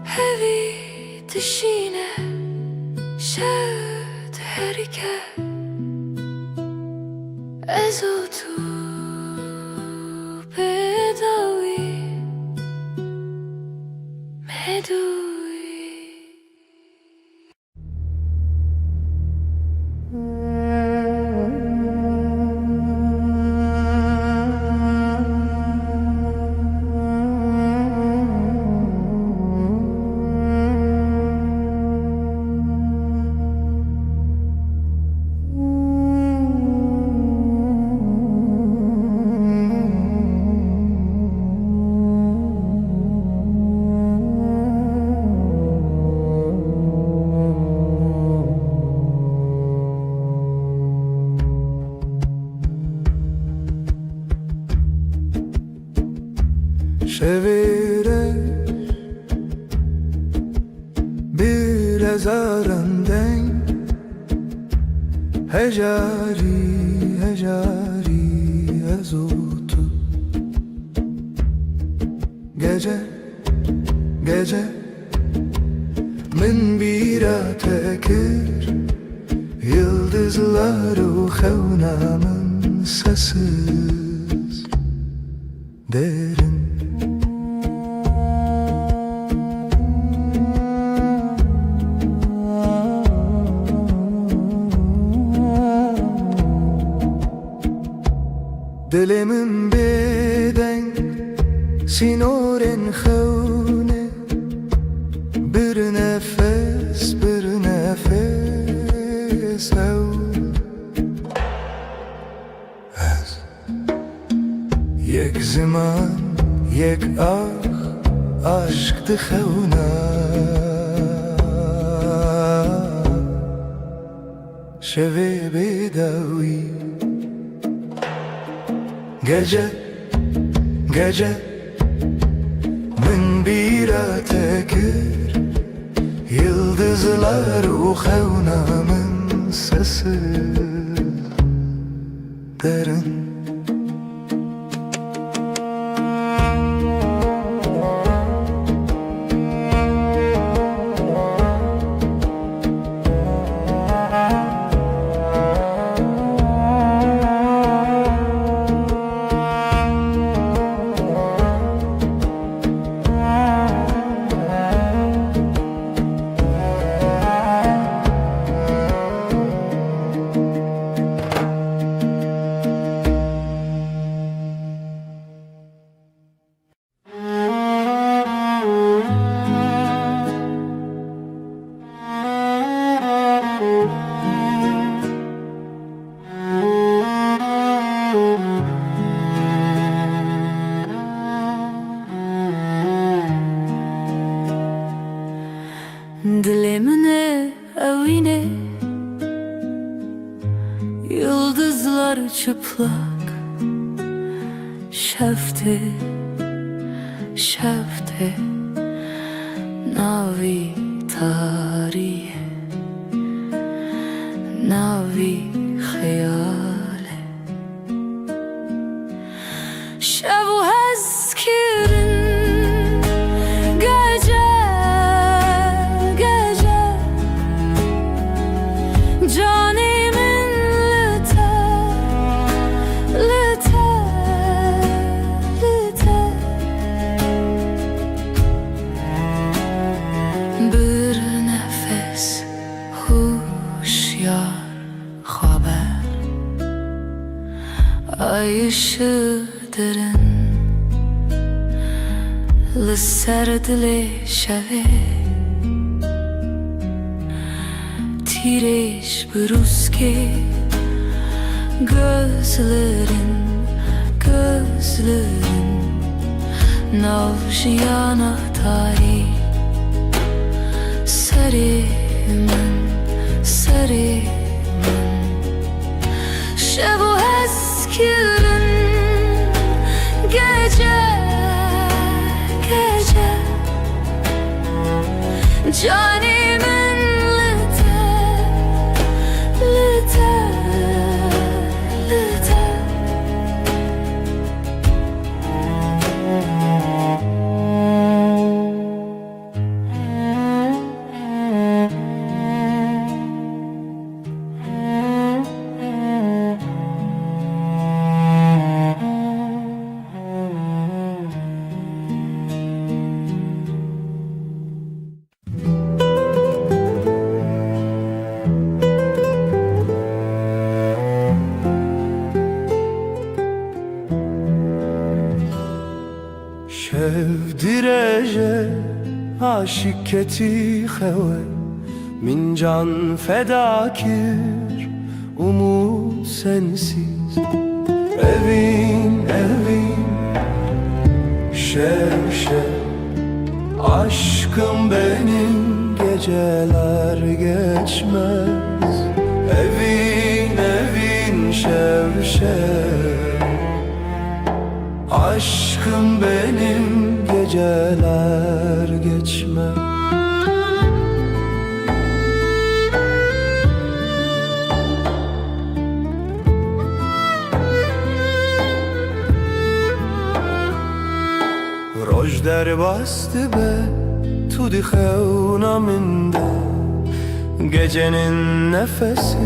Speaker 3: Heavy dişine şevd herike Ezotu bedavi medui
Speaker 6: şevire bir ezarenden hecari hecari ezutu gece gece min bira tekir yıldızları xevnamın sessiz derin. Dilimin beden sinoren xevne bir nefes ev ez yek zaman yek aşk dixevna şevi bedavi gece gece min bira tekir yıldızlar xevnamın sesi derin.
Speaker 2: Dilimine evine yıldızlar çıplak şefte şefte navi tarihe navi hayale şevu hezkirin ay ışığı derin لسر دل شوه تیرش بروز که gözlerin navşiyana tarih sarımın şevu eskirin gece canimin lite
Speaker 6: Şevdireje aşık keti xewe min can fedakir umut sensiz evin şev aşkım benim geceler geçmez evin şev Aşkım benim geceler geçmez. Roj derbastı be tu di xevna minde, gecenin nefesi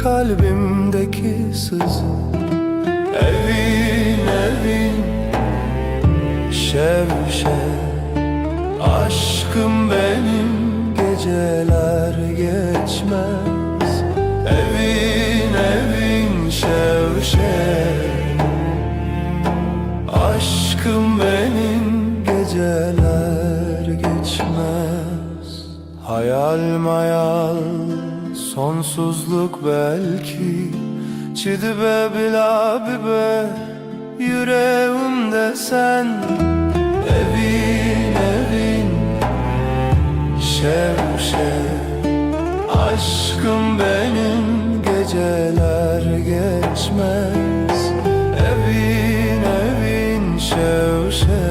Speaker 6: kalbimdeki sızı. Evin evin şev şev, aşkım benim geceler geçmez. Evin evin şev şev, aşkım benim geceler geçmez. Hayal mayal sonsuzluk belki, çidibe bila bibe yüreğimde sen. Evin evin şev şev, aşkım benim geceler geçmez. Evin evin şev şev,